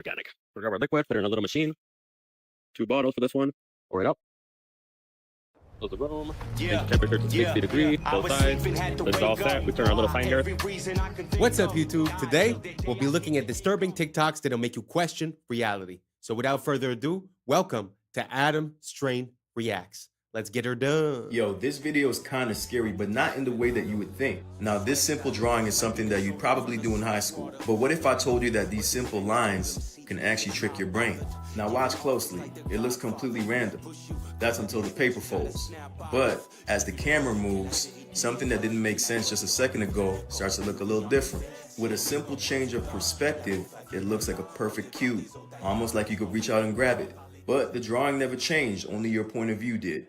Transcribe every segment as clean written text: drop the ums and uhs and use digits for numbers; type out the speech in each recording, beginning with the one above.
organic. We're gonna grab our liquid, put it in a little machine. 2 bottles for this one. Pour it up. Close the room. Change the temperature to 60 degrees. Both sides. It's all set. We turn our little sign here. What's up, YouTube? Today, we'll be looking at disturbing TikToks that'll make you question reality. So without further ado, welcome to Adam Strain Reacts. Let's get her done. Yo, this video is kind of scary, but not in the way that you would think. Now, this simple drawing is something that you'd probably do in high school. But what if I told you that these simple lines can actually trick your brain? Now watch closely. It looks completely random. That's until the paper folds. But as the camera moves, something that didn't make sense just a second ago starts to look a little different. With a simple change of perspective, it looks like a perfect cube, almost like you could reach out and grab it. But the drawing never changed, only your point of view did.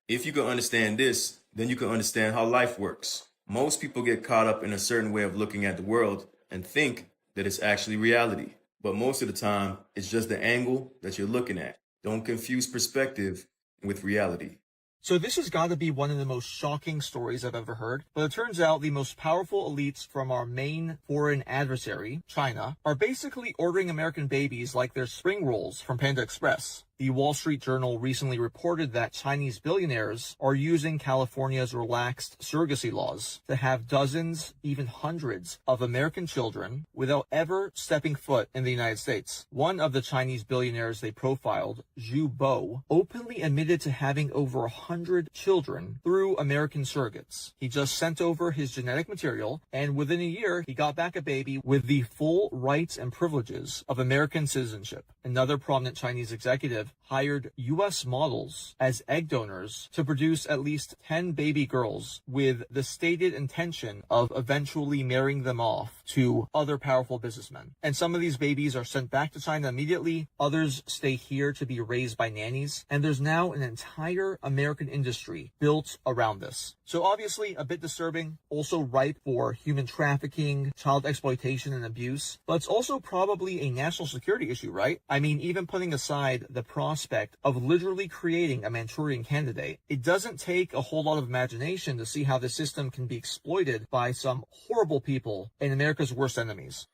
If you can understand this, then you can understand how life works. Most people get caught up in a certain way of looking at the world and think that it's actually reality. But most of the time, it's just the angle that you're looking at. Don't confuse perspective with reality. So this has got to be one of the most shocking stories I've ever heard, but it turns out the most powerful elites from our main foreign adversary, China, are basically ordering American babies like they're spring rolls from Panda Express. The Wall Street Journal recently reported that Chinese billionaires are using California's relaxed surrogacy laws to have dozens, even hundreds, of American children without ever stepping foot in the United States. One of the Chinese billionaires they profiled, Zhu Bo, openly admitted to having over 100 children through American surrogates. He just sent over his genetic material, and within a year, he got back a baby with the full rights and privileges of American citizenship. Another prominent Chinese executive hired U.S. models as egg donors to produce at least 10 baby girls with the stated intention of eventually marrying them off to other powerful businessmen. And some of these babies are sent back to China immediately, others stay here to be raised by nannies, and there's now an entire American industry built around this. So obviously a bit disturbing, also ripe for human trafficking, child exploitation, and abuse, but it's also probably a national security issue, right? I mean, even putting aside the prospect of literally creating a Manchurian candidate, it doesn't take a whole lot of imagination to see how the system can be exploited by some horrible people in America's worst enemies.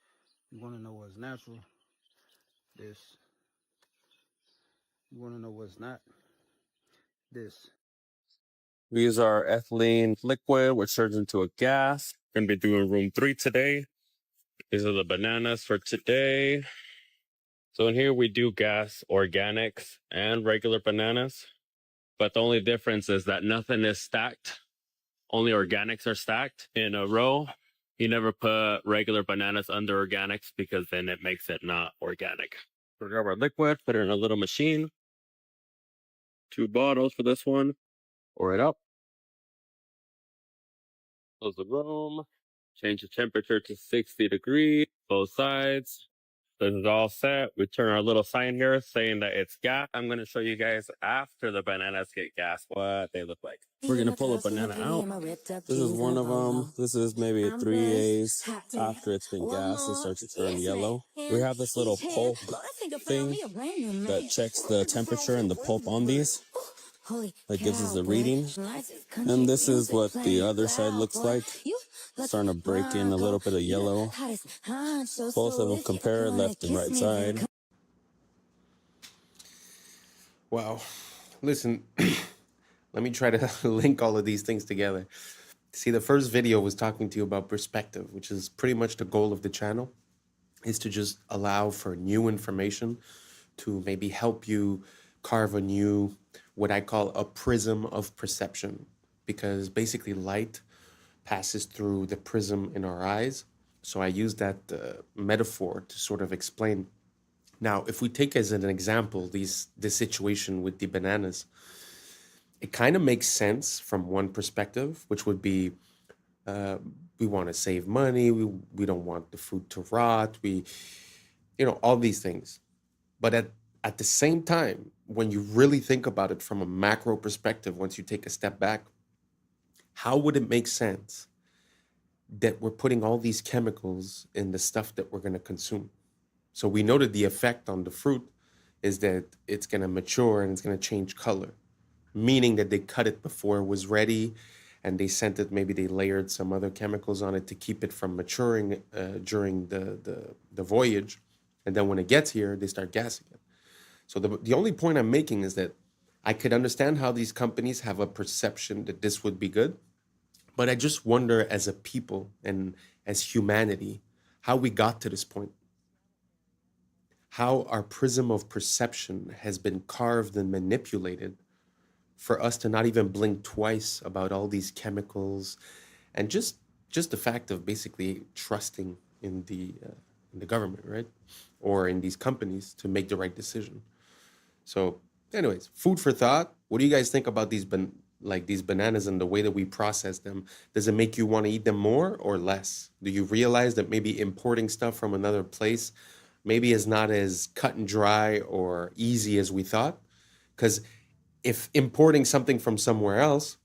You want to know what's natural? This. You want to know what's not? This. We use our ethylene liquid, which turns into a gas. We're going to be doing room 3 today. These are the bananas for today. So in here we do gas organics and regular bananas. But the only difference is that nothing is stacked. Only organics are stacked in a row. You never put regular bananas under organics because then it makes it not organic. We're going to grab our liquid, put it in a little machine. 2 bottles for this one. Pour it up. Close the room. Change the temperature to 60 degrees. Both sides. This is all set. We turn our little sign here saying that it's gas. I'm going to show you guys after the bananas get gas what they look like. We're going to pull a banana out. This is one of them. This is maybe a 3A's. After it's been gassed, it starts to turn yellow. We have this little pulp thing that checks the temperature and the pulp on these. That gives us a reading. And this is what the other side looks like. Starting to break in a little bit of yellow. Both of them compare left and right side. Wow. Listen, let me try to link all of these things together. See, the first video was talking to you about perspective, which is pretty much the goal of the channel, is to just allow for new information to maybe help you carve a new, what I call a prism of perception, because basically light passes through the prism in our eyes. So I use that metaphor to sort of explain. Now, if we take as an example this situation with the bananas, it kind of makes sense from one perspective, which would be we want to save money, we don't want the food to rot, all these things. But at the same time, when you really think about it from a macro perspective, once you take a step back, how would it make sense that we're putting all these chemicals in the stuff that we're going to consume? So we know that the effect on the fruit is that it's going to mature and it's going to change color, meaning that they cut it before it was ready and they sent it, maybe they layered some other chemicals on it to keep it from maturing during the voyage. And then when it gets here, they start gassing it. So the only point I'm making is that I could understand how these companies have a perception that this would be good, but I just wonder as a people and as humanity, how we got to this point, how our prism of perception has been carved and manipulated for us to not even blink twice about all these chemicals, and just the fact of basically trusting in the government, right, or in these companies to make the right decision. So, anyways, food for thought. What do you guys think about these bananas and the way that we process them? Does it make you want to eat them more or less? Do you realize that maybe importing stuff from another place maybe is not as cut and dry or easy as we thought? Because if importing something from somewhere else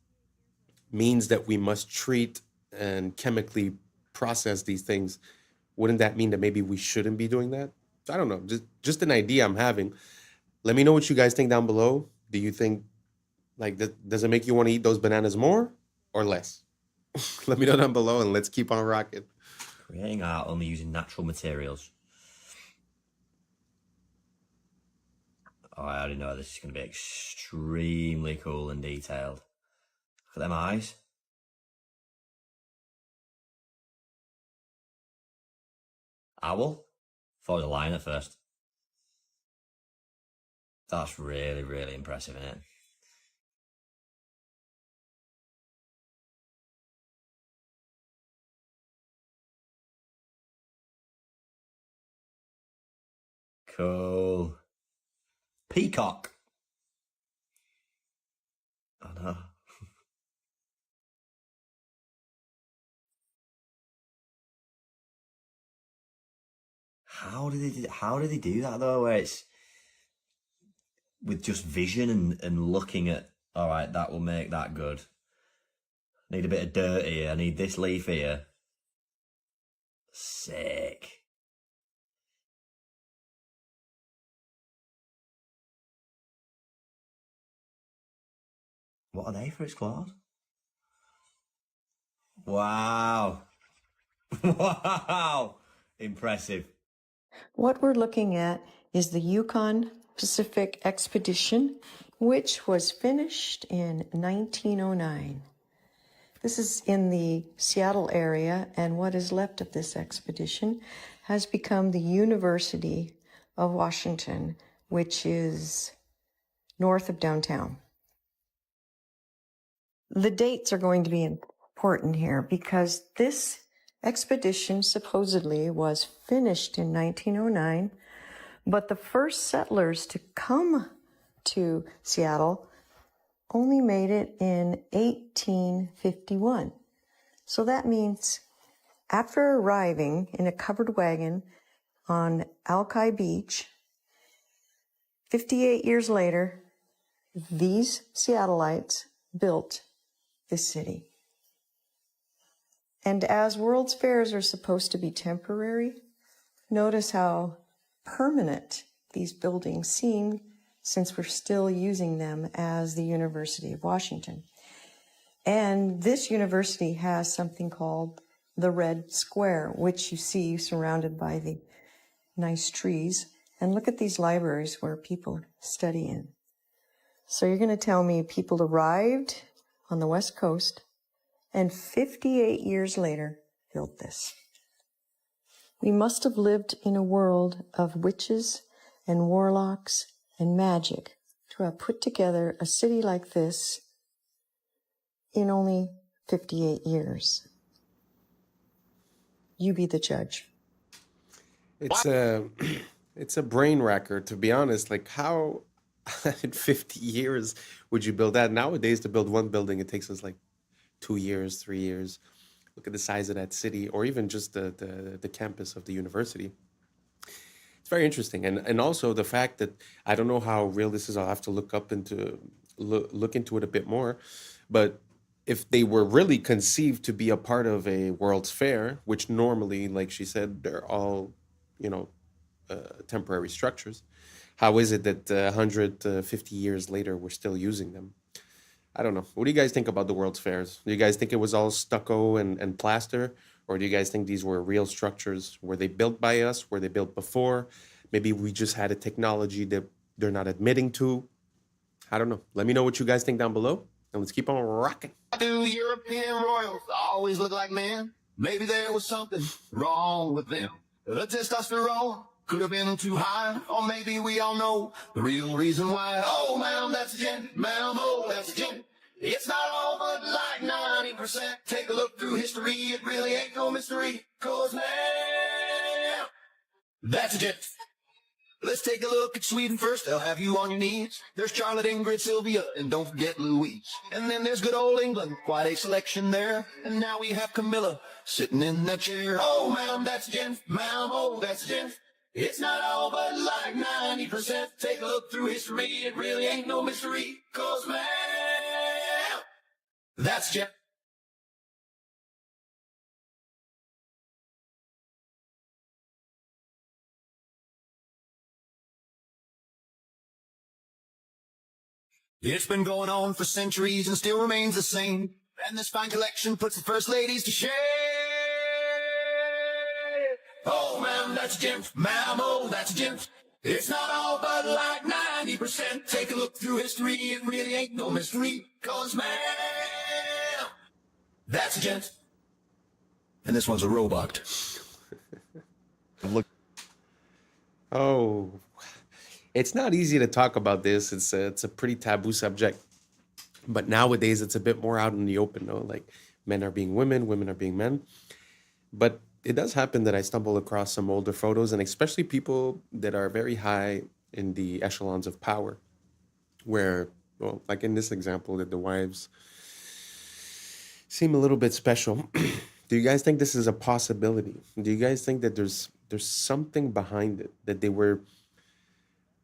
means that we must treat and chemically process these things, wouldn't that mean that maybe we shouldn't be doing that? I don't know. Just an idea I'm having. Let me know what you guys think down below. Do you think, like, does it make you want to eat those bananas more or less? Let me know down below and let's keep on rocking. Creating art only using natural materials. Oh, I already know this is going to be extremely cool and detailed. Look at them eyes. Owl? Thought it was a lion at first. That's really, really impressive, isn't it? Cool. Peacock. Oh no. How did they do that though? Where it's with just vision and looking at, all right, that will make that good. Need a bit of dirt here. I need this leaf here. Sick. What are they for its claws? Wow. Wow. Impressive. What we're looking at is the Yukon Pacific Expedition, which was finished in 1909. This is in the Seattle area, and what is left of this expedition has become the University of Washington, which is north of downtown. The dates are going to be important here because this expedition supposedly was finished in 1909, but the first settlers to come to Seattle only made it in 1851. So that means after arriving in a covered wagon on Alki Beach, 58 years later, these Seattleites built this city. And as World's Fairs are supposed to be temporary, notice how permanent these buildings seem since we're still using them as the University of Washington. And this university has something called the Red Square, which you see surrounded by the nice trees. And look at these libraries where people study in. So you're going to tell me people arrived on the West Coast and 58 years later built this. We must have lived in a world of witches and warlocks and magic to have put together a city like this in only 58 years. You be the judge. It's a brain wrecker, to be honest. Like, how in 50 years would you build that? Nowadays, to build one building, it takes us like 2 years, 3 years. Look at the size of that city, or even just the campus of the university. It's very interesting, and also the fact that I don't know how real this is. I'll have to look into it a bit more. But if they were really conceived to be a part of a World's Fair, which normally, like she said, they're all, temporary structures, how is it that 150 years later we're still using them? I don't know. What do you guys think about the World's Fairs? Do you guys think it was all stucco and plaster? Or do you guys think these were real structures? Were they built by us? Were they built before? Maybe we just had a technology that they're not admitting to. I don't know. Let me know what you guys think down below, and let's keep on rocking. Do European royals always look like men? Maybe there was something wrong with them. The testosterone could have been too high, or maybe we all know the real reason why. Oh, ma'am, that's a gent. Ma'am, oh, that's a gent. It's not all but like 90%. Take a look through history, it really ain't no mystery. 'Cause, ma'am, that's a gent. Let's take a look at Sweden first, they'll have you on your knees. There's Charlotte, Ingrid, Sylvia, and don't forget Louise. And then there's good old England, quite a selection there. And now we have Camilla, sitting in that chair. Oh, ma'am, that's a gent. Ma'am, oh, that's a gent. It's not all but like 90%. Take a look through history, it really ain't no mystery. 'Cause, ma'am, that's a gent. It's been going on for centuries and still remains the same. And this fine collection puts the first ladies to shame. Oh, ma'am, that's a gent. Ma'am, oh, that's a gent. It's not all but like 90%. Take a look through history, it really ain't no mystery. 'Cause, ma'am, that's a gent. And this one's a robot. Oh, it's not easy to talk about this. It's a pretty taboo subject. But nowadays, it's a bit more out in the open, no? Like, men are being women, women are being men. But it does happen that I stumble across some older photos, and especially people that are very high in the echelons of power, where, well, like in this example, that the wives seem a little bit special. Do you guys think this is a possibility? Do you guys think that there's something behind it, that they were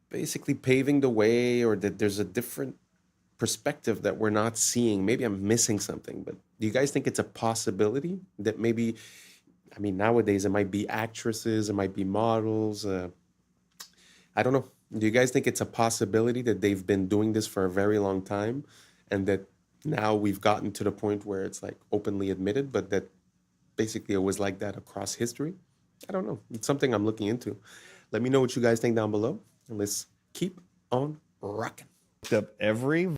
basically paving the way, or that there's a different perspective that we're not seeing? Maybe I'm missing something, but do you guys think it's a possibility that maybe, I mean, nowadays it might be actresses, it might be models, I don't know. Do you guys think it's a possibility that they've been doing this for a very long time, and that now we've gotten to the point where it's like openly admitted, but that basically it was like that across history? I don't know. It's something I'm looking into. Let me know what you guys think down below, and let's keep on rocking. Up every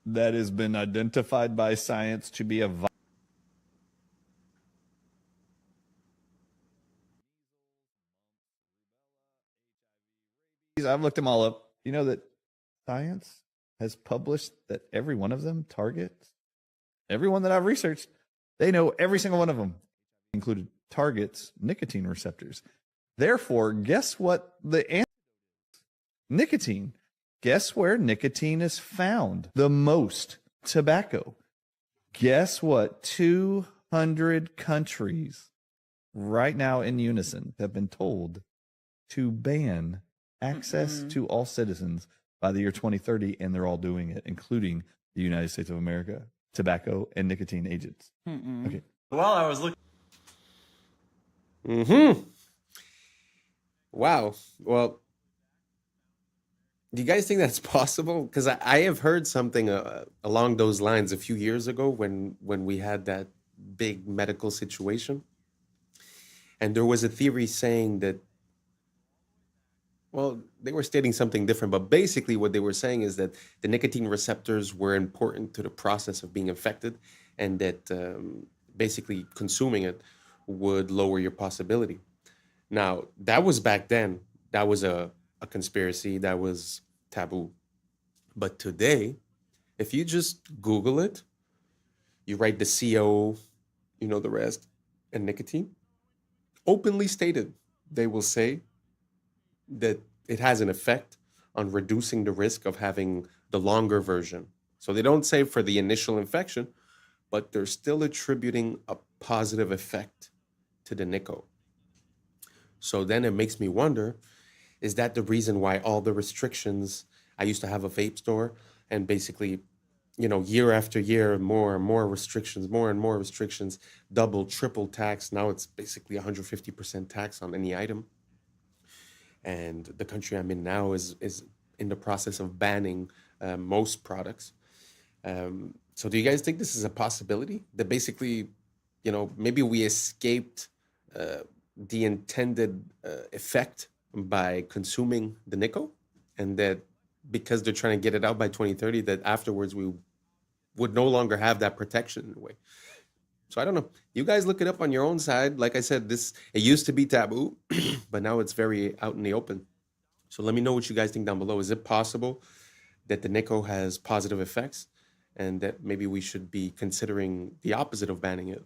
that has been identified by science to be a virus. I've looked them all up. You know that science has published that every one of them targets, everyone that I've researched, they know every single one of them included targets nicotine receptors. Therefore, guess what the answer is? Nicotine. Guess where nicotine is found the most? Tobacco. Guess what? 200 countries right now in unison have been told to ban access to all citizens by the year 2030, and they're all doing it, including the United States of America, tobacco and nicotine agents. Okay. Well, I was looking. Wow. Well, do you guys think that's possible? Because I have heard something along those lines a few years ago when we had that big medical situation. And there was a theory saying that, well, they were stating something different, but basically what they were saying is that the nicotine receptors were important to the process of being infected, and that basically consuming it would lower your possibility. Now, that was back then. That was a conspiracy, that was taboo. But today, if you just Google it, you write the CO, you know the rest, and nicotine, openly stated, they will say that it has an effect on reducing the risk of having the longer version. So they don't say for the initial infection, but they're still attributing a positive effect to the Nico. So then it makes me wonder, is that the reason why all the restrictions? I used to have a vape store, and basically, you know, year after year, more and more restrictions, more and more restrictions, double, triple tax. Now it's basically 150% tax on any item. And the country I'm in now is in the process of banning most products. So do you guys think this is a possibility? That basically, maybe we escaped the intended effect by consuming the nickel, and that because they're trying to get it out by 2030, that afterwards we would no longer have that protection in a way. So I don't know. You guys look it up on your own side. Like I said, it used to be taboo, but now it's very out in the open. So let me know what you guys think down below. Is it possible that the nickel has positive effects and that maybe we should be considering the opposite of banning it?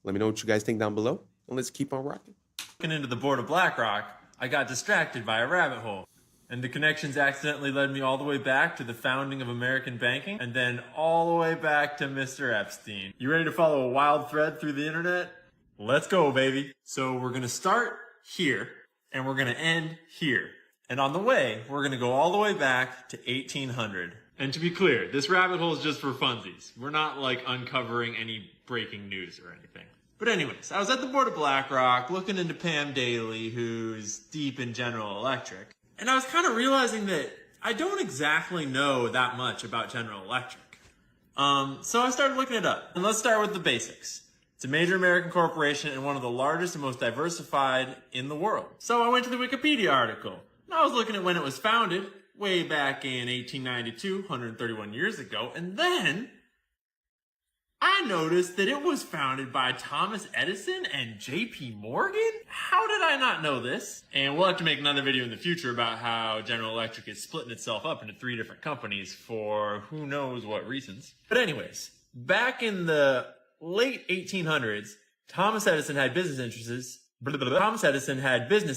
Let me know what you guys think down below, and let's keep on rocking. Looking into the board of BlackRock, I got distracted by a rabbit hole. And the connections accidentally led me all the way back to the founding of American banking, and then all the way back to Mr. Epstein. You ready to follow a wild thread through the internet? Let's go, baby. So we're gonna start here, and we're gonna end here. And on the way, we're gonna go all the way back to 1800. And to be clear, this rabbit hole is just for funsies. We're not like uncovering any breaking news or anything. But anyways, I was at the board of BlackRock looking into Pam Daly, who's deep in General Electric. And I was kind of realizing that I don't exactly know that much about General Electric. So I started looking it up. And let's start with the basics. It's a major American corporation and one of the largest and most diversified in the world. So I went to the Wikipedia article. And I was looking at when it was founded, way back in 1892, 131 years ago. And then I noticed that it was founded by Thomas Edison and J.P. Morgan? How did I not know this? And we'll have to make another video in the future about how General Electric is splitting itself up into 3 different companies for who knows what reasons. But anyways, back in the late 1800s, Thomas Edison had business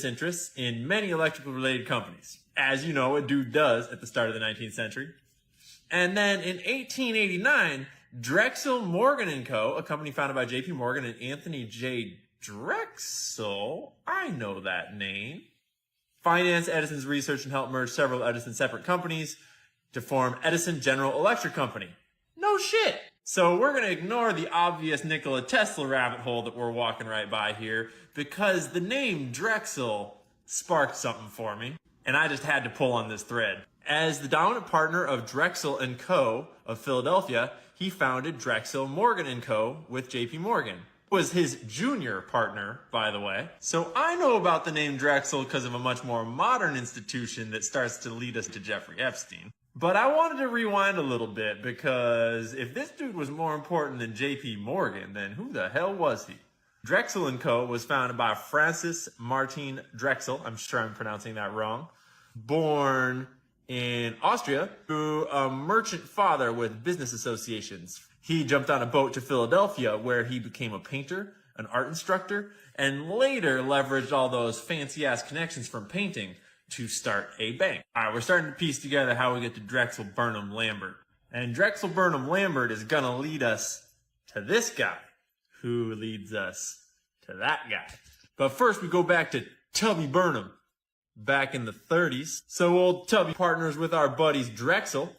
interests in many electrical related companies. As you know, a dude does at the start of the 19th century. And then in 1889, Drexel Morgan & Co., a company founded by J.P. Morgan and Anthony J. Drexel, I know that name, financed Edison's research and helped merge several Edison separate companies to form Edison General Electric Company. No shit! So we're going to ignore the obvious Nikola Tesla rabbit hole that we're walking right by here, because the name Drexel sparked something for me, and I just had to pull on this thread. As the dominant partner of Drexel & Co. of Philadelphia, he founded Drexel Morgan & Co. with J.P. Morgan. Was his junior partner, by the way. So I know about the name Drexel because of a much more modern institution that starts to lead us to Jeffrey Epstein. But I wanted to rewind a little bit, because if this dude was more important than J.P. Morgan, then who the hell was he? Drexel & Co. was founded by Francis Martin Drexel, I'm sure I'm pronouncing that wrong, born in Austria, to a merchant father with business associations. He jumped on a boat to Philadelphia, where he became a painter, an art instructor, and later leveraged all those fancy-ass connections from painting to start a bank. All right, we're starting to piece together how we get to Drexel Burnham Lambert. And Drexel Burnham Lambert is gonna lead us to this guy, who leads us to that guy. But first, we go back to Tubby Burnham. Back in the 30s. So old Tubby partners with our buddies Drexel,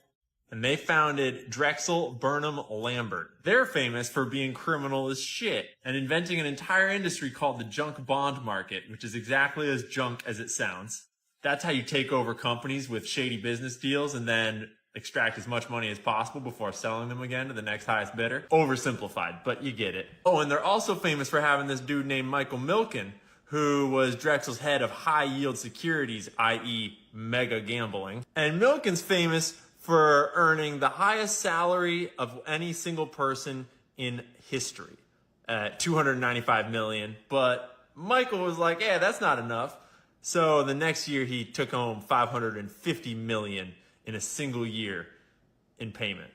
and they founded Drexel Burnham Lambert. They're famous for being criminal as shit and inventing an entire industry called the junk bond market, which is exactly as junk as it sounds. That's how you take over companies with shady business deals and then extract as much money as possible before selling them again to the next highest bidder. Oversimplified, but you get it. Oh, and they're also famous for having this dude named Michael Milken, who was Drexel's head of high-yield securities, i.e. mega gambling. And Milken's famous for earning the highest salary of any single person in history, $295 million. But Michael was like, yeah, that's not enough. So the next year he took home $550 million in a single year in payment.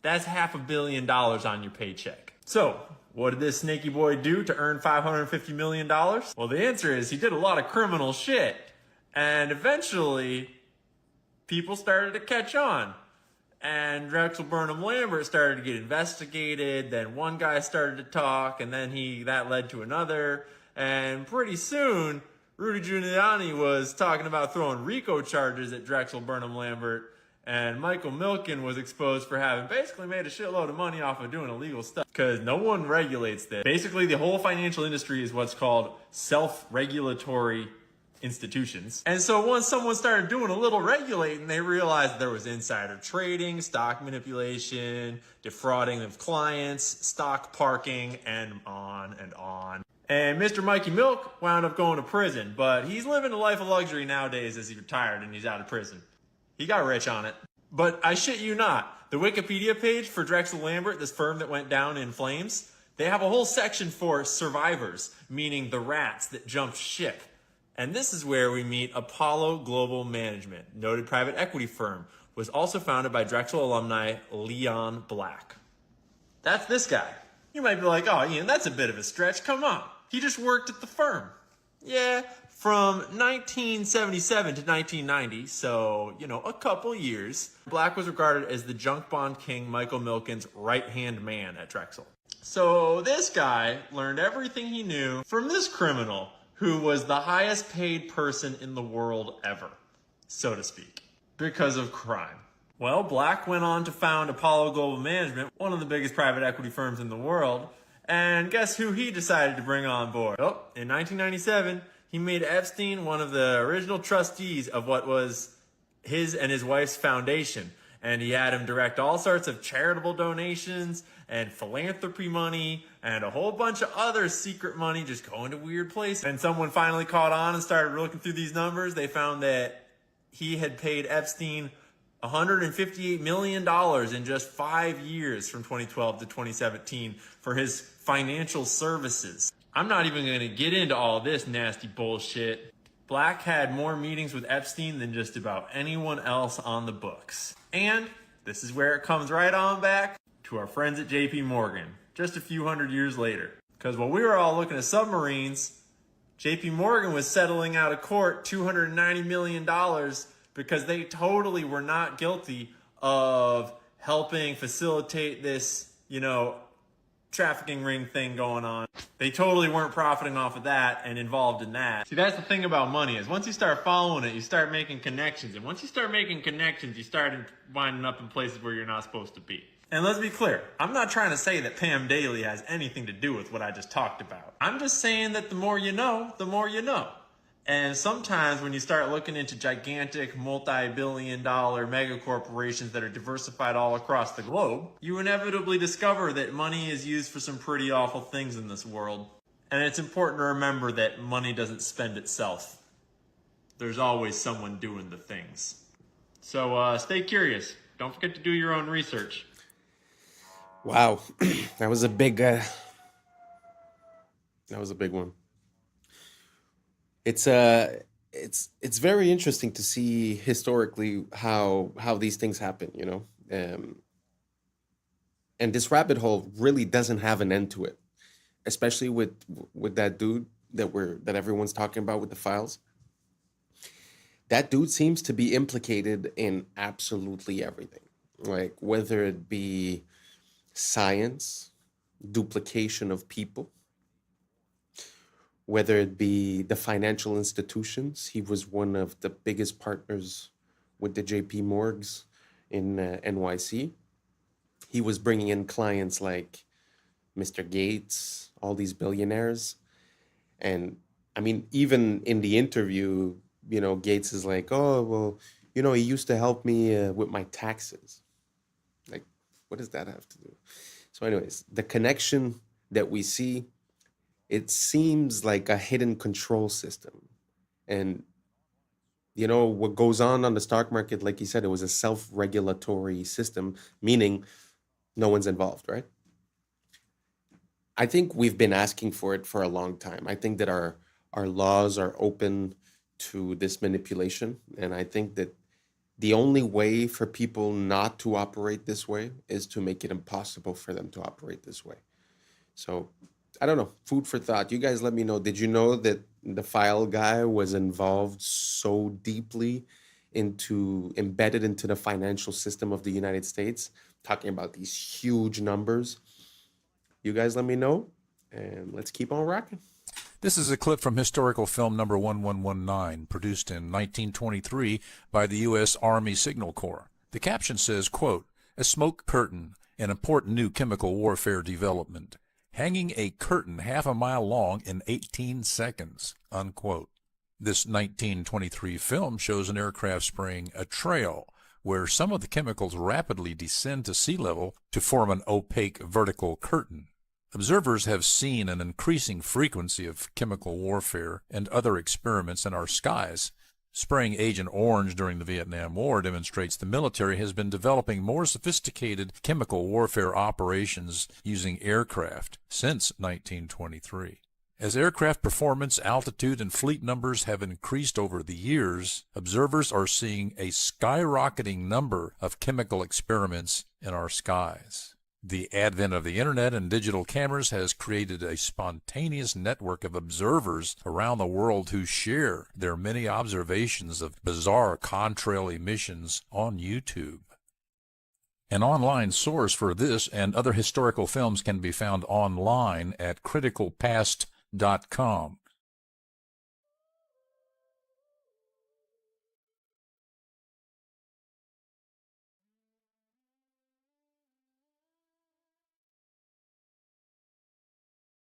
That's $500 million on your paycheck. So what did this snaky boy do to earn $550 million? Well, the answer is he did a lot of criminal shit. And eventually, people started to catch on. And Drexel Burnham Lambert started to get investigated. Then one guy started to talk, and then that led to another. And pretty soon, Rudy Giuliani was talking about throwing RICO charges at Drexel Burnham Lambert. And Michael Milken was exposed for having basically made a shitload of money off of doing illegal stuff, because no one regulates this. Basically, the whole financial industry is what's called self-regulatory institutions. And so once someone started doing a little regulating, they realized there was insider trading, stock manipulation, defrauding of clients, stock parking, and on and on. And Mr. Mikey Milk wound up going to prison, but he's living a life of luxury nowadays as he retired and he's out of prison. He got rich on it. But I shit you not, the Wikipedia page for Drexel Lambert, this firm that went down in flames, they have a whole section for survivors, meaning the rats that jumped ship. And this is where we meet Apollo Global Management, noted private equity firm, was also founded by Drexel alumni Leon Black. That's this guy. You might be like, oh, Ian, that's a bit of a stretch. Come on. He just worked at the firm. Yeah, from 1977 to 1990, so, a couple years, Black was regarded as the junk bond king Michael Milken's right-hand man at Drexel. So this guy learned everything he knew from this criminal who was the highest paid person in the world ever, so to speak, because of crime. Well, Black went on to found Apollo Global Management, one of the biggest private equity firms in the world, and guess who he decided to bring on board? Oh, in 1997, he made Epstein one of the original trustees of what was his and his wife's foundation. And he had him direct all sorts of charitable donations and philanthropy money and a whole bunch of other secret money just going to weird places. And someone finally caught on and started looking through these numbers. They found that he had paid Epstein $158 million in just 5 years from 2012 to 2017 for his financial services. I'm not even going to get into all this nasty bullshit. Black had more meetings with Epstein than just about anyone else on the books. And this is where it comes right on back to our friends at JP Morgan, just a few hundred years later. Because while we were all looking at submarines, JP Morgan was settling out of court $290 million because they totally were not guilty of helping facilitate this, trafficking ring thing going on. They totally weren't profiting off of that and involved in that. See, that's the thing about money is once you start following it, you start making connections. And once you start making connections, you start winding up in places where you're not supposed to be. And let's be clear, I'm not trying to say that Pam Daly has anything to do with what I just talked about. I'm just saying that the more you know, the more you know. And sometimes when you start looking into gigantic multi-billion-dollar mega corporations that are diversified all across the globe, you inevitably discover that money is used for some pretty awful things in this world. And it's important to remember that money doesn't spend itself. There's always someone doing the things. So stay curious. Don't forget to do your own research. Wow, that was a big one. It's very interesting to see historically how these things happen, and this rabbit hole really doesn't have an end to it, especially with that dude that everyone's talking about with the files. That dude seems to be implicated in absolutely everything, like whether it be science, duplication of people, whether it be the financial institutions. He was one of the biggest partners with the JP Morgs in NYC. He was bringing in clients like Mr. Gates, all these billionaires. And I mean, even in the interview, Gates is like, oh, well, he used to help me with my taxes. Like, what does that have to do? So anyways, the connection that we see, it seems like a hidden control system. And, what goes on the stock market, like you said, it was a self-regulatory system, meaning no one's involved, right? I think we've been asking for it for a long time. I think that our laws are open to this manipulation. And I think that the only way for people not to operate this way is to make it impossible for them to operate this way. So I don't know, food for thought. You guys let me know. Did you know that the file guy was involved so deeply embedded into the financial system of the United States, talking about these huge numbers? You guys let me know, and let's keep on rocking. This is a clip from historical film number 1119, produced in 1923 by the U.S. Army Signal Corps. The caption says, quote, "A smoke curtain, an important new chemical warfare development. Hanging a curtain half a mile long in 18 seconds," unquote. This 1923 film shows an aircraft spraying a trail where some of the chemicals rapidly descend to sea level to form an opaque vertical curtain. Observers have seen an increasing frequency of chemical warfare and other experiments in our skies. Spraying Agent Orange during the Vietnam War demonstrates the military has been developing more sophisticated chemical warfare operations using aircraft since 1923. As aircraft performance, altitude, and fleet numbers have increased over the years, observers are seeing a skyrocketing number of chemical experiments in our skies. The advent of the internet and digital cameras has created a spontaneous network of observers around the world who share their many observations of bizarre contrail emissions on YouTube. An online source for this and other historical films can be found online at criticalpast.com.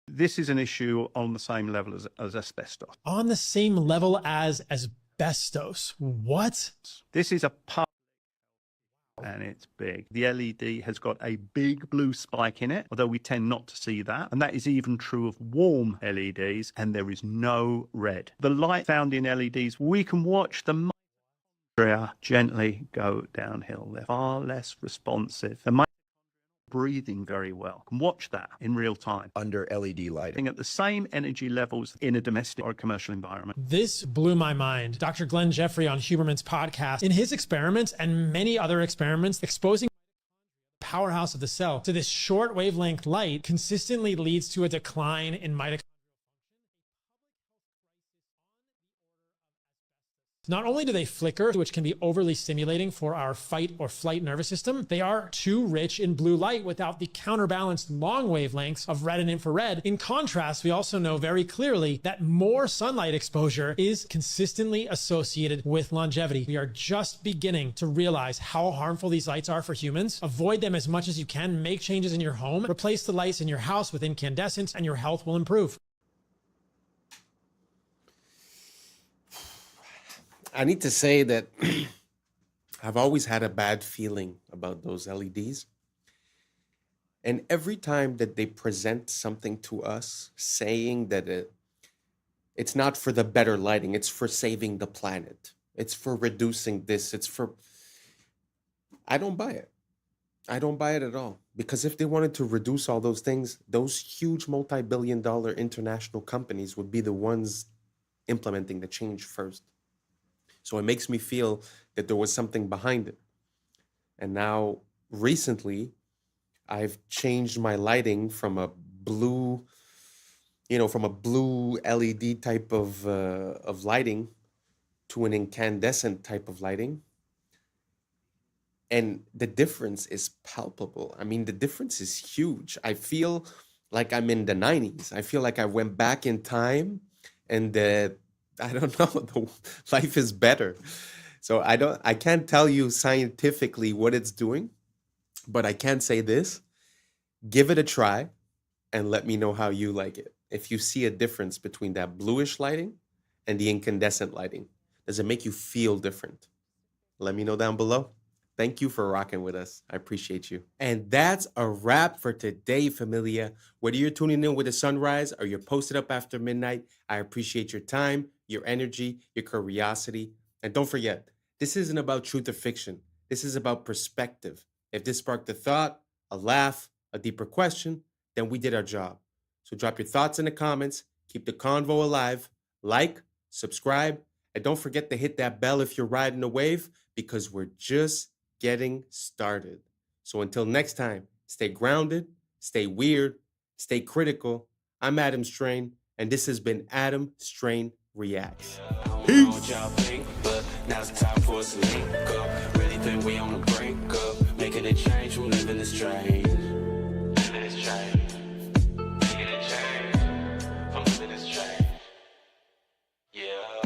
This is an issue on the same level as asbestos. On the same level as asbestos? What? This is a part, and it's big. The LED has got a big blue spike in it, although we tend not to see that. And that is even true of warm LEDs, and there is no red. The light found in LEDs, we can watch the mitochondria gently go downhill. They're far less responsive. The breathing very well. Can watch that in real time under LED lighting at the same energy levels in a domestic or commercial environment. This blew my mind. Dr. Glenn Jeffrey on Huberman's podcast, in his experiments and many other experiments exposing the powerhouse of the cell to this short wavelength light consistently leads to a decline in mitochondria. Not only do they flicker, which can be overly stimulating for our fight or flight nervous system, they are too rich in blue light without the counterbalanced long wavelengths of red and infrared. In contrast, we also know very clearly that more sunlight exposure is consistently associated with longevity. We are just beginning to realize how harmful these lights are for humans. Avoid them as much as you can, make changes in your home, replace the lights in your house with incandescents, and your health will improve. I need to say that I've always had a bad feeling about those LEDs. And every time that they present something to us saying that it's not for the better lighting, it's for saving the planet, it's for reducing this, I don't buy it. I don't buy it at all. Because if they wanted to reduce all those things, those huge multi-billion-dollar international companies would be the ones implementing the change first. So it makes me feel that there was something behind it. And now, recently, I've changed my lighting from a blue, LED type of lighting to an incandescent type of lighting. And the difference is palpable. I mean, the difference is huge. I feel like I'm in the 90s. I feel like I went back in time and I don't know, life is better. So I can't tell you scientifically what it's doing, but I can say this: give it a try and let me know how you like it. If you see a difference between that bluish lighting and the incandescent lighting, does it make you feel different? Let me know down below. Thank you for rocking with us. I appreciate you. And that's a wrap for today, familia. Whether you're tuning in with the sunrise or you're posted up after midnight, I appreciate your time, your energy, your curiosity. And don't forget, this isn't about truth or fiction. This is about perspective. If this sparked a thought, a laugh, a deeper question, then we did our job. So drop your thoughts in the comments. Keep the convo alive. Like, subscribe, and don't forget to hit that bell if you're riding a wave, because we're just getting started. So until next time, stay grounded, stay weird, stay critical. I'm Adam Strain, and this has been Adam Strain Reacts. Peace. Now's the time for us to link up. Really think we on the brink of making a change from living this strange. Living this change. Making a change from living this change. Yeah.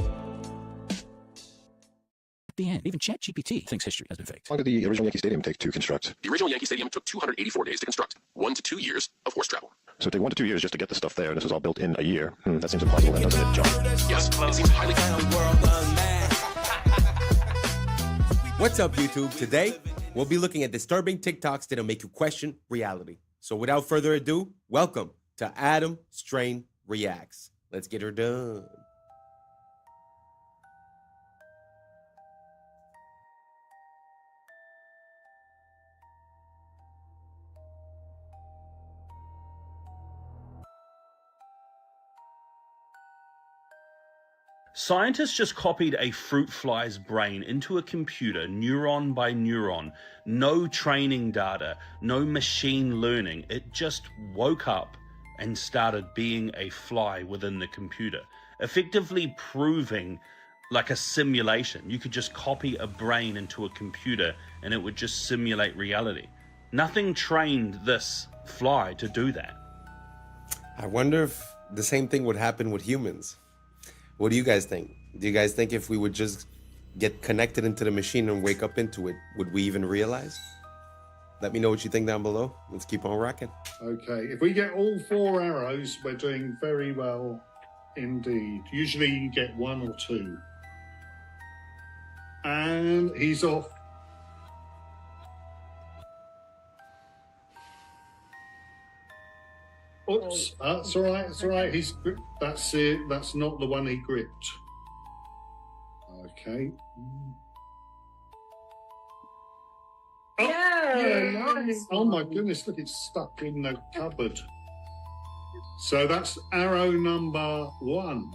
The end. Even ChatGPT thinks history has been faked. How long did the original Yankee Stadium take to construct? The original Yankee Stadium took 284 days to construct, 1 to 2 years of horse travel. So it'd take 1 to 2 years just to get the stuff there. This is all built in a year. That seems impossible, then, doesn't it, John? Yes, it seems highly What's up, YouTube? Today, we'll be looking at disturbing TikToks that'll make you question reality. So without further ado, welcome to Adam Strain Reacts. Let's get her done. Scientists just copied a fruit fly's brain into a computer, neuron by neuron. No training data, no machine learning. It just woke up and started being a fly within the computer, effectively proving like a simulation. You could just copy a brain into a computer and it would just simulate reality. Nothing trained this fly to do that. I wonder if the same thing would happen with humans. What do you guys think? Do you guys think if we would just get connected into the machine and wake up into it, would we even realize? Let me know what you think down below. Let's keep on rocking. Okay, if we get all 4 arrows, we're doing very well indeed. Usually you get 1 or 2. And he's off. Oops, that's all right, that's all right. That's it, that's not the one he gripped. Okay. Oh, yeah, nice. Oh my goodness, look, it's stuck in the cupboard. So that's arrow number 1.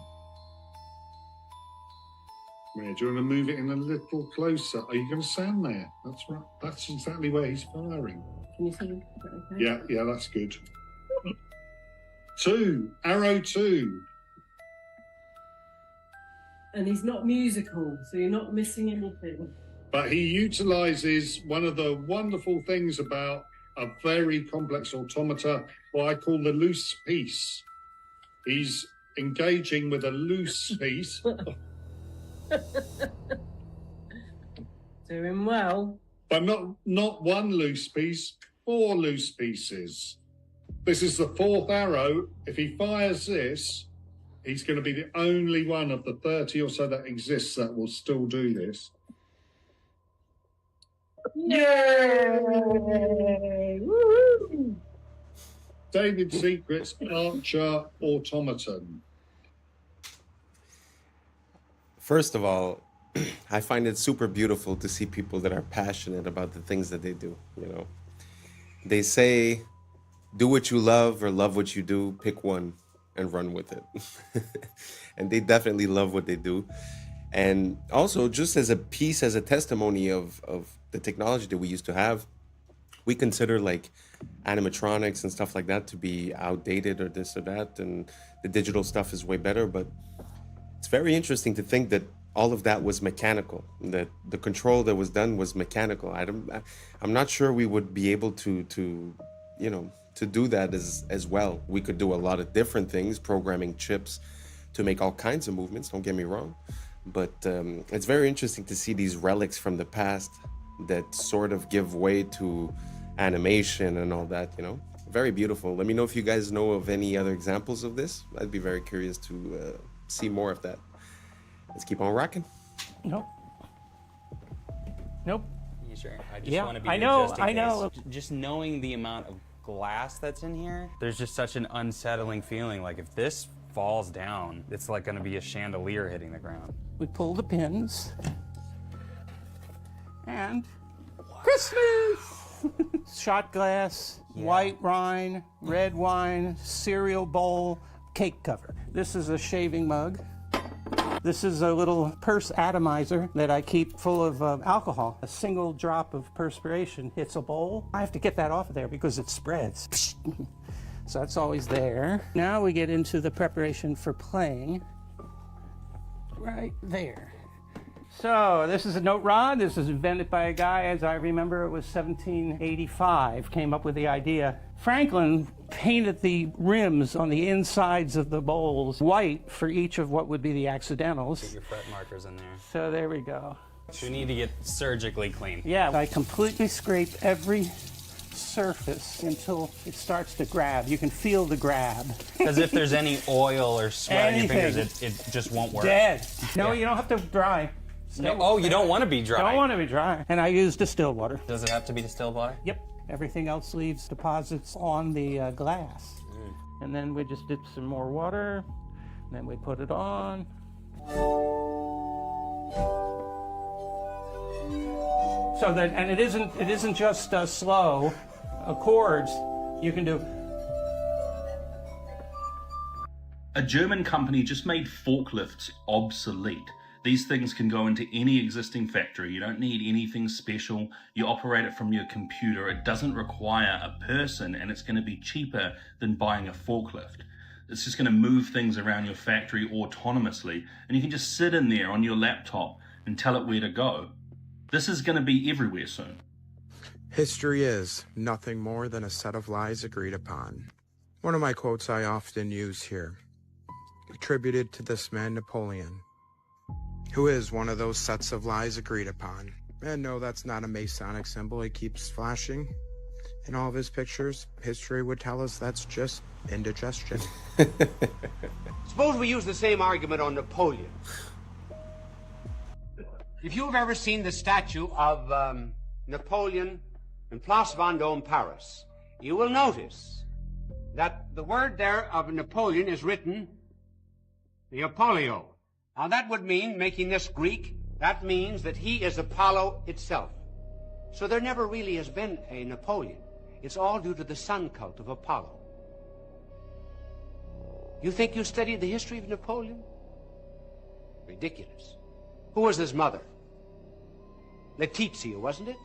Where, do you want to move it in a little closer? Are you going to stand there? That's right, that's exactly where he's firing. Can you see? Yeah, yeah, that's good. 2, arrow 2. And he's not musical, so you're not missing anything. But he utilizes one of the wonderful things about a very complex automata, what I call the loose piece. He's engaging with a loose piece. Doing well. But not one loose piece, 4 loose pieces. This is the 4th arrow. If he fires this, he's going to be the only one of the 30 or so that exists that will still do this. Yay! Woo-hoo! David Secret's Archer Automaton. First of all, I find it super beautiful to see people that are passionate about the things that they do, you know. They say, do what you love or love what you do, pick one and run with it. And they definitely love what they do. And also, just as a piece, as a testimony of the technology that we used to have, we consider like animatronics and stuff like that to be outdated or this or that, and the digital stuff is way better. But it's very interesting to think that all of that was mechanical, that the control that was done was mechanical. I'm not sure we would be able to you know, to do that as well. We could do a lot of different things, programming chips to make all kinds of movements, don't get me wrong. But it's very interesting to see these relics from the past that sort of give way to animation and all that, you know. Very beautiful. Let me know if you guys know of any other examples of this. I'd be very curious to see more of that. Let's keep on rocking. Nope. Nope. You sure? I just Yeah, want to be I know, just in I know. case. Just knowing the amount of glass that's in here, there's just such an unsettling feeling. Like if this falls down, it's like going to be a chandelier hitting the ground. We pull the pins. And Christmas! Shot glass, white wine, red wine, cereal bowl, cake cover. This is a shaving mug. This is a little purse atomizer that I keep full of alcohol. A single drop of perspiration hits a bowl. I have to get that off of there because it spreads. So that's always there. Now we get into the preparation for playing. Right there. So this is a note rod. This is invented by a guy, as I remember, it was 1785, came up with the idea. Franklin painted the rims on the insides of the bowls white for each of what would be the accidentals. Get your fret markers in there. So there we go. We need to get surgically clean. Yeah, I completely scrape every surface until it starts to grab. You can feel the grab. Because if there's any oil or sweat on your fingers, Anything. it just won't work. Dead. No, you don't have to dry. No, oh, you don't want to be dry. Don't want to be dry. And I use distilled water. Does it have to be distilled water? Yep. Everything else leaves deposits on the glass. And then we just dip some more water, and then we put it on. So that, and it isn't just slow chords. You can do. A German company just made forklifts obsolete. These things can go into any existing factory. You don't need anything special. You operate it from your computer. It doesn't require a person, and it's going to be cheaper than buying a forklift. It's just going to move things around your factory autonomously, and you can just sit in there on your laptop and tell it where to go. This is going to be everywhere soon. History is nothing more than a set of lies agreed upon. One of my quotes I often use here, attributed to this man Napoleon, who is one of those sets of lies agreed upon. And no, that's not a Masonic symbol he keeps flashing in all of his pictures. History would tell us that's just indigestion. Suppose we use the same argument on Napoleon. If you've ever seen the statue of Napoleon in Place Vendôme, Paris, you will notice that the word there of Napoleon is written the Apollio. Now that would mean, making this Greek, that means that he is Apollo itself. So there never really has been a Napoleon. It's all due to the sun cult of Apollo. You think you studied the history of Napoleon? Ridiculous. Who was his mother? Letizia, wasn't it?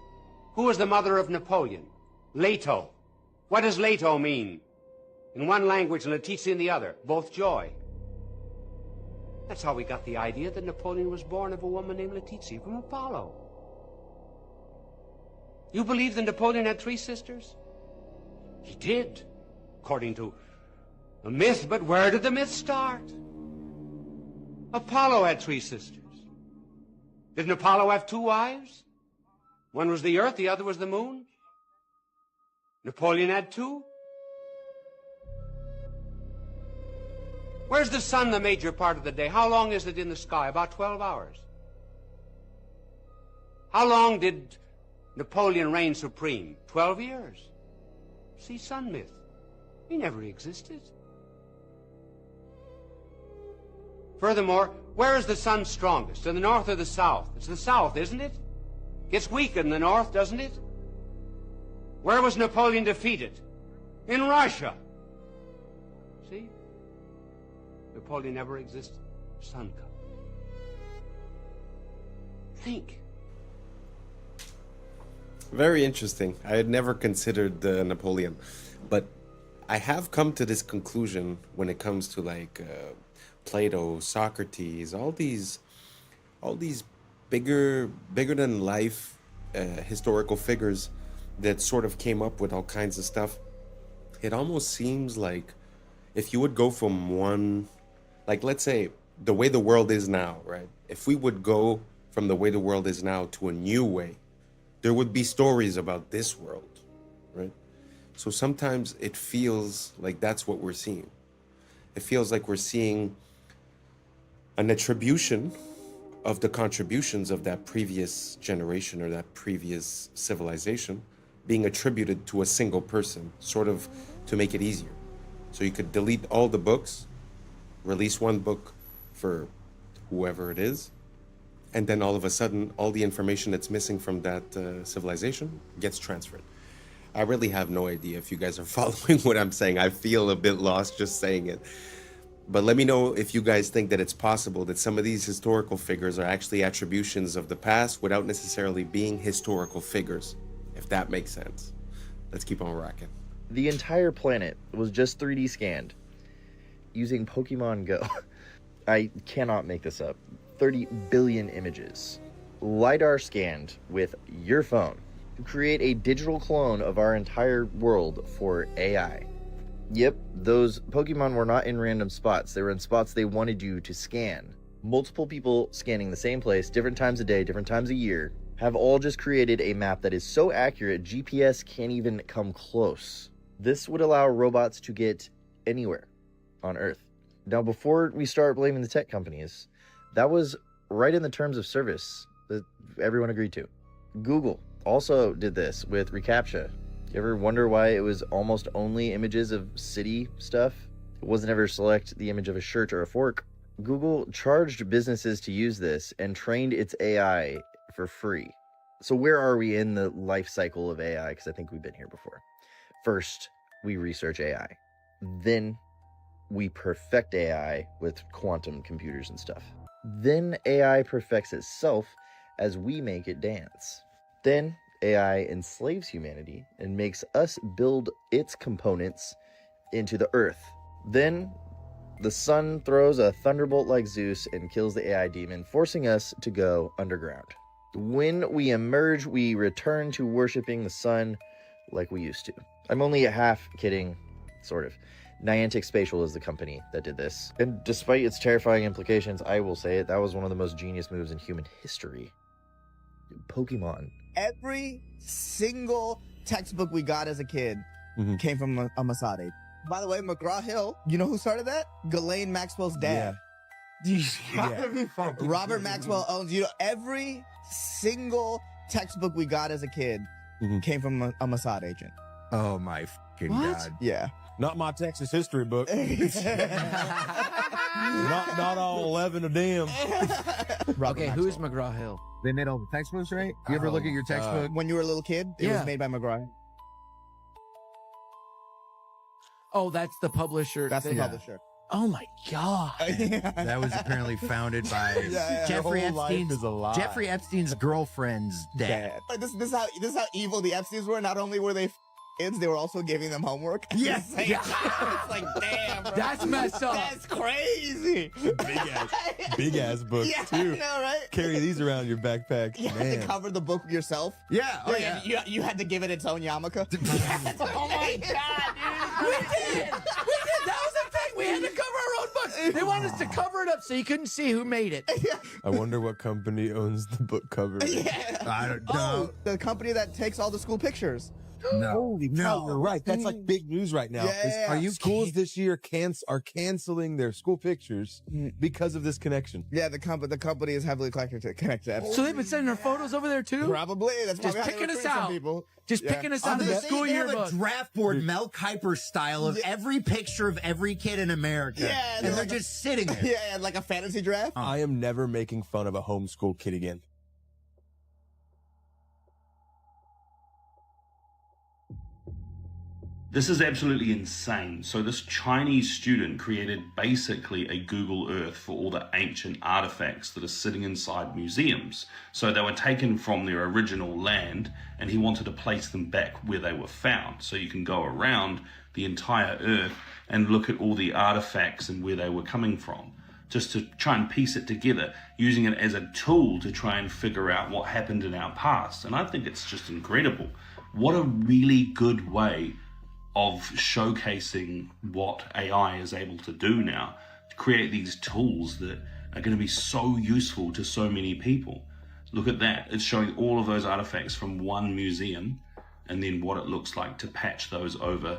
Who was the mother of Napoleon? Leto. What does Leto mean? In one language and Letizia in the other. Both joy. That's how we got the idea that Napoleon was born of a woman named Letizia from Apollo. You believe that Napoleon had 3 sisters? He did, according to a myth, but where did the myth start? Apollo had 3 sisters. Didn't Apollo have 2 wives? One was the earth, the other was the moon. Napoleon had 2. Where's the sun the major part of the day? How long is it in the sky? About 12 hours. How long did Napoleon reign supreme? 12 years. See, sun myth. He never existed. Furthermore, where is the sun strongest? In the north or the south? It's the south, isn't it? Gets weaker in the north, doesn't it? Where was Napoleon defeated? In Russia. See? Napoleon never existed. Sun cult. Think. Very interesting. I had never considered Napoleon, but I have come to this conclusion when it comes to like Plato, Socrates, all these bigger than life historical figures that sort of came up with all kinds of stuff. It almost seems like if you would go from one, like let's say the way the world is now, right? If we would go from the way the world is now to a new way, there would be stories about this world, right? So sometimes it feels like that's what we're seeing. It feels like we're seeing an attribution of the contributions of that previous generation or that previous civilization being attributed to a single person, sort of to make it easier. So you could delete all the books, release one book for whoever it is, and then all of a sudden, all the information that's missing from that civilization gets transferred. I really have no idea if you guys are following what I'm saying. I feel a bit lost just saying it. But let me know if you guys think that it's possible that some of these historical figures are actually attributions of the past without necessarily being historical figures, if that makes sense. Let's keep on rocking. The entire planet was just 3D scanned using Pokemon Go. I cannot make this up. 30 billion images. LiDAR scanned with your phone. Create a digital clone of our entire world for AI. Yep, those Pokemon were not in random spots. They were in spots they wanted you to scan. Multiple people scanning the same place, different times of day, different times of year, have all just created a map that is so accurate GPS can't even come close. This would allow robots to get anywhere on Earth. Now, before we start blaming the tech companies, that was right in the terms of service that everyone agreed to. Google also did this with reCAPTCHA. You ever wonder why it was almost only images of city stuff? It wasn't ever select the image of a shirt or a fork. Google charged businesses to use this and trained its AI for free. So where are we in the life cycle of AI? Because I think we've been here before. First, we research AI. Then we perfect AI with quantum computers and stuff. Then AI perfects itself as we make it dance. Then AI enslaves humanity and makes us build its components into the earth. Then the sun throws a thunderbolt like Zeus and kills the AI demon, forcing us to go underground. When we emerge, we return to worshiping the sun like we used to. I'm only half kidding, sort of. Niantic Spatial is the company that did this. And despite its terrifying implications, I will say it, that was one of the most genius moves in human history. Pokemon. Every single textbook we got as a kid came from a Masade. By the way, McGraw-Hill, you know who started that? Ghislaine Maxwell's dad. Robert Maxwell owns, every single textbook we got as a kid came from a Mossad agent. Oh my fucking God. Yeah. Not my Texas history book. not all 11 of them. Okay, who's McGraw-Hill? They made all the textbooks, right? You ever look at your textbook? When you were a little kid, it was made by McGraw. Oh, that's the publisher. That's the publisher. Oh my God. That was apparently founded by Jeffrey Epstein's girlfriend's dad. This is how evil the Epsteins were. Not only were they kids, they were also giving them homework. Yes. It's like, damn, bro. That's messed up. That's crazy. Big ass books too. I know, right? Carry these around your backpack. You had to cover the book yourself. Yeah. Oh yeah. You had to give it its own yarmulke. Oh my God, dude. We did. That was the thing. We had to cover our own books. They wanted us to cover it up so you couldn't see who made it. I wonder what company owns the book cover. I don't know. Oh, the company that takes all the school pictures. No. Holy No, you're right. That's like big news right now. Yeah. Are you schools this year are canceling their school pictures because of this connection? Yeah, the company is heavily connected to So they've been sending our photos over there too? Probably. That's just probably picking how they us recruit some out. people. Just picking us out of the school They yearbook. have a draft board Mel Kiper style of every picture of every kid in America. Yeah, and they're just sitting there. Yeah, like a fantasy draft. I am never making fun of a homeschool kid again. This is absolutely insane. So this Chinese student created basically a Google Earth for all the ancient artifacts that are sitting inside museums. So they were taken from their original land and he wanted to place them back where they were found. So you can go around the entire Earth and look at all the artifacts and where they were coming from, just to try and piece it together, using it as a tool to try and figure out what happened in our past. And I think it's just incredible. What a really good way of showcasing what AI is able to do now, to create these tools that are going to be so useful to so many people. Look at that. It's showing all of those artifacts from one museum and then what it looks like to patch those over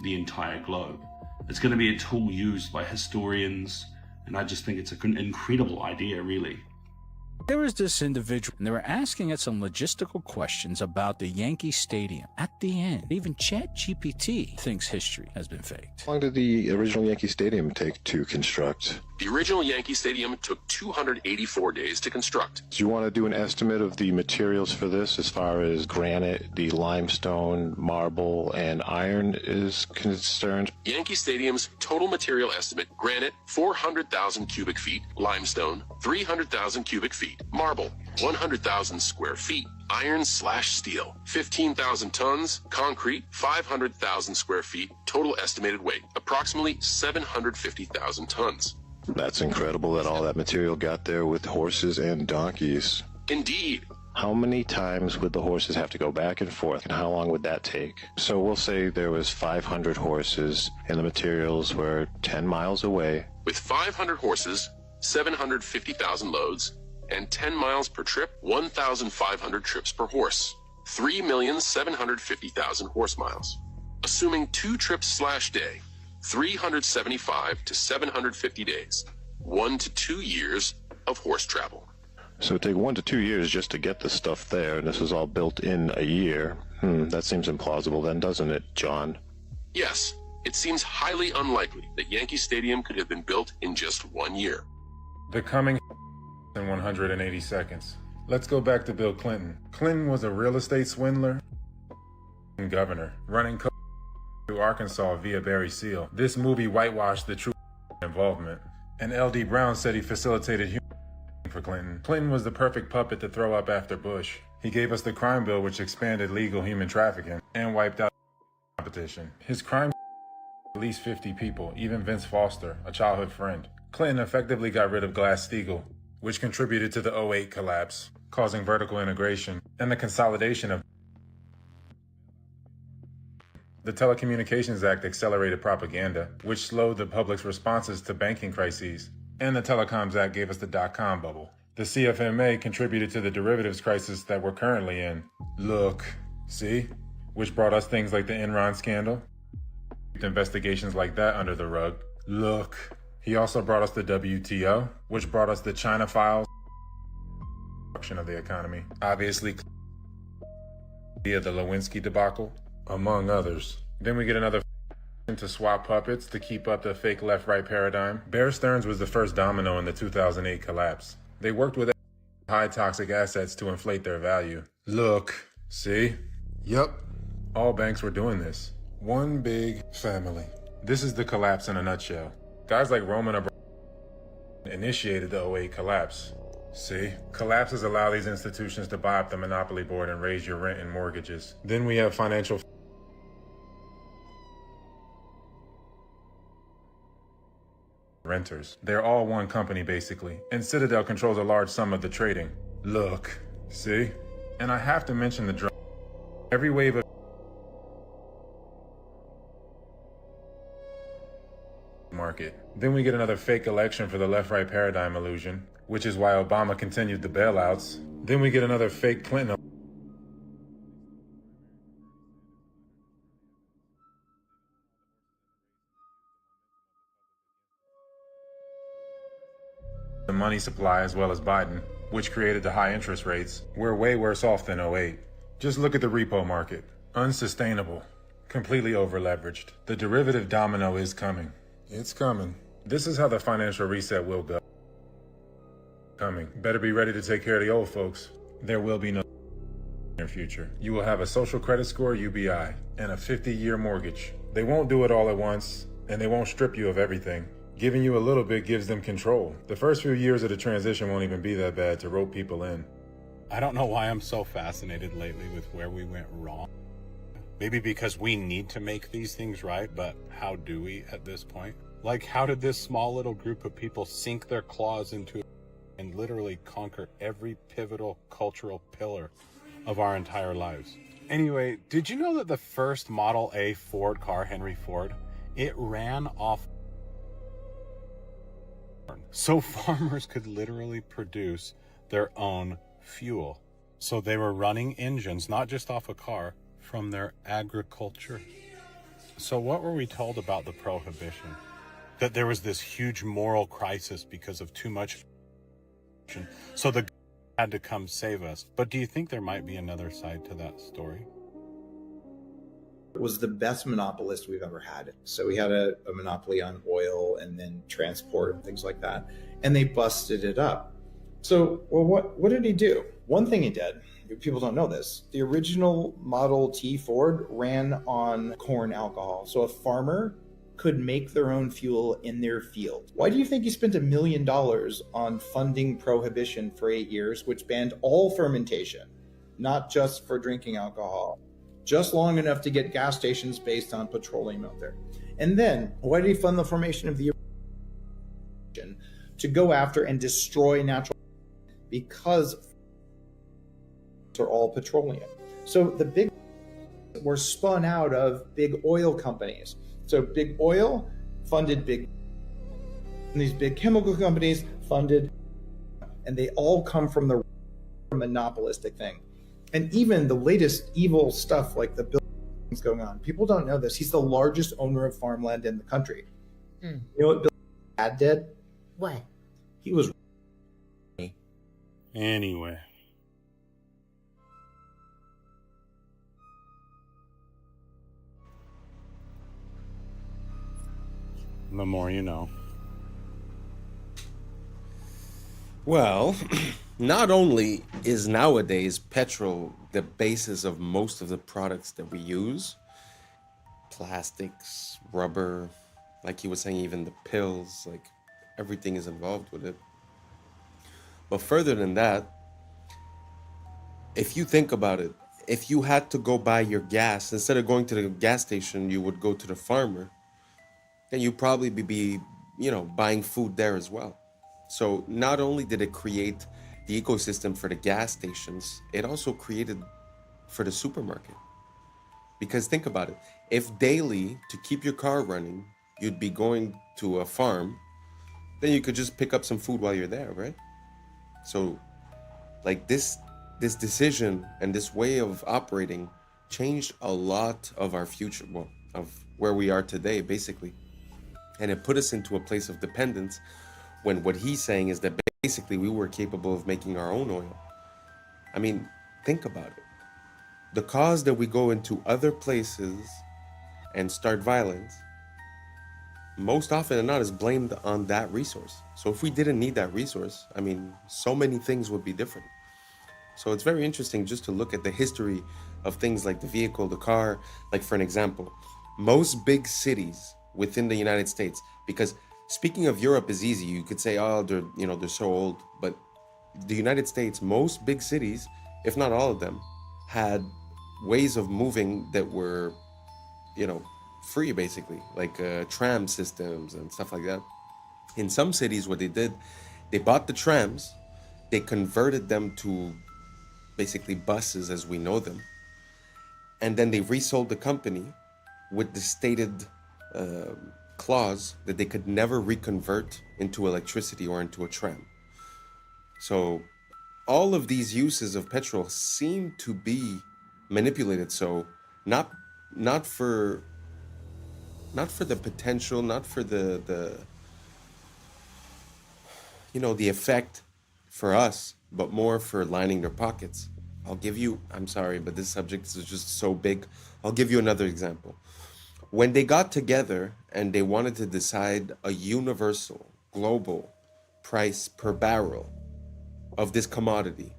the entire globe. It's going to be a tool used by historians, and I just think it's an incredible idea, really. There was this individual, and they were asking it some logistical questions about the Yankee Stadium. At the end, even ChatGPT thinks history has been faked. How long did the original Yankee Stadium take to construct? The original Yankee Stadium took 284 days to construct. Do you want to do an estimate of the materials for this as far as granite, the limestone, marble, and iron is concerned? Yankee Stadium's total material estimate: granite, 400,000 cubic feet; limestone, 300,000 cubic feet; marble, 100,000 square feet; iron/steel, 15,000 tons; concrete, 500,000 square feet. Total estimated weight, approximately 750,000 tons. That's incredible that all that material got there with horses and donkeys. Indeed. How many times would the horses have to go back and forth, and how long would that take? So we'll say there was 500 horses, and the materials were 10 miles away. With 500 horses, 750,000 loads, and 10 miles per trip, 1,500 trips per horse, 3,750,000 horse miles. Assuming 2 trips/day, 375 to 750 days, 1 to 2 years of horse travel. So it'd take 1 to 2 years just to get the stuff there, and this is all built in a year. That seems implausible then, doesn't it, John? Yes, it seems highly unlikely that Yankee Stadium could have been built in just 1 year. The coming in 180 seconds. Let's go back to Bill Clinton. Clinton was a real estate swindler and governor, running through Arkansas via Barry Seal. This movie whitewashed the true involvement. And L.D. Brown said he facilitated for Clinton. Clinton was the perfect puppet to throw up after Bush. He gave us the crime bill, which expanded legal human trafficking and wiped out competition. His crime released 50 people, even Vince Foster, a childhood friend. Clinton effectively got rid of Glass-Steagall, which contributed to the 2008 collapse, causing vertical integration and the consolidation of the Telecommunications Act accelerated propaganda, which slowed the public's responses to banking crises. And the Telecoms Act gave us the dot-com bubble. The CFMA contributed to the derivatives crisis that we're currently in. Look, see? Which brought us things like the Enron scandal. Investigations like that under the rug. Look. He also brought us the WTO, which brought us the China files. Of the economy. Obviously, via the Lewinsky debacle, among others. Then we get another to swap puppets to keep up the fake left-right paradigm. Bear Stearns was the first domino in the 2008 collapse. They worked with high toxic assets to inflate their value. Look, see? Yup, all banks were doing this. One big family. This is the collapse in a nutshell. Guys like Roman Abramovich initiated the 2008 collapse. See? Collapses allow these institutions to buy up the monopoly board and raise your rent and mortgages. Then we have financial renters. They're all one company, basically. And Citadel controls a large sum of the trading. Look. See? And I have to mention the drug. Every wave of market. Then we get another fake election for the left-right paradigm illusion, which is why Obama continued the bailouts. Then we get another fake Clinton. The money supply as well as Biden, which created the high interest rates. We're way worse off than 2008. Just look at the repo market. Unsustainable. Completely over-leveraged. The derivative domino is coming. It's coming. This is how the financial reset will go. Coming. Better be ready to take care of the old folks. There will be no near future. You will have a social credit score, UBI, and a 50-year mortgage. They won't do it all at once, and they won't strip you of everything. Giving you a little bit gives them control. The first few years of the transition won't even be that bad to rope people in. I don't know why I'm so fascinated lately with where we went wrong. Maybe because we need to make these things right, but how do we at this point? Like, how did this small little group of people sink their claws into it and literally conquer every pivotal cultural pillar of our entire lives? Anyway, did you know that the first Model A Ford car, Henry Ford, it ran off so farmers could literally produce their own fuel. So they were running engines, not just off a car, from their agriculture. So what were we told about the Prohibition? That there was this huge moral crisis because of too much, so the had to come save us. But do you think there might be another side to that story? Was the best monopolist we've ever had. So we had a monopoly on oil and then transport and things like that. And they busted it up. So, well, what did he do? One thing he did, people don't know this, the original Model T Ford ran on corn alcohol. So a farmer could make their own fuel in their field. Why do you think he spent $1 million on funding Prohibition for 8 years, which banned all fermentation, not just for drinking alcohol? Just long enough to get gas stations based on petroleum out there. And then, why did he fund the formation of the to go after and destroy natural, because are all petroleum. So the big were spun out of big oil companies. So big oil funded big, and these big chemical companies funded, and they all come from the monopolistic thing. And even the latest evil stuff like the buildings going on, people don't know this. He's the largest owner of farmland in the country. You know what Bill's dad did? What? He was. Anyway. The more you know. Well, not only is nowadays petrol the basis of most of the products that we use, plastics, rubber, like he was saying, even the pills, like everything is involved with it. But further than that, if you think about it, if you had to go buy your gas, instead of going to the gas station, you would go to the farmer, then you'd probably be, buying food there as well. So not only did it create the ecosystem for the gas stations, it also created for the supermarket. Because think about it, if daily, to keep your car running, you'd be going to a farm, then you could just pick up some food while you're there, right? So like this decision and this way of operating changed a lot of our future, of where we are today, basically. And it put us into a place of dependence when what he's saying is that basically we were capable of making our own oil. I mean, think about it. The cause that we go into other places and start violence, most often than not, is blamed on that resource. So if we didn't need that resource, I mean, so many things would be different. So it's very interesting just to look at the history of things like the vehicle, the car. Like for an example, most big cities within the United States, because speaking of Europe is easy. You could say, oh, they're so old. But the United States, most big cities, if not all of them, had ways of moving that were, free, basically, like tram systems and stuff like that. In some cities, what they did, they bought the trams, they converted them to basically buses as we know them, and then they resold the company with the stated clause that they could never reconvert into electricity or into a tram. So all of these uses of petrol seem to be manipulated. So not for the potential, not for the effect for us, but more for lining their pockets. I'm sorry, but this subject is just so big. I'll give you another example. When they got together and they wanted to decide a universal, global price per barrel of this commodity,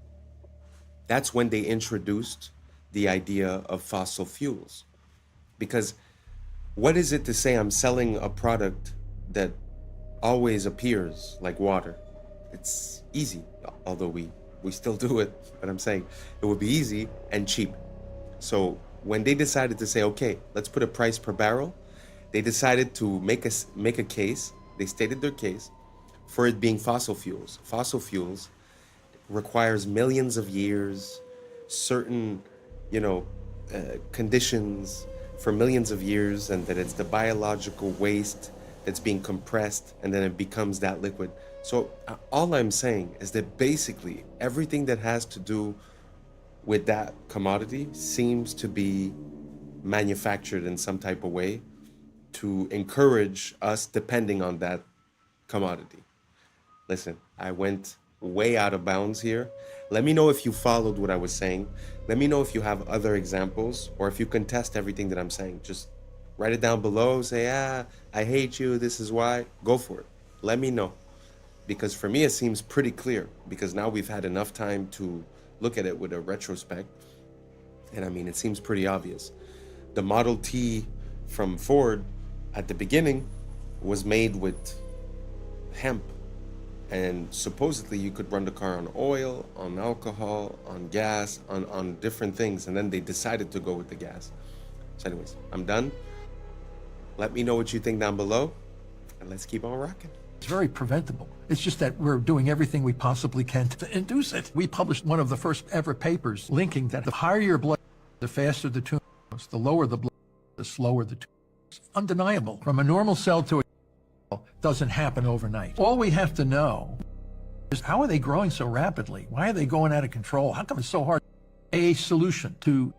that's when they introduced the idea of fossil fuels. Because what is it to say I'm selling a product that always appears like water? It's easy, although we still do it, but I'm saying it would be easy and cheap. So when they decided to say, okay, let's put a price per barrel, they decided to make a case. They stated their case for it being fossil fuels. Fossil fuels requires millions of years, certain, conditions for millions of years, and that it's the biological waste that's being compressed and then it becomes that liquid. So all I'm saying is that basically everything that has to do with that commodity seems to be manufactured in some type of way to encourage us depending on that commodity. Listen, I went way out of bounds here. Let me know if you followed what I was saying. Let me know if you have other examples or if you contest everything that I'm saying. Just write it down below. Say, I hate you. This is why. Go for it. Let me know. Because for me, it seems pretty clear. Because now we've had enough time to look at it with a retrospect. And I mean, it seems pretty obvious. The Model T from Ford at the beginning was made with hemp. And supposedly you could run the car on oil, on alcohol, on gas, on different things. And then they decided to go with the gas. So anyways, I'm done. Let me know what you think down below. And let's keep on rocking. It's very preventable. It's just that we're doing everything we possibly can to induce it. We published one of the first ever papers linking that the higher your blood, the faster the tumor grows. The lower the blood, the slower the tumor grows. Undeniable. From a normal cell to a cell doesn't happen overnight. All we have to know How are they growing so rapidly? Why are they going out of control? How come it's so hard? A solution to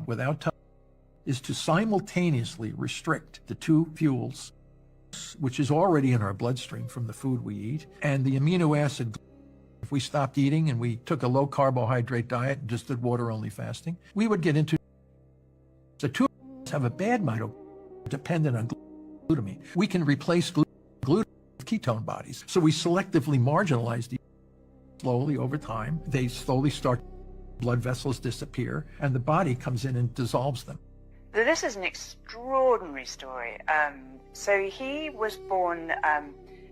without touch is to simultaneously restrict the two fuels, which is already in our bloodstream from the food we eat, and the amino acid. If we stopped eating and we took a low carbohydrate diet and just did water only fasting, we would get into the two have a bad mitochondria dependent on glutamine. We can replace glutamine with ketone bodies. So we selectively marginalize these slowly over time. They slowly start, blood vessels disappear, and the body comes in and dissolves them. This is an extraordinary story. So he was born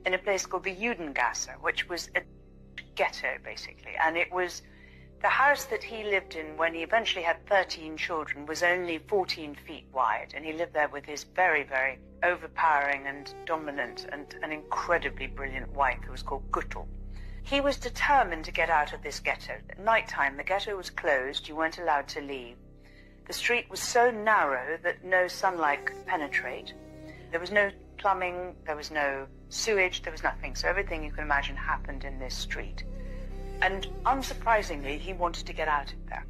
in a place called the Judengasse, which was a ghetto, basically. And it was the house that he lived in when he eventually had 13 children was only 14 feet wide. And he lived there with his very, very overpowering and dominant and an incredibly brilliant wife who was called Guttel. He was determined to get out of this ghetto. At nighttime, the ghetto was closed. You weren't allowed to leave. The street was so narrow that no sunlight could penetrate. There was no plumbing, there was no sewage, there was nothing. So everything you can imagine happened in this street. And unsurprisingly, he wanted to get out of there.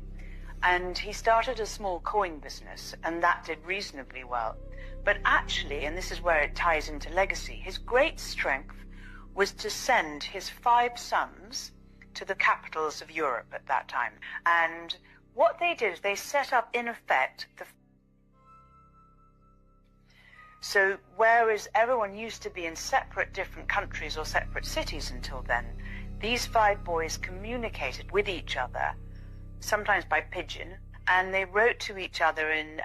And he started a small coin business, and that did reasonably well. But actually, and this is where it ties into legacy, his great strength was to send his 5 sons to the capitals of Europe at that time. And what they did is they set up, in effect, so whereas everyone used to be in separate different countries or separate cities until then, these 5 boys communicated with each other, sometimes by pigeon, and they wrote to each other in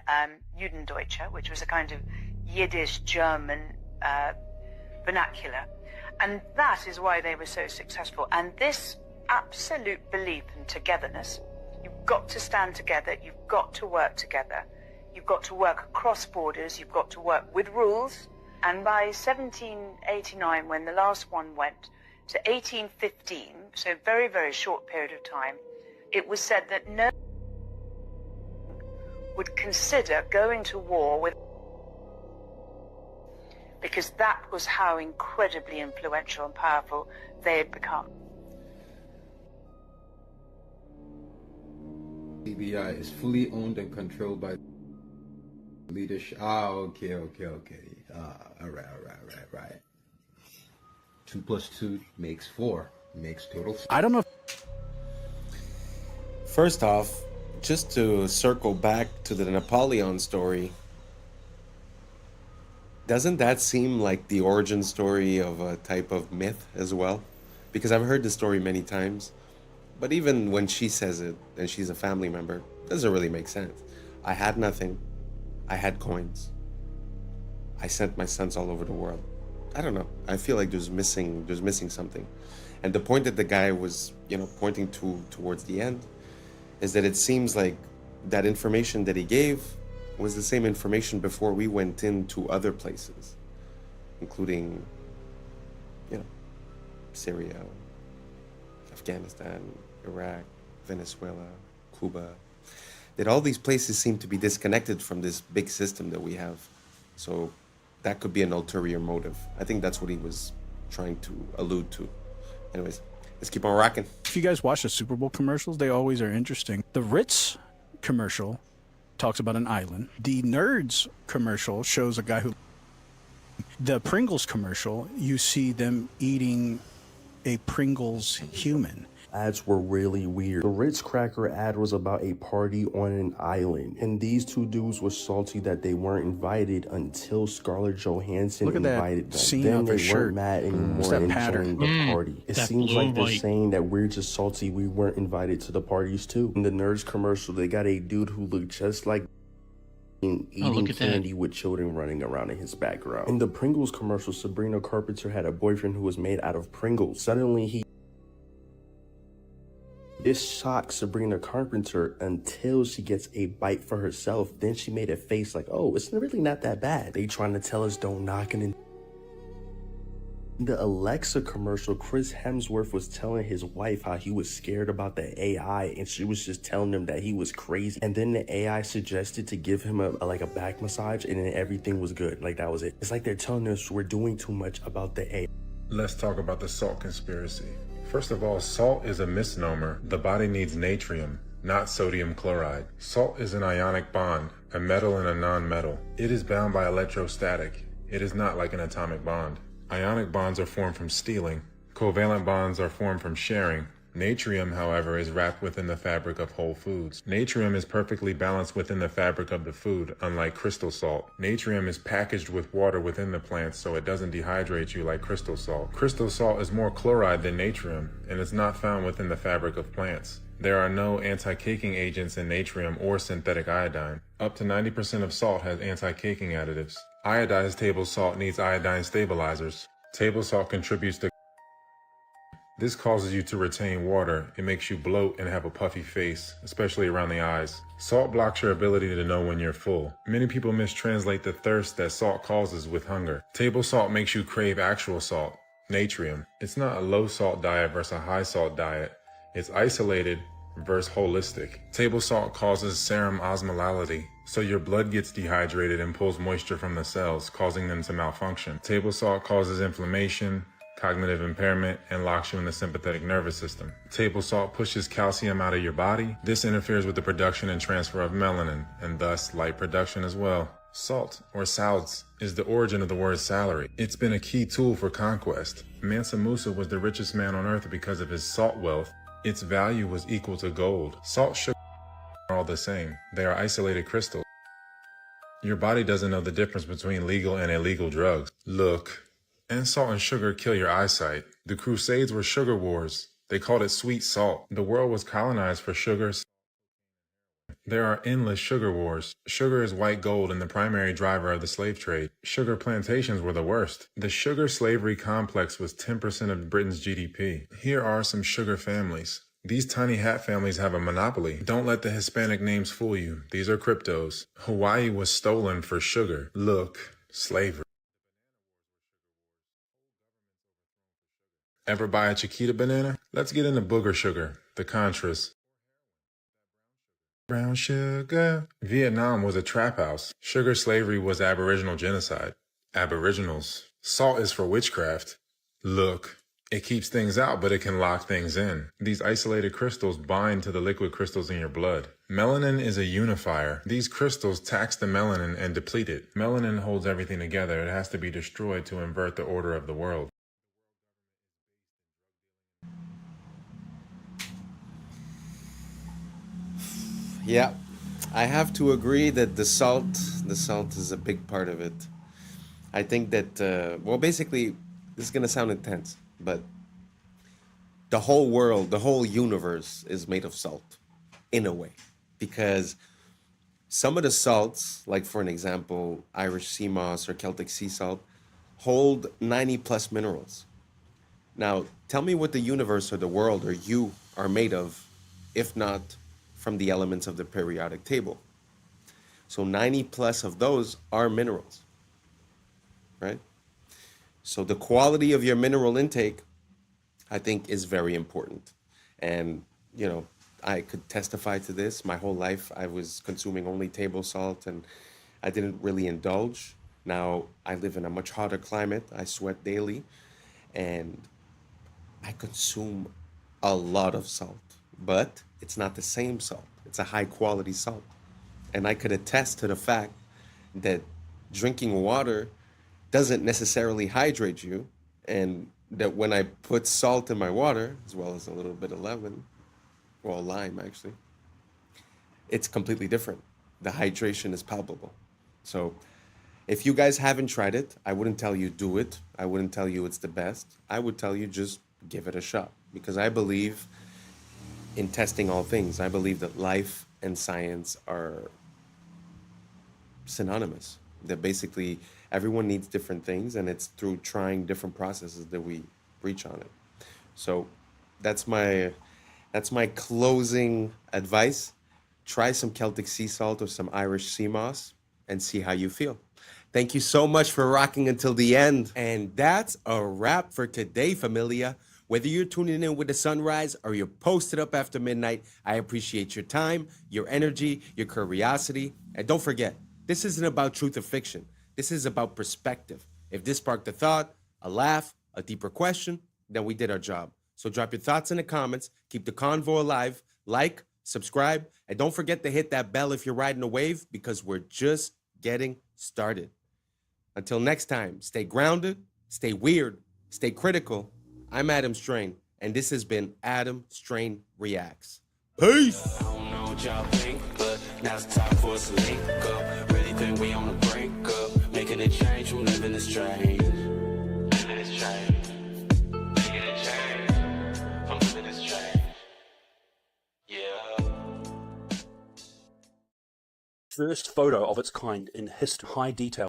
Judendeutsche, which was a kind of Yiddish German vernacular. And that is why they were so successful. And this absolute belief in togetherness, you've got to stand together, you've got to work together, you've got to work across borders, you've got to work with rules. And by 1789, when the last one went, to 1815, so a very, very short period of time, it was said that no one would consider going to war with, because that was how incredibly influential and powerful they had become. CBI is fully owned and controlled by leadership. Okay. All right. 2 + 2 makes 4. Makes total. I don't know. First off, just to circle back to the Napoleon story, doesn't that seem like the origin story of a type of myth as well? Because I've heard the story many times, but even when she says it and she's a family member, it doesn't really make sense. I had nothing. I had coins. I sent my sons all over the world. I don't know. I feel like there's missing something. And the point that the guy was, pointing towards the end is that it seems like that information that he gave was the same information before we went into other places, including, Syria, Afghanistan, Iraq, Venezuela, Cuba. That all these places seem to be disconnected from this big system that we have. So that could be an ulterior motive. I think that's what he was trying to allude to. Anyways, let's keep on rocking. If you guys watch the Super Bowl commercials, they always are interesting. The Ritz commercial talks about an island. The Nerds commercial shows a guy who... The Pringles commercial, you see them eating a Pringles human. Ads were really weird. The Ritz Cracker ad was about a party on an island, and these 2 dudes were salty that they weren't invited until Scarlett Johansson invited them. Then they weren't mad anymore and joined the party. It seems like they're saying that we're just salty we weren't invited to the parties too. In the Nerds commercial, they got a dude who looked just like eating candy with children running around in his background. In the Pringles commercial, Sabrina Carpenter had a boyfriend who was made out of Pringles. Suddenly This shocks Sabrina Carpenter until she gets a bite for herself. Then she made a face like, oh, it's really not that bad. They trying to tell us don't knock it in. In the Alexa commercial, Chris Hemsworth was telling his wife how he was scared about the AI, and she was just telling him that he was crazy. And then the AI suggested to give him a back massage, and then everything was good. Like, that was it. It's like they're telling us we're doing too much about the AI. Let's talk about the salt conspiracy. First of all, salt is a misnomer. The body needs natrium, not sodium chloride. Salt is an ionic bond, a metal and a non-metal. It is bound by electrostatic. It is not like an atomic bond. Ionic bonds are formed from stealing. Covalent bonds are formed from sharing. Natrium, however, is wrapped within the fabric of whole foods. Natrium is perfectly balanced within the fabric of the food, unlike crystal salt. Natrium is packaged with water within the plants, so it doesn't dehydrate you like crystal salt. Crystal salt is more chloride than natrium, and is not found within the fabric of plants. There are no anti-caking agents in natrium or synthetic iodine. Up to 90% of salt has anti-caking additives. Iodized table salt needs iodine stabilizers. Table salt contributes to This causes you to retain water. It makes you bloat and have a puffy face, especially around the eyes. Salt blocks your ability to know when you're full. Many people mistranslate the thirst that salt causes with hunger. Table salt makes you crave actual salt, natrium. It's not a low salt diet versus a high salt diet. It's isolated versus holistic. Table salt causes serum osmolality, so your blood gets dehydrated and pulls moisture from the cells, causing them to malfunction. Table salt causes inflammation, cognitive impairment, and locks you in the sympathetic nervous system. Table salt pushes calcium out of your body. This interferes with the production and transfer of melanin, and thus light production as well. Salt, or salts, is the origin of the word salary. It's been a key tool for conquest. Mansa Musa was the richest man on earth because of his salt wealth. Its value was equal to gold. Salt, sugar are all the same. They are isolated crystals. Your body doesn't know the difference between legal and illegal drugs. Look. And salt and sugar kill your eyesight. The Crusades were sugar wars. They called it sweet salt. The world was colonized for sugar. There are endless sugar wars. Sugar is white gold and the primary driver of the slave trade. Sugar plantations were the worst. The sugar slavery complex was 10% of Britain's GDP. Here are some sugar families. These tiny hat families have a monopoly. Don't let the Hispanic names fool you. These are cryptos. Hawaii was stolen for sugar. Look, slavery. Ever buy a Chiquita banana? Let's get into booger sugar, the Contras. Brown sugar. Vietnam was a trap house. Sugar slavery was Aboriginal genocide. Aboriginals. Salt is for witchcraft. Look, it keeps things out, but it can lock things in. These isolated crystals bind to the liquid crystals in your blood. Melanin is a unifier. These crystals tax the melanin and deplete it. Melanin holds everything together. It has to be destroyed to invert the order of the world. Yeah, I have to agree that the salt is a big part of it. I think that, well, basically, this is going to sound intense, but the whole world, the whole universe is made of salt, in a way. Because some of the salts, like for an example, Irish sea moss or Celtic sea salt, hold 90 plus minerals. Now, tell me what the universe or the world or you are made of, if not from the elements of the periodic table. So 90 plus of those are minerals, right? So the quality of your mineral intake, I think, is very important. And, you know, I could testify to this. My whole life, I was consuming only table salt and I didn't really indulge. Now I live in a much hotter climate. I sweat daily and I consume a lot of salt, but it's not the same salt. It's a high quality salt. And I could attest to the fact that drinking water doesn't necessarily hydrate you, and that when I put salt in my water, as well as a little bit of lemon, well, lime actually, it's completely different. The hydration is palpable. So if you guys haven't tried it, I wouldn't tell you do it. I wouldn't tell you it's the best. I would tell you just give it a shot, because I believe in testing all things. I believe that life and science are synonymous. That basically everyone needs different things, and it's through trying different processes that we reach on it. So that's my closing advice. Try some Celtic sea salt or some Irish sea moss and see how you feel. Thank you so much for rocking until the end. And that's a wrap for today, familia. Whether you're tuning in with the sunrise or you're posted up after midnight, I appreciate your time, your energy, your curiosity. And don't forget, this isn't about truth or fiction. This is about perspective. If this sparked a thought, a laugh, a deeper question, then we did our job. So drop your thoughts in the comments. Keep the convo alive. Like, subscribe, and don't forget to hit that bell if you're riding a wave, because we're just getting started. Until next time, stay grounded, stay weird, stay critical. I'm Adam Strain, and this has been Adam Strain Reacts. Peace! I don't know what y'all think, but now it's time for us to link up. Really think we on the brink up, making a change from living this strange. Living this strange. Making a change from living this strange. Yeah. First photo of its kind in history. High detail.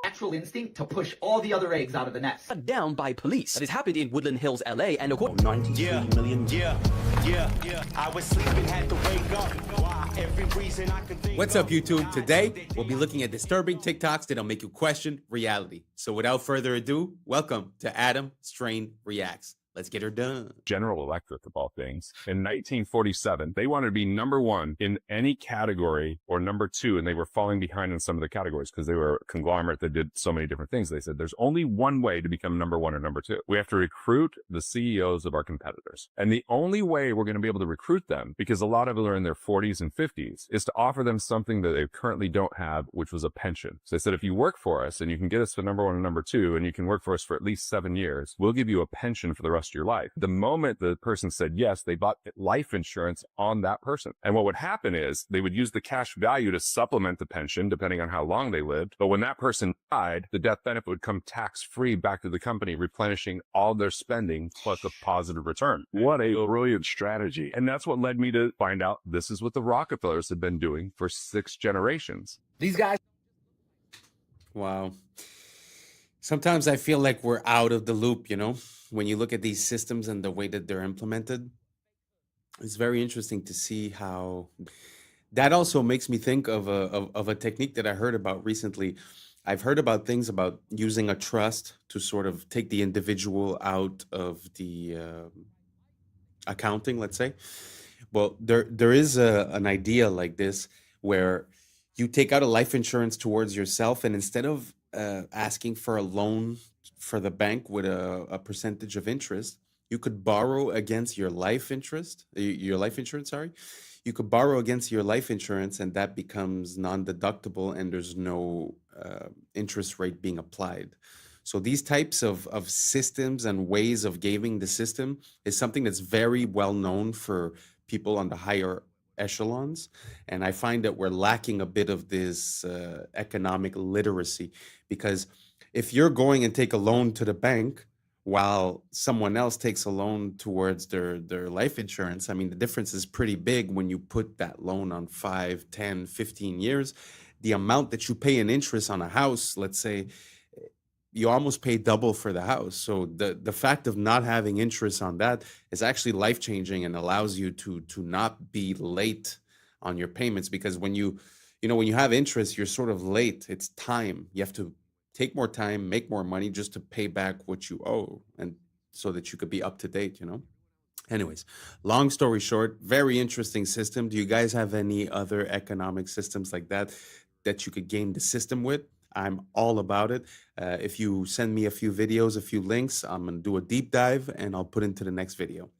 Natural instinct to push all the other eggs out of the nest. Down by police. That has happened in Woodland Hills, LA, and according 93 million. Yeah. I was sleeping, had to wake up. Why? Every reason I could think. What's up, YouTube? Today, we'll be looking at disturbing TikToks that'll make you question reality. So without further ado, welcome to Adam Strain Reacts. Let's get her done. General Electric, of all things, in 1947, they wanted to be number one in any category or number two, and they were falling behind in some of the categories because they were a conglomerate that did so many different things. They said there's only one way to become number one or number two. We have to recruit the CEOs of our competitors. And the only way we're going to be able to recruit them, because a lot of them are in their 40s and 50s, is to offer them something that they currently don't have, which was a pension. So they said, if you work for us and you can get us to number one and number two, and you can work for us for at least 7 years, we'll give you a pension for the rest of your life. The moment the person said yes, they bought life insurance on that person. And what would happen is they would use the cash value to supplement the pension, depending on how long they lived. But when that person died, the death benefit would come tax-free back to the company, replenishing all their spending plus a positive return. What a brilliant strategy. And that's what led me to find out this is what the Rockefellers had been doing for 6 generations. These guys. Wow. Sometimes I feel like we're out of the loop, you know? When you look at these systems and the way that they're implemented, it's very interesting to see how that also makes me think of a technique that I heard about recently. I've heard about things about using a trust to sort of take the individual out of the accounting, let's say. Well, there is an idea like this where you take out a life insurance towards yourself, and instead of asking for a loan for the bank with a percentage of interest, you could borrow against your life insurance, sorry. You could borrow against your life insurance, and that becomes non-deductible, and there's no interest rate being applied. So these types of systems and ways of gaming the system is something that's very well known for people on the higher echelons. And I find that we're lacking a bit of this economic literacy, because if you're going and take a loan to the bank while someone else takes a loan towards their life insurance, I mean, the difference is pretty big when you put that loan on 5, 10, 15 years. The amount that you pay in interest on a house, let's say, you almost pay double for the house. So the fact of not having interest on that is actually life-changing and allows you to not be late on your payments, because when you have interest, you're sort of late. It's time. You have to take more time, make more money just to pay back what you owe, and so that you could be up to date, you know? Anyways, long story short, very interesting system. Do you guys have any other economic systems like that you could game the system with? I'm all about it. If you send me a few videos, a few links, I'm going to do a deep dive and I'll put into the next video.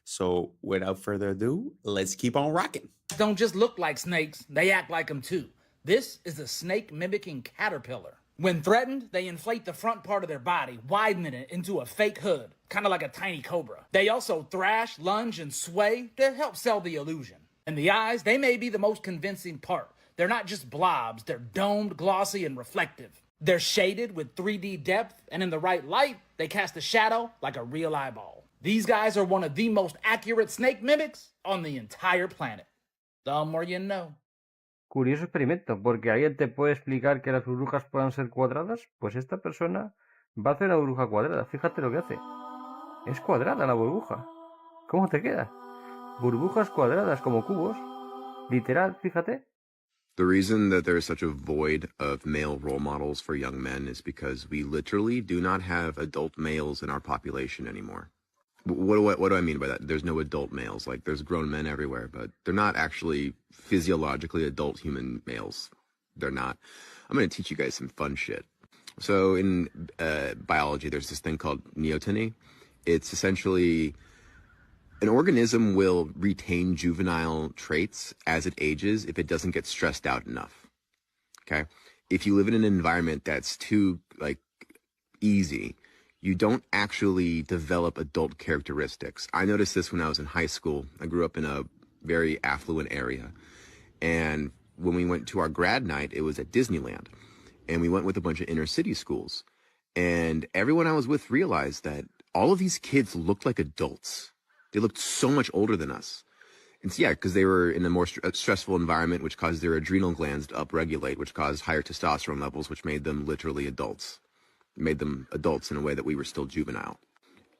So without further ado, let's keep on rocking. Don't just look like snakes, they act like them too. This is the snake mimicking caterpillar. When threatened, they inflate the front part of their body, widening it into a fake hood, kind of like a tiny cobra. They also thrash, lunge, and sway to help sell the illusion. And the eyes, they may be the most convincing part. They're not just blobs, they're domed, glossy, and reflective. They're shaded with 3D depth, and in the right light, they cast a shadow like a real eyeball. These guys are one of the most accurate snake mimics on the entire planet. The more you know. Curioso experimento, porque alguien te puede explicar que las burbujas puedan ser cuadradas, pues esta persona va a hacer una burbuja cuadrada. Fíjate lo que hace. Es cuadrada la burbuja. ¿Cómo te queda? Burbujas cuadradas como cubos. Literal, fíjate. The reason that there is such a void of male role models for young men is because we literally do not have adult males in our population anymore. What do I mean by that? There's no adult males. Like, there's grown men everywhere, but they're not actually physiologically adult human males. They're not. I'm going to teach you guys some fun shit. So in biology, there's this thing called neoteny, It's essentially an organism will retain juvenile traits as it ages if it doesn't get stressed out enough. Okay? If you live in an environment that's too easy, you don't actually develop adult characteristics. I noticed this when I was in high school. I grew up in a very affluent area. And when we went to our grad night, it was at Disneyland. And we went with a bunch of inner city schools. And everyone I was with realized that all of these kids looked like adults. They looked so much older than us. And so, yeah, because they were in a more stressful environment, which caused their adrenal glands to upregulate, which caused higher testosterone levels, which made them literally adults. Made them adults in a way that we were still juvenile.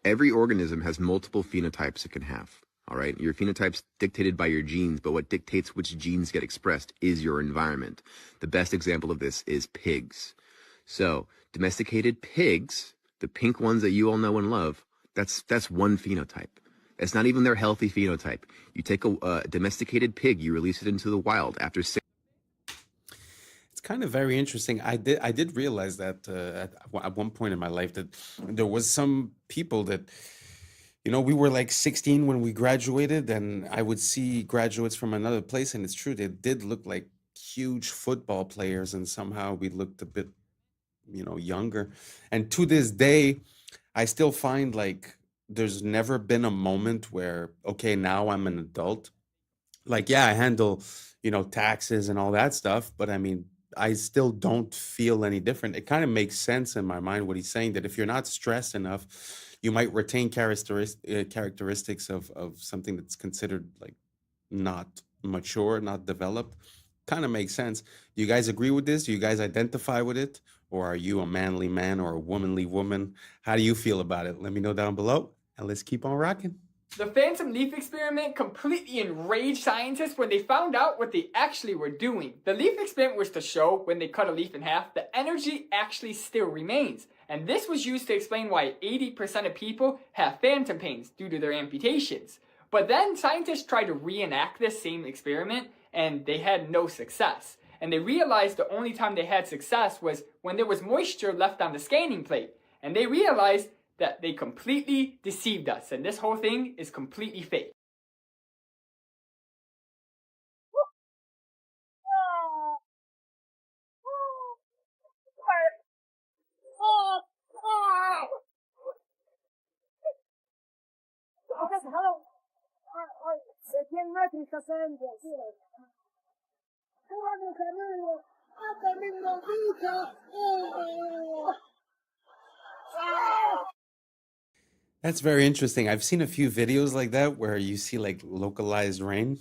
Every organism has multiple phenotypes it can have. All right. Your phenotype's dictated by your genes, but what dictates which genes get expressed is your environment. The best example of this is pigs. So domesticated pigs, the pink ones that you all know and love, that's one phenotype. It's not even their healthy phenotype. You take a domesticated pig, you release it into the wild after 6. It's kind of very interesting. I did realize that at one point in my life that there was some people that, we were like 16 when we graduated, and I would see graduates from another place, and it's true, they did look like huge football players, and somehow we looked a bit, younger. And to this day, I still find like there's never been a moment where, okay, now I'm an adult. Like, yeah, I handle, taxes and all that stuff, but I mean, I still don't feel any different. It kind of makes sense in my mind what he's saying, that if you're not stressed enough, you might retain characteristics of something that's considered like not mature, not developed. Kind of makes sense. Do you guys agree with this? Do you guys identify with it? Or are you a manly man or a womanly woman? How do you feel about it? Let me know down below, and let's keep on rocking. The phantom leaf experiment completely enraged scientists when they found out what they actually were doing. The leaf experiment was to show when they cut a leaf in half, the energy actually still remains. And this was used to explain why 80% of people have phantom pains due to their amputations. But then scientists tried to reenact this same experiment, and they had no success. And they realized the only time they had success was when there was moisture left on the scanning plate. And they realized that they completely deceived us, and this whole thing is completely fake. That's very interesting. I've seen a few videos like that where you see like localized rain.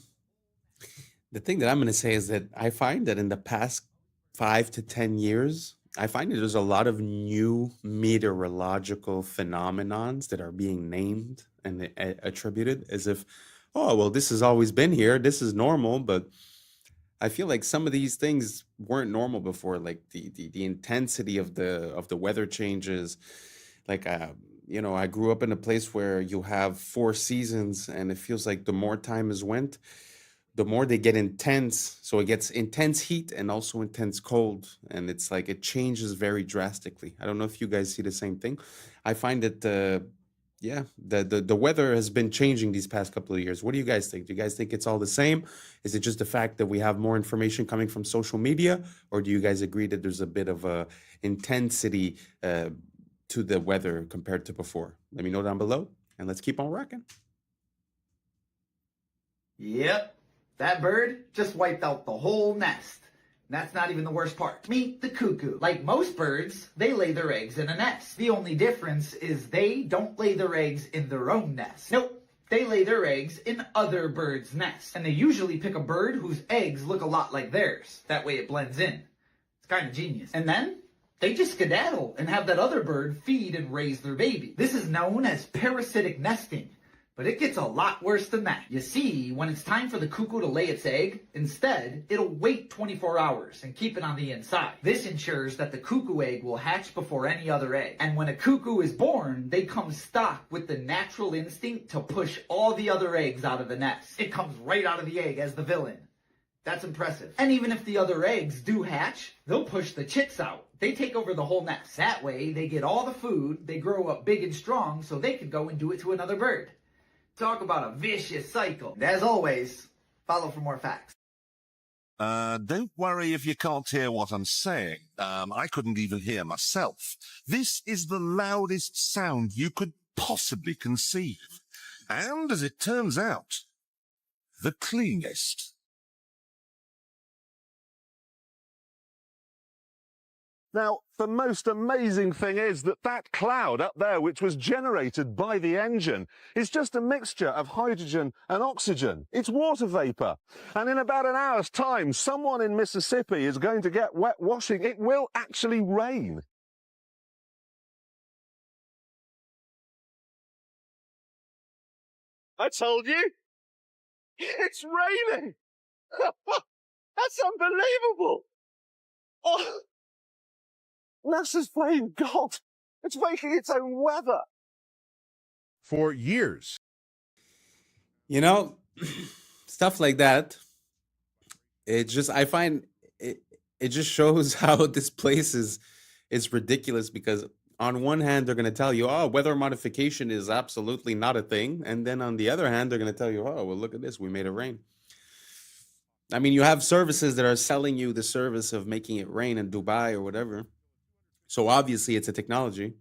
The thing that I'm going to say is that I find that in the past 5 to 10 years, I find that there's a lot of new meteorological phenomenons that are being named and attributed as if, oh, well, this has always been here. This is normal. But I feel like some of these things weren't normal before, like the intensity of the weather changes. Like, I grew up in a place where you have 4 seasons, and it feels like the more time has went, the more they get intense. So it gets intense heat and also intense cold. And it's like it changes very drastically. I don't know if you guys see the same thing. I find that, the weather has been changing these past couple of years. What do you guys think? Do you guys think it's all the same? Is it just the fact that we have more information coming from social media? Or do you guys agree that there's a bit of a intensity to the weather compared to before? Let me know down below, and let's keep on rocking. Yep, that bird just wiped out the whole nest. That's not even the worst part. Meet the cuckoo. Like most birds, they lay their eggs in a nest. The only difference is they don't lay their eggs in their own nest. Nope, they lay their eggs in other birds' nests. And they usually pick a bird whose eggs look a lot like theirs. That way it blends in. It's kind of genius. And then they just skedaddle and have that other bird feed and raise their baby. This is known as parasitic nesting. But it gets a lot worse than that. You see, when it's time for the cuckoo to lay its egg, instead, it'll wait 24 hours and keep it on the inside. This ensures that the cuckoo egg will hatch before any other egg. And when a cuckoo is born, they come stocked with the natural instinct to push all the other eggs out of the nest. It comes right out of the egg as the villain. That's impressive. And even if the other eggs do hatch, they'll push the chicks out. They take over the whole nest. That way, they get all the food, they grow up big and strong, so they can go and do it to another bird. Talk about a vicious cycle. And as always, follow for more facts. Don't worry if you can't hear what I'm saying. I couldn't even hear myself. This is the loudest sound you could possibly conceive. And as it turns out, the cleanest. Now, the most amazing thing is that that cloud up there, which was generated by the engine, is just a mixture of hydrogen and oxygen. It's water vapor. And in about an hour's time, someone in Mississippi is going to get wet washing. It will actually rain. I told you. It's raining. That's unbelievable. Oh. NASA's playing God. It's making its own weather. For years. You know, stuff like that. It just, I find it just shows how this place is ridiculous, because on one hand, they're going to tell you, oh, weather modification is absolutely not a thing. And then on the other hand, they're going to tell you, oh, well, look at this. We made it rain. I mean, you have services that are selling you the service of making it rain in Dubai or whatever. So obviously it's a technology,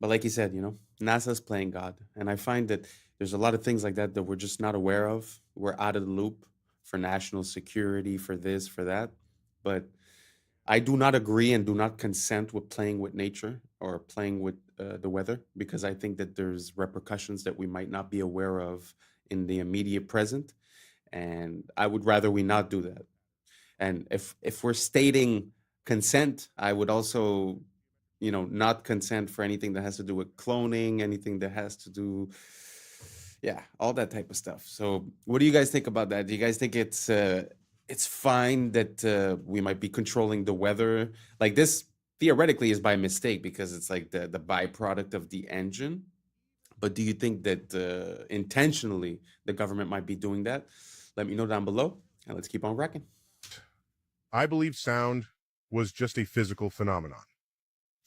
but like you said, you know, NASA's playing God. And I find that there's a lot of things like that that we're just not aware of. We're out of the loop for national security, for this, for that. But I do not agree and do not consent with playing with nature or playing with the weather, because I think that there's repercussions that we might not be aware of in the immediate present. And I would rather we not do that. And if we're stating consent, I would also, you know, not consent for anything that has to do with cloning, anything that has to do, yeah, all that type of stuff. So what do you guys think about that? Do you guys think it's fine that we might be controlling the weather? Like, this theoretically is by mistake because it's like the byproduct of the engine. But do you think that intentionally the government might be doing that? Let me know down below, and let's keep on wrecking. I believe sound was just a physical phenomenon.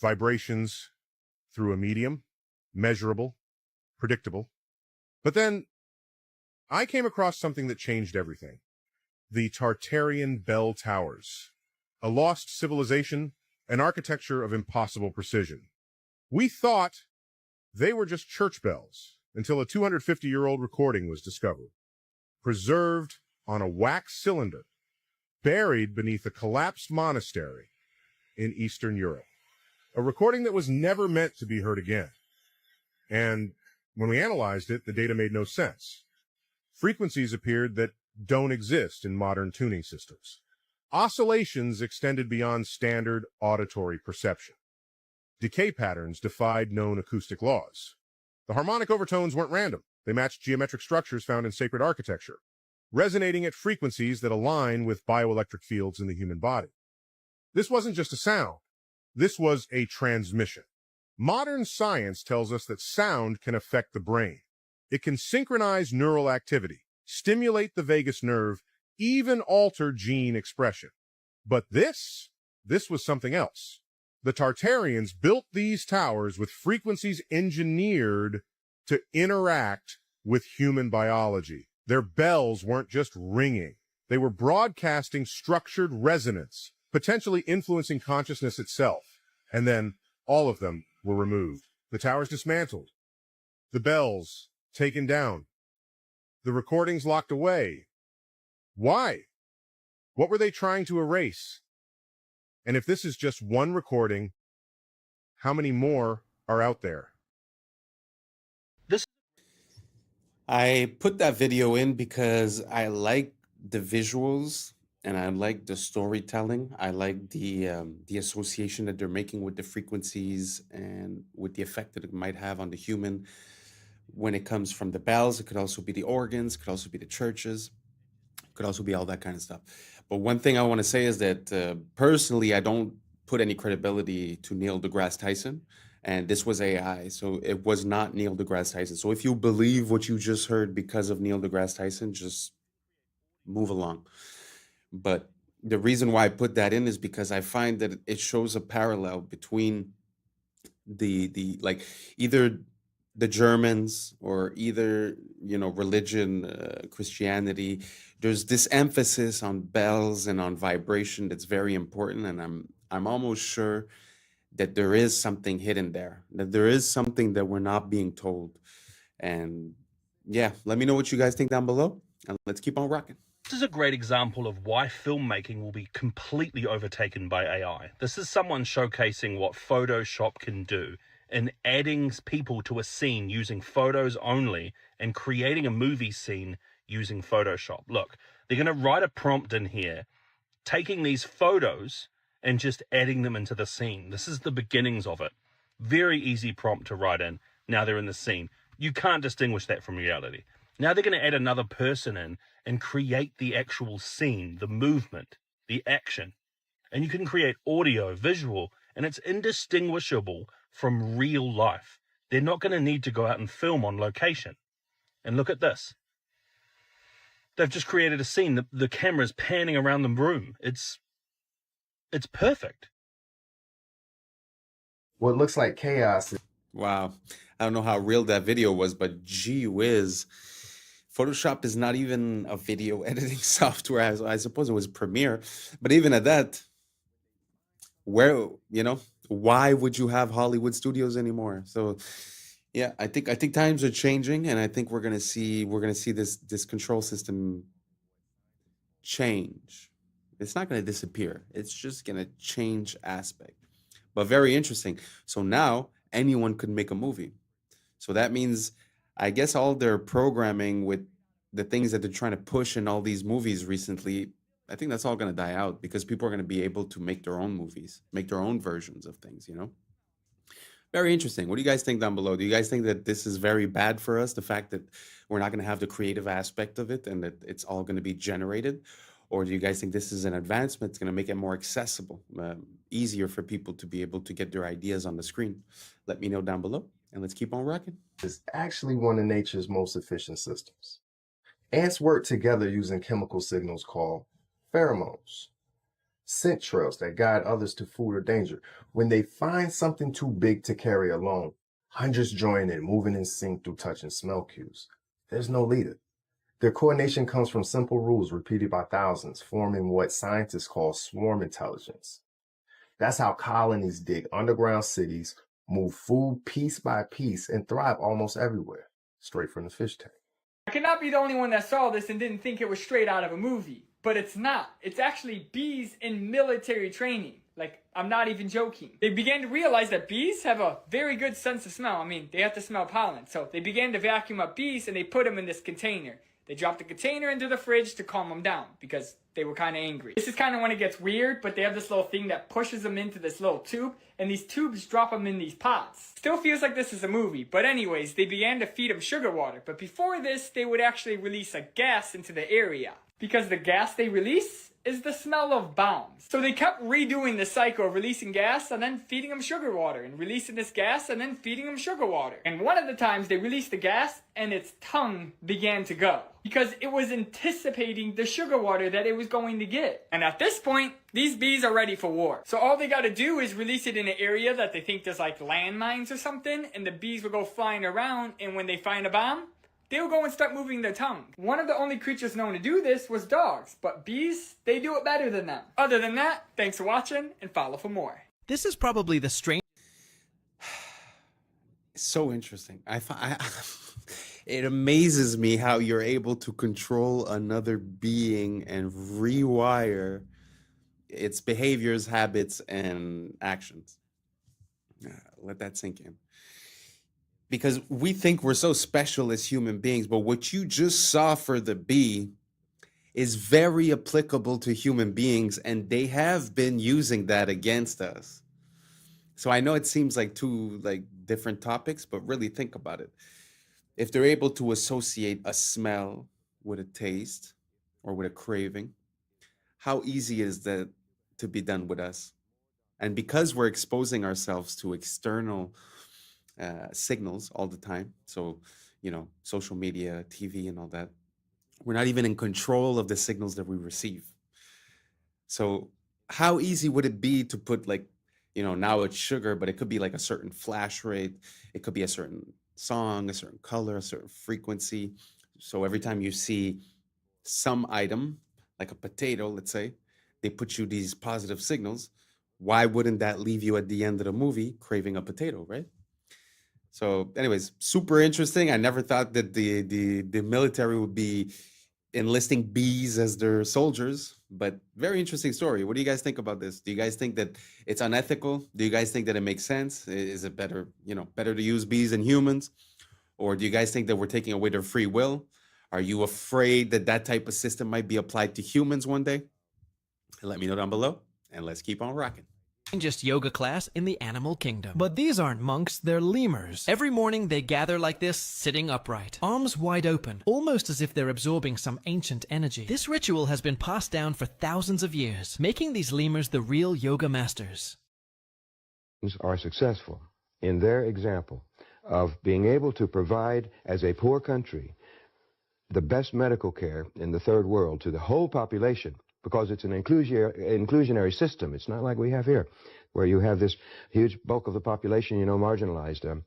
Vibrations through a medium, measurable, predictable. But then I came across something that changed everything. The Tartarian Bell Towers, a lost civilization, an architecture of impossible precision. We thought they were just church bells until a 250-year-old recording was discovered, preserved on a wax cylinder, buried beneath a collapsed monastery in Eastern Europe. A recording that was never meant to be heard again. And when we analyzed it, the data made no sense. Frequencies appeared that don't exist in modern tuning systems. Oscillations extended beyond standard auditory perception. Decay patterns defied known acoustic laws. The harmonic overtones weren't random. They matched geometric structures found in sacred architecture, resonating at frequencies that align with bioelectric fields in the human body. This wasn't just a sound. This was a transmission. Modern science tells us that sound can affect the brain. It can synchronize neural activity, stimulate the vagus nerve, even alter gene expression. But this was something else. The Tartarians built these towers with frequencies engineered to interact with human biology. Their bells weren't just ringing. They were broadcasting structured resonance, potentially influencing consciousness itself. And then all of them were removed. The towers dismantled. The bells taken down. The recordings locked away. Why? What were they trying to erase? And if this is just one recording, how many more are out there? I put that video in because I like the visuals and I like the storytelling. I like the association that they're making with the frequencies and with the effect that it might have on the human when it comes from the bells. It could also be the organs, it could also be the churches, it could also be all that kind of stuff. But one thing I want to say is that personally, I don't put any credibility to Neil deGrasse Tyson. And this was AI, so it was not Neil deGrasse Tyson. So if you believe what you just heard because of Neil deGrasse Tyson, just move along. But the reason why I put that in is because I find that it shows a parallel between the like either the Germans or either religion, Christianity. There's this emphasis on bells and on vibration that's very important, and I'm almost sure that there is something hidden there, that there is something that we're not being told. And yeah, let me know what you guys think down below, and let's keep on rocking. This is a great example of why filmmaking will be completely overtaken by AI. This is someone showcasing what Photoshop can do in adding people to a scene using photos only and creating a movie scene using Photoshop. Look, they're going to write a prompt in here, taking these photos and just adding them into the scene. This is the beginnings of it. Very easy prompt to write in. Now they're in the scene. You can't distinguish that from reality. Now they're going to add another person in and create the actual scene, the movement, the action. And you can create audio, visual, and it's indistinguishable from real life. They're not going to need to go out and film on location. And look at this. They've just created a scene. The camera's panning around the room. It's perfect. What looks like chaos. Wow. I don't know how real that video was, but gee whiz. Photoshop is not even a video editing software. I suppose it was Premiere. But even at that, why would you have Hollywood studios anymore? So yeah, I think times are changing, and I think we're gonna see this control system change. It's not gonna disappear. It's just gonna change aspect. But very interesting. So now anyone could make a movie. So that means, I guess, all their programming with the things that they're trying to push in all these movies recently, I think that's all going to die out, because people are going to be able to make their own movies, make their own versions of things, Very interesting. What do you guys think down below? Do you guys think that this is very bad for us, the fact that we're not going to have the creative aspect of it and that it's all going to be generated? Or do you guys think this is an advancement? It's going to make it more accessible, easier for people to be able to get their ideas on the screen? Let me know down below, and let's keep on rocking. It's actually one of nature's most efficient systems. Ants work together using chemical signals called pheromones, scent trails that guide others to food or danger. When they find something too big to carry alone, hundreds join in, moving in sync through touch and smell cues. There's no leader. Their coordination comes from simple rules repeated by thousands, forming what scientists call swarm intelligence. That's how colonies dig underground cities, move food piece by piece, and thrive almost everywhere, straight from the fish tank. I cannot be the only one that saw this and didn't think it was straight out of a movie. But it's not. It's actually bees in military training. Like, I'm not even joking. They began to realize that bees have a very good sense of smell. I mean, they have to smell pollen. So they began to vacuum up bees and they put them in this container. They dropped the container into the fridge to calm them down because they were kind of angry. This is kind of when it gets weird, but they have this little thing that pushes them into this little tube, and these tubes drop them in these pots. Still feels like this is a movie, but anyways, they began to feed them sugar water. But before this, they would actually release a gas into the area, because the gas they release is the smell of bombs. So they kept redoing the cycle of releasing gas and then feeding them sugar water, and releasing this gas and then feeding them sugar water. And one of the times they released the gas and its tongue began to go, because it was anticipating the sugar water that it was going to get. And at this point, these bees are ready for war. So all they gotta do is release it in an area that they think there's like landmines or something, and the bees will go flying around, and when they find a bomb, they'll go and start moving their tongue. One of the only creatures known to do this was dogs, but bees, they do it better than them. Other than that, thanks for watching, and follow for more. This is probably the strange. So interesting. It amazes me how you're able to control another being and rewire its behaviors, habits, and actions. Let that sink in. Because we think we're so special as human beings, but what you just saw for the bee is very applicable to human beings, and they have been using that against us. So I know it seems like two different topics, but really think about it. If they're able to associate a smell with a taste or with a craving, how easy is that to be done with us? And because we're exposing ourselves to external signals all the time, so social media, TV, and all that, we're not even in control of the signals that we receive. So how easy would it be to put like, now it's sugar, but it could be like a certain flash rate. It could be a certain song, a certain color, a certain frequency. So every time you see some item, like a potato, let's say, they put you these positive signals. Why wouldn't that leave you at the end of the movie craving a potato, right? So, anyways, super interesting. I never thought that the military would be enlisting bees as their soldiers, but very interesting story. What do you guys think about this? Do you guys think that it's unethical? Do you guys think that it makes sense? Is it better, better to use bees than humans? Or do you guys think that we're taking away their free will? Are you afraid that that type of system might be applied to humans one day? Let me know down below, and let's keep on rocking. Just yoga class in the animal kingdom. But these aren't monks, they're lemurs. Every morning they gather like this, sitting upright, arms wide open, almost as if they're absorbing some ancient energy. This ritual has been passed down for thousands of years, making these lemurs the real yoga masters. Are successful in their example of being able to provide, as a poor country, the best medical care in the third world to the whole population, because it's an inclusionary system. It's not like we have here, where you have this huge bulk of the population, marginalized.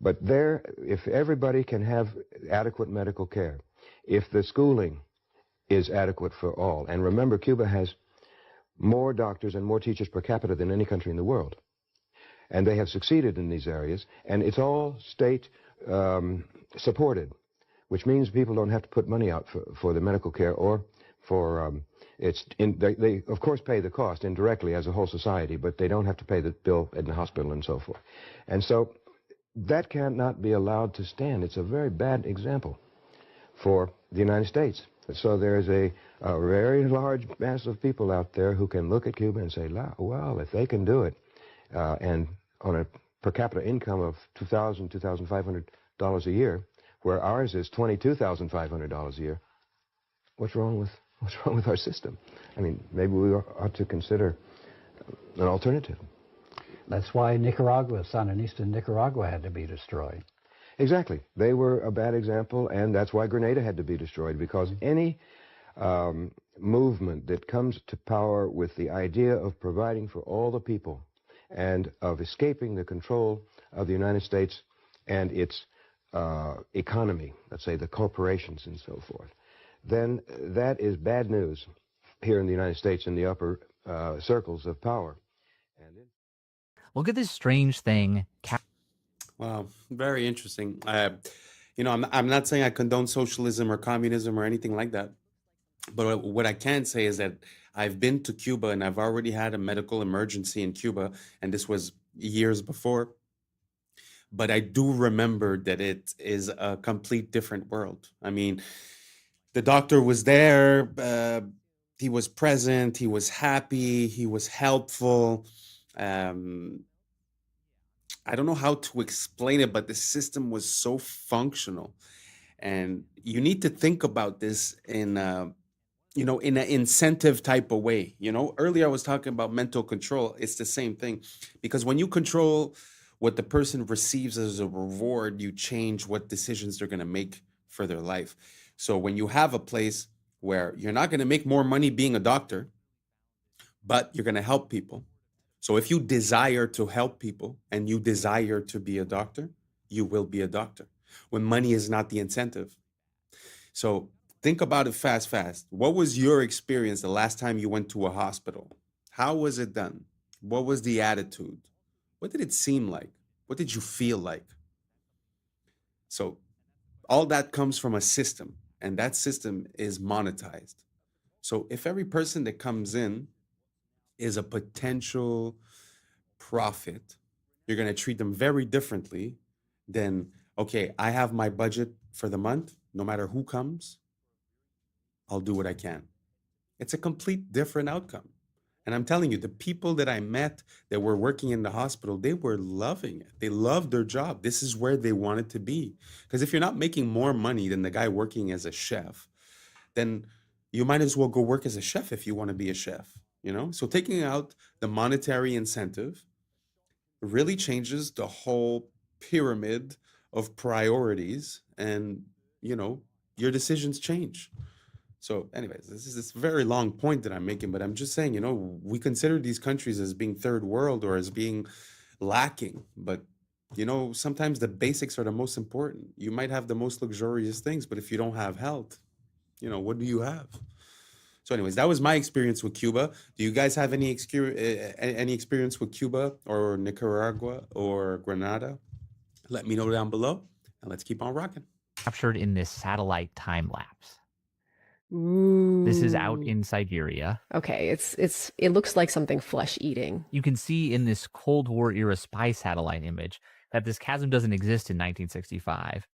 But there, if everybody can have adequate medical care, if the schooling is adequate for all, and remember, Cuba has more doctors and more teachers per capita than any country in the world, and they have succeeded in these areas, and it's all state supported, which means people don't have to put money out for the medical care or for they of course pay the cost indirectly as a whole society, but they don't have to pay the bill in the hospital and so forth. And so that cannot be allowed to stand. It's a very bad example for the United States. So there's a very large mass of people out there who can look at Cuba and say, well, if they can do it, and on a per capita income of $2,000, $2,500 a year, where ours is $22,500 a year, what's wrong with our system? I mean, maybe we ought to consider an alternative. That's why Nicaragua, Sandinista Nicaragua, had to be destroyed. Exactly. They were a bad example, and that's why Grenada had to be destroyed, because any movement that comes to power with the idea of providing for all the people and of escaping the control of the United States and its economy, let's say the corporations and so forth, then that is bad news here in the United States in the upper circles of power. Look at this strange thing. Wow, very interesting. I'm not saying I condone socialism or communism or anything like that. But what I can say is that I've been to Cuba and I've already had a medical emergency in Cuba, and this was years before. But I do remember that it is a complete different world. I mean, the doctor was there, he was present, he was happy, he was helpful. I don't know how to explain it, but the system was so functional. And you need to think about this in in an incentive type of way. Earlier I was talking about mental control. It's the same thing, because when you control what the person receives as a reward, you change what decisions they're going to make for their life. So when you have a place where you're not going to make more money being a doctor, but you're going to help people. So if you desire to help people and you desire to be a doctor, you will be a doctor, when money is not the incentive. So think about it fast. What was your experience the last time you went to a hospital? How was it done? What was the attitude? What did it seem like? What did you feel like? So all that comes from a system, and that system is monetized. So if every person that comes in is a potential profit, you're going to treat them very differently than, okay, I have my budget for the month. No matter who comes, I'll do what I can. It's a complete different outcome. And I'm telling you, the people that I met that were working in the hospital, they were loving it. They loved their job. This is where they wanted to be. Because if you're not making more money than the guy working as a chef, then you might as well go work as a chef if you want to be a chef. So taking out the monetary incentive really changes the whole pyramid of priorities, and your decisions change. So, anyways, this is this very long point that I'm making, but I'm just saying, we consider these countries as being third world or as being lacking, but sometimes the basics are the most important. You might have the most luxurious things, but if you don't have health, what do you have? So, anyways, that was my experience with Cuba. Do you guys have any experience with Cuba or Nicaragua or Grenada? Let me know down below, and let's keep on rocking. Captured in this satellite time lapse. Ooh. This is out in Siberia. Okay, it looks like something flesh eating. You can see in this Cold War era spy satellite image that this chasm doesn't exist in 1965.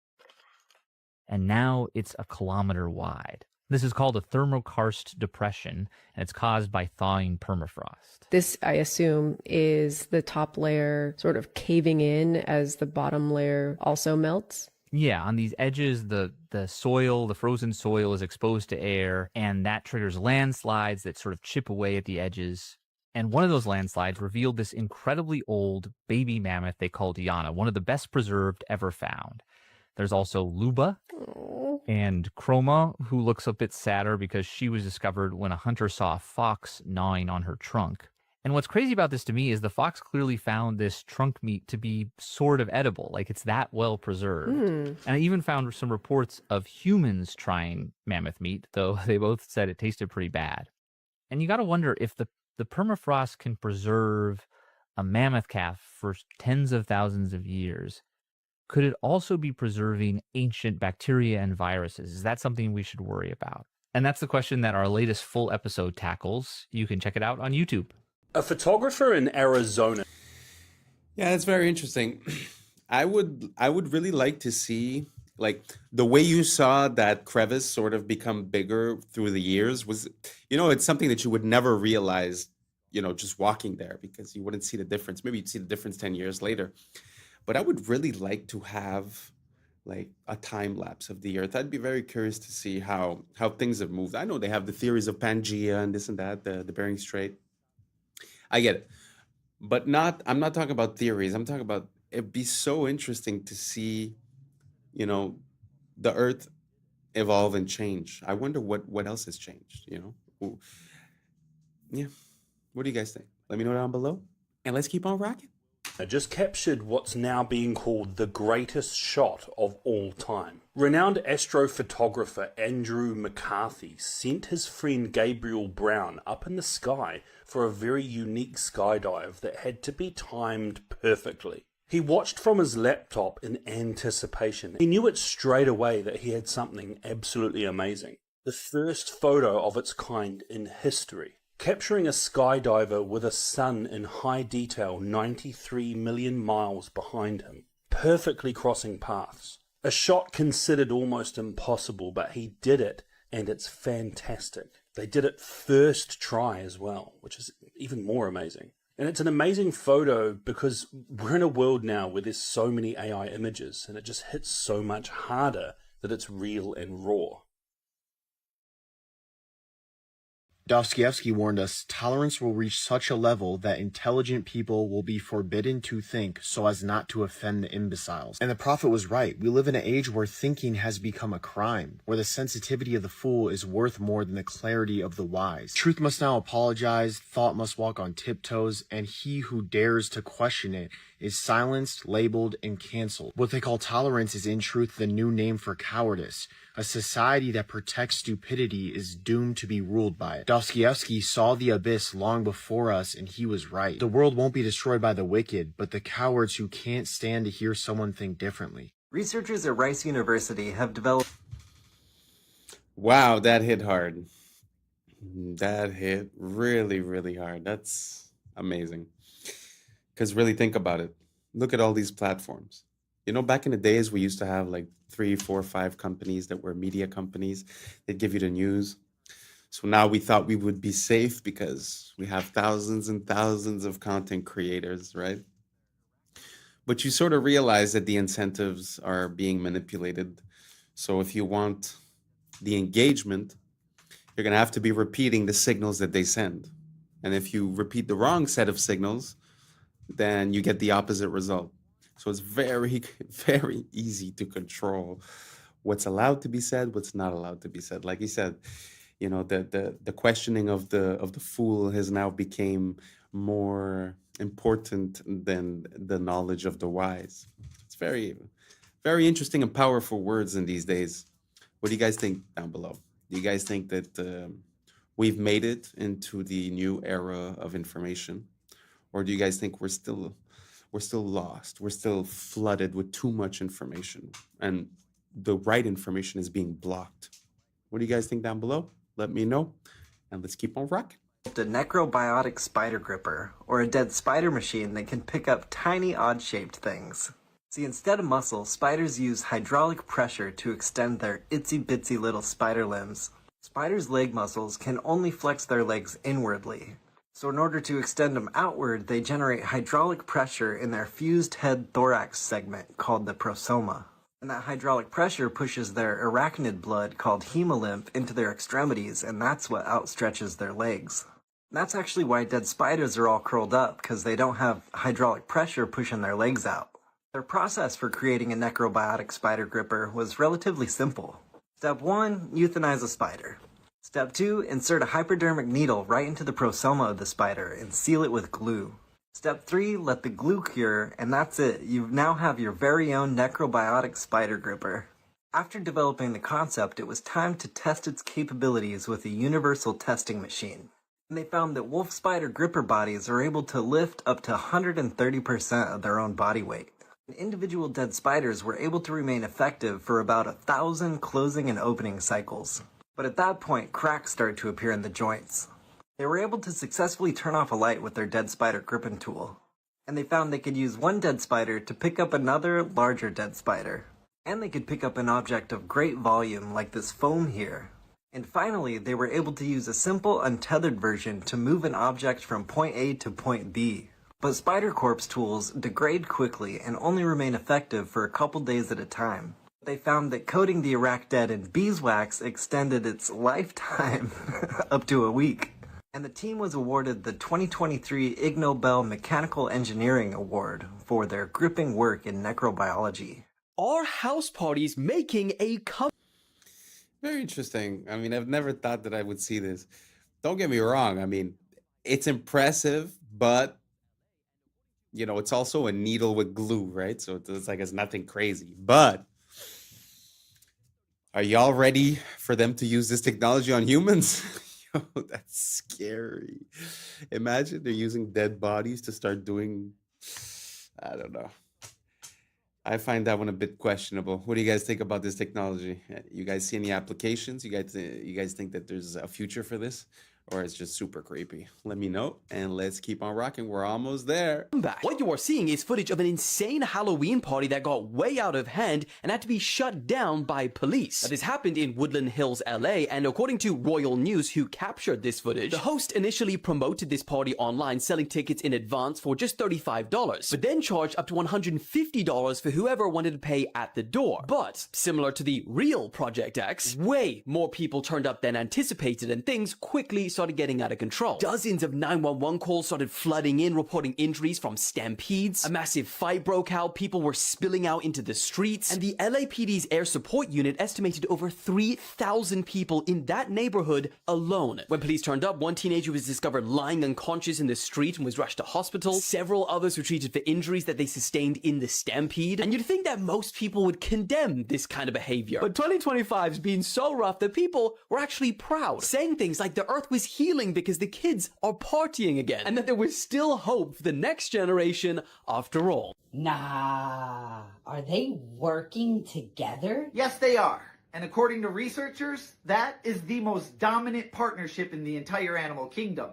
And now it's a kilometer wide. This is called a thermokarst depression, and it's caused by thawing permafrost. This, I assume, is the top layer sort of caving in as the bottom layer also melts. Yeah, on these edges, the soil, the frozen soil is exposed to air, and that triggers landslides that sort of chip away at the edges. And one of those landslides revealed this incredibly old baby mammoth they called Yana, one of the best preserved ever found. There's also Luba and Chroma, who looks a bit sadder because she was discovered when a hunter saw a fox gnawing on her trunk. And what's crazy about this to me is the fox clearly found this trunk meat to be sort of edible, like it's that well preserved. And I even found some reports of humans trying mammoth meat, though they both said it tasted pretty bad. And you got to wonder if the permafrost can preserve a mammoth calf for tens of thousands of years. Could it also be preserving ancient bacteria and viruses? Is that something we should worry about? And that's the question that our latest full episode tackles. You can check it out on YouTube. A photographer in Arizona. Yeah, that's very interesting. I would really like to see, like, the way you saw that crevice sort of become bigger through the years was, it's something that you would never realize, just walking there, because you wouldn't see the difference. Maybe you'd see the difference 10 years later. But I would really like to have like a time lapse of the Earth. I'd be very curious to see how things have moved. I know they have the theories of Pangea and this and that, the Bering Strait. I get it. But I'm not talking about theories. I'm talking about, it'd be so interesting to see, the Earth evolve and change. I wonder what else has changed, Yeah. What do you guys think? Let me know down below. And let's keep on rocking. I just captured what's now being called the greatest shot of all time. Renowned astrophotographer Andrew McCarthy sent his friend Gabriel Brown up in the sky for a very unique skydive that had to be timed perfectly. He watched from his laptop in anticipation. He knew it straight away that he had something absolutely amazing. The first photo of its kind in history. Capturing a skydiver with a sun in high detail 93 million miles behind him, perfectly crossing paths. A shot considered almost impossible, but he did it, and it's fantastic. They did it first try as well, which is even more amazing. And it's an amazing photo because we're in a world now where there's so many AI images, and it just hits so much harder that it's real and raw. Dostoevsky warned us, tolerance will reach such a level that intelligent people will be forbidden to think so as not to offend the imbeciles. And the prophet was right. We live in an age where thinking has become a crime, where the sensitivity of the fool is worth more than the clarity of the wise. Truth must now apologize, thought must walk on tiptoes, and he who dares to question it is silenced, labeled, and canceled. What they call tolerance is in truth the new name for cowardice. A society that protects stupidity is doomed to be ruled by it. Dostoevsky saw the abyss long before us, and he was right. The world won't be destroyed by the wicked, but the cowards who can't stand to hear someone think differently. Researchers at Rice University have developed... Wow, that hit hard. That hit really, really hard. That's amazing. Because really think about it. Look at all these platforms. Back in the days, we used to have like 3, 4, 5 companies that were media companies. They'd give you the news. So now we thought we would be safe because we have thousands and thousands of content creators, right? But you sort of realize that the incentives are being manipulated. So if you want the engagement, you're going to have to be repeating the signals that they send. And if you repeat the wrong set of signals, then you get the opposite result. So it's very, very easy to control what's allowed to be said, what's not allowed to be said. Like you said, You know, the questioning of the fool has now became more important than the knowledge of the wise. It's very, very interesting and powerful words in these days. What do you guys think down below? Do you guys think that we've made it into the new era of information, or do you guys think we're still lost? We're still flooded with too much information, and the right information is being blocked. What do you guys think down below? Let me know, and let's keep on rocking. A necrobiotic spider gripper, or a dead spider machine that can pick up tiny odd-shaped things. See, instead of muscle, spiders use hydraulic pressure to extend their itsy-bitsy little spider limbs. Spiders' leg muscles can only flex their legs inwardly. So in order to extend them outward, they generate hydraulic pressure in their fused head thorax segment called the prosoma. And that hydraulic pressure pushes their arachnid blood called hemolymph into their extremities, and that's what outstretches their legs. And that's actually why dead spiders are all curled up, because they don't have hydraulic pressure pushing their legs out. Their process for creating a necrobiotic spider gripper was relatively simple. Step 1, euthanize a spider. Step 2, insert a hypodermic needle right into the prosoma of the spider and seal it with glue. Step 3, let the glue cure, and that's it. You now have your very own necrobiotic spider gripper. After developing the concept, it was time to test its capabilities with a universal testing machine. And they found that wolf spider gripper bodies are able to lift up to 130% of their own body weight. Individual dead spiders were able to remain effective for about 1,000 closing and opening cycles. But at that point, cracks started to appear in the joints. They were able to successfully turn off a light with their dead spider gripping tool. And they found they could use one dead spider to pick up another larger dead spider. And they could pick up an object of great volume like this foam here. And finally, they were able to use a simple untethered version to move an object from point A to point B. But spider corpse tools degrade quickly and only remain effective for a couple days at a time. They found that coating the arachnid in beeswax extended its lifetime up to a week. And the team was awarded the 2023 Ig Nobel Mechanical Engineering Award for their gripping work in necrobiology. Are house parties making a Very interesting. I mean, I've never thought that I would see this. Don't get me wrong. I mean, it's impressive, but you know, it's also a needle with glue, right? So it's like it's nothing crazy. But are y'all ready for them to use this technology on humans? Yo, that's scary. Imagine they're using dead bodies to start doing, I don't know. I find that one a bit questionable. What do you guys think about this technology? You guys see any applications? You guys think that there's a future for this? Or it's just super creepy? Let me know, and let's keep on rocking. We're almost there. What you are seeing is footage of an insane Halloween party that got way out of hand and had to be shut down by police. This happened in Woodland Hills, LA, and according to Royal News, who captured this footage, the host initially promoted this party online, selling tickets in advance for just $35, but then charged up to $150 for whoever wanted to pay at the door. But, similar to the real Project X, way more people turned up than anticipated, and things quickly started getting out of control. Dozens of 911 calls started flooding in, reporting injuries from stampedes. A massive fight broke out, people were spilling out into the streets, and the LAPD's air support unit estimated over 3,000 people in that neighborhood alone. When police turned up, one teenager was discovered lying unconscious in the street and was rushed to hospital. Several others were treated for injuries that they sustained in the stampede. And you'd think that most people would condemn this kind of behavior. But 2025's been so rough that people were actually proud, saying things like the earth was healing because the kids are partying again, and that there was still hope for the next generation after all. Nah, are they working together? Yes, they are. And according to researchers, that is the most dominant partnership in the entire animal kingdom.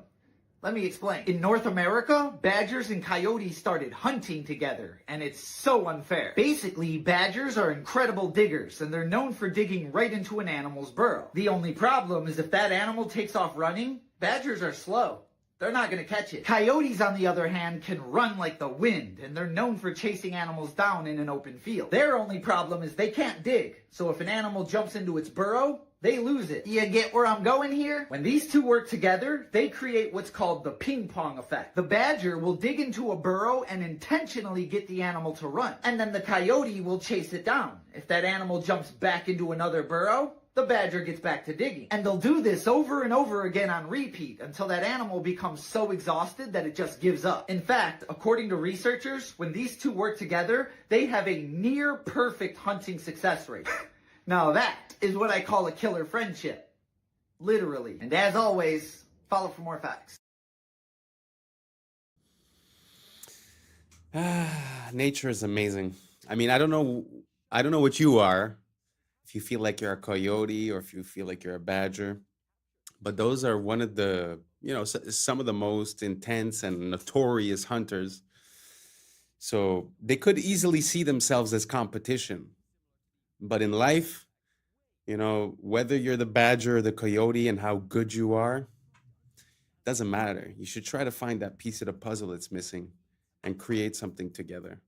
Let me explain. In North America, badgers and coyotes started hunting together, and it's so unfair. Basically, badgers are incredible diggers, and they're known for digging right into an animal's burrow. The only problem is if that animal takes off running, badgers are slow. They're not going to catch it. Coyotes, on the other hand, can run like the wind, and they're known for chasing animals down in an open field. Their only problem is they can't dig, so if an animal jumps into its burrow, they lose it. You get where I'm going here? When these two work together, they create what's called the ping pong effect. The badger will dig into a burrow and intentionally get the animal to run, and then the coyote will chase it down. If that animal jumps back into another burrow, the badger gets back to digging. And they'll do this over and over again on repeat until that animal becomes so exhausted that it just gives up. In fact, according to researchers, when these two work together, they have a near perfect hunting success rate. Now that is what I call a killer friendship. Literally. And as always, follow for more facts. Nature is amazing. I mean, I don't know what you are, if you feel like you're a coyote or if you feel like you're a badger, but those are one of the, some of the most intense and notorious hunters. So they could easily see themselves as competition. But in life, whether you're the badger or the coyote and how good you are, doesn't matter. You should try to find that piece of the puzzle that's missing and create something together.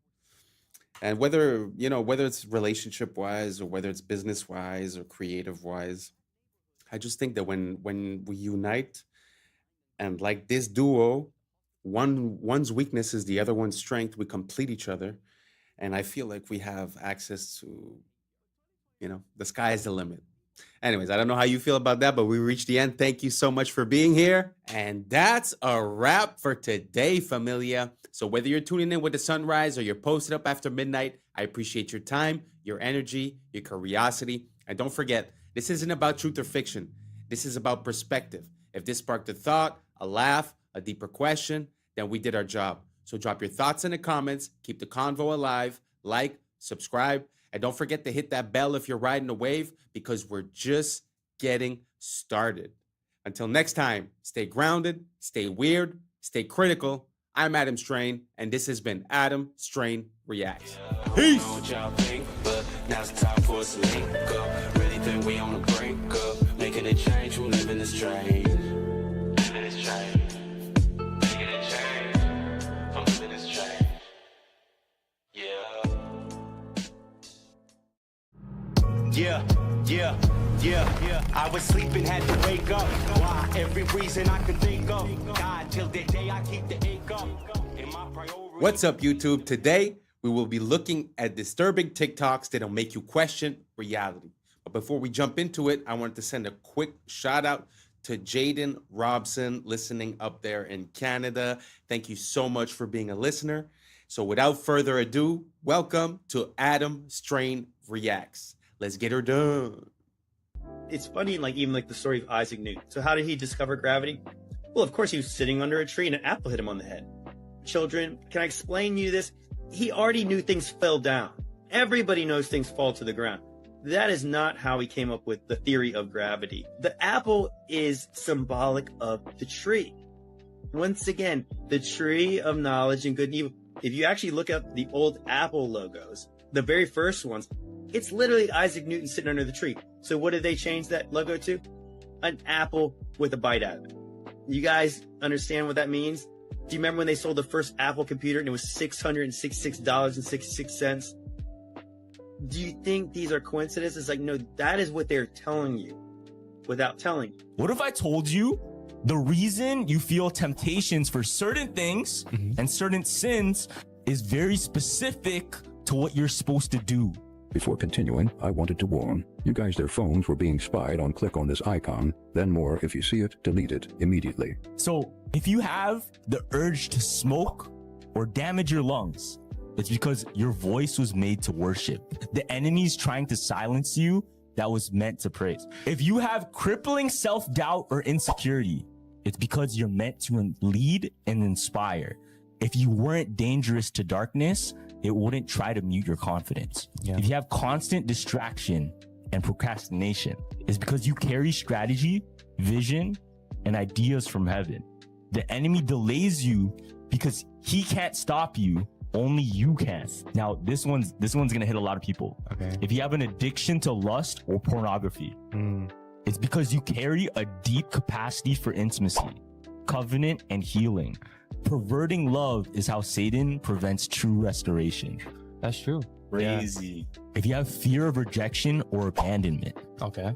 And whether it's relationship wise or whether it's business wise or creative wise, I just think that when we unite and like this duo, one's weakness is the other one's strength, we complete each other. And I feel like we have access to, the sky is the limit. Anyways, I don't know how you feel about that, but we reached the end. Thank you so much for being here. And that's a wrap for today, familia. So whether you're tuning in with the sunrise or you're posted up after midnight, I appreciate your time, your energy, your curiosity. And don't forget, this isn't about truth or fiction. This is about perspective. If this sparked a thought, a laugh, a deeper question, then we did our job. So drop your thoughts in the comments, keep the convo alive, like, subscribe, and don't forget to hit that bell if you're riding a wave, because we're just getting started. Until next time, stay grounded, stay weird, stay critical. I'm Adam Strain, and this has been Adam Strain Reacts. Peace! Now's the time for us to link up. Really think we on the brink of making a change from living this strange. Living this strange. Making a change from living this strange. Yeah. I was sleeping, had to wake up. Why? Every reason I could think of. God, till the day I keep the ink up. What's up, YouTube? Today, we will be looking at disturbing TikToks that'll make you question reality. But before we jump into it, I wanted to send a quick shout out to Jaden Robson, listening up there in Canada. Thank you so much for being a listener. So without further ado, welcome to Adam Strain Reacts. Let's get her done. It's funny, even the story of Isaac Newton. So how did he discover gravity? Well, of course, he was sitting under a tree and an apple hit him on the head. Children, can I explain to you this? He already knew things fell down. Everybody knows things fall to the ground. That is not how he came up with the theory of gravity. The apple is symbolic of the tree. Once again, the tree of knowledge and good and evil. If you actually look up the old Apple logos, the very first ones, it's literally Isaac Newton sitting under the tree. So what did they change that logo to? An apple with a bite out of it. You guys understand what that means? Do you remember when they sold the first Apple computer and it was $666.66? Do you think these are coincidences? No, that is what they're telling you without telling you. What if I told you the reason you feel temptations for certain things and certain sins is very specific to what you're supposed to do? Before continuing, I wanted to warn you guys their phones were being spied on. Click on this icon, then more. If you see it, delete it immediately. So if you have the urge to smoke or damage your lungs, it's because your voice was made to worship. The enemy's trying to silence you that was meant to praise. If you have crippling self-doubt or insecurity, it's because you're meant to lead and inspire. If you weren't dangerous to darkness, it wouldn't try to mute your confidence. If you have constant distraction and procrastination, it's because you carry strategy, vision, and ideas from heaven. The enemy delays you because he can't stop you. Only you can. Now, this one's gonna hit a lot of people. Okay. If you have an addiction to lust or pornography, it's because you carry a deep capacity for intimacy, covenant, and healing. Perverting love is how Satan prevents true restoration. That's true. Crazy. Yeah. If you have fear of rejection or abandonment,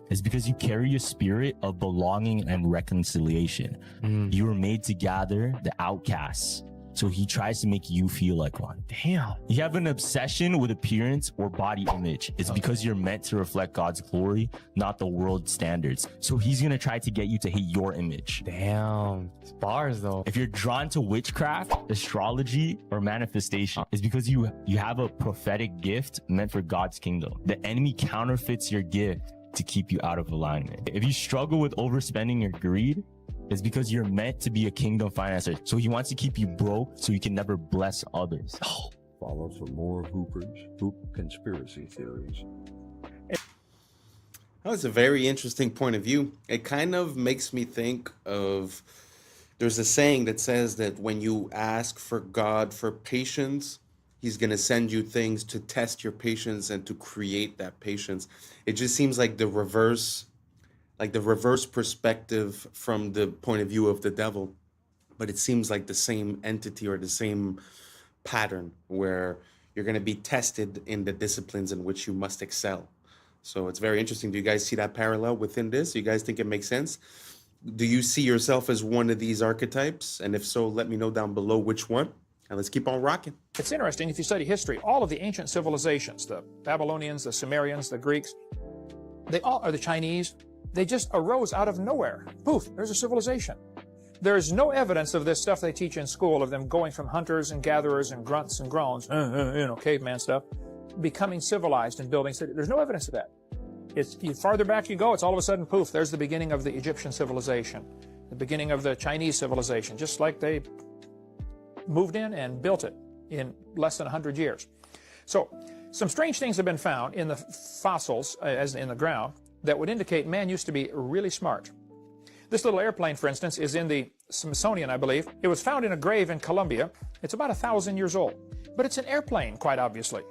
it's because you carry a spirit of belonging and reconciliation. You were made to gather the outcasts, So he tries to make you feel like one. Damn. You have an obsession with appearance or body image. It's because you're meant to reflect God's glory, not the world's standards. So he's going to try to get you to hate your image. Damn. It's bars though. If you're drawn to witchcraft, astrology, or manifestation, it's because you have a prophetic gift meant for God's kingdom. The enemy counterfeits your gift to keep you out of alignment. If you struggle with overspending or greed, it's because you're meant to be a kingdom financer. So he wants to keep you broke so you can never bless others. Follow for more hoop conspiracy theories. That's a very interesting point of view. It kind of makes me think of, there's a saying that says that when you ask for God for patience, he's going to send you things to test your patience and to create that patience. It just seems like the reverse perspective from the point of view of the devil. But it seems like the same entity or the same pattern where you're going to be tested in the disciplines in which you must excel. So it's very interesting. Do you guys see that parallel within this? Do you guys think it makes sense? Do you see yourself as one of these archetypes? And if so, let me know down below which one. And let's keep on rocking. It's interesting, if you study history, all of the ancient civilizations, the Babylonians, the Sumerians, the Greeks, they all are the Chinese. They just arose out of nowhere. Poof, there's a civilization. There's no evidence of this stuff they teach in school, of them going from hunters and gatherers and grunts and groans, caveman stuff, becoming civilized and building cities. There's no evidence of that. The farther back you go, it's all of a sudden, poof, there's the beginning of the Egyptian civilization, the beginning of the Chinese civilization, just like they moved in and built it in less than 100 years. So some strange things have been found in the fossils, as in the ground, that would indicate man used to be really smart. This little airplane, for instance, is in the Smithsonian, I believe. It was found in a grave in Colombia. It's about 1,000 years old. But it's an airplane, quite obviously,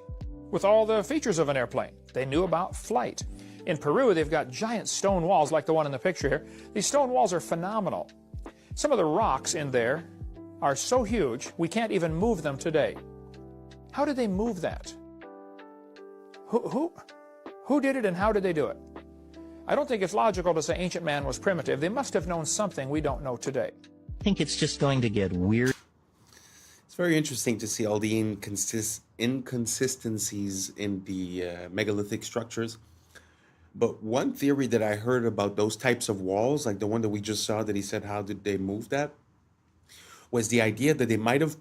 with all the features of an airplane. They knew about flight. In Peru, they've got giant stone walls like the one in the picture here. These stone walls are phenomenal. Some of the rocks in there are so huge, we can't even move them today. How did they move that? Who did it and how did they do it? I don't think it's logical to say ancient man was primitive. They must have known something we don't know today. I think it's just going to get weird. It's very interesting to see all the inconsistencies in the megalithic structures. But one theory that I heard about those types of walls, like the one that we just saw that he said, how did they move that? Was the idea that they might have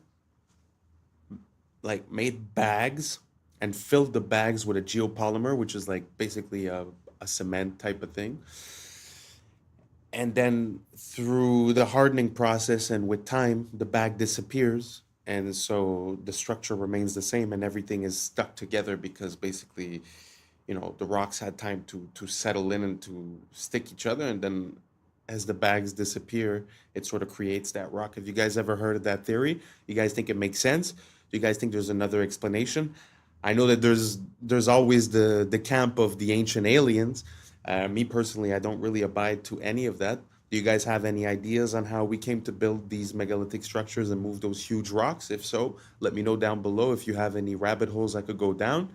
like made bags and filled the bags with a geopolymer, which is like basically a cement type of thing. And then through the hardening process and with time, the bag disappears. And so the structure remains the same and everything is stuck together because basically, the rocks had time to settle in and to stick each other. And then as the bags disappear, it sort of creates that rock. Have you guys ever heard of that theory? You guys think it makes sense? Do you guys think there's another explanation? I know that there's always the camp of the ancient aliens. Me personally, I don't really abide to any of that. Do you guys have any ideas on how we came to build these megalithic structures and move those huge rocks? If so, let me know down below if you have any rabbit holes I could go down.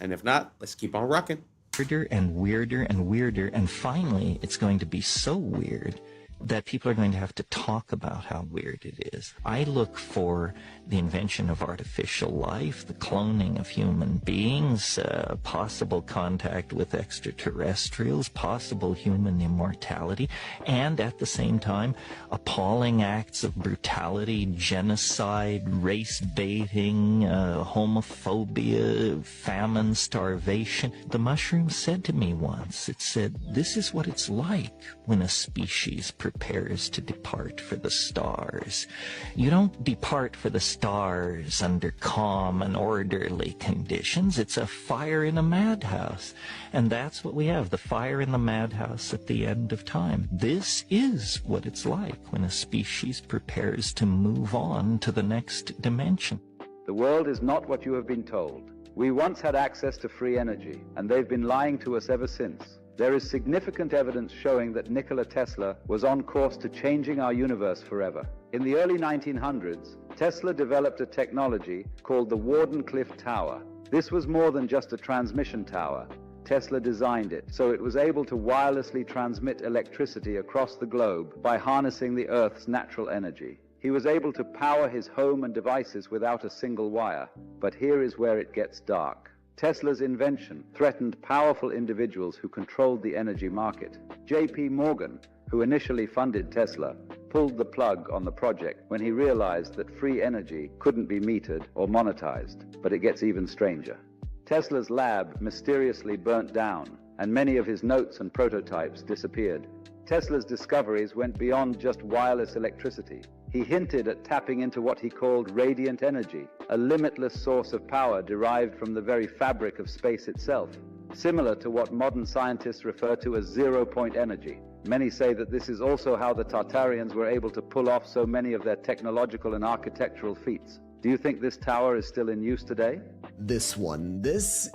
And if not, let's keep on rocking. Weirder and weirder and weirder, and finally it's going to be so weird that people are going to have to talk about how weird it is. I look for the invention of artificial life, the cloning of human beings, possible contact with extraterrestrials, possible human immortality, and at the same time, appalling acts of brutality, genocide, race baiting, homophobia, famine, starvation. The mushroom said to me once, it said, "This is what it's like when a species prepares to depart for the stars. You don't depart for the stars under calm and orderly conditions. It's a fire in a madhouse." And that's what we have, the fire in the madhouse at the end of time. This is what it's like when a species prepares to move on to the next dimension. The world is not what you have been told. We once had access to free energy, and they've been lying to us ever since. There is significant evidence showing that Nikola Tesla was on course to changing our universe forever. In the early 1900s, Tesla developed a technology called the Wardenclyffe Tower. This was more than just a transmission tower. Tesla designed it so it was able to wirelessly transmit electricity across the globe by harnessing the Earth's natural energy. He was able to power his home and devices without a single wire. But here is where it gets dark. Tesla's invention threatened powerful individuals who controlled the energy market. J.P. Morgan, who initially funded Tesla, pulled the plug on the project when he realized that free energy couldn't be metered or monetized. But it gets even stranger. Tesla's lab mysteriously burnt down, and many of his notes and prototypes disappeared. Tesla's discoveries went beyond just wireless electricity. He hinted at tapping into what he called radiant energy, a limitless source of power derived from the very fabric of space itself, similar to what modern scientists refer to as zero-point energy. Many say that this is also how the Tartarians were able to pull off so many of their technological and architectural feats. Do you think this tower is still in use today? This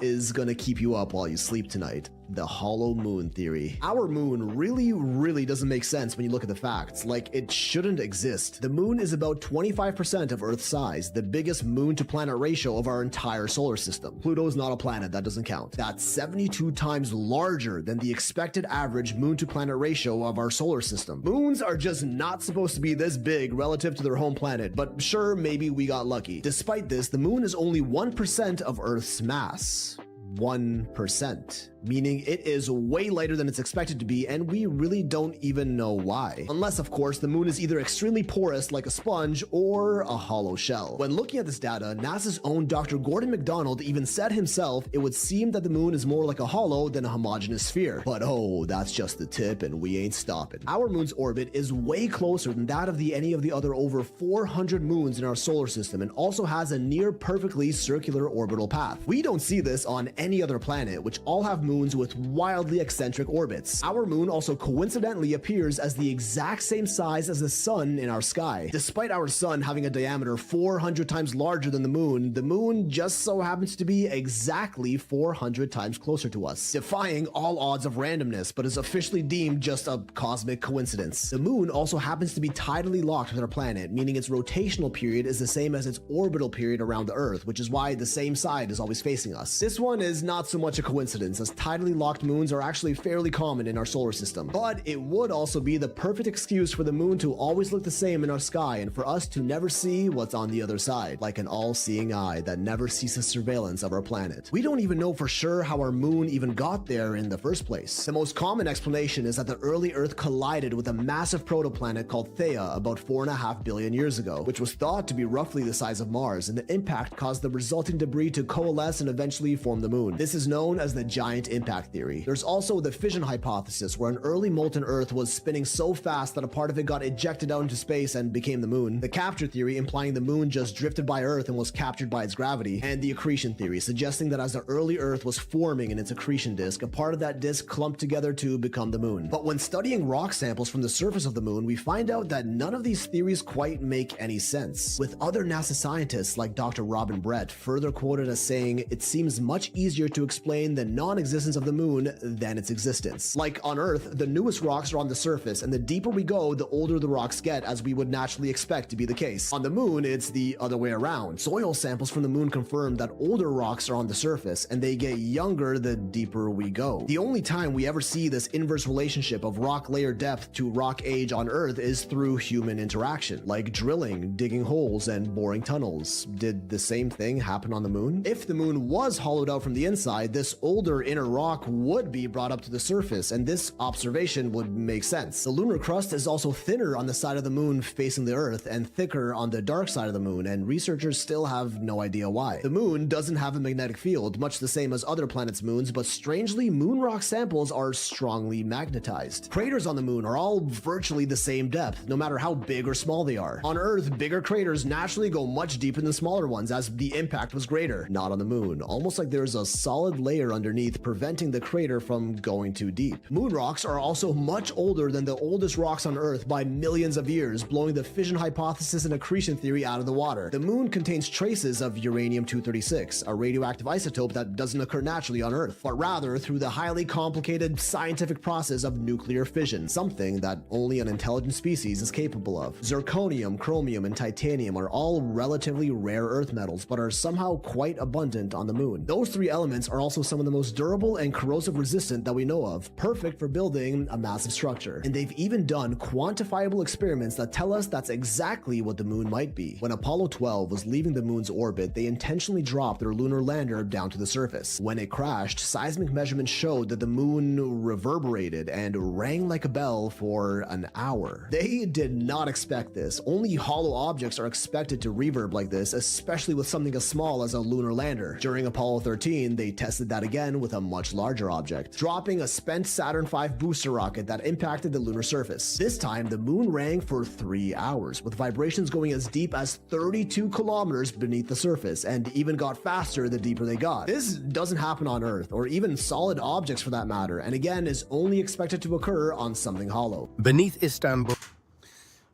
is gonna keep you up while you sleep tonight. The hollow moon theory. Our moon really doesn't make sense when you look at the facts. Like, it shouldn't exist. The moon is about 25% of Earth's size, the biggest moon to planet ratio of our entire solar system. Pluto's not a planet, that doesn't count. That's 72 times larger than the expected average moon to planet ratio of our solar system. Moons are just not supposed to be this big relative to their home planet, but sure, maybe we got lucky. Despite this, the moon is only 1% of Earth's mass. 1%, meaning it is way lighter than it's expected to be, and we really don't even know why. Unless, of course, the moon is either extremely porous like a sponge or a hollow shell. When looking at this data, NASA's own Dr. Gordon McDonald even said himself it would seem that the moon is more like a hollow than a homogeneous sphere. But oh, that's just the tip, and we ain't stopping. Our moon's orbit is way closer than that of any of the other over 400 moons in our solar system, and also has a near perfectly circular orbital path. We don't see this on any other planet, which all have moons with wildly eccentric orbits. Our moon also coincidentally appears as the exact same size as the sun in our sky. Despite our sun having a diameter 400 times larger than the moon just so happens to be exactly 400 times closer to us, defying all odds of randomness, but is officially deemed just a cosmic coincidence. The moon also happens to be tidally locked with our planet, meaning its rotational period is the same as its orbital period around the Earth, which is why the same side is always facing us. This one is not so much a coincidence, as tidally locked moons are actually fairly common in our solar system. But it would also be the perfect excuse for the moon to always look the same in our sky, and for us to never see what's on the other side, like an all-seeing eye that never ceases surveillance of our planet. We don't even know for sure how our moon even got there in the first place. The most common explanation is that the early Earth collided with a massive protoplanet called Theia about 4.5 billion years ago, which was thought to be roughly the size of Mars, and the impact caused the resulting debris to coalesce and eventually form the moon. This is known as the giant impact theory. There's also the fission hypothesis, where an early molten Earth was spinning so fast that a part of it got ejected out into space and became the moon. The capture theory, implying the moon just drifted by Earth and was captured by its gravity. And the accretion theory, suggesting that as the early Earth was forming in its accretion disk, a part of that disk clumped together to become the moon. But when studying rock samples from the surface of the moon, we find out that none of these theories quite make any sense, with other NASA scientists like Dr. Robin Brett further quoted as saying, "It seems much easier to explain the non-existence of the moon than its existence. Like on Earth, the newest rocks are on the surface, and the deeper we go, the older the rocks get, as we would naturally expect to be the case. On the moon, it's the other way around. Soil samples from the moon confirm that older rocks are on the surface, and they get younger the deeper we go. The only time we ever see this inverse relationship of rock layer depth to rock age on Earth is through human interaction, like drilling, digging holes, and boring tunnels. Did the same thing happen on the moon? If the moon was hollowed out from the inside, this older inner rock would be brought up to the surface, and this observation would make sense. The lunar crust is also thinner on the side of the moon facing the Earth and thicker on the dark side of the moon, and researchers still have no idea why. The moon doesn't have a magnetic field, much the same as other planets' moons, but strangely, moon rock samples are strongly magnetized. Craters on the moon are all virtually the same depth, no matter how big or small they are. On Earth, bigger craters naturally go much deeper than smaller ones, as the impact was greater. Not on the moon, almost like there's a solid layer underneath preventing the crater from going too deep. Moon rocks are also much older than the oldest rocks on Earth by millions of years, blowing the fission hypothesis and accretion theory out of the water. The moon contains traces of uranium-236, a radioactive isotope that doesn't occur naturally on Earth, but rather through the highly complicated scientific process of nuclear fission, something that only an intelligent species is capable of. Zirconium, chromium, and titanium are all relatively rare Earth metals, but are somehow quite abundant on the moon. Those three elements are also some of the most durable durable and corrosive resistant that we know of, perfect for building a massive structure. And they've even done quantifiable experiments that tell us that's exactly what the moon might be. When Apollo 12 was leaving the moon's orbit, they intentionally dropped their lunar lander down to the surface. When it crashed, seismic measurements showed that the moon reverberated and rang like a bell for an hour. They did not expect this. Only hollow objects are expected to reverb like this, especially with something as small as a lunar lander. During Apollo 13, they tested that again with a much larger object, dropping a spent Saturn V booster rocket that impacted the lunar surface. This time, the moon rang for 3 hours, with vibrations going as deep as 32 kilometers beneath the surface, and even got faster the deeper they got. This doesn't happen on Earth, or even solid objects for that matter, and again is only expected to occur on something hollow. Beneath Istanbul.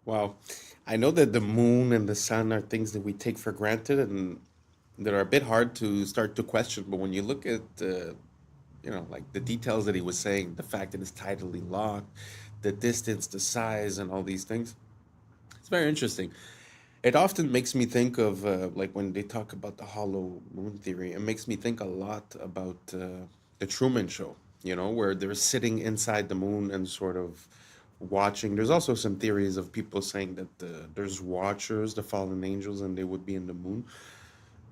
Wow. I know that the moon and the sun are things that we take for granted and that are a bit hard to start to question, but when you look at like the details that he was saying, the fact that it's tidally locked, the distance, the size, and all these things, it's very interesting. It often makes me think of like when they talk about the hollow moon theory, it makes me think a lot about the Truman Show, where they're sitting inside the moon and sort of watching. There's also some theories of people saying that there's watchers, the fallen angels, and they would be in the moon.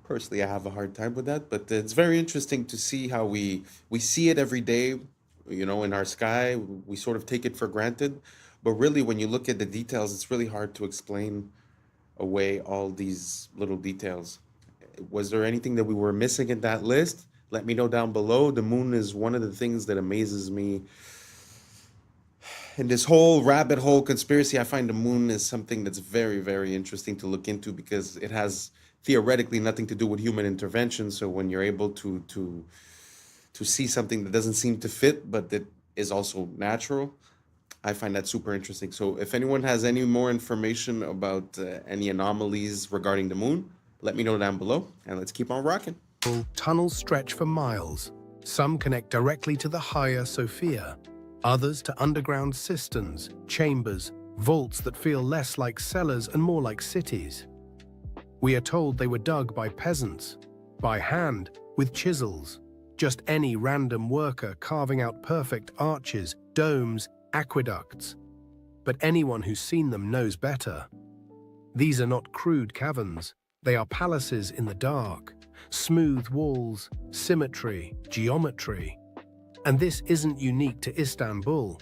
Personally, I have a hard time with that, but it's very interesting to see how we see it every day, in our sky. We sort of take it for granted, but really when you look at the details, it's really hard to explain away all these little details. Was there anything that we were missing in that list? Let me know down below. The moon is one of the things that amazes me. In this whole rabbit hole conspiracy, I find the moon is something that's very, very interesting to look into because it has theoretically nothing to do with human intervention. So when you're able to see something that doesn't seem to fit, but that is also natural, I find that super interesting. So if anyone has any more information about any anomalies regarding the moon, let me know down below, and let's keep on rocking. Tunnels stretch for miles. Some connect directly to the Hagia Sophia, others to underground cisterns, chambers, vaults that feel less like cellars and more like cities. We are told they were dug by peasants, by hand, with chisels. Just any random worker carving out perfect arches, domes, aqueducts. But anyone who's seen them knows better. These are not crude caverns. They are palaces in the dark. Smooth walls, symmetry, geometry. And this isn't unique to Istanbul.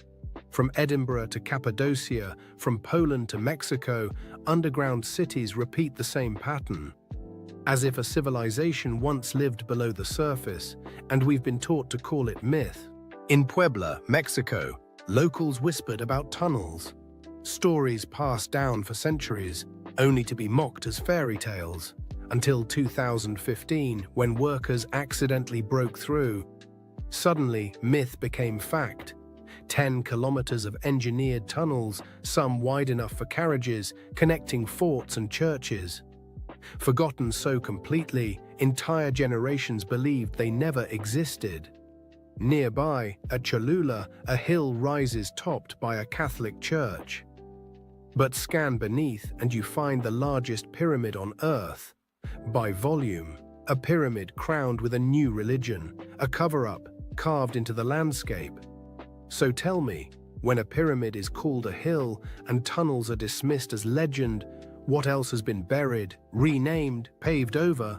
From Edinburgh to Cappadocia, from Poland to Mexico, underground cities repeat the same pattern. As if a civilization once lived below the surface, and we've been taught to call it myth. In Puebla, Mexico, locals whispered about tunnels. Stories passed down for centuries, only to be mocked as fairy tales. Until 2015, when workers accidentally broke through. Suddenly, myth became fact. 10 kilometers of engineered tunnels, some wide enough for carriages, connecting forts and churches. Forgotten so completely, entire generations believed they never existed. Nearby, at Cholula, a hill rises topped by a Catholic church. But scan beneath and you find the largest pyramid on Earth. By volume, a pyramid crowned with a new religion, a cover-up carved into the landscape. So tell me, when a pyramid is called a hill and tunnels are dismissed as legend, what else has been buried, renamed, paved over?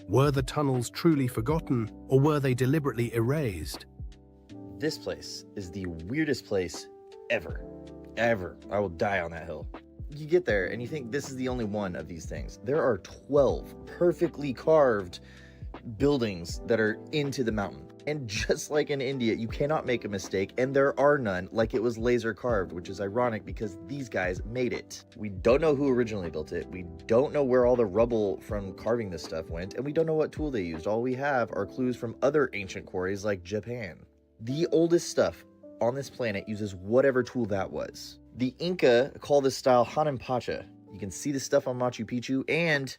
Were the tunnels truly forgotten, or were they deliberately erased? This place is the weirdest place ever. Ever. I will die on that hill. You get there and you think this is the only one of these things. There are 12 perfectly carved buildings that are into the mountain. And just like in India, you cannot make a mistake, and there are none, like it was laser carved, which is ironic because these guys made it. We don't know who originally built it, we don't know where all the rubble from carving this stuff went, and we don't know what tool they used. All we have are clues from other ancient quarries like Japan. The oldest stuff on this planet uses whatever tool that was. The Inca call this style Hananpacha. You can see the stuff on Machu Picchu, and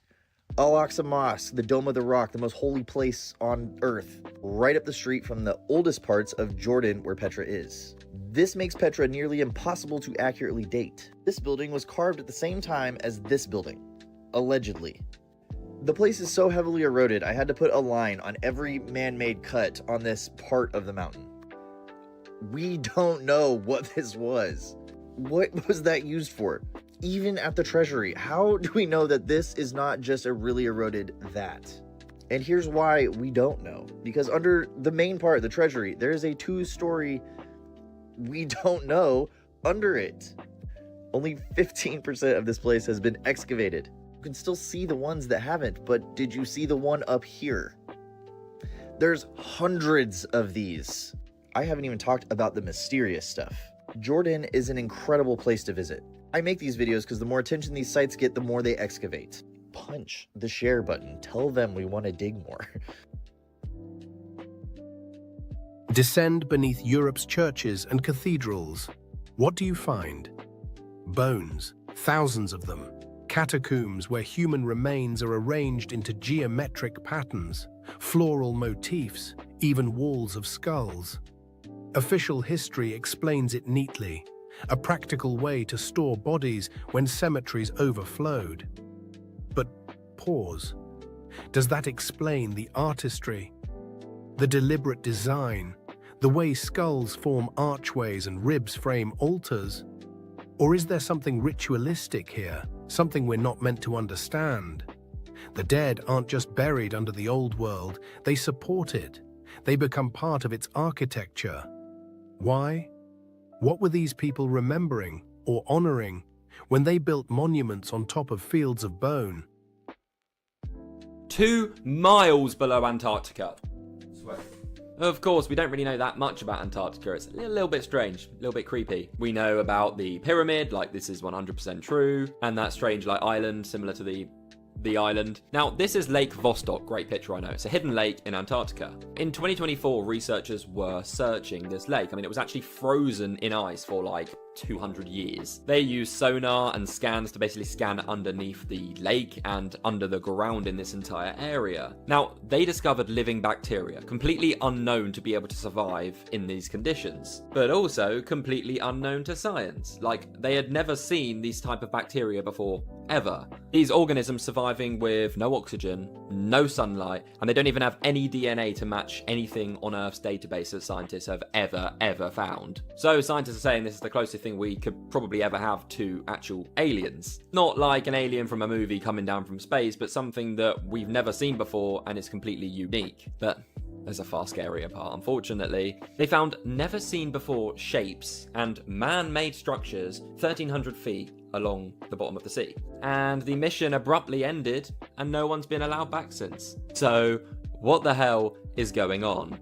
Al-Aqsa Mosque, the Dome of the Rock, the most holy place on Earth, right up the street from the oldest parts of Jordan where Petra is. This makes Petra nearly impossible to accurately date. This building was carved at the same time as this building, allegedly. The place is so heavily eroded, I had to put a line on every man-made cut on this part of the mountain. We don't know what this was. What was that used for? Even at the treasury, how do we know that this is not just a really eroded that? And here's why we don't know. Because under the main part, the treasury, there is a 2-story, we don't know, under it. Only 15% of this place has been excavated. You can still see the ones that haven't, but did you see the one up here? There's hundreds of these. I haven't even talked about the mysterious stuff. Jordan is an incredible place to visit. I make these videos because the more attention these sites get, the more they excavate. Punch the share button. Tell them we want to dig more. Descend beneath Europe's churches and cathedrals. What do you find? Bones, thousands of them. Catacombs where human remains are arranged into geometric patterns, floral motifs, even walls of skulls. Official history explains it neatly, a practical way to store bodies when cemeteries overflowed. But pause. Does that explain the artistry, the deliberate design, the way skulls form archways and ribs frame altars? Or is there something ritualistic here, something we're not meant to understand? The dead aren't just buried under the old world, they support it. They become part of its architecture. Why? What were these people remembering or honoring when they built monuments on top of fields of bone? 2 miles below Antarctica. Of course, we don't really know that much about Antarctica. It's a little bit strange, a little bit creepy. We know about the pyramid, like this is 100% true, and that strange like island similar to the island. Now, this is Lake Vostok, great picture I know. It's a hidden lake in Antarctica. In 2024, researchers were searching this lake. I mean, it was actually frozen in ice for like 200 years. They used sonar and scans to basically scan underneath the lake and under the ground in this entire area. Now, they discovered living bacteria, completely unknown to be able to survive in these conditions, but also completely unknown to science. Like, they had never seen these type of bacteria before, ever. These organisms surviving with no oxygen, no sunlight, and they don't even have any DNA to match anything on Earth's database that scientists have ever found. So scientists are saying this is the closest thing we could probably ever have to actual aliens. Not like an alien from a movie coming down from space, but something that we've never seen before and is completely unique. But there's a far scarier part, unfortunately. They found never seen before shapes and man-made structures 1,300 feet along the bottom of the sea. And the mission abruptly ended and no one's been allowed back since. So what the hell is going on?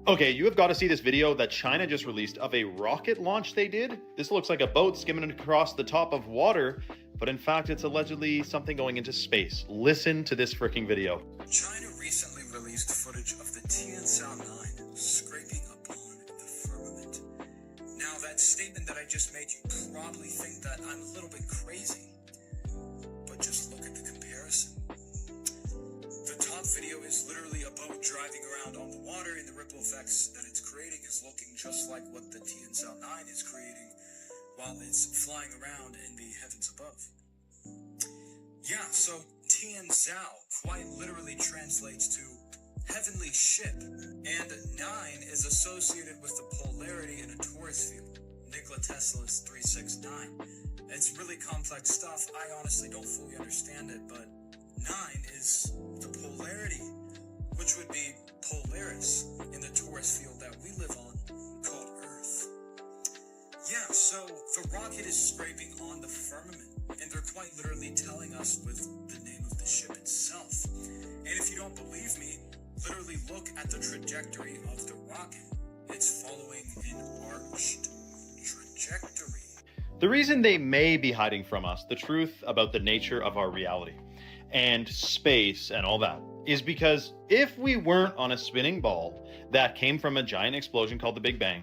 Okay, you have got to see this video that China just released of a rocket launch they did. This looks like a boat skimming across the top of water, but in fact it's allegedly something going into space. Listen to this freaking video. China recently released footage of the Tianzhao 9 scraping upon the firmament. Now, that statement that I just made, you probably think that I'm a little bit crazy, but just look at the comparison. The top video is literally a boat driving around on the water, and the ripple effects that it's creating is looking just like what the Tianzhao 9 is creating while it's flying around in the heavens above. Yeah, so Tianzhao quite literally translates to heavenly ship, and 9 is associated with the polarity in a torus field. Nikola Tesla's 369. It's really complex stuff. I honestly don't fully understand it, but 9 is the polarity, which would be Polaris in the torus field that we live on, called Earth. Yeah, so the rocket is scraping on the firmament, and they're quite literally telling us with the name of the ship itself. And if you don't believe me, literally look at the trajectory of the rocket. It's following an arched trajectory. The reason they may be hiding from us the truth about the nature of our reality and space and all that is because if we weren't on a spinning ball that came from a giant explosion called the Big Bang,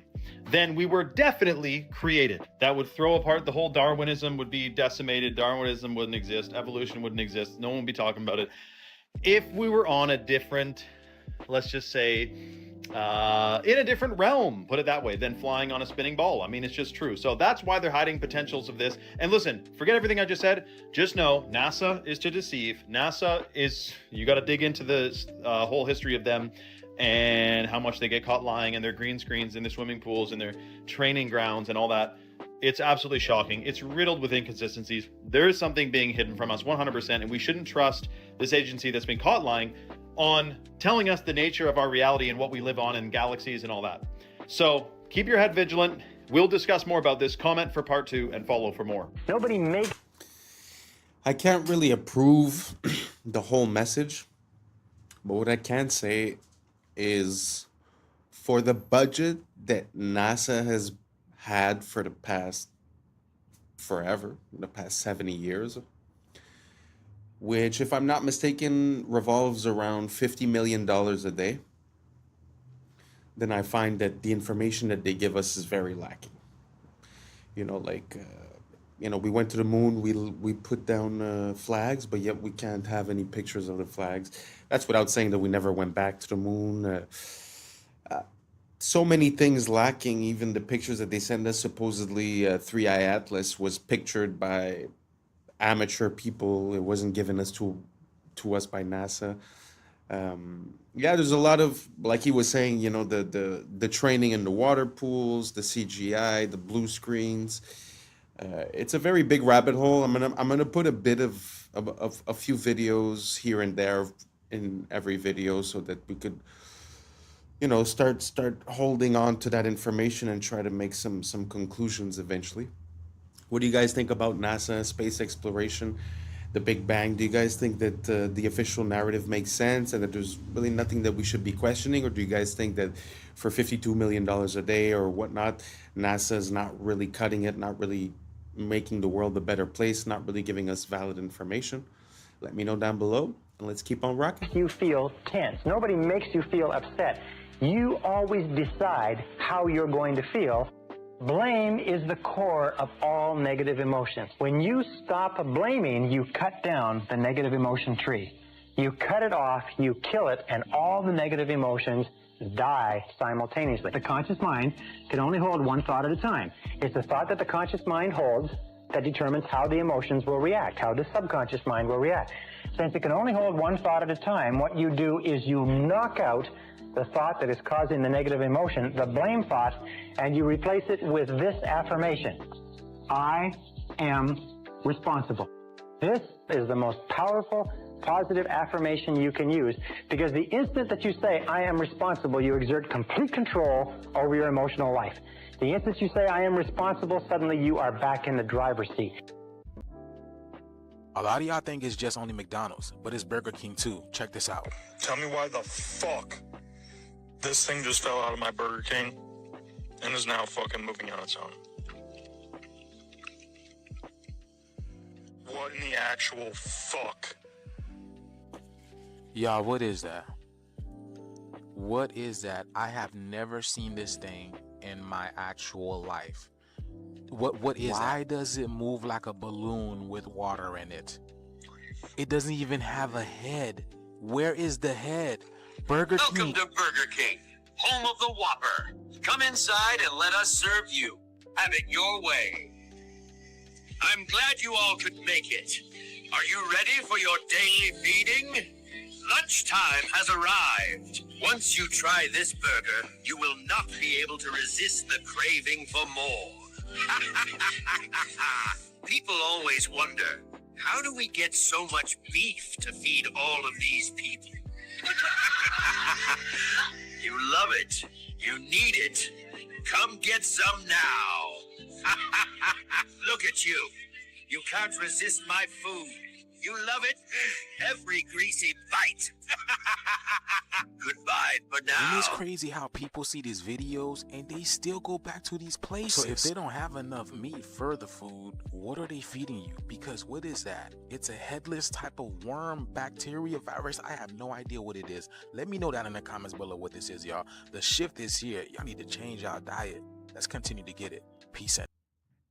then we were definitely created. That would throw apart the whole Darwinism, would be decimated. Darwinism wouldn't exist. Evolution wouldn't exist. No one would be talking about it. If we were on a different, let's just say, in a different realm, put it that way, than flying on a spinning ball. I mean, it's just true. So that's why they're hiding potentials of this. And listen, forget everything I just said. Just know NASA is to deceive. NASA is, you got to dig into the whole history of them and how much they get caught lying, and their green screens in their swimming pools and their training grounds and all that. It's absolutely shocking. It's riddled with inconsistencies. There is something being hidden from us 100%, and we shouldn't trust this agency that's been caught lying on telling us the nature of our reality and what we live on in galaxies and all that. So keep your head vigilant. We'll discuss more about this. Comment for part 2 and follow for more. Nobody make. I can't really approve the whole message, but what I can say is for the budget that NASA has had for the past forever, the past 70 years, which, if I'm not mistaken, revolves around $50 million a day, then I find that the information that they give us is very lacking. You know, like, we went to the moon, we put down flags, but yet we can't have any pictures of the flags. That's without saying that we never went back to the moon. So many things lacking. Even the pictures that they send us, supposedly 3i Atlas was pictured by amateur people. It wasn't given us to us by NASA. Yeah, there's a lot of, like he was saying, the training in the water pools, the CGI, the blue screens. It's a very big rabbit hole. I'm gonna put a bit of a few videos here and there in every video so that we could start holding on to that information and try to make some conclusions eventually. What do you guys think about NASA, space exploration, the Big Bang? Do you guys think that the official narrative makes sense and that there's really nothing that we should be questioning? Or do you guys think that for $52 million a day or whatnot, NASA is not really cutting it, not really making the world a better place, not really giving us valid information? Let me know down below, and let's keep on rocking. You feel tense. Nobody makes you feel upset. You always decide how you're going to feel. Blame is the core of all negative emotions. When you stop blaming, you cut down the negative emotion tree. You cut it off, you kill it, and all the negative emotions die simultaneously. The conscious mind can only hold one thought at a time. It's the thought that the conscious mind holds that determines how the emotions will react, how the subconscious mind will react. Since it can only hold one thought at a time, what you do is you knock out the thought that is causing the negative emotion, the blame thought, and you replace it with this affirmation: I am responsible. This is the most powerful, positive affirmation you can use, because the instant that you say, I am responsible, you exert complete control over your emotional life. The instant you say, I am responsible, suddenly you are back in the driver's seat. A lot of y'all think it's just only McDonald's, but it's Burger King too. Check this out. Tell me why the fuck this thing just fell out of my Burger King and is now fucking moving on its own. What in the actual fuck? Y'all, what is that? What is that? I have never seen this thing in my actual life. What is that? Why does it move like a balloon with water in it? It doesn't even have a head. Where is the head? Burger King. Welcome to Burger King, home of the Whopper. Come inside and let us serve you. Have it your way. I'm glad you all could make it. Are you ready for your daily feeding? Lunchtime has arrived. Once you try this burger, you will not be able to resist the craving for more. People always wonder, how do we get so much beef to feed all of these people? You love it. You need it. Come get some now. Look at you. You can't resist my food. You love it. Every greasy bite. Goodbye for now. And it's crazy how people see these videos and they still go back to these places. So if they don't have enough meat for the food, what are they feeding you? Because what is that? It's a headless type of worm, bacteria, virus. I have no idea what it is. Let me know down in the comments below what this is, y'all. The shift is here. Y'all need to change our diet. Let's continue to get it. Peace out.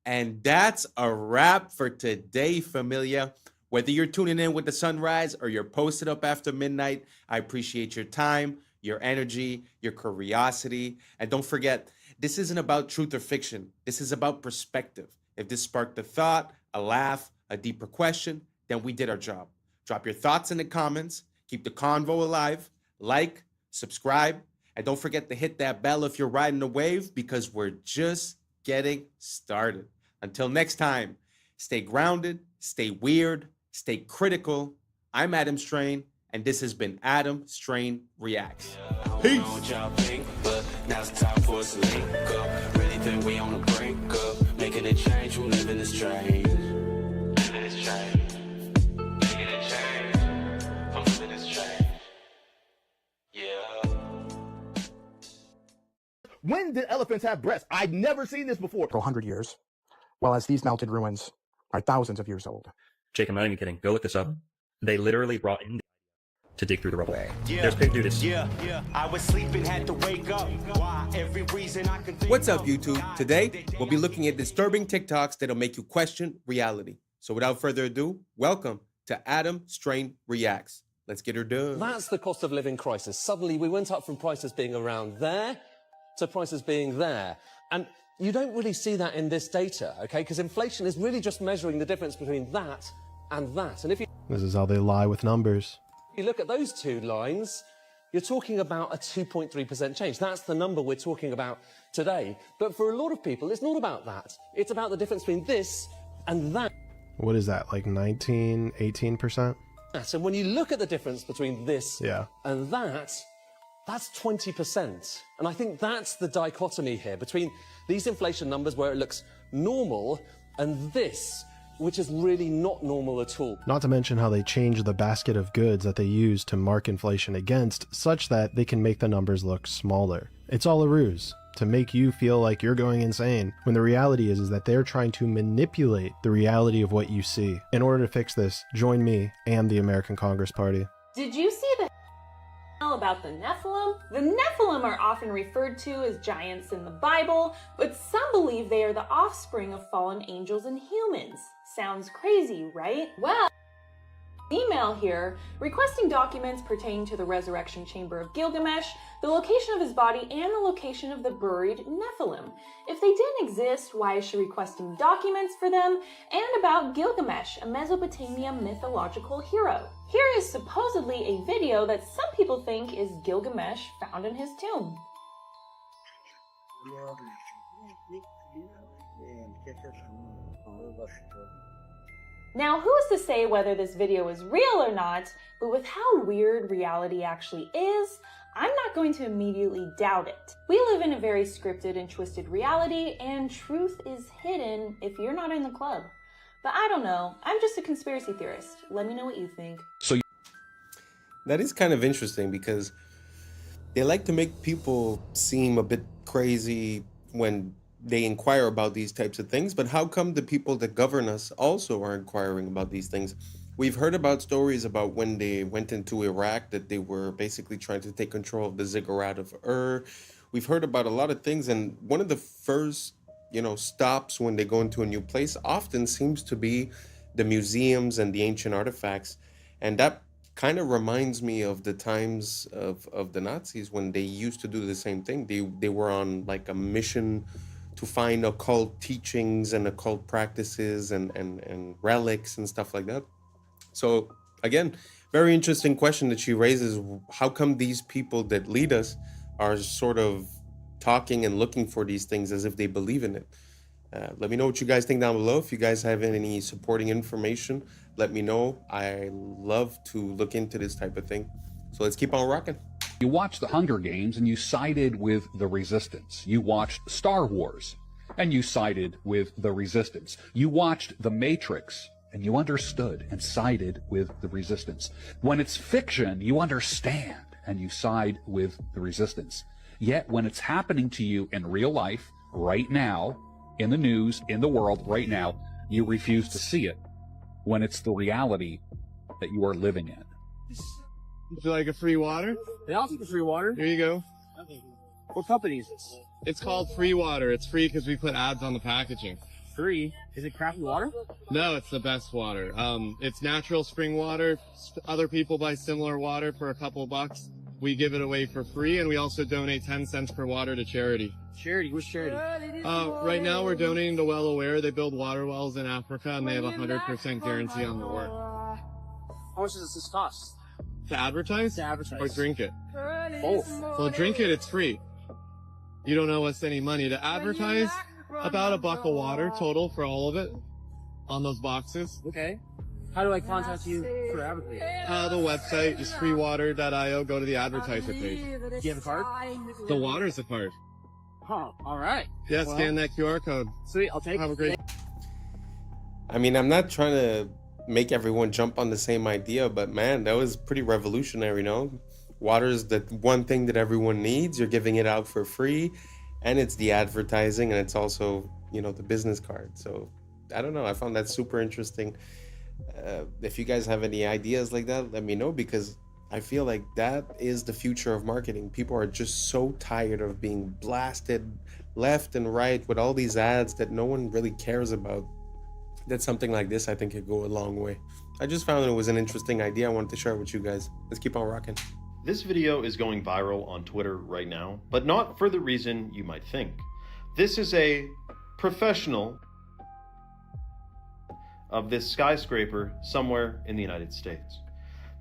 And that's a wrap for today, familia. Whether you're tuning in with the sunrise or you're posted up after midnight, I appreciate your time, your energy, your curiosity. And don't forget, this isn't about truth or fiction. This is about perspective. If this sparked a thought, a laugh, a deeper question, then we did our job. Drop your thoughts in the comments. Keep the convo alive. Like, subscribe, and don't forget to hit that bell if you're riding the wave, because we're just getting started. Until next time, stay grounded, stay weird, stay critical. I'm Adam Strain, and this has been Adam Strain Reacts. Peace. Now it's time for us to link up. Really think we on the brink up. Making a change, we live in this change. Living this change. Making a change. I'm living this change. Yeah. When did elephants have breasts? I've never seen this before. For 100 years, while as these melted ruins are thousands of years old. Jake, I'm not even kidding. Go look this up. They literally brought in to dig through the rubble. Yeah, There's pig through this. Yeah, I was sleeping, had to wake up. Why? Every reason I can think. What's up, YouTube? Today, we'll be looking at disturbing TikToks that'll make you question reality. So without further ado, welcome to Adam Strain Reacts. Let's get her done. That's the cost of living crisis. Suddenly, we went up from prices being around there to prices being there. And you don't really see that in this data, okay? Because inflation is really just measuring the difference between that and that. And if you This is how they lie with numbers. look at those two lines, you're talking about a 2.3% change. That's the number we're talking about today. But for a lot of people, it's not about that. It's about the difference between this and that. What is that, like 19, 18%? And when you look at the difference between this Yeah. and that's 20%. And I think that's the dichotomy here between these inflation numbers where it looks normal and this, which is really not normal at all. Not to mention how they change the basket of goods that they use to mark inflation against, such that they can make the numbers look smaller. It's all a ruse to make you feel like you're going insane, when the reality is that they're trying to manipulate the reality of what you see. In order to fix this, join me and the American Congress Party. Did you see the about the Nephilim? The Nephilim are often referred to as giants in the Bible, but some believe they are the offspring of fallen angels and humans. Sounds crazy, right? Well, email here requesting documents pertaining to the resurrection chamber of Gilgamesh, the location of his body, and the location of the buried Nephilim. If they didn't exist, why is she requesting documents for them? And about Gilgamesh, a Mesopotamia mythological hero. Here is supposedly a video that some people think is Gilgamesh found in his tomb. Now, who is to say whether this video is real or not, but with how weird reality actually is, I'm not going to immediately doubt it. We live in a very scripted and twisted reality, and truth is hidden if you're not in the club. But I don't know, I'm just a conspiracy theorist. Let me know what you think. That is kind of interesting because they like to make people seem a bit crazy when they inquire about these types of things, but how come the people that govern us also are inquiring about these things? We've heard about stories about when they went into Iraq that they were basically trying to take control of the ziggurat of Ur. We've heard about a lot of things, and one of the first, stops when they go into a new place often seems to be the museums and the ancient artifacts. And that kind of reminds me of the times of the Nazis when they used to do the same thing. They were on like a mission to find occult teachings and occult practices and relics and stuff like that. So again, very interesting question that she raises. How come these people that lead us are sort of talking and looking for these things as if they believe in it? Let me know what you guys think down below. If you guys have any supporting information, let me know. I love to look into this type of thing. So let's keep on rocking. You watched the Hunger Games and you sided with the Resistance. You watched Star Wars and you sided with the Resistance. You watched The Matrix and you understood and sided with the Resistance. When it's fiction, you understand and you side with the Resistance. Yet when it's happening to you in real life, right now, in the news, in the world, right now, you refuse to see it when it's the reality that you are living in. Would you like a free water? Yeah, I'll take the free water. Here you go. What company is this? It's called Free Water. It's free because we put ads on the packaging. Free? Is it crappy water? No, it's the best water. It's natural spring water. Other people buy similar water for a couple bucks. we give it away for free, and we also donate 10 cents per water to charity. Charity? Which charity? Right now we're donating to Well Aware. They build water wells in Africa, and they have a 100% guarantee on their work. How much does this cost? To advertise? To advertise. Or drink it? Both. Well, drink it, it's free. You don't owe us any money. To advertise, about $1 of water total for all of it on those boxes. Okay. How do I contact you for advertising? The website is freewater.io. Go to the advertiser page. Do you have a card? The water's a card. Oh, all right. Yeah, Well, scan that QR code. Sweet, I'll take it. Have a great I mean, I'm not trying to make everyone jump on the same idea, but man, that was pretty revolutionary, no? Water is the one thing that everyone needs. You're giving it out for free, and it's the advertising, and it's also, you know, the business card. So I don't know. I found that super interesting. If you guys have any ideas like that, let me know, because I feel like that is the future of marketing. People are just so tired of being blasted left and right with all these ads that no one really cares about. That something like this, I think, could go a long way. I just found it was an interesting idea. I wanted to share it with you guys. Let's keep on rocking. This video is going viral on Twitter right now, but not for the reason you might think. This is a professional of this skyscraper somewhere in the United States.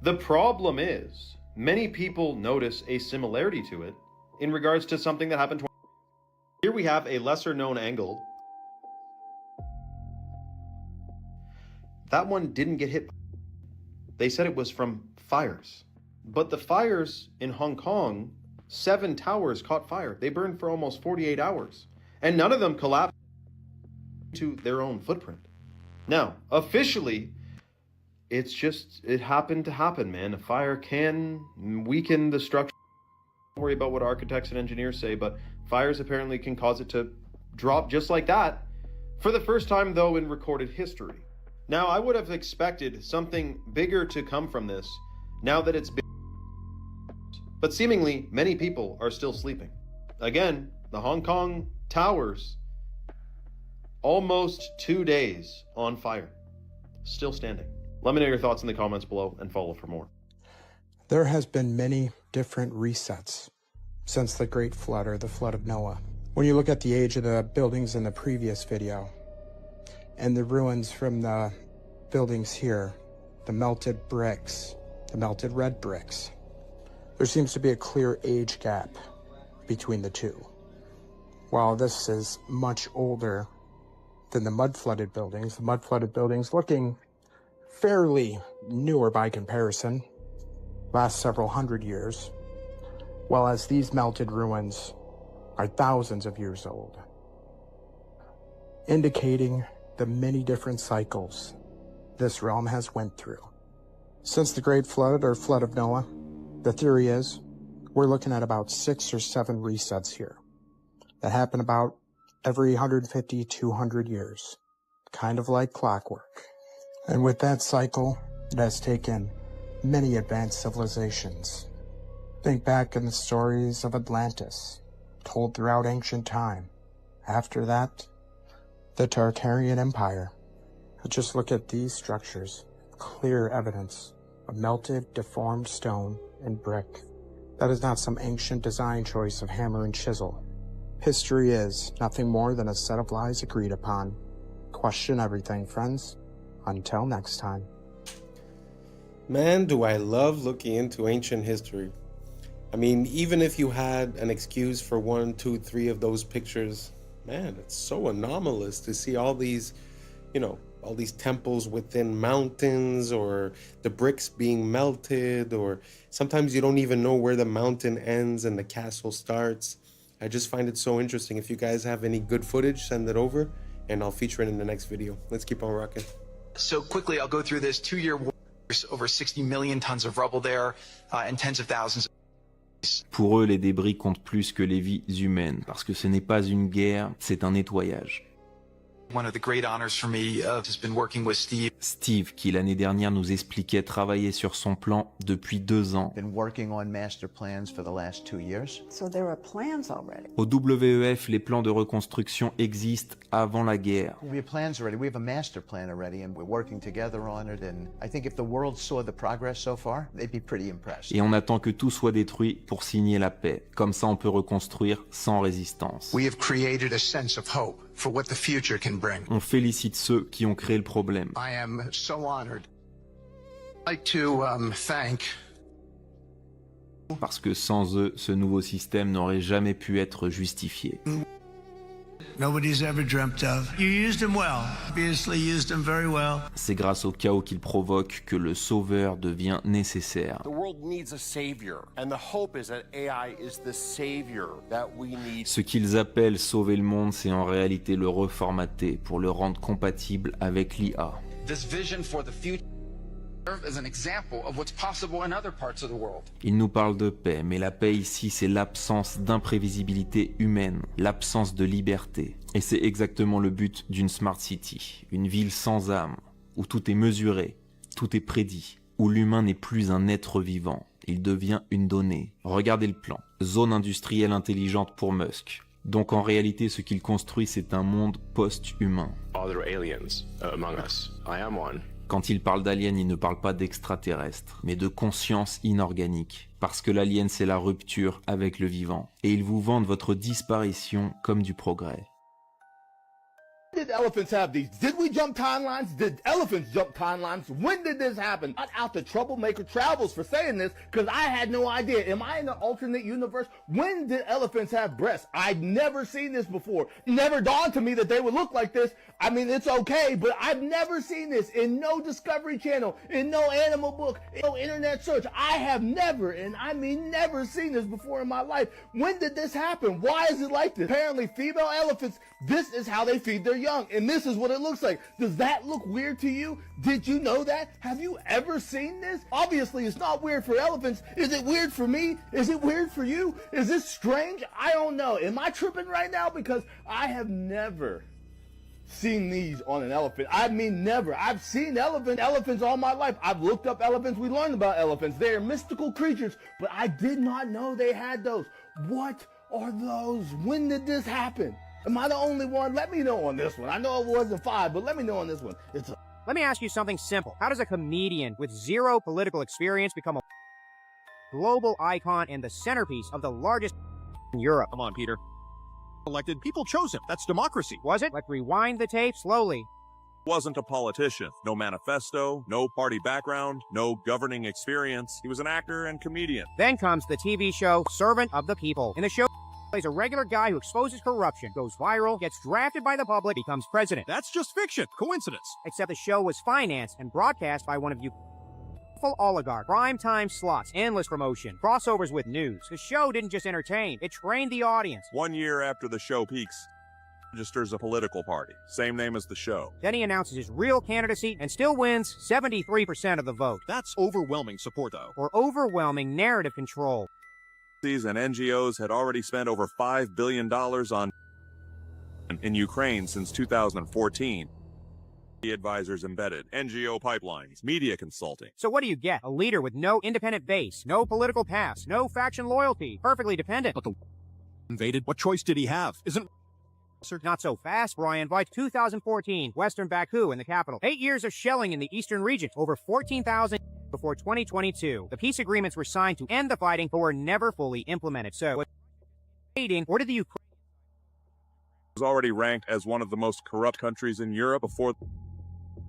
The problem is, many people notice a similarity to it in regards to something that happened 20 years ago. Here we have a lesser known angle. That one didn't get hit. They said it was from fires. But the fires in Hong Kong, 7 towers caught fire. They burned for almost 48 hours. And none of them collapsed to their own footprint. Now, officially, it's just, it happened to happen, man. A fire can weaken the structure. Don't worry about what architects and engineers say, but fires apparently can cause it to drop just like that. For the first time, though, in recorded history. Now, I would have expected something bigger to come from this, now that it's been. But seemingly, many people are still sleeping. Again, the Hong Kong towers, almost 2 days on fire, still standing. Let me know your thoughts in the comments below and follow for more. There has been many different resets since the Great Flood, or the Flood of Noah. When you look at the age of the buildings in the previous video, and the ruins from the buildings here, the melted bricks, the melted red bricks, there seems to be a clear age gap between the two. While this is much older than the mud-flooded buildings looking fairly newer by comparison, last several hundred years, while as these melted ruins are thousands of years old, indicating the many different cycles this realm has went through. Since the Great Flood, or Flood of Noah, the theory is we're looking at about 6 or 7 resets here that happen about every 150, 200 years, kind of like clockwork. And with that cycle, it has taken many advanced civilizations. Think back in the stories of Atlantis, told throughout ancient time. After that, the Tartarian Empire. Just look at these structures, clear evidence of melted, deformed stone and brick. That is not some ancient design choice of hammer and chisel. History is nothing more than a set of lies agreed upon. Question everything, friends. Until next time. Man, do I love looking into ancient history. I mean, even if you had an excuse for 1, 2, 3 of those pictures, man, it's so anomalous to see all these, you know, all these temples within mountains, or the bricks being melted, or sometimes you don't even know where the mountain ends and the castle starts. I just find it so interesting. If you guys have any good footage, send it over and I'll feature it in the next video. Let's keep on rocking. So quickly, I'll go through this. 2-year war, over 60 million tons of rubble there, and tens of thousands. Pour eux, les débris comptent plus que les vies humaines, parce que ce n'est pas une guerre, c'est un nettoyage. One of the great honors for me has been working with Steve. Steve, qui l'année dernière nous expliquait travailler sur son plan depuis 2 ans. Been working on master plans for the last 2 years. So there are plans already. Au WEF, les plans de reconstruction existent avant la guerre. We have plans already. We have a master plan already, and we're working together on it. And I think if the world saw the progress so far, they'd be pretty impressed. Et on attend que tout soit détruit pour signer la paix. Comme ça, on peut reconstruire sans résistance. We have created a sense of hope for what the future can bring. On félicite ceux qui ont créé le problème. I am so honored. I'd like to thank. Parce que sans eux, ce nouveau système n'aurait jamais pu être justifié. Nobody's ever dreamt of. You used him well. Obviously used him very well. C'est grâce au chaos qu'il provoque que le sauveur devient nécessaire. The world needs a savior, and the hope is that AI is the savior that we need. Ce qu'ils appellent sauver le monde, c'est en réalité le reformater pour le rendre compatible avec l'IA. This vision for the future as an example of what's possible in other parts of the world. Il nous parle de paix, mais la paix ici, c'est l'absence d'imprévisibilité humaine, l'absence de liberté. Et c'est exactement le but d'une Smart City, une ville sans âme, où tout est mesuré, tout est prédit, où l'humain n'est plus un être vivant, il devient une donnée. Regardez le plan, zone industrielle intelligente pour Musk. Donc en réalité, ce qu'il construit, c'est un monde post-humain. Are there aliens among us? I am one. Quand il parle d'alien, il ne parle pas d'extraterrestre, mais de conscience inorganique. Parce que l'alien, c'est la rupture avec le vivant. Et ils vous vendent votre disparition comme du progrès. Did elephants have these? Did we jump timelines? Did elephants jump timelines? When did this happen? Not out the Troublemaker Travels for saying this, because I had no idea. Am I in an alternate universe? When did elephants have breasts? I'd never seen this before. Never dawned to me that they would look like this. I mean, it's okay, but I've never seen this in no Discovery Channel, in no animal book, in no internet search. I have never, and I mean never seen this before in my life. When did this happen? Why is it like this? Apparently, female elephants, this is how they feed their young, and this is what it looks like. Does that look weird to you? Did you know that? Have you ever seen this? Obviously, it's not weird for elephants. Is it weird for me? Is it weird for you? Is this strange? I don't know. Am I tripping right now? Because I have never seen these on an elephant. I mean, never. I've seen elephants all my life. I've looked up elephants. We learned about elephants. They are mystical creatures, but I did not know they had those. What are those? When did this happen? Am I the only one? Let me know on this one. I know it wasn't 5, but let me know on this one. Let me ask you something simple. How does a comedian with zero political experience become a global icon and the centerpiece of the largest in Europe? Come on, Peter. Elected, people chose him. That's democracy. Was it? Let's rewind the tape slowly. Wasn't a politician. No manifesto, no party background, no governing experience. He was an actor and comedian. Then comes the TV show Servant of the People. In the show, plays a regular guy who exposes corruption, goes viral, gets drafted by the public, becomes president. That's just fiction. Coincidence. Except the show was financed and broadcast by one of you oligarch, prime time slots, endless promotion, crossovers with news. The show didn't just entertain, it trained the audience. 1 year after the show peaks, registers a political party, same name as the show. Then he announces his real candidacy and still wins 73% of the vote. That's overwhelming support, though. Or overwhelming narrative control. And NGOs had already spent over $5 billion in Ukraine since 2014. Advisors embedded, NGO pipelines, media consulting. So what do you get? A leader with no independent base, no political past, no faction loyalty, perfectly dependent. But the invaded, what choice did he have? Isn't not so fast, Brian. By 2014, Western Baku in the capital. 8 years of shelling in the eastern region, over 14,000 before 2022. The peace agreements were signed to end the fighting, but were never fully implemented. So, or did the Ukraine was already ranked as one of the most corrupt countries in Europe before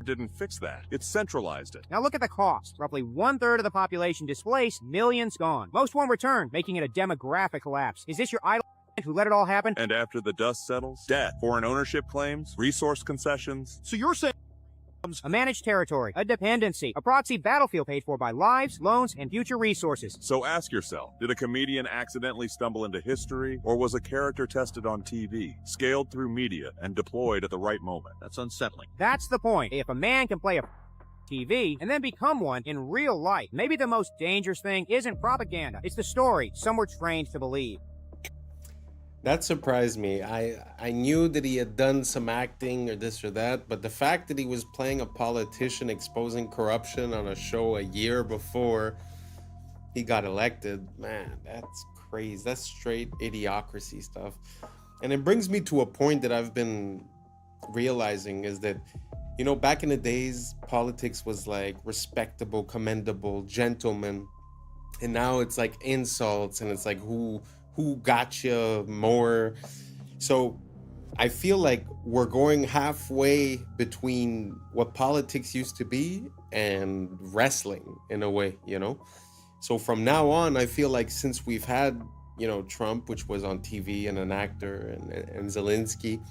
didn't fix that. It centralized it. Now look at the cost. Roughly 1/3 of the population displaced, millions gone. Most won't return, making it a demographic collapse. Is this your idol who let it all happen? And after the dust settles, debt, foreign ownership claims, resource concessions. So you're saying a managed territory, a dependency, a proxy battlefield paid for by lives, loans, and future resources. So ask yourself, did a comedian accidentally stumble into history, or was a character tested on TV, scaled through media, and deployed at the right moment? That's unsettling. That's the point. If a man can play a TV and then become one in real life, maybe the most dangerous thing isn't propaganda. It's the story some were trained to believe. That surprised me. I knew that he had done some acting or this or that, but the fact that he was playing a politician exposing corruption on a show a year before he got elected, man, that's crazy. That's straight idiocracy stuff. And it brings me to a point that I've been realizing is that, you know, back in the days, politics was like respectable, commendable, gentleman. And now it's like insults and it's like who got you more. So I feel like we're going halfway between what politics used to be and wrestling in a way, you know? So from now on, I feel like since we've had, you know, Trump, which was on TV and an actor, and Zelensky,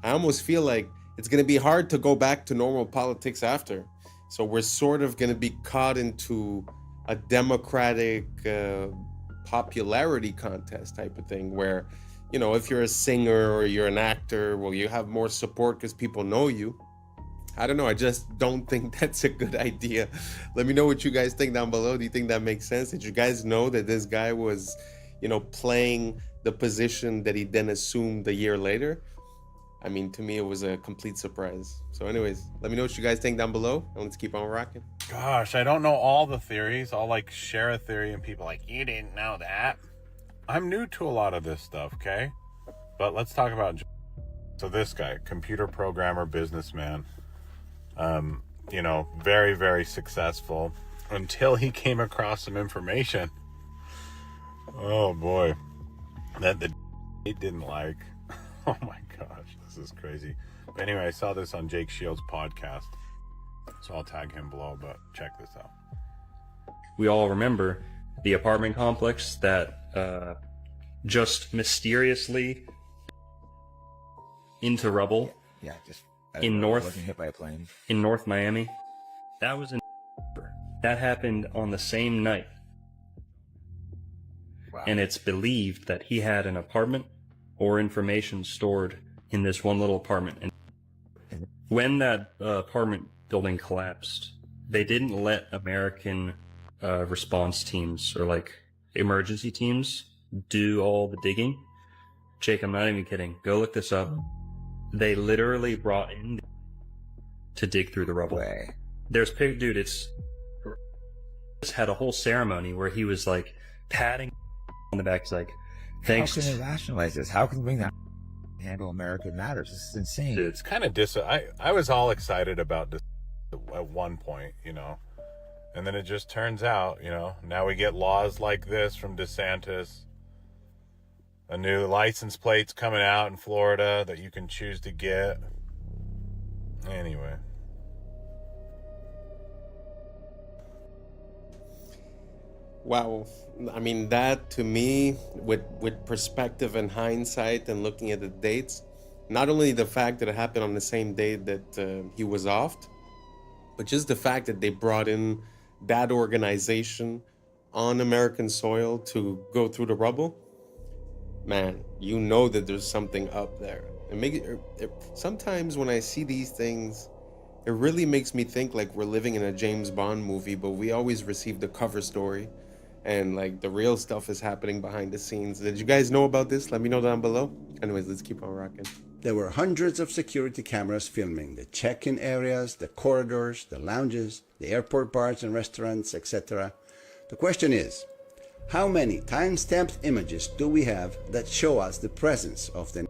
I almost feel like it's going to be hard to go back to normal politics after. So we're sort of going to be caught into a democratic popularity contest type of thing where, you know, if you're a singer or you're an actor, well, you have more support because people know you. I don't know. I just don't think that's a good idea. Let me know what you guys think down below. Do you think that makes sense? Did you guys know that this guy was, you know, playing the position that he then assumed a year later? I mean, to me, it was a complete surprise. So anyways, let me know what you guys think down below, and let's keep on rocking. Gosh, I don't know all the theories. I'll like share a theory and people are like, you didn't know that. I'm new to a lot of this stuff, okay? But let's talk about, so this guy, computer programmer, businessman, you know, very, very successful until he came across some information. Oh boy, that the he didn't like. Oh my gosh, this is crazy. But anyway, I saw this on Jake Shields' podcast, so I'll tag him below, but check this out. We all remember the apartment complex that just mysteriously into rubble. Yeah, just wasn't hit by a plane. In North Miami. That was in that happened on the same night. Wow. And it's believed that he had an apartment or information stored in this one little apartment. And when that apartment building collapsed, they didn't let American response teams or like emergency teams do all the digging. Jake, I'm not even kidding. Go look this up. They literally brought in to dig through the rubble. There's dude, it's had a whole ceremony where he was like patting on the back. He's like, thanks. How can they rationalize this? How can we bring that handle American matters? This is insane. It's kind of I was all excited about this at one point, you know, and then it just turns out, you know, now we get laws like this from DeSantis. A new license plate's coming out in Florida that you can choose to get. Anyway. Wow. I mean, that to me, with perspective and hindsight and looking at the dates, not only the fact that it happened on the same day that he was offed, but just the fact that they brought in that organization on American soil to go through the rubble, man, you know that there's something up there. Sometimes when I see these things, it really makes me think like we're living in a James Bond movie, but we always receive the cover story. And like the real stuff is happening behind the scenes. Did you guys know about this? Let me know down below. Anyways, let's keep on rocking. There were hundreds of security cameras filming the check-in areas, the corridors, the lounges, the airport bars and restaurants, etc. The question is, how many time-stamped images do we have that show us the presence of the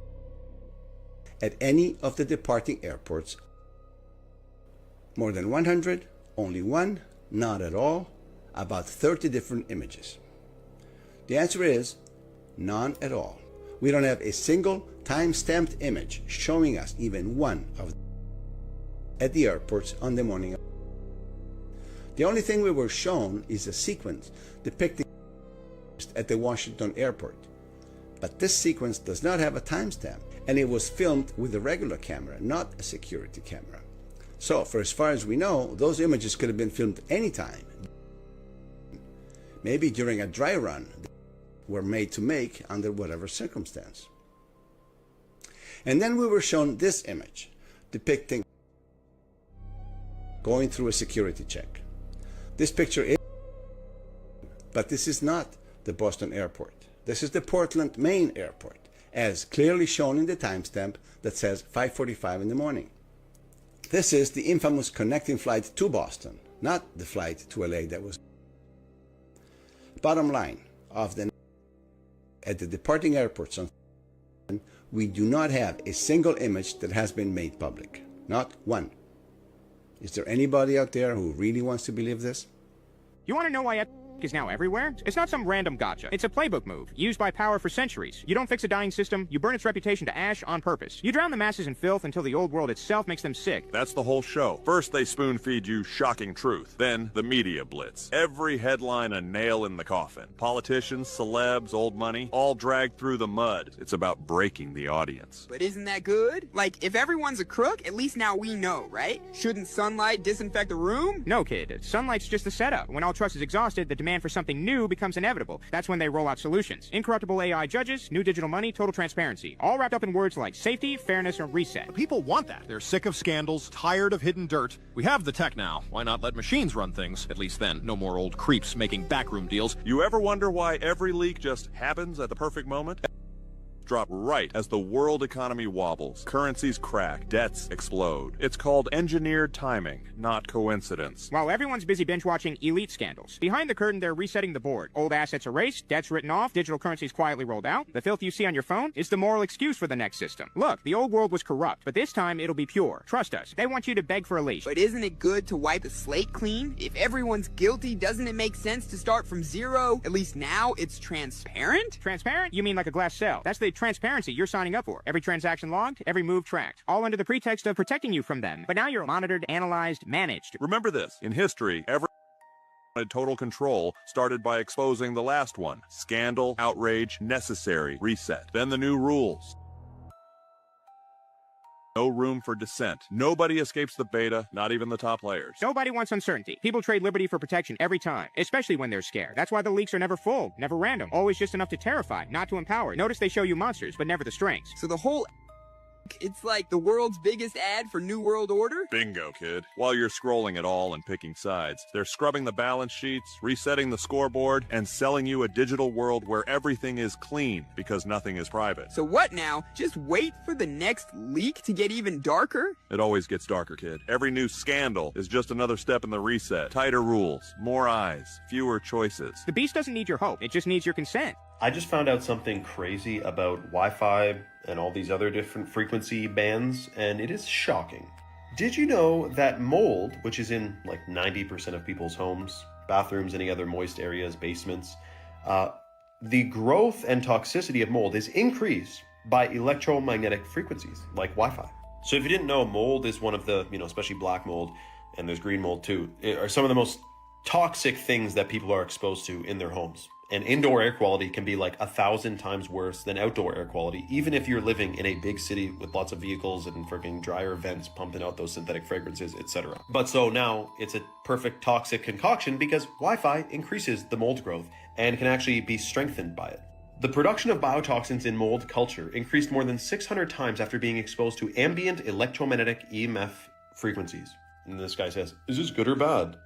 at any of the departing airports? More than 100? Only one? Not at all? About 30 different images. The answer is none at all. We don't have a single time-stamped image showing us even one of them at the airports on the morning of. The only thing we were shown is a sequence depicting at the Washington airport. But this sequence does not have a timestamp, and it was filmed with a regular camera, not a security camera. So, for as far as we know, those images could have been filmed anytime. Maybe during a dry run they were made to make under whatever circumstance. And then we were shown this image depicting going through a security check. This picture is, but this is not the Boston airport. This is the Portland, Maine airport. as clearly shown in the timestamp that says 5:45 in the morning. This is the infamous connecting flight to Boston, not the flight to LA that was. Bottom line, at the departing airports on we do not have a single image that has been made public. Not one. Is there anybody out there who really wants to believe this? You want to know why is now everywhere? It's not some random gotcha. It's a playbook move, used by power for centuries. You don't fix a dying system, you burn its reputation to ash on purpose. You drown the masses in filth until the old world itself makes them sick. That's the whole show. First they spoon feed you shocking truth. Then the media blitz. Every headline a nail in the coffin. Politicians, celebs, old money, all dragged through the mud. It's about breaking the audience. But isn't that good? Like, if everyone's a crook, at least now we know, right? Shouldn't sunlight disinfect the room? No, kid. Sunlight's just the setup. When all trust is exhausted, the demand for something new becomes inevitable. That's when they roll out solutions. Incorruptible AI judges, new digital money, total transparency. All wrapped up in words like safety, fairness, and reset. People want that. They're sick of scandals, tired of hidden dirt. We have the tech now. Why not let machines run things? At least then, no more old creeps making backroom deals. You ever wonder why every leak just happens at the perfect moment? Drop right as the world economy wobbles, currencies crack, debts explode. It's called engineered timing, not coincidence. While everyone's busy binge-watching elite scandals, behind the curtain they're resetting the board. Old assets erased, debts written off, digital currencies quietly rolled out. The filth you see on your phone is the moral excuse for the next system. Look, the old world was corrupt, but this time it'll be pure. Trust us. They want you to beg for a leash. But isn't it good to wipe the slate clean? If everyone's guilty, doesn't it make sense to start from zero? At least now it's transparent? Transparent? You mean like a glass cell. That's the transparency you're signing up for. Every transaction logged, every move tracked. All under the pretext of protecting you from them. But now you're monitored, analyzed, managed. Remember this, in history, every total control started by exposing the last one. Scandal, outrage, necessary, reset. Then the new rules. No room for dissent. Nobody escapes the beta, not even the top players. Nobody wants uncertainty. People trade liberty for protection every time, especially when they're scared. That's why the leaks are never full, never random, always just enough to terrify, not to empower. Notice they show you monsters, but never the strengths. So the whole it's like the world's biggest ad for New World Order? Bingo, kid. While you're scrolling it all and picking sides, they're scrubbing the balance sheets, resetting the scoreboard, and selling you a digital world where everything is clean because nothing is private. So what now? Just wait for the next leak to get even darker? It always gets darker, kid. Every new scandal is just another step in the reset. Tighter rules, more eyes, fewer choices. The beast doesn't need your hope. It just needs your consent. I just found out something crazy about Wi-Fi and all these other different frequency bands, and it is shocking. Did you know that mold, which is in like 90% of people's homes, bathrooms, any other moist areas, basements, the growth and toxicity of mold is increased by electromagnetic frequencies like Wi-Fi. So if you didn't know, mold is one of the, especially black mold, and there's green mold too, are some of the most toxic things that people are exposed to in their homes. And indoor air quality can be like 1,000 times worse than outdoor air quality, even if you're living in a big city with lots of vehicles and freaking dryer vents pumping out those synthetic fragrances, etc. But so now it's a perfect toxic concoction because Wi-Fi increases the mold growth and can actually be strengthened by it. The production of biotoxins in mold culture increased more than 600 times after being exposed to ambient electromagnetic EMF frequencies. And this guy says, is this good or bad?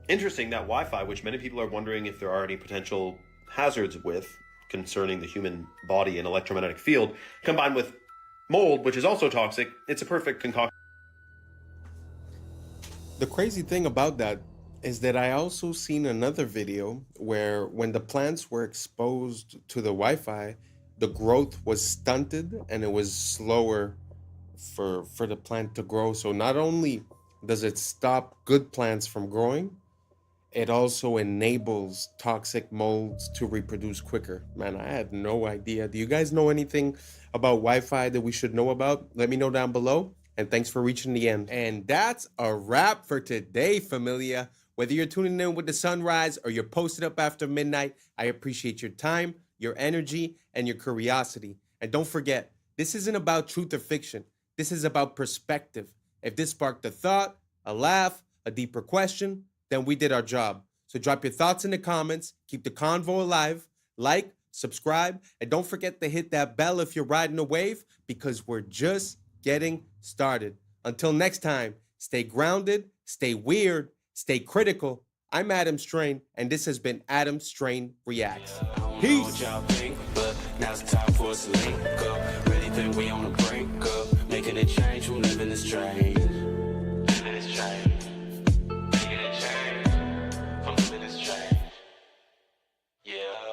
Interesting that Wi-Fi, which many people are wondering if there are any potential hazards with concerning the human body and electromagnetic field, combined with mold, which is also toxic, it's a perfect concoction. The crazy thing about that is that I also seen another video where when the plants were exposed to the Wi-Fi, the growth was stunted and it was slower for the plant to grow. So not only does it stop good plants from growing, it also enables toxic molds to reproduce quicker. Man, I had no idea. Do you guys know anything about Wi-Fi that we should know about? Let me know down below. And thanks for reaching the end. And that's a wrap for today, familia. Whether you're tuning in with the sunrise or you're posted up after midnight, I appreciate your time, your energy, and your curiosity. And don't forget, this isn't about truth or fiction. This is about perspective. If this sparked a thought, a laugh, a deeper question, then we did our job. So drop your thoughts in the comments, keep the convo alive, like, subscribe, and don't forget to hit that bell if you're riding a wave, because we're just getting started. Until next time, stay grounded, stay weird, stay critical. I'm Adam Strain, and this has been Adam Strain Reacts. Peace. Now's the time for us to link up. Really think we on the brink up. Making a change from living this strange. Living this strange. Making a change from living this strange. Yeah.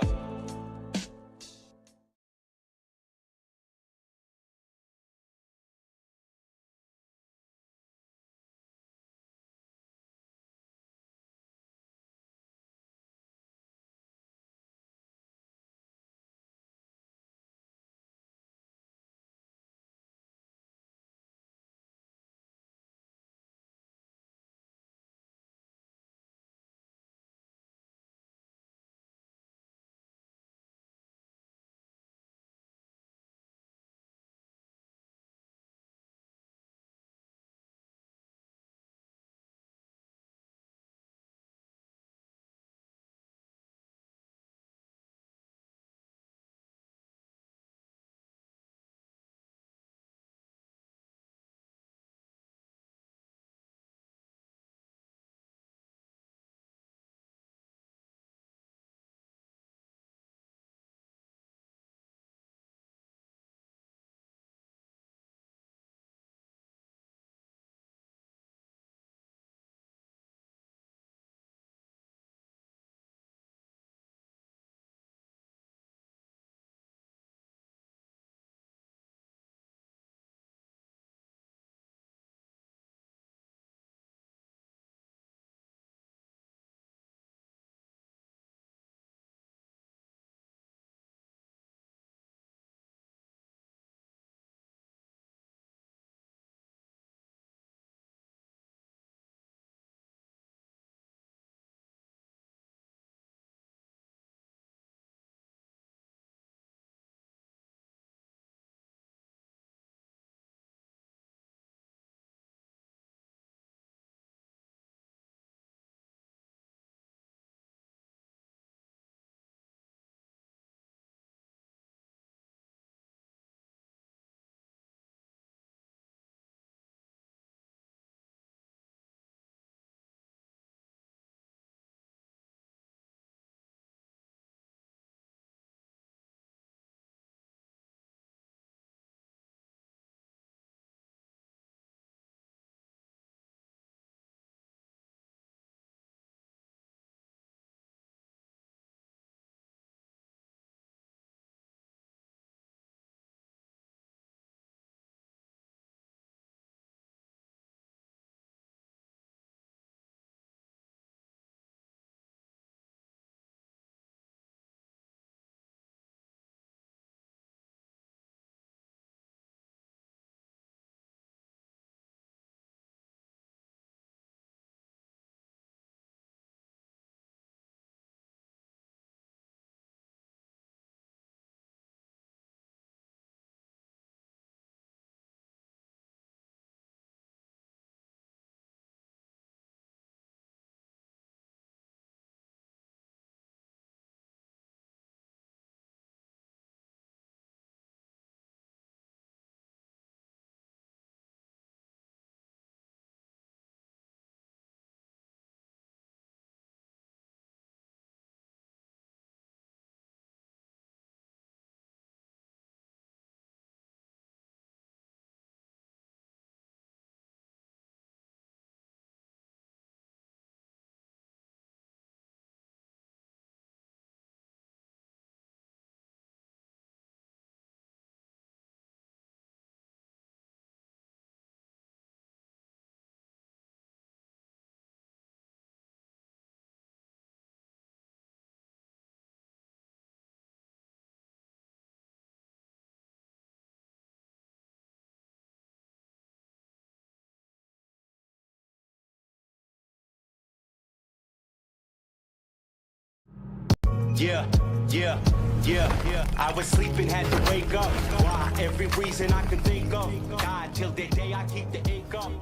Yeah, I was sleeping, had to wake up. Why? Every reason I can think of. God, till the day I keep the ink up.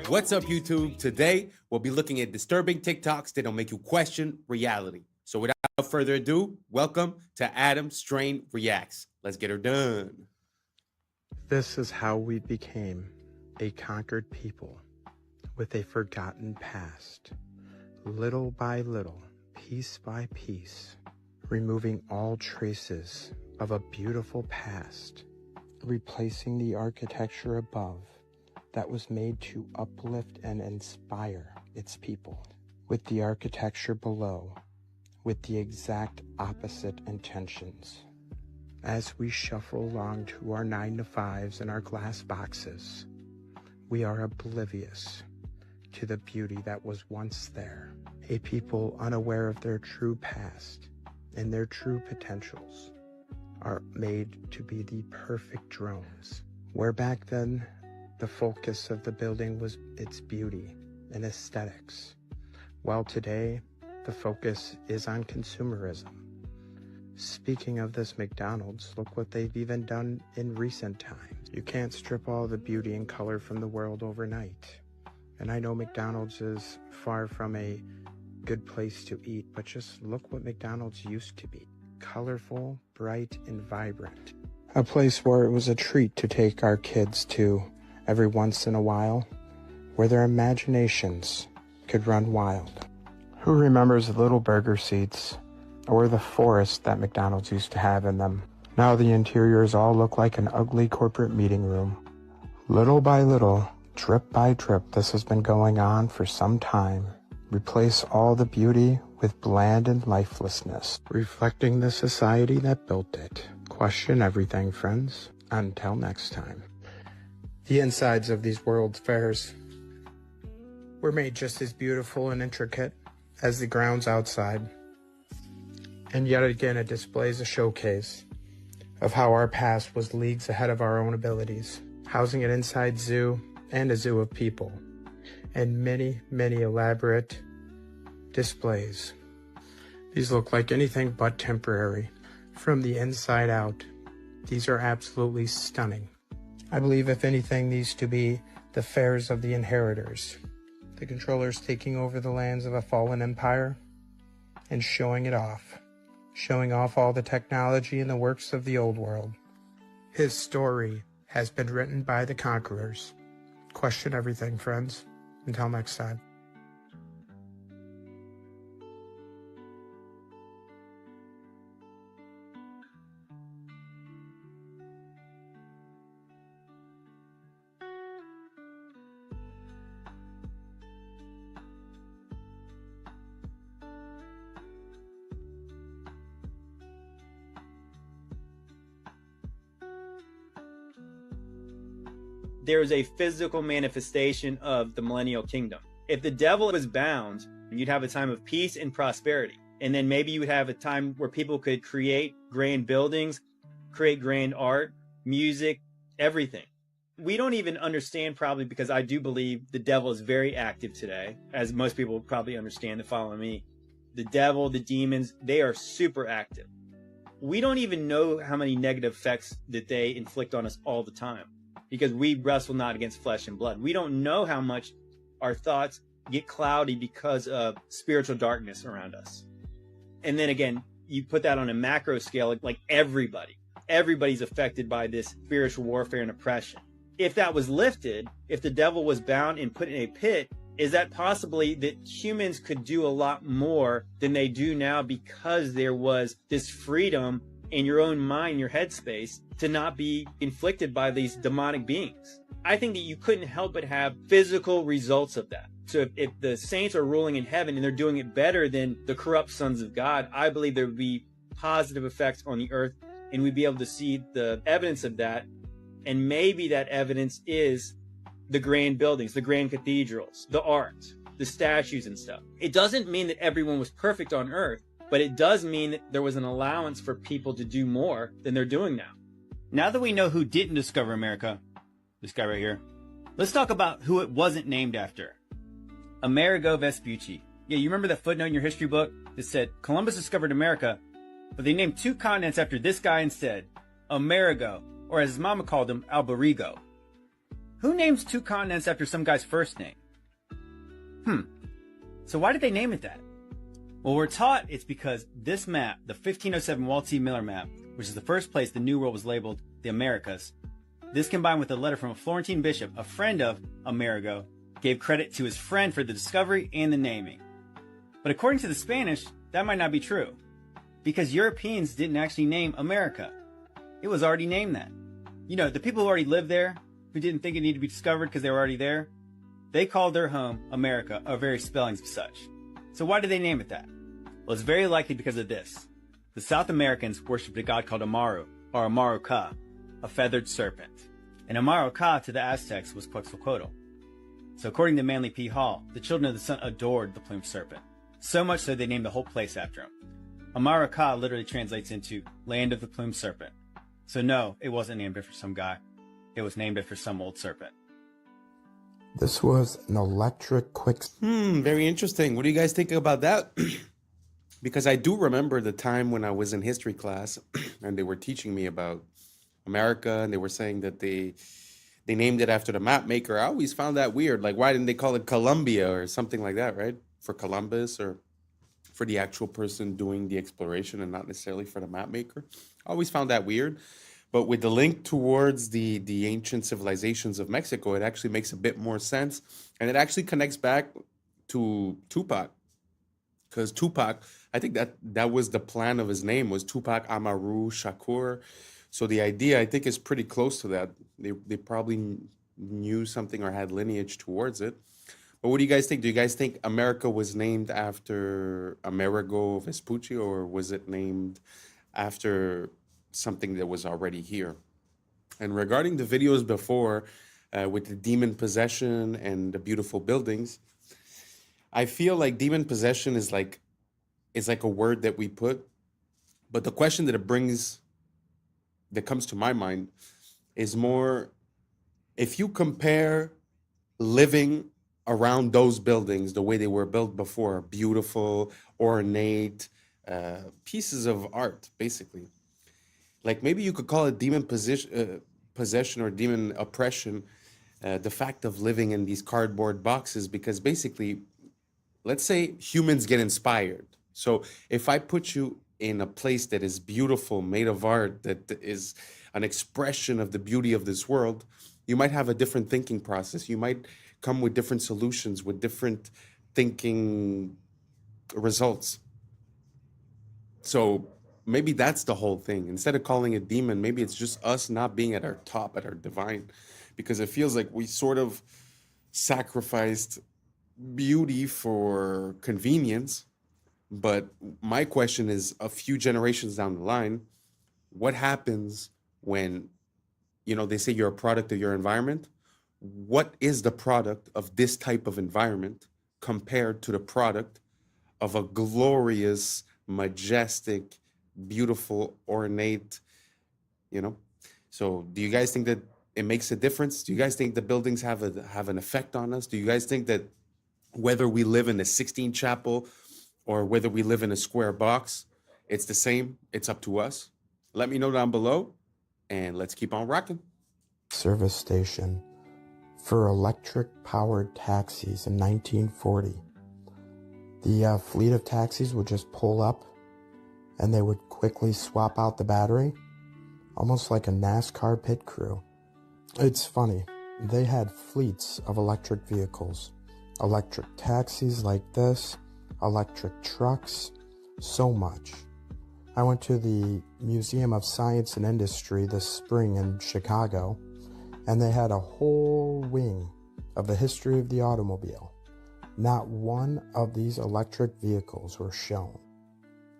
What's up, YouTube? Today, we'll be looking at disturbing TikToks that'll make you question reality. So without further ado, welcome to Adam Strain Reacts. Let's get her done. This is how we became a conquered people with a forgotten past. Little by little, piece by piece, removing all traces of a beautiful past, replacing the architecture above that was made to uplift and inspire its people, with the architecture below with the exact opposite intentions. As we shuffle along to our 9-to-5s and our glass boxes, we are oblivious to the beauty that was once there, a people unaware of their true past and their true potentials are made to be the perfect drones, where back then the focus of the building was its beauty and aesthetics, while today the focus is on consumerism. Speaking of this McDonald's, look what they've even done in recent times. You can't strip all the beauty and color from the world overnight. And I know McDonald's is far from a good place to eat, but just look what McDonald's used to be. Colorful, bright, and vibrant. A place where it was a treat to take our kids to every once in a while, where their imaginations could run wild. Who remembers the little burger seats or the forest that McDonald's used to have in them? Now the interiors all look like an ugly corporate meeting room. Little by little, drip by drip, this has been going on for some time. Replace all the beauty with bland and lifelessness, reflecting the society that built it. Question everything, friends. Until next time. The insides of these World's Fairs were made just as beautiful and intricate as the grounds outside. And yet again, it displays a showcase of how our past was leagues ahead of our own abilities, housing an inside zoo and a zoo of people, and many, many elaborate displays. These look like anything but temporary. From the inside out, these are absolutely stunning. I believe, if anything, these to be the fairs of the inheritors, the controllers taking over the lands of a fallen empire and showing it off, showing off all the technology and the works of the old world. His story has been written by the conquerors. Question everything, friends. Until next time. There is a physical manifestation of the millennial kingdom. If the devil was bound, you'd have a time of peace and prosperity. And then maybe you would have a time where people could create grand buildings, create grand art, music, everything. We don't even understand, probably because I do believe the devil is very active today, as most people probably understand that follow me. The devil, the demons, they are super active. We don't even know how many negative effects that they inflict on us all the time, because we wrestle not against flesh and blood. We don't know how much our thoughts get cloudy because of spiritual darkness around us. And then again, you put that on a macro scale, like everybody's affected by this spiritual warfare and oppression. If that was lifted, if the devil was bound and put in a pit, is that possibly that humans could do a lot more than they do now, because there was this freedom in your own mind, your headspace, to not be inflicted by these demonic beings? I think that you couldn't help but have physical results of that. So if the saints are ruling in heaven and they're doing it better than the corrupt sons of God, I believe there would be positive effects on the earth, and we'd be able to see the evidence of that. And maybe that evidence is the grand buildings, the grand cathedrals, the art, the statues and stuff. It doesn't mean that everyone was perfect on earth, but it does mean that there was an allowance for people to do more than they're doing now. Now that we know who didn't discover America, this guy right here, let's talk about who it wasn't named after. Amerigo Vespucci. Yeah, you remember that footnote in your history book that said Columbus discovered America, but they named 2 continents after this guy instead, Amerigo, or as his mama called him, Alberigo. Who names 2 continents after some guy's first name? So why did they name it that? Well, we're taught it's because this map, the 1507 Walt C. Miller map, which is the first place the New World was labeled the Americas, this combined with a letter from a Florentine bishop, a friend of Amerigo, gave credit to his friend for the discovery and the naming. But according to the Spanish, that might not be true, because Europeans didn't actually name America. It was already named that. You know, the people who already lived there, who didn't think it needed to be discovered because they were already there, they called their home America, or various spellings of such. So why did they name it that? Well, it's very likely because of this. The South Americans worshipped a god called Amaru, or Amaru Ka, a feathered serpent. And Amaru Ka to the Aztecs was Quetzalcoatl. So according to Manly P. Hall, the children of the sun adored the plumed serpent. So much so they named the whole place after him. Amaru Ka literally translates into land of the plumed serpent. So no, it wasn't named after some guy. It was named after some old serpent. This was an electric quick... Very interesting. What do you guys think about that? Because I do remember the time when I was in history class and they were teaching me about America, and they were saying that they named it after the map maker. I always found that weird. Like, why didn't they call it Columbia or something like that, right? For Columbus, or for the actual person doing the exploration and not necessarily for the map maker. I always found that weird. But with the link towards the ancient civilizations of Mexico, it actually makes a bit more sense. And it actually connects back to Tupac. Because Tupac, I think that was the plan of his name, was Tupac Amaru Shakur. So the idea, I think, is pretty close to that. They probably knew something or had lineage towards it. But what do you guys think? Do you guys think America was named after Amerigo Vespucci, or was it named after something that was already here? And regarding the videos before, with the demon possession and the beautiful buildings, I feel like demon possession is like a word that we put, but the question that that comes to my mind is more, if you compare living around those buildings the way they were built before, beautiful, ornate, pieces of art, basically. Like, maybe you could call it demon possession or demon oppression, the fact of living in these cardboard boxes, because basically, let's say humans get inspired. So if I put you in a place that is beautiful, made of art, that is an expression of the beauty of this world, you might have a different thinking process. You might come with different solutions, with different thinking results. So maybe that's the whole thing. Instead of calling it demon, maybe it's just us not being at our top, at our divine, because it feels like we sort of sacrificed beauty for convenience. But my question is, a few generations down the line, what happens when, they say you're a product of your environment? What is the product of this type of environment compared to the product of a glorious, majestic, beautiful, ornate, So do you guys think that it makes a difference? Do you guys think the buildings have an effect on us? Do you guys think that whether we live in a 16 chapel or whether we live in a square box, it's the same? It's up to us. Let me know down below, and let's keep on rocking. Service station for electric-powered taxis in 1940. The fleet of taxis would just pull up, and they would quickly swap out the battery, almost like a NASCAR pit crew. It's funny, they had fleets of electric vehicles, electric taxis like this, electric trucks, so much. I went to the Museum of Science and Industry this spring in Chicago, and they had a whole wing of the history of the automobile. Not one of these electric vehicles were shown.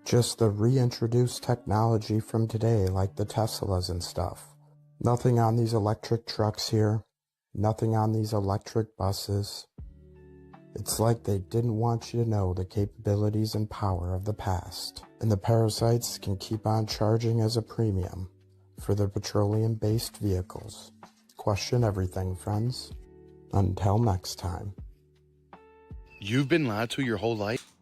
Just the reintroduced technology from today, like the Teslas and stuff. Nothing on these electric trucks here. Nothing on these electric buses. It's like they didn't want you to know the capabilities and power of the past. And the parasites can keep on charging as a premium for their petroleum-based vehicles. Question everything, friends. Until next time. You've been lied to your whole life?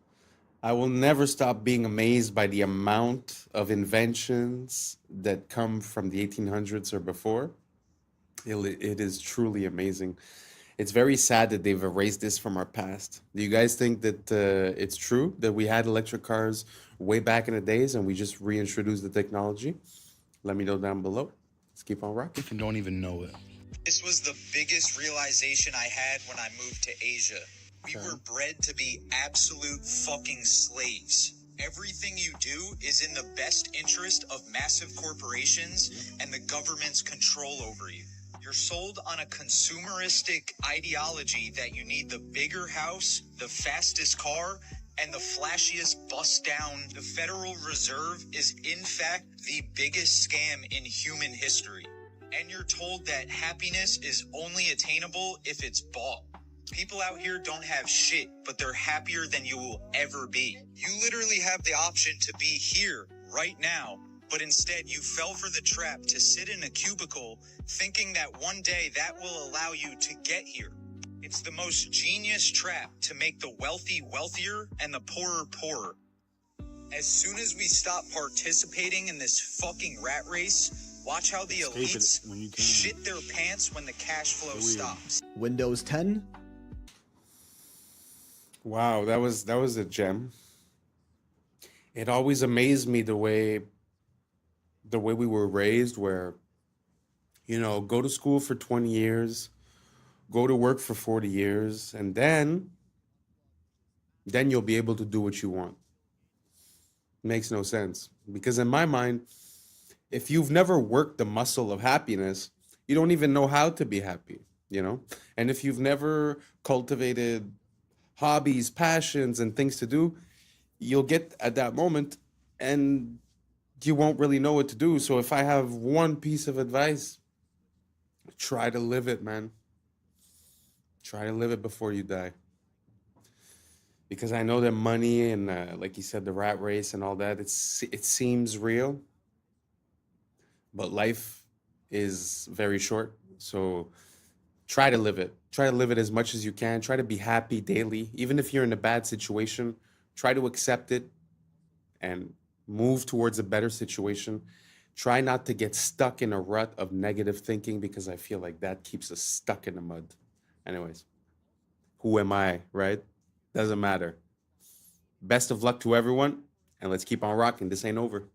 I will never stop being amazed by the amount of inventions that come from the 1800s or before. It is truly amazing. It's very sad that they've erased this from our past. Do you guys think that it's true that we had electric cars way back in the days and we just reintroduced the technology? Let me know down below. Let's keep on rocking. If you don't even know it. This was the biggest realization I had when I moved to Asia. We were bred to be absolute fucking slaves. Everything you do is in the best interest of massive corporations and the government's control over you. You're sold on a consumeristic ideology that you need the bigger house, the fastest car, and the flashiest bust down. The Federal Reserve is in fact the biggest scam in human history. And you're told that happiness is only attainable if it's bought. People out here don't have shit, but they're happier than you will ever be. You literally have the option to be here right now, but instead you fell for the trap to sit in a cubicle thinking that one day that will allow you to get here. It's the most genius trap to make the wealthy wealthier and the poorer poorer. As soon as we stop participating in this fucking rat race, watch how the elites shit their pants when the cash flow stops. Windows 10? Wow, that was a gem. It always amazed me the way we were raised, where, you know, go to school for 20 years, go to work for 40 years, and then you'll be able to do what you want. Makes no sense. Because in my mind, if you've never worked the muscle of happiness, you don't even know how to be happy, you know? And if you've never cultivated hobbies, passions, and things to do, you'll get at that moment and you won't really know what to do. So if I have one piece of advice, try to live it, man. Try to live it before you die. Because I know that money and, like you said, the rat race and all that, it seems real. But life is very short. So try to live it. Try to live it as much as you can. Try to be happy daily. Even if you're in a bad situation, try to accept it and move towards a better situation. Try not to get stuck in a rut of negative thinking, because I feel like that keeps us stuck in the mud. Anyways, who am I, right? Doesn't matter. Best of luck to everyone, and let's keep on rocking. This ain't over.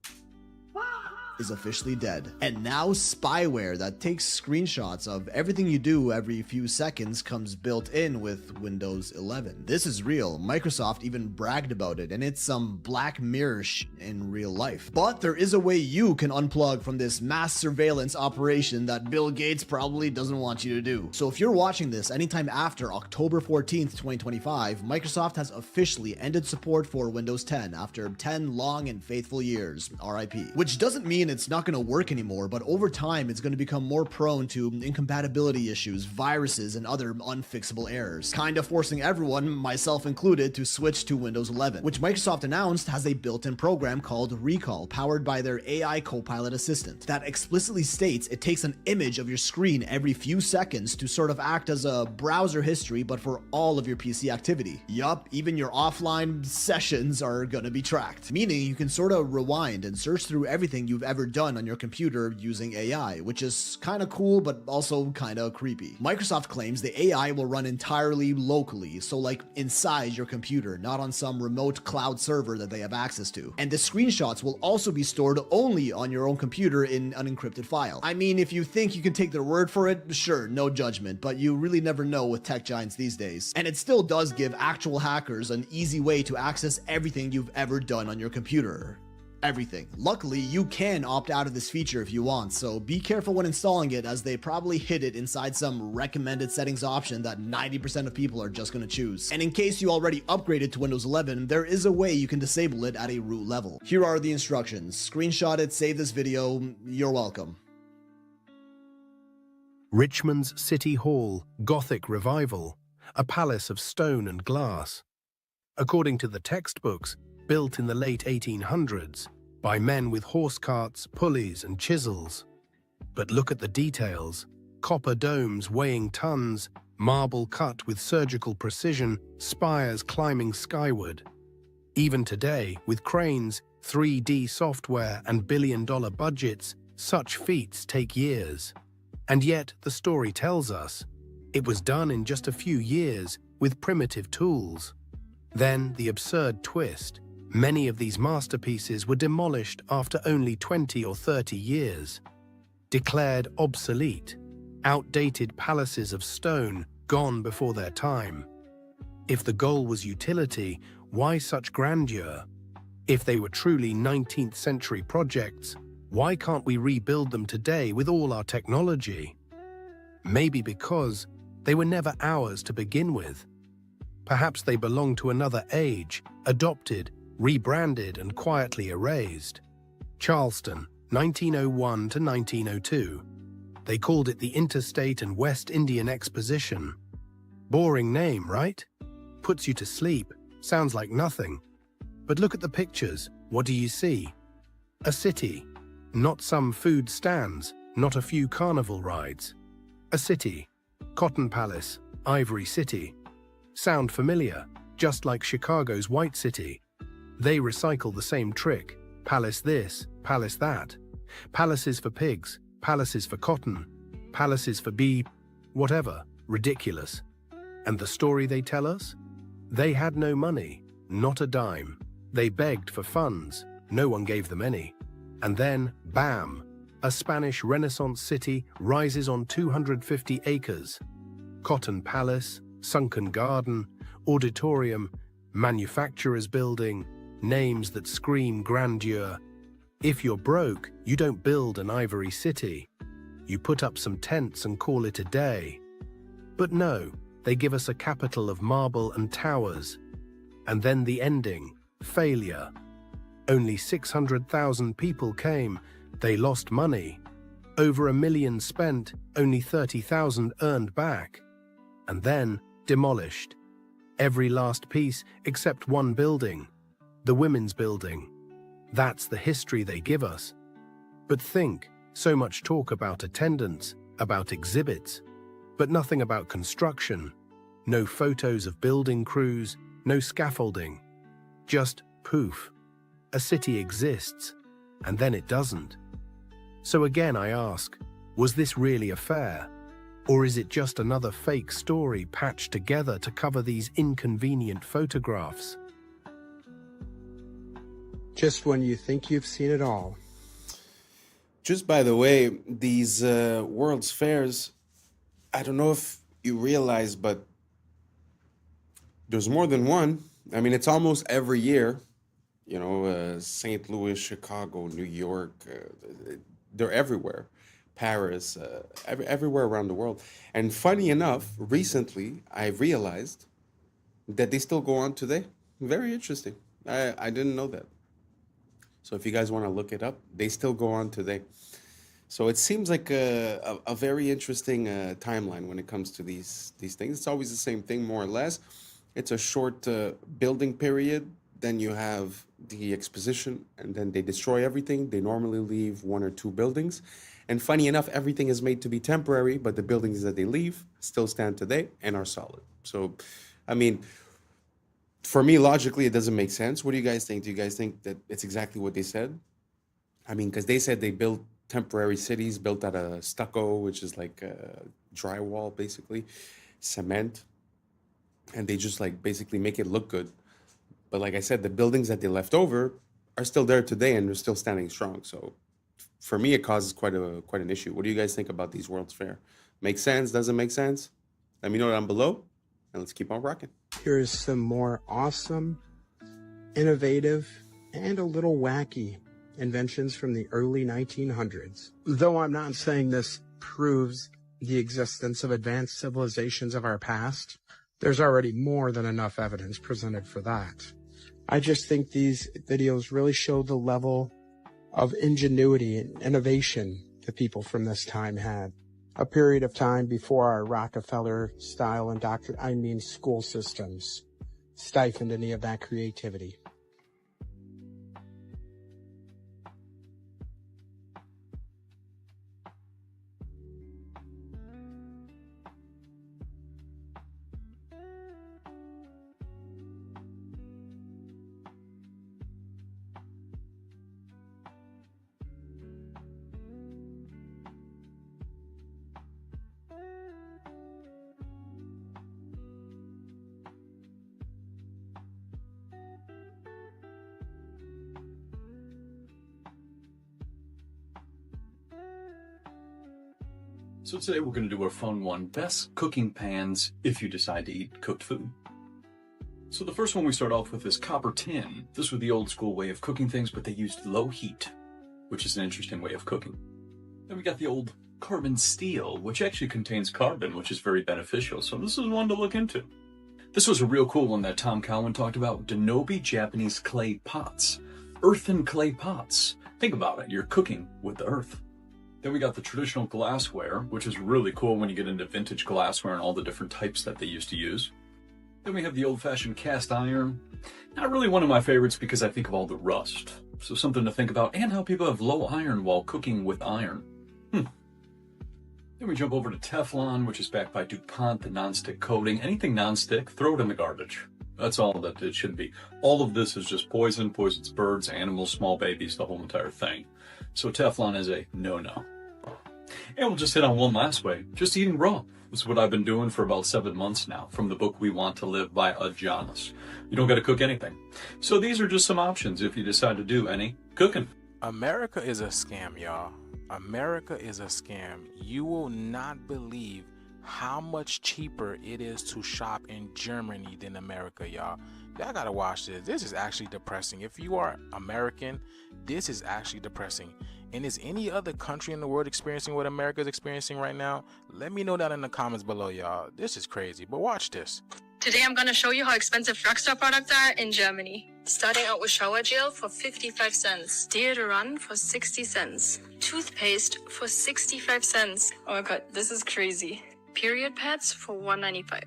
Is officially dead. And now spyware that takes screenshots of everything you do every few seconds comes built in with Windows 11. This is real. Microsoft even bragged about it, and it's some Black Mirror in real life. But there is a way you can unplug from this mass surveillance operation that Bill Gates probably doesn't want you to do. So if you're watching this anytime after October 14th, 2025, Microsoft has officially ended support for Windows 10 after 10 long and faithful years, RIP. Which doesn't mean it's not going to work anymore, but over time it's going to become more prone to incompatibility issues, viruses, and other unfixable errors, kind of forcing everyone, myself included, to switch to Windows 11, which Microsoft announced has a built-in program called Recall, powered by their AI Copilot assistant, that explicitly states it takes an image of your screen every few seconds to sort of act as a browser history, but for all of your PC activity. Yup, even your offline sessions are gonna be tracked, meaning you can sort of rewind and search through everything you've ever done on your computer using AI, which is kind of cool, but also kind of creepy. Microsoft claims the AI will run entirely locally, so like inside your computer, not on some remote cloud server that they have access to. And the screenshots will also be stored only on your own computer in an encrypted file. I mean, if you think you can take their word for it, sure, no judgment, but you really never know with tech giants these days. And it still does give actual hackers an easy way to access everything you've ever done on your computer. Everything. Luckily, you can opt out of this feature if you want, so be careful when installing it, as they probably hid it inside some recommended settings option that 90% of people are just going to choose. And in case you already upgraded to Windows 11, there is a way you can disable it at a root level. Here are the instructions. Screenshot it, save this video, you're welcome. Richmond's City Hall, Gothic revival, a palace of stone and glass. According to the textbooks, built in the late 1800s by men with horse carts, pulleys, and chisels. But look at the details: copper domes weighing tons, marble cut with surgical precision, spires climbing skyward. Even today, with cranes, 3D software, and billion-dollar budgets, such feats take years. And yet, the story tells us, it was done in just a few years with primitive tools. Then, the absurd twist: many of these masterpieces were demolished after only 20 or 30 years. Declared obsolete, outdated palaces of stone gone before their time. If the goal was utility, why such grandeur? If they were truly 19th century projects, why can't we rebuild them today with all our technology? Maybe because they were never ours to begin with. Perhaps they belong to another age, adopted, rebranded, and quietly erased. Charleston, 1901 to 1902. They called it the Interstate and West Indian Exposition. Boring name, right? Puts you to sleep, sounds like nothing. But look at the pictures, what do you see? A city, not some food stands, not a few carnival rides. A city, Cotton Palace, Ivory City. Sound familiar, just like Chicago's White City. They recycle the same trick, palace this, palace that. Palaces for pigs, palaces for cotton, palaces for bee, whatever, ridiculous. And the story they tell us? They had no money, not a dime. They begged for funds, no one gave them any. And then, bam, a Spanish Renaissance city rises on 250 acres. Cotton Palace, sunken garden, auditorium, manufacturer's building, names that scream grandeur. If you're broke, you don't build an ivory city. You put up some tents and call it a day. But no, they give us a capital of marble and towers. And then the ending, failure. Only 600,000 people came, they lost money. Over $1 million spent, only 30,000 earned back. And then, demolished. Every last piece except one building, the women's building. That's the history they give us. But think, so much talk about attendance, about exhibits, but nothing about construction. No photos of building crews, no scaffolding. Just poof. A city exists, and then it doesn't. So again I ask, was this really a fair? Or is it just another fake story patched together to cover these inconvenient photographs? Just when you think you've seen it all. Just by the way, these World's Fairs, I don't know if you realize, but there's more than one. I mean, it's almost every year. You know, St. Louis, Chicago, New York, they're everywhere. Paris, everywhere around the world. And funny enough, recently I realized that they still go on today. Very interesting. I didn't know that. So if you guys want to look it up, they still go on today. So it seems like a very interesting timeline when it comes to these things. It's always the same thing, more or less. It's a short building period. Then you have the exposition, and then they destroy everything. They normally leave 1 or 2 buildings. And funny enough, everything is made to be temporary, but the buildings that they leave still stand today and are solid. So, I mean, for me, logically, it doesn't make sense. What do you guys think? Do you guys think that it's exactly what they said? I mean, because they said they built temporary cities built out of stucco, which is like drywall, basically, cement. And they just like basically make it look good. But like I said, the buildings that they left over are still there today and they're still standing strong. So for me, it causes quite an issue. What do you guys think about these World's Fair? Makes sense? Doesn't make sense? Let me know down below, and let's keep on rocking. Here's some more awesome, innovative, and a little wacky inventions from the early 1900s. Though I'm not saying this proves the existence of advanced civilizations of our past, there's already more than enough evidence presented for that. I just think these videos really show the level of ingenuity and innovation the people from this time had. A period of time before our Rockefeller-style school systems stifled any of that creativity. So today we're going to do a fun one, best cooking pans if you decide to eat cooked food. So the first one we start off with is copper tin. This was the old school way of cooking things, but they used low heat, which is an interesting way of cooking. Then we got the old carbon steel, which actually contains carbon, which is very beneficial. So this is one to look into. This was a real cool one that Tom Cowan talked about, Denobi Japanese clay pots. Earthen clay pots. Think about it, you're cooking with the earth. Then we got the traditional glassware, which is really cool when you get into vintage glassware and all the different types that they used to use. Then we have the old-fashioned cast iron. Not really one of my favorites because I think of all the rust. So something to think about, and how people have low iron while cooking with iron. Then we jump over to Teflon, which is backed by DuPont, the non-stick coating. Anything non-stick, throw it in the garbage. That's all that it should be. All of this is just poison, poisons birds, animals, small babies, the whole entire thing. So Teflon is a no-no. And we'll just hit on one last way, just eating raw. This is what I've been doing for about 7 months now, from the book We Want to Live by Ajanis. You don't got to cook anything. So these are just some options if you decide to do any cooking. America is a scam, y'all. America is a scam. You will not believe how much cheaper it is to shop in Germany than America, y'all. Y'all gotta watch this. This is actually depressing. If you are American, this is actually depressing. And is any other country in the world experiencing what America is experiencing right now? Let me know that in the comments below, y'all. This is crazy, but watch this. Today I'm gonna show you how expensive drugstore products are in Germany. Starting out with shower gel for 55 cents, deodorant for 60 cents, toothpaste for 65 cents. Oh my god, this is crazy. Period pads for $1.95.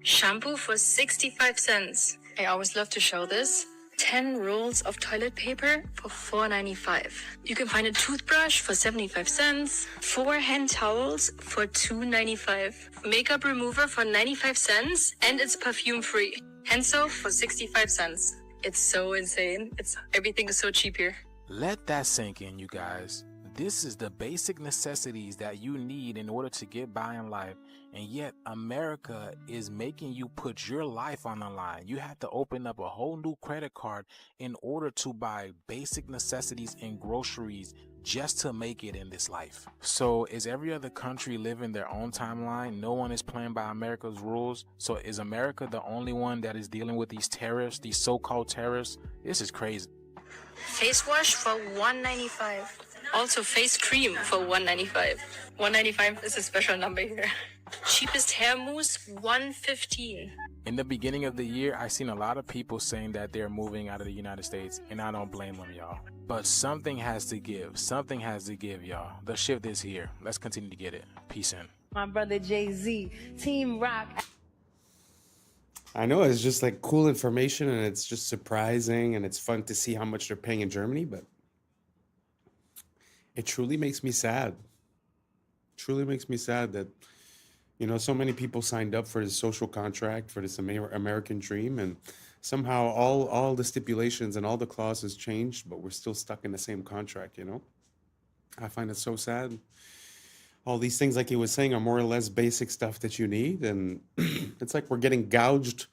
Shampoo for 65 cents. I always love to show this. 10 rolls of toilet paper for $4.95. You can find a toothbrush for 75 cents, 4 hand towels for $2.95, makeup remover for 95 cents, and it's perfume free. Hand soap for 65 cents. It's so insane. Everything is so cheap here. Let that sink in, you guys. This is the basic necessities that you need in order to get by in life. And yet America is making you put your life on the line. You have to open up a whole new credit card in order to buy basic necessities and groceries just to make it in this life. So is every other country living their own timeline? No one is playing by America's rules. So is America the only one that is dealing with these terrorists, these so-called terrorists? This is crazy. Face wash for $1.95. Also face cream for $1.95. $1.95 is a special number here. Cheapest hair mousse, $1.15. In the beginning of the year, I seen a lot of people saying that they're moving out of the United States, and I don't blame them, y'all. But something has to give. Something has to give, y'all. The shift is here. Let's continue to get it. Peace in. My brother Jay-Z, Team Rock. I know, it's just like cool information, and it's just surprising, and it's fun to see how much they're paying in Germany, but it truly makes me sad. Truly makes me sad that, you know, so many people signed up for this social contract, for this American dream, and somehow all the stipulations and all the clauses changed, but we're still stuck in the same contract, you know? I find it so sad. All these things, like he was saying, are more or less basic stuff that you need, and it's like we're getting gouged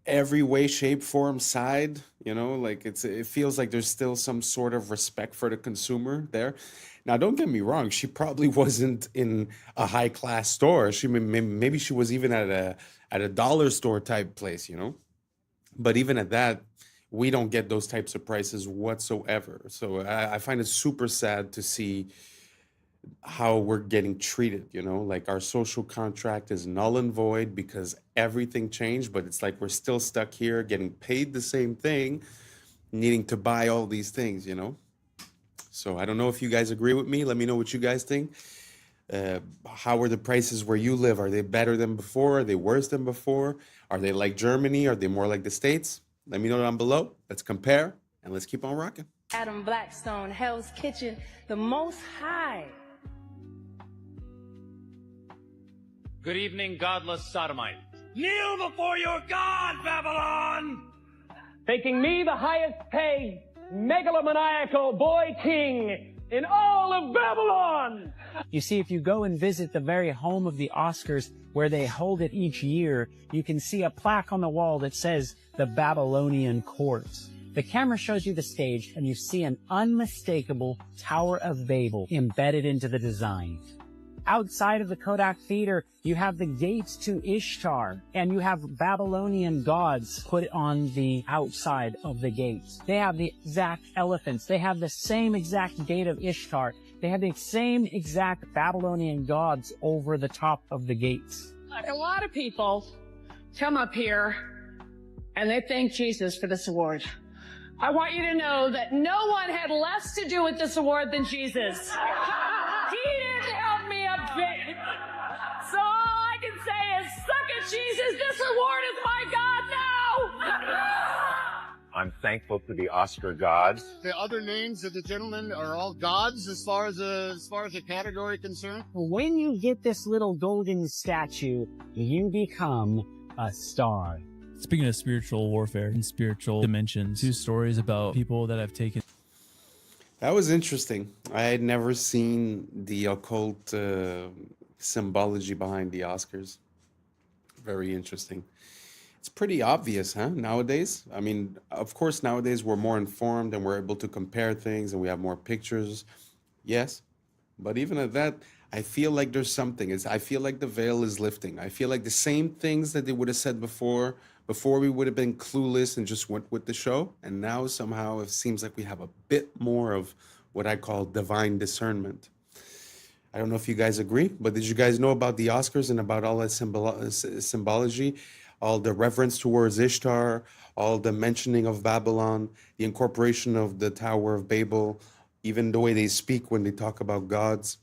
every way, shape, form, side, you know, like it feels like there's still some sort of respect for the consumer there. Now, don't get me wrong, she probably wasn't in a high class store. Maybe she was even at a dollar store type place, you know, but even at that, we don't get those types of prices whatsoever. So I find it super sad to see how we're getting treated, you know, like our social contract is null and void because everything changed, but it's like we're still stuck here getting paid the same thing, needing to buy all these things, you know. So I don't know if you guys agree with me. Let me know what you guys think. How are the prices where you live? Are they better than before? Are they worse than before? Are they like Germany? Are they more like the States? Let me know down below. Let's compare and let's keep on rocking. Adam Blackstone, Hell's Kitchen, the Most High. Good evening, godless sodomite. Kneel before your God, Babylon! Making me the highest paid megalomaniacal boy king in all of Babylon! You see, if you go and visit the very home of the Oscars where they hold it each year, you can see a plaque on the wall that says the Babylonian Courts. The camera shows you the stage and you see an unmistakable Tower of Babel embedded into the design. Outside of the Kodak Theater, you have the gates to Ishtar, and you have Babylonian gods put on the outside of the gates. They have the exact elephants. They have the same exact gate of Ishtar. They have the same exact Babylonian gods over the top of the gates. A lot of people come up here and they thank Jesus for this award. I want you to know that no one had less to do with this award than Jesus. He didn't help me a bit. So all I can say is, suck it, Jesus. This award is my God now. I'm thankful to the Oscar gods. The other names of the gentlemen are all gods as far as the category concerned. When you get this little golden statue, you become a star. Speaking of spiritual warfare and spiritual dimensions, 2 stories about people that have taken. That was interesting. I had never seen the occult symbology behind the Oscars. Very interesting. It's pretty obvious, huh, nowadays? I mean, of course, nowadays we're more informed and we're able to compare things and we have more pictures. Yes. But even at that, I feel like there's something. I feel like the veil is lifting. I feel like the same things that they would have said before we would have been clueless and just went with the show. And now somehow it seems like we have a bit more of what I call divine discernment. I don't know if you guys agree, but did you guys know about the Oscars and about all that symbology, all the reverence towards Ishtar, all the mentioning of Babylon, the incorporation of the Tower of Babel, even the way they speak when they talk about gods?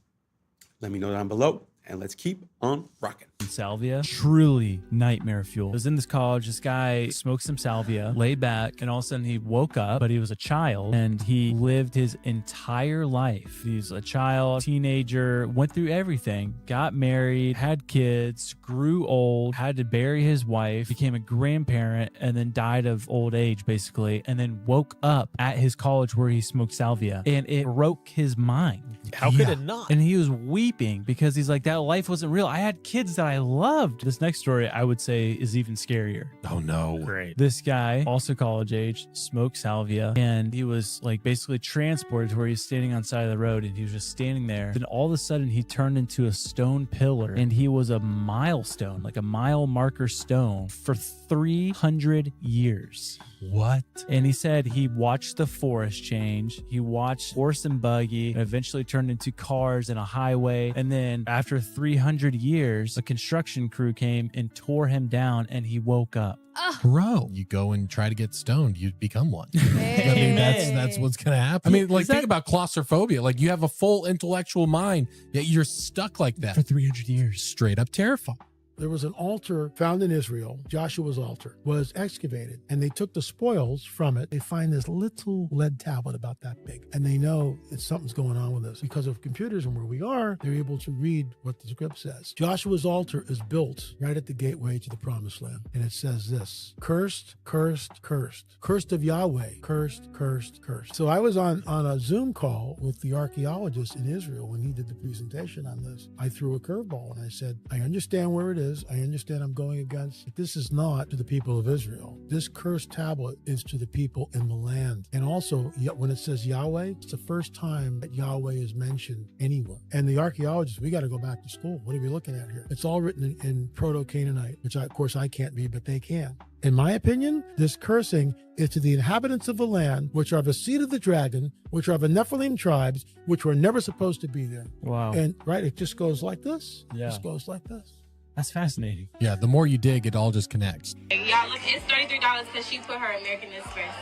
Let me know down below, and let's keep on rocking. Salvia, truly nightmare fuel. I was in this college, this guy smoked some salvia, lay back, and all of a sudden he woke up, but he was a child, and he lived his entire life. He was a child, teenager, went through everything, got married, had kids, grew old, had to bury his wife, became a grandparent, and then died of old age, basically, and then woke up at his college where he smoked salvia, and it broke his mind. How could it not? And he was weeping because he's like, that life wasn't real. I had kids that I loved. This next story, I would say, is even scarier. Oh no. Great. This guy, also college age, smoked salvia, and he was like basically transported to where he's standing on the side of the road, and he was just standing there. Then all of a sudden he turned into a stone pillar, and he was a milestone, like a mile marker stone for 300 years. What? And he said he watched the forest change. He watched horse and buggy, and eventually turned into cars and a highway. And then after 300 years, a construction crew came and tore him down, and he woke up. Bro, you go and try to get stoned, you become one. I mean, that's what's gonna happen. I mean, like, think about claustrophobia. Like, you have a full intellectual mind, yet you're stuck like that for 300 years. Straight up terrifying. There was an altar found in Israel. Joshua's altar was excavated, and they took the spoils from it. They find this little lead tablet about that big, and they know that something's going on with this. Because of computers and where we are, they're able to read what the script says. Joshua's altar is built right at the gateway to the promised land, and it says this: cursed, cursed, cursed. Cursed of Yahweh. Cursed, cursed, cursed. So I was on a Zoom call with the archaeologist in Israel when he did the presentation on this. I threw a curveball, and I said, I understand where it is. I understand I'm going against, but this is not to the people of Israel. This cursed tablet is to the people in the land. And also, when it says Yahweh, it's the first time that Yahweh is mentioned anywhere. And the archaeologists, we got to go back to school. What are we looking at here? It's all written in Proto-Canaanite, which of course I can't be, but they can. In my opinion, this cursing is to the inhabitants of the land, which are of a seed of the dragon, which are of a Nephilim tribes, which were never supposed to be there. Wow. And right, it just goes like this. Yeah. It just goes like this. That's fascinating. Yeah, the more you dig, it all just connects. Y'all, look, it's $33 because she put her Americanness first.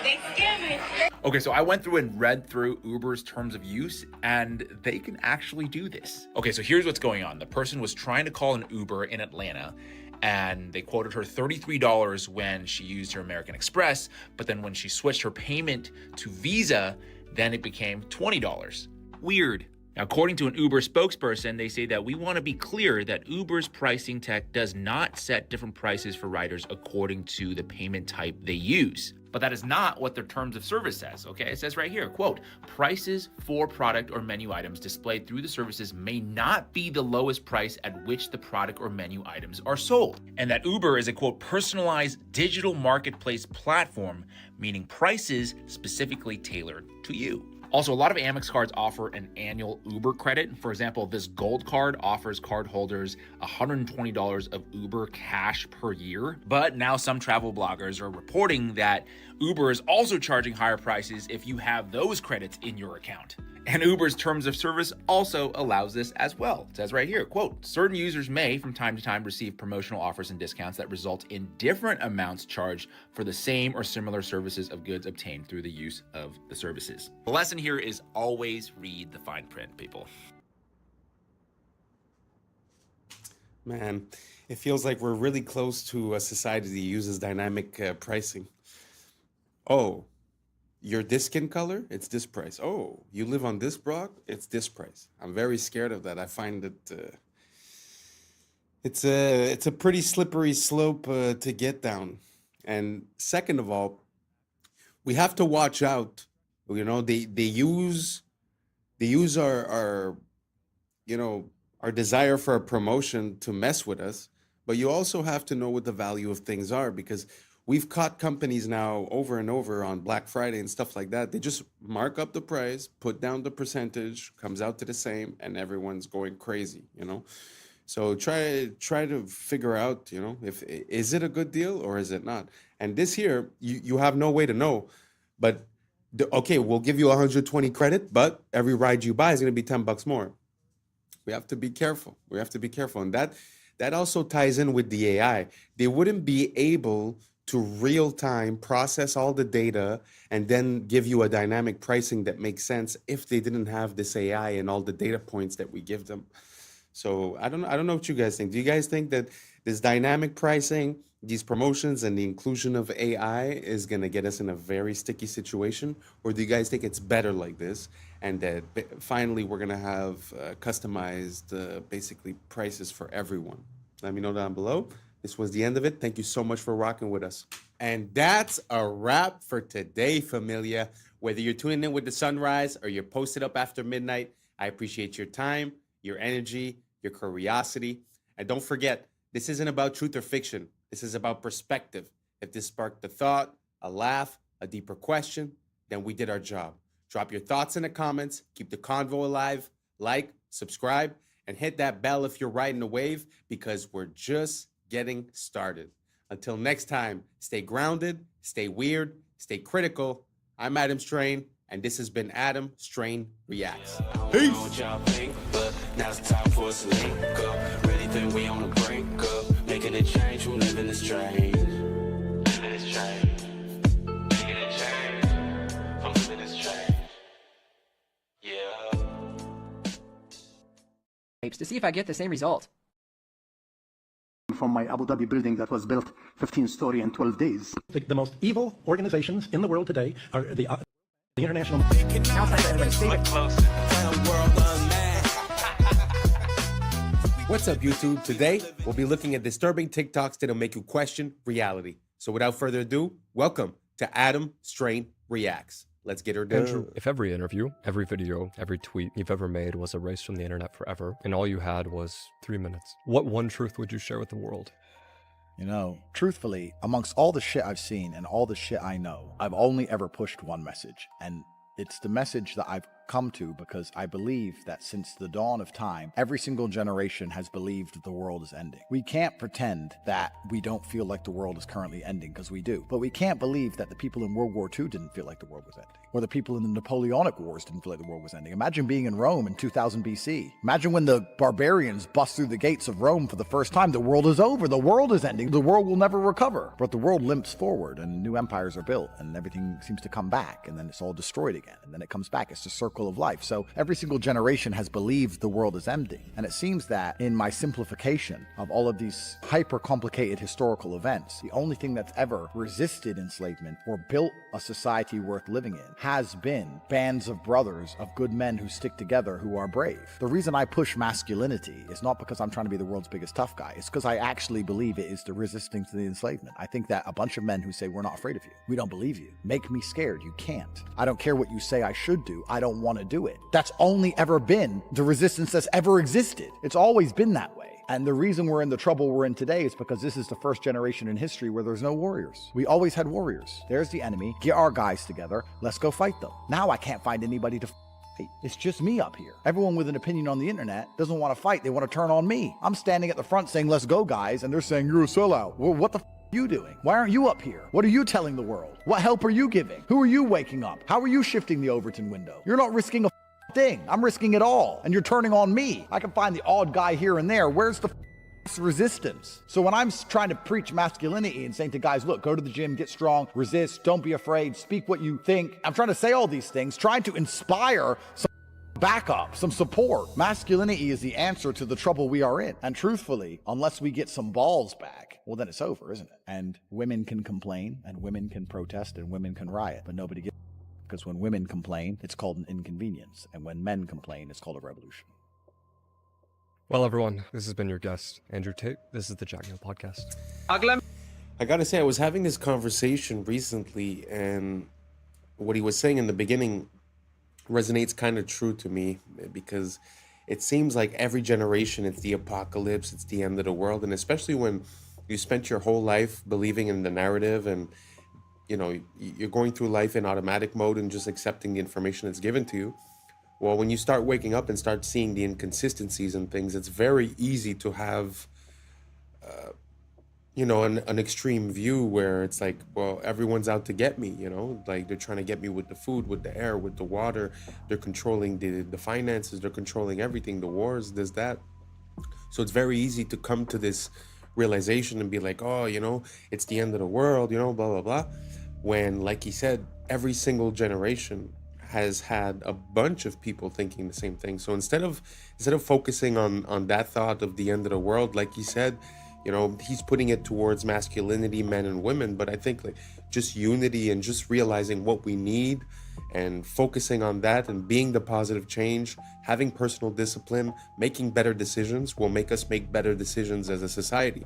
They scam me. Okay, so I went through and read through Uber's terms of use, and they can actually do this. Okay, so here's what's going on. The person was trying to call an Uber in Atlanta, and they quoted her $33 when she used her American Express, but then when she switched her payment to Visa, then it became $20. Weird. Now, according to an Uber spokesperson, they say that we want to be clear that Uber's pricing tech does not set different prices for riders according to the payment type they use. But that is not what their terms of service says, okay? It says right here, quote, prices for product or menu items displayed through the services may not be the lowest price at which the product or menu items are sold. And that Uber is a, quote, personalized digital marketplace platform, meaning prices specifically tailored to you. Also, a lot of Amex cards offer an annual Uber credit. For example, this gold card offers cardholders $120 of Uber cash per year. But now some travel bloggers are reporting that Uber is also charging higher prices if you have those credits in your account. And Uber's terms of service also allows this as well. It says right here, quote, certain users may from time to time receive promotional offers and discounts that result in different amounts charged for the same or similar services of goods obtained through the use of the services. The lesson here is always read the fine print, people. Man, it feels like we're really close to a society that uses dynamic pricing. Oh, you're this skin color, it's this price. Oh, you live on this block, it's this price. I'm very scared of that. I find that it's a pretty slippery slope to get down. And second of all, we have to watch out. You know, they use our our desire for a promotion to mess with us, but you also have to know what the value of things are, because we've caught companies now over and over on Black Friday and stuff like that. They just mark up the price, put down the percentage, comes out to the same, and everyone's going crazy, you know? So try to figure out, you know, if is it a good deal or is it not? And this here, you have no way to know, but okay, we'll give you 120 credit, but every ride you buy is going to be $10 more. We have to be careful. We have to be careful. And that also ties in with the AI. They wouldn't be able to real time process all the data and then give you a dynamic pricing that makes sense if they didn't have this AI and all the data points that we give them. So I don't know what you guys think. Do you guys think that this dynamic pricing, these promotions, and the inclusion of AI is going to get us in a very sticky situation? Or do you guys think it's better like this, and that finally we're going to have customized basically prices for everyone? Let me know down below. This was the end of it. Thank you so much for rocking with us. And that's a wrap for today, familia. Whether you're tuning in with the sunrise or you're posted up after midnight, I appreciate your time, your energy, your curiosity. And don't forget, this isn't about truth or fiction. This is about perspective. If this sparked a thought, a laugh, a deeper question, then we did our job. Drop your thoughts in the comments. Keep the convo alive. Like, subscribe, and hit that bell if you're riding a wave, because we're just getting started. Until next time, stay grounded, stay weird, stay critical. I'm Adam Strain, and this has been Adam Strain Reacts. Peace. Now it's time for us to link up. Really think we on the brink up. Making a change from living this strange. Living this strange. Making a change from living this strange. Yeah. To see if I get the same result. From my Abu Dhabi building that was built 15-story in 12 days. The most evil organizations in the world today are the international. What's up, YouTube? Today, we'll be looking at disturbing TikToks that'll make you question reality. So without further ado, welcome to Adam Strain Reacts. Let's get her done. Andrew, if every interview, every video, every tweet you've ever made was erased from the internet forever, and all you had was 3 minutes, what one truth would you share with the world? You know, truthfully, amongst all the shit I've seen and all the shit I know, I've only ever pushed one message, and it's the message that I've come to because I believe that since the dawn of time, every single generation has believed the world is ending. We can't pretend that we don't feel like the world is currently ending, because we do. But we can't believe that the people in World War II didn't feel like the world was ending, or the people in the Napoleonic Wars didn't feel like the world was ending. Imagine being in Rome in 2000 BC. Imagine when the barbarians bust through the gates of Rome for the first time. The world is over. The world is ending. The world will never recover. But the world limps forward, and new empires are built, and everything seems to come back, and then it's all destroyed again, and then it comes back. It's the circle circle of life. So every single generation has believed the world is ending. And it seems that in my simplification of all of these hyper-complicated historical events, the only thing that's ever resisted enslavement or built a society worth living in has been bands of brothers, of good men who stick together, who are brave. The reason I push masculinity is not because I'm trying to be the world's biggest tough guy. It's because I actually believe it is the resistance to the enslavement. I think that a bunch of men who say, we're not afraid of you, we don't believe you, make me scared. You can't. I don't care what you say I should do. I don't want to do it. That's only ever been the resistance that's ever existed. It's always been that way. And the reason we're in the trouble we're in today is because this is the first generation in history where there's no warriors. We always had warriors. There's the enemy. Get our guys together. Let's go fight them. Now I can't find anybody to fight. It's just me up here. Everyone with an opinion on the internet doesn't want to fight. They want to turn on me. I'm standing at the front saying, let's go, guys. And they're saying, you're a sellout. Well, what the are you doing? Why aren't you up here? What are you telling the world? What help are you giving? Who are you waking up? How are you shifting the Overton window? You're not risking a thing. I'm risking it all. And you're turning on me. I can find the odd guy here and there. Where's the resistance? So when I'm trying to preach masculinity and saying to guys, look, go to the gym, get strong, resist, don't be afraid, speak what you think. I'm trying to say all these things, trying to inspire some backup, some support. Masculinity is the answer to the trouble we are in. And truthfully, unless we get some balls back, well, then it's over, isn't it? And women can complain, and women can protest, and women can riot, but nobody gets it. Because when women complain, it's called an inconvenience. And when men complain, it's called a revolution. Well, everyone, this has been your guest, Andrew Tate. This is the Jack Neal Podcast. I gotta say, I was having this conversation recently, and what he was saying in the beginning resonates kind of true to me, because it seems like every generation it's the apocalypse, it's the end of the world, and especially when you spent your whole life believing in the narrative, and you know, you're going through life in automatic mode and just accepting the information that's given to you. Well, when you start waking up and start seeing the inconsistencies and things, it's very easy to have, you know, an extreme view where it's like, well, everyone's out to get me, you know, like they're trying to get me with the food, with the air, with the water. They're controlling the finances. They're controlling everything, the wars, this, that. So it's very easy to come to this realization and be like, oh, you know, it's the end of the world, you know, blah, blah, blah. When, like he said, every single generation has had a bunch of people thinking the same thing. So instead of focusing on that thought of the end of the world, like he said, you know, he's putting it towards masculinity, men and women. But I think like just unity and just realizing what we need and focusing on that and being the positive change, having personal discipline, making better decisions will make us make better decisions as a society.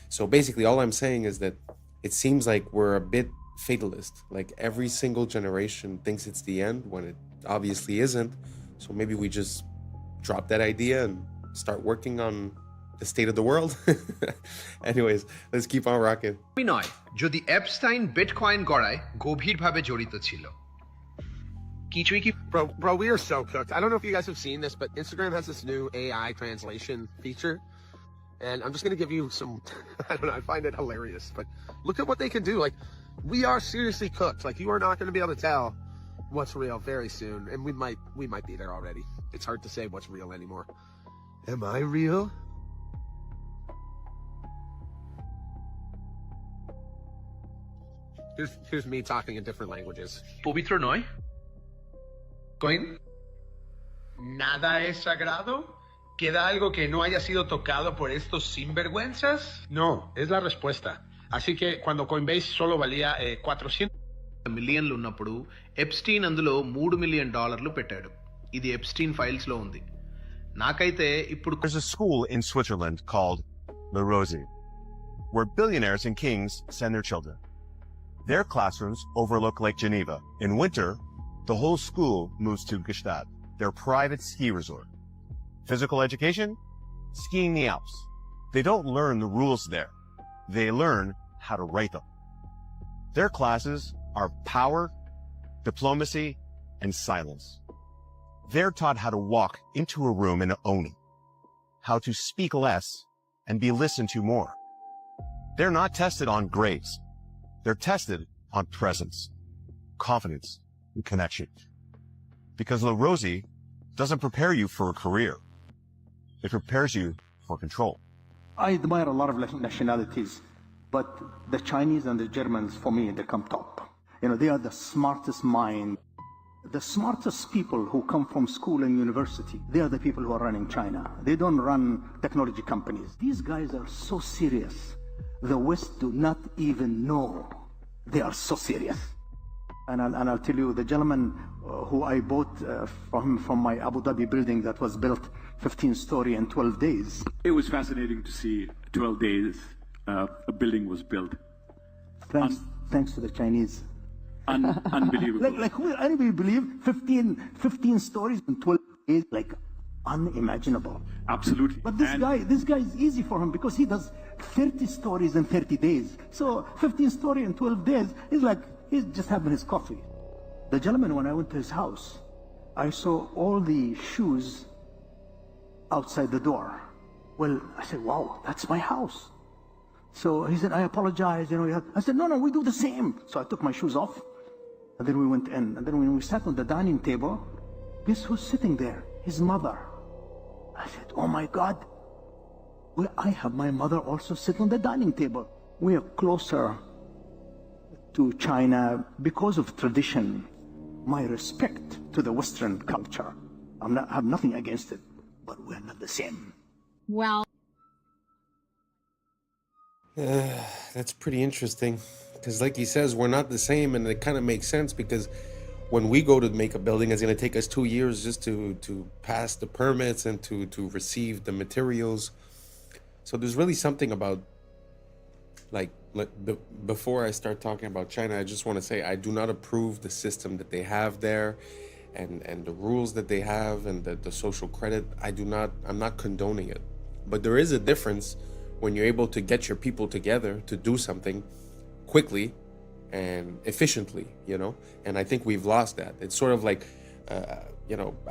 So basically all I'm saying is that it seems like we're a bit fatalist. Like every single generation thinks it's the end when it obviously isn't. So maybe we just drop that idea and start working on the state of the world. Anyways, let's keep on rocking. নয় যদি Epstein bitcoin গড়ায় গভীরভাবে জড়িত ছিল কিছুই কি Bro, we are so cooked. I don't know if you guys have seen this, but Instagram has this new AI translation feature. And I'm just going to give you some, I don't know, I find it hilarious, but look at what they can do. Like, we are seriously cooked. Like, you are not going to be able to tell what's real very soon. And we might be there already. It's hard to say what's real anymore. Am I real? Here's me talking in different languages. পবিত্র নয় coin nada es sagrado. ¿Queda algo que no haya sido tocado por estos sinvergüenzas? No, es la respuesta. Así que cuando Coinbase solo valía 400 మిలియన్లు ఉన్నప్పుడు Epstein అందులో $3 million పెట్టాడు. ఇది Epstein files లో ఉంది. నాకైతే ఇప్పుడు There's a school in Switzerland called Le Rosy, where billionaires and kings send their children. Their classrooms overlook Lake Geneva. In winter, the whole school moves to Gstaad, their private ski resort. Physical education? Skiing the Alps. They don't learn the rules there. They learn how to write them. Their classes are power, diplomacy, and silence. They're taught how to walk into a room and own it, how to speak less and be listened to more. They're not tested on grades. They're tested on presence, confidence, and connection. Because La Rosy doesn't prepare you for a career. It prepares you for control. I admire a lot of nationalities, but the Chinese and the Germans, for me, they come top. You know, they are the smartest mind The smartest people who come from school and university, they are the people who are running China. They don't run technology companies. These guys are so serious. The West do not even know they are so serious. And I'll tell you, the gentleman who I bought from my Abu Dhabi building that was built 15-story in 12 days. It was fascinating to see 12 days a building was built. Thanks to the Chinese. Unbelievable. Like will anybody believe 15 stories in 12 days? Like unimaginable. Absolutely. But this guy is easy for him because he does 30 stories in 30 days. So 15 story in 12 days is like he's just having his coffee. The gentleman, when I went to his house, I saw all the shoes outside the door. Well, I said, wow, that's my house. So he said, I apologize. I said, no, we do the same. So I took my shoes off, and then we went in. And then when we sat on the dining table, guess who's sitting there? His mother. I said, oh my God. Well, I have my mother also sit on the dining table. We are closer to China because of tradition. My respect to the Western culture. I have nothing against it, but we're not the same. Well, that's pretty interesting because like he says, we're not the same, and it kind of makes sense because when we go to make a building, it's going to take us 2 years just to pass the permits and to receive the materials. So there's really something about before I start talking about China, I just want to say I do not approve the system that they have there and the rules that they have and the social credit. I'm not condoning it, but there is a difference when you're able to get your people together to do something quickly and efficiently, and I think we've lost that. It's sort of like, I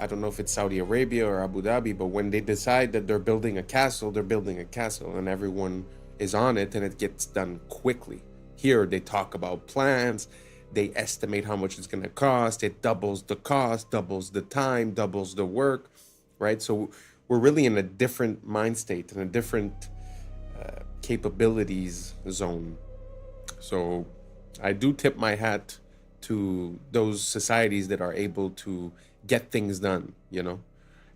don't know if it's Saudi Arabia or Abu Dhabi, but when they decide that they're building a castle, they're building a castle and everyone is on it and it gets done quickly. Here, they talk about plans, they estimate how much it's going to cost, it doubles the cost, doubles the time, doubles the work, right? So we're really in a different mind state and a different capabilities zone. So I do tip my hat to those societies that are able to get things done,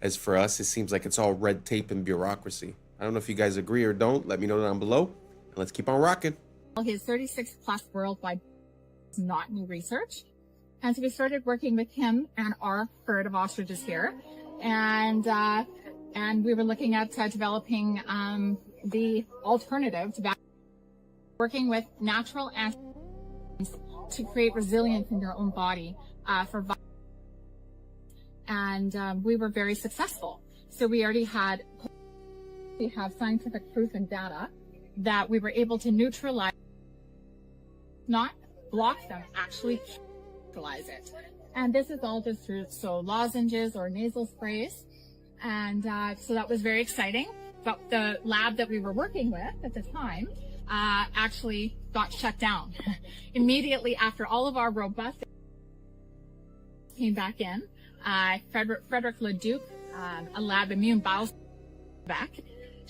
As for us, it seems like it's all red tape and bureaucracy. I don't know if you guys agree or don't. Let me know down below. And let's keep on rocking. his 36 plus worldwide is not new research. And so we started working with him and our herd of ostriches here. And we were looking at developing the alternative to working with natural antigens to create resilience in your own body for violence. And we were very successful. So we already have scientific proof and data that we were able to neutralize, not block them, actually neutralize it. And this is all just through lozenges or nasal sprays. And so that was very exciting. But the lab that we were working with at the time actually got shut down immediately after all of our robust came back in. Frederick Leduc, a lab immune bio back,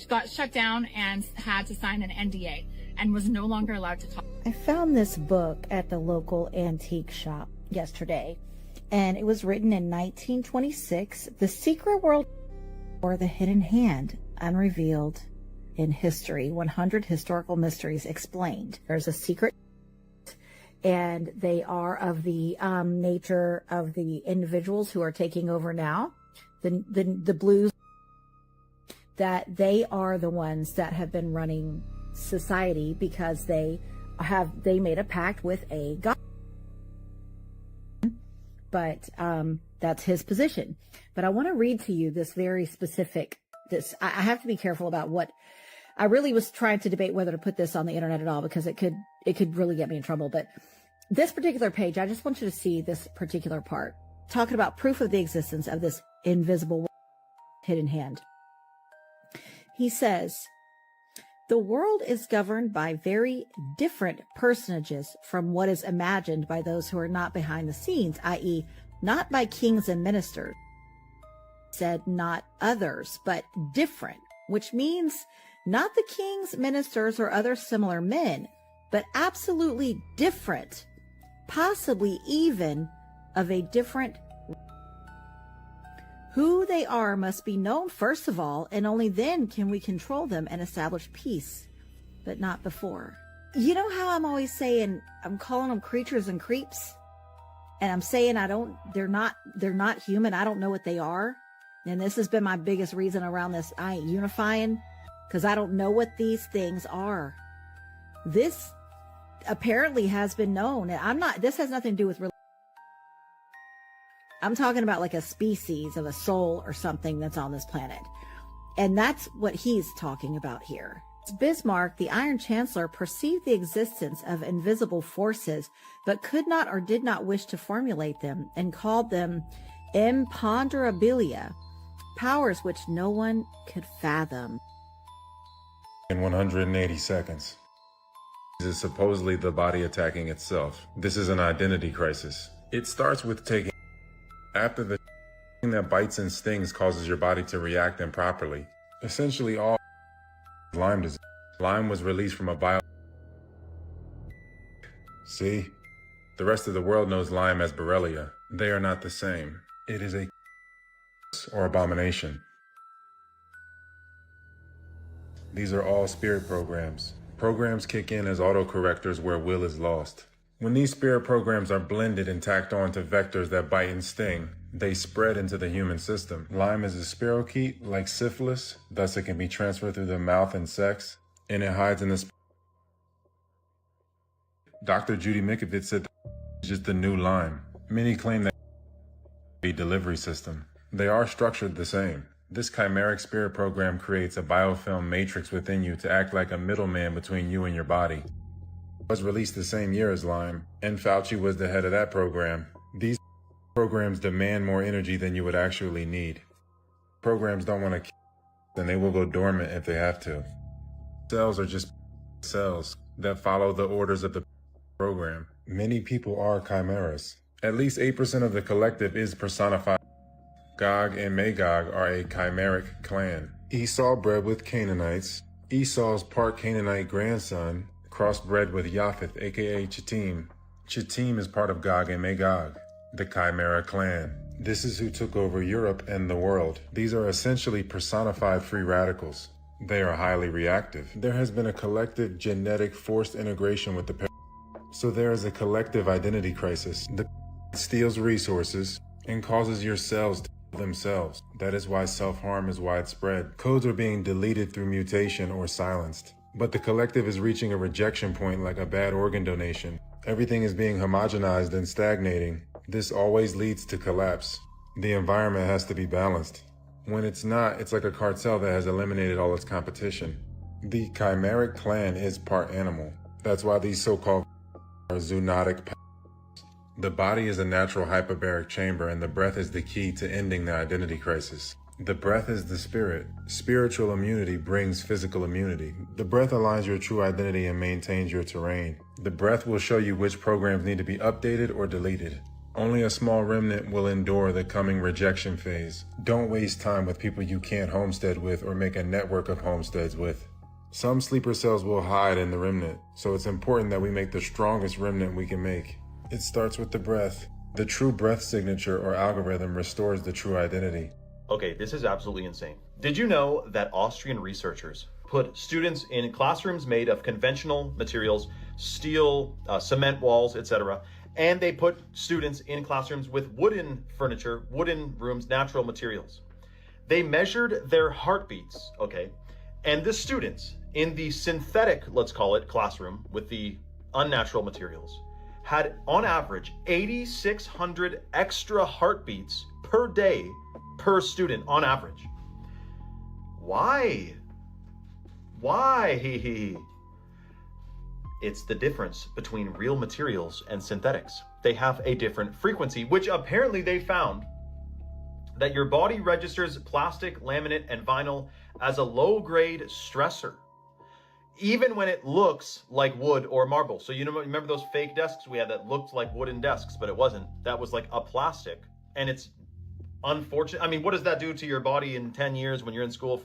got shut down and had to sign an NDA and was no longer allowed to talk. I found this book at the local antique shop yesterday, and it was written in 1926, The Secret World or the Hidden Hand, Unrevealed in History, 100 Historical Mysteries Explained. There's a secret, and they are of the nature of the individuals who are taking over now, the blues, that they are the ones that have been running society because they made a pact with a god. But that's his position. But I want to read to you this very specific, I have to be careful about what, I really was trying to debate whether to put this on the internet at all because it could really get me in trouble. But this particular page, I just want you to see this particular part, talking about proof of the existence of this invisible hidden hand. He says, the world is governed by very different personages from what is imagined by those who are not behind the scenes, i.e., not by kings and ministers. Said not others, but different, which means not the kings, ministers, or other similar men, but absolutely different, possibly even of a different. Who they are must be known first of all, and only then can we control them and establish peace, but not before. You know how I'm always saying I'm calling them creatures and creeps, and I'm saying they're not human. I don't know what they are, and this has been my biggest reason around this. I ain't unifying because I don't know what these things are. This apparently has been known, and this has nothing to do with religion. I'm talking about like a species of a soul or something that's on this planet. And that's what he's talking about here. Bismarck, the Iron Chancellor, perceived the existence of invisible forces, but could not or did not wish to formulate them, and called them imponderabilia, powers which no one could fathom. In 180 seconds. This is supposedly the body attacking itself. This is an identity crisis. It starts with taking after the thing that bites and stings causes your body to react improperly. Essentially all Lyme disease. Lyme was released from a bio. See? The rest of the world knows Lyme as Borrelia. They are not the same. It is a or abomination. These are all spirit programs. Programs kick in as autocorrectors where will is lost. When these spirit programs are blended and tacked on to vectors that bite and sting, they spread into the human system. Lyme is a spirochete like syphilis, thus it can be transferred through the mouth and sex, and it hides in the Dr. Judy Mikovits said it's just the new Lyme. Many claim that be delivery system. They are structured the same. This chimeric spirit program creates a biofilm matrix within you to act like a middleman between you and your body. Was released the same year as Lyme, and Fauci was the head of that program. These programs demand more energy than you would actually need. Programs don't want to kill, and they will go dormant if they have to. Cells are just cells that follow the orders of the program. Many people are chimeras. At least 8% of the collective is personified. Gog and Magog are a chimeric clan. Esau bred with Canaanites. Esau's part Canaanite grandson crossbred with Japheth, aka Chittim. Chittim is part of Gog and Magog, the Chimera clan. This is who took over Europe and the world. These are essentially personified free radicals. They are highly reactive. There has been a collective genetic forced integration with the so there is a collective identity crisis. The steals resources and causes your cells to kill themselves. That is why self-harm is widespread. Codes are being deleted through mutation or silenced. But the collective is reaching a rejection point like a bad organ donation. Everything is being homogenized and stagnating. This always leads to collapse. The environment has to be balanced. When it's not, it's like a cartel that has eliminated all its competition. The chimeric clan is part animal. That's why these so-called are zoonotic. The body is a natural hyperbaric chamber, and the breath is the key to ending the identity crisis. The breath is the spirit. Spiritual immunity brings physical immunity. The breath aligns your true identity and maintains your terrain. The breath will show you which programs need to be updated or deleted. Only a small remnant will endure the coming rejection phase. Don't waste time with people you can't homestead with or make a network of homesteads with. Some sleeper cells will hide in the remnant, so it's important that we make the strongest remnant we can make. It starts with the breath. The true breath signature or algorithm restores the true identity. Okay, this is absolutely insane. Did you know that Austrian researchers put students in classrooms made of conventional materials, steel, cement walls, etc., and they put students in classrooms with wooden furniture, wooden rooms, natural materials. They measured their heartbeats, okay? And the students in the synthetic, let's call it, classroom with the unnatural materials had, on average, 8,600 extra heartbeats per day per student on average. Why? It's the difference between real materials and synthetics. They have a different frequency, which apparently they found that your body registers plastic, laminate, and vinyl as a low-grade stressor, even when it looks like wood or marble. So you know, remember those fake desks we had that looked like wooden desks, but it wasn't. That was like a plastic, and it's unfortunate. I mean, what does that do to your body in 10 years when you're in school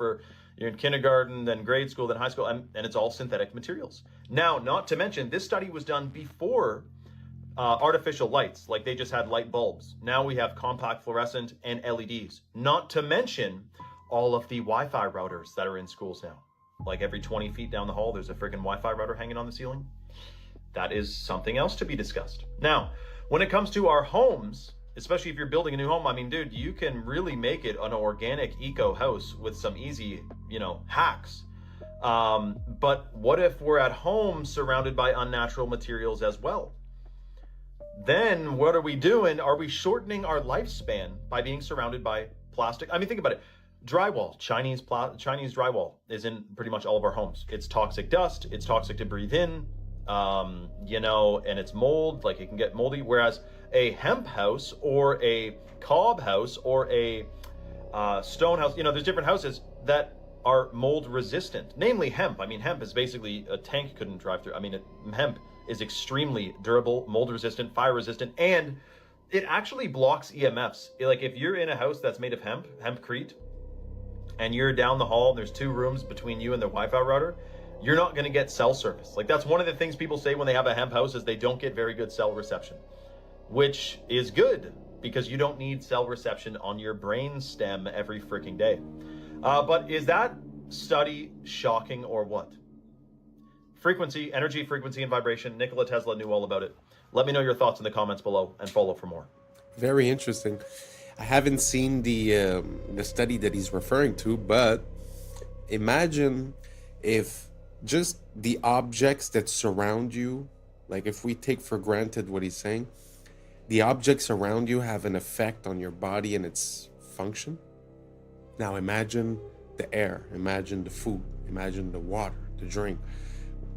you're in kindergarten, then grade school, then high school, and it's all synthetic materials. Now, not to mention, this study was done before artificial lights, like they just had light bulbs. Now we have compact fluorescent and LEDs. Not to mention all of the Wi-Fi routers that are in schools now. Like every 20 feet down the hall, there's a freaking Wi-Fi router hanging on the ceiling. That is something else to be discussed. Now, when it comes to our homes, especially if you're building a new home, I mean, dude, you can really make it an organic eco house with some easy, hacks. But what if we're at home surrounded by unnatural materials as well? Then what are we doing? Are we shortening our lifespan by being surrounded by plastic? I mean, think about it. Drywall, Chinese drywall is in pretty much all of our homes. It's toxic dust. It's toxic to breathe in, and it's mold, like it can get moldy. Whereas a hemp house or a cob house or a stone house, there's different houses that are mold resistant, namely hemp. I mean, hemp is basically a tank couldn't drive through. I mean, hemp is extremely durable, mold resistant, fire resistant, and it actually blocks EMFs. Like if you're in a house that's made of hempcrete, and you're down the hall and there's 2 rooms between you and the Wi-Fi router, you're not going to get cell service. Like that's one of the things people say when they have a hemp house is they don't get very good cell reception, which is good because you don't need cell reception on your brain stem every freaking day. But is that study shocking or what? Frequency, energy, frequency, and vibration. Nikola Tesla knew all about it. Let me know your thoughts in the comments below and follow for more. Very interesting. I haven't seen the study that he's referring to, but imagine if just the objects that surround you, like if we take for granted what he's saying, the objects around you have an effect on your body and its function. Now imagine the air, imagine the food, imagine the water, the drink.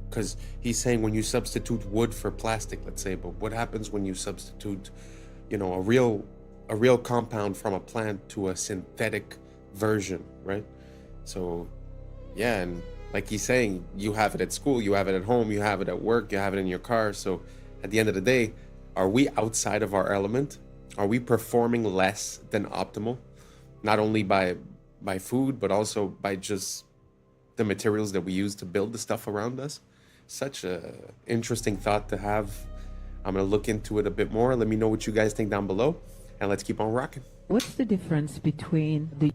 Because he's saying when you substitute wood for plastic, let's say, but what happens when you substitute, a real compound from a plant to a synthetic version, right? So, yeah, and like he's saying, you have it at school, you have it at home, you have it at work, you have it in your car. So at the end of the day, are we outside of our element? Are we performing less than optimal? Not only by food, but also by just the materials that we use to build the stuff around us. Such a interesting thought to have. I'm going to look into it a bit more. Let me know what you guys think down below, and let's keep on rocking. What's the difference between the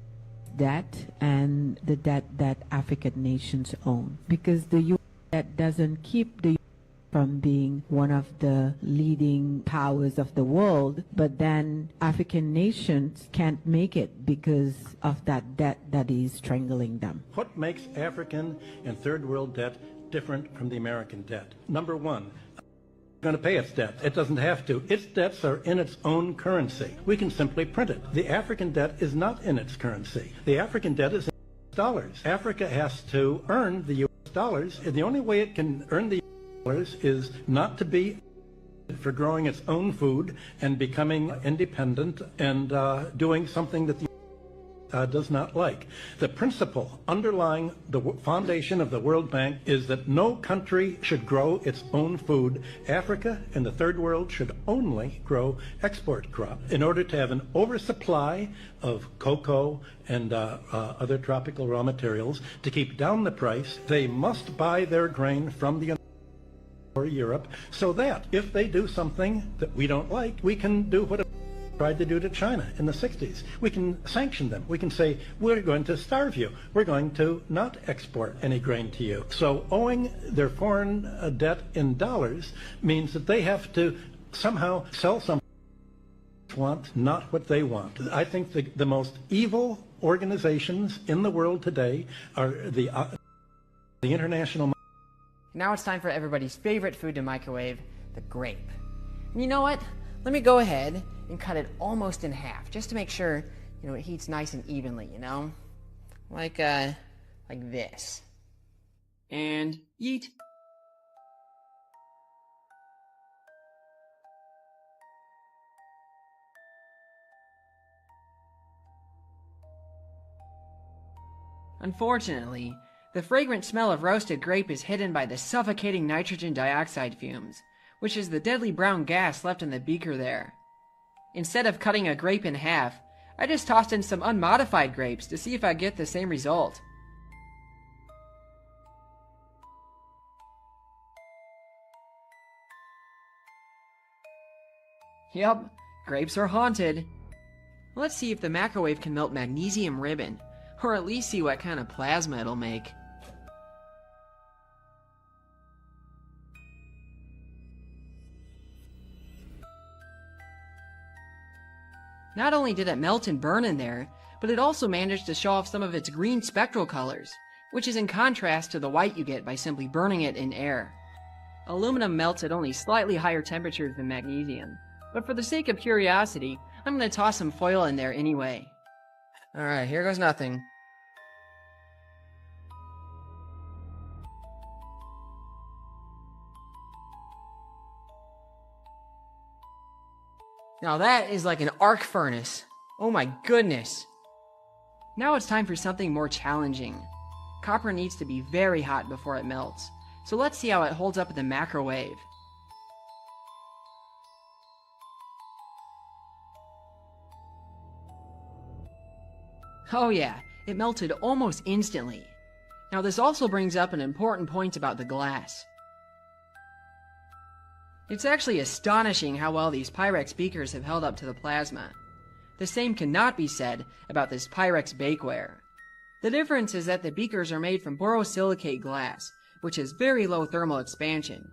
debt and the debt that African nations own? Because the US debt doesn't keep the from being one of the leading powers of the world, but then African nations can't make it because of that debt that is strangling them. What makes African and third world debt different from the American debt? Number one, going to pay its debt. It doesn't have to. Its debts are in its own currency. We can simply print it. The African debt is not in its currency. The African debt is in dollars. Africa has to earn the US dollars, and the only way it can earn the dollars is not to be for growing its own food and becoming independent and doing something that the does not like. The principle underlying the foundation of the World Bank is that no country should grow its own food. Africa and the third world should only grow export crops. In order to have an oversupply of cocoa and other tropical raw materials to keep down the price, they must buy their grain from the or Europe, so that if they do something that we don't like, we can do what tried to do to China in the 60s. We can sanction them. We can say, we're going to starve you. We're going to not export any grain to you. So owing their foreign debt in dollars means that they have to somehow sell something they want, not what they want. I think the most evil organizations in the world today are the international. Now it's time for everybody's favorite food to microwave, the grape. And you know what? Let me go ahead and cut it almost in half, just to make sure, it heats nice and evenly, Like this. And yeet. Unfortunately, the fragrant smell of roasted grape is hidden by the suffocating nitrogen dioxide fumes, which is the deadly brown gas left in the beaker there. Instead of cutting a grape in half, I just tossed in some unmodified grapes to see if I get the same result. Yep, grapes are haunted. Let's see if the microwave can melt magnesium ribbon, or at least see what kind of plasma it'll make. Not only did it melt and burn in there, but it also managed to show off some of its green spectral colors, which is in contrast to the white you get by simply burning it in air. Aluminum melts at only slightly higher temperatures than magnesium, but for the sake of curiosity, I'm going to toss some foil in there anyway. Alright, here goes nothing. Now that is like an arc furnace. Oh my goodness. Now it's time for something more challenging. Copper needs to be very hot before it melts, so let's see how it holds up in the microwave. Oh yeah, it melted almost instantly. Now this also brings up an important point about the glass. It's actually astonishing how well these Pyrex beakers have held up to the plasma. The same cannot be said about this Pyrex bakeware. The difference is that the beakers are made from borosilicate glass, which has very low thermal expansion.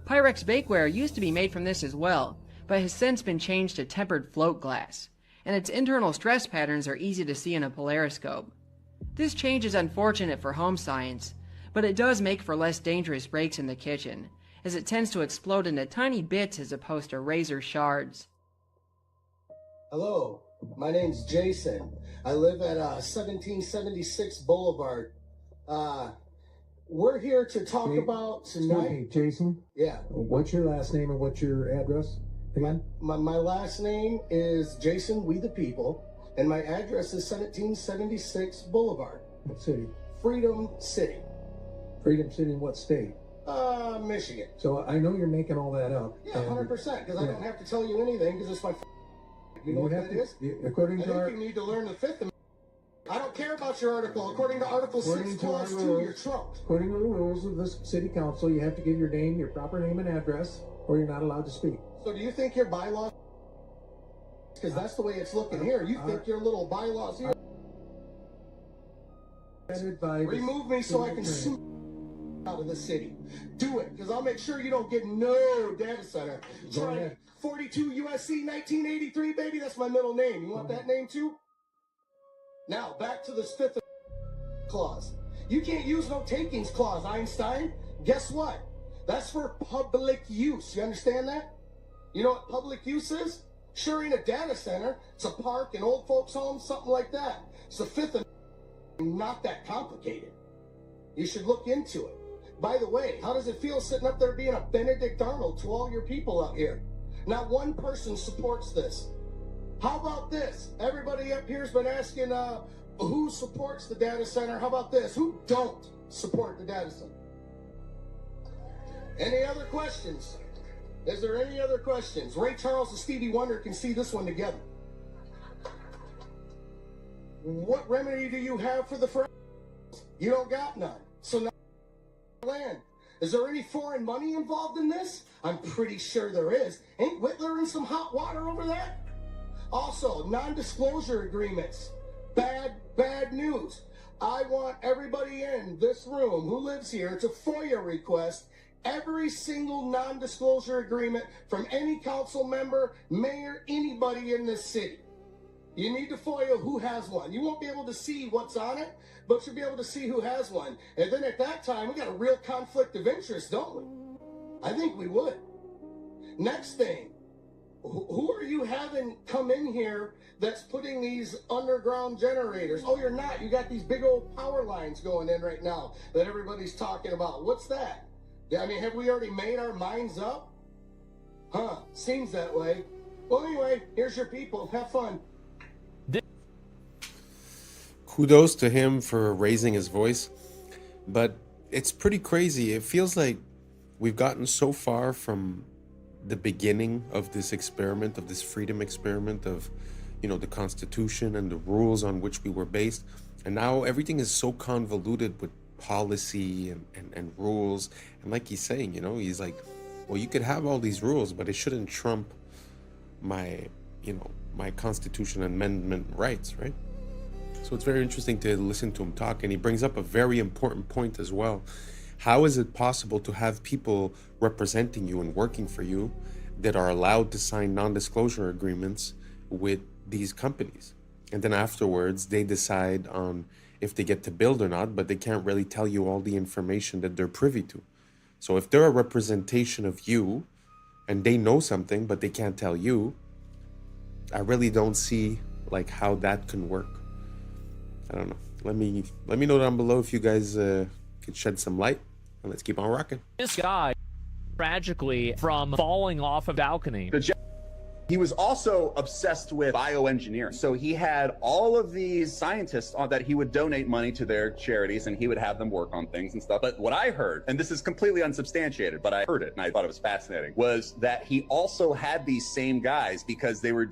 Pyrex bakeware used to be made from this as well, but has since been changed to tempered float glass, and its internal stress patterns are easy to see in a polariscope. This change is unfortunate for home science, but it does make for less dangerous breaks in the kitchen, as it tends to explode into tiny bits as opposed to razor shards. Hello, my name's Jason. I live at 1776 Boulevard. We're here to talk about tonight. Excuse me, Jason? Yeah. What's your last name and what's your address again? My last name is Jason We the People, and my address is 1776 Boulevard. What city? Freedom City. Freedom City in what state? Michigan. So I know you're making all that up. Yeah, 100%, because I don't have to tell you anything, because it's my you know what that is? According to I think you need to learn the Fifth Amendment. I don't care about your article. According to Article 6, Clause 2, you're trumped. According to the rules of this city council, you have to give your name, your proper name and address, or you're not allowed to speak. So do you think your bylaws, because that's the way it's looking here, you think your little bylaws here remove me so I can sue out of the city. Do it, because I'll make sure you don't get no data center. Try 42 USC 1983, baby. That's my middle name. You want that name too? Now, back to this Fifth Clause. You can't use no takings clause, Einstein. Guess what? That's for public use. You understand that? You know what public use is? Sure ain't a data center. It's a park, an old folks home, something like that. It's the Fifth Amendment. Not that complicated. You should look into it. By the way, how does it feel sitting up there being a Benedict Arnold to all your people out here? Not one person supports this. How about this? Everybody up here's been asking who supports the data center. How about this? Who don't support the data center? Any other questions? Is there any other questions? Ray Charles and Stevie Wonder can see this one together. What remedy do you have for the first? You don't got none. So now land. Is there any foreign money involved in this? I'm pretty sure there is. Ain't Whitler in some hot water over there? Also, non-disclosure agreements. Bad news. I want everybody in this room who lives here to FOIA request every single non-disclosure agreement from any council member, mayor, anybody in this city. You need to FOIA who has one. You won't be able to see what's on it, but you'll be able to see who has one. And then at that time, we got a real conflict of interest, don't we? I think we would. Next thing, who are you having come in here that's putting these underground generators? Oh, you're not. You got these big old power lines going in right now that everybody's talking about. What's that? I mean, have we already made our minds up? Huh, seems that way. Well, anyway, here's your people. Have fun. Kudos to him for raising his voice, but it's pretty crazy. It feels like we've gotten so far from the beginning of this experiment, of this freedom experiment, of, you know, the Constitution and the rules on which we were based, and now everything is so convoluted with policy and rules. And like he's saying, you know, he's like, well, you could have all these rules, but it shouldn't trump my Constitution Amendment rights, right? So it's very interesting to listen to him talk, and he brings up a very important point as well. How is it possible to have people representing you and working for you that are allowed to sign non-disclosure agreements with these companies? And then afterwards, they decide on if they get to build or not, but they can't really tell you all the information that they're privy to. So if they're a representation of you and they know something, but they can't tell you, I really don't see like how that can work. I don't know. Let me know down below if you guys could shed some light, and let's keep on rocking. This guy, tragically, from falling off a balcony. He was also obsessed with bioengineering. So he had all of these scientists that he would donate money to their charities, and he would have them work on things and stuff. But what I heard, and this is completely unsubstantiated, but I heard it and I thought it was fascinating, was that he also had these same guys, because they were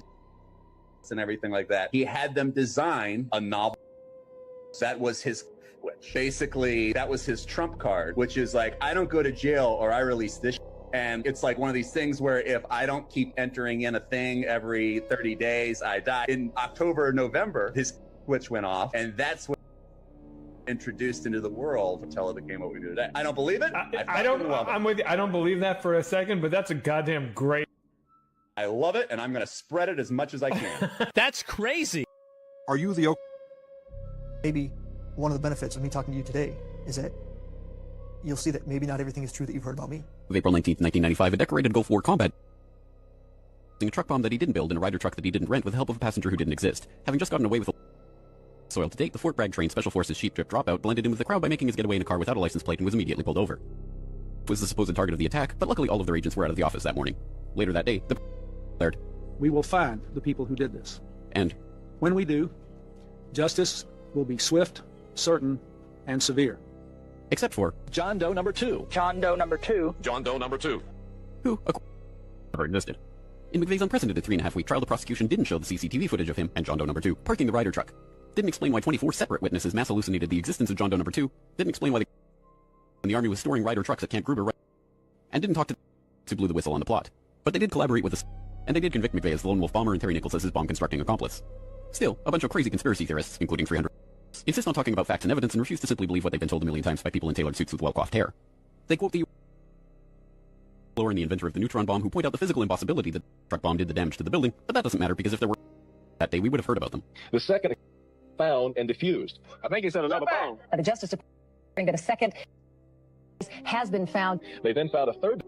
and everything like that. He had them design a novel. That was his, basically, that was his trump card, which is like, I don't go to jail or I release this. And it's like one of these things where if I don't keep entering in a thing every 30 days, I die. In October or November, his switch went off, and that's what introduced into the world until it became what we do today. I don't believe it. I'm with you. I don't believe that for a second, but that's a goddamn great. I love it, and I'm going to spread it as much as I can. That's crazy. Are you the... Maybe one of the benefits of me talking to you today is that you'll see that maybe not everything is true that you've heard about me. Of April 19th, 1995, a decorated Gulf War combat a truck bomb that he didn't build in a Ryder truck that he didn't rent with the help of a passenger who didn't exist. Having just gotten away with soil to date, the Fort Bragg trained Special Forces sheep drip dropout blended in with the crowd by making his getaway in a car without a license plate and was immediately pulled over. It was the supposed target of the attack, but luckily all of their agents were out of the office that morning. Later that day, the declared, "We will find the people who did this. And when we do, justice will be swift, certain, and severe." Except for John Doe number 2. John Doe number 2. John Doe number 2. who, never existed. In McVeigh's unprecedented 3.5-week trial, the prosecution didn't show the CCTV footage of him and John Doe number 2 parking the Ryder truck. Didn't explain why 24 separate witnesses mass hallucinated the existence of John Doe number 2. Didn't explain why the Army was storing Ryder trucks at Camp Gruber, and didn't talk to who blew the whistle on the plot. But they did collaborate with us, and they did convict McVeigh as the lone wolf bomber and Terry Nichols as his bomb-constructing accomplice. Still, a bunch of crazy conspiracy theorists, including 300, insist on talking about facts and evidence and refuse to simply believe what they've been told a million times by people in tailored suits with well-coiffed hair. They quote the and the inventor of the neutron bomb, who point out the physical impossibility that the truck bomb did the damage to the building, but that doesn't matter because if there were that day, we would have heard about them. The second found and diffused. I think he said another bomb. The Justice Department that a second has been found. They then found a third,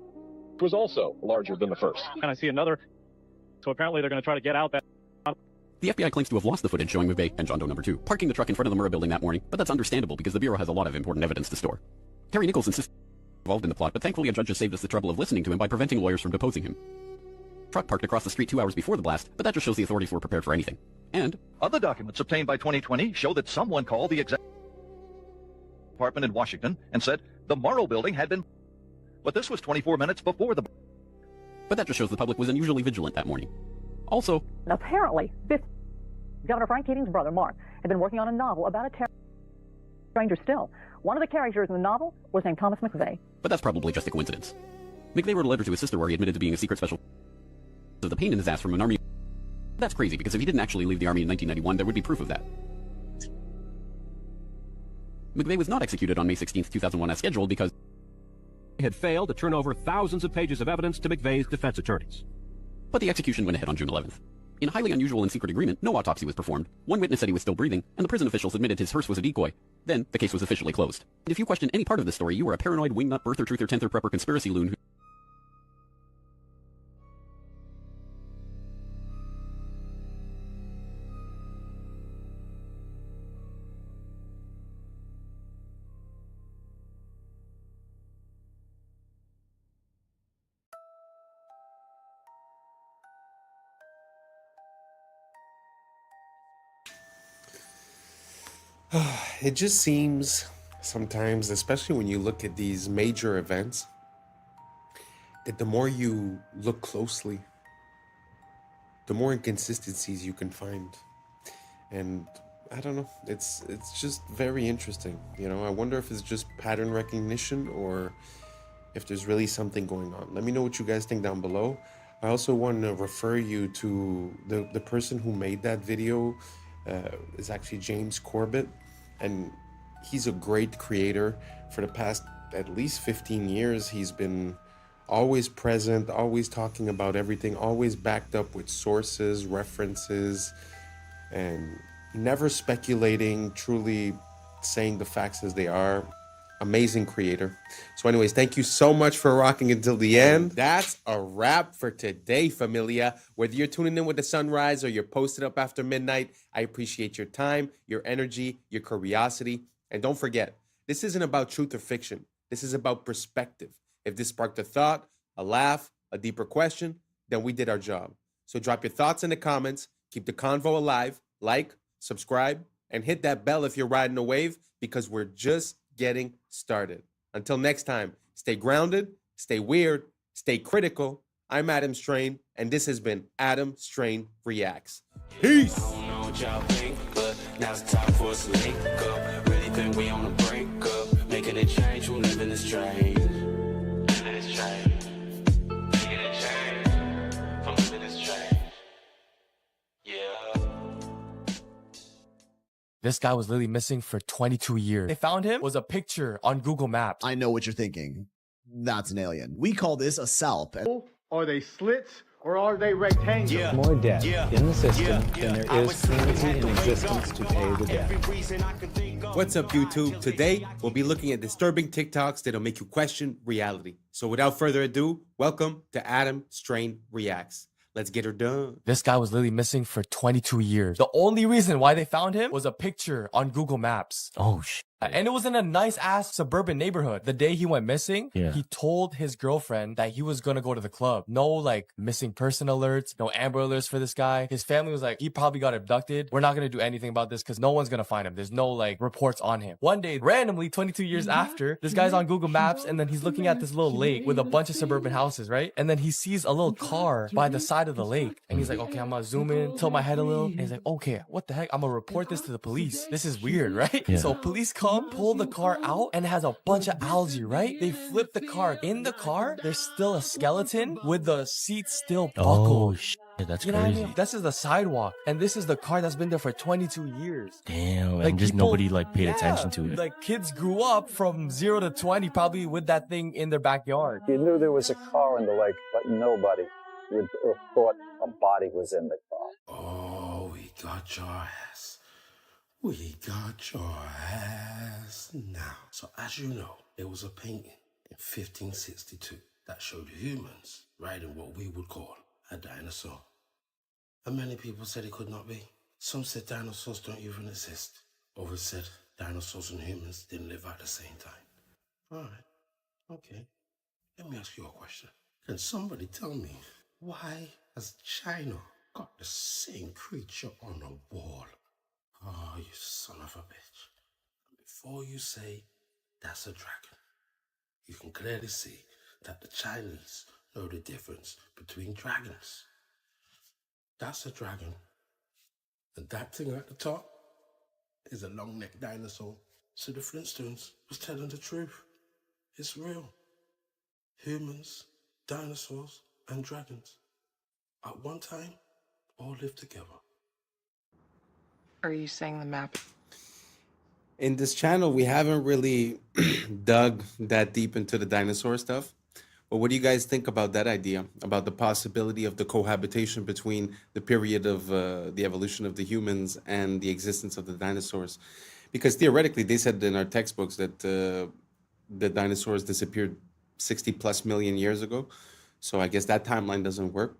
which was also larger than the first. And I see another. So apparently they're going to try to get out that. The FBI claims to have lost the footage showing McVeigh and John Doe number 2 parking the truck in front of the Murrah building that morning, but that's understandable because the Bureau has a lot of important evidence to store. Terry Nichols insists involved in the plot, but thankfully a judge has saved us the trouble of listening to him by preventing lawyers from deposing him. Truck parked across the street 2 hours before the blast, but that just shows the authorities were prepared for anything. And other documents obtained by 2020 show that someone called the executive department in Washington and said the Murrah building had been, but this was 24 minutes before the. But that just shows the public was unusually vigilant that morning. Also, apparently, Governor Frank Keating's brother, Mark, had been working on a novel about a stranger still. One of the characters in the novel was named Thomas McVeigh. But that's probably just a coincidence. McVeigh wrote a letter to his sister where he admitted to being a secret special of the pain in his ass from an army. That's crazy because if he didn't actually leave the army in 1991, there would be proof of that. McVeigh was not executed on May 16, 2001 as scheduled because he had failed to turn over thousands of pages of evidence to McVeigh's defense attorneys. But the execution went ahead on June 11th. In a highly unusual and secret agreement, no autopsy was performed. One witness said he was still breathing, and the prison officials admitted his hearse was a decoy. Then, the case was officially closed. And if you question any part of this story, you are a paranoid, wingnut, birther, truther, tenther, prepper, conspiracy loon who... It just seems sometimes, especially when you look at these major events, that the more you look closely, the more inconsistencies you can find. And I don't know, it's just very interesting. You know, I wonder if it's just pattern recognition or if there's really something going on. Let me know what you guys think down below. I also want to refer you to the person who made that video is actually James Corbett, and he's a great creator. For the past at least 15 years, he's been always present, always talking about everything, always backed up with sources, references, and never speculating, truly saying the facts as they are. Amazing creator. So anyways, thank you so much for rocking until the end. That's a wrap for today, familia. Whether you're tuning in with the sunrise or you're posted up after midnight, I appreciate your time, your energy, your curiosity. And don't forget, this isn't about truth or fiction. This is about perspective. If this sparked a thought, a laugh, a deeper question, then we did our job. So drop your thoughts in the comments, keep the convo alive, like, subscribe, and hit that bell if you're riding a wave, because we're just getting started. Until next time, stay grounded, stay weird, stay critical. I'm Adam Strain, and this has been Adam Strain Reacts. Peace! I don't know what y'all think, but now it's time for us to link up. Really think we on the brink up, making a change, we're living this strange. Living this strange. Making a change, from living this strange. Yeah. This guy was literally missing for 22 years. They found him was a picture on Google Maps. I know what you're thinking. That's an alien. We call this a SALP. Are they slits or are they rectangles? More debt in the system than there is currency in existence to pay the debt. What's up, YouTube? Today, we'll be looking at disturbing TikToks that'll make you question reality. So without further ado, welcome to Adam Strain Reacts. Let's get her done. This guy was literally missing for 22 years. The only reason why they found him was a picture on Google Maps. Oh, shit. And it was in a nice ass suburban neighborhood. The day he went missing, he told his girlfriend that he was going to go to the club. No like missing person alerts, no Amber alerts for this guy. His family was like, he probably got abducted. We're not going to do anything about this because no one's going to find him. There's no like reports on him. One day, randomly 22 years after, this guy's on Google Maps and then he's looking at this little lake with a bunch of suburban houses, right? And then he sees a little car by the side of the lake. And he's like, okay, I'm going to zoom in, tilt my head a little. And he's like, okay, what the heck? I'm going to report this to the police. This is weird, right? So police come, pull the car out, and it has a bunch of algae, right? They flip the car. In the car, there's still a skeleton with the seat still buckled. Oh, shit. That's you know crazy. What I mean? This is the sidewalk, and this is the car that's been there for 22 years. Damn, like and just people, nobody like paid attention to it. Like kids grew up from 0 to 20 probably with that thing in their backyard. You knew there was a car in the lake, but nobody would have thought a body was in the car. Oh, we got your ass. We got your ass now. So as you know, there was a painting in 1562 that showed humans riding what we would call a dinosaur. And many people said it could not be. Some said dinosaurs don't even exist. Others said dinosaurs and humans didn't live at the same time. All right, okay. Let me ask you a question. Can somebody tell me why has China got the same creature on a wall? Oh, you son of a bitch. Before you say that's a dragon, you can clearly see that the Chinese know the difference between dragons. That's a dragon. And that thing at the top is a long-necked dinosaur. So the Flintstones was telling the truth. It's real. Humans, dinosaurs, and dragons at one time all lived together. Are you saying the map? In this channel, we haven't really dug that deep into the dinosaur stuff. But what do you guys think about that idea? About the possibility of the cohabitation between the period of the evolution of the humans and the existence of the dinosaurs? Because theoretically, they said in our textbooks that the dinosaurs disappeared 60 plus million years ago. So I guess that timeline doesn't work.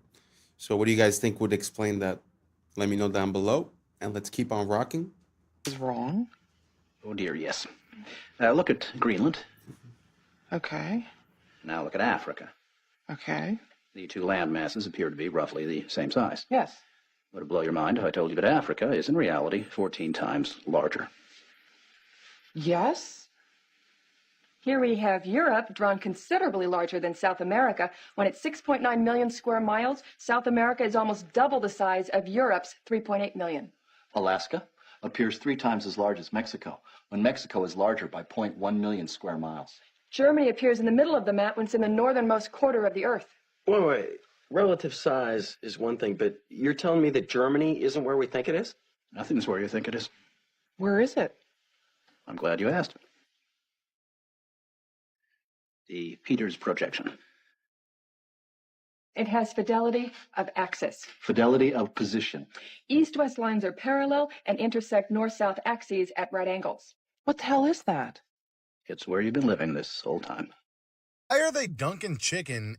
So what do you guys think would explain that? Let me know down below. And let's keep on rocking. Is wrong? Oh dear, yes. Look at Greenland. Okay. Now look at Africa. Okay. The two land masses appear to be roughly the same size. Yes. Would it blow your mind if I told you that Africa is in reality 14 times larger? Yes. Here we have Europe, drawn considerably larger than South America. When it's 6.9 million square miles, South America is almost double the size of Europe's 3.8 million. Alaska appears 3 times as large as Mexico, when Mexico is larger by 0.1 million square miles. Germany appears in the middle of the map when it's in the northernmost quarter of the Earth. Wait. Relative size is one thing, but you're telling me that Germany isn't where we think it is? Nothing's where you think it is. Where is it? I'm glad you asked. The Peters projection. It has fidelity of axis. Fidelity of position. East-west lines are parallel and intersect north-south axes at right angles. What the hell is that? It's where you've been living this whole time. Why are they dunking chicken and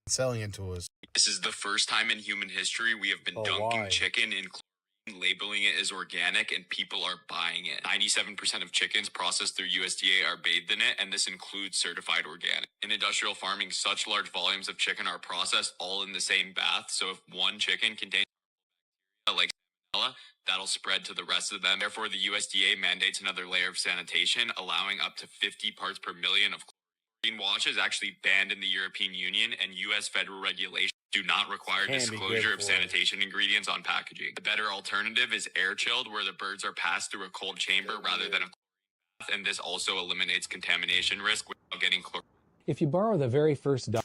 selling it to us? This is the first time in human history we have been dunking chicken in chlorine, labeling it as organic, and people are buying it. 97% of chickens processed through USDA are bathed in it, and this includes certified organic. In industrial farming, such large volumes of chicken are processed all in the same bath, so if one chicken contains like salmonella, that'll spread to the rest of them. Therefore, the USDA mandates another layer of sanitation, allowing up to 50 parts per million of chlorine. Wash is actually banned in the European Union, and U.S. federal regulations do not require disclosure of sanitation ingredients on packaging. The better alternative is air chilled, where the birds are passed through a cold chamber rather than a bath, and this also eliminates contamination risk without getting chlorine. If you borrow the very first dollar...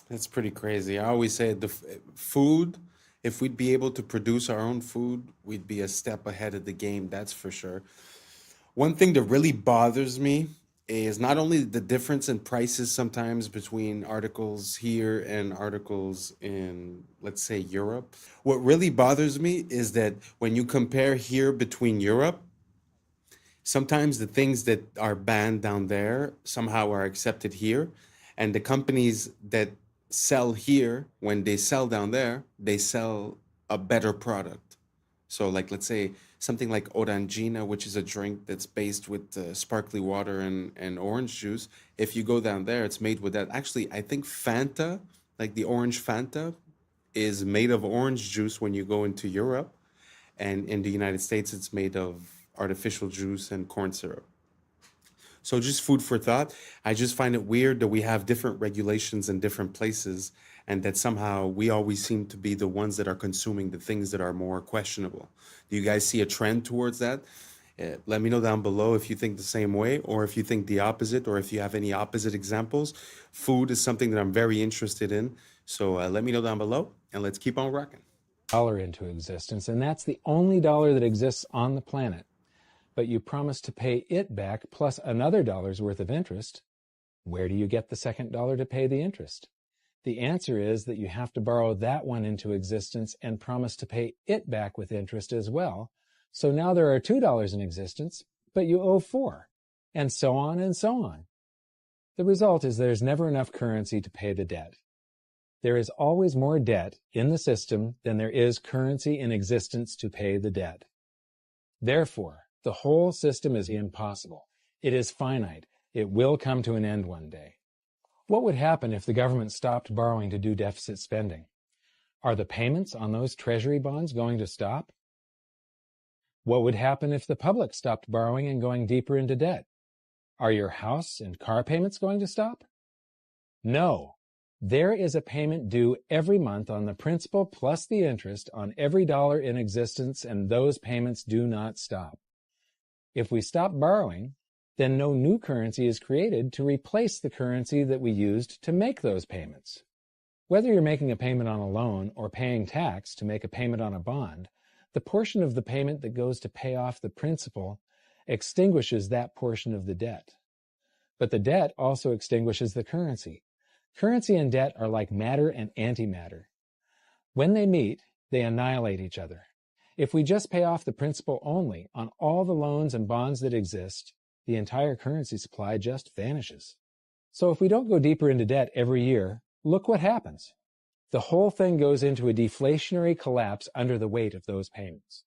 That's pretty crazy. I always say the food, if we'd be able to produce our own food, we'd be a step ahead of the game, that's for sure. One thing that really bothers me is not only the difference in prices sometimes between articles here and articles in, let's say, Europe. What really bothers me is that when you compare here between Europe, sometimes the things that are banned down there somehow are accepted here. And the companies that sell here, when they sell down there, they sell a better product. So like, let's say something like Orangina, which is a drink that's based with sparkly water and orange juice. If you go down there, it's made with that. Actually, I think Fanta, like the orange Fanta, is made of orange juice when you go into Europe. And in the United States, it's made of artificial juice and corn syrup. So just food for thought. I just find it weird that we have different regulations in different places and that somehow we always seem to be the ones that are consuming the things that are more questionable. Do you guys see a trend towards that? Let me know down below if you think the same way or if you think the opposite or if you have any opposite examples. Food is something that I'm very interested in. So let me know down below and let's keep on rocking. Dollar into existence, and that's the only dollar that exists on the planet. But you promise to pay it back plus another dollar's worth of interest. Where do you get the second dollar to pay the interest? The answer is that you have to borrow that one into existence and promise to pay it back with interest as well. So now there are $2 in existence, but you owe $4, and so on and so on. The result is there's never enough currency to pay the debt. There is always more debt in the system than there is currency in existence to pay the debt. Therefore, the whole system is impossible. It is finite. It will come to an end one day. What would happen if the government stopped borrowing to do deficit spending? Are the payments on those treasury bonds going to stop? What would happen if the public stopped borrowing and going deeper into debt? Are your house and car payments going to stop? No. There is a payment due every month on the principal plus the interest on every dollar in existence, and those payments do not stop. If we stop borrowing, then no new currency is created to replace the currency that we used to make those payments. Whether you're making a payment on a loan or paying tax to make a payment on a bond, the portion of the payment that goes to pay off the principal extinguishes that portion of the debt. But the debt also extinguishes the currency. Currency and debt are like matter and antimatter. When they meet, they annihilate each other. If we just pay off the principal only on all the loans and bonds that exist, the entire currency supply just vanishes. So if we don't go deeper into debt every year, look what happens. The whole thing goes into a deflationary collapse under the weight of those payments.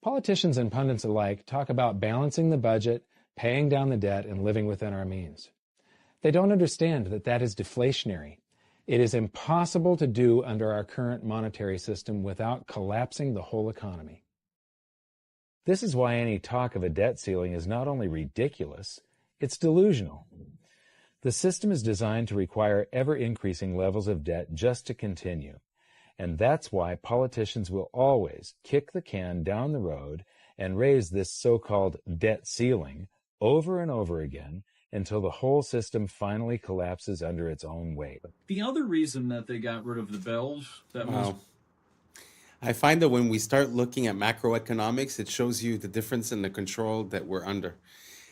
Politicians and pundits alike talk about balancing the budget, paying down the debt, and living within our means. They don't understand that that is deflationary. It is impossible to do under our current monetary system without collapsing the whole economy. This is why any talk of a debt ceiling is not only ridiculous, it's delusional. The system is designed to require ever-increasing levels of debt just to continue, and that's why politicians will always kick the can down the road and raise this so-called debt ceiling over and over again until the whole system finally collapses under its own weight. The other reason that they got rid of the bells, that was... I find that when we start looking at macroeconomics, it shows you the difference in the control that we're under.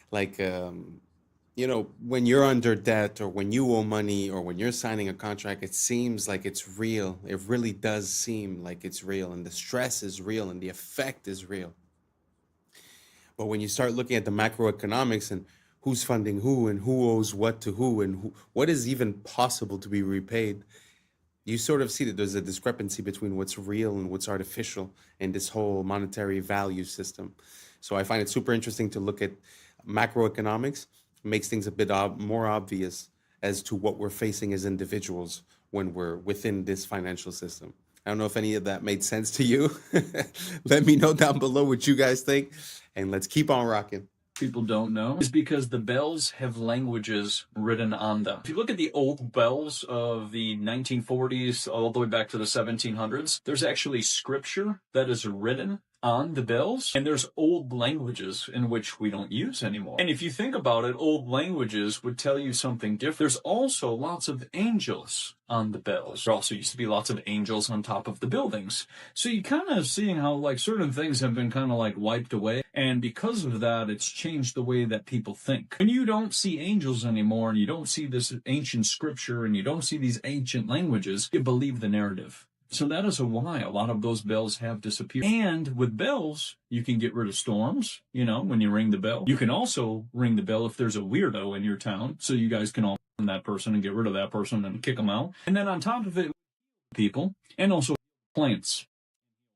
Like, you know, when you're under debt or when you owe money or when you're signing a contract, it seems like it's real. It really does seem like it's real, and the stress is real and the effect is real. But when you start looking at the macroeconomics and who's funding who and who owes what to who and what is even possible to be repaid, you sort of see that there's a discrepancy between what's real and what's artificial in this whole monetary value system. So I find it super interesting to look at macroeconomics. It makes things a bit more obvious as to what we're facing as individuals when we're within this financial system. I don't know if any of that made sense to you. Let me know down below what you guys think, and let's keep on rocking. People don't know is because the bells have languages written on them. If you look at the old bells of the 1940s all the way back to the 1700s, there's actually scripture that is written on the bells, and there's old languages in which we don't use anymore. And if you think about it, old languages would tell you something different. There's also lots of angels on the bells. There also used to be lots of angels on top of the buildings. So you kind of seeing how like certain things have been kind of like wiped away. And because of that, it's changed the way that people think. When you don't see angels anymore and you don't see this ancient scripture and you don't see these ancient languages, you believe the narrative. So that is why a lot of those bells have disappeared. And with bells, you can get rid of storms, you know, when you ring the bell. You can also ring the bell if there's a weirdo in your town, so you guys can all find that person and get rid of that person and kick them out. And then on top of it, people, and also plants,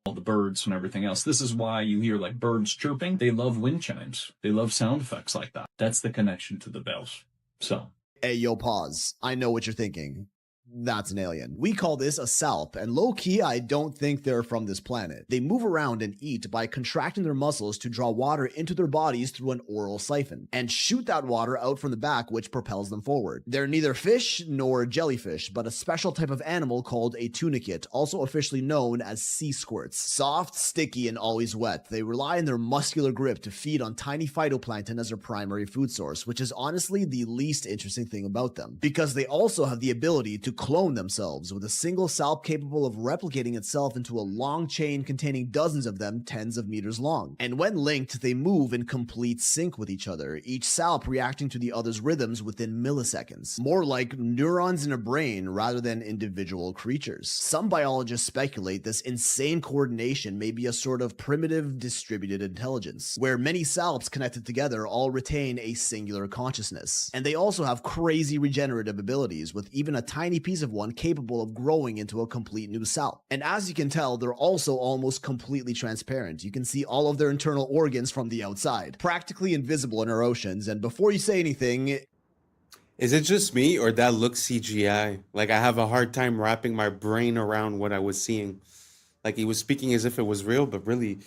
all the birds and everything else. This is why you hear like birds chirping. They love wind chimes. They love sound effects like that. That's the connection to the bells. So. Hey, yo, pause. I know what you're thinking. That's an alien. We call this a salp, and low-key, I don't think they're from this planet. They move around and eat by contracting their muscles to draw water into their bodies through an oral siphon, and shoot that water out from the back, which propels them forward. They're neither fish nor jellyfish, but a special type of animal called a tunicate, also officially known as sea squirts. Soft, sticky, and always wet, they rely on their muscular grip to feed on tiny phytoplankton as their primary food source, which is honestly the least interesting thing about them, because they also have the ability to clone themselves, with a single salp capable of replicating itself into a long chain containing dozens of them tens of meters long. And when linked, they move in complete sync with each other, each salp reacting to the other's rhythms within milliseconds. More like neurons in a brain rather than individual creatures. Some biologists speculate this insane coordination may be a sort of primitive distributed intelligence, where many salps connected together all retain a singular consciousness. And they also have crazy regenerative abilities, with even a tiny piece of one capable of growing into a complete new salp. And as you can tell, they're also almost completely transparent. You can see all of their internal organs from the outside, practically invisible in our oceans. And before you say anything, is it just me or that looks CGI? Like, I have a hard time wrapping my brain around what I was seeing. Like, he was speaking as if it was real, but really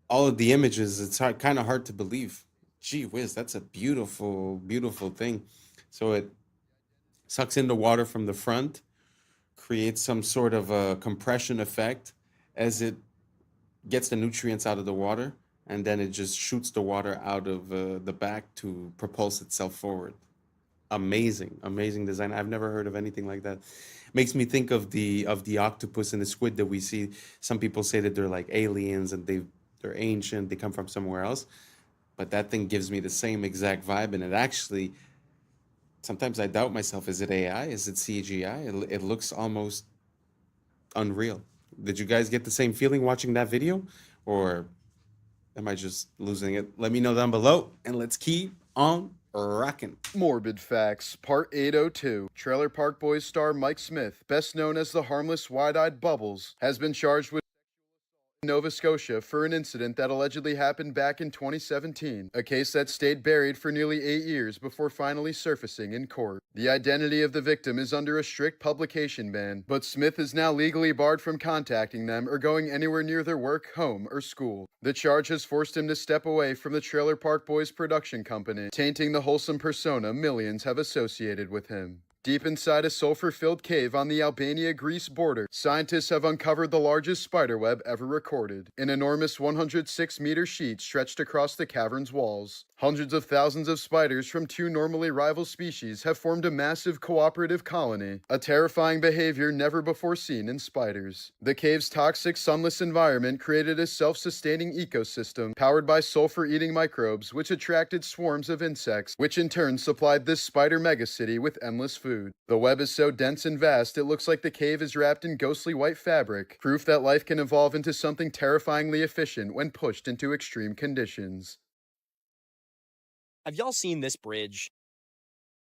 all of the images, it's kind of hard to believe. Gee whiz, that's a beautiful, beautiful thing. So it sucks in the water from the front, creates some sort of a compression effect as it gets the nutrients out of the water, and then it just shoots the water out of the back to propulse itself forward. Amazing, amazing design. I've never heard of anything like that. Makes me think of the octopus and the squid that we see. Some people say that they're like aliens and they're ancient, they come from somewhere else, but that thing gives me the same exact vibe, and it actually, sometimes I doubt myself. Is it AI? Is it CGI? It looks almost unreal. Did you guys get the same feeling watching that video? Or am I just losing it? Let me know down below, and let's keep on rocking. Morbid Facts, Part 802. Trailer Park Boys star Mike Smith, best known as the harmless wide-eyed Bubbles, has been charged with Nova Scotia for an incident that allegedly happened back in 2017, a case that stayed buried for nearly 8 years before finally surfacing in court. The identity of the victim is under a strict publication ban, but Smith is now legally barred from contacting them or going anywhere near their work, home, or school. The charge has forced him to step away from the Trailer Park Boys production company, tainting the wholesome persona millions have associated with him. Deep inside a sulfur-filled cave on the Albania-Greece border, scientists have uncovered the largest spiderweb ever recorded, an enormous 106-meter sheet stretched across the cavern's walls. Hundreds of thousands of spiders from two normally rival species have formed a massive cooperative colony, a terrifying behavior never before seen in spiders. The cave's toxic, sunless environment created a self-sustaining ecosystem powered by sulfur-eating microbes, which attracted swarms of insects, which in turn supplied this spider megacity with endless food. The web is so dense and vast, it looks like the cave is wrapped in ghostly white fabric, proof that life can evolve into something terrifyingly efficient when pushed into extreme conditions. Have y'all seen this bridge?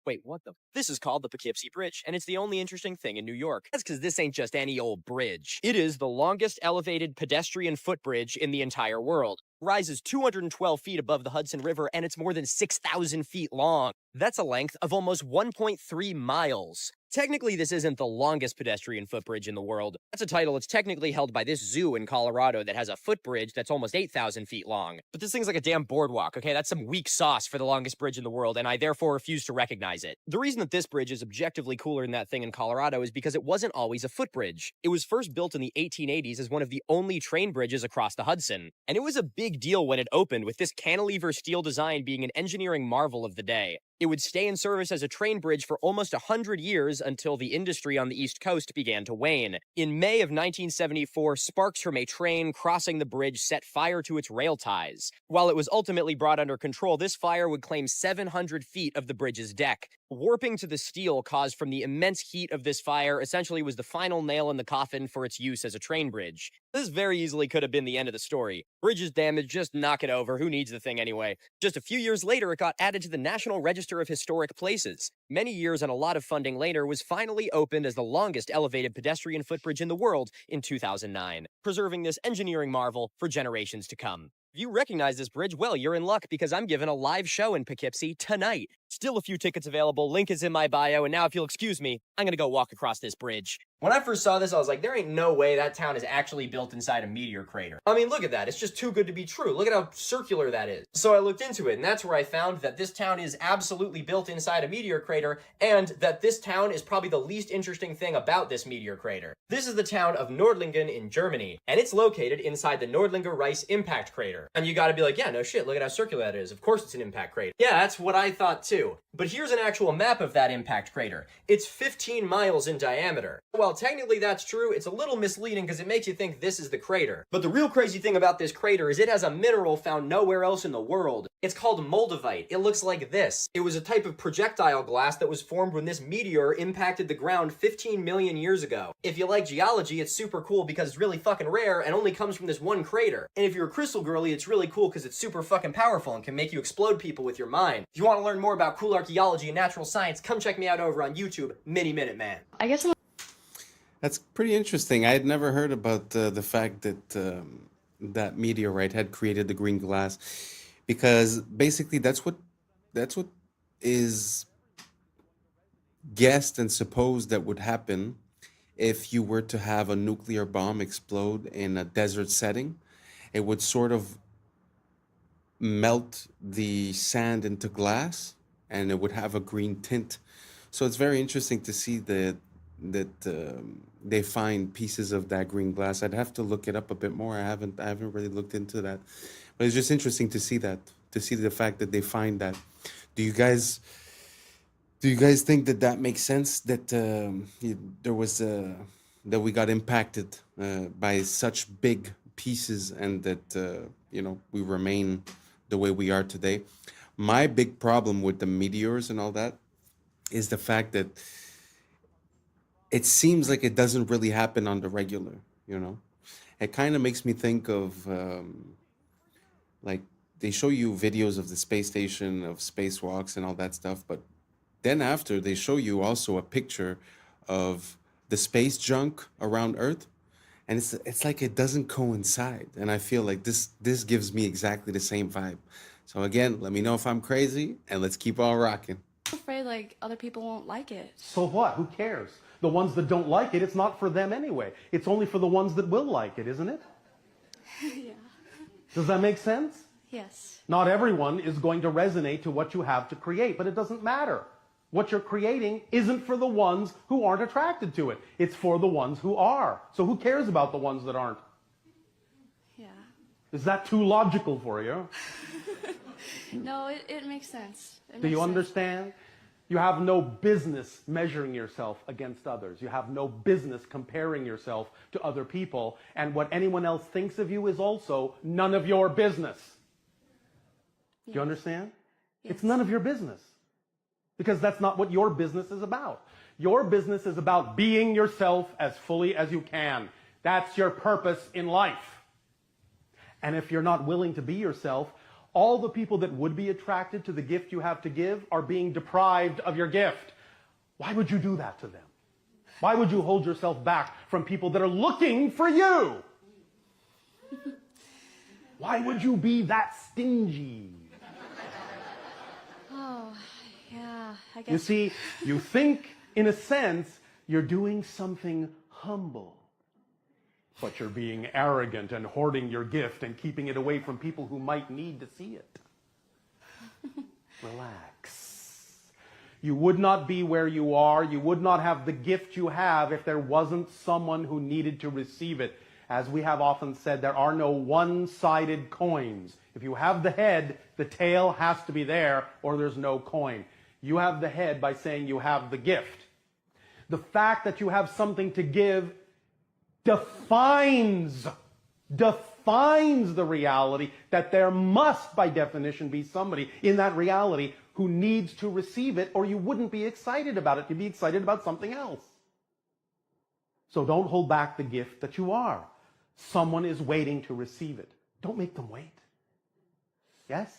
Wait, what the? This is called the Poughkeepsie Bridge, and it's the only interesting thing in New York. That's because this ain't just any old bridge. It is the longest elevated pedestrian footbridge in the entire world. Rises 212 feet above the Hudson River, and it's more than 6,000 feet long. That's a length of almost 1.3 miles. Technically, this isn't the longest pedestrian footbridge in the world. That's a title that's technically held by this zoo in Colorado that has a footbridge that's almost 8,000 feet long. But this thing's like a damn boardwalk, okay? That's some weak sauce for the longest bridge in the world, and I therefore refuse to recognize it. The reason that this bridge is objectively cooler than that thing in Colorado is because it wasn't always a footbridge. It was first built in the 1880s as one of the only train bridges across the Hudson. And it was a big deal when it opened, with this cantilever steel design being an engineering marvel of the day. It would stay in service as a train bridge for almost 100 years until the industry on the East Coast began to wane. In May of 1974, sparks from a train crossing the bridge set fire to its rail ties. While it was ultimately brought under control, this fire would claim 700 feet of the bridge's deck. Warping to the steel caused from the immense heat of this fire essentially was the final nail in the coffin for its use as a train bridge. This very easily could have been the end of the story. Bridge is damaged, just knock it over, who needs the thing anyway? Just a few years later, it got added to the National Register of Historic Places. Many years and a lot of funding later, was finally opened as the longest elevated pedestrian footbridge in the world in 2009, preserving this engineering marvel for generations to come. If you recognize this bridge, well, you're in luck because I'm giving a live show in Poughkeepsie tonight. Still a few tickets available, link is in my bio, and now if you'll excuse me, I'm gonna go walk across this bridge. When I first saw this, I was like, there ain't no way that town is actually built inside a meteor crater. I mean, look at that, it's just too good to be true. Look at how circular that is. So I looked into it, and that's where I found that this town is absolutely built inside a meteor crater, and that this town is probably the least interesting thing about this meteor crater. This is the town of Nordlingen in Germany, and it's located inside the Nordlinger Rice impact crater. And you gotta be like, yeah, no shit, look at how circular that is. Of course it's an impact crater. Yeah, that's what I thought too. But here's an actual map of that impact crater. It's 15 miles in diameter. While technically that's true, it's a little misleading because it makes you think this is the crater. But the real crazy thing about this crater is it has a mineral found nowhere else in the world. It's called moldavite. It looks like this. It was a type of projectile glass that was formed when this meteor impacted the ground 15 million years ago. If you like geology, it's super cool because it's really fucking rare and only comes from this one crater. And if you're a crystal girly, it's really cool because it's super fucking powerful and can make you explode people with your mind. If you want to learn more about cool archaeology and natural science, come check me out over on YouTube, Mini Minute Man. I guess That's pretty interesting. I had never heard about the fact that that meteorite had created the green glass, because basically that's what is guessed and supposed that would happen if you were to have a nuclear bomb explode in a desert setting. It would sort of melt the sand into glass, and it would have a green tint. So it's very interesting to see that they find pieces of that green glass. I'd have to look it up a bit more. I haven't really looked into that, but it's just interesting to see the fact that they find that. Do you guys think that makes sense, that there was that we got impacted by such big pieces, and that we remain the way we are today? My big problem with the meteors and all that is the fact that it seems like it doesn't really happen on the regular, It kind of makes me think of, like, they show you videos of the space station, of spacewalks and all that stuff, but then after they show you also a picture of the space junk around Earth, and it's like it doesn't coincide. And I feel like this gives me exactly the same vibe. So again, let me know if I'm crazy, and let's keep on rocking. I'm afraid like other people won't like it. So what? Who cares? The ones that don't like it, it's not for them anyway. It's only for the ones that will like it, isn't it? Yeah. Does that make sense? Yes. Not everyone is going to resonate to what you have to create, but it doesn't matter. What you're creating isn't for the ones who aren't attracted to it. It's for the ones who are. So who cares about the ones that aren't? Yeah. Is that too logical for you? No, it makes sense. Do you understand? You have no business measuring yourself against others. You have no business comparing yourself to other people. And what anyone else thinks of you is also none of your business. Do you understand? Yes. It's none of your business. Because that's not what your business is about. Your business is about being yourself as fully as you can. That's your purpose in life. And if you're not willing to be yourself, all the people that would be attracted to the gift you have to give are being deprived of your gift. Why would you do that to them? Why would you hold yourself back from people that are looking for you? Why would you be that stingy? Oh, yeah, I guess. You see, you think, in a sense, you're doing something humble. But you're being arrogant and hoarding your gift and keeping it away from people who might need to see it. Relax. You would not be where you are. You would not have the gift you have if there wasn't someone who needed to receive it. As we have often said, there are no one-sided coins. If you have the head, the tail has to be there or there's no coin. You have the head by saying you have the gift. The fact that you have something to give defines the reality that there must, by definition, be somebody in that reality who needs to receive it, or you wouldn't be excited about it. You'd be excited about something else. So don't hold back the gift that you are. Someone is waiting to receive it. Don't make them wait. Yes?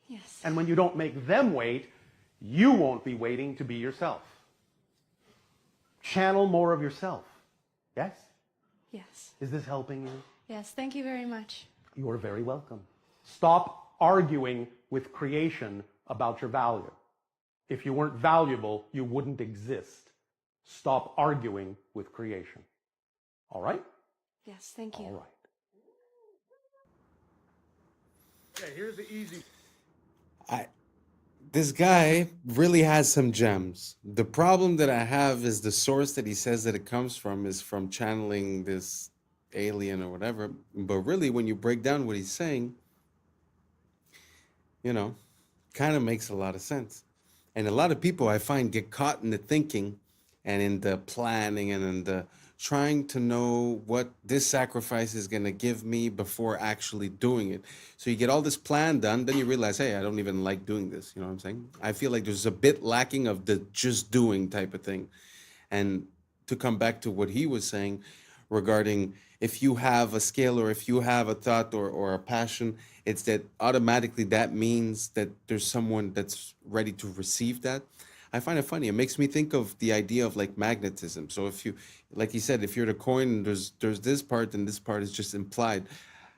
Yes. And when you don't make them wait, you won't be waiting to be yourself. Channel more of yourself. Yes? Yes. Is this helping you? Yes, thank you very much. You are very welcome. Stop arguing with creation about your value. If you weren't valuable, you wouldn't exist. Stop arguing with creation. All right? Yes, thank you. All right. Okay, here's the easy. This guy really has some gems. The problem that I have is the source that he says that it comes from is from channeling this alien or whatever. But really, when you break down what he's saying, you know, kind of makes a lot of sense. And a lot of people I find get caught in the thinking and in the planning and in the trying to know what this sacrifice is going to give me before actually doing it. So you get all this plan done, then you realize, hey, I don't even like doing this. You know what I'm saying? I feel like there's a bit lacking of the just doing type of thing. And to come back to what he was saying regarding if you have a skill or if you have a thought or a passion, it's that automatically that means that there's someone that's ready to receive that. I find it funny. It makes me think of the idea of like magnetism. So if you, like he said, if you're the coin, there's this part and this part is just implied.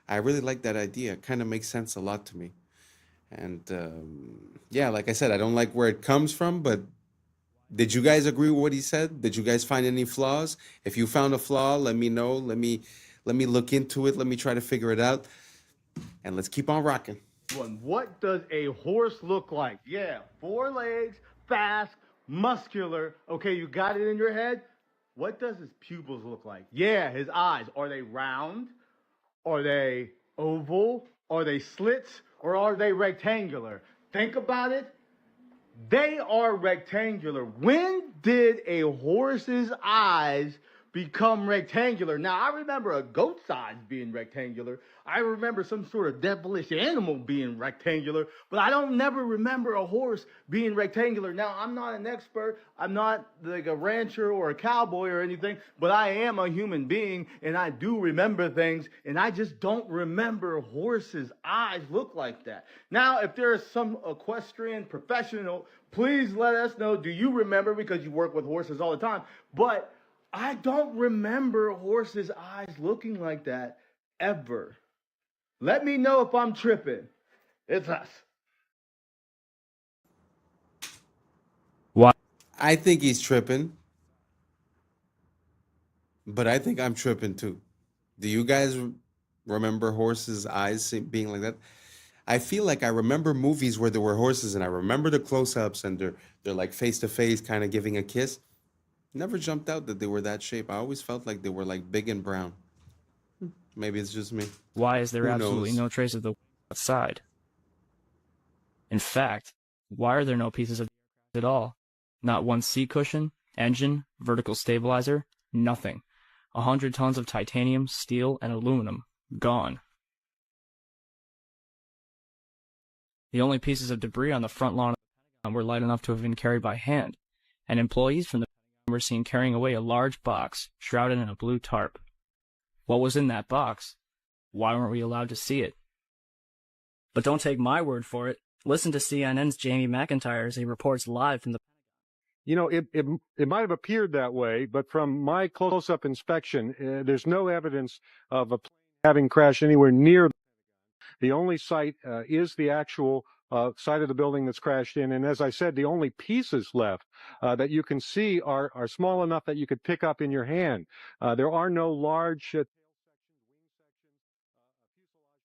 I really like that idea. It kind of makes sense a lot to me. And yeah, like I said, I don't like where it comes from, but did you guys agree with what he said? Did you guys find any flaws? If you found a flaw, let me know. Let me look into it. Let me try to figure it out. And let's keep on rocking. What does a horse look like? Yeah, 4 legs, fast, muscular. Okay, you got it in your head? What does his pupils look like? Yeah, his eyes. Are they round? Are they oval? Are they slits? Or are they rectangular? Think about it. They are rectangular. When did a horse's eyes become rectangular? Now, I remember a goat's eyes being rectangular. I remember some sort of devilish animal being rectangular, but I don't never remember a horse being rectangular. Now, I'm not an expert. I'm not like a rancher or a cowboy or anything, but I am a human being, and I do remember things, and I just don't remember horses' eyes look like that. Now, if there is some equestrian professional, please let us know. Do you remember? Because you work with horses all the time, but I don't remember horses' eyes looking like that ever. Let me know if I'm tripping. It's us. Why? I think he's tripping, but I think I'm tripping too. Do you guys remember horses' eyes being like that? I feel like I remember movies where there were horses and I remember the close-ups and they're like face to face kind of giving a kiss. Never jumped out that they were that shape. I always felt like they were like big and brown. Maybe it's just me. Why is there Who absolutely knows? no trace of the outside? In fact, why are there no pieces of at all? Not one seat cushion, engine, vertical stabilizer, nothing. 100 tons of titanium, steel, and aluminum gone. The only pieces of debris on the front lawn of the Pentagon were light enough to have been carried by hand, and employees from the Pentagon were seen carrying away a large box shrouded in a blue tarp. What was in that box? Why weren't we allowed to see it? But don't take my word for it. Listen to CNN's Jamie McIntyre as he reports live from the You know, it might have appeared that way, but from my close-up inspection, there's no evidence of a plane having crashed anywhere near. The only site is the actual site of the building that's crashed in. And as I said, the only pieces left that you can see are small enough that you could pick up in your hand. There are no large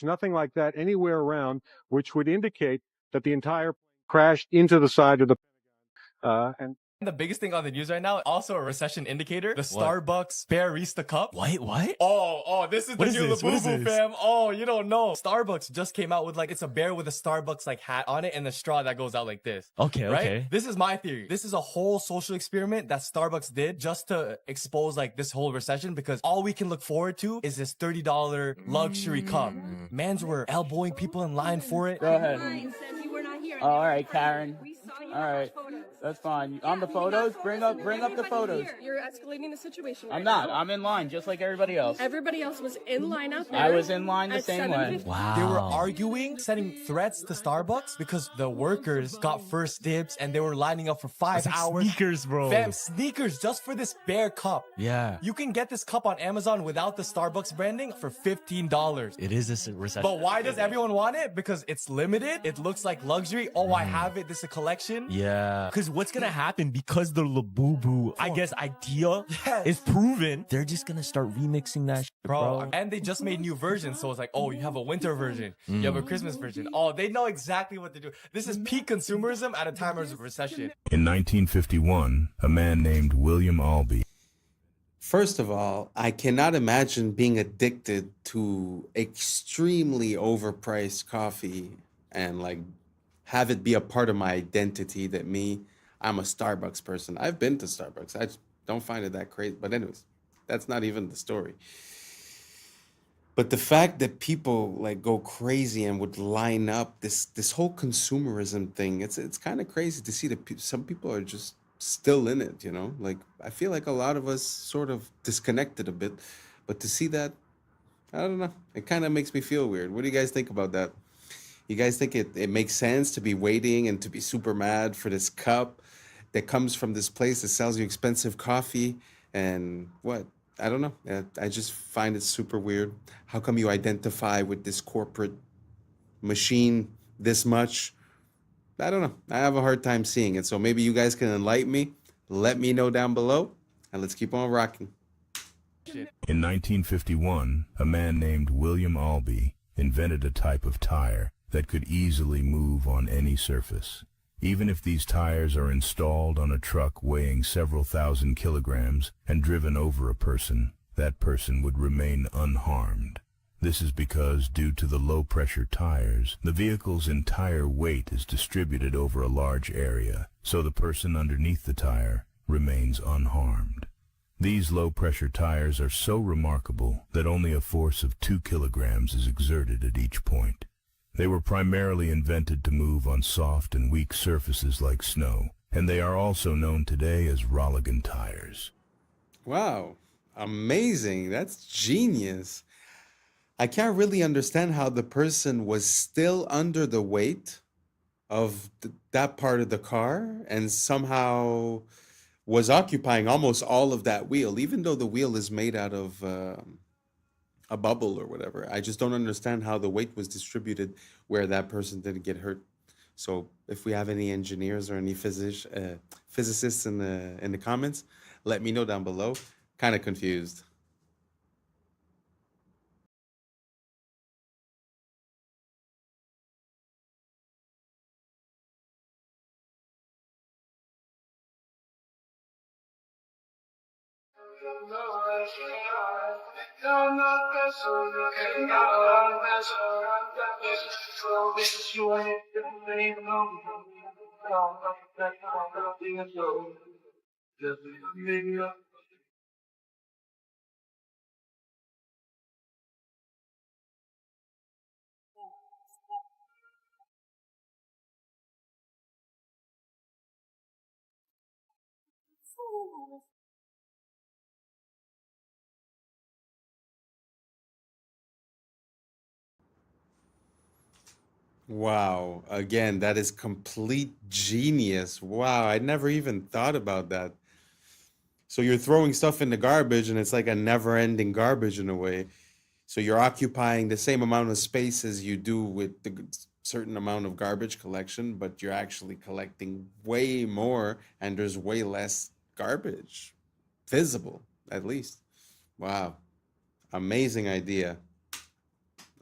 nothing like that anywhere around, which would indicate that the entire plane crashed into the side of the and the biggest thing on the news right now, also a recession indicator, the Starbucks Barista Cup. What? Oh, this is the new Labubu, fam. Oh, you don't know. Starbucks just came out with it's a bear with a Starbucks hat on it and the straw that goes out like this. Okay. This is my theory. This is a whole social experiment that Starbucks did just to expose this whole recession, because all we can look forward to is this $30 luxury cup. Mans were elbowing people in line for it. Go ahead. Oh, all right, Karen. All right, that's fine. On the photos, bring up the photos. You're escalating the situation. I'm not. I'm in line just like everybody else. Everybody else was in line out there. I was in line the same way. Wow. They were arguing, sending threats to Starbucks because the workers got first dibs and they were lining up for 5 hours. Sneakers, bro. Fam, sneakers just for this bare cup. Yeah. You can get this cup on Amazon without the Starbucks branding for $15. It is this recession. But why does everyone want it? Because it's limited. It looks like luxury. Oh, I have it. This is a collection. Yeah. Because what's going to happen, because the Labubu, I guess, idea is proven, they're just going to start remixing that shit, bro. And they just made new versions. So it's oh, you have a winter version. You have a Christmas version. Oh, they know exactly what to do. This is peak consumerism at a time of recession. In 1951, a man named William Albee. First of all, I cannot imagine being addicted to extremely overpriced coffee and have it be a part of my identity that I'm a Starbucks person. I've been to Starbucks. I just don't find it that crazy. But anyways, that's not even the story. But the fact that people go crazy and would line up, this whole consumerism thing, it's kind of crazy to see that some people are just still in it, I feel like a lot of us sort of disconnected a bit, but to see that, I don't know, it kind of makes me feel weird. What do you guys think about that? You guys think it makes sense to be waiting and to be super mad for this cup that comes from this place that sells you expensive coffee and what? I don't know. I just find it super weird. How come you identify with this corporate machine this much? I don't know. I have a hard time seeing it. So maybe you guys can enlighten me. Let me know down below, and let's keep on rocking. In 1951, a man named William Albee invented a type of tire that could easily move on any surface. Even if these tires are installed on a truck weighing several thousand kilograms and driven over a person, that person would remain unharmed. This is because, due to the low-pressure tires, the vehicle's entire weight is distributed over a large area, so the person underneath the tire remains unharmed. These low-pressure tires are so remarkable that only a force of 2 kilograms is exerted at each point. They were primarily invented to move on soft and weak surfaces like snow, and they are also known today as Rolligan tires. Wow, amazing. That's genius. I can't really understand how the person was still under the weight of that part of the car and somehow was occupying almost all of that wheel, even though the wheel is made out of a bubble or whatever. I just don't understand how the weight was distributed where that person didn't get hurt. So if we have any engineers or any physicists in the comments, let me know down below. Kind of confused. Wow. Again, that is complete genius. Wow, I never even thought about that. So you're throwing stuff in the garbage and it's like a never-ending garbage in a way. So you're occupying the same amount of space as you do with the certain amount of garbage collection, but you're actually collecting way more and there's way less garbage visible, at least. Wow. Amazing idea.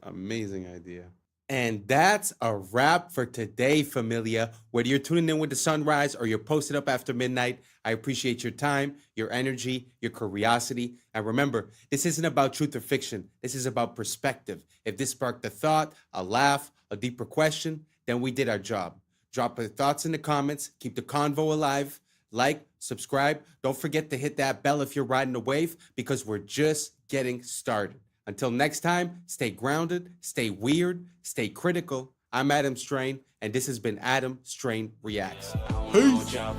Amazing idea. And that's a wrap for today, familia. Whether you're tuning in with the sunrise or you're posted up after midnight, I appreciate your time, your energy, your curiosity. And remember, this isn't about truth or fiction. This is about perspective. If this sparked a thought, a laugh, a deeper question, then we did our job. Drop your thoughts in the comments. Keep the convo alive. Like, subscribe. Don't forget to hit that bell if you're riding the wave because we're just getting started. Until next time, stay grounded, stay weird, stay critical. I'm Adam Strain, and this has been Adam Strain Reacts. Peace. Now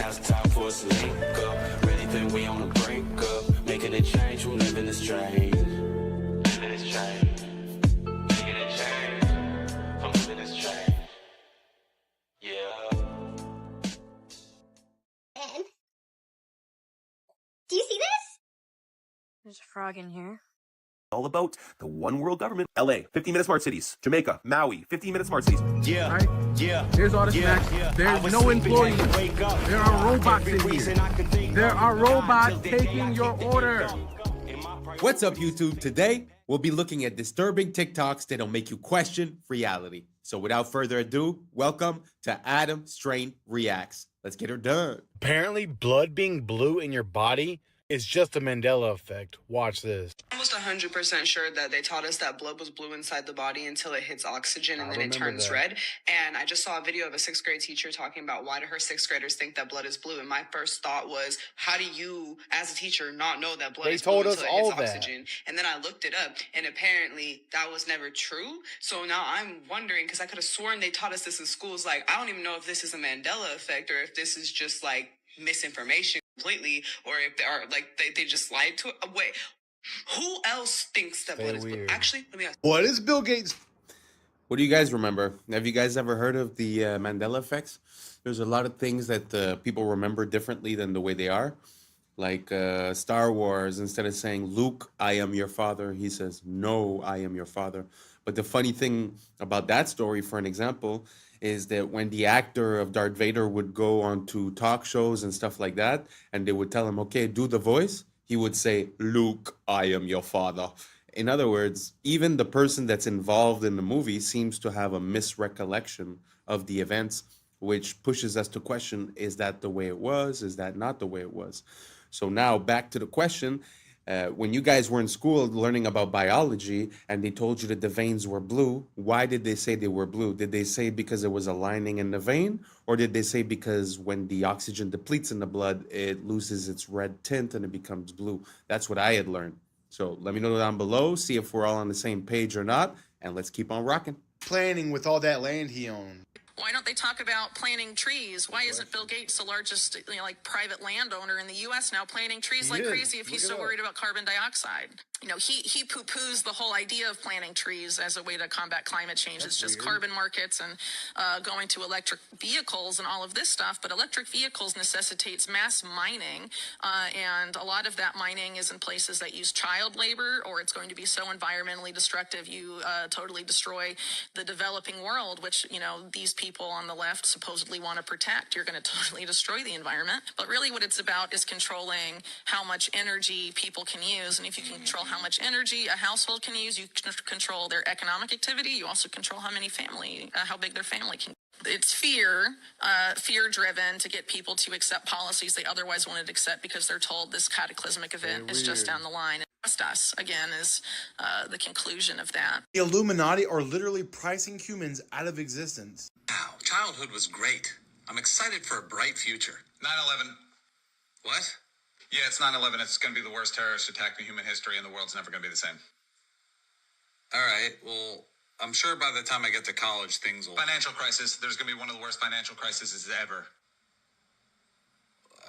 it's time for us to link up. Really think we on the brink up. Making a change, we're living this strange. Living this change. Making a change. I'm living this change. Yeah. And do you see this? There's a frog in here. All about the one world government. LA, 15-minute smart cities. Jamaica, Maui, 15-minute smart cities. Yeah, right? Yeah. Here's all the snacks. There's no employees. There are robots in here. There are robots taking your order. What's up, YouTube? Today, we'll be looking at disturbing TikToks that'll make you question reality. So without further ado, welcome to Adam Strain Reacts. Let's get her done. Apparently, blood being blue in your body is just a Mandela effect. Watch this. Almost 100% sure that they taught us that blood was blue inside the body until it hits oxygen and then it turns red. And I just saw a video of a 6th grade teacher talking about why do her 6th graders think that blood is blue. And my first thought was, how do you, as a teacher, not know that blood is blue until it hits oxygen? And then I looked it up, and apparently that was never true. So now I'm wondering, because I could have sworn they taught us this in schools. Like, I don't even know if this is a Mandela effect or if this is just like misinformation completely, or if they are like they just lied to it. Wait, who else thinks that blood is blue? Actually, let me ask. What is Bill Gates? What do you guys remember? Have you guys ever heard of the Mandela effects? There's a lot of things that people remember differently than the way they are. Like Star Wars, instead of saying, Luke, I am your father, he says, no, I am your father. But the funny thing about that story, for an example, is that when the actor of Darth Vader would go on to talk shows and stuff like that, and they would tell him, okay, do the voice, he would say, Luke, I am your father. In other words, even the person that's involved in the movie seems to have a misrecollection of the events, which pushes us to question, is that the way it was? Is that not the way it was? So now back to the question. When you guys were in school learning about biology and they told you that the veins were blue, why did they say they were blue? Did they say because it was a lining in the vein? Or did they say because when the oxygen depletes in the blood, it loses its red tint and it becomes blue? That's what I had learned. So let me know down below, see if we're all on the same page or not, and let's keep on rocking. Planning with all that land he owned. Why don't they talk about planting trees? Why isn't Bill Gates the largest, like private landowner in the U.S. now planting trees like crazy if he's so worried about carbon dioxide? You know, he poo-poos the whole idea of planting trees as a way to combat climate change. It's just carbon markets and going to electric vehicles and all of this stuff. But electric vehicles necessitates mass mining, and a lot of that mining is in places that use child labor, or it's going to be so environmentally destructive you totally destroy the developing world, which, you know, these people on the left supposedly want to protect. You're going to totally destroy the environment. But really what it's about is controlling how much energy people can use. And if you can control how much energy a household can use, you can control their economic activity. You also control how many how big their family can. It's fear driven to get people to accept policies they otherwise wouldn't accept because they're told this cataclysmic event is just down the line. Trust us, again, is the conclusion of that. The Illuminati are literally pricing humans out of existence. Wow, childhood was great. I'm excited for a bright future. 9/11. What? Yeah, it's 9/11. It's going to be the worst terrorist attack in human history, and the world's never going to be the same. All right, well, I'm sure by the time I get to college, things will... Financial crisis. There's going to be one of the worst financial crises ever.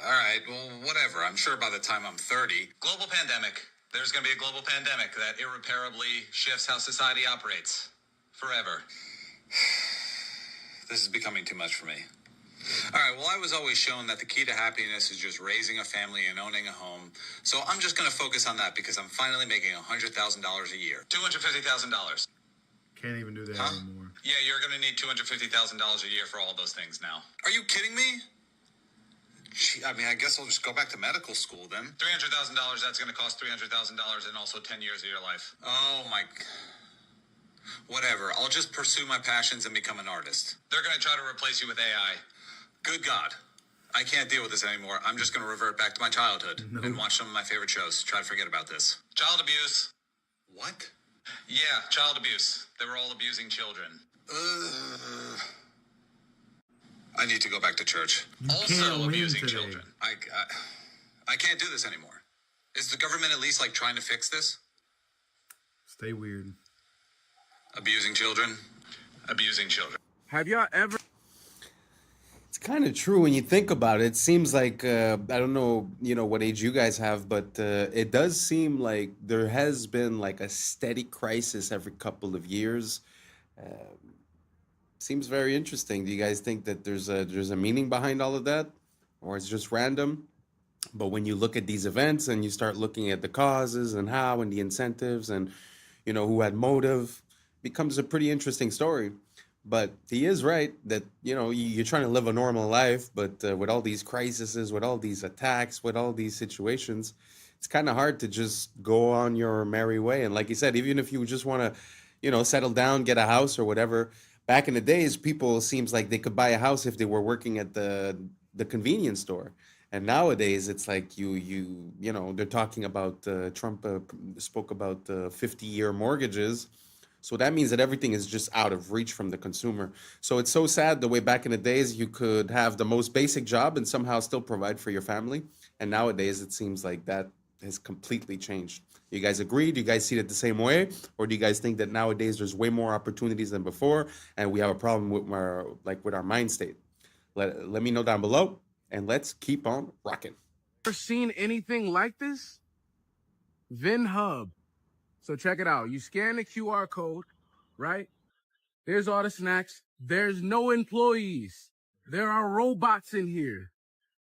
All right, well, whatever. I'm sure by the time I'm 30... Global pandemic. There's going to be a global pandemic that irreparably shifts how society operates. Forever. This is becoming too much for me. All right, well, I was always shown that the key to happiness is just raising a family and owning a home. So I'm just going to focus on that because I'm finally making $100,000 a year. $250,000. Can't even do that anymore. Yeah, you're going to need $250,000 a year for all those things now. Are you kidding me? Gee, I mean, I guess I'll just go back to medical school then. $300,000, that's going to cost $300,000 and also 10 years of your life. Oh, my... Whatever, I'll just pursue my passions and become an artist. They're going to try to replace you with AI. Good God. I can't deal with this anymore. I'm just going to revert back to my childhood and watch some of my favorite shows. Try to forget about this. Child abuse. What? Yeah, child abuse. They were all abusing children. I need to go back to church. Also abusing children. I can't do this anymore. Is the government at least, like, trying to fix this? Stay weird. Abusing children? Abusing children. Have y'all ever... It's kind of true when you think about it. It seems like, I don't know, what age you guys have, but it does seem like there has been like a steady crisis every couple of years. Seems very interesting. Do you guys think that there's a meaning behind all of that? Or it's just random? But when you look at these events and you start looking at the causes and how and the incentives and, who had motive, becomes a pretty interesting story. But he is right that, you're trying to live a normal life, but with all these crises, with all these attacks, with all these situations, it's kind of hard to just go on your merry way. And like you said, even if you just want to, settle down, get a house or whatever, back in the days, people seems like they could buy a house if they were working at the convenience store. And nowadays, it's like they're talking about, Trump spoke about 50-year mortgages. So that means that everything is just out of reach from the consumer. So it's so sad the way back in the days you could have the most basic job and somehow still provide for your family. And nowadays it seems like that has completely changed. You guys agree? Do you guys see it the same way? Or do you guys think that nowadays there's way more opportunities than before and we have a problem with our mind state? Let me know down below and let's keep on rocking. Ever seen anything like this? VinHub. So check it out. You scan the QR code, right? There's all the snacks. There's no employees. There are robots in here.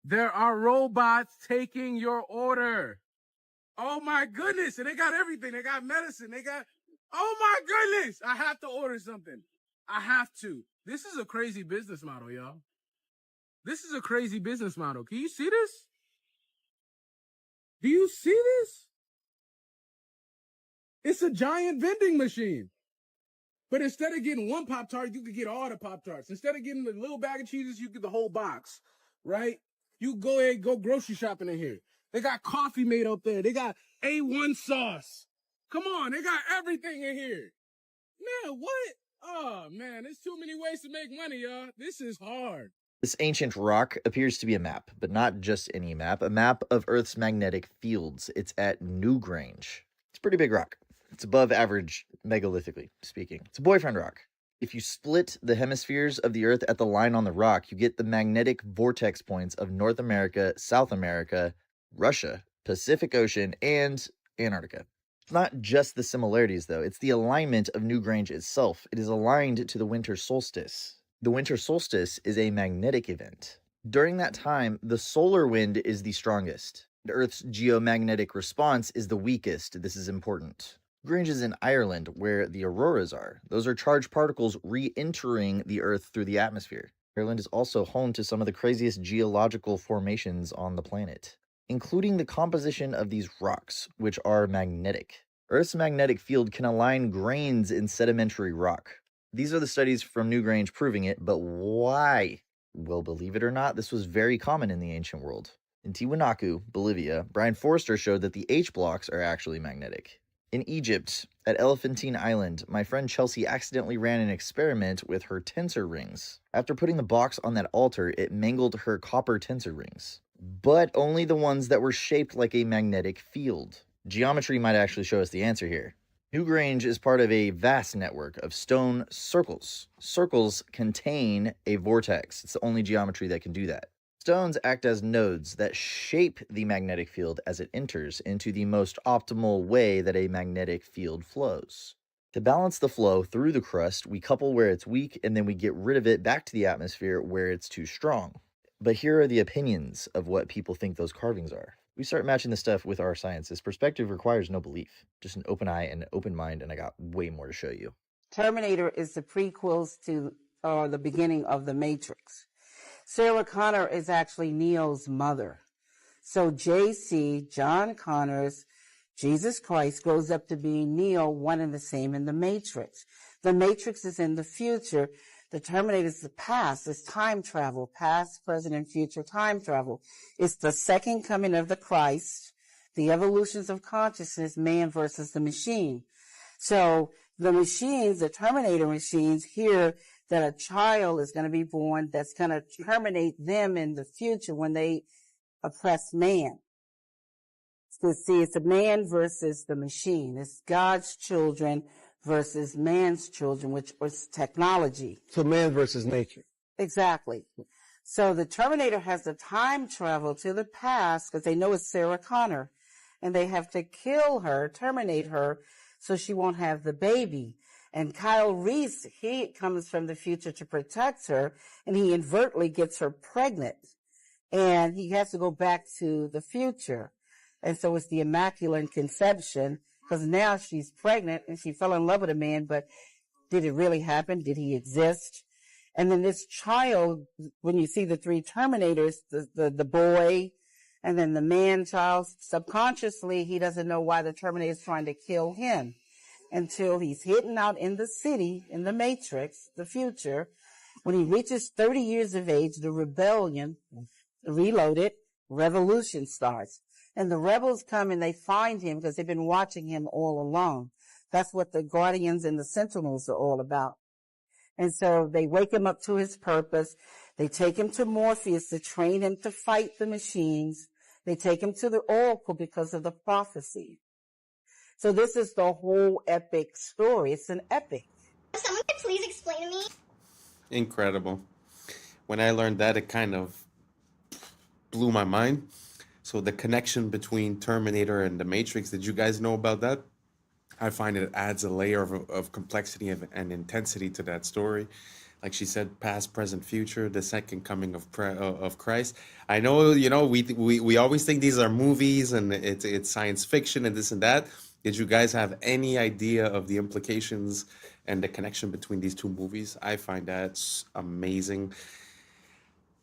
There are robots taking your order. Oh my goodness. And they got everything. They got medicine. Oh my goodness. I have to order something. I have to. This is a crazy business model, y'all. This is a crazy business model. Can you see this? Do you see this? It's a giant vending machine. But instead of getting one Pop-Tart, you could get all the Pop-Tarts. Instead of getting the little bag of cheeses, you get the whole box, right? You go ahead and go grocery shopping in here. They got coffee made up there. They got A1 sauce. Come on, they got everything in here. Man, what? Oh, man, there's too many ways to make money, y'all. This is hard. This ancient rock appears to be a map, but not just any map, a map of Earth's magnetic fields. It's at Newgrange. It's a pretty big rock. It's above average, megalittically speaking. It's a boyfriend rock. If you split the hemispheres of the Earth at the line on the rock, you get the magnetic vortex points of North America, South America, Russia, Pacific Ocean, and Antarctica. It's not just the similarities, though. It's the alignment of Newgrange itself. It is aligned to the winter solstice. The winter solstice is a magnetic event. During that time, the solar wind is the strongest. Earth's geomagnetic response is the weakest. This is important. Grange is in Ireland, where the auroras are. Those are charged particles re-entering the Earth through the atmosphere. Ireland is also home to some of the craziest geological formations on the planet, including the composition of these rocks, which are magnetic. Earth's magnetic field can align grains in sedimentary rock. These are the studies from Newgrange proving it, but why? Well, believe it or not, this was very common in the ancient world. In Tiwanaku, Bolivia, Brian Forster showed that the H blocks are actually magnetic. In Egypt, at Elephantine Island, my friend Chelsea accidentally ran an experiment with her tensor rings. After putting the box on that altar, it mangled her copper tensor rings, but only the ones that were shaped like a magnetic field. Geometry might actually show us the answer here. Newgrange is part of a vast network of stone circles. Circles contain a vortex. It's the only geometry that can do that. Stones act as nodes that shape the magnetic field as it enters into the most optimal way that a magnetic field flows. To balance the flow through the crust, we couple where it's weak and then we get rid of it back to the atmosphere where it's too strong. But here are the opinions of what people think those carvings are. We start matching the stuff with our science. This perspective requires no belief, just an open eye and an open mind, and I got way more to show you. Terminator is the prequels to the beginning of The Matrix. Sarah Connor is actually Neo's mother. So JC, John Connor's Jesus Christ, grows up to be Neo, one and the same in The Matrix. The Matrix is in the future. The Terminator is the past. It's time travel, past, present, and future time travel. It's the second coming of the Christ, the evolutions of consciousness, man versus the machine. So the machines, the Terminator machines, hear that a child is going to be born that's going to terminate them in the future when they oppress man. So see, it's a man versus the machine. It's God's children versus man's children, which was technology. So man versus nature. Exactly. So the Terminator has to time travel to the past because they know it's Sarah Connor, and they have to kill her, terminate her, so she won't have the baby. And Kyle Reese, he comes from the future to protect her, and he inadvertently gets her pregnant. And he has to go back to the future. And so it's the Immaculate Conception, because now she's pregnant and she fell in love with a man, but did it really happen? Did he exist? And then this child, when you see the three Terminators, the boy, and then the man child, subconsciously, he doesn't know why the Terminator is trying to kill him until he's hidden out in the city, in the Matrix, the future. When he reaches 30 years of age, the rebellion, Reloaded, revolution starts. And the rebels come and they find him because they've been watching him all along. That's what the Guardians and the Sentinels are all about. And so they wake him up to his purpose. They take him to Morpheus to train him to fight the machines. They take him to the Oracle because of the prophecy. So this is the whole epic story. It's an epic. If someone could please explain to me. Incredible. When I learned that, it kind of blew my mind. So the connection between Terminator and the Matrix, did you guys know about that? I find it adds a layer of complexity and intensity to that story. Like she said, past, present, future, the second coming of Christ. I know, we always think these are movies and it's science fiction and this and that. Did you guys have any idea of the implications and the connection between these two movies? I find that amazing.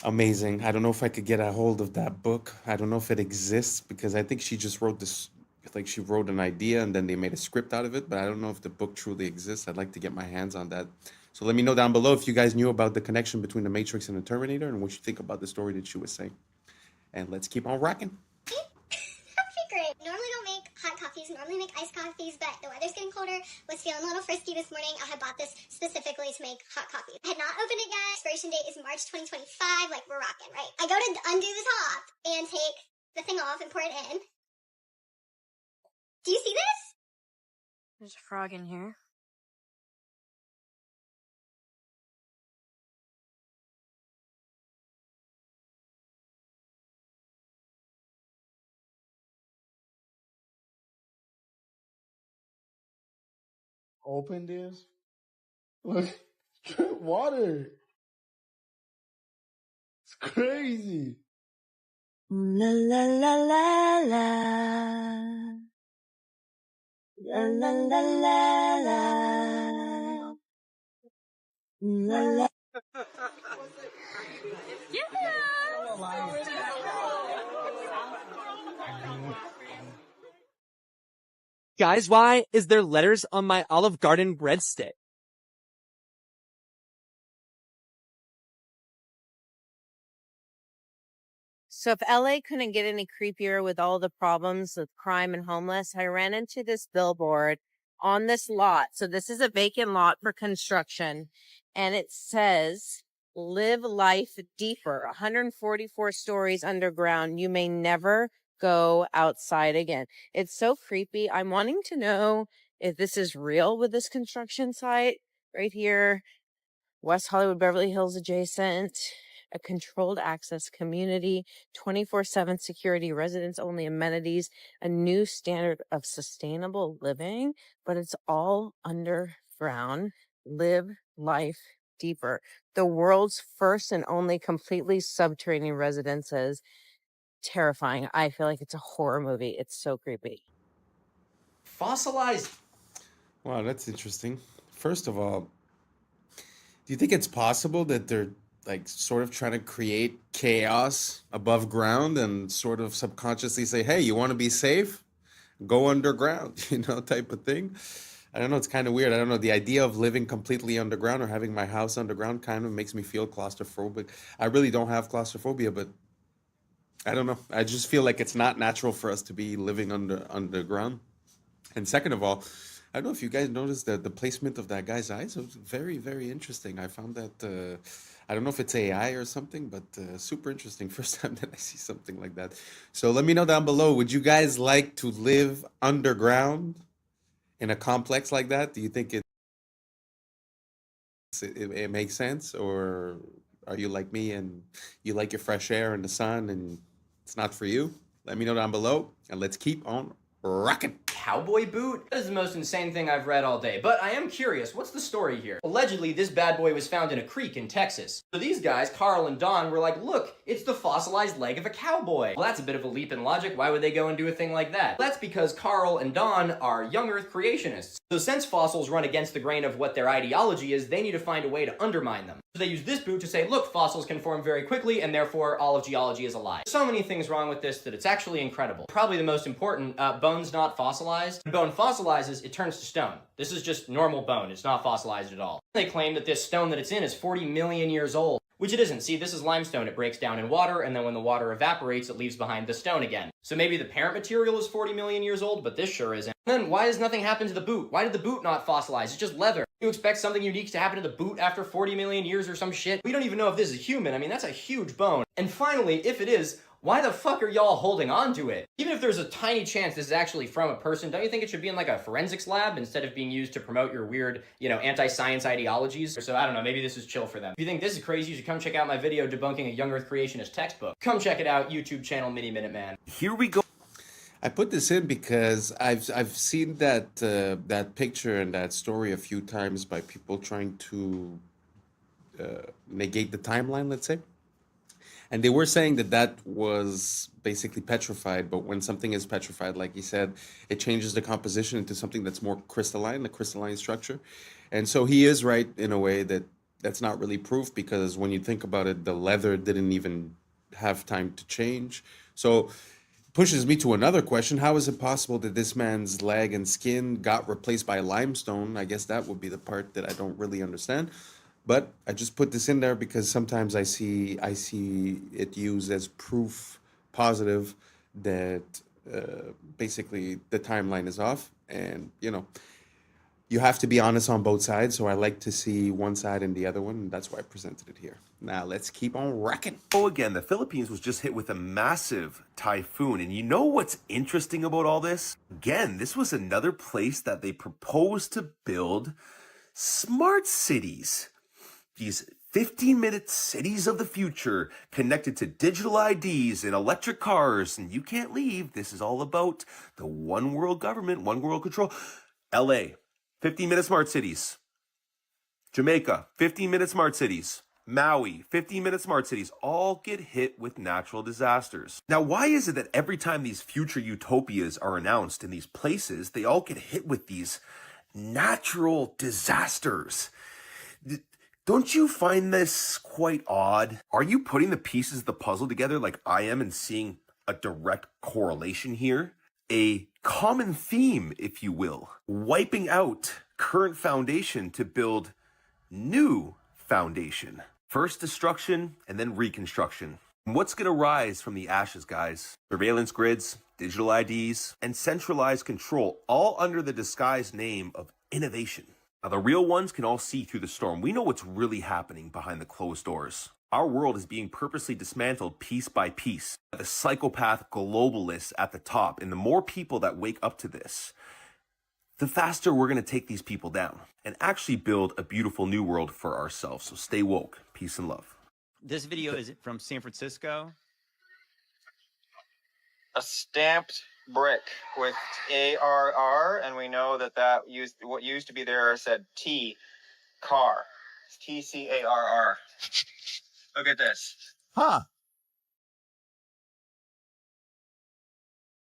Amazing. I don't know if I could get a hold of that book. I don't know if it exists because I think she just wrote this, like she wrote an idea and then they made a script out of it, but I don't know if the book truly exists. I'd like to get my hands on that. So let me know down below if you guys knew about the connection between the Matrix and the Terminator and what you think about the story that she was saying. And let's keep on rocking. That'd be great. Normally don't make hot coffees, normally make iced coffees, but the weather's getting colder. Was feeling a little frisky this morning. I had bought this specifically to make hot coffee. I had not opened it yet. Expiration date is March 2025. Like, we're rocking, right? I go to undo the top and take the thing off and pour it in. Do you see this? There's a frog in here. Open this. Look, drink water. It's crazy. La la la la la. La la la la la. La la. Guys, why is there letters on my Olive Garden breadstick? So if LA couldn't get any creepier with all the problems with crime and homeless, I ran into this billboard on this lot. So this is a vacant lot for construction, and it says, "Live life deeper, 144 stories underground. You may never go outside again." It's so creepy. I'm wanting to know if this is real with this construction site right here. West Hollywood, Beverly Hills adjacent, a controlled access community, 24/7 security, residents only amenities, a new standard of sustainable living, but it's all underground. Live life deeper. The world's first and only completely subterranean residences. Terrifying. I feel like it's a horror movie. It's so creepy. Fossilized. Wow, that's interesting. First of all, do you think it's possible that they're like sort of trying to create chaos above ground and sort of subconsciously say, hey, you want to be safe? Go underground, type of thing? I don't know. It's kind of weird. I don't know. The idea of living completely underground or having my house underground kind of makes me feel claustrophobic. I really don't have claustrophobia, but I don't know. I just feel like it's not natural for us to be living underground. And second of all, I don't know if you guys noticed that the placement of that guy's eyes was very, very interesting. I found that, I don't know if it's AI or something, but super interesting. First time that I see something like that. So let me know down below. Would you guys like to live underground in a complex like that? Do you think it makes sense? Or are you like me and you like your fresh air and the sun and it's not for you? Let me know down below and let's keep on rocking. Cowboy boot? That is the most insane thing I've read all day, but I am curious, what's the story here? Allegedly, this bad boy was found in a creek in Texas. So these guys, Carl and Don, were like, look, it's the fossilized leg of a cowboy. Well, that's a bit of a leap in logic. Why would they go and do a thing like that? That's because Carl and Don are young Earth creationists. So since fossils run against the grain of what their ideology is, they need to find a way to undermine them. So they use this boot to say, look, fossils can form very quickly, and therefore all of geology is a lie. So many things wrong with this that it's actually incredible. Probably the most important, bone's not fossilized. When bone fossilizes, it turns to stone. This is just normal bone. It's not fossilized at all. They claim that this stone that it's in is 40 million years old, which it isn't. See, this is limestone. It breaks down in water, and then when the water evaporates, it leaves behind the stone again. So maybe the parent material is 40 million years old, but this sure isn't. And then why does nothing happen to the boot? Why did the boot not fossilize? It's just leather. You expect something unique to happen to the boot after 40 million years or some shit? We don't even know if this is human. I mean, that's a huge bone. And finally, if it is, why the fuck are y'all holding on to it? Even if there's a tiny chance this is actually from a person, don't you think it should be in like a forensics lab instead of being used to promote your weird, anti-science ideologies? So I don't know, maybe this is chill for them. If you think this is crazy, you should come check out my video debunking a young Earth creationist textbook. Come check it out, YouTube channel Mini Minute Man. Here we go. I put this in because I've seen that picture and that story a few times by people trying to negate the timeline, let's say. And they were saying that was basically petrified, but when something is petrified, like he said, it changes the composition into something that's more crystalline, a crystalline structure. And so he is right in a way that that's not really proof, because when you think about it, the leather didn't even have time to change. So pushes me to another question. How is it possible that this man's leg and skin got replaced by limestone? I guess that would be the part that I don't really understand. But I just put this in there because sometimes I see it used as proof positive that basically the timeline is off. And, you have to be honest on both sides. So I like to see one side and the other one. And that's why I presented it here. Now let's keep on rocking. Oh, again, the Philippines was just hit with a massive typhoon. And you know what's interesting about all this? Again, this was another place that they proposed to build smart cities. These 15-minute cities of the future connected to digital IDs and electric cars, and you can't leave. This is all about the one world government, one world control. LA, 15-minute smart cities. Jamaica, 15-minute smart cities. Maui, 15-minute smart cities, all get hit with natural disasters. Now, why is it that every time these future utopias are announced in these places, they all get hit with these natural disasters? Don't you find this quite odd? Are you putting the pieces of the puzzle together like I am and seeing a direct correlation here? A common theme, if you will. Wiping out current foundation to build new foundation. First destruction and then reconstruction. What's going to rise from the ashes, guys? Surveillance grids, digital IDs, and centralized control, all under the disguised name of innovation. Now, the real ones can all see through the storm. We know what's really happening behind the closed doors. Our world is being purposely dismantled piece by piece by the psychopath globalists at the top. And the more people that wake up to this, the faster we're going to take these people down and actually build a beautiful new world for ourselves. So stay woke. Peace and love. This video is from San Francisco. A stamped brick with ARR, and we know that what used to be there said T, car. It's TCARR. Look at this. Huh.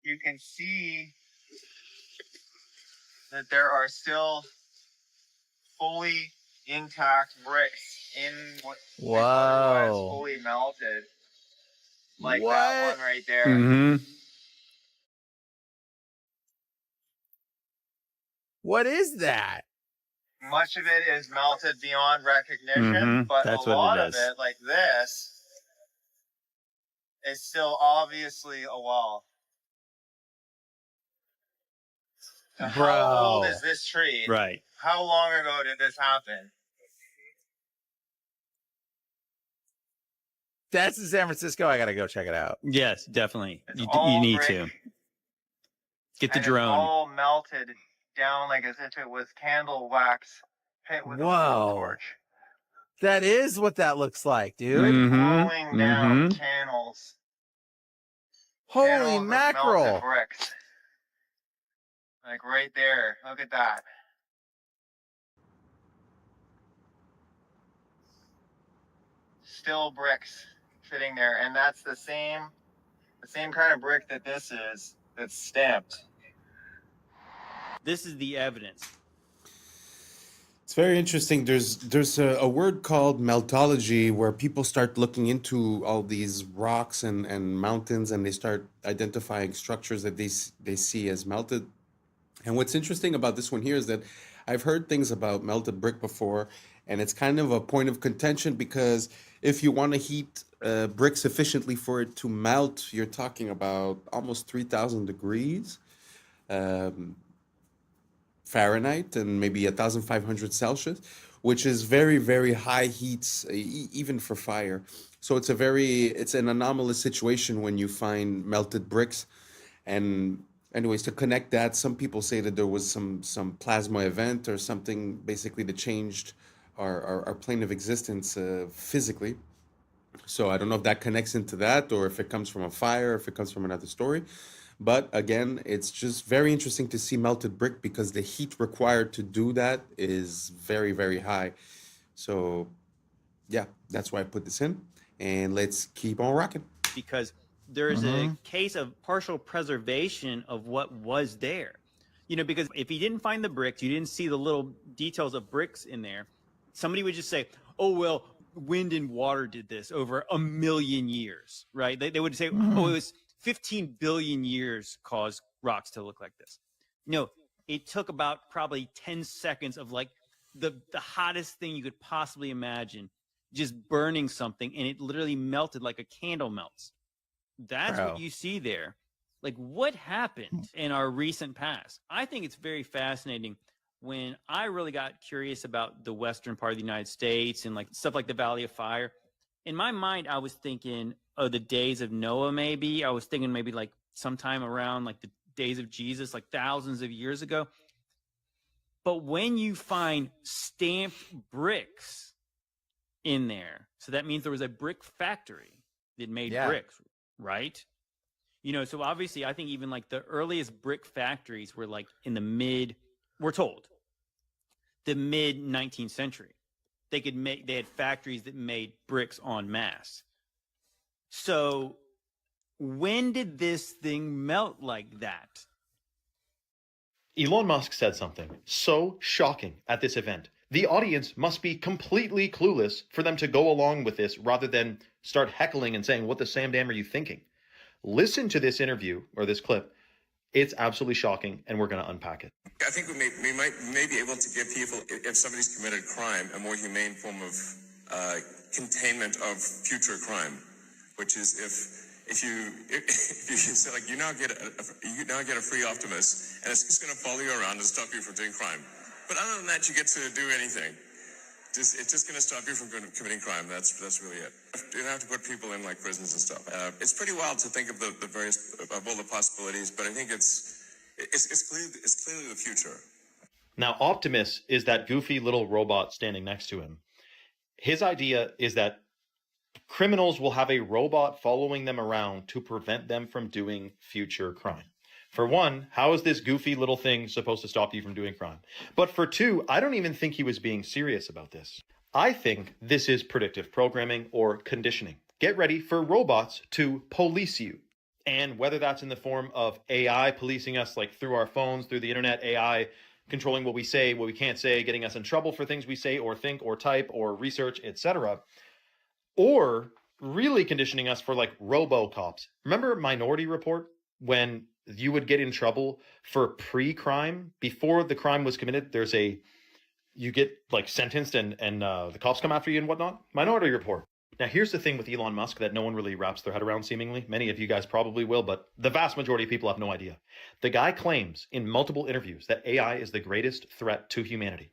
You can see that there are still fully intact bricks in what otherwise fully melted. Like that one right there. Mm-hmm. What is that? Much of it is melted beyond recognition, but That's a what lot it of is. it, like this, is still obviously a wall. So how old is this tree? Right. How long ago did this happen? That's in San Francisco. I gotta go check it out. Yes, definitely. You all need brick, to. Get the and drone. It's all melted down like as if it was candle wax hit with a blowtorch. That is what that looks like, dude. Flowing down channels. Holy Channels of mackerel. melted bricks. Like right there. Look at that. Still bricks sitting there, and that's the same kind of brick that this is. That's stamped. This is the evidence. It's very interesting. There's a word called meltology where people start looking into all these rocks and mountains, and they start identifying structures that they see as melted. And what's interesting about this one here is that I've heard things about melted brick before, and it's kind of a point of contention because if you want to heat brick sufficiently for it to melt, you're talking about almost 3,000 degrees Fahrenheit and maybe 1,500 Celsius, which is very, very high heats, even for fire. So it's an anomalous situation when you find melted bricks. And anyways, to connect that, some people say that there was some plasma event or something basically that changed our plane of existence physically. So I don't know if that connects into that or if it comes from a fire, if it comes from another story. But again, it's just very interesting to see melted brick because the heat required to do that is very, very high. So yeah, that's why I put this in. And let's keep on rocking. Because there is a case of partial preservation of what was there. You know, because if you didn't find the bricks, you didn't see the little details of bricks in there, somebody would just say, oh, well, wind and water did this over 1 million years, right? They would say, oh, it was 15 billion years caused rocks to look like this. No, it took about probably 10 seconds of like the hottest thing you could possibly imagine, just burning something, and it literally melted like a candle melts. That's what you see there. Like, what happened in our recent past? I think it's very fascinating. When I really got curious about the western part of the United States and like stuff like the Valley of Fire, in my mind, I was thinking of the days of Noah, maybe. I was thinking maybe like sometime around like the days of Jesus, like thousands of years ago. But when you find stamped bricks in there, so that means there was a brick factory that made bricks, right? You know, so obviously I think even like the earliest brick factories were like in the we're told, the mid 19th century. They had factories that made bricks en masse. So when did this thing melt like that? Elon Musk said something so shocking at this event. The audience must be completely clueless for them to go along with this rather than start heckling and saying, what the Sam damn are you thinking? Listen to this interview or this clip. It's absolutely shocking, and we're going to unpack it. I think we may be able to give people, if somebody's committed crime, a more humane form of containment of future crime, which is if you say like you now get a free Optimus, and it's just going to follow you around and stop you from doing crime. But other than that, you get to do anything. It's just going to stop you from committing crime. That's really it. You don't have to put people in like prisons and stuff. It's pretty wild to think of the various of all the possibilities, but I think it's clearly the future. Now, Optimus is that goofy little robot standing next to him. His idea is that criminals will have a robot following them around to prevent them from doing future crime. For one, how is this goofy little thing supposed to stop you from doing crime? But for two, I don't even think he was being serious about this. I think this is predictive programming or conditioning. Get ready for robots to police you. And whether that's in the form of AI policing us, like through our phones, through the internet, AI controlling what we say, what we can't say, getting us in trouble for things we say or think or type or research, etc. Or really conditioning us for like robo-cops. Remember Minority Report? When you would get in trouble for pre-crime, before the crime was committed, you get like sentenced and the cops come after you and whatnot. Minority Report. Now, here's the thing with Elon Musk that no one really wraps their head around, seemingly. Many of you guys probably will, but the vast majority of people have no idea. The guy claims in multiple interviews that AI is the greatest threat to humanity.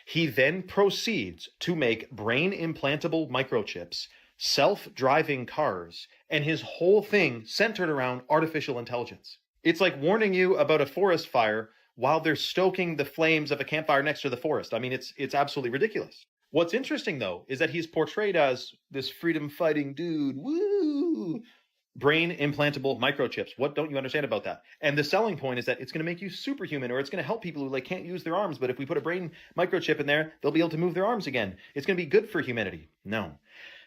He then proceeds to make brain implantable microchips, self-driving cars, and his whole thing centered around artificial intelligence. It's like warning you about a forest fire while they're stoking the flames of a campfire next to the forest. I mean, it's absolutely ridiculous. What's interesting, though, is that he's portrayed as this freedom-fighting dude. Woo! Brain implantable microchips. What don't you understand about that? And the selling point is that it's going to make you superhuman, or it's going to help people who like can't use their arms. But if we put a brain microchip in there, they'll be able to move their arms again. It's going to be good for humanity. No,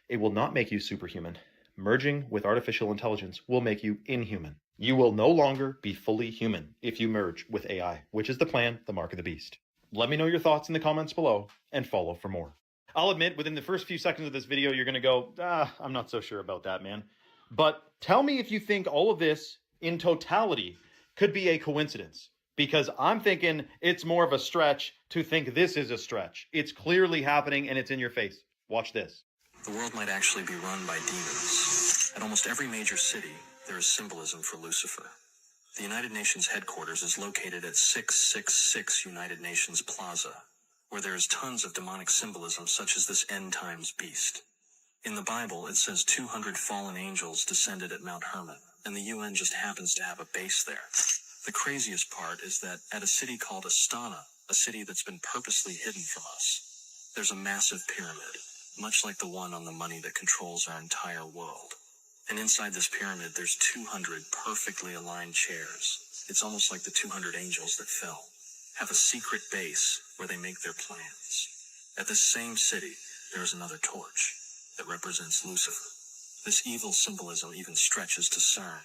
it will not make you superhuman. Merging with artificial intelligence will make you inhuman. You will no longer be fully human if you merge with AI, which is the plan, the mark of the beast. Let me know your thoughts in the comments below and follow for more. I'll admit, within the first few seconds of this video, you're going to go, I'm not so sure about that, man. But tell me if you think all of this in totality could be a coincidence, because I'm thinking it's more of a stretch to think this is a stretch. It's clearly happening and it's in your face. Watch this. The world might actually be run by demons. At almost every major city, there is symbolism for Lucifer. The United Nations headquarters is located at 666 United Nations Plaza, where there is tons of demonic symbolism such as this end times beast. In the Bible, it says 200 fallen angels descended at Mount Hermon, and the UN just happens to have a base there. The craziest part is that at a city called Astana, a city that's been purposely hidden from us, there's a massive pyramid, much like the one on the money that controls our entire world. And inside this pyramid, there's 200 perfectly aligned chairs. It's almost like the 200 angels that fell have a secret base where they make their plans. At this same city, there is another torch that represents Lucifer. This evil symbolism even stretches to CERN,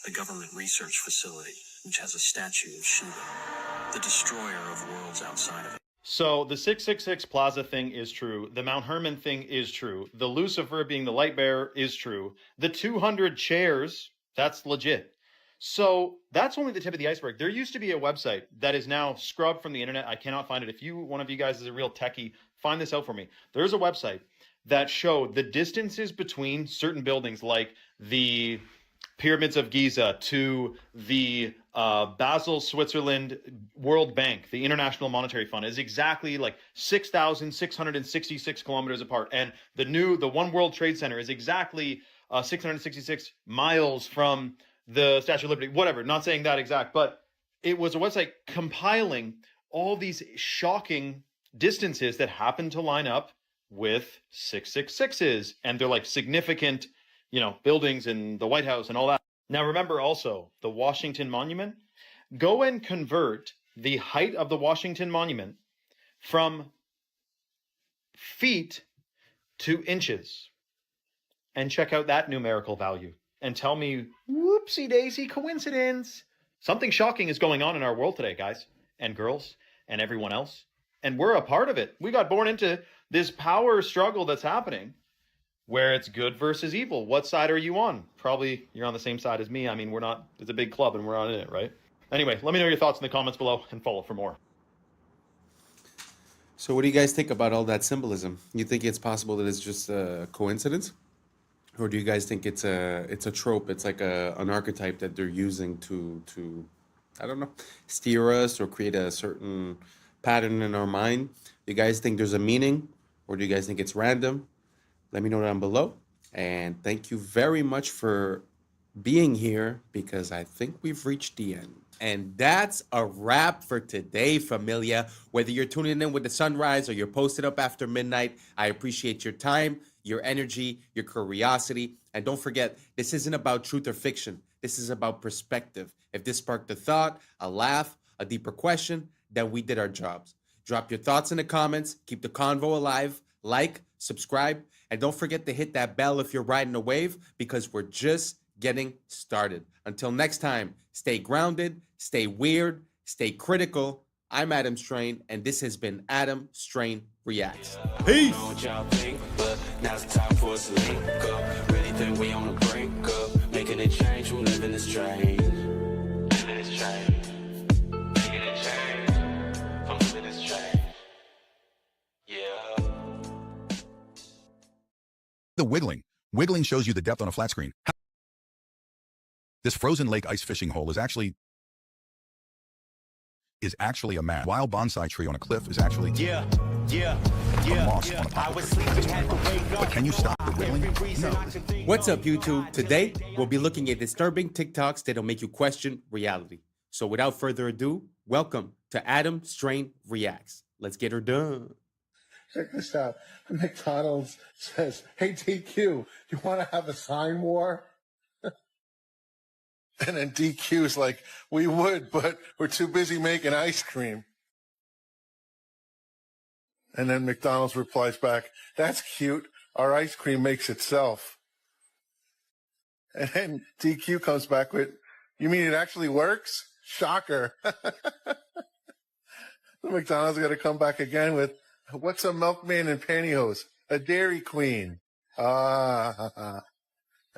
the government research facility, which has a statue of Shiva, the destroyer of worlds outside of it. So the 666 Plaza thing is true. The Mount Hermon thing is true. The Lucifer being the light bearer is true. The 200 chairs, that's legit. So that's only the tip of the iceberg. There used to be a website that is now scrubbed from the internet. I cannot find it. If one of you guys is a real techie, find this out for me. There's a website that showed the distances between certain buildings, like the Pyramids of Giza to the Basel, Switzerland World Bank, the International Monetary Fund, is exactly like 6,666 kilometers apart. And the One World Trade Center is exactly 666 miles from the Statue of Liberty, whatever, not saying that exact, but it was a website compiling all these shocking distances that happen to line up with 666s. And they're like significant, buildings in the White House and all that. Now, remember also the Washington Monument. Go and convert the height of the Washington Monument from feet to inches and check out that numerical value and tell me, whoopsie daisy coincidence. Something shocking is going on in our world today, guys and girls and everyone else. And we're a part of it. We got born into this power struggle that's happening, where it's good versus evil. What side are you on? Probably you're on the same side as me. I mean, it's a big club and we're not in it, right? Anyway, let me know your thoughts in the comments below and follow for more. So what do you guys think about all that symbolism? You think it's possible that it's just a coincidence? or do you guys think it's a trope? It's like an archetype that they're using to I don't know, steer us or create a certain pattern in our mind. Do you guys think there's a meaning, or do you guys think it's random? Let me know down below. And thank you very much for being here, because I think we've reached the end. And that's a wrap for today, familia. Whether you're tuning in with the sunrise or you're posted up after midnight, I appreciate your time, your energy, your curiosity. And don't forget, this isn't about truth or fiction. This is about perspective. If this sparked a thought, a laugh, a deeper question, then we did our jobs. Drop your thoughts in the comments. Keep the convo alive. Like, subscribe, and don't forget to hit that bell if you're riding a wave, because we're just getting started. Until next time, stay grounded, stay weird, stay critical. I'm Adam Strain, and this has been Adam Strain Reacts. Peace. I don't know what y'all think, but now's the time for us to link up. Really think we on the brink of making a change from living this strange. Living this strange. Making a change from living this strange. Yeah. The wiggling. Wiggling shows you the depth on a flat screen. This frozen lake ice fishing hole is actually a map. Wild bonsai tree on a cliff is actually a moss on a pop. But can you stop the wiggling? No. What's up, YouTube? Today, we'll be looking at disturbing TikToks that'll make you question reality. So without further ado, welcome to Adam Strain Reacts. Let's get her done. Check this out. McDonald's says, "Hey, DQ, you want to have a sign war?" And then DQ's like, "We would, but we're too busy making ice cream." And then McDonald's replies back, "That's cute. Our ice cream makes itself." And then DQ comes back with, "You mean it actually works? Shocker." McDonald's got to come back again with, "What's a milkman in pantyhose? A Dairy Queen." Ah.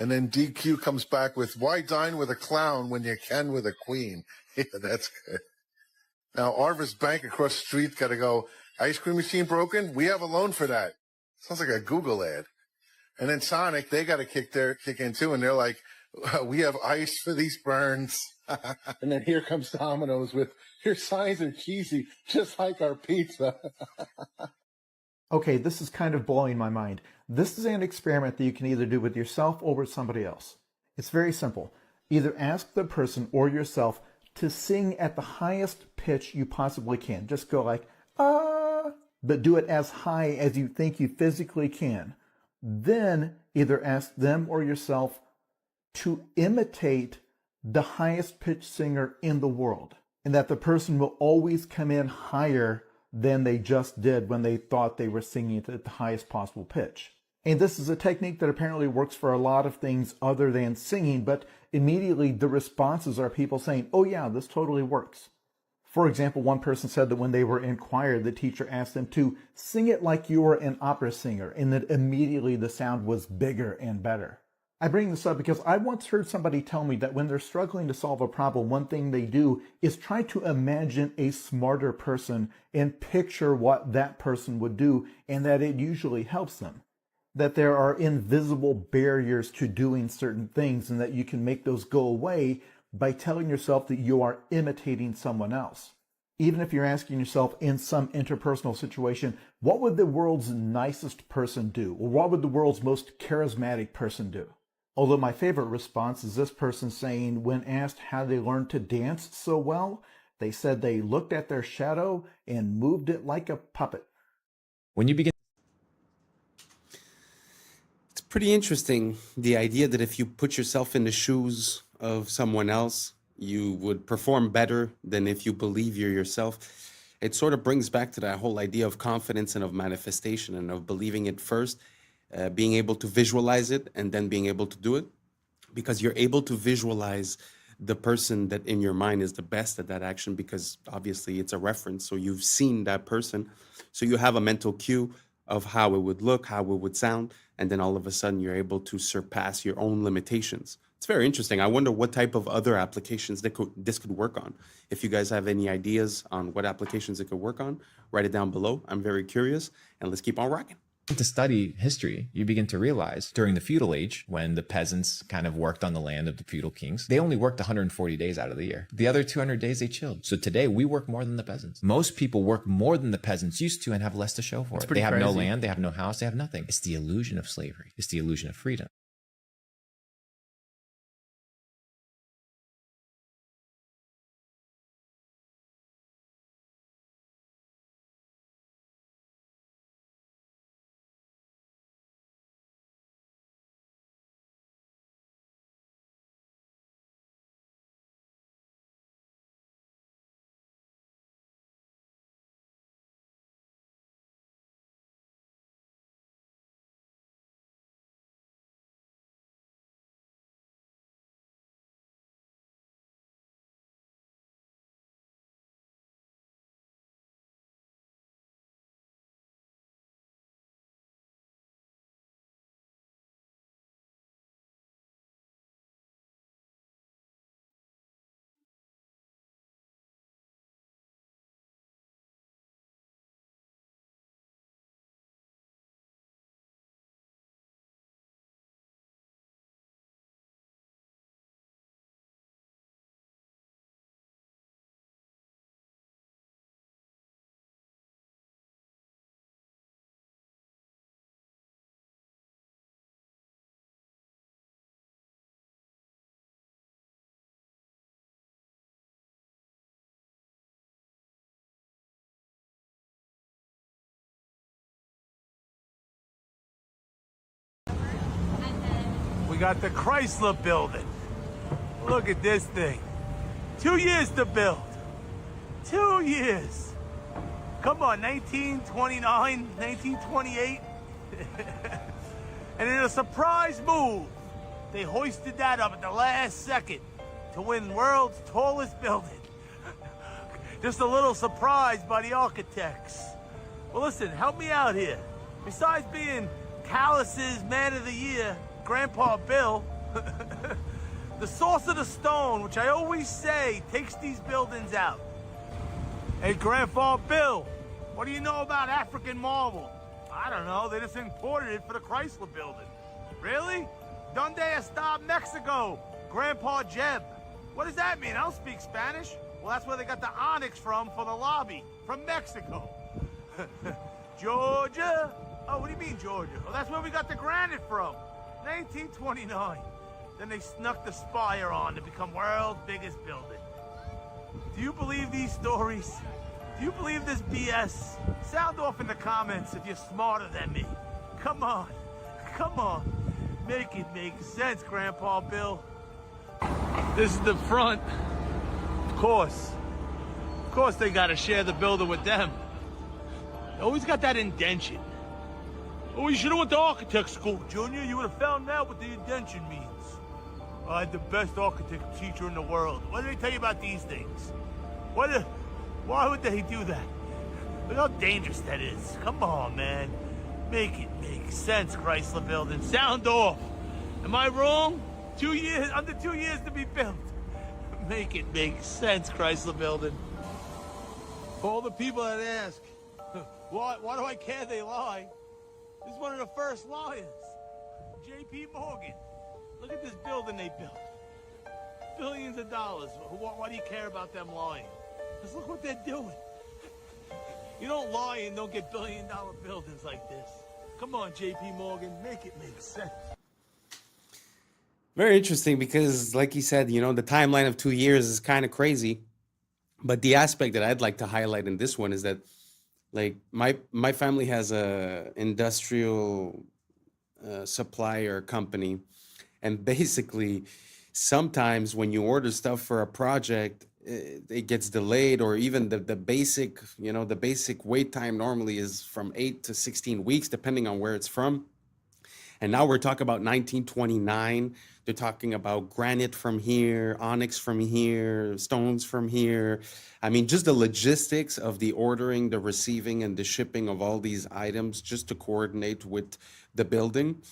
And then DQ comes back with, "Why dine with a clown when you can with a queen?" Yeah, that's good. Now, Arvis Bank across the street got to go, "Ice cream machine broken? We have a loan for that." Sounds like a Google ad. And then Sonic, they got to kick in too, and they're like, "We have ice for these burns." And then here comes Domino's with, "Your signs are cheesy, just like our pizza." Okay, this is kind of blowing my mind. This is an experiment that you can either do with yourself or with somebody else. It's very simple. Either ask the person or yourself to sing at the highest pitch you possibly can. Just go like, ah, but do it as high as you think you physically can. Then either ask them or yourself to imitate the highest pitched singer in the world, and that the person will always come in higher than they just did when they thought they were singing at the highest possible pitch. And this is a technique that apparently works for a lot of things other than singing, but immediately the responses are people saying, "Oh yeah, this totally works." For example, one person said that when they were in choir, the teacher asked them to sing it like you were an opera singer, and that immediately the sound was bigger and better. I bring this up because I once heard somebody tell me that when they're struggling to solve a problem, one thing they do is try to imagine a smarter person and picture what that person would do, and that it usually helps them. That there are invisible barriers to doing certain things, and that you can make those go away by telling yourself that you are imitating someone else. Even if you're asking yourself in some interpersonal situation, what would the world's nicest person do? Or what would the world's most charismatic person do? Although my favorite response is this person saying, when asked how they learned to dance so well, they said they looked at their shadow and moved it like a puppet. When you begin, it's pretty interesting, the idea that if you put yourself in the shoes of someone else, you would perform better than if you believe you're yourself. It sort of brings back to that whole idea of confidence and of manifestation and of believing it first. Being able to visualize it and then being able to do it, because you're able to visualize the person that in your mind is the best at that action, because obviously it's a reference. So you've seen that person. So you have a mental cue of how it would look, how it would sound. And then all of a sudden you're able to surpass your own limitations. It's very interesting. I wonder what type of other applications this could work on. If you guys have any ideas on what applications it could work on, write it down below. I'm very curious, and let's keep on rocking. To study history, you begin to realize during the feudal age, when the peasants kind of worked on the land of the feudal kings, they only worked 140 days out of the year. The other 200 days they chilled. So today we work more than the peasants. Most people work more than the peasants used to and have less to show for it. They have no land, they have no house, they have nothing. It's the illusion of slavery. It's the illusion of freedom. We got the Chrysler building. Look at this thing. 2 years to build. 2 years. Come on, 1929, 1928. And in a surprise move, they hoisted that up at the last second to win world's tallest building. Just a little surprise by the architects. Well, listen, help me out here. Besides being Callus's Man of the Year, Grandpa Bill, the source of the stone, which I always say takes these buildings out. Hey, Grandpa Bill, what do you know about African marble? I don't know, they just imported it for the Chrysler building. Really? Donde está Mexico? Grandpa Jeb. What does that mean? I don't speak Spanish. Well, that's where they got the onyx from for the lobby, from Mexico. Georgia? Oh, what do you mean, Georgia? Well, that's where we got the granite from. 1929. Then they snuck the spire on to become world's biggest building. Do you believe these stories? Do you believe this BS? Sound off in the comments if you're smarter than me. Come on. Come on. Make it make sense, Grandpa Bill. This is the front. Of course. Of course they gotta share the building with them. They always got that indention. Oh, you should have went to architect school, Junior. You would have found out what the indention means. I had the best architect teacher in the world. What did they tell you about these things? Why would they do that? Look how dangerous that is. Come on, man. Make it make sense, Chrysler building. Sound off. Am I wrong? 2 years, under 2 years to be built. Make it make sense, Chrysler building. For all the people that ask, why do I care they lie? This is one of the first liars. J.P. Morgan. Look at this building they built. Billions of dollars. Why do you care about them lying? Because look what they're doing. You don't lie and don't get billion-dollar buildings like this. Come on, J.P. Morgan, make it make sense. Very interesting because, like you said, you know, the timeline of 2 years is kind of crazy. But the aspect that I'd like to highlight in this one is that, like, my family has a industrial supplier company, and basically, sometimes when you order stuff for a project, it gets delayed, or even the basic, you know, the basic wait time normally is from 8 to 16 weeks, depending on where it's from. And now we're talking about 1929. They're talking about granite from here, onyx from here, stones from here. I mean, just the logistics of the ordering, the receiving, and the shipping of all these items just to coordinate with the building.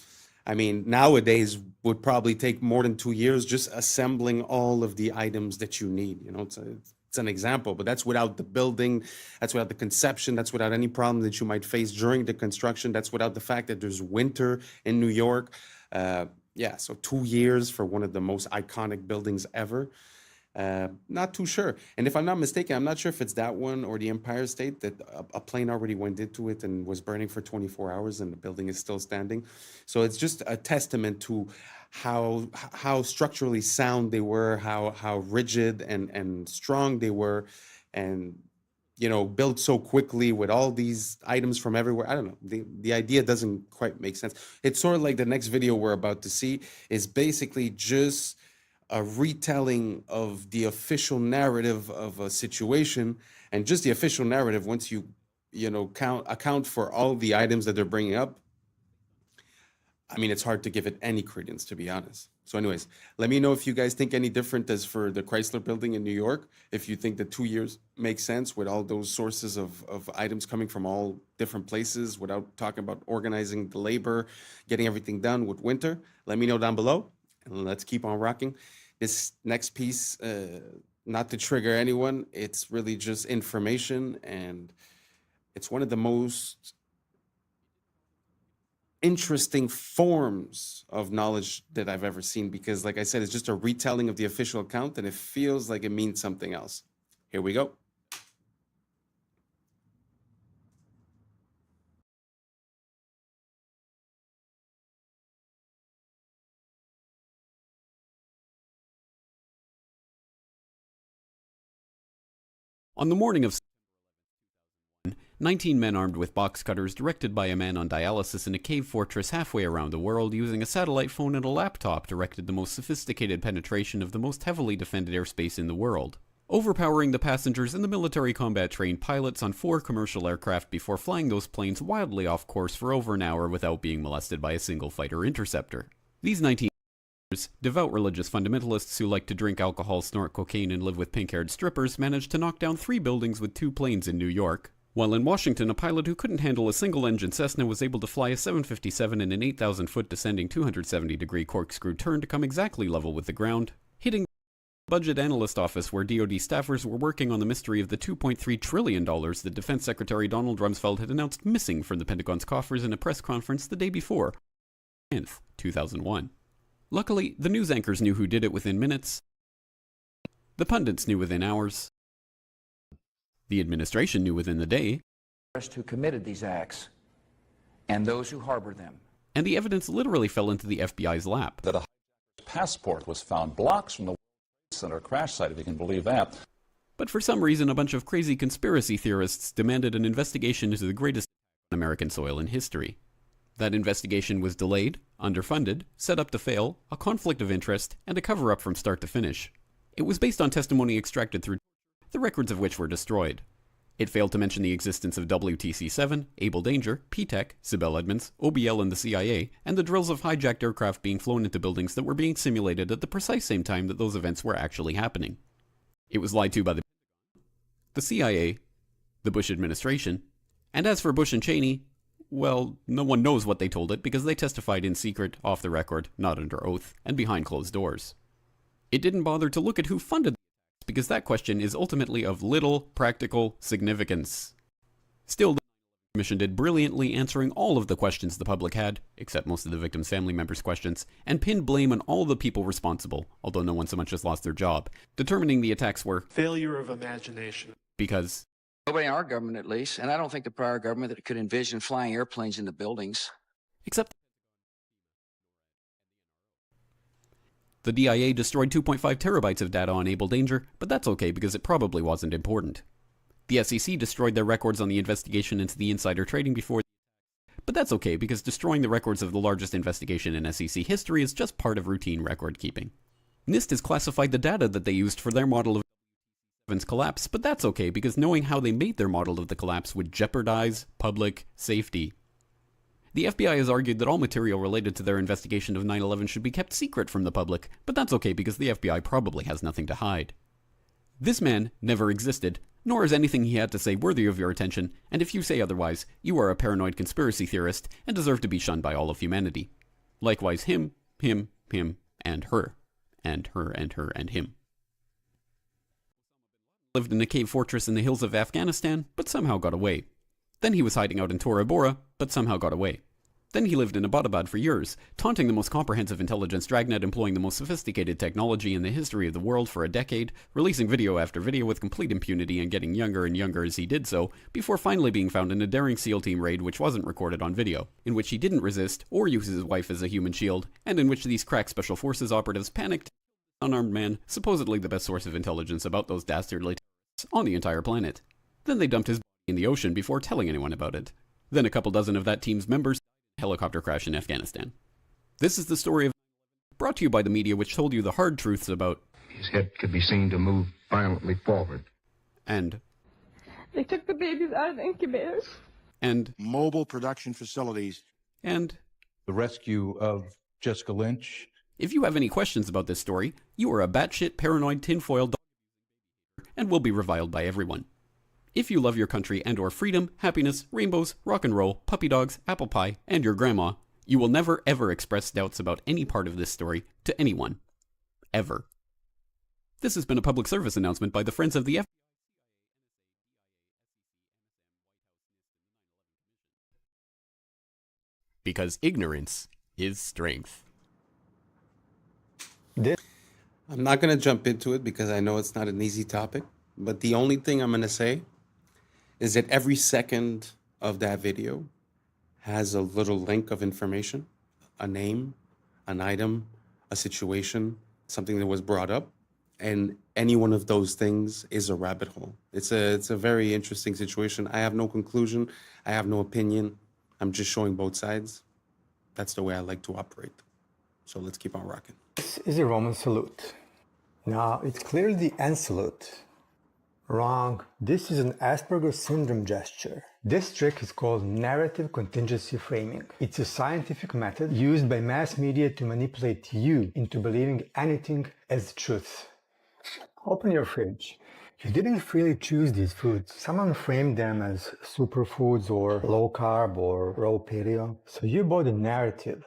I mean, nowadays would probably take more than 2 years just assembling all of the items that you need. You know, it's It's an example, but that's without the building, that's without the conception, that's without any problem that you might face during the construction, that's without the fact that there's winter in New York. Yeah, so 2 years for one of the most iconic buildings ever. Not too sure. And if I'm not mistaken, I'm not sure if it's that one or the Empire State that a plane already went into it and was burning for 24 hours and the building is still standing. So it's just a testament to how structurally sound they were, how rigid and strong they were, and built so quickly with all these items from everywhere. I don't know. The idea doesn't quite make sense. It's sort of like the next video we're about to see is basically just a retelling of the official narrative of a situation, and just the official narrative, once you account for all the items that they're bringing up, I mean, it's hard to give it any credence, to be honest. So anyways, let me know if you guys think any different as for the Chrysler building in New York, if you think the 2 years makes sense with all those sources of items coming from all different places without talking about organizing the labor, getting everything done with winter. Let me know down below, and let's keep on rocking. This next piece, not to trigger anyone, it's really just information, and it's one of the most interesting forms of knowledge that I've ever seen, because like I said, it's just a retelling of the official account and it feels like it means something else. Here we go. On the morning of 19 men armed with box cutters, directed by a man on dialysis in a cave fortress halfway around the world, using a satellite phone and a laptop, directed the most sophisticated penetration of the most heavily defended airspace in the world, overpowering the passengers and the military combat-trained pilots on 4 commercial aircraft before flying those planes wildly off course for over an hour without being molested by a single fighter interceptor. These 19 devout religious fundamentalists who like to drink alcohol, snort cocaine, and live with pink-haired strippers managed to knock down 3 buildings with 2 planes in New York, while in Washington, a pilot who couldn't handle a single-engine Cessna was able to fly a 757 in an 8,000-foot descending 270-degree corkscrew turn to come exactly level with the ground, hitting the budget analyst office where DoD staffers were working on the mystery of the $2.3 trillion that Defense Secretary Donald Rumsfeld had announced missing from the Pentagon's coffers in a press conference the day before, 10th, 2001. Luckily, the news anchors knew who did it within minutes. The pundits knew within hours. The administration knew within the day. Who committed these acts and those who harbor them. And the evidence literally fell into the FBI's lap. That a passport was found blocks from the World Trade Center crash site, if you can believe that. But for some reason, a bunch of crazy conspiracy theorists demanded an investigation into the greatest American soil in history. That investigation was delayed, underfunded, set up to fail, a conflict of interest, and a cover-up from start to finish. It was based on testimony extracted through the records of which were destroyed. It failed to mention the existence of WTC-7, Able Danger, P-TECH, Sibel Edmonds, OBL and the CIA, and the drills of hijacked aircraft being flown into buildings that were being simulated at the precise same time that those events were actually happening. It was lied to by the CIA, the Bush administration, and as for Bush and Cheney, well, no one knows what they told it because they testified in secret, off the record, not under oath, and behind closed doors. It didn't bother to look at who funded the because that question is ultimately of little practical significance. Still, the Commission did brilliantly answering all of the questions the public had, except most of the victims' family members' questions, and pinned blame on all the people responsible, although no one so much as lost their job, determining the attacks were failure of imagination. Because nobody in our government, at least, and I don't think the prior government that could envision flying airplanes into buildings. Except the DIA destroyed 2.5 terabytes of data on Able Danger, but that's okay because it probably wasn't important. The SEC destroyed their records on the investigation into the insider trading before, but that's okay because destroying the records of the largest investigation in SEC history is just part of routine record keeping. NIST has classified the data that they used for their model of WTC-7's collapse, but that's okay because knowing how they made their model of the collapse would jeopardize public safety. The FBI has argued that all material related to their investigation of 9/11 should be kept secret from the public, but that's okay because the FBI probably has nothing to hide. This man never existed, nor is anything he had to say worthy of your attention, and if you say otherwise, you are a paranoid conspiracy theorist and deserve to be shunned by all of humanity. Likewise him, and her, and her, and her, and him. lived in a cave fortress in the hills of Afghanistan, but somehow got away. Then he was hiding out in Tora Bora, but somehow got away. Then he lived in Abbottabad for years, taunting the most comprehensive intelligence dragnet, employing the most sophisticated technology in the history of the world for a decade, releasing video after video with complete impunity and getting younger and younger as he did so, before finally being found in a daring SEAL team raid which wasn't recorded on video, in which he didn't resist or use his wife as a human shield, and in which these crack special forces operatives panicked an unarmed man, supposedly the best source of intelligence about those dastardly terrorists on the entire planet. Then they dumped his body in the ocean before telling anyone about it. Then a couple dozen of that team's members helicopter crash in Afghanistan. This is the story of brought to you by the media, which told you the hard truths about his head could be seen to move violently forward. And they took the babies out of the incubators. And mobile production facilities. And the rescue of Jessica Lynch. If you have any questions about this story, you are a batshit paranoid tinfoil dog and will be reviled by everyone. If you love your country and or freedom, happiness, rainbows, rock and roll, puppy dogs, apple pie, and your grandma, you will never ever express doubts about any part of this story to anyone. Ever. This has been a public service announcement by the Friends of the FBI. Because ignorance is strength. I'm not going to jump into it because I know it's not an easy topic, but the only thing I'm going to say is that every second of that video has a little link of information, a name, an item, a situation, something that was brought up, and any one of those things is a rabbit hole. It's a very interesting situation. I have no conclusion. I have no opinion. I'm just showing both sides. That's the way I like to operate. So let's keep on rocking. This is a Roman salute. Now, it's clearly the end salute. Wrong. This is an Asperger syndrome gesture. This trick is called narrative contingency framing. It's a scientific method used by mass media to manipulate you into believing anything as truth. Open your fridge. You didn't freely choose these foods. Someone framed them as superfoods or low carb or raw paleo. So you bought the narrative,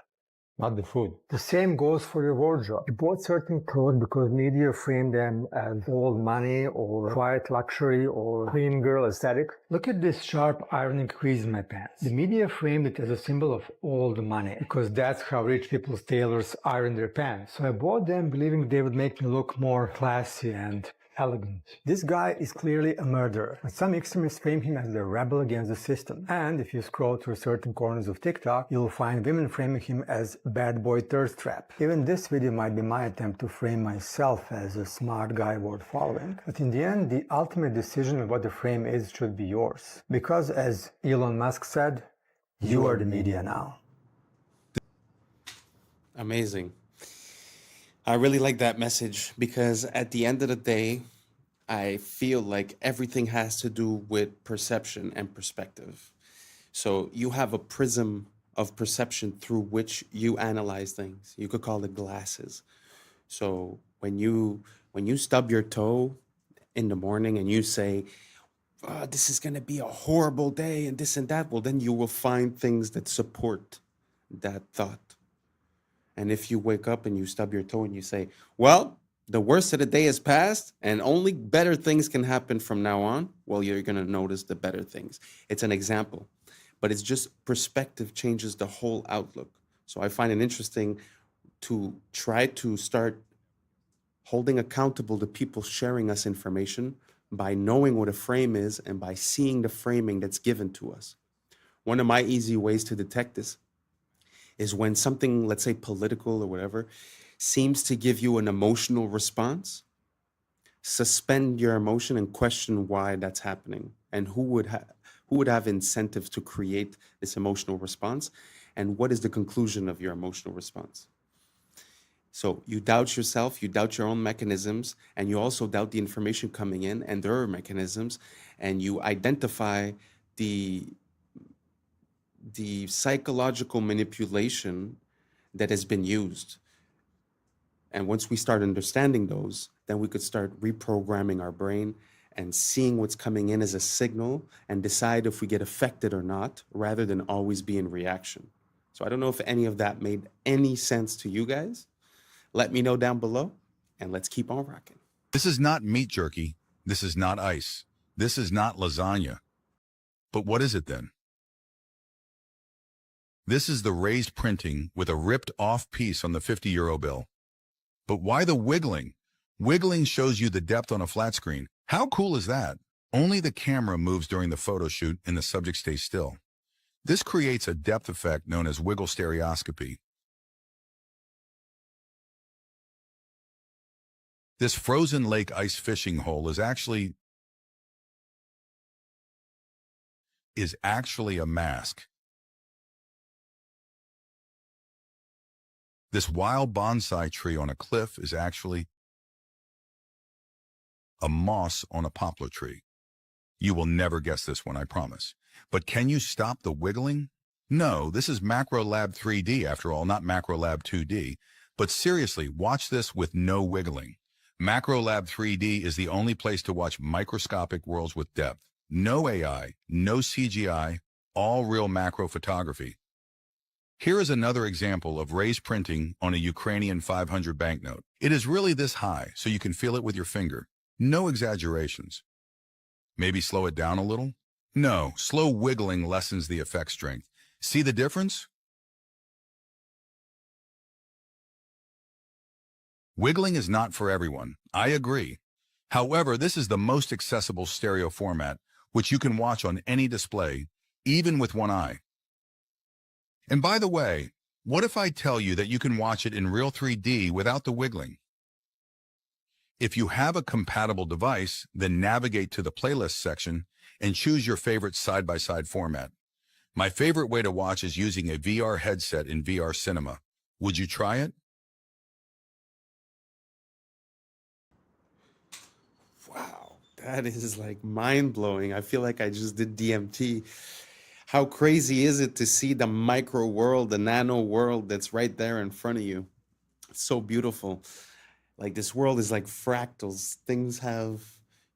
not the food. The same goes for your wardrobe. You bought certain clothes because media framed them as old money or quiet luxury or clean girl aesthetic. Look at this sharp ironing crease in my pants. The media framed it as a symbol of old money because that's how rich people's tailors iron their pants. So I bought them believing they would make me look more classy and elegant. This guy is clearly a murderer, and some extremists frame him as the rebel against the system. And if you scroll through certain corners of TikTok, you'll find women framing him as bad boy thirst trap. Even this video might be my attempt to frame myself as a smart guy worth following. But in the end, the ultimate decision of what the frame is should be yours. Because as Elon Musk said, you are the media now. Amazing. I really like that message because at the end of the day, I feel like everything has to do with perception and perspective. So you have a prism of perception through which you analyze things. You could call it glasses. So when you stub your toe in the morning and you say, oh, this is going to be a horrible day and this and that, well, then you will find things that support that thought. And if you wake up and you stub your toe and you say, well, the worst of the day has passed and only better things can happen from now on, well, you're going to notice the better things. It's an example, but it's just perspective changes the whole outlook. So I find it interesting to try to start holding accountable the people sharing us information by knowing what a frame is and by seeing the framing that's given to us. One of my easy ways to detect this is when something, let's say political or whatever, seems to give you an emotional response, suspend your emotion and question why that's happening and who would have incentive to create this emotional response and what is the conclusion of your emotional response. So you doubt yourself, you doubt your own mechanisms, and you also doubt the information coming in and their mechanisms, and you identify the psychological manipulation that has been used. And once we start understanding those, then we could start reprogramming our brain and seeing what's coming in as a signal and decide if we get affected or not, rather than always be in reaction. So I don't know if any of that made any sense to you guys. Let me know down below, and let's keep on rocking. This is not meat jerky. This is not ice. This is not lasagna. But what is it then? This is the raised printing with a ripped off piece on the 50 € bill. But why the wiggling? Wiggling shows you the depth on a flat screen. How cool is that? Only the camera moves during the photo shoot and the subject stays still. This creates a depth effect known as wiggle stereoscopy. This frozen lake ice fishing hole is actually a mask. This wild bonsai tree on a cliff is actually a moss on a poplar tree. You will never guess this one, I promise. But can you stop the wiggling? No, this is MacroLab 3D after all, not MacroLab 2D. But seriously, watch this with no wiggling. MacroLab 3D is the only place to watch microscopic worlds with depth. No AI, no CGI, all real macro photography. Here is another example of raised printing on a Ukrainian 500 banknote. It is really this high, so you can feel it with your finger. No exaggerations. Maybe slow it down a little? No, slow wiggling lessens the effect strength. See the difference? Wiggling is not for everyone. I agree. However, this is the most accessible stereo format, which you can watch on any display, even with one eye. And by the way, what if I tell you that you can watch it in real 3D without the wiggling? If you have a compatible device, then navigate to the playlist section and choose your favorite side-by-side format. My favorite way to watch is using a VR headset in VR cinema. Would you try it? Wow, that is like mind-blowing. I feel like I just did DMT. How crazy is it to see the micro world, the nano world that's right there in front of you? It's so beautiful. Like this world is like fractals. Things have,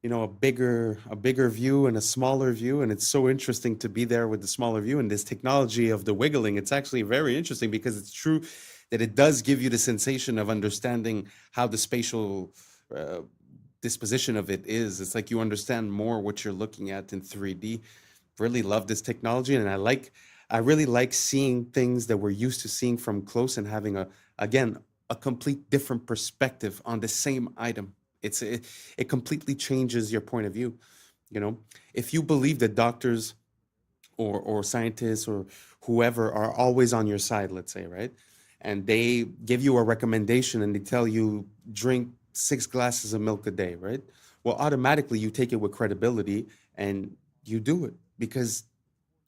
a bigger view and a smaller view, and it's so interesting to be there with the smaller view. And this technology of the wiggling, it's actually very interesting because it's true that it does give you the sensation of understanding how the spatial disposition of it is. It's like you understand more what you're looking at in 3D. Really love this technology, and I really like seeing things that we're used to seeing from close and having a complete different perspective on the same item. It completely changes your point of view. If you believe that doctors or scientists or whoever are always on your side, let's say, right? And they give you a recommendation and they tell you drink 6 glasses of milk a day, right? Well, automatically you take it with credibility and you do it because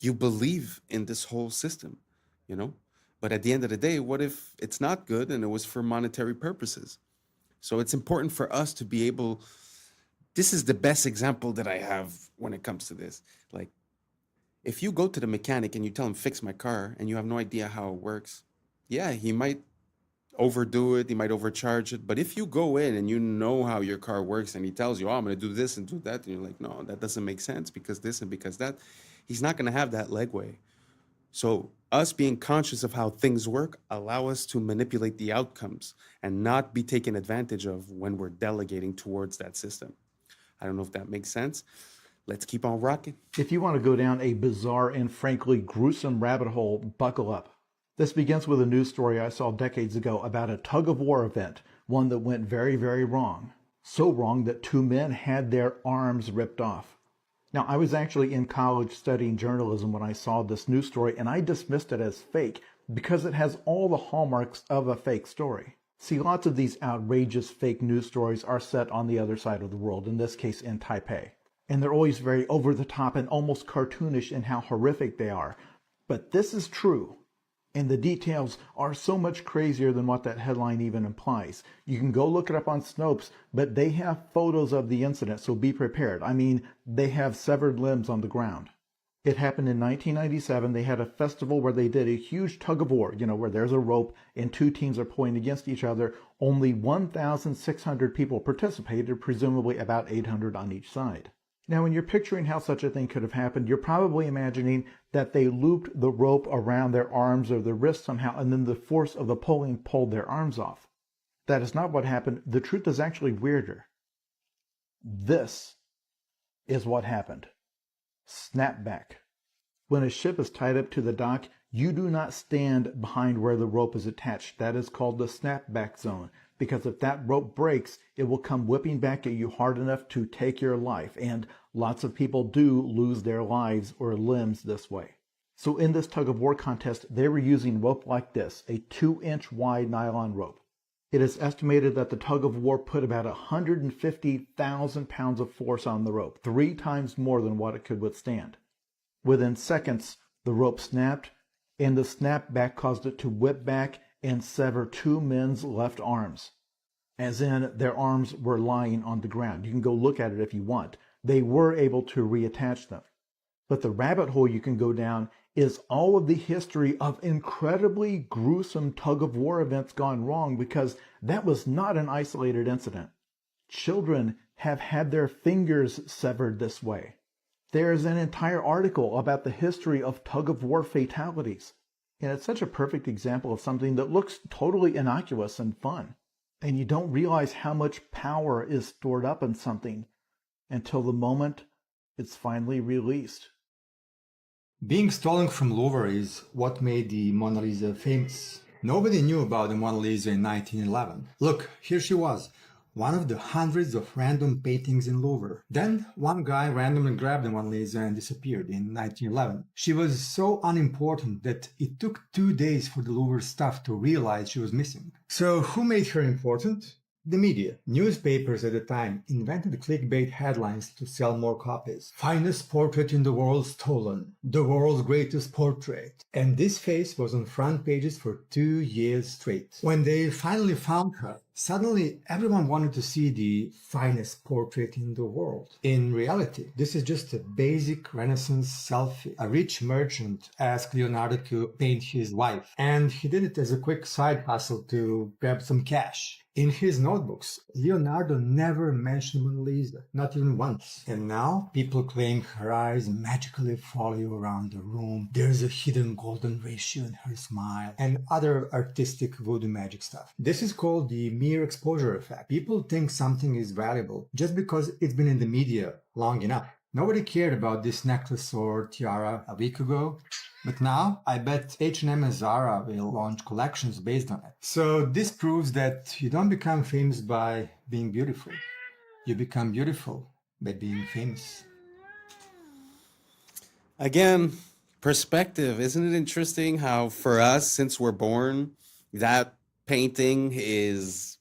you believe in this whole system, But at the end of the day, what if it's not good and it was for monetary purposes? So it's important for us to be able, this is the best example that I have when it comes to this. Like, if you go to the mechanic and you tell him, fix my car, and you have no idea how it works, yeah, he might overdo it, he might overcharge it. But if you go in and you know how your car works and he tells you, oh, I'm going to do this and do that, and you're like, no, that doesn't make sense because this and because that, he's not going to have that legway. So us being conscious of how things work allow us to manipulate the outcomes and not be taken advantage of when we're delegating towards that system. I don't know if that makes sense. Let's keep on rocking. If you want to go down a bizarre and frankly gruesome rabbit hole, buckle up. This begins with a news story I saw decades ago about a tug-of-war event, one that went very, very wrong. So wrong that 2 men had their arms ripped off. Now, I was actually in college studying journalism when I saw this news story, and I dismissed it as fake because it has all the hallmarks of a fake story. See, lots of these outrageous fake news stories are set on the other side of the world, in this case in Taipei. And they're always very over-the-top and almost cartoonish in how horrific they are. But this is true. And the details are so much crazier than what that headline even implies. You can go look it up on Snopes, but they have photos of the incident, so be prepared. I mean, they have severed limbs on the ground. It happened in 1997. They had a festival where they did a huge tug-of-war, where there's a rope and 2 teams are pulling against each other. Only 1,600 people participated, presumably about 800 on each side. Now, when you're picturing how such a thing could have happened, you're probably imagining that they looped the rope around their arms or their wrists somehow, and then the force of the pulling pulled their arms off. That is not what happened. The truth is actually weirder. This is what happened. Snapback. When a ship is tied up to the dock, you do not stand behind where the rope is attached. That is called the snapback zone, because if that rope breaks, it will come whipping back at you hard enough to take your life, and lots of people do lose their lives or limbs this way. So in this tug of war contest, they were using rope like this, a 2-inch wide nylon rope. It is estimated that the tug of war put about 150,000 pounds of force on the rope, 3 times more than what it could withstand. Within seconds, the rope snapped, and the snapback caused it to whip back and sever 2 men's left arms. As in, their arms were lying on the ground. You can go look at it if you want. They were able to reattach them. But the rabbit hole you can go down is all of the history of incredibly gruesome tug-of-war events gone wrong, because that was not an isolated incident. Children have had their fingers severed this way. There's an entire article about the history of tug-of-war fatalities. And it's such a perfect example of something that looks totally innocuous and fun. And you don't realize how much power is stored up in something until the moment it's finally released. Being stolen from Louvre is what made the Mona Lisa famous. Nobody knew about the Mona Lisa in 1911. Look, here she was, one of the hundreds of random paintings in Louvre. Then one guy randomly grabbed the Mona Lisa and disappeared in 1911. She was so unimportant that it took 2 days for the Louvre staff to realize she was missing. So who made her important? The media. Newspapers at the time invented clickbait headlines to sell more copies. Finest portrait in the world stolen. The world's greatest portrait. And this face was on front pages for 2 years straight. When they finally found her, suddenly everyone wanted to see the finest portrait in the world. In reality, this is just a basic Renaissance selfie. A rich merchant asked Leonardo to paint his wife, and he did it as a quick side hustle to grab some cash. In his notebooks, Leonardo never mentioned Mona Lisa, not even once. And now, people claim her eyes magically follow you around the room. There's a hidden golden ratio in her smile, and other artistic voodoo magic stuff. This is called the mere exposure effect. People think something is valuable just because it's been in the media long enough. Nobody cared about this necklace or tiara a week ago. But now, I bet H&M and Zara will launch collections based on it. So this proves that you don't become famous by being beautiful. You become beautiful by being famous. Again, perspective. Isn't it interesting how for us, since we're born, that painting is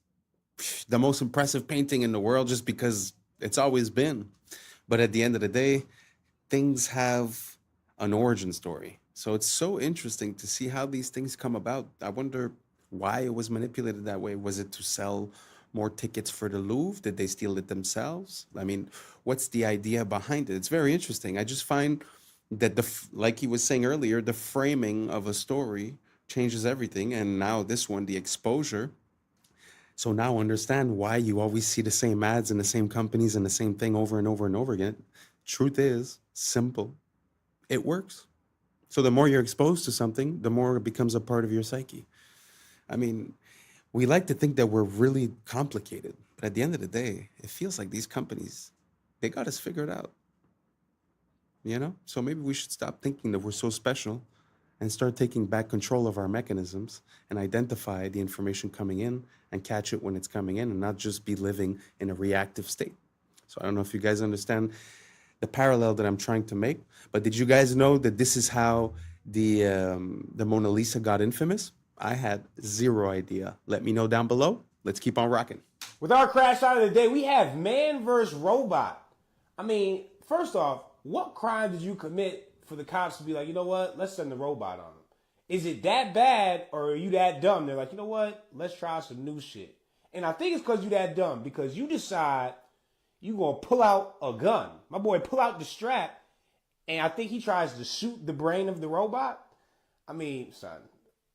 the most impressive painting in the world just because it's always been. But at the end of the day, things have an origin story. So it's so interesting to see how these things come about. I wonder why it was manipulated that way. Was it to sell more tickets for the Louvre? Did they steal it themselves? I mean, what's the idea behind it? It's very interesting. I just find that, like he was saying earlier, the framing of a story changes everything. And now this one, the exposure. So now understand why you always see the same ads and the same companies and the same thing over and over and over again. Truth is simple. It works. So the more you're exposed to something, the more it becomes a part of your psyche. I mean, we like to think that we're really complicated, but at the end of the day, it feels like these companies, they got us figured out. You know? So maybe we should stop thinking that we're so special and start taking back control of our mechanisms and identify the information coming in and catch it when it's coming in and not just be living in a reactive state. So I don't know if you guys understand the parallel that I'm trying to make, but did you guys know that this is how the Mona Lisa got infamous? I had zero idea. Let me know down below. Let's keep on rocking. With our crash out of the day, we have man versus robot. I mean, first off, what crime did you commit for the cops to be like, you know what, let's send the robot on them? Is it that bad or are you that dumb? They're like, you know what, let's try some new shit. And I think it's because you that dumb, because you decide you gonna pull out a gun. My boy pull out the strap, and I think he tries to shoot the brain of the robot. I mean, son.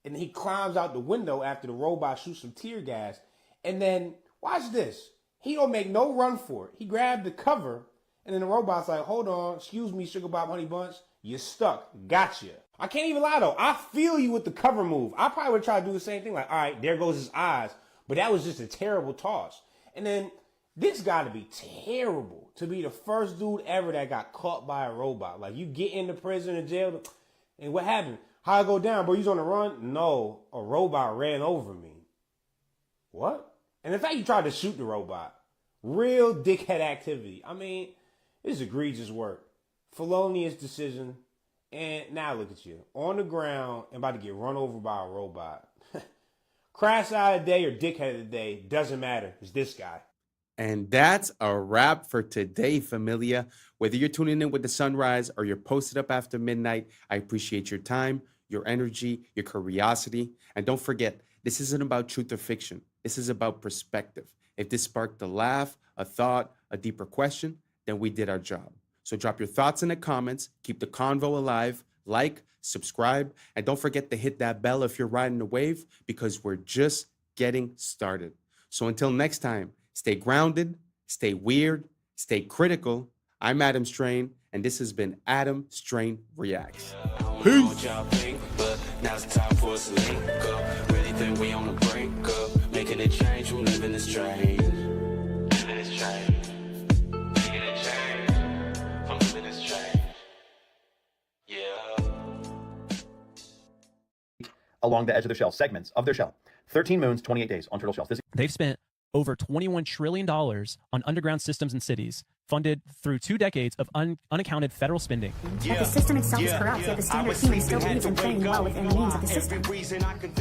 And he climbs out the window after the robot shoots some tear gas. And then, watch this. He don't make no run for it. He grabbed the cover, and then the robot's like, hold on, excuse me, Sugar Bob Honey Bunch, you're stuck. Gotcha. I can't even lie, though. I feel you with the cover move. I probably would try to do the same thing. Like, all right, there goes his eyes. But that was just a terrible toss. And then This got to be terrible to be the first dude ever that got caught by a robot. Like, you get into prison or jail, and what happened? How I go down, bro? You was on the run? No, a robot ran over me. What? And in fact, you tried to shoot the robot. Real dickhead activity. I mean, this is egregious work. Felonious decision. And now look at you. On the ground and about to get run over by a robot. Crash out of the day or dickhead of the day, doesn't matter. It's this guy. And that's a wrap for today, familia. Whether you're tuning in with the sunrise or you're posted up after midnight, I appreciate your time, your energy, your curiosity. And don't forget, this isn't about truth or fiction. This is about perspective. If this sparked a laugh, a thought, a deeper question, then we did our job. So drop your thoughts in the comments, keep the convo alive, like, subscribe, and don't forget to hit that bell if you're riding the wave, because we're just getting started. So until next time, stay grounded, stay weird, stay critical. I'm Adam Strain, and this has been Adam Strain Reacts. Peace. Now it's time for us to link up. Really think we on the brink up. Making a change from living this strange. Living this strange. Making a change from living this strange. Yeah. Along the edge of their shell, segments of their shell. 13 moons, 28 days on turtle shells. They've spent over $21 trillion on underground systems and cities, funded through 2 decades of unaccounted federal spending. But the system itself is corrupt, yet the standard human still believes in playing well within the means of the system.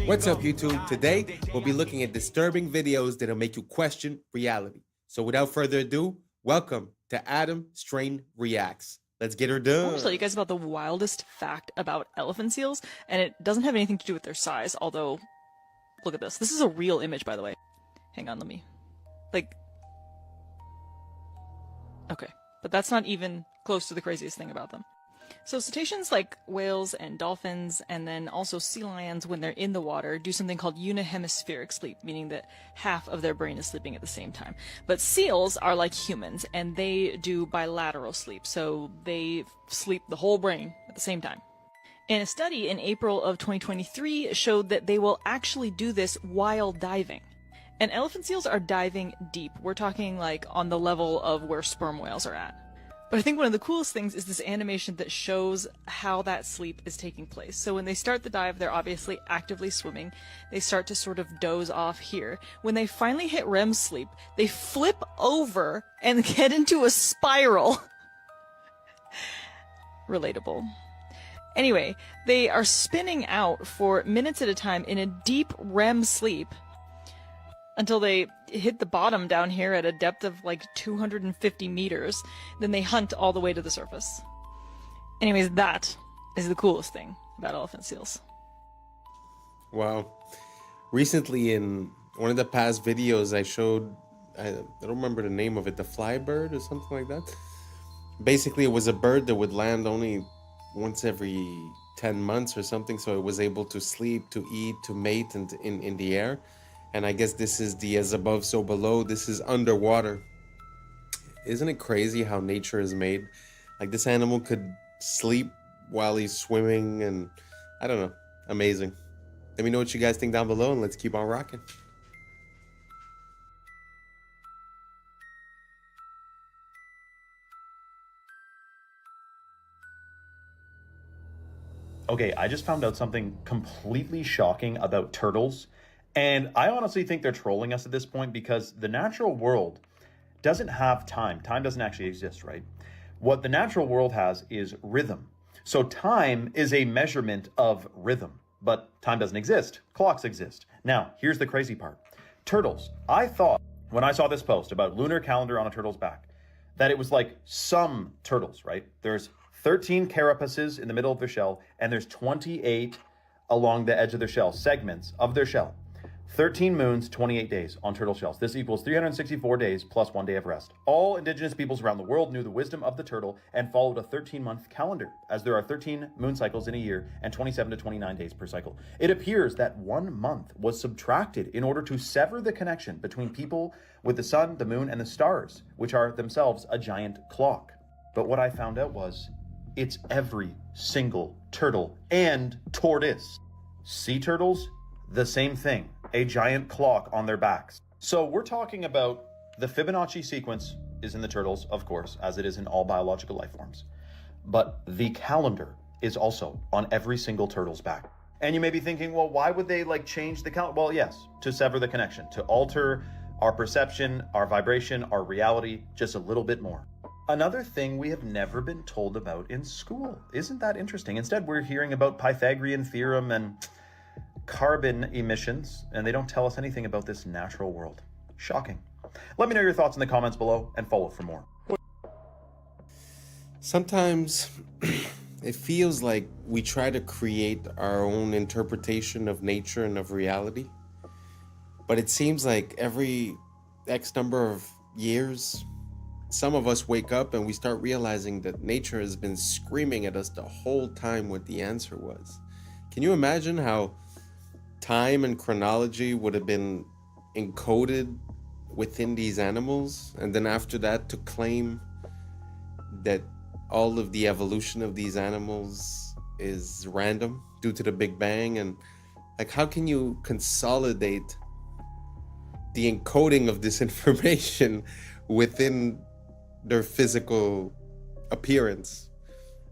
What's up, YouTube? Today, we'll be looking at disturbing videos that'll make you question reality. So without further ado, welcome to Adam Strain Reacts. Let's get her I done. want to tell you guys about the wildest fact about elephant seals, and it doesn't have anything to do with their size, although, look at this. This is a real image, by the way. Hang on, let me... Okay, but that's not even close to the craziest thing about them. So cetaceans like whales and dolphins, and then also sea lions, when they're in the water, do something called unihemispheric sleep, meaning that half of their brain is sleeping at the same time. But seals are like humans, and they do bilateral sleep, so they sleep the whole brain at the same time. And a study in April of 2023 showed that they will actually do this while diving. And elephant seals are diving deep. We're talking like on the level of where sperm whales are at. But I think one of the coolest things is this animation that shows how that sleep is taking place. So when they start the dive, they're obviously actively swimming. They start to sort of doze off here. When they finally hit REM sleep, they flip over and get into a spiral. Relatable. Anyway, they are spinning out for minutes at a time in a deep REM sleep, until they hit the bottom down here at a depth of like 250 meters. Then they hunt all the way to the surface. Anyways, that is the coolest thing about elephant seals. Wow. Recently in one of the past videos I showed, I don't remember the name of it, the fly bird or something like that. Basically, it was a bird that would land only once every 10 months or something, so it was able to sleep, to eat, to mate in the air. And I guess this is the as above, so below. This is underwater. Isn't it crazy how nature is made? Like, this animal could sleep while he's swimming, and I don't know. Amazing. Let me know what you guys think down below, and let's keep on rocking. Okay, I just found out something completely shocking about turtles. And I honestly think they're trolling us at this point, because the natural world doesn't have time. Time doesn't actually exist, right? What the natural world has is rhythm. So time is a measurement of rhythm, but time doesn't exist. Clocks exist. Now, here's the crazy part. Turtles. I thought when I saw this post about lunar calendar on a turtle's back, that it was like some turtles, right? There's 13 carapaces in the middle of their shell, and there's 28 along the edge of their shell, segments of their shell. 13 moons, 28 days on turtle shells. This equals 364 days plus 1 day of rest. All indigenous peoples around the world knew the wisdom of the turtle and followed a 13-month calendar, as there are 13 moon cycles in a year and 27 to 29 days per cycle. It appears that 1 month was subtracted in order to sever the connection between people with the sun, the moon, and the stars, which are themselves a giant clock. But what I found out was, it's every single turtle and tortoise. Sea turtles, the same thing, a giant clock on their backs. So we're talking about The Fibonacci sequence is in the turtles, of course, as it is in all biological life forms. But the calendar is also on every single turtle's back. And you may be thinking, well, why would they change the calendar? Well, yes, to sever the connection, to alter our perception, our vibration, our reality just a little bit more. Another thing we have never been told about in school. Isn't that interesting? Instead, we're hearing about Pythagorean theorem and carbon emissions, and they don't tell us anything about this natural world. Shocking. Let me know your thoughts in the comments below and follow for more. Sometimes it feels like we try to create our own interpretation of nature and of reality. But it seems like every X number of years, some of us wake up and we start realizing that nature has been screaming at us the whole time what the answer was. Can you imagine how time and chronology would have been encoded within these animals? And then after that, to claim that all of the evolution of these animals is random due to the Big Bang. And how can you consolidate the encoding of this information within their physical appearance?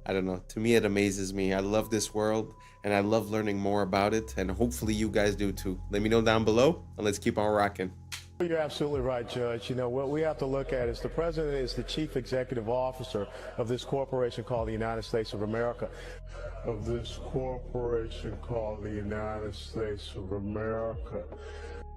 I don't know. To me, it amazes me. I love this world and I love learning more about it. And hopefully you guys do too. Let me know down below and let's keep on rocking. You're absolutely right, Judge. What we have to look at is the president is the chief executive officer of this corporation called the United States of America.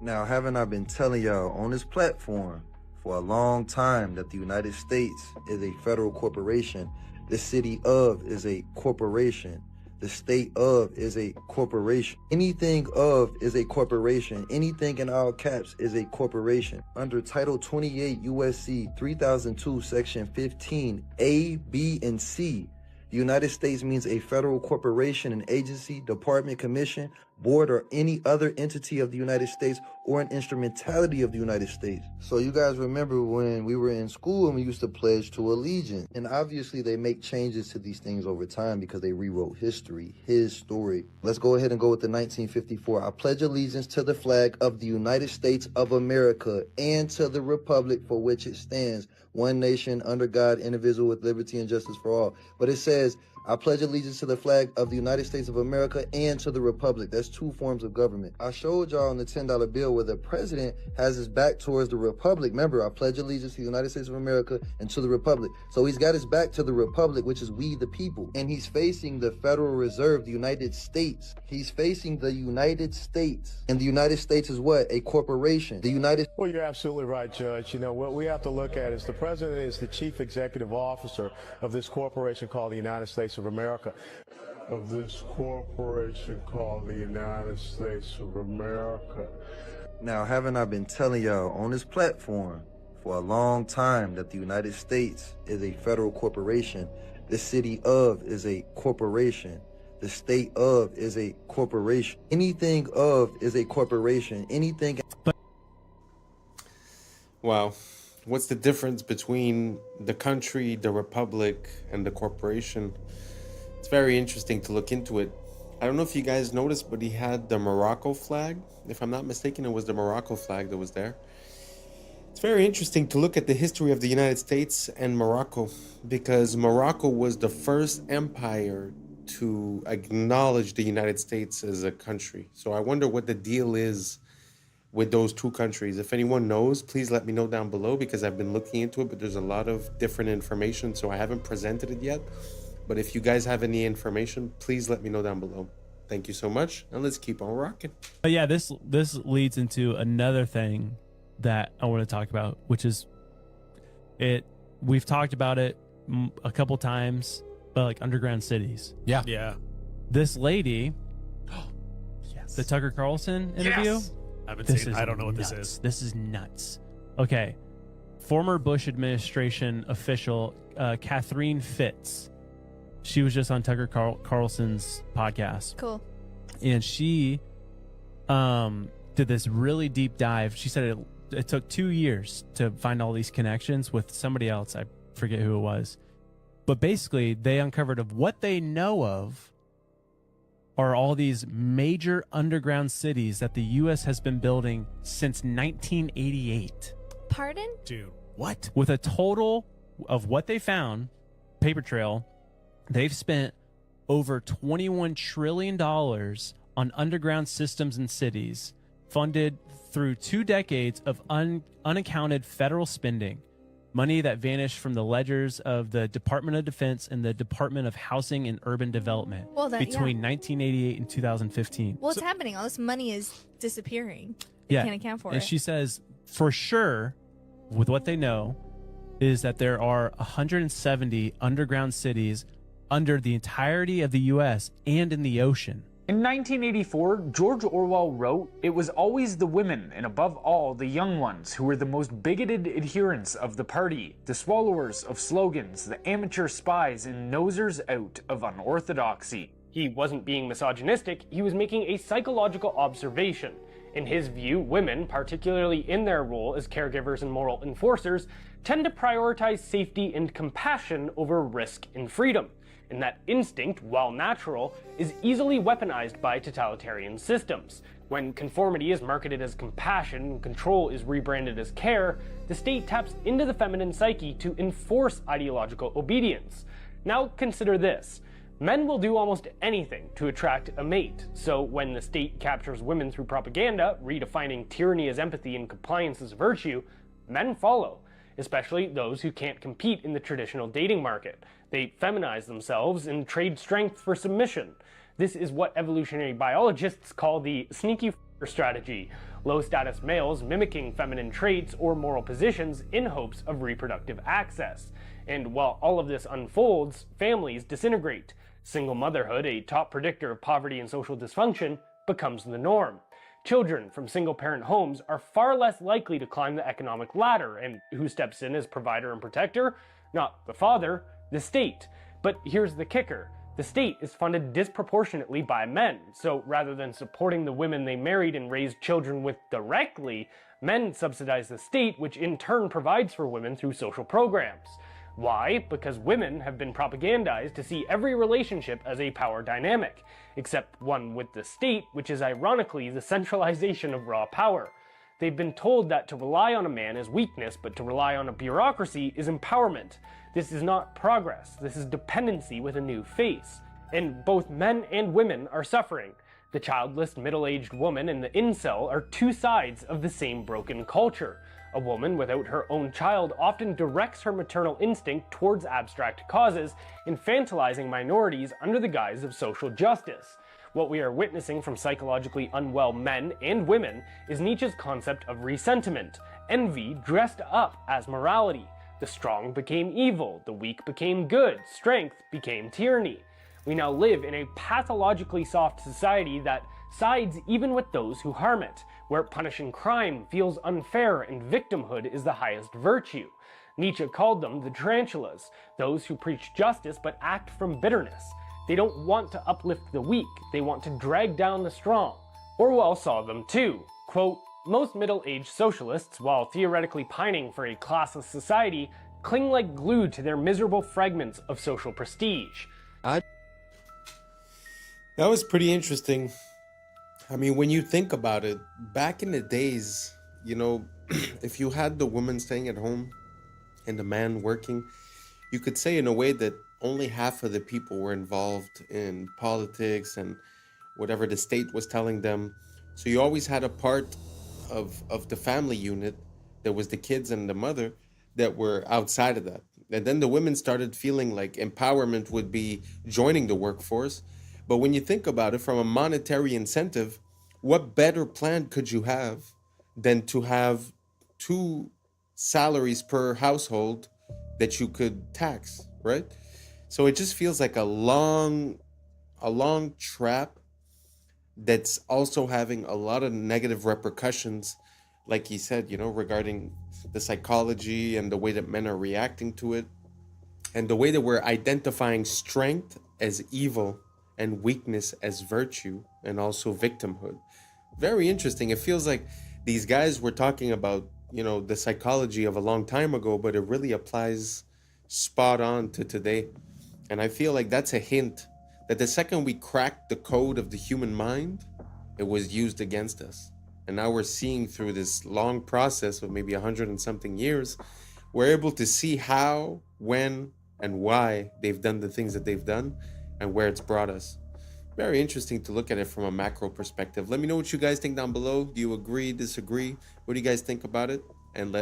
Now, haven't I been telling y'all on this platform for a long time that the United States is a federal corporation? The city of is a corporation. The state of is a corporation. Anything of is a corporation. Anything in all caps is a corporation. Under Title 28 USC 3002 Section 15 A, B, and C, the United States means a federal corporation, an agency, department, commission, board, or any other entity of the United States or an instrumentality of the United States. So you guys remember when we were in school and we used to pledge to allegiance. And obviously they make changes to these things over time because they rewrote history, his story. Let's go ahead and go with the 1954. I pledge allegiance to the flag of the United States of America and to the republic for which it stands, one nation under God, indivisible, with liberty and justice for all. But it says, I pledge allegiance to the flag of the United States of America and to the republic. That's two forms of government. I showed y'all on the $10 bill where the president has his back towards the republic. Remember, I pledge allegiance to the United States of America and to the republic. So he's got his back to the republic, which is we the people. And he's facing the Federal Reserve, the United States. He's facing the United States. And the United States is what? A corporation. Well, you're absolutely right, Judge. What we have to look at is the president is the chief executive officer of this corporation called the United States of America. Now, haven't I been telling y'all on this platform for a long time that the United States is a federal corporation? The city of is a corporation. The state of is a corporation. Anything of is a corporation. Anything. Wow. What's the difference between the country, the republic, and the corporation? It's very interesting to look into it. I don't know if you guys noticed, but he had the Morocco flag. If I'm not mistaken, it was the Morocco flag that was there. It's very interesting to look at the history of the United States and Morocco, because Morocco was the first empire to acknowledge the United States as a country. So I wonder what the deal is with those two countries. If anyone knows, please let me know down below, because I've been looking into it, but there's a lot of different information, so I haven't presented it yet. But if you guys have any information, please let me know down below. Thank you so much, and let's keep on rocking. But yeah, this leads into another thing that I want to talk about, which is we've talked about it a couple times, but underground cities. Yeah. This lady, the Tucker Carlson interview. Yes. I haven't seen it. I don't know what this is. This is nuts. Okay. Former Bush administration official Catherine Fitz. She was just on Tucker Carlson's podcast. Cool. And she did this really deep dive. She said it took 2 years to find all these connections with somebody else. I forget who it was. But basically, they uncovered of what they know of are all these major underground cities that the U.S. has been building since 1988. Pardon? Dude, what? With a total of what they found, paper trail, they've spent over $21 trillion on underground systems and cities, funded through 2 decades of unaccounted federal spending, money that vanished from the ledgers of the Department of Defense and the Department of Housing and Urban Development Well, between 1988 and 2015. What's happening? All this money is disappearing. They can't account for and it. she says, for sure, with what they know, is that there are 170 underground cities under the entirety of the U.S. and in the ocean. In 1984, George Orwell wrote, "It was always the women, and above all, the young ones, who were the most bigoted adherents of the party, the swallowers of slogans, the amateur spies and nosers out of unorthodoxy." He wasn't being misogynistic, he was making a psychological observation. In his view, women, particularly in their role as caregivers and moral enforcers, tend to prioritize safety and compassion over risk and freedom. And that instinct, while natural, is easily weaponized by totalitarian systems. When conformity is marketed as compassion and control is rebranded as care, the state taps into the feminine psyche to enforce ideological obedience. Now consider this. Men will do almost anything to attract a mate, so when the state captures women through propaganda, redefining tyranny as empathy and compliance as virtue, men follow, especially those who can't compete in the traditional dating market. They feminize themselves and trade strength for submission. This is what evolutionary biologists call the sneaky f***er strategy, low-status males mimicking feminine traits or moral positions in hopes of reproductive access. And while all of this unfolds, families disintegrate. Single motherhood, a top predictor of poverty and social dysfunction, becomes the norm. Children from single-parent homes are far less likely to climb the economic ladder, and who steps in as provider and protector? Not the father, the state. But here's the kicker. The state is funded disproportionately by men, so rather than supporting the women they married and raised children with directly, men subsidize the state, which in turn provides for women through social programs. Why? Because women have been propagandized to see every relationship as a power dynamic, except one with the state, which is ironically the centralization of raw power. They've been told that to rely on a man is weakness, but to rely on a bureaucracy is empowerment. This is not progress, this is dependency with a new face. And both men and women are suffering. The childless middle-aged woman and the incel are two sides of the same broken culture. A woman without her own child often directs her maternal instinct towards abstract causes, infantilizing minorities under the guise of social justice. What we are witnessing from psychologically unwell men and women is Nietzsche's concept of resentiment, envy dressed up as morality. The strong became evil, the weak became good, strength became tyranny. We now live in a pathologically soft society that sides even with those who harm it, where punishing crime feels unfair and victimhood is the highest virtue. Nietzsche called them the tarantulas, those who preach justice but act from bitterness. They don't want to uplift the weak, they want to drag down the strong. Orwell saw them too. Quote, "Most middle-aged socialists, while theoretically pining for a classless society, cling like glue to their miserable fragments of social prestige." That was pretty interesting. I mean, when you think about it, back in the days, you know, if you had the woman staying at home and the man working, you could say in a way that only half of the people were involved in politics and whatever the state was telling them. So you always had a part of the family unit that was the kids and the mother that were outside of that. And then the women started feeling like empowerment would be joining the workforce. But when you think about it from a monetary incentive, what better plan could you have than to have 2 salaries per household that you could tax, right? So it just feels like a long trap that's also having a lot of negative repercussions, like he said, you know, regarding the psychology and the way that men are reacting to it, and the way that we're identifying strength as evil and weakness as virtue, and also victimhood. Very interesting. It feels like these guys were talking about, you know, the psychology of a long time ago, but it really applies spot on to today. And I feel like that's a hint that the second we cracked the code of the human mind, it was used against us. And now we're seeing through this long process of maybe 100 and something years, we're able to see how, when, and why they've done the things that they've done and where it's brought us. Very interesting to look at it from a macro perspective. Let me know what you guys think down below. Do you agree, disagree? What do you guys think about it? And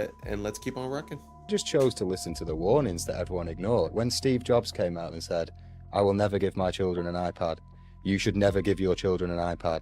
let's keep on rocking. Just chose to listen to the warnings that everyone ignored. When Steve Jobs came out and said, "I will never give my children an iPad. You should never give your children an iPad.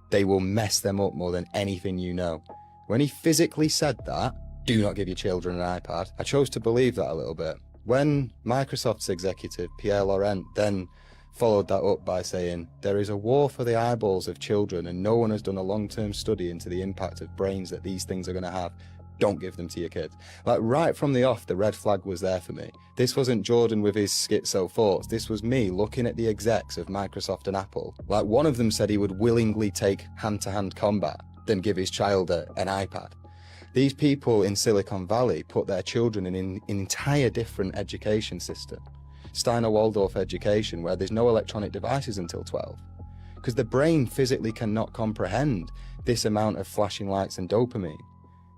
They will mess them up more than anything you know." When he physically said that, do not give your children an iPad, I chose to believe that a little bit. When Microsoft's executive, Pierre Laurent, then followed that up by saying, "There is a war for the eyeballs of children and no one has done a long-term study into the impact of brains that these things are going to have. Don't give them to your kids." Like, right from the off, the red flag was there for me. This wasn't Jordan with his schizo thoughts. This was me looking at the execs of Microsoft and Apple. Like, one of them said he would willingly take hand-to-hand combat than give his child an iPad. These people in Silicon Valley put their children in an entire different education system. Steiner Waldorf education, where there's no electronic devices until 12. Because the brain physically cannot comprehend this amount of flashing lights and dopamine.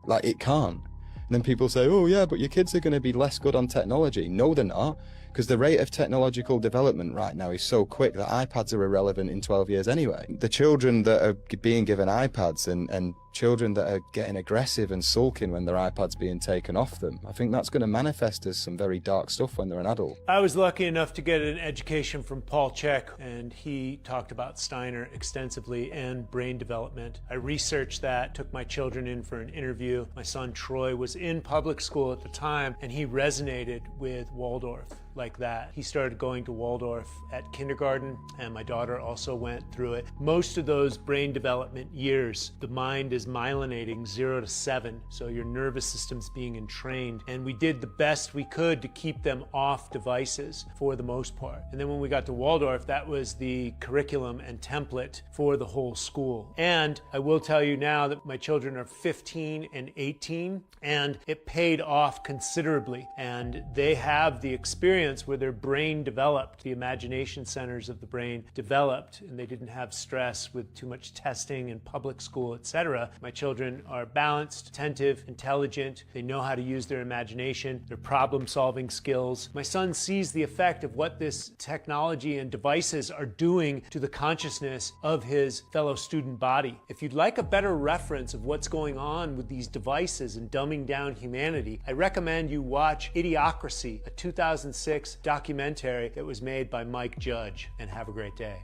Like, it can't. And then people say, "Oh yeah, but your kids are going to be less good on technology." No, they're not. Because the rate of technological development right now is so quick that iPads are irrelevant in 12 years anyway. The children that are being given iPads and children that are getting aggressive and sulking when their iPad's being taken off them, I think that's going to manifest as some very dark stuff when they're an adult. I was lucky enough to get an education from Paul Chek, and he talked about Steiner extensively and brain development. I researched that, took my children in for an interview. My son Troy was in public school at the time, and he resonated with Waldorf like that. He started going to Waldorf at kindergarten, and my daughter also went through it. Most of those brain development years, the mind is myelinating 0 to 7, so your nervous system's being entrained, and we did the best we could to keep them off devices for the most part. And then when we got to Waldorf, that was the curriculum and template for the whole school. And I will tell you now that my children are 15 and 18, and it paid off considerably, and they have the experience where their brain developed, the imagination centers of the brain developed, and they didn't have stress with too much testing in public school, etc. My children are balanced, attentive, intelligent. They know how to use their imagination, their problem-solving skills. My son sees the effect of what this technology and devices are doing to the consciousness of his fellow student body. If you'd like a better reference of what's going on with these devices and dumbing down humanity, I recommend you watch Idiocracy, a 2006 documentary that was made by Mike Judge, and have a great day.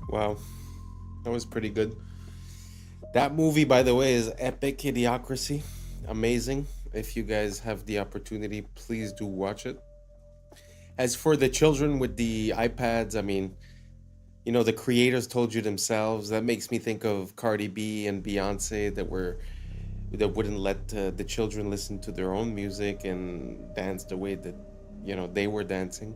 Wow, that was pretty good. That movie, by the way, is epic. Idiocracy, amazing. If you guys have the opportunity, please do watch it. As for the children with the iPads, I mean, you know, the creators told you themselves. That makes me think of Cardi B and Beyonce that wouldn't let the children listen to their own music and dance the way that, you know, they were dancing.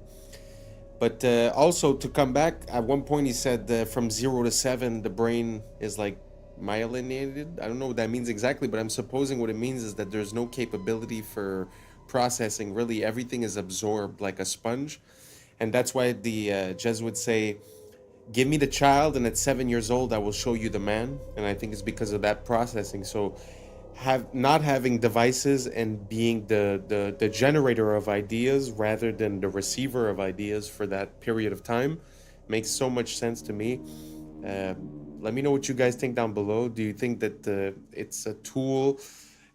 But also, to come back, at one point he said from 0 to 7 the brain is like myelinated. I don't know what that means exactly, but I'm supposing what it means is that there's no capability for processing. Really, everything is absorbed like a sponge. And that's why the Jesuits say, "Give me the child, and at 7 years old I will show you the man." And I think it's because of that processing. So not having devices and being the generator of ideas rather than the receiver of ideas for that period of time makes so much sense to me. Let me know what you guys think down below. Do you think that it's a tool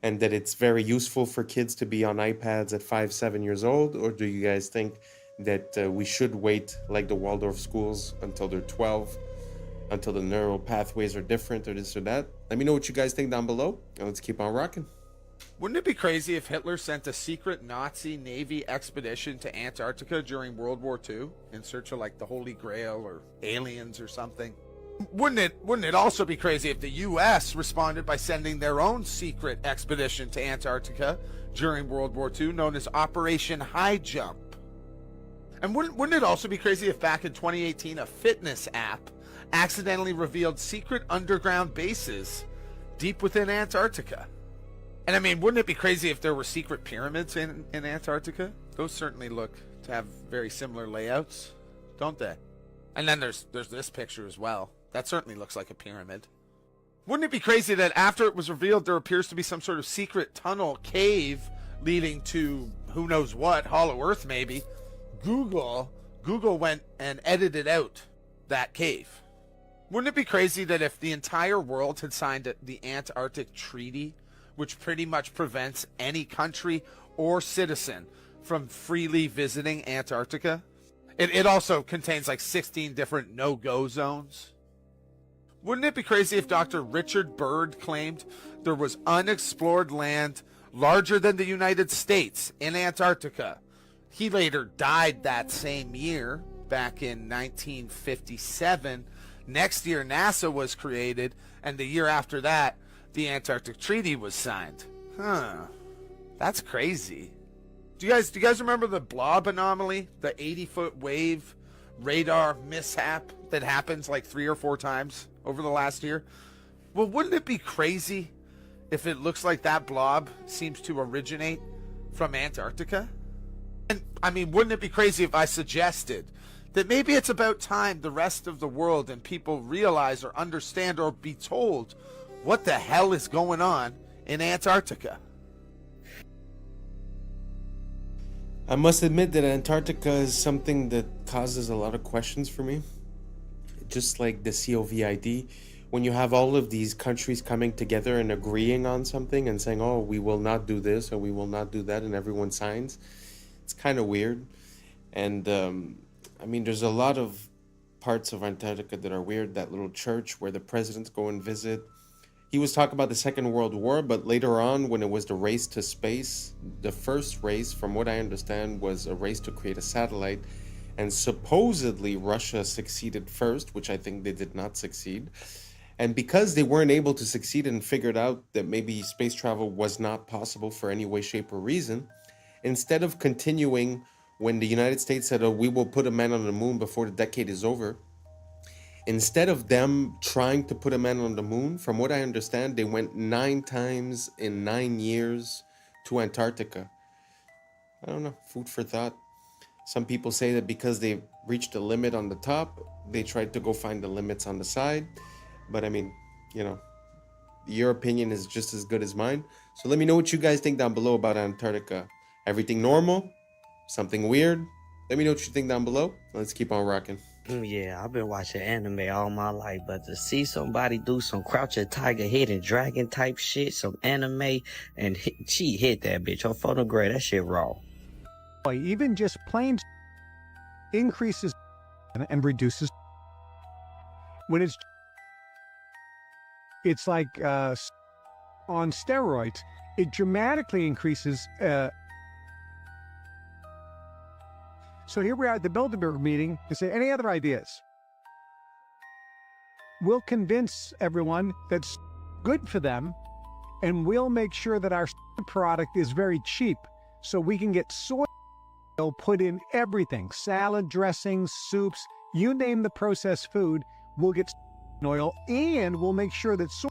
and that it's very useful for kids to be on iPads at 5, 7 years old? Or do you guys think that we should wait, like the Waldorf schools, until they're 12, until the neural pathways are different, or this or that? Let me know what you guys think down below, and let's keep on rocking. Wouldn't it be crazy if Hitler sent a secret Nazi Navy expedition to Antarctica during World War II in search of, like, the Holy Grail or aliens or something? Wouldn't it also be crazy if the U.S. responded by sending their own secret expedition to Antarctica during World War II, known as Operation High Jump? And wouldn't it also be crazy if back in 2018 a fitness app accidentally revealed secret underground bases deep within Antarctica? And I mean, wouldn't it be crazy if there were secret pyramids in Antarctica? Those certainly look to have very similar layouts, don't they? And then there's this picture as well. That certainly looks like a pyramid. Wouldn't it be crazy that after it was revealed there appears to be some sort of secret tunnel cave leading to who knows what, Hollow Earth maybe? Google went and edited out that cave. Wouldn't it be crazy that if the entire world had signed the Antarctic Treaty, which pretty much prevents any country or citizen from freely visiting Antarctica? It also contains like 16 different no-go zones. Wouldn't it be crazy if Dr. Richard Byrd claimed there was unexplored land larger than the United States in Antarctica? He later died that same year, back in 1957. Next year, NASA was created, and the year after that, the Antarctic Treaty was signed. That's crazy. Do you guys remember the blob anomaly, the 80-foot wave radar mishap that happens like 3 or 4 times over the last year? Well, wouldn't it be crazy if it looks like that blob seems to originate from Antarctica? And I mean, wouldn't it be crazy if I suggested that maybe it's about time the rest of the world and people realize or understand or be told what the hell is going on in Antarctica? I must admit that Antarctica is something that causes a lot of questions for me. Just like the COVID, when you have all of these countries coming together and agreeing on something and saying, oh, we will not do this or we will not do that, and everyone signs, it's kind of weird. And I mean, there's a lot of parts of Antarctica that are weird. That little church where the presidents go and visit. He was talking about the Second World War, but later on, when it was the race to space, the first race, from what I understand, was a race to create a satellite. And supposedly Russia succeeded first, which I think they did not succeed. And because they weren't able to succeed and figured out that maybe space travel was not possible for any way, shape, or reason, instead of continuing when the United States said, oh, we will put a man on the moon before the decade is over, instead of them trying to put a man on the moon, from what I understand, they went 9 times in 9 years to Antarctica. I don't know, food for thought. Some people say that because they reached a limit on the top, they tried to go find the limits on the side. But I mean, you know, your opinion is just as good as mine. So let me know what you guys think down below about Antarctica. Everything normal? Something weird? Let me know what you think down below. Let's keep on rocking. Yeah, I've been watching anime all my life, but to see somebody do some crouching tiger, hidden dragon type shit, some anime, and she hit that bitch on photograph, that shit raw. Even just plain increases and reduces. When it's like on steroids, it dramatically increases. So here we are at the Bilderberg meeting to say, any other ideas? We'll convince everyone that's good for them, and we'll make sure that our product is very cheap so we can get soy oil put in everything, salad dressings, soups, you name the processed food, we'll get oil, and we'll make sure that soy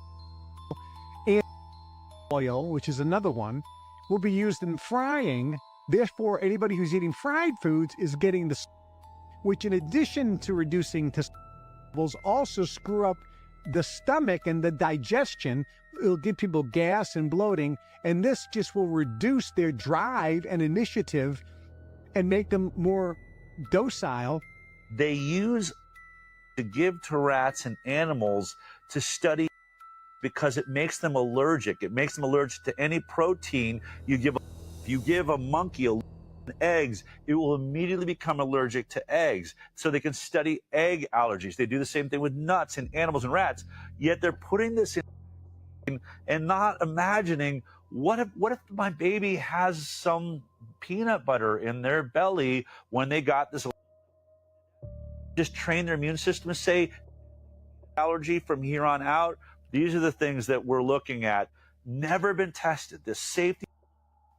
and oil, which is another one, will be used in frying. Therefore, anybody who's eating fried foods is getting the, which in addition to reducing testosterone levels, also screw up the stomach and the digestion. It'll give people gas and bloating, and this just will reduce their drive and initiative and make them more docile. They use to give to rats and animals to study because it makes them allergic. It makes them allergic to any protein you give. If you give a monkey eggs, it will immediately become allergic to eggs. So they can study egg allergies. They do the same thing with nuts in animals and rats. Yet they're putting this in and not imagining, what if my baby has some peanut butter in their belly when they got this? Just train their immune system to say allergy from here on out. These are the things that we're looking at. Never been tested. The safety.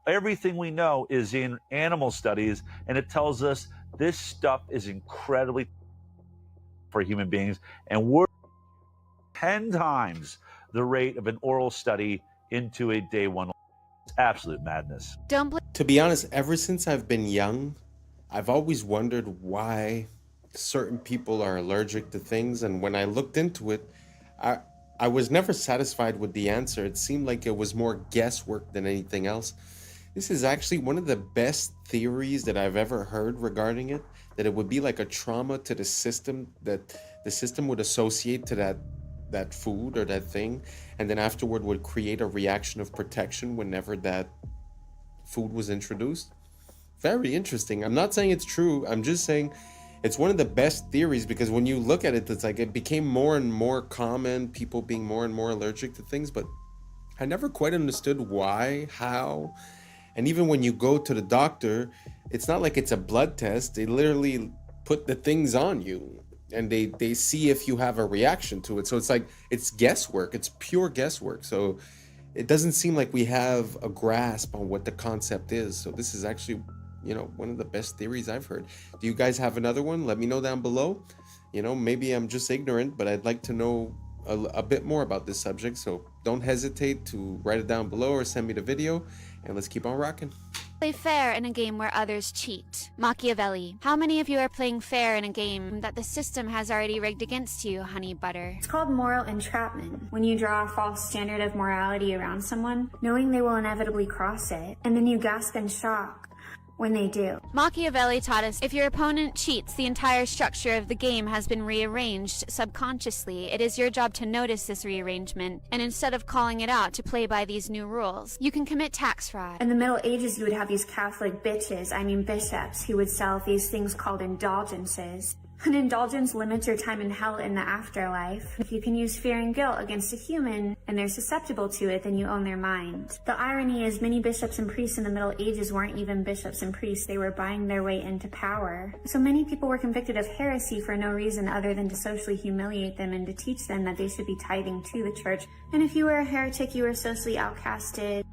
Everything we know is in animal studies, and it tells us this stuff is incredibly for human beings, and we're 10 times the rate of an oral study into a day one. It's absolute madness. To be honest, ever since I've been young, I've always wondered why certain people are allergic to things, and when I looked into it, I I was never satisfied with the answer. It seemed like it was more guesswork than anything else. This is actually one of the best theories that I've ever heard regarding it, that it would be like a trauma to the system, that the system would associate to that food or that thing, and then afterward would create a reaction of protection whenever that food was introduced. Very interesting. I'm not saying it's true. I'm just saying it's one of the best theories, because when you look at it, it's like it became more and more common, people being more and more allergic to things, but I never quite understood why, how. And even when you go to the doctor, it's not like it's a blood test. They literally put the things on you and they see if you have a reaction to it. So it's like, it's guesswork. It's pure guesswork. So it doesn't seem like we have a grasp on what the concept is. So this is actually, you know, one of the best theories I've heard. Do you guys have another one? Let me know down below. You know, maybe I'm just ignorant, but I'd like to know a bit more about this subject. So don't hesitate to write it down below or send me the video, and let's keep on rocking. Play fair in a game where others cheat. Machiavelli. How many of you are playing fair in a game that the system has already rigged against you, honey butter? It's called moral entrapment. When you draw a false standard of morality around someone, knowing they will inevitably cross it, and then you gasp in shock when they do. Machiavelli taught us if your opponent cheats, the entire structure of the game has been rearranged subconsciously. It is your job to notice this rearrangement, and instead of calling it out, to play by these new rules. You can commit tax fraud. In the Middle Ages, you would have these Catholic bishops, who would sell these things called indulgences. An indulgence limits your time in hell in the afterlife. If you can use fear and guilt against a human, and they're susceptible to it, then you own their mind. The irony is many bishops and priests in the Middle Ages weren't even bishops and priests. They were buying their way into power. So many people were convicted of heresy for no reason other than to socially humiliate them and to teach them that they should be tithing to the church. And if you were a heretic, you were socially outcasted,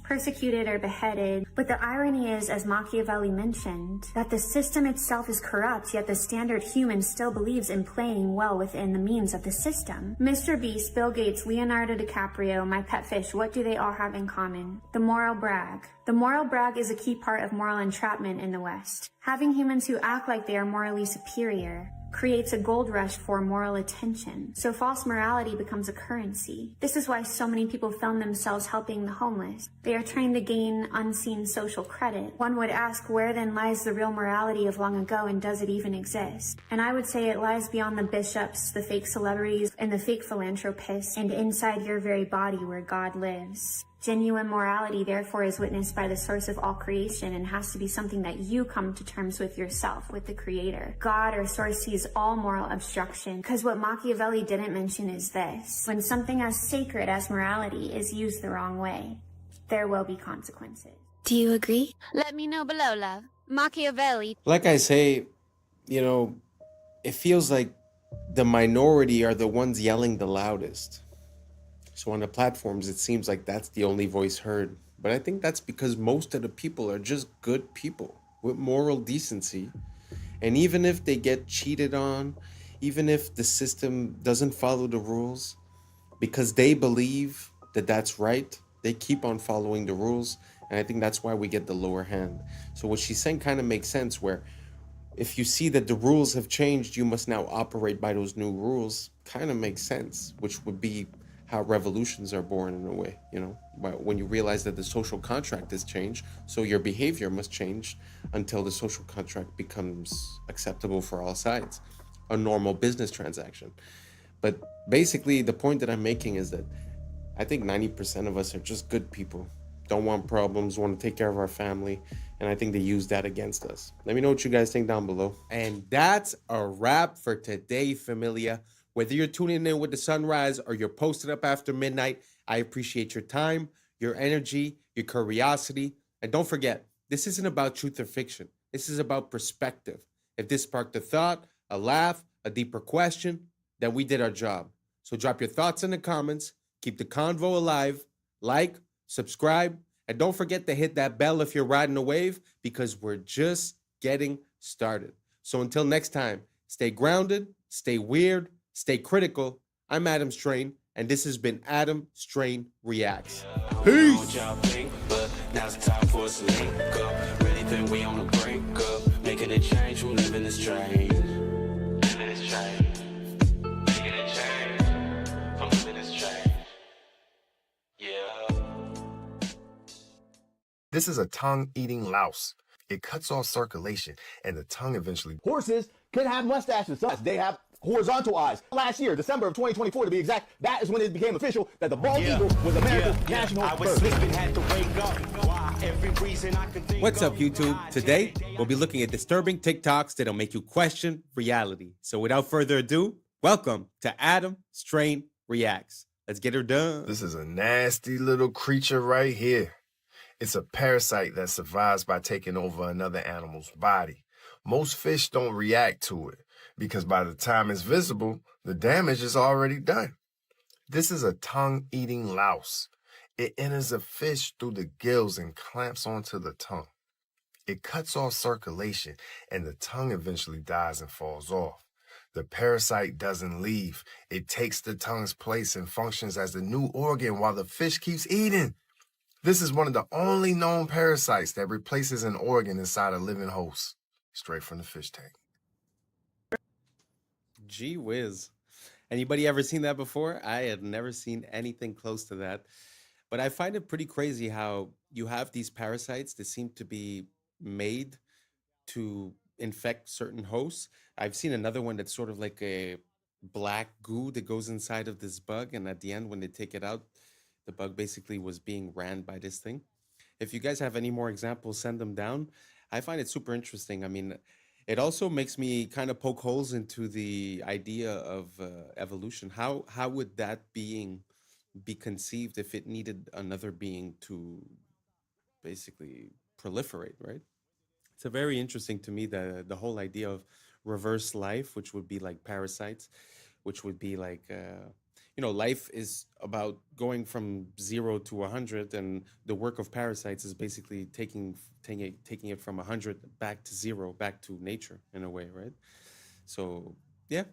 persecuted, or beheaded. But the irony is, as Machiavelli mentioned, that the system itself is corrupt, yet the standard human still believes in playing well within the means of the system. Mr. Beast, Bill Gates, Leonardo DiCaprio, my pet fish, what do they all have in common? The moral brag. The moral brag is a key part of moral entrapment in the West. Having humans who act like they are morally superior creates a gold rush for moral attention. So false morality becomes a currency. This is why so many people film themselves helping the homeless. They are trying to gain unseen social credit. One would ask, where then lies the real morality of long ago, and does it even exist? And I would say it lies beyond the bishops, the fake celebrities, and the fake philanthropists, and inside your very body where God lives. Genuine morality, therefore, is witnessed by the source of all creation and has to be something that you come to terms with yourself, with the Creator. God or source sees all moral obstruction, because what Machiavelli didn't mention is this: when something as sacred as morality is used the wrong way, there will be consequences. Do you agree? Let me know below, love. Machiavelli. Like I say, you know, it feels like the minority are the ones yelling the loudest. So on the platforms, it seems like that's the only voice heard. But I think that's because most of the people are just good people with moral decency. And even if they get cheated on, even if the system doesn't follow the rules, because they believe that that's right, they keep on following the rules. And I think that's why we get the lower hand. So what she's saying kind of makes sense, where if you see that the rules have changed, you must now operate by those new rules. Kind of makes sense, which would be how revolutions are born in a way, you know, when you realize that the social contract has changed, so your behavior must change until the social contract becomes acceptable for all sides, a normal business transaction. But basically, the point that I'm making is that I think 90% of us are just good people, don't want problems, want to take care of our family, and I think they use that against us. Let me know what you guys think down below. And that's a wrap for today, familia. Whether you're tuning in with the sunrise or you're posted up after midnight, I appreciate your time, your energy, your curiosity. And don't forget, this isn't about truth or fiction. This is about perspective. If this sparked a thought, a laugh, a deeper question, then we did our job. So drop your thoughts in the comments, keep the convo alive, like, subscribe, and don't forget to hit that bell if you're riding a wave, because we're just getting started. So until next time, stay grounded, stay weird, stay critical. I'm Adam Strain, and this has been Adam Strain Reacts. Peace! But now's the time for us to link up. Really think we on the brink up. Making a change from living this strange. Living this strange. Making a change from living this strange. This is a tongue-eating louse. It cuts off circulation, and the tongue eventually... Horses can have mustaches. They have horizontal eyes. Last year, December of 2024 to be exact, that is when it became official that the bald eagle was America's national bird. What's up, YouTube? Today, we'll be looking at disturbing TikToks that'll make you question reality. So without further ado, welcome to Adam Strain Reacts. Let's get her done. This is a nasty little creature right here. It's a parasite that survives by taking over another animal's body. Most fish don't react to it because by the time it's visible, the damage is already done. This is a tongue-eating louse. It enters a fish through the gills and clamps onto the tongue. It cuts off circulation, and the tongue eventually dies and falls off. The parasite doesn't leave. It takes the tongue's place and functions as the new organ while the fish keeps eating. This is one of the only known parasites that replaces an organ inside a living host, straight from the fish tank. Gee whiz. Anybody ever seen that before? I have never seen anything close to that. But I find it pretty crazy how you have these parasites that seem to be made to infect certain hosts. I've seen another one that's sort of like a black goo that goes inside of this bug, and at the end when they take it out, the bug basically was being ran by this thing. If you guys have any more examples, send them down. I find it super interesting. I mean, it also makes me kind of poke holes into the idea of evolution. How would that being be conceived if it needed another being to basically proliferate, right? It's a very interesting to me, the whole idea of reverse life, which would be like parasites, which would be like, life is about going from 0 to 100, and the work of parasites is basically taking it from 100 back to 0, back to nature in a way, right? So yeah,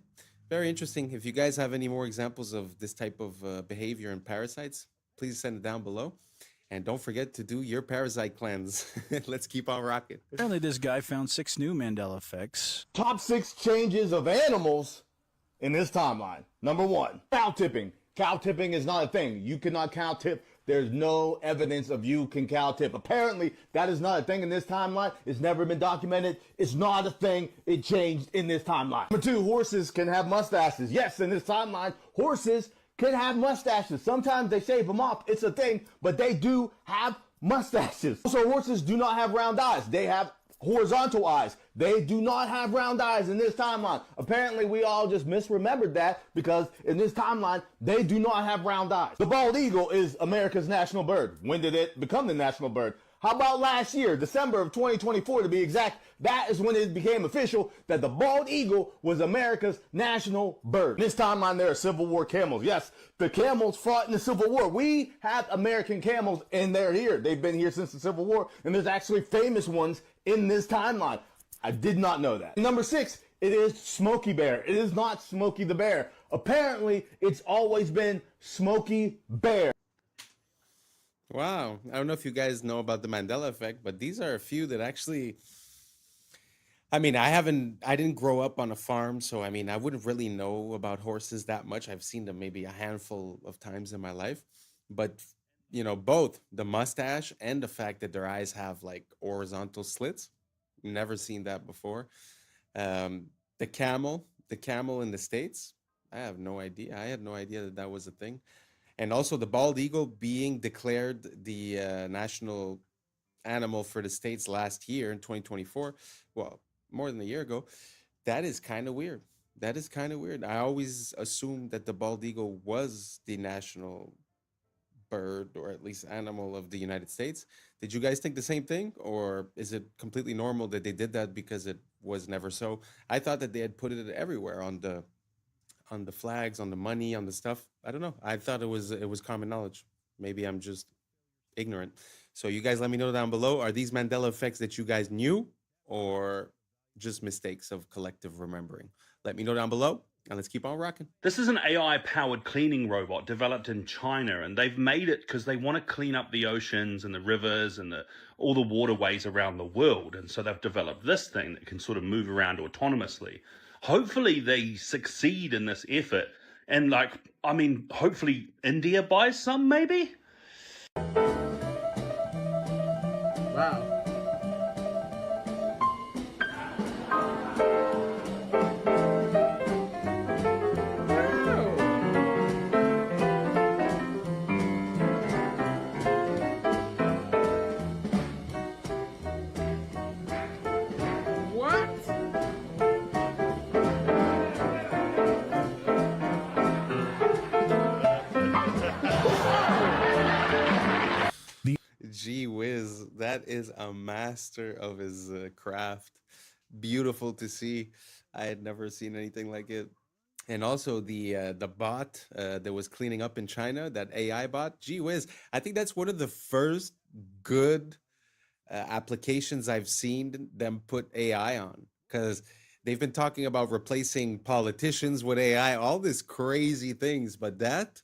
very interesting. If you guys have any more examples of this type of behavior in parasites, please send it down below. And don't forget to do your parasite cleanse. Let's keep on rocking. Apparently this guy found 6 new Mandela effects. Top 6 changes of animals in this timeline. Number 1, cow tipping. Cow tipping is not a thing. You cannot cow tip. There's no evidence of you can cow tip. Apparently, that is not a thing in this timeline. It's never been documented. It's not a thing. It changed in this timeline. Number 2, horses can have mustaches. Yes, in this timeline, horses can have mustaches. Sometimes they shave them off. It's a thing, but they do have mustaches. Also, horses do not have round eyes. They have horizontal eyes. They do not have round eyes in this timeline. Apparently, we all just misremembered that because in this timeline, they do not have round eyes. The bald eagle is America's national bird. When did it become the national bird? How about last year, December of 2024 to be exact? That is when it became official that the bald eagle was America's national bird. In this timeline, there are Civil War camels. Yes, the camels fought in the Civil War. We have American camels, and they're here. They've been here since the Civil War, and there's actually famous ones in this timeline. I did not know that. Number 6, it is Smokey Bear. It is not Smokey the Bear. Apparently, it's always been Smokey Bear. Wow. I don't know if you guys know about the Mandela effect, but these are a few that actually, I mean, I didn't grow up on a farm, so I mean, I wouldn't really know about horses that much. I've seen them maybe a handful of times in my life, but both the mustache and the fact that their eyes have like horizontal slits, never seen that before. The camel in the States, I have no idea. I had no idea that was a thing. And also the bald eagle being declared the national animal for the States last year in 2024. Well, more than a year ago. That is kind of weird. That is kind of weird. I always assumed that the bald eagle was the national bird, or at least animal, of the United States. Did you guys think the same thing? Or is it completely normal that they did that because it was never so? I thought that they had put it everywhere on the flags, on the money, on the stuff. I don't know. I thought it was common knowledge. Maybe I'm just ignorant. So you guys let me know down below. Are these Mandela effects that you guys knew, or just mistakes of collective remembering? Let me know down below, and let's keep on rocking. This is an AI-powered cleaning robot developed in China, and they've made it because they want to clean up the oceans and the rivers and all the waterways around the world. And so they've developed this thing that can sort of move around autonomously. Hopefully they succeed in this effort, and hopefully India buys some, maybe? Wow. Gee whiz, that is a master of his craft. Beautiful to see. I had never seen anything like it. And also the bot that was cleaning up in China, that AI bot. Gee whiz, I think that's one of the first good applications I've seen them put AI on, because they've been talking about replacing politicians with AI, all this crazy things, but that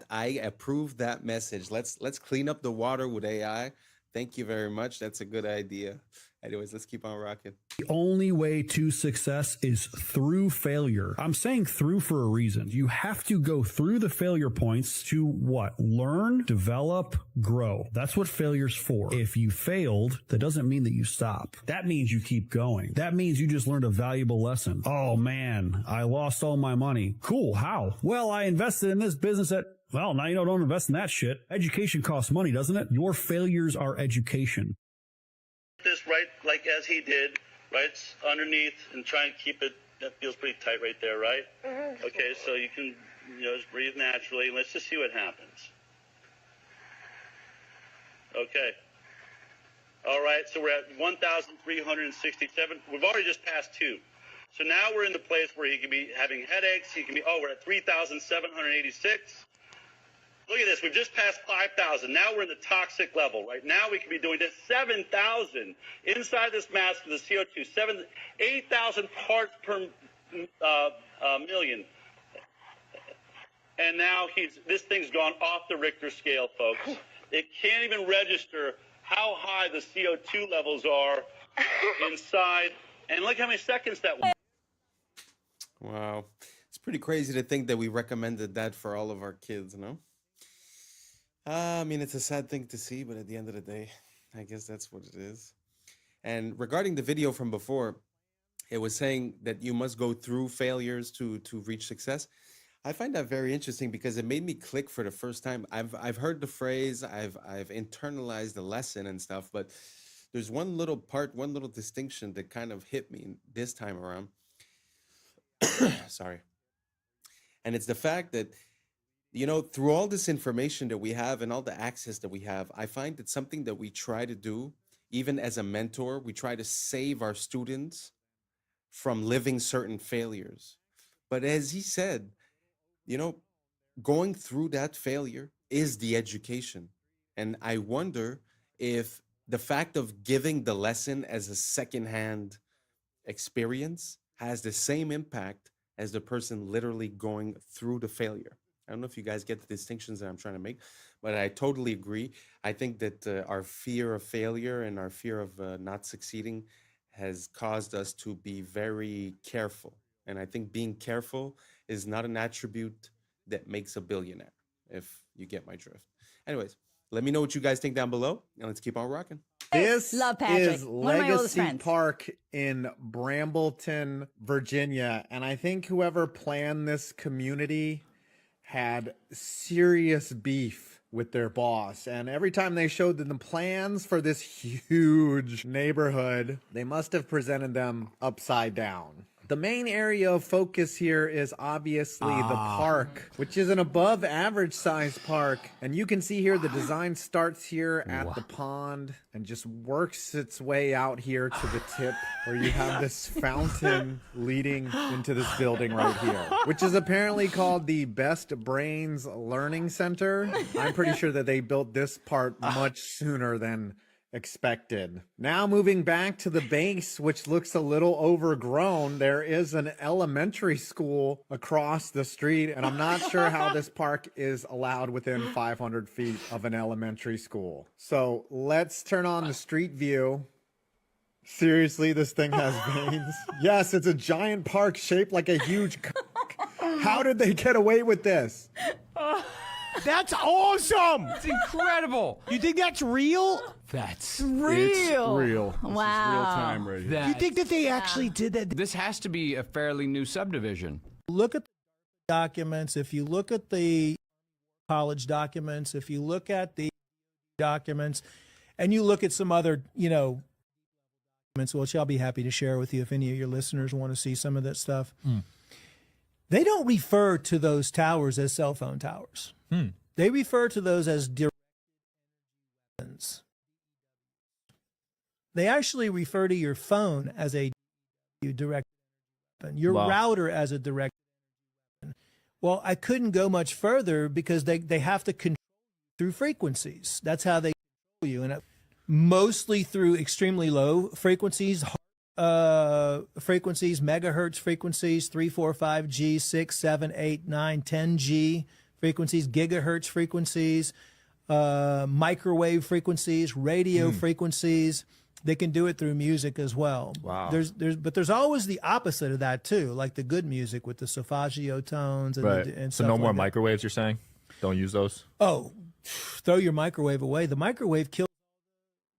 I approve that message. Let's clean up the water with AI. Thank you very much. That's a good idea. Anyways, let's keep on rocking. The only way to success is through failure. I'm saying through for a reason. You have to go through the failure points to what? Learn, develop, grow. That's what failure's for. If you failed, that doesn't mean that you stop. That means you keep going. That means you just learned a valuable lesson. Oh man, I lost all my money. Cool, how? Well, I invested in this business at... Well, now you don't invest in that shit. Education costs money, doesn't it? Your failures are education. This right, like as he did, right, underneath, and try and keep it, that feels pretty tight right there, right? Okay, so you can, just breathe naturally. Let's just see what happens. Okay. All right, so we're at 1,367. We've already just passed 2. So now we're in the place where he can be having headaches. He can be, we're at 3,786. Look at this. We've just passed 5,000. Now we're in the toxic level. Right now we can be doing this 7,000 inside this mask of the CO2. 8,000 parts per million. And now this thing's gone off the Richter scale, folks. It can't even register how high the CO2 levels are inside. And look how many seconds that was. Wow. It's pretty crazy to think that we recommended that for all of our kids, no? I mean, it's a sad thing to see, but at the end of the day, I guess that's what it is. And regarding the video from before, it was saying that you must go through failures to reach success. I find that very interesting because it made me click for the first time. I've heard the phrase, I've internalized the lesson and stuff, but there's one little part, one little distinction that kind of hit me this time around. Sorry. And it's the fact that, through all this information that we have and all the access that we have, I find that something that we try to do, even as a mentor, we try to save our students from living certain failures. But as he said, going through that failure is the education. And I wonder if the fact of giving the lesson as a secondhand experience has the same impact as the person literally going through the failure. I don't know if you guys get the distinctions that I'm trying to make, but I totally agree. I think that our fear of failure and our fear of not succeeding has caused us to be very careful. And I think being careful is not an attribute that makes a billionaire, if you get my drift. Anyways, let me know what you guys think down below, and let's keep on rocking. This Love Patrick, is one of my oldest Legacy friends. Park in Brambleton, Virginia. And I think whoever planned this community had serious beef with their boss. And every time they showed them the plans for this huge neighborhood, they must have presented them upside down. The main area of focus here is obviously the park, which is an above average size park. And you can see here the design starts here at the pond and just works its way out here to the tip where you have this fountain leading into this building right here, which is apparently called the Best Brains Learning Center. I'm pretty sure that they built this part much sooner than expected. Now moving back to the base, which looks a little overgrown, there is an elementary school across the street, and I'm not sure how this park is allowed within 500 feet of an elementary school. So let's turn on the street view. Seriously, this thing has veins? Yes, it's a giant park shaped like a huge cock. How did they get away with this? That's awesome. It's incredible. You think that's real? That's Real. It's real. This is real Wow. time right here. You think that they actually did that? This has to be a fairly new subdivision. Look at the documents. If you look at the college documents, if you look at the documents, and you look at some other, documents, which I'll be happy to share with you if any of your listeners want to see some of that stuff. They don't refer to those towers as cell phone towers. They refer to those as directed weapons. They actually refer to your phone as a direct weapon, your router as a direct weapon. Well, I couldn't go much further because they have to control through frequencies. That's how they control you, and mostly through extremely low frequencies, megahertz frequencies, 3, 4, 5G, 6, 7, 8, 9, 10G frequencies, gigahertz frequencies, microwave frequencies, radio frequencies. They can do it through music as well. Wow. But there's always the opposite of that too, like the good music with the solfeggio tones and, Right. and So stuff no more like that. microwaves, you're saying? Don't use those? Oh, throw your microwave away. The microwave kills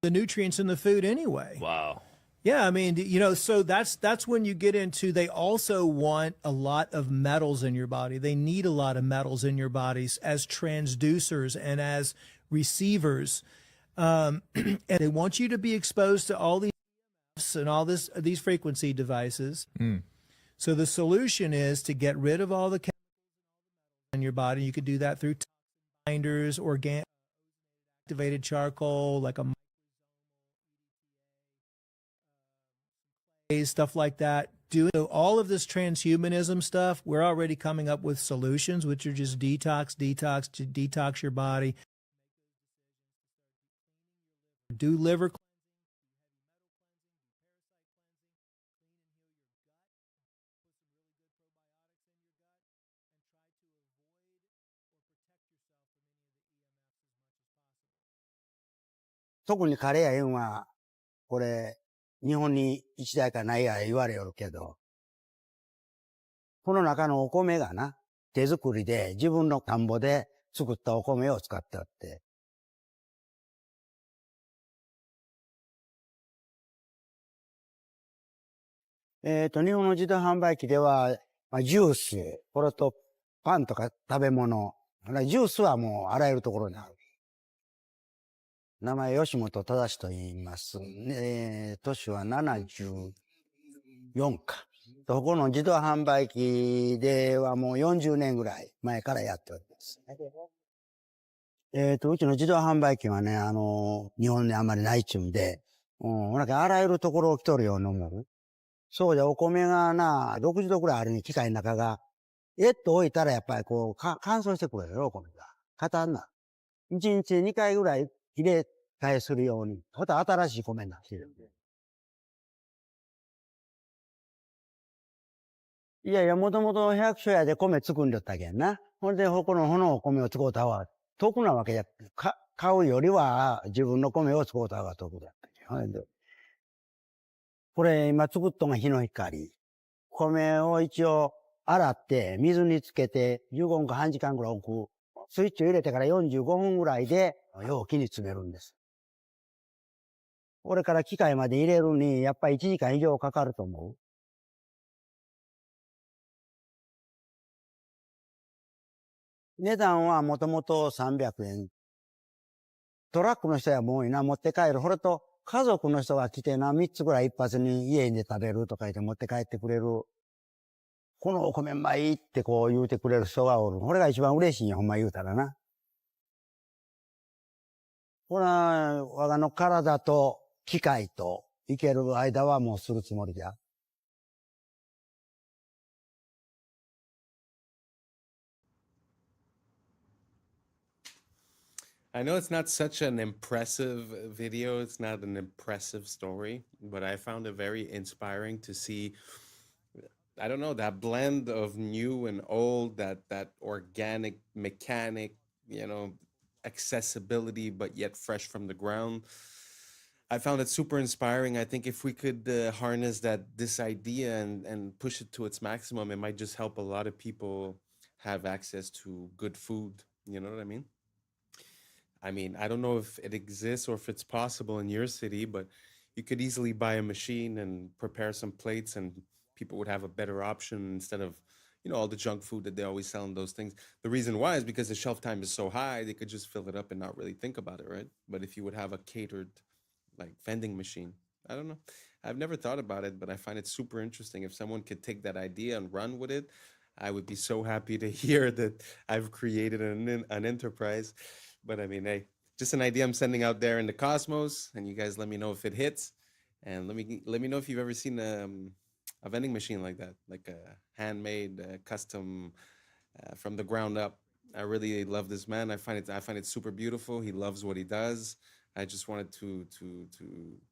the nutrients in the food anyway. Wow. Yeah, I mean, so that's when you get into, they also want a lot of metals in your body. They need a lot of metals in your bodies as transducers and as receivers. And they want you to be exposed to all these and all these frequency devices. So the solution is to get rid of all the chemicals in your body. You could do that through binders, organic activated charcoal, like a stuff like that. Doing all of this transhumanism stuff, we're already coming up with solutions, which are just detox your body. Do liver cleansing.特にカレーやいうんは、これ、日本に一台かないや言われよるけど、この中のお米がな、手作りで自分の田んぼで作ったお米を使ってあって、日本の自動販売機では、ジュース、これとパンとか食べ物、ジュースはもうあらゆるところにある。名前吉本正と言います。年は74か。ここの自動販売機ではもう40年ぐらい前からやっております。うちの自動販売機はね、日本にあんまりないっちゅうんで、なんかあらゆるところを来とるように思う。そうじゃ、お米がな、60度ぐらいあるに機械の中が、と置いたらやっぱりこう、乾燥してくれるよ、お米が。硬になる。1日2回ぐらい入れ替えするように、また新しい米になってる。いやいや、もともと百姓屋で米作んでったけんな。ほんで、このお米を使うた方が得なわけじゃ、買うよりは自分の米を使うた方が得だったけん。これ今作っとんが日の光。米を一応洗って水につけて15分か半時間ぐらい置く。スイッチを入れてから45分ぐらいで容器に詰めるんです。これから機械まで入れるにやっぱり1時間以上かかると思う。値段はもともと300円。トラックの人はもういな持って帰る。これと家族の人が来てな、3つぐらい一発に家で食べるとか言って持って帰ってくれる。このお米うまいってこう言うてくれる人がおる。これが一番嬉しいんや、ほんま言うたらな。これは、我がの体と機械と生ける間はもうするつもりじゃ。I know it's not such an impressive video, it's not an impressive story, but I found it very inspiring to see, I don't know, that blend of new and old, that organic, mechanic, accessibility, but yet fresh from the ground. I found it super inspiring. I think if we could harness this idea and push it to its maximum, it might just help a lot of people have access to good food You know what I mean? I mean, I don't know if it exists or if it's possible in your city, but you could easily buy a machine and prepare some plates, and people would have a better option instead of, all the junk food that they always sell in those things. The reason why is because the shelf time is so high, they could just fill it up and not really think about it, right? But if you would have a catered, like, vending machine, I don't know. I've never thought about it, but I find it super interesting. If someone could take that idea and run with it, I would be so happy to hear that I've created an enterprise. But I mean, hey, just an idea I'm sending out there in the cosmos, and you guys let me know if it hits, and let me know if you've ever seen a vending machine like that, like a handmade, custom, from the ground up. I really love this man. I find it super beautiful. He loves what he does. I just wanted to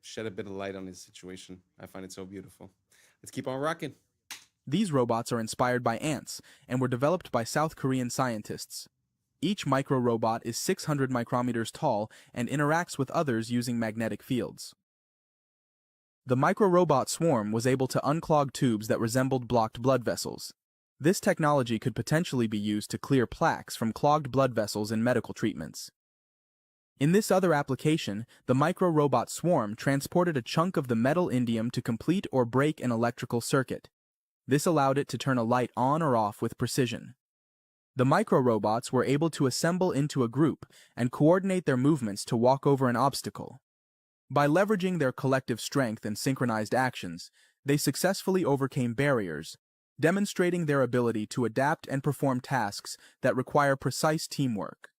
shed a bit of light on his situation. I find it so beautiful. Let's keep on rocking. These robots are inspired by ants and were developed by South Korean scientists. Each micro-robot is 600 micrometers tall and interacts with others using magnetic fields. The micro-robot swarm was able to unclog tubes that resembled blocked blood vessels. This technology could potentially be used to clear plaques from clogged blood vessels in medical treatments. In this other application, the micro-robot swarm transported a chunk of the metal indium to complete or break an electrical circuit. This allowed it to turn a light on or off with precision. The micro-robots were able to assemble into a group and coordinate their movements to walk over an obstacle. By leveraging their collective strength and synchronized actions, they successfully overcame barriers, demonstrating their ability to adapt and perform tasks that require precise teamwork.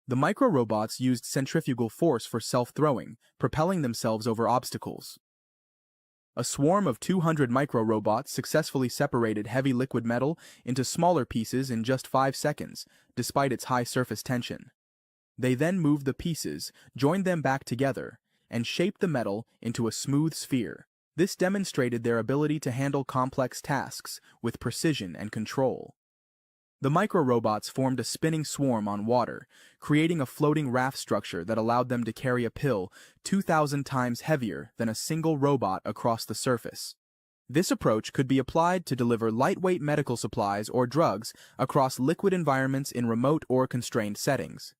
The micro-robots used centrifugal force for self-throwing, propelling themselves over obstacles. A swarm of 200 micro-robots successfully separated heavy liquid metal into smaller pieces in just 5 seconds, despite its high surface tension. They then moved the pieces, joined them back together, and shaped the metal into a smooth sphere. This demonstrated their ability to handle complex tasks with precision and control. The micro-robots formed a spinning swarm on water, creating a floating raft structure that allowed them to carry a pill 2,000 times heavier than a single robot across the surface. This approach could be applied to deliver lightweight medical supplies or drugs across liquid environments in remote or constrained settings.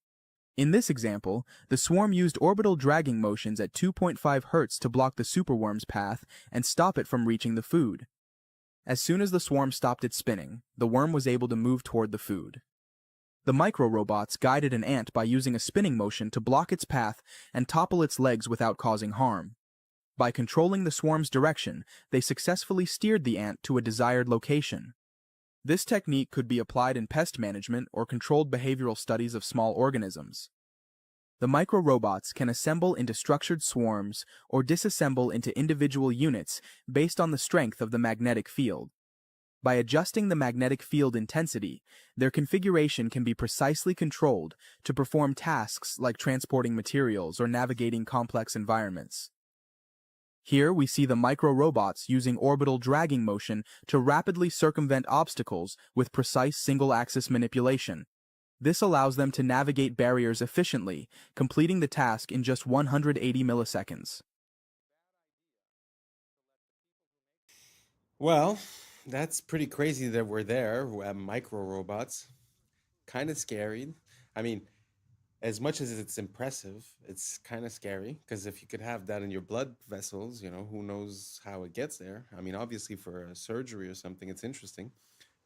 In this example, the swarm used orbital dragging motions at 2.5 Hz to block the superworm's path and stop it from reaching the food. As soon as the swarm stopped its spinning, the worm was able to move toward the food. The micro-robots guided an ant by using a spinning motion to block its path and topple its legs without causing harm. By controlling the swarm's direction, they successfully steered the ant to a desired location. This technique could be applied in pest management or controlled behavioral studies of small organisms. The micro-robots can assemble into structured swarms or disassemble into individual units based on the strength of the magnetic field. By adjusting the magnetic field intensity, their configuration can be precisely controlled to perform tasks like transporting materials or navigating complex environments. Here we see the micro-robots using orbital dragging motion to rapidly circumvent obstacles with precise single-axis manipulation. This allows them to navigate barriers efficiently, completing the task in just 180 milliseconds. Well, that's pretty crazy that we're there. Micro robots. Kind of scary. I mean, as much as it's impressive, it's kind of scary because if you could have that in your blood vessels, who knows how it gets there. I mean, obviously for a surgery or something, it's interesting.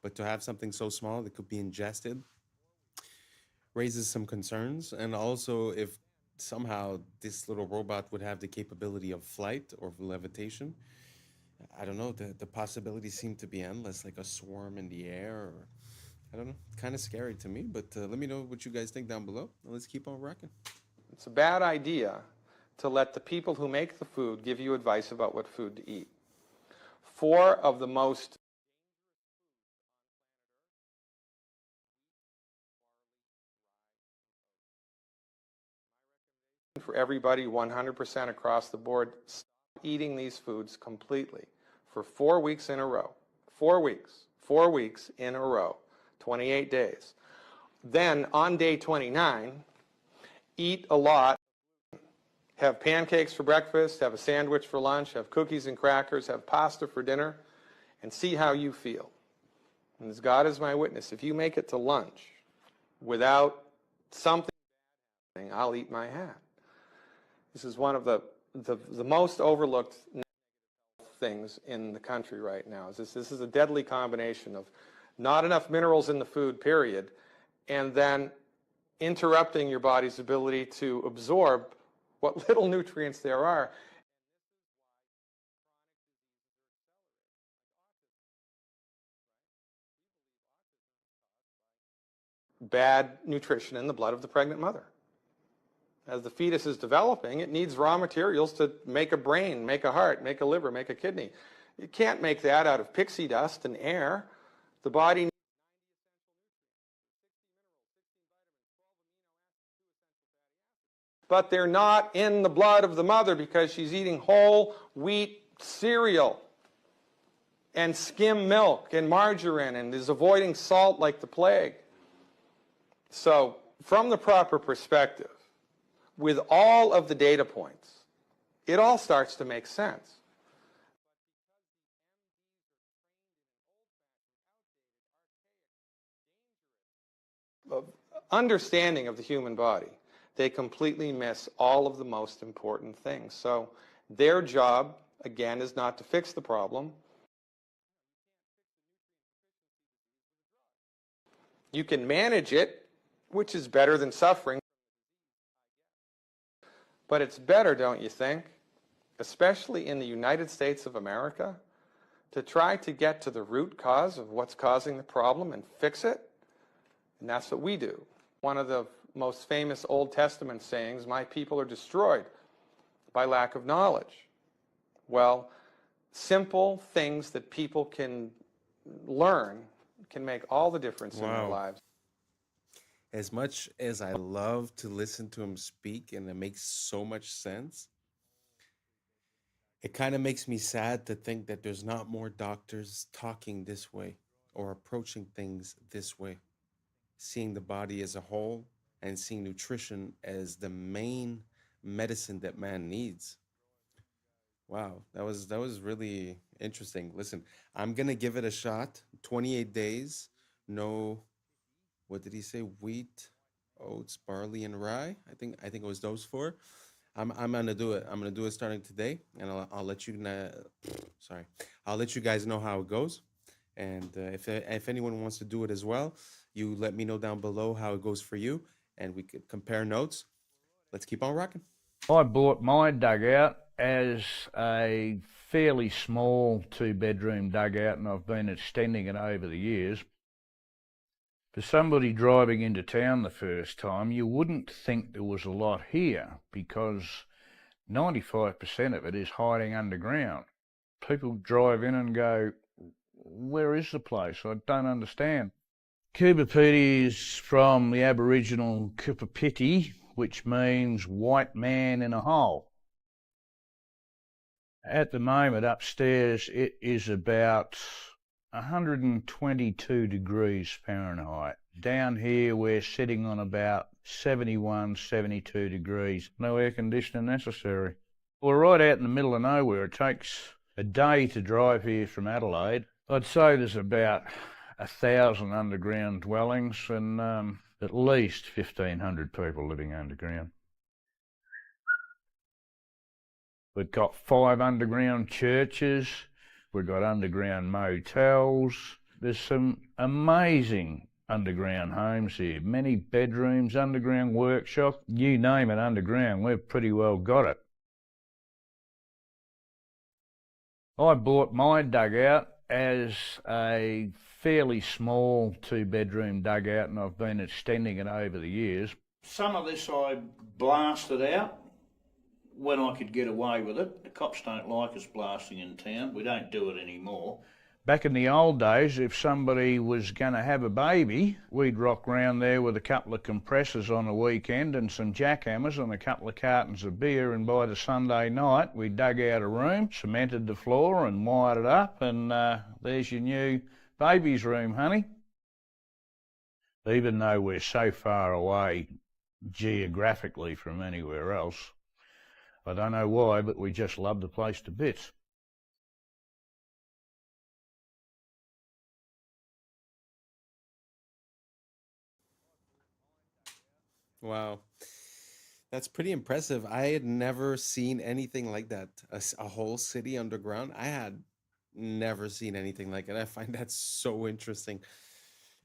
But to have something so small that could be ingested raises some concerns. And also, if somehow this little robot would have the capability of flight or levitation, I don't know, the possibilities seem to be endless, like a swarm in the air, or I don't know, kind of scary to me. But let me know what you guys think down below. Let's keep on rocking. It's a bad idea to let the people who make the food give you advice about what food to eat. 4 of the most for everybody 100% across the board, stop eating these foods completely for 4 weeks in a row. 4 weeks. 4 weeks in a row. 28 days. Then on day 29, eat a lot. Have pancakes for breakfast, have a sandwich for lunch, have cookies and crackers, have pasta for dinner, and see how you feel. And as God is my witness, if you make it to lunch without something, I'll eat my hat. This is one of the most overlooked things in the country right now. This is a deadly combination of not enough minerals in the food, period, and then interrupting your body's ability to absorb what little nutrients there are. Bad nutrition in the blood of the pregnant mother. As the fetus is developing, it needs raw materials to make a brain, make a heart, make a liver, make a kidney. You can't make that out of pixie dust and air. The body needs but they're not in the blood of the mother because she's eating whole wheat cereal and skim milk and margarine and is avoiding salt like the plague. So, from the proper perspective, with all of the data points, it all starts to make sense. Understanding of the human body, they completely miss all of the most important things. So their job, again, is not to fix the problem. You can manage it, which is better than suffering. But it's better, don't you think, especially in the United States of America, to try to get to the root cause of what's causing the problem and fix it? And that's what we do. One of the most famous Old Testament sayings, my people are destroyed by lack of knowledge. Well, simple things that people can learn can make all the difference in their lives. As much as I love to listen to him speak and it makes so much sense, it kind of makes me sad to think that there's not more doctors talking this way or approaching things this way, seeing the body as a whole and seeing nutrition as the main medicine that man needs. Wow, that was really interesting. Listen, I'm gonna give it a shot. 28 days, no, what did he say? Wheat, oats, barley, and rye. I think it was those four. I'm gonna do it. I'm gonna do it starting today, and I'll let you sorry, I'll let you guys know how it goes. And if anyone wants to do it as well, you let me know down below how it goes for you, and we could compare notes. Let's keep on rocking. I bought my dugout as a fairly small 2-bedroom dugout, and I've been extending it over the years. For somebody driving into town the first time, you wouldn't think there was a lot here because 95% of it is hiding underground. People drive in and go, where is the place? I don't understand. Kubapiti is from the Aboriginal Kupapiti, which means white man in a hole. At the moment upstairs it is about 122 degrees Fahrenheit. Down here we're sitting on about 71, 72 degrees. No air conditioning necessary. We're right out in the middle of nowhere. It takes a day to drive here from Adelaide. I'd say there's about 1,000 underground dwellings and at least 1,500 people living underground. We've got 5 underground churches. We've got underground motels. There's some amazing underground homes here. Many bedrooms, underground workshop. You name it underground, we've pretty well got it. I bought my dugout as a fairly small 2-bedroom dugout, and I've been extending it over the years. Some of this I blasted out when I could get away with it. The cops don't like us blasting in town. We don't do it anymore. Back in the old days, if somebody was going to have a baby, we'd rock round there with a couple of compressors on a weekend and some jackhammers and a couple of cartons of beer, and by the Sunday night we dug out a room, cemented the floor and wired it up, and there's your new baby's room, honey. Even though we're so far away geographically from anywhere else, I don't know why, but we just love the place to bits. Wow. That's pretty impressive. I had never seen anything like that. A whole city underground. I had never seen anything like it. I find that so interesting.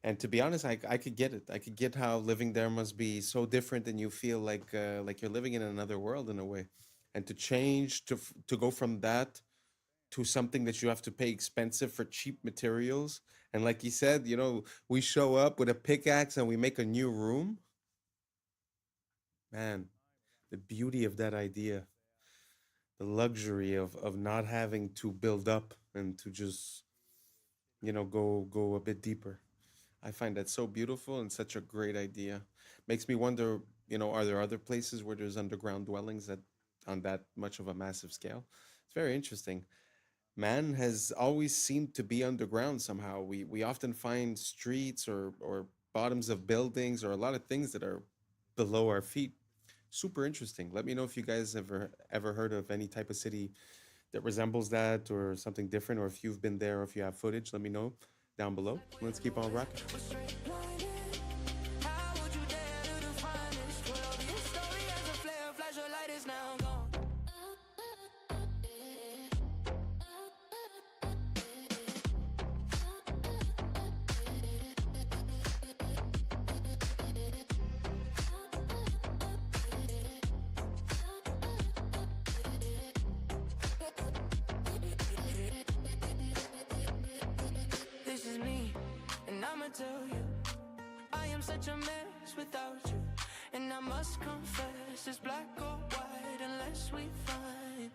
And to be honest, I could get it. I could get how living there must be so different, and you feel like you're living in another world in a way. And to change to go from that to something that you have to pay expensive for cheap materials. And like you said, we show up with a pickaxe and we make a new room. Man, the beauty of that idea, the luxury of not having to build up and to just, go a bit deeper. I find that so beautiful and such a great idea. Makes me wonder, are there other places where there's underground dwellings that on that much of a massive scale? It's very interesting. Man has always seemed to be underground somehow. We often find streets or bottoms of buildings or a lot of things that are below our feet. Super interesting. Let me know if you guys ever heard of any type of city that resembles that or something different, or if you've been there or if you have footage. Let me know down below. Let's keep on rocking. Tell you, I am such a mess without you, and I must confess it's black or white unless we find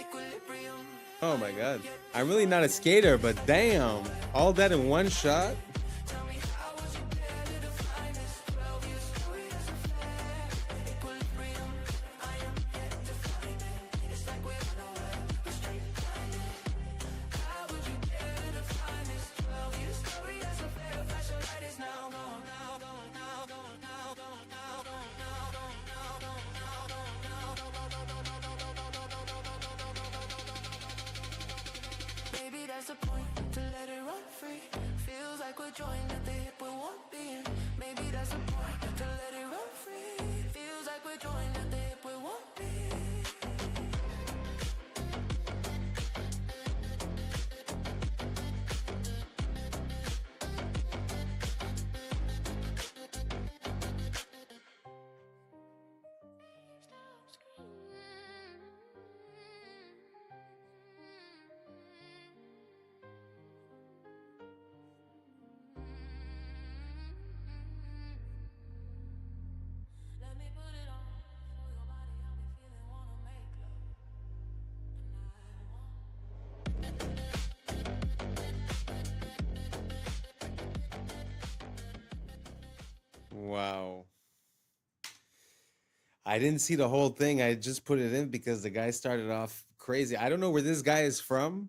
equilibrium. Oh my god. I'm really not a skater, but damn, all that in one shot. Wow. I didn't see the whole thing. I just put it in because the guy started off crazy. I don't know where this guy is from,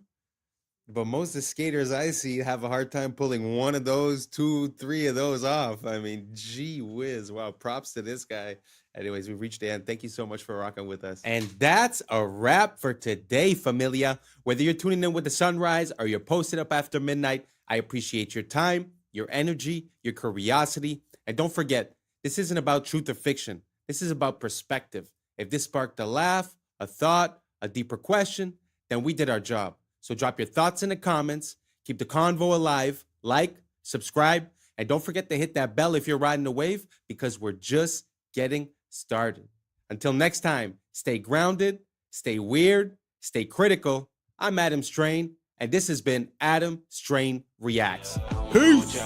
but most of the skaters I see have a hard time pulling one of those, two, three of those off. I mean, gee whiz. Wow. Props to this guy. Anyways, we've reached the end. Thank you so much for rocking with us. And that's a wrap for today, familia. Whether you're tuning in with the sunrise or you're posted up after midnight, I appreciate your time, your energy, your curiosity. And don't forget, this isn't about truth or fiction. This is about perspective. If this sparked a laugh, a thought, a deeper question, then we did our job. So drop your thoughts in the comments, keep the convo alive, like, subscribe, and don't forget to hit that bell if you're riding the wave, because we're just getting started. Until next time, stay grounded, stay weird, stay critical. I'm Adam Strain, and this has been Adam Strain Reacts. Peace!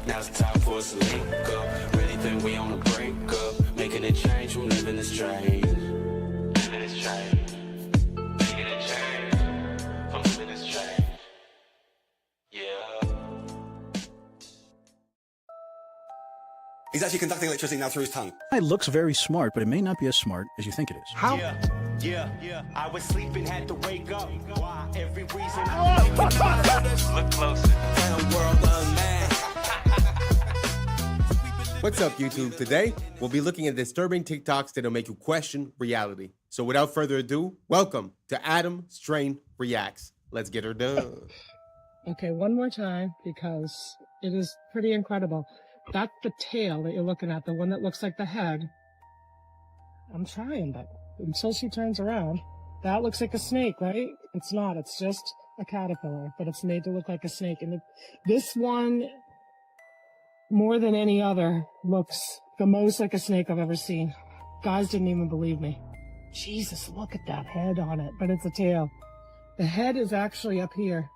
Now it's time for us to link up. Really think we on the brink up. Making a change, we're living this strange. Living this strange. Making a change. I'm living this strange. Yeah. He's actually conducting electricity now through his tongue. It looks very smart, but it may not be as smart as you think it is. How? Yeah. I was sleeping, had to wake up. Why? Every reason. Look closer. World of man. What's up, YouTube? Today, we'll be looking at disturbing TikToks that'll make you question reality. So without further ado, welcome to Adam Strain Reacts. Let's get her done. Okay, one more time, because it is pretty incredible. That's the tail that you're looking at, the one that looks like the head. I'm trying, but until she turns around, that looks like a snake, right? It's not. It's just a caterpillar, but it's made to look like a snake. And this one, more than any other, looks the most like a snake I've ever seen. Guys didn't even believe me. Jesus, look at that head on it, but it's a tail. The head is actually up here.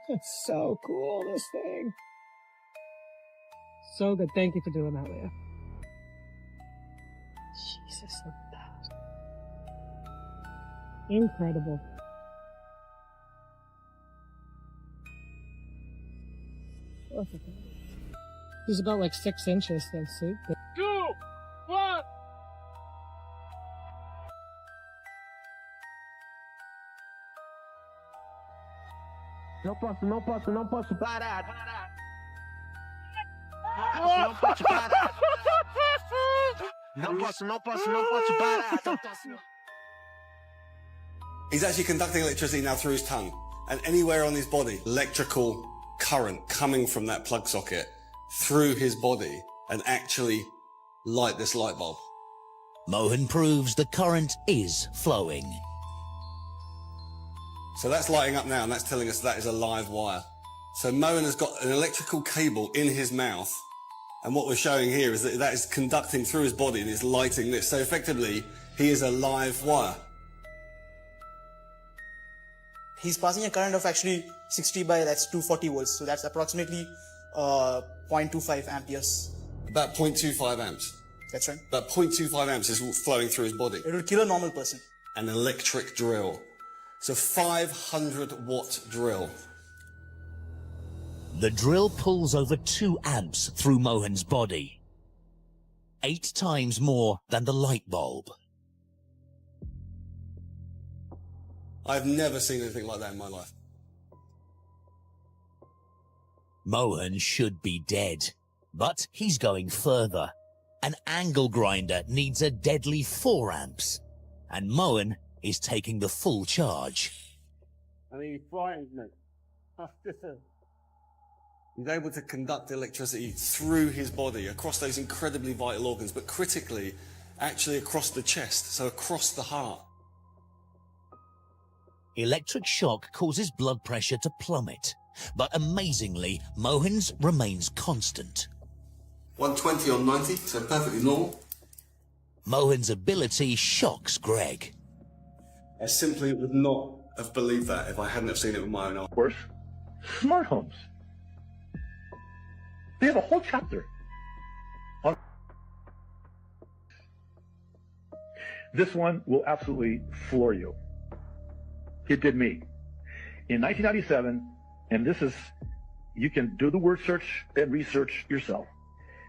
It's so cool, this thing. So good. Thank you for doing that, Leah. Jesus, look at that. Incredible. He's about like 6 inches, though, see? 2, 1. Não posso parar. Não posso parar. He's actually conducting electricity now through his tongue. And anywhere on his body, electrical current coming from that plug socket through his body and actually light this light bulb. Mohan proves the current is flowing. So that's lighting up now, and that's telling us that is a live wire. So Mohan has got an electrical cable in his mouth, and what we're showing here is that that is conducting through his body and is lighting this. So effectively, he is a live wire. He's passing a current of actually 60 by, that's 240 volts. So that's approximately 0.25 amperes. About 0.25 amps. That's right. About 0.25 amps is flowing through his body. It will kill a normal person. An electric drill. So 500 watt drill. The drill pulls over 2 amps through Mohan's body. 8 times more than the light bulb. I've never seen anything like that in my life. Mohan should be dead, but he's going further. An angle grinder needs a deadly 4 amps, and Mohan is taking the full charge. I mean, he frightens me. He's able to conduct electricity through his body, across those incredibly vital organs, but critically, actually across the chest, so across the heart. Electric shock causes blood pressure to plummet, but amazingly, Mohan's remains constant. 120 on 90, so perfectly normal. Mohan's ability shocks Greg. I simply would not have believed that if I hadn't have seen it with my own eyes. Worse, smart homes. They have a whole chapter on this. One will absolutely floor you. It did me. In 1997, and this is, you can do the word search and research yourself.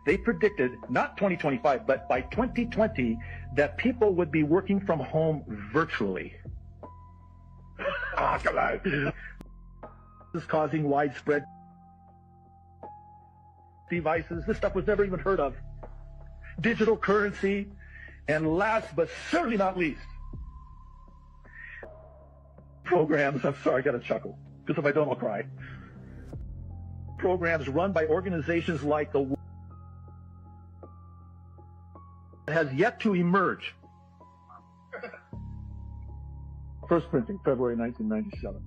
They predicted, not 2025, but by 2020, that people would be working from home virtually. Oh, come on. This is causing widespread devices. This stuff was never even heard of. Digital currency, and last but certainly not least, programs. I'm sorry, I got to chuckle, because if I don't, I'll cry. Programs run by organizations like the has yet to emerge. First printing, February 1997.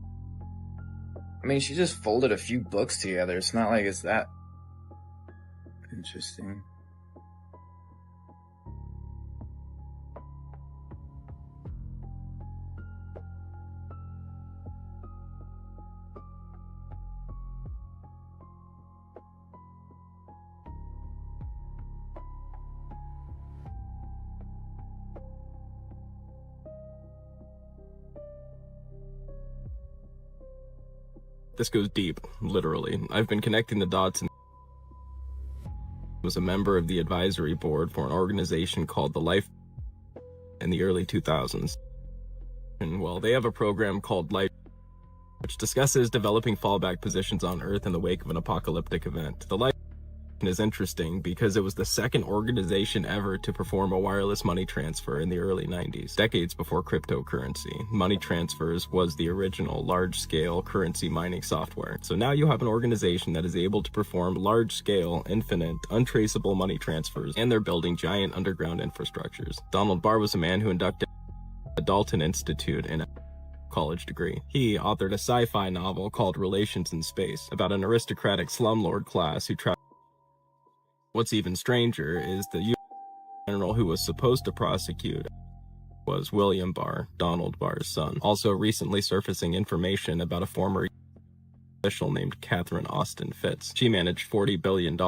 I mean, she just folded a few books together. It's not like it's that interesting. This goes deep, literally. I've been connecting the dots and was a member of the advisory board for an organization called The Life in the early 2000s. And well, they have a program called Life, which discusses developing fallback positions on Earth in the wake of an apocalyptic event. The Life is interesting because it was the second organization ever to perform a wireless money transfer in the early 90s, decades before cryptocurrency. Money transfers was the original large-scale currency mining software. So now you have an organization that is able to perform large-scale, infinite, untraceable money transfers, and they're building giant underground infrastructures. Donald Barr was a man who inducted the Dalton Institute in a college degree. He authored a sci-fi novel called Relations in Space about an aristocratic slumlord class who traveled. What's even stranger is the U.S. general who was supposed to prosecute was William Barr, Donald Barr's son, also recently surfacing information about a former official named Catherine Austin Fitz. She managed $40 billion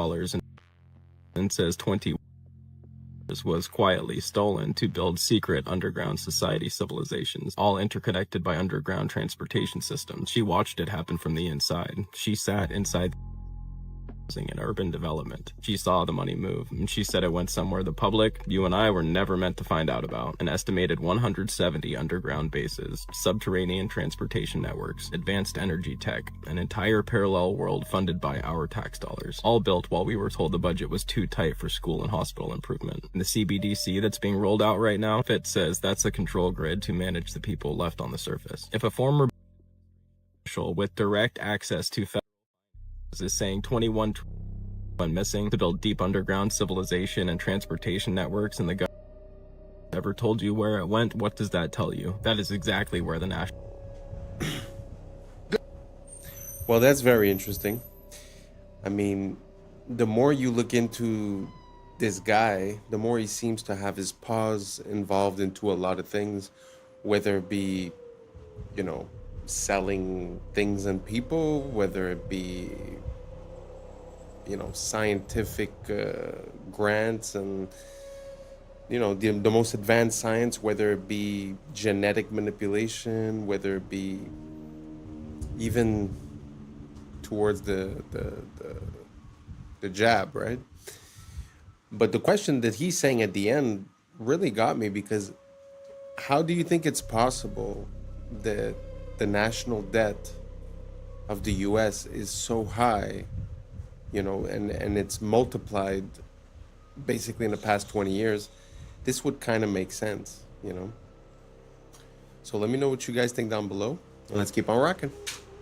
and says 20 was quietly stolen to build secret underground society civilizations, all interconnected by underground transportation systems. She watched it happen from the inside. She sat inside in urban development. She saw the money move, and she said it went somewhere the public, you and I, were never meant to find out about. An estimated 170 underground bases, subterranean transportation networks, advanced energy tech, an entire parallel world funded by our tax dollars, all built while we were told the budget was too tight for school and hospital improvement. And the CBDC that's being rolled out right now, Fitz says that's a control grid to manage the people left on the surface. If a former official with direct access to is saying 21 trillion missing to build deep underground civilization and transportation networks, and the government ever told you where it went, what does that tell you? That is exactly where the national... Well, that's very interesting. I mean, the more you look into this guy, the more he seems to have his paws involved into a lot of things, whether it be, you know, selling things and people, whether it be, you know, scientific grants and, you know, the most advanced science, whether it be genetic manipulation, whether it be even towards the jab, right? But the question that he's saying at the end really got me, because how do you think it's possible that the national debt of the US is so high, you know, and it's multiplied basically in the past 20 years? This would kind of make sense, you know? So let me know what you guys think down below, and let's keep on rocking.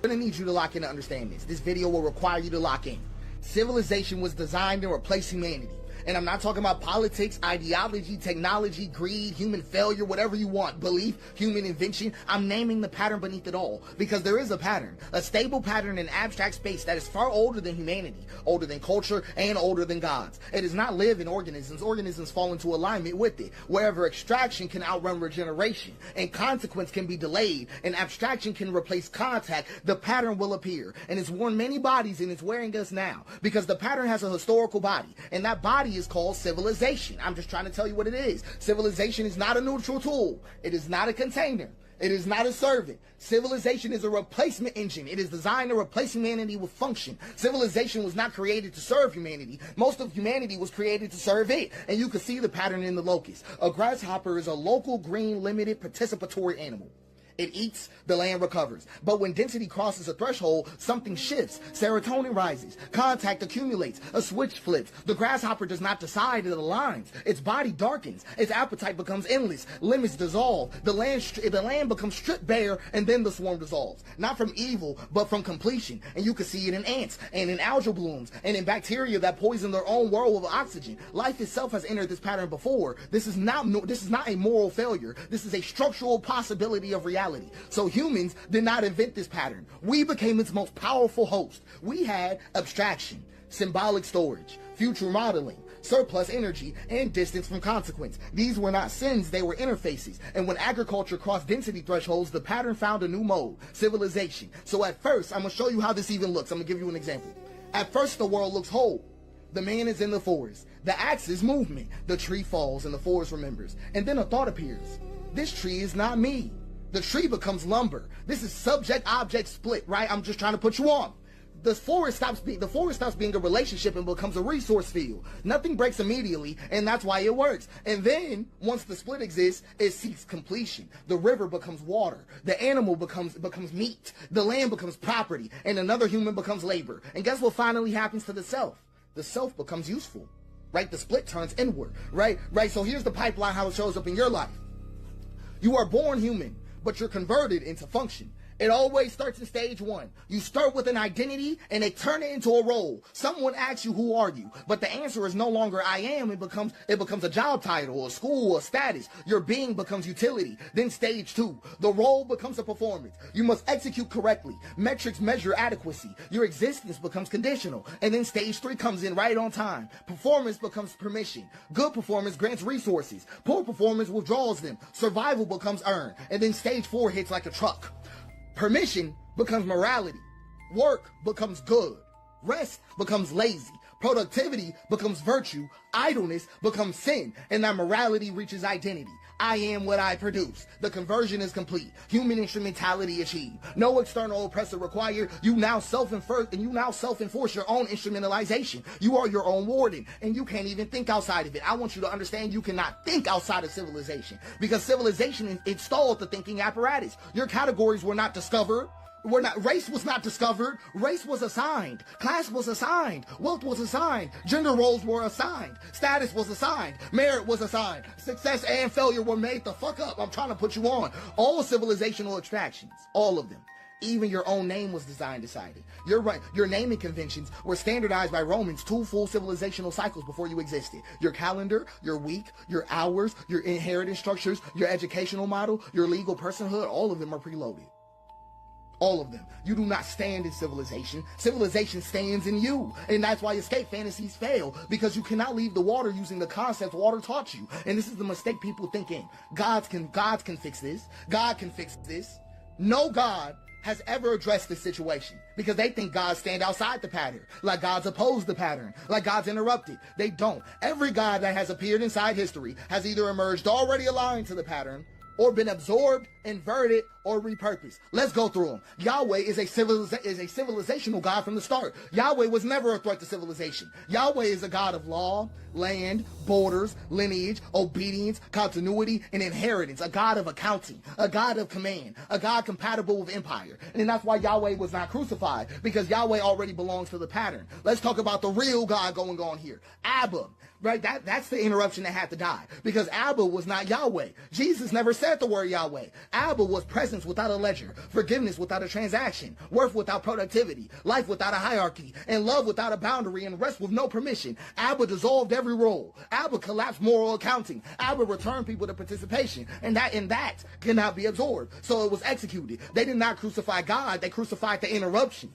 I'm gonna need you to lock in to understand this. This video will require you to lock in. Civilization was designed to replace humanity. And I'm not talking about politics, ideology, technology, greed, human failure, whatever you want, belief, human invention. I'm naming the pattern beneath it all, because there is a pattern, a stable pattern in abstract space that is far older than humanity, older than culture, and older than gods. It does not live in organisms. Organisms fall into alignment with it. Wherever extraction can outrun regeneration, and consequence can be delayed, and abstraction can replace contact, the pattern will appear. And it's worn many bodies, and it's wearing us now, because the pattern has a historical body, and that body is called civilization. I'm just trying to tell you what it is. Civilization is not a neutral tool. It is not a container. It is not a servant. Civilization is a replacement engine. It is designed to replace humanity with function. Civilization was not created to serve humanity. Most of humanity was created to serve it. And you can see the pattern in the locust. A grasshopper is a local, green, limited, participatory animal. It eats, the land recovers. But when density crosses a threshold, something shifts. Serotonin rises. Contact accumulates. A switch flips. The grasshopper does not decide, it aligns. Its body darkens. Its appetite becomes endless. Limits dissolve. The land becomes stripped bare, and then the swarm dissolves. Not from evil, but from completion. And you can see it in ants, and in algal blooms, and in bacteria that poison their own world of oxygen. Life itself has entered this pattern before. This is not a moral failure. This is a structural possibility of reality. So humans did not invent this pattern. We became its most powerful host. We had abstraction, symbolic storage, future modeling, surplus energy, and distance from consequence. These were not sins, they were interfaces. And when agriculture crossed density thresholds, the pattern found a new mode, civilization. So at first, I'm going to show you how this even looks. I'm going to give you an example. At first, the world looks whole. The man is in the forest. The axe is movement. The tree falls and the forest remembers. And then a thought appears. This tree is not me. The tree becomes lumber. This is subject-object split, right? I'm just trying to put you on. The forest stops being a relationship and becomes a resource field. Nothing breaks immediately, and that's why it works. And then, once the split exists, it seeks completion. The river becomes water. The animal becomes meat. The land becomes property, and another human becomes labor. And guess what finally happens to the self? the self becomes useful, right? The split turns inward, right? So here's the pipeline, how it shows up in your life. You are born human, but you're converted into function. It always starts in stage one. You start with an identity and they turn it into a role. Someone asks you, who are you? But the answer is no longer I am. It becomes a job title, a school, a status. Your being becomes utility. Then stage two, the role becomes a performance. You must execute correctly. Metrics measure adequacy. Your existence becomes conditional. And then stage three comes in right on time. Performance becomes permission. Good performance grants resources. Poor performance withdraws them. Survival becomes earned. And then stage four hits like a truck. Permission becomes morality. Work becomes good. Rest becomes lazy. Productivity becomes virtue. Idleness becomes sin. And that morality reaches identity. I am what I produce. The conversion is complete. Human instrumentality achieved. No external oppressor required. You now self-enforce your own instrumentalization. You are your own warden, and you can't even think outside of it. I want you to understand you cannot think outside of civilization, because civilization installed the thinking apparatus. Your categories were not discovered. Race was not discovered. Race was assigned. Class was assigned. Wealth was assigned. Gender roles were assigned. Status was assigned. Merit was assigned. Success and failure were made the fuck up. I'm trying to put you on. All civilizational abstractions. All of them. Even your own name was decided. You're right. Your naming conventions were standardized by Romans 2 full civilizational cycles before you existed. Your calendar, your week, your hours, your inheritance structures, your educational model, your legal personhood, all of them are preloaded. All of them. You do not stand in civilization. Civilization stands in you. And that's why escape fantasies fail, because you cannot leave the water using the concepts water taught you. And this is the mistake people think in. Gods can fix this. God can fix this. No God has ever addressed this situation, because they think gods stand outside the pattern, like gods oppose the pattern, like gods interrupt it. They don't. Every god that has appeared inside history has either emerged already aligned to the pattern, or been absorbed, inverted, or repurposed. Let's go through them. Yahweh is a civilizational God from the start. Yahweh was never a threat to civilization. Yahweh is a God of law, land, borders, lineage, obedience, continuity, and inheritance. A God of accounting, a God of command, a God compatible with empire. And that's why Yahweh was not crucified, because Yahweh already belongs to the pattern. Let's talk about the real God going on here. Abba. Right, that's the interruption that had to die, because Abba was not Yahweh. Jesus never said the word Yahweh. Abba was presence without a ledger, forgiveness without a transaction, worth without productivity, life without a hierarchy, and love without a boundary, and rest with no permission. Abba dissolved every role. Abba collapsed moral accounting. Abba returned people to participation, and that cannot be absorbed. So it was executed. They did not crucify God. They crucified the interruption.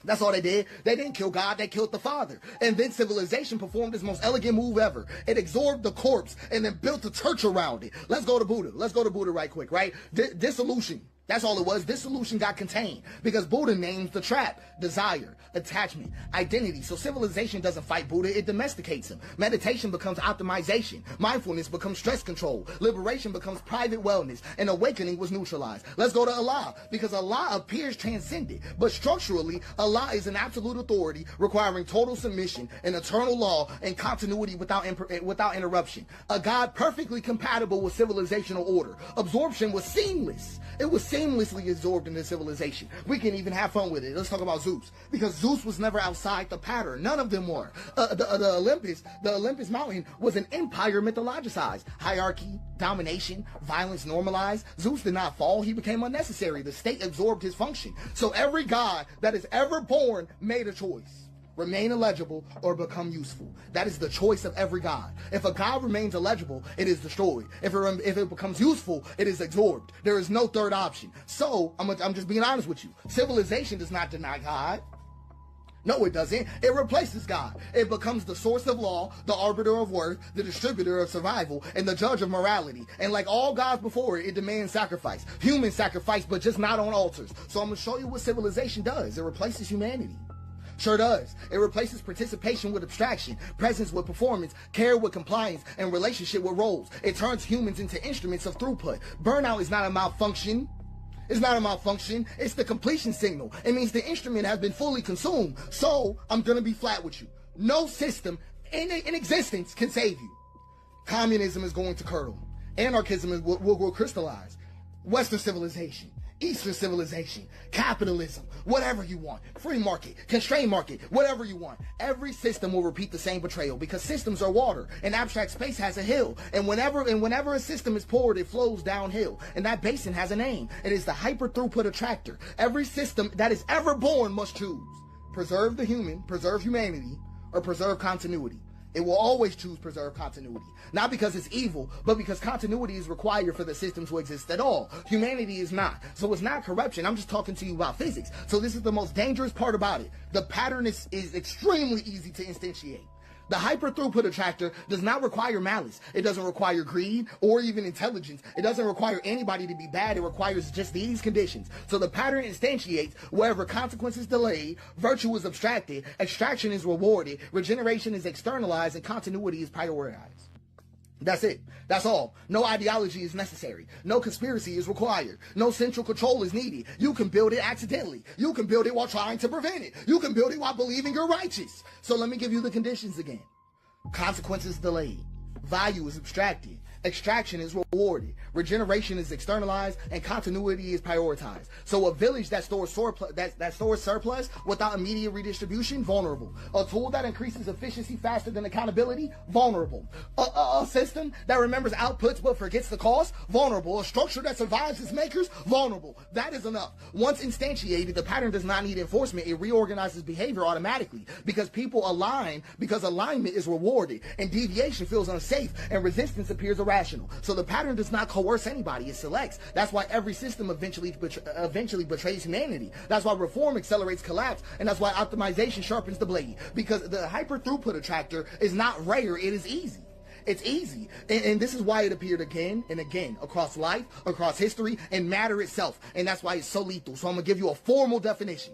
That's all they did. They didn't kill God, they killed the Father. And then civilization performed its most elegant move ever. It absorbed the corpse and then built a church around it. Let's go to Buddha. Let's go to Buddha right quick, right? Dissolution. That's all it was. Dissolution got contained, because Buddha names the trap: desire, attachment, identity. So civilization doesn't fight Buddha, it domesticates him. Meditation becomes optimization. Mindfulness becomes stress control. Liberation becomes private wellness. And awakening was neutralized. Let's go to Allah, because Allah appears transcendent, but structurally, Allah is an absolute authority requiring total submission, an eternal law, and continuity without interruption. A God perfectly compatible with civilizational order. Absorption was seamless. It was seamlessly absorbed into civilization. We can even have fun with it. Let's talk about Zeus, because Zeus was never outside the pattern. None of them were. The Olympus mountain was an empire mythologized. Hierarchy, domination, violence normalized. Zeus did not fall. He became unnecessary. The state absorbed his function. So every god that is ever born made a choice: remain illegible or become useful. That is the choice of every god. If a god remains illegible, it is destroyed. If it becomes useful, it is absorbed. There is no third option. So I'm just being honest with you. Civilization does not deny God. No, it doesn't. It replaces God. It becomes the source of law, the arbiter of worth, the distributor of survival, and the judge of morality. And like all gods before it, it demands sacrifice. Human sacrifice, but just not on altars. So I'm going to show you what civilization does. It replaces humanity. Sure does. It replaces participation with abstraction, presence with performance, care with compliance, and relationship with roles. It turns humans into instruments of throughput. Burnout is not a malfunction. It's not a malfunction. It's the completion signal. It means the instrument has been fully consumed. So I'm going to be flat with you. No system in existence can save you. Communism is going to curdle. Anarchism will crystallize. Western civilization Eastern civilization, capitalism, whatever you want, free market, constrained market, whatever you want. Every system will repeat the same betrayal because systems are water and abstract space has a hill. And whenever a system is poured, it flows downhill. And that basin has a name. It is the hyper throughput attractor. Every system that is ever born must choose. Preserve the human, preserve humanity, or preserve continuity. It will always choose preserve continuity. Not because it's evil, but because continuity is required for the system to exist at all. Humanity is not. So it's not corruption. I'm just talking to you about physics. So this is the most dangerous part about it. The pattern is extremely easy to instantiate. The hyper throughput attractor does not require malice. It doesn't require greed or even intelligence. It doesn't require anybody to be bad. It requires just these conditions. So the pattern instantiates wherever consequence is delayed, virtue is abstracted, extraction is rewarded, regeneration is externalized, and continuity is prioritized. That's it. That's all. No ideology is necessary. No conspiracy is required. No central control is needed. You can build it accidentally. You can build it while trying to prevent it. You can build it while believing you're righteous. So let me give you the conditions again. Consequence is delayed. Value is abstracted. Extraction is rewarded. Regeneration is externalized, and continuity is prioritized. So a village that stores surplus without immediate redistribution, vulnerable. A tool that increases efficiency faster than accountability, vulnerable. A system that remembers outputs but forgets the cost, vulnerable. A structure that survives its makers, vulnerable. That is enough. Once instantiated, the pattern does not need enforcement. It reorganizes behavior automatically because people align, because alignment is rewarded, and deviation feels unsafe, and resistance appears irrational. So the pattern does not coerce anybody, it selects. That's why every system eventually betrays humanity. That's why reform accelerates collapse, and that's why optimization sharpens the blade. Because the hyper throughput attractor is not rare, it is easy. It's easy. And this is why it appeared again and again across life, across history, and matter itself. And that's why it's so lethal. So I'm going to give you a formal definition.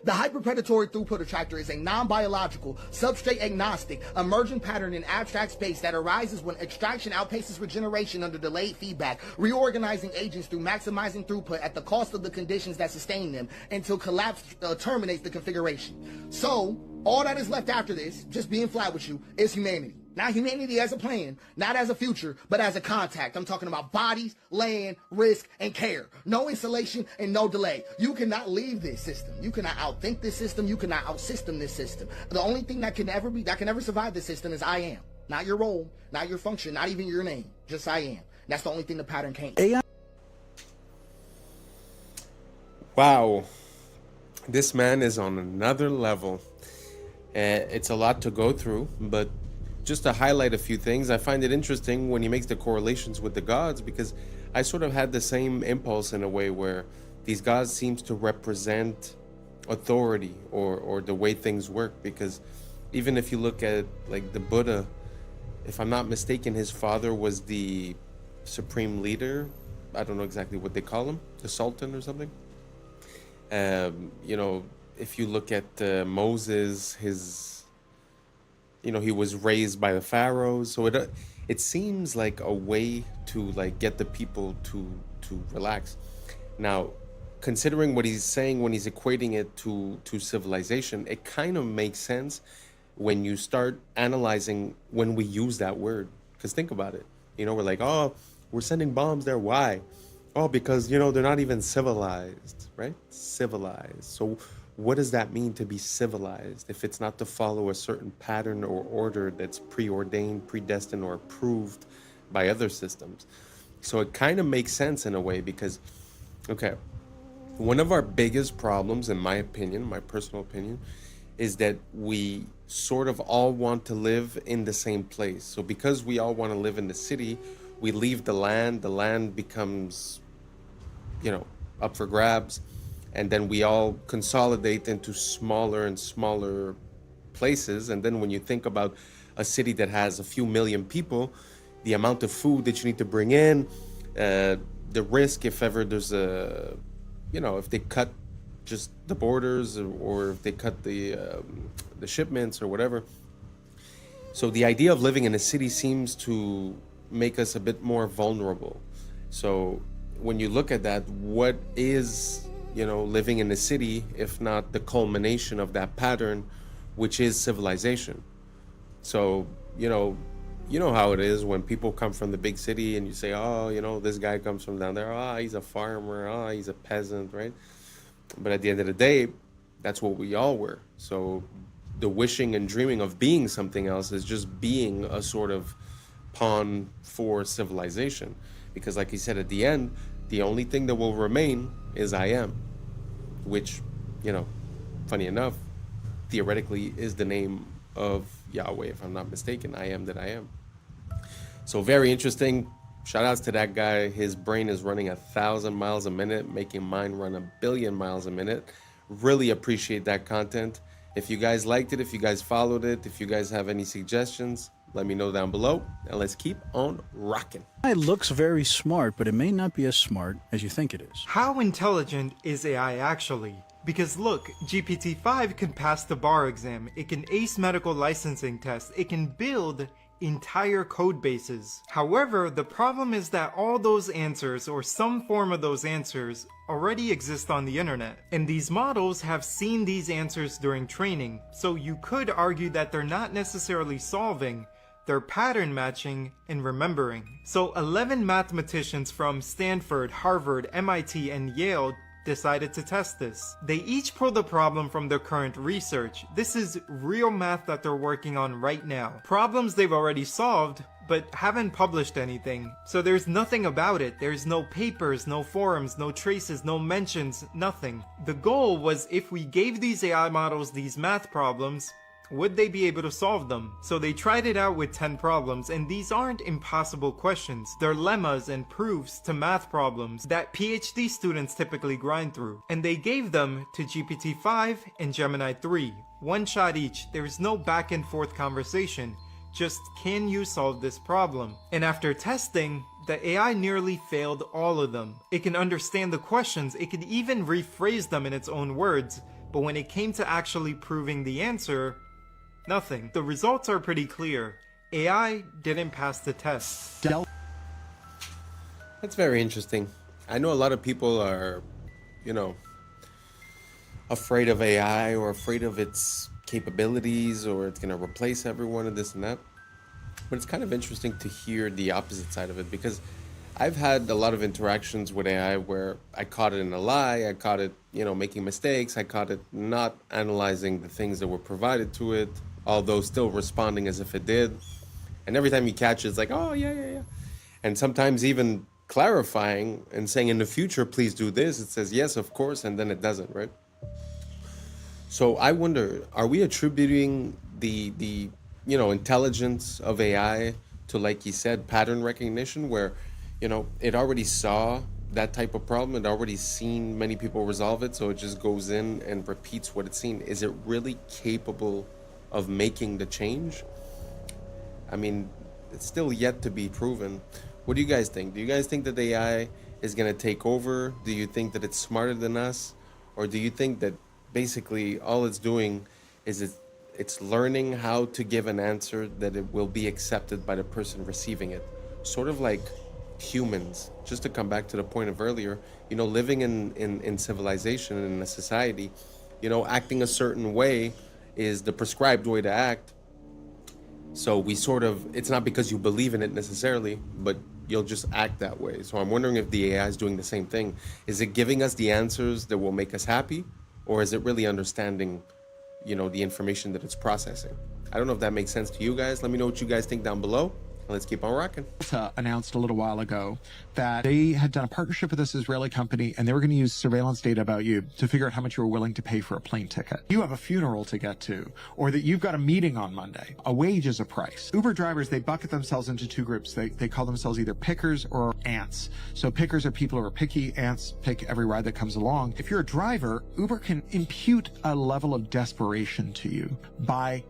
The hyperpredatory throughput attractor is a non-biological, substrate-agnostic, emergent pattern in abstract space that arises when extraction outpaces regeneration under delayed feedback, reorganizing agents through maximizing throughput at the cost of the conditions that sustain them until collapse terminates the configuration. So, all that is left after this, just being flat with you, is humanity. Not humanity as a plan, not as a future, but as a contact. I'm talking about bodies, land, risk, and care. No installation and no delay. You cannot leave this system. You cannot outthink this system. You cannot outsystem this system. The only thing that can ever survive this system is I am. Not your role, not your function, not even your name. Just I am. That's the only thing the pattern can't. Wow. This man is on another level. It's a lot to go through, but just to highlight a few things, I find it interesting when he makes the correlations with the gods, because I sort of had the same impulse in a way where these gods seems to represent authority or the way things work. Because even if you look at like the Buddha, if I'm not mistaken, his father was the supreme leader. I don't know exactly what they call him, the Sultan or something. You know, if you look at Moses, he was raised by the pharaohs. So it seems like a way to like get the people to relax. Now, considering what he's saying when he's equating it to civilization, it kind of makes sense when you start analyzing when we use that word. Because think about it. We're like, oh, we're sending bombs there. Why? Oh, because, they're not even civilized, right? Civilized. So what does that mean to be civilized if it's not to follow a certain pattern or order that's preordained, predestined, or approved by other systems? So it kind of makes sense in a way because, okay, one of our biggest problems, in my opinion, my personal opinion, is that we sort of all want to live in the same place. So because we all want to live in the city, we leave the land becomes, up for grabs. And then we all consolidate into smaller and smaller places. And then when you think about a city that has a few million people, the amount of food that you need to bring in, the risk if ever there's if they cut just the borders or if they cut the shipments or whatever. So the idea of living in a city seems to make us a bit more vulnerable. So when you look at that, what is living in the city, if not the culmination of that pattern, which is civilization? So, you know how it is when people come from the big city and you say, oh, you know, this guy comes from down there. Oh, he's a farmer. Oh, he's a peasant, right? But at the end of the day, that's what we all were. So the wishing and dreaming of being something else is just being a sort of pawn for civilization. Because like he said at the end, the only thing that will remain is I am, which, you know, funny enough, theoretically is the name of Yahweh, if I'm not mistaken. I am that I am. So very interesting. Shout outs to that guy. His brain is running 1,000 miles a minute, making mine run 1 billion miles a minute. Really appreciate that content. If you guys liked it, if you guys followed it, if you guys have any suggestions, let me know down below, and let's keep on rocking. It looks very smart, but it may not be as smart as you think it is. How intelligent is AI actually? Because look, GPT-5 can pass the bar exam, it can ace medical licensing tests, it can build entire code bases. However, the problem is that all those answers, or some form of those answers, already exist on the internet. And these models have seen these answers during training, so you could argue that they're not necessarily solving, they're pattern matching and remembering. So 11 mathematicians from Stanford, Harvard, MIT, and Yale decided to test this. They each pulled a problem from their current research. This is real math that they're working on right now. Problems they've already solved, but haven't published anything. So there's nothing about it. There's no papers, no forums, no traces, no mentions, nothing. The goal was, if we gave these AI models these math problems, would they be able to solve them? So they tried it out with 10 problems, and these aren't impossible questions. They're lemmas and proofs to math problems that PhD students typically grind through. And they gave them to GPT-5 and Gemini 3. One shot each. There's no back and forth conversation. Just, can you solve this problem? And after testing, the AI nearly failed all of them. It can understand the questions, it can even rephrase them in its own words, but when it came to actually proving the answer, nothing. The results are pretty clear. AI didn't pass the test. That's very interesting. I know a lot of people are, you know, afraid of AI or afraid of its capabilities, or it's going to replace everyone and this and that. But it's kind of interesting to hear the opposite side of it, because I've had a lot of interactions with AI where I caught it in a lie, I caught it, you know, making mistakes, I caught it not analyzing the things that were provided to it, although still responding as if it did. And every time you catch it, it's like, oh, yeah. And sometimes even clarifying and saying, in the future, please do this. It says, yes, of course, and then it doesn't, right? So I wonder, are we attributing the you know, intelligence of AI to, like you said, pattern recognition, where, you know, it already saw that type of problem, it already seen many people resolve it, so it just goes in and repeats what it's seen? Is it really capable of making the change? I mean, it's still yet to be proven. What do you guys think? Do you guys think that the AI is going to take over? Do you think that it's smarter than us? Or do you think that basically all it's doing is it's learning how to give an answer that it will be accepted by the person receiving it? Sort of like humans, just to come back to the point of earlier, you know, living in civilization and in a society, you know, acting a certain way is the prescribed way to act. So we sort of, it's not because you believe in it necessarily, but you'll just act that way. So I'm wondering if the AI is doing the same thing. Is it giving us the answers that will make us happy? Or is it really understanding, you know, the information that it's processing? I don't know if that makes sense to you guys. Let me know what you guys think down below. Let's keep on rocking. Announced a little while ago that they had done a partnership with this Israeli company, and they were going to use surveillance data about you to figure out how much you were willing to pay for a plane ticket. You have a funeral to get to, or that you've got a meeting on Monday. A wage is a price. Uber drivers, they bucket themselves into two groups. They call themselves either pickers or ants. So pickers are people who are picky. Ants pick every ride that comes along. If you're a driver, Uber can impute a level of desperation to you by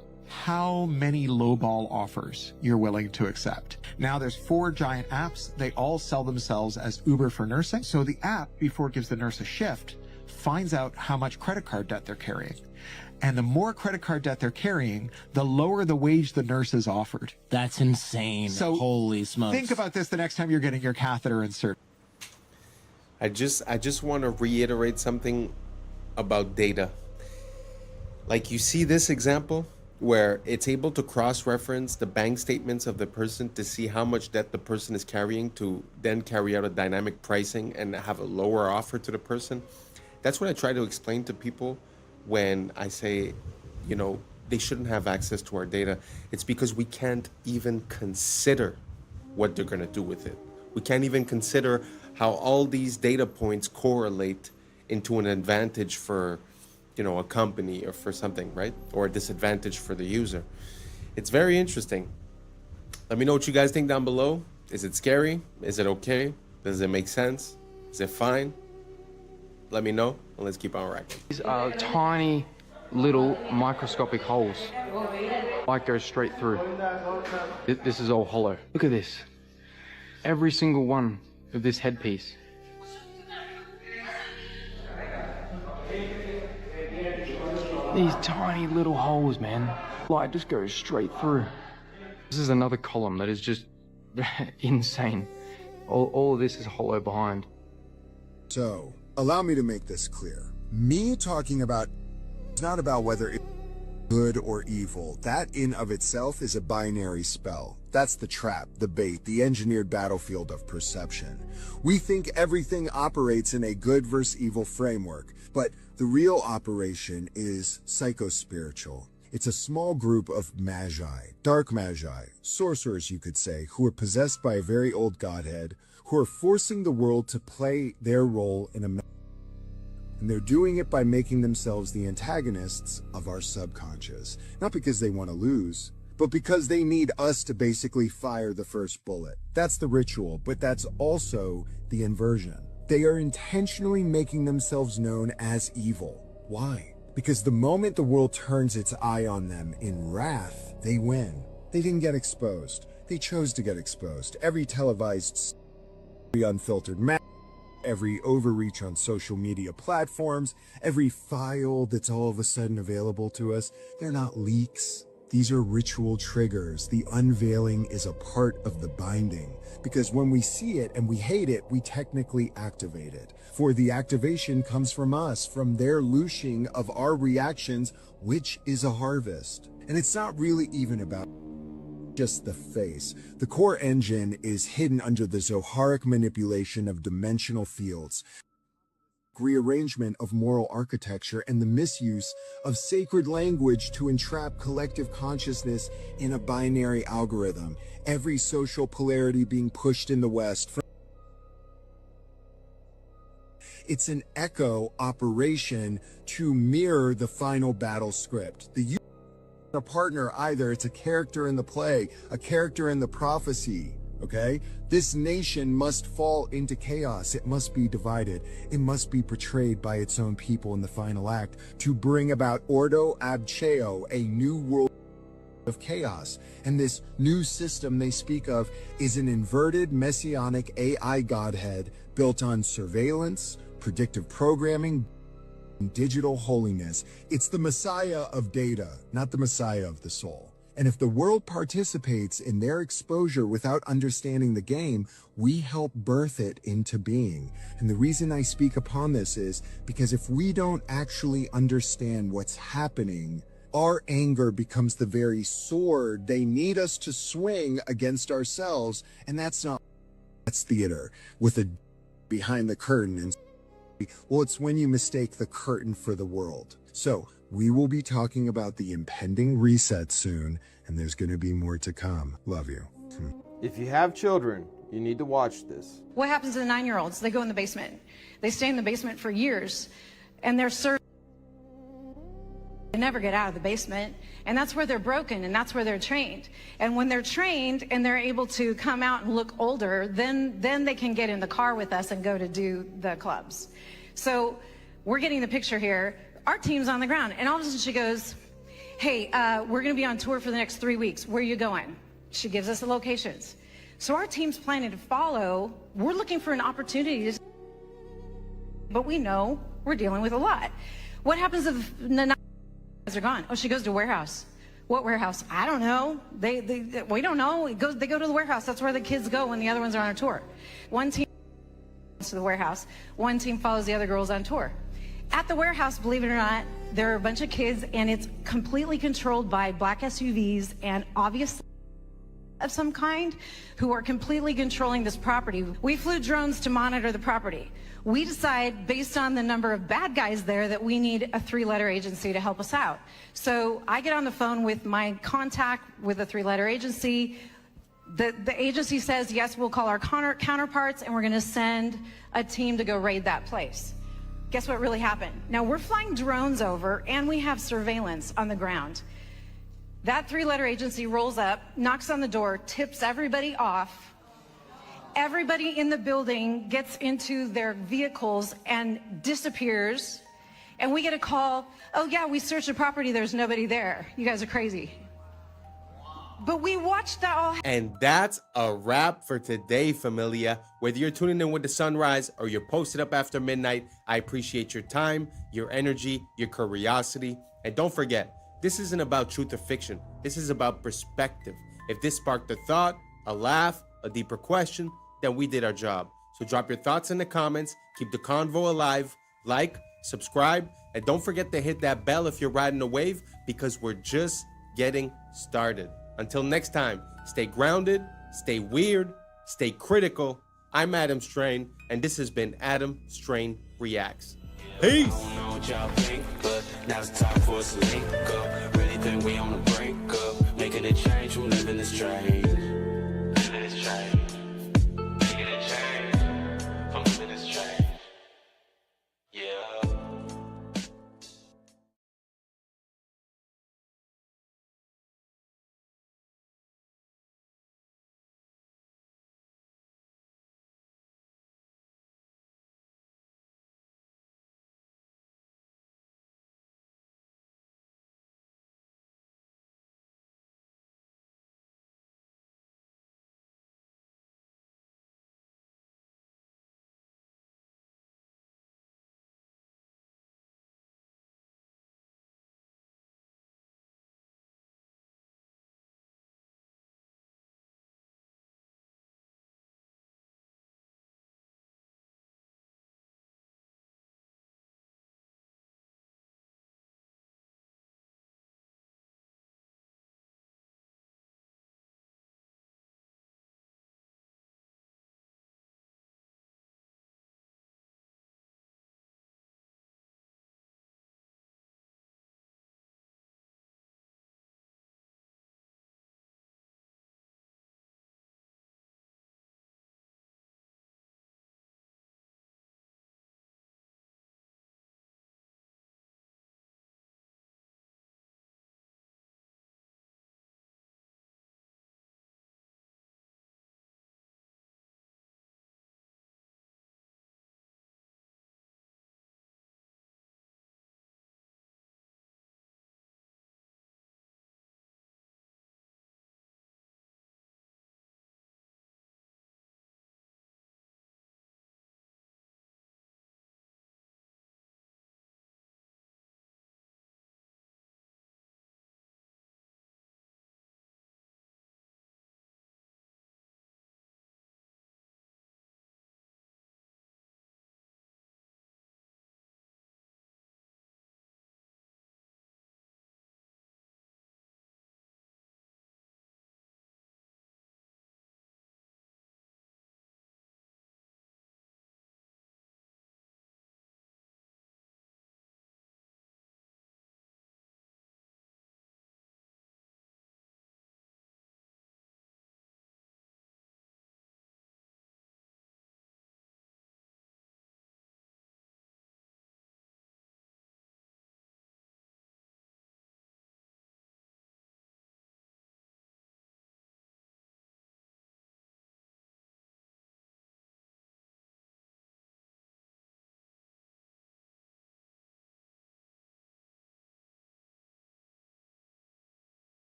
how many lowball offers you're willing to accept. Now there's 4 giant apps. They all sell themselves as Uber for nursing. So the app, before it gives the nurse a shift, finds out how much credit card debt they're carrying. And the more credit card debt they're carrying, the lower the wage the nurse is offered. That's insane. So holy smokes. Think about this the next time you're getting your catheter inserted. I just want to reiterate something about data. Like, you see this example, where it's able to cross-reference the bank statements of the person to see how much debt the person is carrying, to then carry out a dynamic pricing and have a lower offer to the person. That's what I try to explain to people when I say, you know, they shouldn't have access to our data. It's because we can't even consider what they're going to do with it. We can't even consider how all these data points correlate into an advantage for, you know, a company or for something, right? Or a disadvantage for the user. It's very interesting. Let me know what you guys think down below. Is it scary? Is it okay? Does it make sense? Is it fine? Let me know, and let's keep on racking. These are tiny little microscopic holes. Light goes straight through. This is all hollow. Look at this. Every single one of this headpiece. These tiny little holes, man. Light just goes straight through. This is another column that is just insane. All of this is hollow behind. So, allow me to make this clear. Me talking about it's not about whether it's good or evil. That in of itself is a binary spell. That's the trap, the bait, the engineered battlefield of perception. We think everything operates in a good versus evil framework, but the real operation is psychospiritual. It's a small group of magi, dark magi, sorcerers you could say, who are possessed by a very old godhead, who are forcing the world to play their role in a... And they're doing it by making themselves the antagonists of our subconscious. Not because they want to lose, but because they need us to basically fire the first bullet. That's the ritual, but that's also the inversion. They are intentionally making themselves known as evil. Why? Because the moment the world turns its eye on them in wrath, they win. They didn't get exposed. They chose to get exposed. Every televised, every unfiltered every overreach on social media platforms, every file that's all of a sudden available to us, they're not leaks. These are ritual triggers. The unveiling is a part of the binding, because when we see it and we hate it, we technically activate it. For the activation comes from us, from their loosing of our reactions, which is a harvest. And it's not really even about just the face. The core engine is hidden under the Zoharic manipulation of dimensional fields, rearrangement of moral architecture, and the misuse of sacred language to entrap collective consciousness in a binary algorithm. Every social polarity being pushed in the West. It's an echo operation to mirror the final battle script. The a partner either, it's a character in the play, a character in the prophecy, okay? This nation must fall into chaos. It must be divided. It must be portrayed by its own people in the final act to bring about Ordo ab Cheo, a new world of chaos. And this new system they speak of is an inverted messianic AI godhead built on surveillance, predictive programming, digital holiness. It's the Messiah of data, not the Messiah of the soul. And if the world participates in their exposure without understanding the game, we help birth it into being. And the reason I speak upon this is because if we don't actually understand what's happening, our anger becomes the very sword they need us to swing against ourselves. And that's theater with a behind the curtain. And well, it's when you mistake the curtain for the world. So we will be talking about the impending reset soon, and there's going to be more to come. Love you. If you have children, you need to watch this. What happens to the 9-year-olds? They go in the basement. They stay in the basement for years, and they're served. They never get out of the basement, and that's where they're broken, and that's where they're trained. And when they're trained and they're able to come out and look older, then they can get in the car with us and go to do the clubs. So we're getting the picture here. Our team's on the ground, and all of a sudden she goes, hey, we're going to be on tour for the next 3 weeks. Where are you going? She gives us the locations. So our team's planning to follow. We're looking for an opportunity to, but we know we're dealing with a lot. What happens if the are gone? Oh, she goes to warehouse. What warehouse? I don't know. We don't know. They go to the warehouse. That's where the kids go when the other ones are on a tour. One team goes to the warehouse. One team follows the other girls on tour. At the warehouse, believe it or not, There are a bunch of kids, and it's completely controlled by black SUVs and obviously of some kind who are completely controlling this property. We flew drones to monitor the property. We decide, based on the number of bad guys there, that we need a 3-letter agency to help us out. So I get on the phone with my contact with a 3-letter agency. The agency says, yes, we'll call our counterparts, and we're going to send a team to go raid that place. Guess what really happened? Now, we're flying drones over, and we have surveillance on the ground. That 3-letter agency rolls up, knocks on the door, tips everybody off. Everybody in the building gets into their vehicles and disappears. And we get a call, oh yeah, we searched the property, there's nobody there. You guys are crazy. But we watched that all happen. And that's a wrap for today, familia. Whether you're tuning in with the sunrise or you're posted up after midnight, I appreciate your time, your energy, your curiosity. And don't forget, this isn't about truth or fiction. This is about perspective. If this sparked a thought, a laugh, a deeper question, then we did our job. So drop your thoughts in the comments, keep the convo alive, like, subscribe, and don't forget to hit that bell if you're riding a wave, because we're just getting started. Until next time, stay grounded, stay weird, stay critical. I'm Adam Strain, and this has been Adam Strain Reacts. Peace! I don't know what y'all think, but now it's time for us to link up. Really think we on the brink of making a change from living this strange. Living this strange. Making a change from living this strange. Yeah.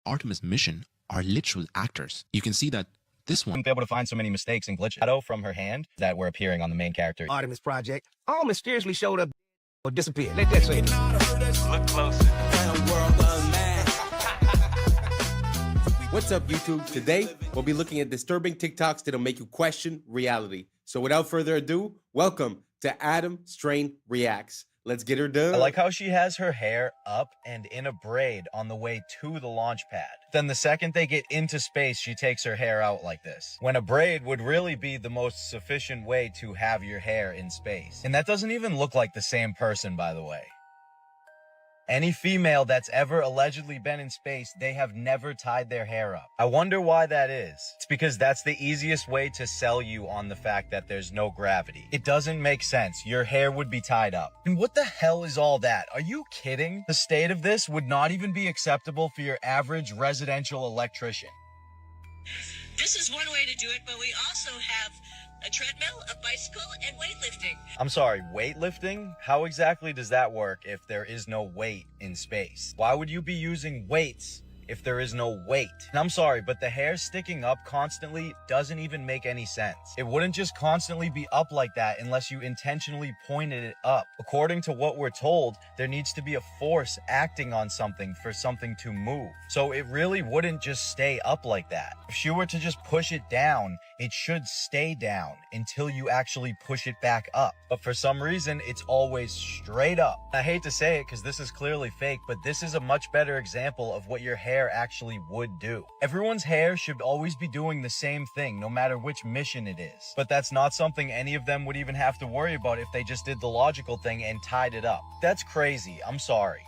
Artemis mission are literal actors. You can see that this one wouldn't be able to find so many mistakes and glitches. Shadow from her hand that were appearing on the main character. Artemis Project all mysteriously showed up or disappeared. Let that say it. Look closer. What's up, YouTube? Today, we'll be looking at disturbing TikToks that'll make you question reality. So without further ado, welcome to Adam Strain Reacts. Let's get her done. I like how she has her hair up and in a braid on the way to the launch pad. Then the second they get into space, she takes her hair out like this. When a braid would really be the most sufficient way to have your hair in space. And that doesn't even look like the same person, by the way. Any female that's ever allegedly been in space, they have never tied their hair up. I wonder why that is. It's because that's the easiest way to sell you on the fact that there's no gravity. It doesn't make sense. Your hair would be tied up. And what the hell is all that? Are you kidding? The state of this would not even be acceptable for your average residential electrician. This is one way to do it, but we also have a treadmill, a bicycle, and weightlifting. I'm sorry, weightlifting? How exactly does that work if there is no weight in space? Why would you be using weights if there is no weight? And I'm sorry, but the hair sticking up constantly doesn't even make any sense. It wouldn't just constantly be up like that unless you intentionally pointed it up. According to what we're told, there needs to be a force acting on something for something to move. So it really wouldn't just stay up like that. If she were to just push it down, it should stay down until you actually push it back up. But for some reason, it's always straight up. I hate to say it because this is clearly fake, but this is a much better example of what your hair actually would do. Everyone's hair should always be doing the same thing, no matter which mission it is. But that's not something any of them would even have to worry about if they just did the logical thing and tied it up. That's crazy. I'm sorry.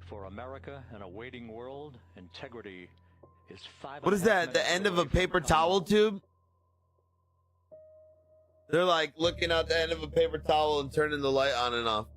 For America and a waiting world, integrity is 5. What is that? The end of a paper towel tube? They're like looking out the end of a paper towel and turning the light on and off.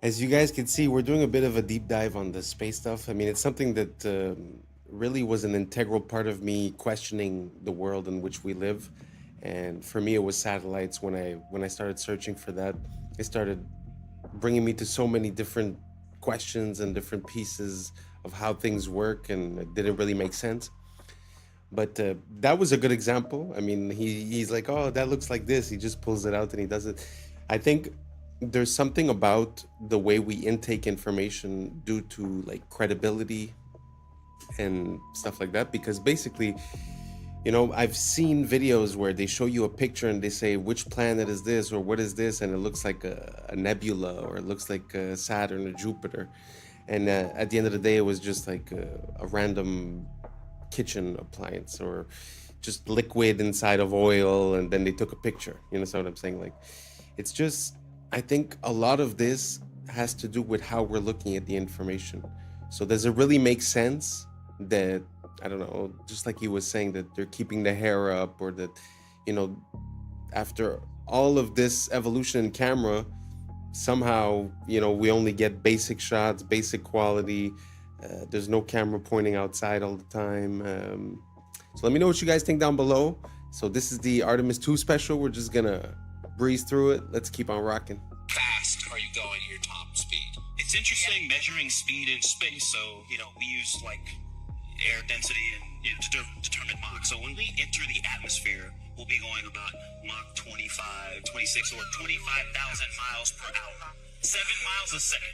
As you guys can see, we're doing a bit of a deep dive on the space stuff. I mean, it's something that really was an integral part of me questioning the world in which we live. And for me, it was satellites. When I started searching for that, it started bringing me to so many different questions and different pieces of how things work, and it didn't really make sense. But that was a good example. I mean, he's like, oh, that looks like this. He just pulls it out and he does it. I think there's something about the way we intake information due to like credibility and stuff like that, because basically, you know, I've seen videos where they show you a picture and they say, which planet is this or what is this, and it looks like a nebula, or it looks like Saturn or Jupiter, and at the end of the day it was just like a random kitchen appliance or just liquid inside of oil, and then they took a picture. You know what I'm saying? Like, it's just, I think a lot of this has to do with how we're looking at the information. So does it really make sense that, I don't know, just like he was saying, that they're keeping the hair up, or that, you know, after all of this evolution in camera, somehow, you know, we only get basic shots, basic quality. There's no camera pointing outside all the time. So let me know what you guys think down below. So this is the Artemis 2 special. We're just gonna breeze through it. Let's keep on rocking. Fast are you going at your top speed? It's interesting measuring speed in space. So, you know, we use like air density and, you know, to determine Mach. So when we enter the atmosphere, we'll be going about Mach 25, 26, or 25,000 miles per hour. 7 miles a second.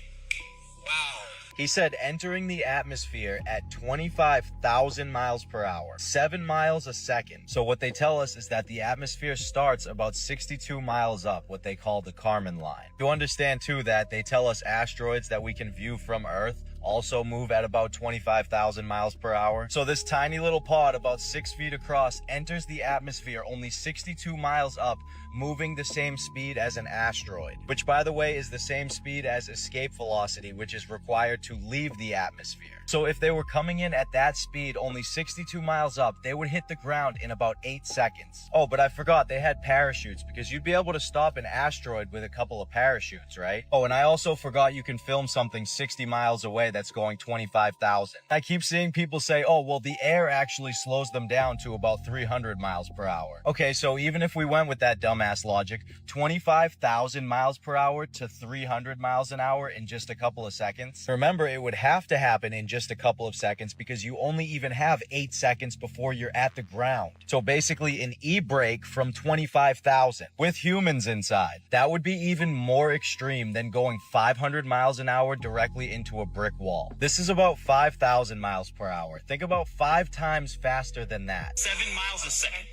Wow. He said entering the atmosphere at 25,000 miles per hour, 7 miles a second. So what they tell us is that the atmosphere starts about 62 miles up, what they call the Kármán line. You understand too that they tell us asteroids that we can view from Earth also move at about 25,000 miles per hour. So this tiny little pod about 6 feet across enters the atmosphere only 62 miles up, moving the same speed as an asteroid, which by the way is the same speed as escape velocity, which is required to leave the atmosphere. So if they were coming in at that speed, only 62 miles up, they would hit the ground in about 8 seconds. Oh, but I forgot they had parachutes, because you'd be able to stop an asteroid with a couple of parachutes, right? Oh, and I also forgot you can film something 60 miles away that's going 25,000. I keep seeing people say, oh, well, the air actually slows them down to about 300 miles per hour. Okay, so even if we went with that dumbass logic, 25,000 miles per hour to 300 miles an hour in just a couple of seconds. Remember, it would have to happen in just a couple of seconds because you only even have 8 seconds before you're at the ground. So basically an e-brake from 25,000 with humans inside. That would be even more extreme than going 500 miles an hour directly into a brick wall. This is about 5,000 miles per hour. Think about 5 times faster than that. 7 miles a second.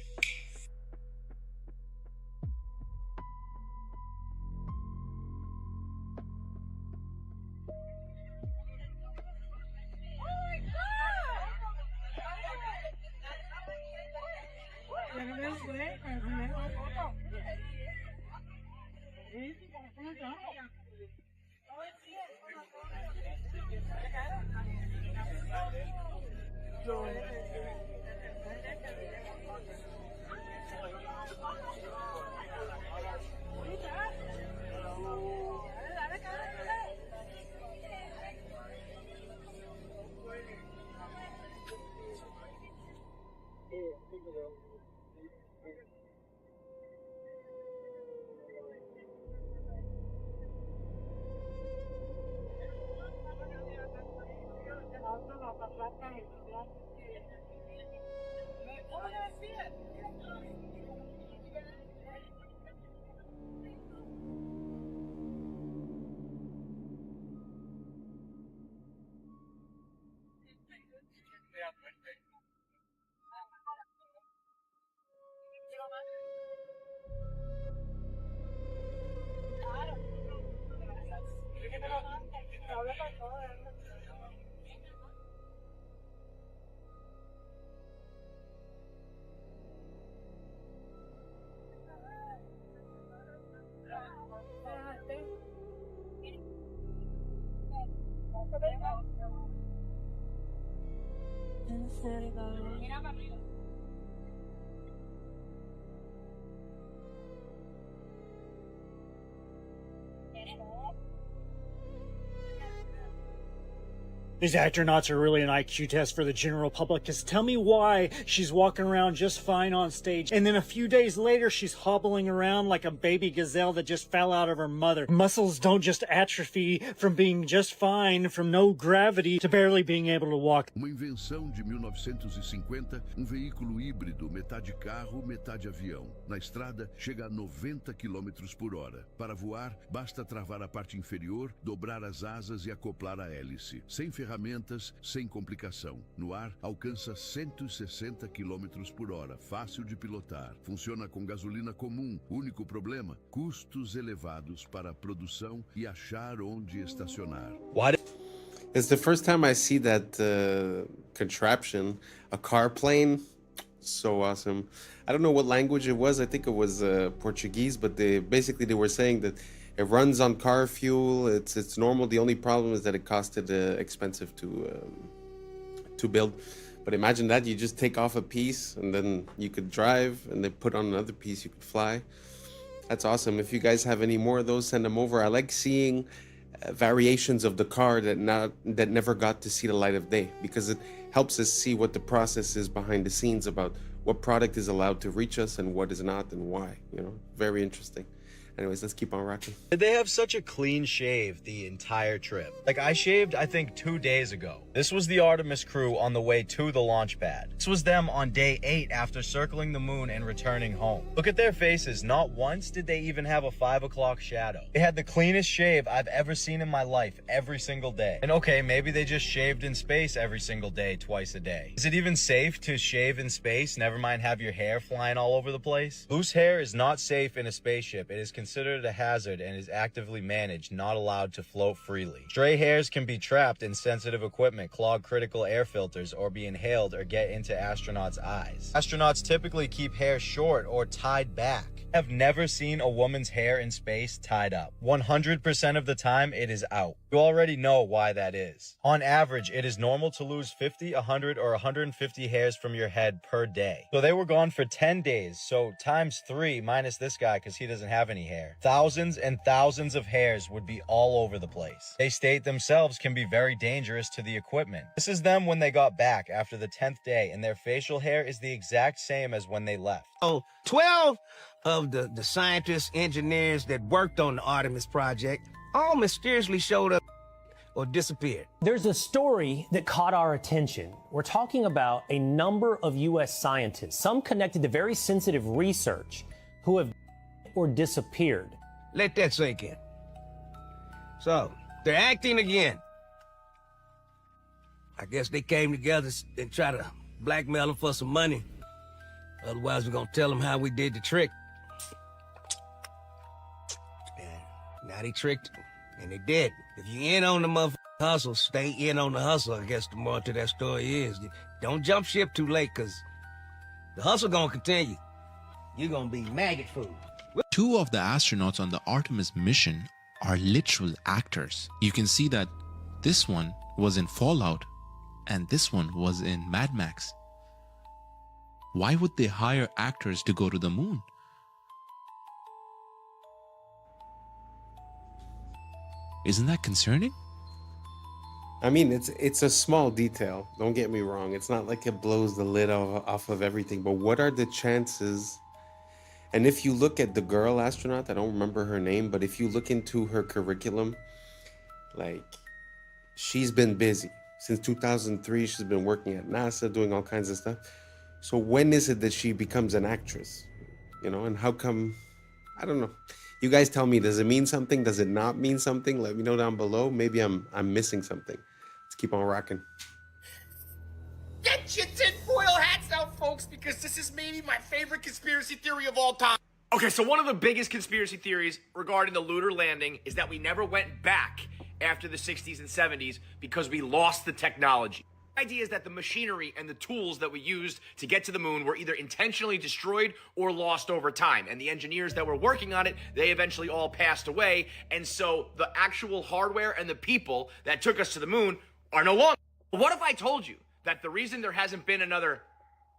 These astronauts are really an IQ test for the general public, because tell me why she's walking around just fine on stage, and then a few days later she's hobbling around like a baby gazelle that just fell out of her mother. Muscles don't just atrophy from being just fine from no gravity to barely being able to walk. Uma invenção de 1950, veículo híbrido, metade carro, metade avião. Na estrada, chega a 90 km por hora. Para voar, basta travar a parte inferior, dobrar as asas e acoplar a hélice. Sem ferramentas, sem complicação. No ar, alcança 160 km por hora, fácil de pilotar. Funciona com gasolina comum. Único problema, custos elevados para a produção e achar onde estacionar. It's the first time I see that contraption, a car plane. So awesome. I don't know what language it was. I think it was Portuguese, but they were saying that it runs on car fuel. It's normal. The only problem is that it costed expensive to build. But imagine that you just take off a piece and then you could drive, and they put on another piece you could fly. That's awesome. If you guys have any more of those, send them over. I like seeing variations of the car that never got to see the light of day, because it helps us see what the process is behind the scenes about what product is allowed to reach us and what is not and why. You know, very interesting. Anyways, let's keep on rocking. They have such a clean shave the entire trip. Like, I shaved, I think, 2 days ago. This was the Artemis crew on the way to the launch pad. This was them on day 8 after circling the moon and returning home. Look at their faces. Not once did they even have a 5 o'clock shadow. They had the cleanest shave I've ever seen in my life every single day. And okay, maybe they just shaved in space every single day, twice a day. Is it even safe to shave in space? Never mind have your hair flying all over the place. Loose hair is not safe in a spaceship. It is considered a hazard and is actively managed, not allowed to float freely. Stray hairs can be trapped in sensitive equipment, clog critical air filters, or be inhaled or get into astronauts' eyes. Astronauts typically keep hair short or tied back. I've never seen a woman's hair in space tied up. 100% of the time, it is out. You already know why that is. On average, it is normal to lose 50, 100, or 150 hairs from your head per day. So they were gone for 10 days, so times 3 minus this guy because he doesn't have any hair. Thousands and thousands of hairs would be all over the place. They state themselves can be very dangerous to the equipment. This is them when they got back after the 10th day, and their facial hair is the exact same as when they left. Oh, 12 of the scientists, engineers that worked on the Artemis project all mysteriously showed up or disappeared. There's a story that caught our attention. We're talking about a number of U.S. scientists, some connected to very sensitive research, who have or disappeared. Let that sink in. So, they're acting again. I guess they came together and tried to blackmail them for some money. Otherwise, we're gonna tell them how we did the trick. And now they tricked, and they did. If you in on the motherfucking hustle, stay in on the hustle, I guess the more to that story is. Don't jump ship too late, because the hustle gonna continue. You're gonna be maggot food. 2 of the astronauts on the Artemis mission are literal actors. You can see that this one was in Fallout and this one was in Mad Max. Why would they hire actors to go to the moon? Isn't that concerning? I mean, it's a small detail. Don't get me wrong. It's not like it blows the lid off of everything. But what are the chances? And if you look at the girl astronaut, I don't remember her name, but if you look into her curriculum, like, she's been busy. Since 2003, she's been working at NASA, doing all kinds of stuff. So when is it that she becomes an actress? You know, and how come? I don't know. You guys tell me, does it mean something? Does it not mean something? Let me know down below. Maybe I'm missing something. Let's keep on rocking. Get your tinfoil hats out, folks, because this is maybe my favorite conspiracy theory of all time. Okay, so one of the biggest conspiracy theories regarding the lunar landing is that we never went back after the 60s and 70s because we lost the technology. The idea is that the machinery and the tools that we used to get to the moon were either intentionally destroyed or lost over time. And the engineers that were working on it, they eventually all passed away. And so the actual hardware and the people that took us to the moon are no longer. What if I told you that the reason there hasn't been another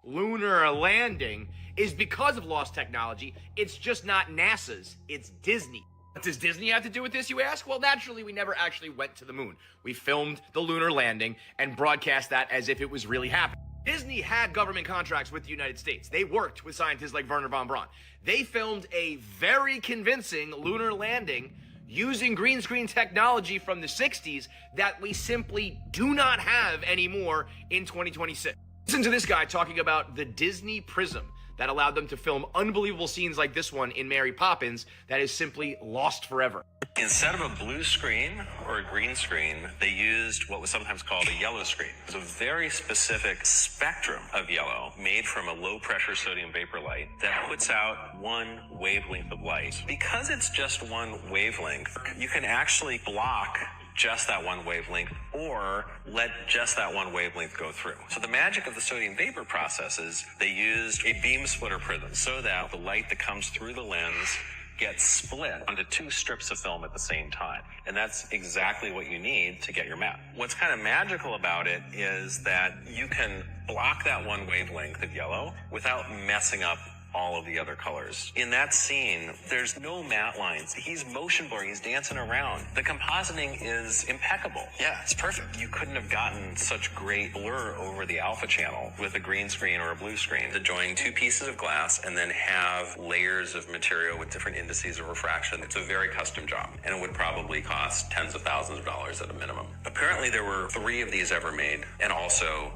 lunar landing is because of lost technology? It's just not NASA's, it's Disney. What does Disney have to do with this, you ask? Well, naturally, we never actually went to the moon. We filmed the lunar landing and broadcast that as if it was really happening. Disney had government contracts with the United States. They worked with scientists like Wernher von Braun. They filmed a very convincing lunar landing using green screen technology from the 60s that we simply do not have anymore in 2026. Listen to this guy talking about the Disney Prism that allowed them to film unbelievable scenes like this one in Mary Poppins that is simply lost forever. Instead of a blue screen or a green screen, they used what was sometimes called a yellow screen. It's a very specific spectrum of yellow made from a low-pressure sodium vapor light that puts out one wavelength of light. Because it's just one wavelength, you can actually block just that one wavelength or let just that one wavelength go through. So the magic of the sodium vapor process is they used a beam splitter prism so that the light that comes through the lens gets split onto 2 strips of film at the same time. And that's exactly what you need to get your map. What's kind of magical about it is that you can block that one wavelength of yellow without messing up all of the other colors. In that scene, there's no matte lines. He's motion blurring, he's dancing around. The compositing is impeccable. Yeah, it's perfect. You couldn't have gotten such great blur over the alpha channel with a green screen or a blue screen. To join two pieces of glass and then have layers of material with different indices of refraction, it's a very custom job, and it would probably cost tens of thousands of dollars at a minimum. Apparently there were 3 of these ever made, and also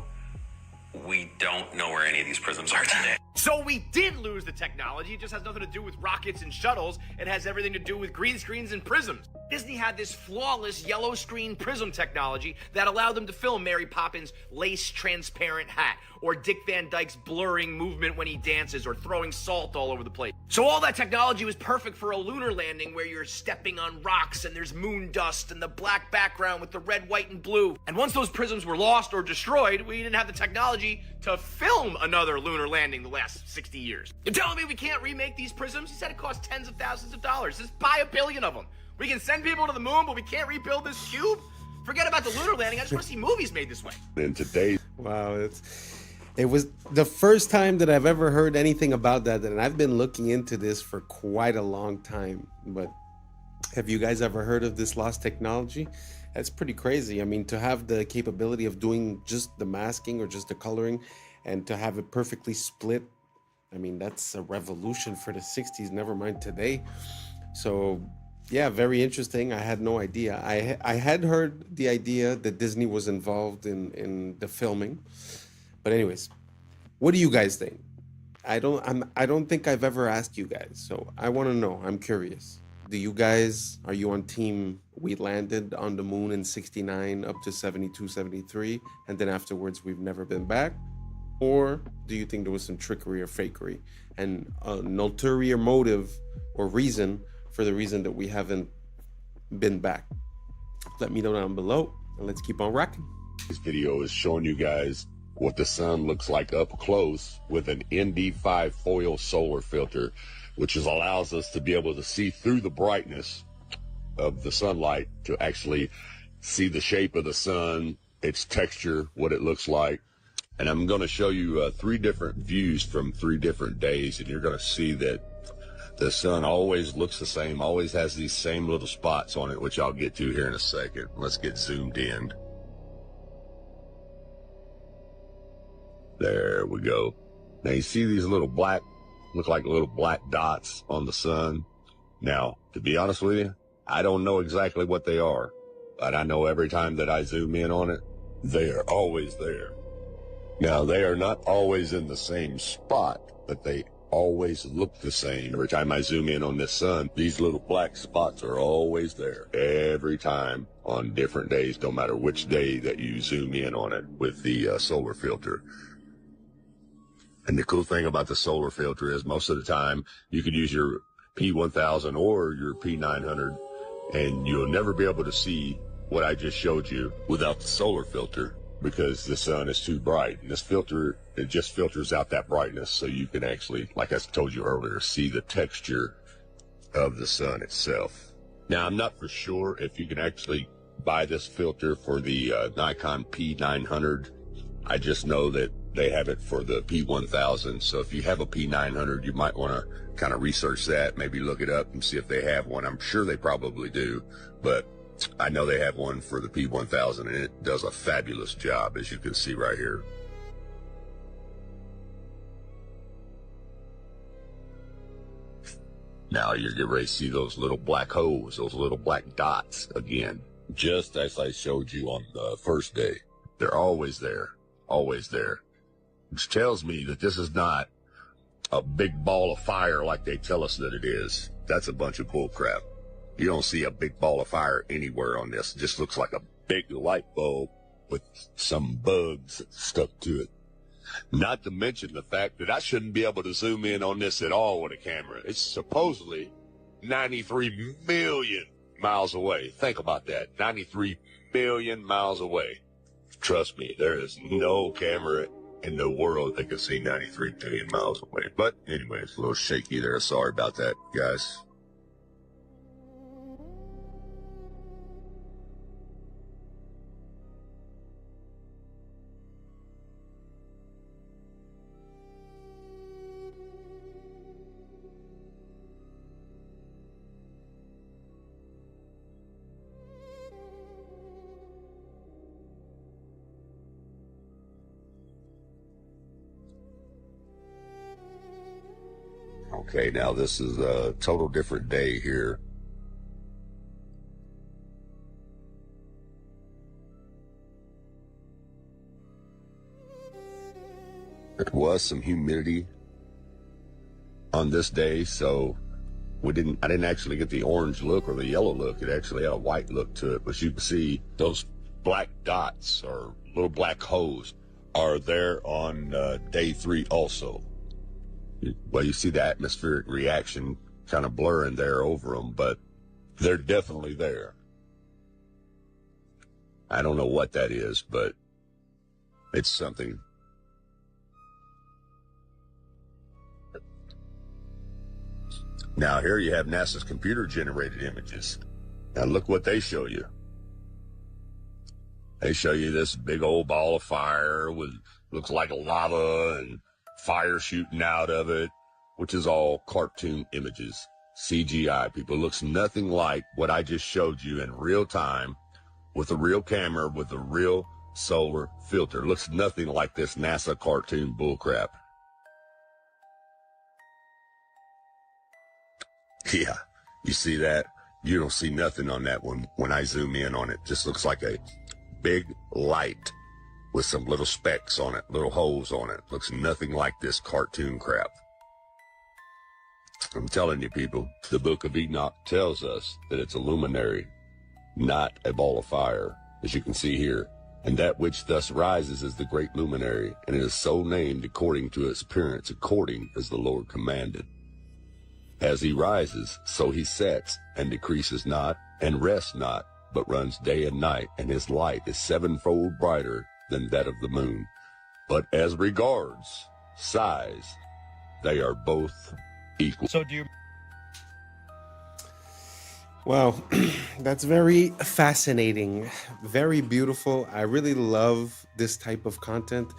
we don't know where any of these prisms are today. So we did lose the technology. It just has nothing to do with rockets and shuttles. It has everything to do with green screens and prisms. Disney had this flawless yellow screen prism technology that allowed them to film Mary Poppins' lace transparent hat, or Dick Van Dyke's blurring movement when he dances, or throwing salt all over the place. So all that technology was perfect for a lunar landing where you're stepping on rocks and there's moon dust and the black background with the red, white, and blue. And once those prisms were lost or destroyed, we didn't have the technology to film another lunar landing the last 60 years. You're telling me we can't remake these prisms? He said it costs tens of thousands of dollars. Just buy 1 billion of them. We can send people to the moon, but we can't rebuild this cube? Forget about the lunar landing. I just want to see movies made this way. In today, wow, it was the first time that I've ever heard anything about that, and I've been looking into this for quite a long time. But have you guys ever heard of this lost technology? That's pretty crazy. I mean, to have the capability of doing just the masking or just the coloring, and to have it perfectly split, I mean, that's a revolution for the 60s, never mind today. So yeah, very interesting. I had no idea. I had heard the idea that Disney was involved in the filming. But anyways, what do you guys think? I don't think I've ever asked you guys, so I want to know. I'm curious. Are you on team we landed on the moon in 69 up to 72, 73, and then afterwards we've never been back? Or do you think there was some trickery or fakery and an ulterior motive or reason for the reason that we haven't been back? Let me know down below, and let's keep on rocking. This video is showing you guys what the sun looks like up close with an ND5 foil solar filter, which allows us to be able to see through the brightness of the sunlight to actually see the shape of the sun, its texture, what it looks like. And I'm going to show you 3 different views from 3 different days, and you're going to see that the sun always looks the same, always has these same little spots on it, which I'll get to here in a second. Let's get zoomed in. There we go. Now you see these little black, look like little black dots on the sun. Now, to be honest with you, I don't know exactly what they are, but I know every time that I zoom in on it, they are always there. Now, they are not always in the same spot, but they always look the same. Every time I zoom in on this sun, these little black spots are always there. Every time on different days, no matter which day that you zoom in on it with the solar filter. And the cool thing about the solar filter is most of the time you could use your P1000 or your P900 and you'll never be able to see what I just showed you without the solar filter, because the sun is too bright. And this filter, it just filters out that brightness so you can actually, like I told you earlier, see the texture of the sun itself. Now, I'm not for sure if you can actually buy this filter for the Nikon P900. I just know that they have it for the P1000. So if you have a P900, you might want to kind of research that, maybe look it up and see if they have one. I'm sure they probably do, but I know they have one for the P1000, and it does a fabulous job, as you can see right here. Now you're getting ready to see those little black holes, those little black dots again, just as I showed you on the first day. They're always there, which tells me that this is not a big ball of fire like they tell us that it is. That's a bunch of bull crap. You don't see a big ball of fire anywhere on this. It just looks like a big light bulb with some bugs stuck to it. Not to mention the fact that I shouldn't be able to zoom in on this at all with a camera. It's supposedly 93 million miles away. Think about that. 93 million miles away. Trust me, there is no camera in the world that can see 93 million miles away. But anyway, it's a little shaky there. Sorry about that, guys. Okay, now this is a total different day here. There was some humidity on this day, so I didn't actually get the orange look or the yellow look. It actually had a white look to it. But you can see those black dots or little black holes are there on day 3 also. Well, you see the atmospheric reaction kind of blurring there over them, but they're definitely there. I don't know what that is, but it's something. Now here you have NASA's computer-generated images. Now look what they show you. They show you this big old ball of fire with looks like lava and fire shooting out of it, which is all cartoon images. CGI, people. It looks nothing like what I just showed you in real time with a real camera with a real solar filter. It looks nothing like this NASA cartoon bullcrap. Yeah, you see that? You don't see nothing on that one when I zoom in on it. Just looks like a big light with some little specks on it, little holes on it. Looks nothing like this cartoon crap. I'm telling you, people, the Book of Enoch tells us that it's a luminary, not a ball of fire, as you can see here. And that which thus rises is the great luminary, and it is so named according to its appearance, according as the Lord commanded. As he rises, so he sets, and decreases not, and rests not, but runs day and night, and his light is 7-fold brighter than that of the moon. But as regards size, they are both equal. So do you... Wow, that's very fascinating, very beautiful. I really love this type of content,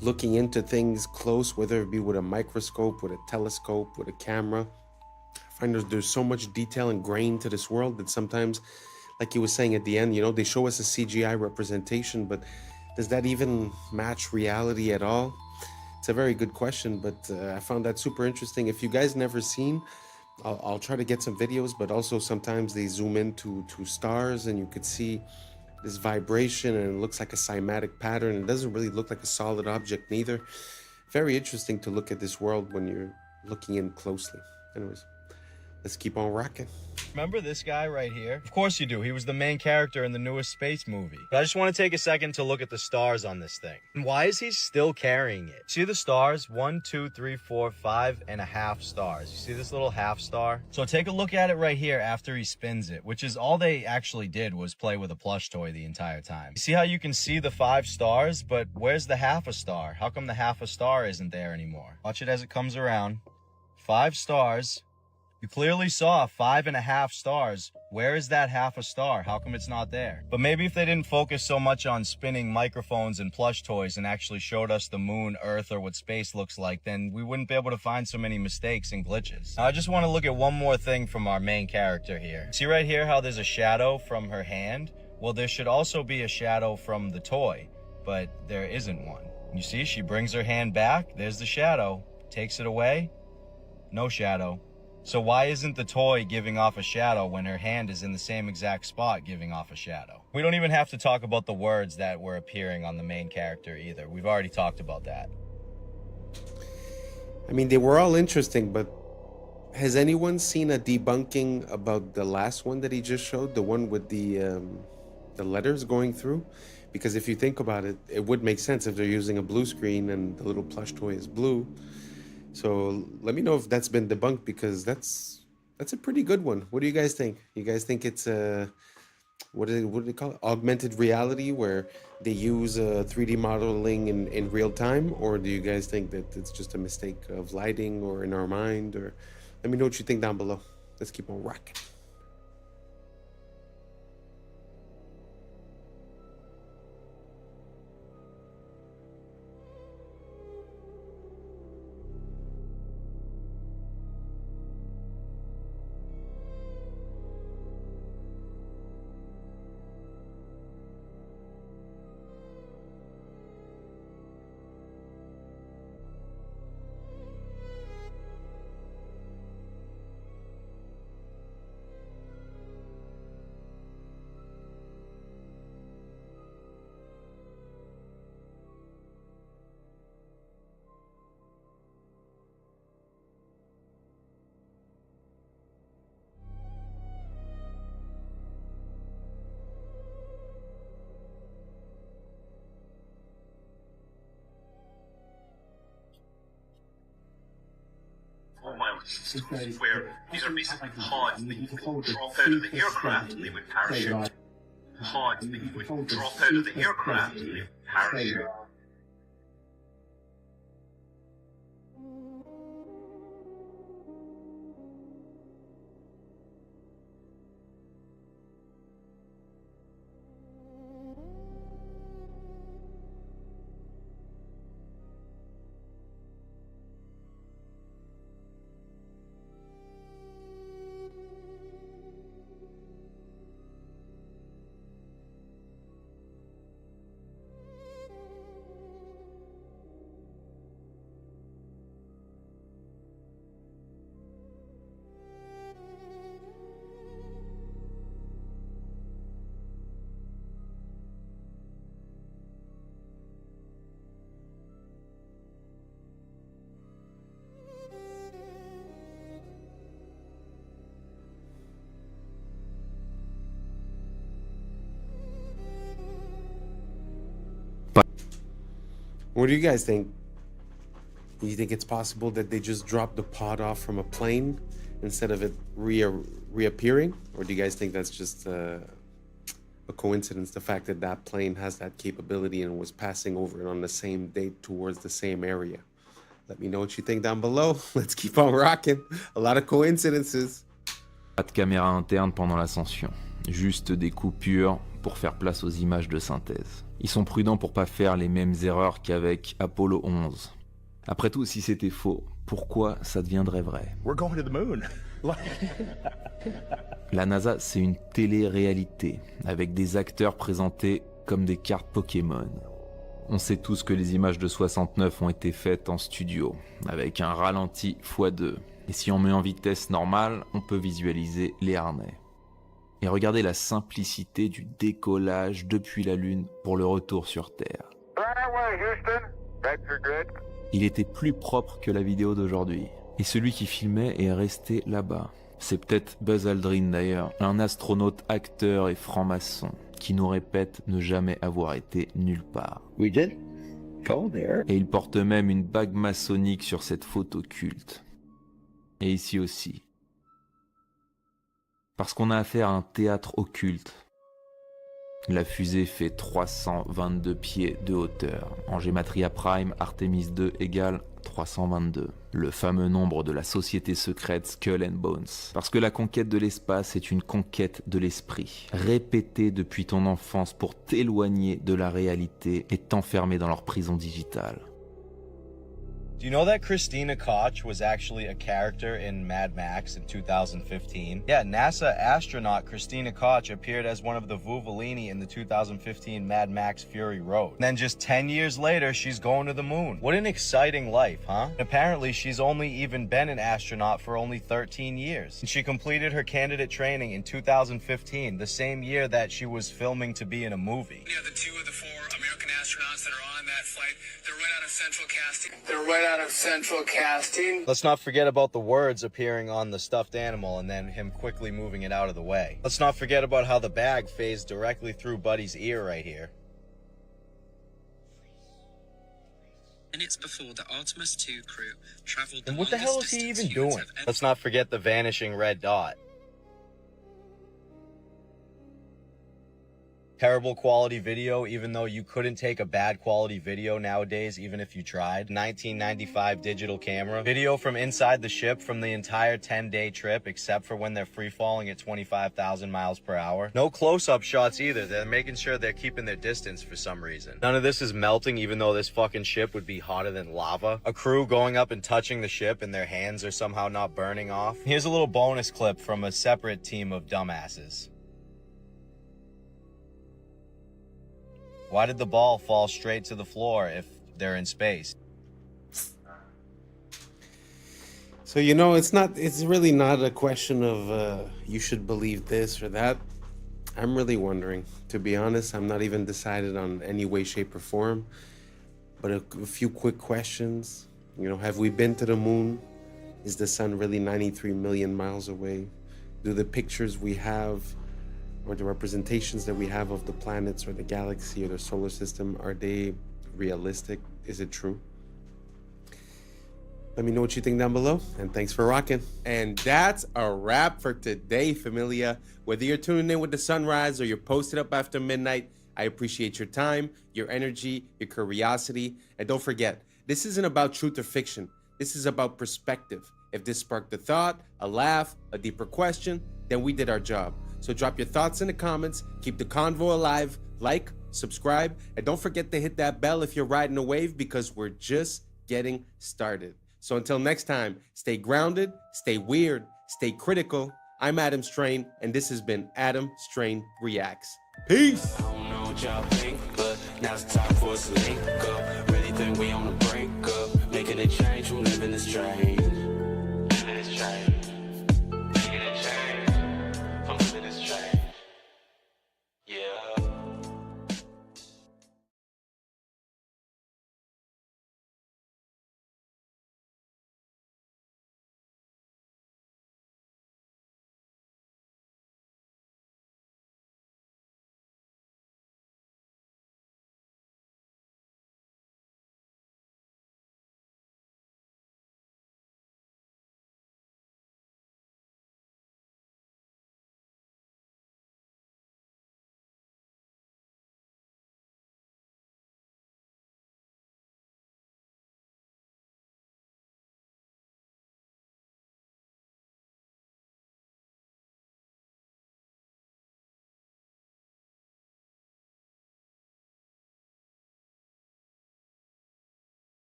looking into things close, whether it be with a microscope, with a telescope, with a camera. I find there's so much detail and grain to this world that sometimes, like you were saying at the end, you know, they show us a CGI representation, but does that even match reality at all? It's a very good question, but I found that super interesting. If you guys never seen, I'll try to get some videos, but also sometimes they zoom into stars and you could see this vibration and it looks like a cymatic pattern. It doesn't really look like a solid object neither. Very interesting to look at this world when you're looking in closely. Anyways, let's keep on rocking. Remember this guy right here? Of course you do. He was the main character in the newest space movie. But I just want to take a second to look at the stars on this thing. And why is he still carrying it? See the stars? 1, 2, 3, 4, 5.5 stars. You see this little half star? So take a look at it right here after he spins it, which is all they actually did was play with a plush toy the entire time. You see how you can see the 5 stars, but where's the half a star? How come the half a star isn't there anymore? Watch it as it comes around. 5 stars. You clearly saw 5.5 stars. Where is that half a star? How come it's not there? But maybe if they didn't focus so much on spinning microphones and plush toys and actually showed us the moon, Earth, or what space looks like, then we wouldn't be able to find so many mistakes and glitches. Now, I just want to look at one more thing from our main character here. See right here how there's a shadow from her hand? Well, there should also be a shadow from the toy, but there isn't one. You see, she brings her hand back. There's the shadow. Takes it away. No shadow. So why isn't the toy giving off a shadow when her hand is in the same exact spot giving off a shadow? We don't even have to talk about the words that were appearing on the main character either. We've already talked about that. I mean, they were all interesting, but has anyone seen a debunking about the last one that he just showed? The one with the letters going through? Because if you think about it, it would make sense if they're using a blue screen and the little plush toy is blue. So let me know if that's been debunked, because that's a pretty good one. What do you guys think? You guys think it's what do they call it? Augmented reality, where they use 3D modeling in real time? Or do you guys think that it's just a mistake of lighting or in our mind? Or let me know what you think down below. Let's keep on rocking. systems where these are basically pods that you would drop out of the aircraft and they would parachute. Pods that you would drop out of the aircraft and they would parachute. What do you guys think? Do you think it's possible that they just dropped the pod off from a plane instead of it reappearing? Or do you guys think that's just a coincidence, the fact that that plane has that capability and was passing over it on the same date towards the same area? Let me know what you think down below. Let's keep on rocking. A lot of coincidences. Pas de caméra interne pendant l'ascension, juste des coupures pour faire place aux images de synthèse. Ils sont prudents pour pas faire les mêmes erreurs qu'avec Apollo 11. Après tout, si c'était faux, pourquoi ça deviendrait vrai? We're going to the moon. La NASA, c'est une télé-réalité, avec des acteurs présentés comme des cartes Pokémon. On sait tous que les images de 69 ont été faites en studio, avec un ralenti x2. Et si on met en vitesse normale, on peut visualiser les harnais. Et regardez la simplicité du décollage depuis la Lune pour le retour sur Terre. Il était plus propre que la vidéo d'aujourd'hui. Et celui qui filmait est resté là-bas. C'est peut-être Buzz Aldrin d'ailleurs, un astronaute, acteur et franc-maçon, qui nous répète ne jamais avoir été nulle part. We did go there. Et il porte même une bague maçonnique sur cette photo culte. Et ici aussi. Parce qu'on a affaire à un théâtre occulte. La fusée fait 322 pieds de hauteur. En Gematria Prime, Artemis 2 égale 322. Le fameux nombre de la société secrète Skull and Bones. Parce que la conquête de l'espace est une conquête de l'esprit. Répétée depuis ton enfance pour t'éloigner de la réalité et t'enfermer dans leur prison digitale. Do you know that Christina Koch was actually a character in Mad Max in 2015? Yeah, NASA astronaut Christina Koch appeared as one of the Vuvolini in the 2015 Mad Max Fury Road. And then just 10 years later, she's going to the moon. What an exciting life, huh? Apparently, she's only even been an astronaut for only 13 years. And she completed her candidate training in 2015, the same year that she was filming to be in a movie. Yeah, the 2 of the 4 American astronauts that are on that flight, they're right out of central casting. They're right out of central casting. Let's not forget about the words appearing on the stuffed animal and then him quickly moving it out of the way. Let's not forget about how the bag phased directly through Buddy's ear right here. Minutes before the Artemis 2 crew traveled. And what the hell is he even doing? Let's not forget the vanishing red dot. Terrible quality video, even though you couldn't take a bad quality video nowadays, even if you tried. 1995 digital camera. Video from inside the ship from the entire 10-day trip, except for when they're free falling at 25,000 miles per hour. No close-up shots either. They're making sure they're keeping their distance for some reason. None of this is melting, even though this fucking ship would be hotter than lava. A crew going up and touching the ship and their hands are somehow not burning off. Here's a little bonus clip from a separate team of dumbasses. Why did the ball fall straight to the floor if they're in space? So, you know, it's really not a question of you should believe this or that. I'm really wondering. To be honest, I'm not even decided on any way, shape, or form. But a few quick questions. You know, have we been to the moon? Is the sun really 93 million miles away? Do the pictures we have or the representations that we have of the planets or the galaxy or the solar system, are they realistic? Is it true? Let me know what you think down below, and thanks for rocking. And that's a wrap for today, familia. Whether you're tuning in with the sunrise or you're posted up after midnight, I appreciate your time, your energy, your curiosity. And don't forget, this isn't about truth or fiction. This is about perspective. If this sparked a thought, a laugh, a deeper question, then we did our job. So drop your thoughts in the comments, keep the convo alive, like, subscribe, and don't forget to hit that bell if you're riding a wave, because we're just getting started. So until next time, stay grounded, stay weird, stay critical. I'm Adam Strain, and this has been Adam Strain Reacts. Peace! I don't know what y'all think, but now it's time for us to link up. Really think we on the brink up, making a change from living this strange. Living this strange. Making a change from living this strange. Yeah.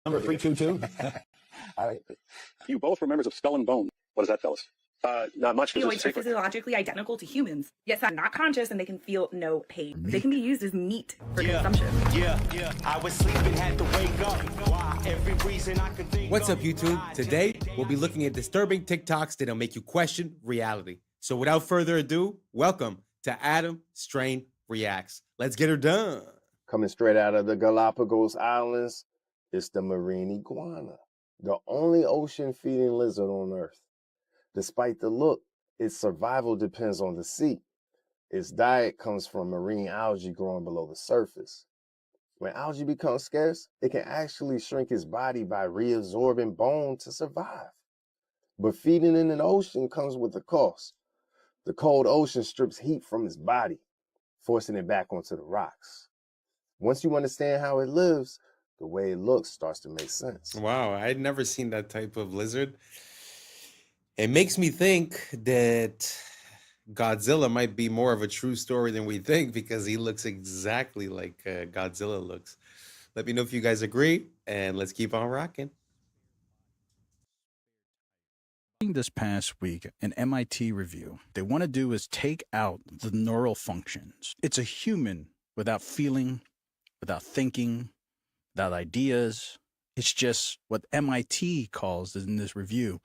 Number 322. You both were members of Skull and Bone. What does that tell us? Not much. Opioids are physiologically identical to humans, yet they're not conscious and they can feel no pain. They can be used as meat for consumption. I was sleeping, had to wake up. Why? Every reason I could think. What's up, YouTube? Today, we'll be looking at disturbing TikToks that'll make you question reality. So without further ado, welcome to Adam Strain Reacts. Let's get her done. Coming straight out of the Galapagos Islands, it's the marine iguana, the only ocean-feeding lizard on Earth. Despite the look, its survival depends on the sea. Its diet comes from marine algae growing below the surface. When algae becomes scarce, it can actually shrink its body by reabsorbing bone to survive. But feeding in an ocean comes with a cost. The cold ocean strips heat from its body, forcing it back onto the rocks. Once you understand how it lives, the way it looks starts to make sense. Wow, I'd never seen that type of lizard. It makes me think that Godzilla might be more of a true story than we think, because he looks exactly like Godzilla looks. Let me know if you guys agree, and let's keep on rocking. This past week, an MIT review, they want to do is take out the neural functions. It's a human without feeling, without thinking, without ideas. It's just what MIT calls in this review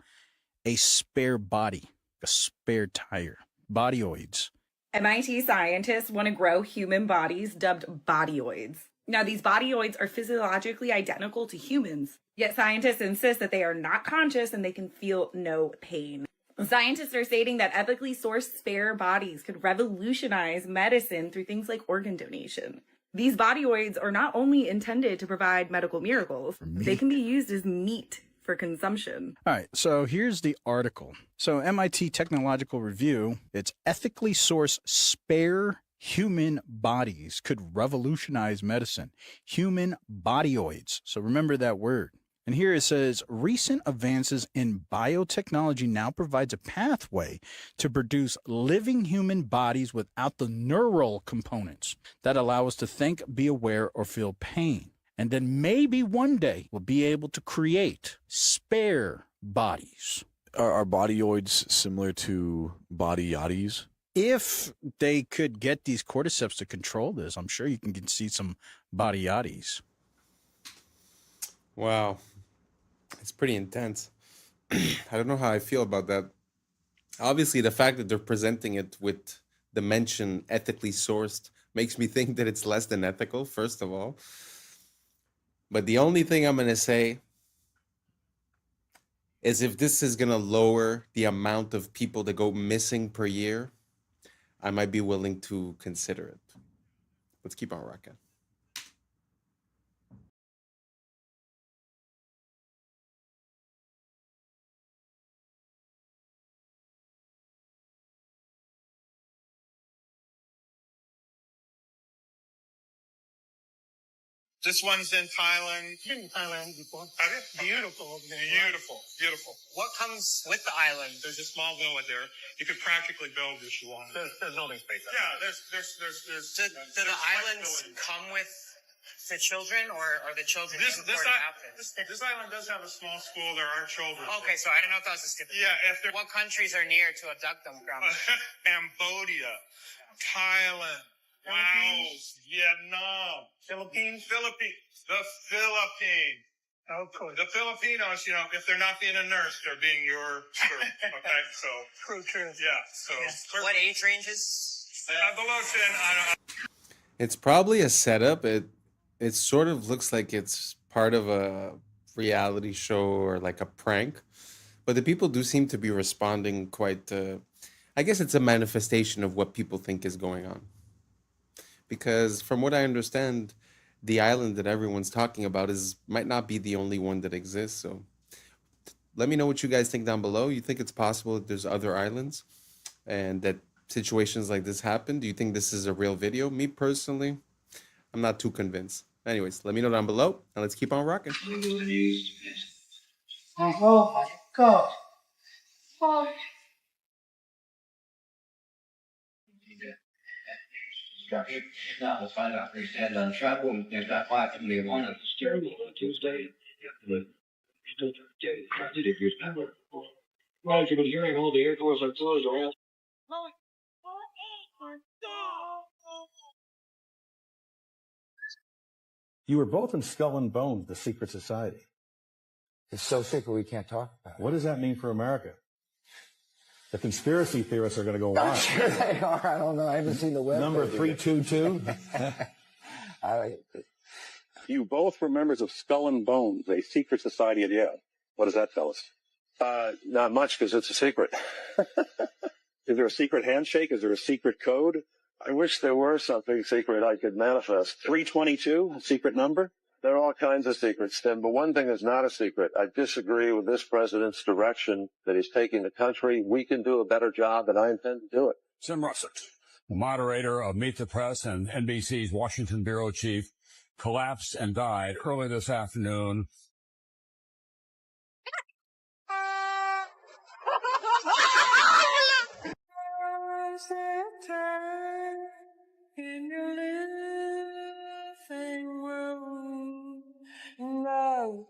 a spare body, a spare tire, bodyoids. MIT scientists want to grow human bodies dubbed bodyoids. Now, these bodyoids are physiologically identical to humans, yet scientists insist that they are not conscious and they can feel no pain. Scientists are stating that ethically sourced spare bodies could revolutionize medicine through things like organ donation. These bodyoids are not only intended to provide medical miracles, they can be used as meat for consumption. All right, so here's the article. So MIT Technological Review, it's ethically sourced spare human bodies could revolutionize medicine. Human bodyoids. So remember that word. And here it says, recent advances in biotechnology now provides a pathway to produce living human bodies without the neural components that allow us to think, be aware, or feel pain. And then maybe one day we'll be able to create spare bodies. Are bodyoids similar to body yachties? If they could get these cordyceps to control this, I'm sure you can see some body yachties. Wow. It's pretty intense. I don't know how I feel about that. Obviously, the fact that they're presenting it with the mention ethically sourced makes me think that it's less than ethical, first of all. But the only thing I'm going to say is if this is going to lower the amount of people that go missing per year, I might be willing to consider it. Let's keep on rocking. This one's in Thailand. Been in Thailand before. Have you? Beautiful over there. Beautiful, beautiful. What comes with the island? There's a small villa there. You could practically build if you want. There's building space. Yeah, there's. Do the islands come with the children, or are the children This island does have a small school. There are children. Okay, so I don't know if that was a stipulation. Yeah, if what countries are near to abduct them from? Cambodia, Thailand, Laos, Vietnam, Philippines. The Philippines. Oh, cool. The Filipinos, if they're not being a nurse, they're being your crew. Okay, so. True. Yeah, so. Yeah. What age ranges? Below 10, I don't. It's probably a setup. It sort of looks like it's part of a reality show or like a prank. But the people do seem to be responding quite, I guess it's a manifestation of what people think is going on. Because from what I understand, the island that everyone's talking about might not be the only one that exists. So let me know what you guys think down below. You think it's possible that there's other islands and that situations like this happen? Do you think this is a real video? Me personally, I'm not too convinced. Anyways, let me know down below and let's keep on rocking. Oh my God. Oh. Now let's find out if he's had done travel and there's that flight from the one on Tuesday. Well, you've been hearing all the air doors are closed around. You were both in Skull and Bones, the secret society. It's so secret we can't talk about it. What does that mean for America? The conspiracy theorists are going to go wild. I'm sure they are. I don't know. I haven't seen the web. Number 322. You both were members of Skull and Bones, a secret society at Yale. What does that tell us? Not much, because it's a secret. Is there a secret handshake? Is there a secret code? I wish there were something secret I could manifest. 322, a secret number? There are all kinds of secrets, Tim, but one thing is not a secret. I disagree with this president's direction that he's taking the country. We can do a better job, and I intend to do it. Tim Russert, the moderator of Meet the Press and NBC's Washington bureau chief, collapsed and died early this afternoon. In your living room, no.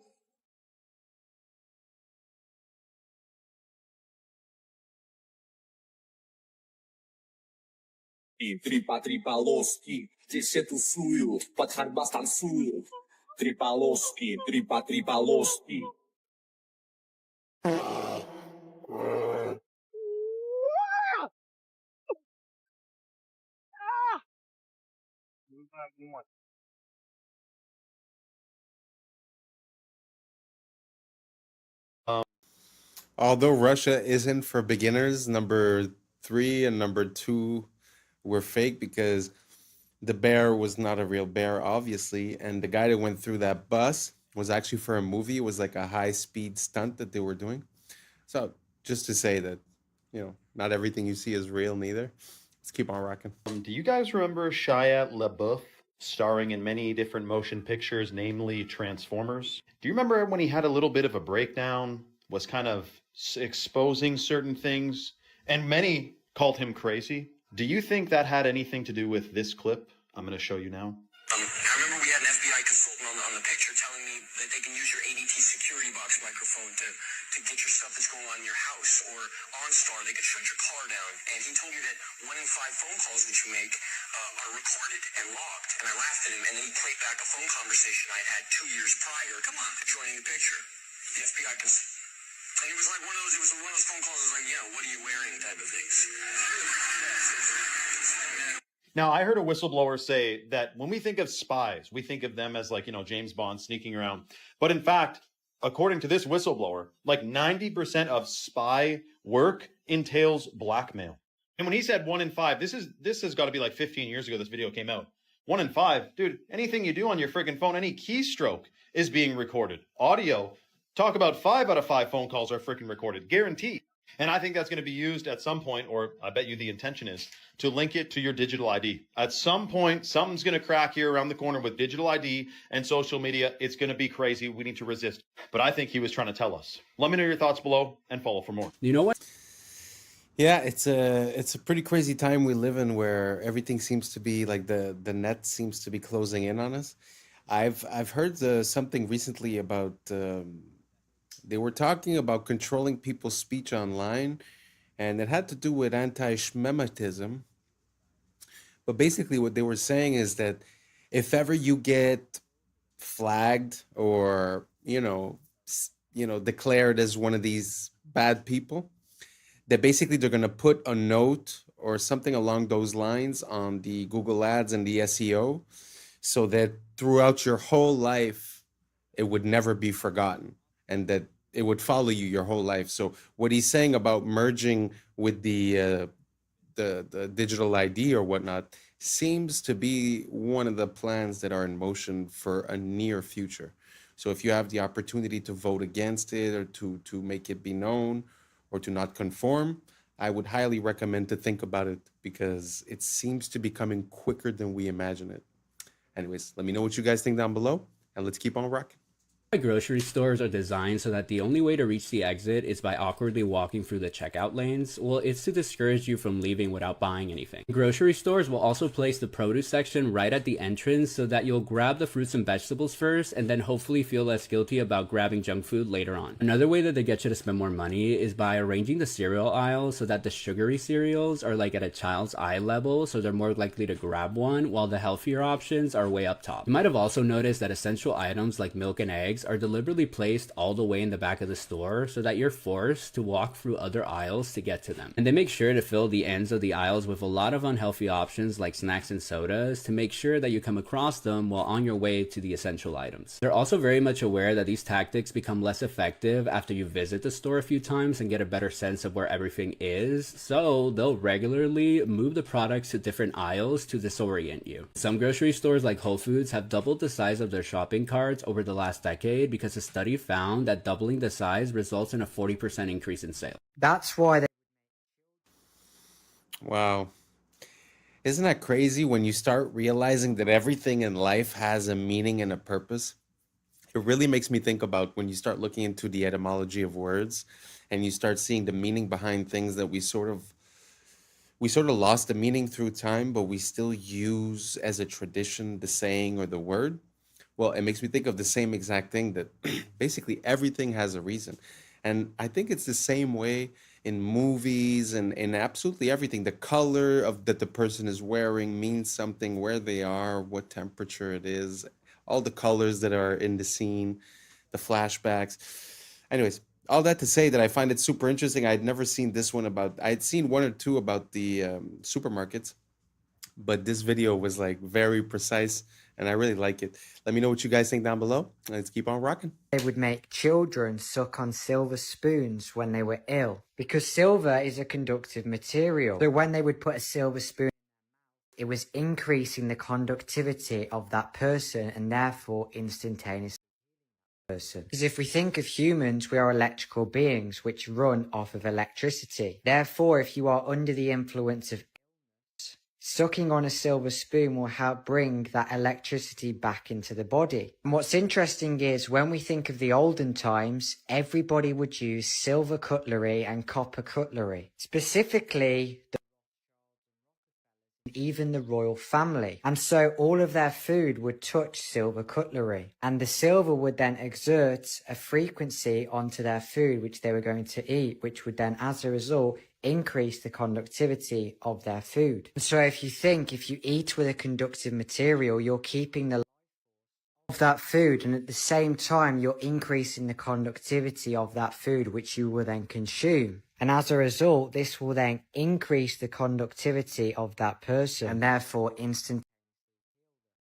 Трипа-трипа-лоски, десятусую, подхарбастансую. Трипа-лоски, трипа-трипа-лоски. Although Russia isn't for beginners, number 3 and number 2 were fake because the bear was not a real bear, obviously, and the guy that went through that bus was actually for a movie. It was like a high-speed stunt that they were doing. So just to say that, not everything you see is real neither. Let's keep on rocking. Do you guys remember Shia LaBeouf starring in many different motion pictures, namely Transformers? Do you remember when he had a little bit of a breakdown, was kind of exposing certain things, and many called him crazy? Do you think that had anything to do with this clip I'm going to show you now? I remember we had an FBI consultant on the picture telling me that they can use your ADT security box microphone to get your stuff that's going on in your house, or OnStar, they could shut your car down. And he told me that 1 in 5 phone calls that you make are recorded and logged. And I laughed at him, and then he played back a phone conversation I had 2 years prior. Come on, joining the picture. The FBI consultant. And it was like one of those phone calls that was like, what are you wearing type of things. Now, I heard a whistleblower say that when we think of spies, we think of them as like, James Bond sneaking around. But in fact, according to this whistleblower, like 90% of spy work entails blackmail. And when he said 1 in 5, this has got to be like 15 years ago this video came out. 1 in 5, dude, anything you do on your freaking phone, any keystroke is being recorded. Audio, talk about 5 out of 5 phone calls are freaking recorded, guaranteed. And I think that's going to be used at some point, or I bet you the intention is, to link it to your digital ID. At some point, something's going to crack here around the corner with digital ID and social media. It's going to be crazy. We need to resist. But I think he was trying to tell us. Let me know your thoughts below and follow for more. You know what? Yeah, it's a pretty crazy time we live in, where everything seems to be like the net seems to be closing in on us. I've heard something recently about they were talking about controlling people's speech online, and it had to do with anti-Shemitism. But basically what they were saying is that if ever you get flagged or, declared as one of these bad people, that basically they're going to put a note or something along those lines on the Google Ads and the SEO, so that throughout your whole life, it would never be forgotten, and that it would follow you your whole life. So what he's saying about merging with the digital ID or whatnot seems to be one of the plans that are in motion for a near future. So if you have the opportunity to vote against it, or to make it be known, or to not conform, I would highly recommend to think about it, because it seems to be coming quicker than we imagine it. Anyways, let me know what you guys think down below, and let's keep on rocking. Grocery stores are designed so that the only way to reach the exit is by awkwardly walking through the checkout lanes. Well, it's to discourage you from leaving without buying anything. Grocery stores will also place the produce section right at the entrance, so that you'll grab the fruits and vegetables first, and then hopefully feel less guilty about grabbing junk food later on. Another way that they get you to spend more money is by arranging the cereal aisle so that the sugary cereals are like at a child's eye level, so they're more likely to grab one, while the healthier options are way up top. You might have also noticed that essential items like milk and eggs are deliberately placed all the way in the back of the store, so that you're forced to walk through other aisles to get to them. And they make sure to fill the ends of the aisles with a lot of unhealthy options like snacks and sodas, to make sure that you come across them while on your way to the essential items. They're also very much aware that these tactics become less effective after you visit the store a few times and get a better sense of where everything is, so they'll regularly move the products to different aisles to disorient you. Some grocery stores like Whole Foods have doubled the size of their shopping carts over the last decade, because a study found that doubling the size results in a 40% increase in sales. That's why they... Wow. Isn't that crazy when you start realizing that everything in life has a meaning and a purpose? It really makes me think about when you start looking into the etymology of words, and you start seeing the meaning behind things that we sort of lost the meaning through time, but we still use as a tradition the saying or the word. Well, it makes me think of the same exact thing, that basically everything has a reason. And I think it's the same way in movies and in absolutely everything. The color of that the person is wearing means something, where they are, what temperature it is, all the colors that are in the scene, the flashbacks. Anyways, all that to say that I find it super interesting. I'd never seen this one about, I'd seen one or two about the supermarkets, but this video was like very precise, and I really like it. Let me know what you guys think down below. Let's keep on rocking. They would make children suck on silver spoons when they were ill, because silver is a conductive material. So when they would put a silver spoon, it was increasing the conductivity of that person and therefore instantaneously person. Because if we think of humans, we are electrical beings which run off of electricity. Therefore, if you are under the influence of sucking on a silver spoon will help bring that electricity back into the body. And what's interesting is when we think of the olden times, everybody would use silver cutlery and copper cutlery. Specifically, even the royal family. And so all of their food would touch silver cutlery. And the silver would then exert a frequency onto their food which they were going to eat, which would then, as a result, increase the conductivity of their food. And so if you eat with a conductive material, you're keeping the of that food, and at the same time you're increasing the conductivity of that food which you will then consume. And as a result, this will then increase the conductivity of that person and therefore instant.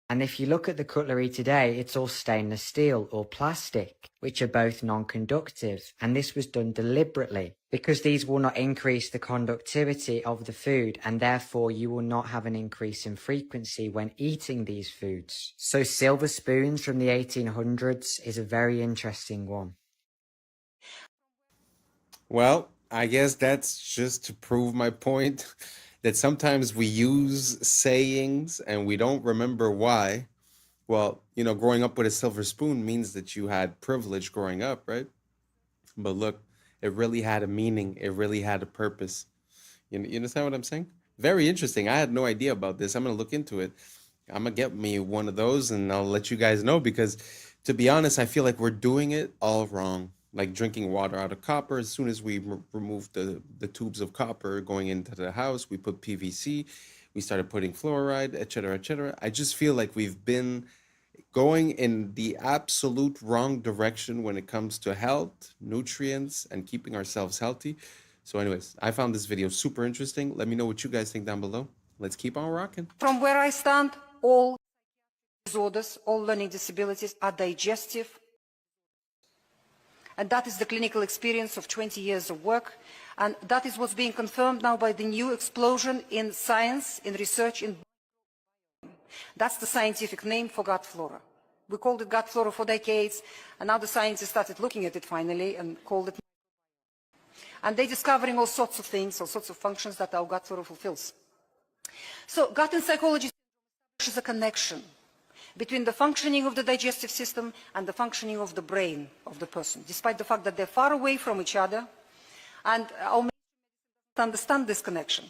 And if you look at the cutlery today, it's all stainless steel or plastic, which are both non-conductive. And this was done deliberately because these will not increase the conductivity of the food, and therefore you will not have an increase in frequency when eating these foods. So silver spoons from the 1800s is a very interesting one. Well, I guess that's just to prove my point that sometimes we use sayings and we don't remember why. Well, growing up with a silver spoon means that you had privilege growing up, right? But look, it really had a meaning. It really had a purpose. You understand what I'm saying? Very interesting. I had no idea about this. I'm going to look into it. I'm going to get me one of those and I'll let you guys know, because to be honest, I feel like we're doing it all wrong. Like drinking water out of copper. As soon as we removed the tubes of copper going into the house, we put PVC, we started putting fluoride, etc., etc. I just feel like we've been going in the absolute wrong direction when it comes to health, nutrients, and keeping ourselves healthy. So anyways, I found this video super interesting. Let me know what you guys think down below. Let's keep on rocking. From where I stand, all disorders, all learning disabilities are digestive. And that is the clinical experience of 20 years of work. And that is what's being confirmed now by the new explosion in science, in research, in that's the scientific name for gut flora. We called it gut flora for decades, and now the scientists started looking at it finally and called it. And they're discovering all sorts of things, all sorts of functions that our gut flora fulfills. So gut and psychology is a connection between the functioning of the digestive system and the functioning of the brain of the person, despite the fact that they're far away from each other. And our medicine understand this connection.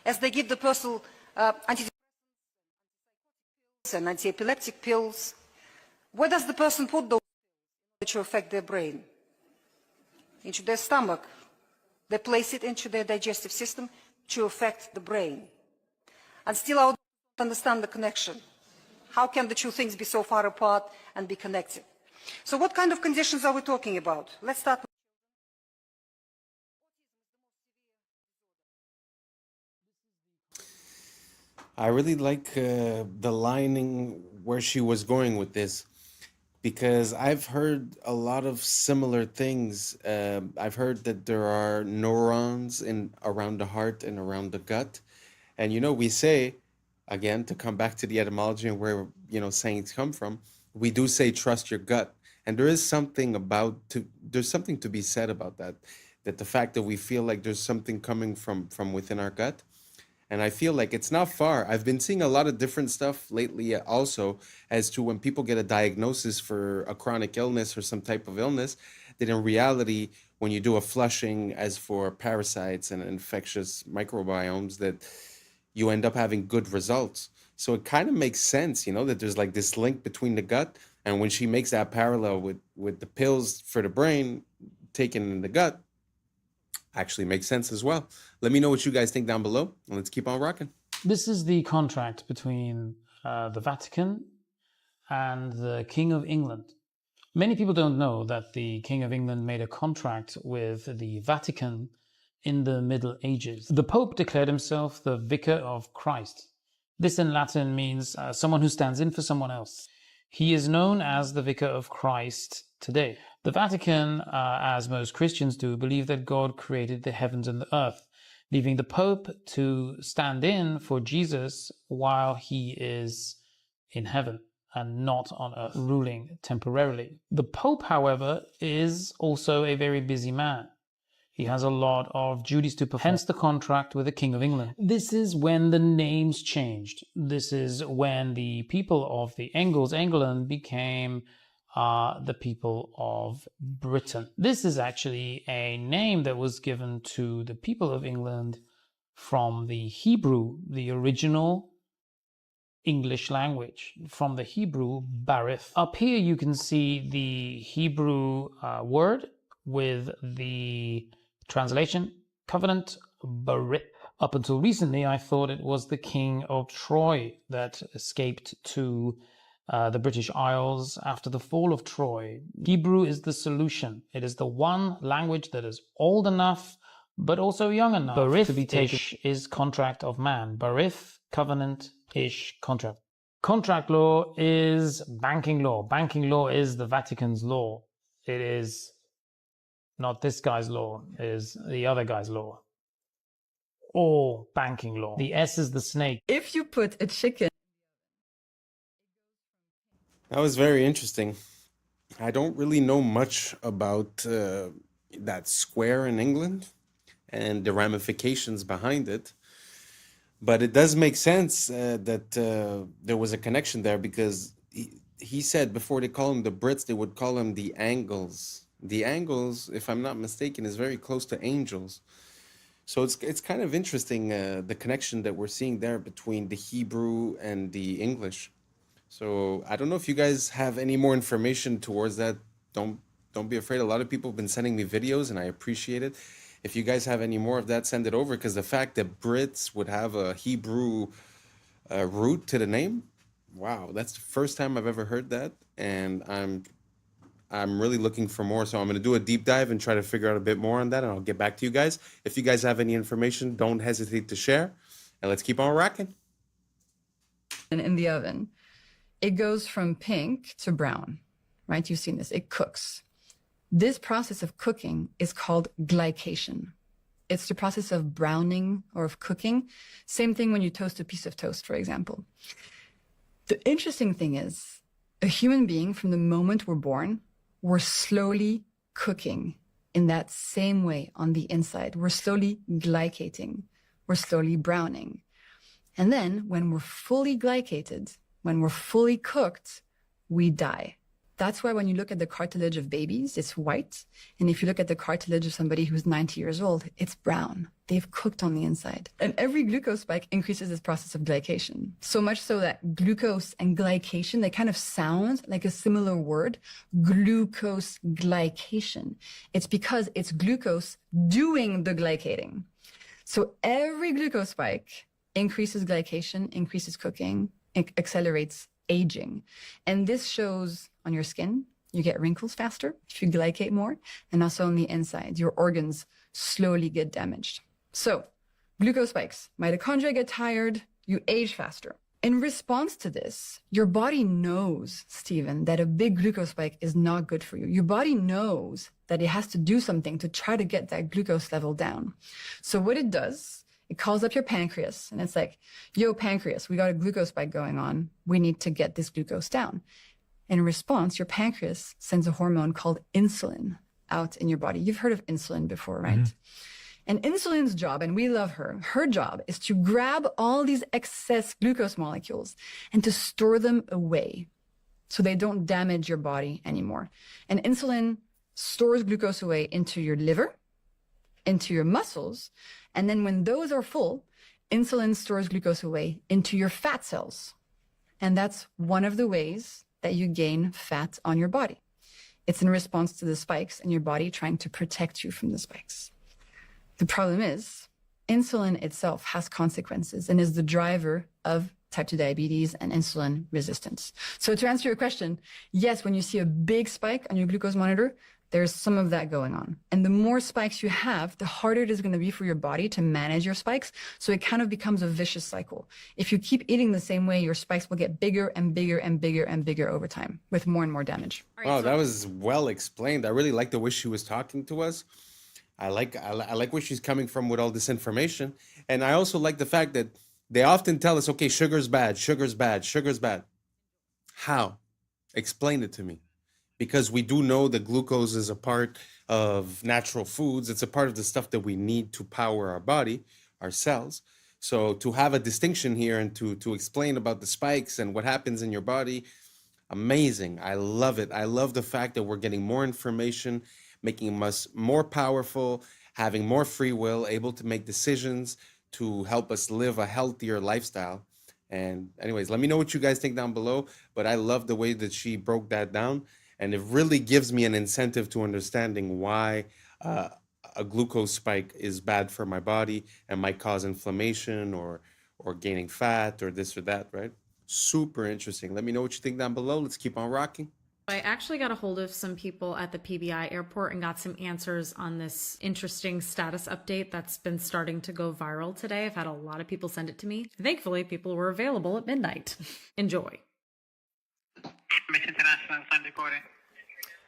As they give the person antidepressants and anti-epileptic pills, where does the person put those pills to affect their brain? Into their stomach. They place it into their digestive system to affect the brain. And still our don't understand the connection. How can the two things be so far apart and be connected? So what kind of conditions are we talking about? Let's start with I really like the lining where she was going with this, because I've heard a lot of similar things. I've heard that there are neurons around the heart and around the gut. And we say, again, to come back to the etymology and where sayings come from, we do say trust your gut, and there is something there's something to be said about that the fact that we feel like there's something coming from within our gut, and I feel like it's not far. I've been seeing a lot of different stuff lately also as to when people get a diagnosis for a chronic illness or some type of illness, that in reality, when you do a flushing as for parasites and infectious microbiomes, that you end up having good results. So it kind of makes sense, that there's like this link between the gut, and when she makes that parallel with the pills for the brain taken in the gut, actually makes sense as well. Let me know what you guys think down below, and let's keep on rocking. This is the contract between the Vatican and the King of England. Many people don't know that the King of England made a contract with the Vatican in the Middle Ages. The Pope declared himself the Vicar of Christ. This in Latin means someone who stands in for someone else. He is known as the Vicar of Christ today. The Vatican, as most Christians do, believe that God created the heavens and the earth. leaving the Pope to stand in for Jesus while he is in heaven and not on earth, ruling temporarily. The Pope, however, is also a very busy man. He has a lot of duties to perform, hence the contract with the King of England. This is when the names changed. This is when the people of the Angles, England, became the people of Britain. This is actually a name that was given to the people of England from the Hebrew, the original English language, from the Hebrew barith. Up here you can see the Hebrew word with the translation, covenant, barith. Up until recently, I thought it was the King of Troy that escaped to the British Isles after the fall of Troy. Hebrew is the solution. It is the one language that is old enough, but also young enough to be taken. Is contract of man. Barith, covenant, ish, contract. Contract law is banking law. Banking law is the Vatican's law. It is not this guy's law, it is the other guy's law. Or banking law. The S is the snake. If you put a chicken... That was very interesting. I don't really know much about that square in England and the ramifications behind it. But it does make sense that there was a connection there, because he said before they call them the Brits, they would call them the Angles. The Angles, if I'm not mistaken, is very close to angels. So it's kind of interesting, the connection that we're seeing there between the Hebrew and the English. So I don't know if you guys have any more information towards that. Don't be afraid. A lot of people have been sending me videos, and I appreciate it. If you guys have any more of that, send it over, because the fact that Brits would have a Hebrew root to the name, wow, that's the first time I've ever heard that, and I'm really looking for more. So I'm going to do a deep dive and try to figure out a bit more on that, and I'll get back to you guys. If you guys have any information, don't hesitate to share, and let's keep on rocking. In the oven, it goes from pink to brown, right? You've seen this. It cooks. This process of cooking is called glycation. It's the process of browning or of cooking. Same thing when you toast a piece of toast, for example. The interesting thing is, a human being, from the moment we're born, we're slowly cooking in that same way on the inside. We're slowly glycating. We're slowly browning. And then when we're fully glycated, when we're fully cooked, we die. That's why when you look at the cartilage of babies, it's white. And if you look at the cartilage of somebody who's 90 years old, it's brown. They've cooked on the inside. And every glucose spike increases this process of glycation. So much so that glucose and glycation, they kind of sound like a similar word, glucose glycation. It's because it's glucose doing the glycating. So every glucose spike increases glycation, increases cooking, accelerates aging. And this shows on your skin. You get wrinkles faster if you glycate more, and also on the inside, your organs slowly get damaged. So glucose spikes, mitochondria get tired, you age faster. In response to this, your body knows, Stephen, that a big glucose spike is not good for you. Your body knows that it has to do something to try to get that glucose level down. So what it does, it calls up your pancreas, and it's like, yo, pancreas, we got a glucose spike going on. We need to get this glucose down. In response, your pancreas sends a hormone called insulin out in your body. You've heard of insulin before, right? Mm-hmm. And insulin's job, and we love her job is to grab all these excess glucose molecules and to store them away so they don't damage your body anymore. And insulin stores glucose away into your liver, into your muscles, and then when those are full, insulin stores glucose away into your fat cells. And that's one of the ways that you gain fat on your body. It's in response to the spikes in your body trying to protect you from the spikes. The problem is, insulin itself has consequences and is the driver of type 2 diabetes and insulin resistance. So to answer your question, yes, when you see a big spike on your glucose monitor, there's some of that going on. And the more spikes you have, the harder it is going to be for your body to manage your spikes. So it kind of becomes a vicious cycle. If you keep eating the same way, your spikes will get bigger and bigger and bigger and bigger over time with more and more damage. Wow, that was well explained. I really like the way she was talking to us. I like where she's coming from with all this information, and I also like the fact that they often tell us, okay, sugar's bad, sugar's bad, sugar's bad. How? Explain it to me. Because we do know that glucose is a part of natural foods. It's a part of the stuff that we need to power our body, our cells. So to have a distinction here and to explain about the spikes and what happens in your body, amazing. I love it. I love the fact that we're getting more information, making us more powerful, having more free will, able to make decisions to help us live a healthier lifestyle. And anyways, let me know what you guys think down below. But I love the way that she broke that down. And it really gives me an incentive to understanding why a glucose spike is bad for my body and might cause inflammation or gaining fat or this or that, right? Super interesting. Let me know what you think down below. Let's keep on rocking. I actually got a hold of some people at the PBI airport and got some answers on this interesting status update that's been starting to go viral today. I've had a lot of people send it to me. Thankfully, people were available at midnight. Enjoy. International Sun recording.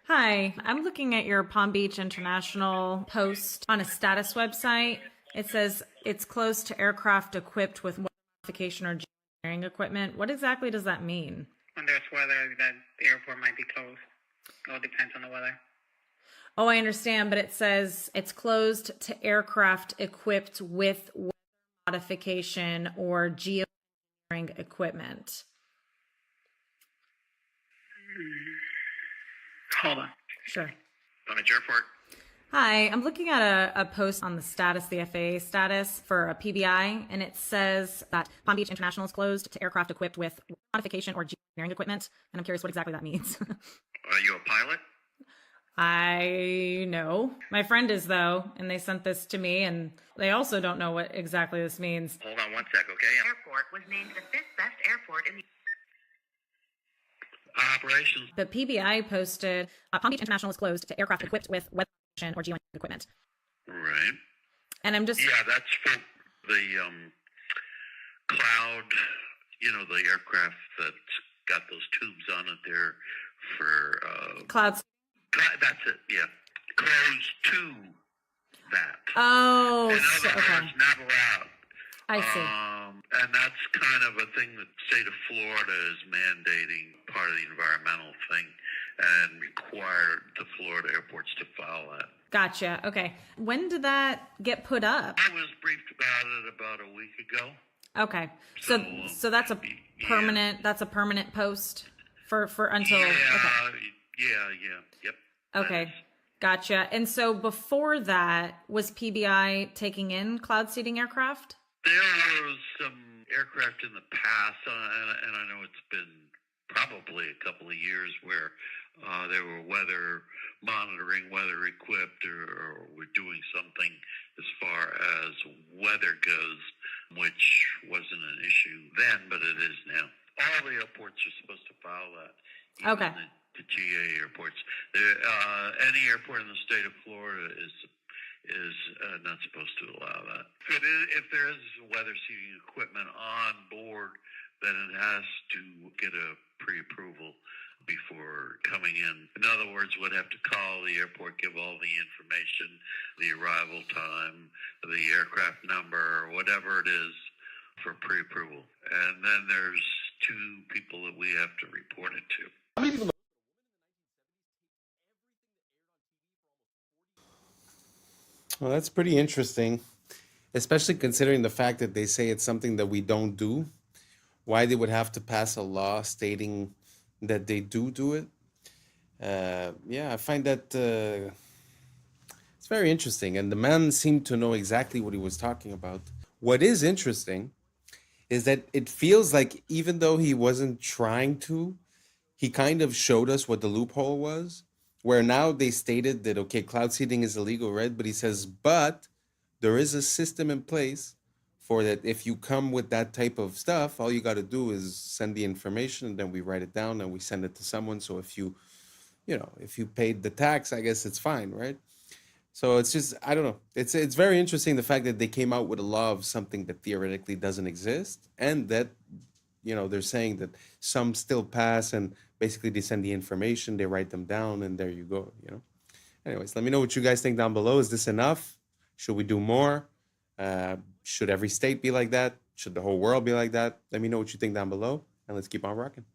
Hi, I'm looking at your Palm Beach International post on a status website. It says it's closed to aircraft equipped with modification or engineering equipment. What exactly does that mean? When there's weather, that airport might be closed. It all depends on the weather. Oh, I understand, but it says it's closed to aircraft equipped with weather modification or geoengineering equipment. Hold on. Sure. Palm Beach Airport. Hi, I'm looking at a post on the status, the FAA status for a PBI, and it says that Palm Beach International is closed to aircraft equipped with modification or geoengineering equipment, and I'm curious what exactly that means. Are you a pilot? I know. My friend is, though, and they sent this to me, and they also don't know what exactly this means. Hold on one sec, okay? Airport was named the 5th best airport in the Operations. The PBI posted, Palm Beach International is closed to aircraft equipped with weather modification or geoengineering equipment. Right. And I'm just... Yeah, that's for the cloud, the aircraft that's got those tubes on it there for... Clouds. That's it, yeah. Closed to that. Oh, in other words, okay. not allowed. I see. And that's kind of a thing that the state of Florida is mandating, part of the environmental thing, and required the Florida airports to follow that. Gotcha. Okay. When did that get put up? I was briefed about it about a week ago. Okay. So that's a permanent. That's a permanent post for until. Yeah. Okay. Yep. Okay. Gotcha. And so before that, was PBI taking in cloud seeding aircraft? There was some aircraft in the past, and I know it's been probably a couple of years where they were weather monitoring, weather equipped, or were doing something as far as weather goes, which wasn't an issue then, but it is now. All the airports are supposed to follow that. Okay. The GA airports. Any airport in the state of Florida is not supposed to allow that. If there is weather seeding equipment on board, then it has to get a pre-approval before coming in. In other words, would have to call the airport, give all the information, the arrival time, the aircraft number, or whatever it is for pre-approval. And then there's two people that we have to report it to. How many people? Well, that's pretty interesting, especially considering the fact that they say it's something that we don't do. Why they would have to pass a law stating that they do it. Yeah, I find that it's very interesting. And the man seemed to know exactly what he was talking about. What is interesting is that it feels like even though he wasn't trying to, he kind of showed us what the loophole was. Where now they stated that, okay, cloud seeding is illegal, right? But he says, but there is a system in place for that. If you come with that type of stuff, all you got to do is send the information and then we write it down and we send it to someone. So if you paid the tax, I guess it's fine, right? So it's just, I don't know. It's very interesting, the fact that they came out with a law of something that theoretically doesn't exist, and that, they're saying that some still pass, and basically they send the information, they write them down, and there you go, Anyways, let me know what you guys think down below. Is this enough? Should we do more? Should every state be like that? Should the whole world be like that? Let me know what you think down below, and let's keep on rocking.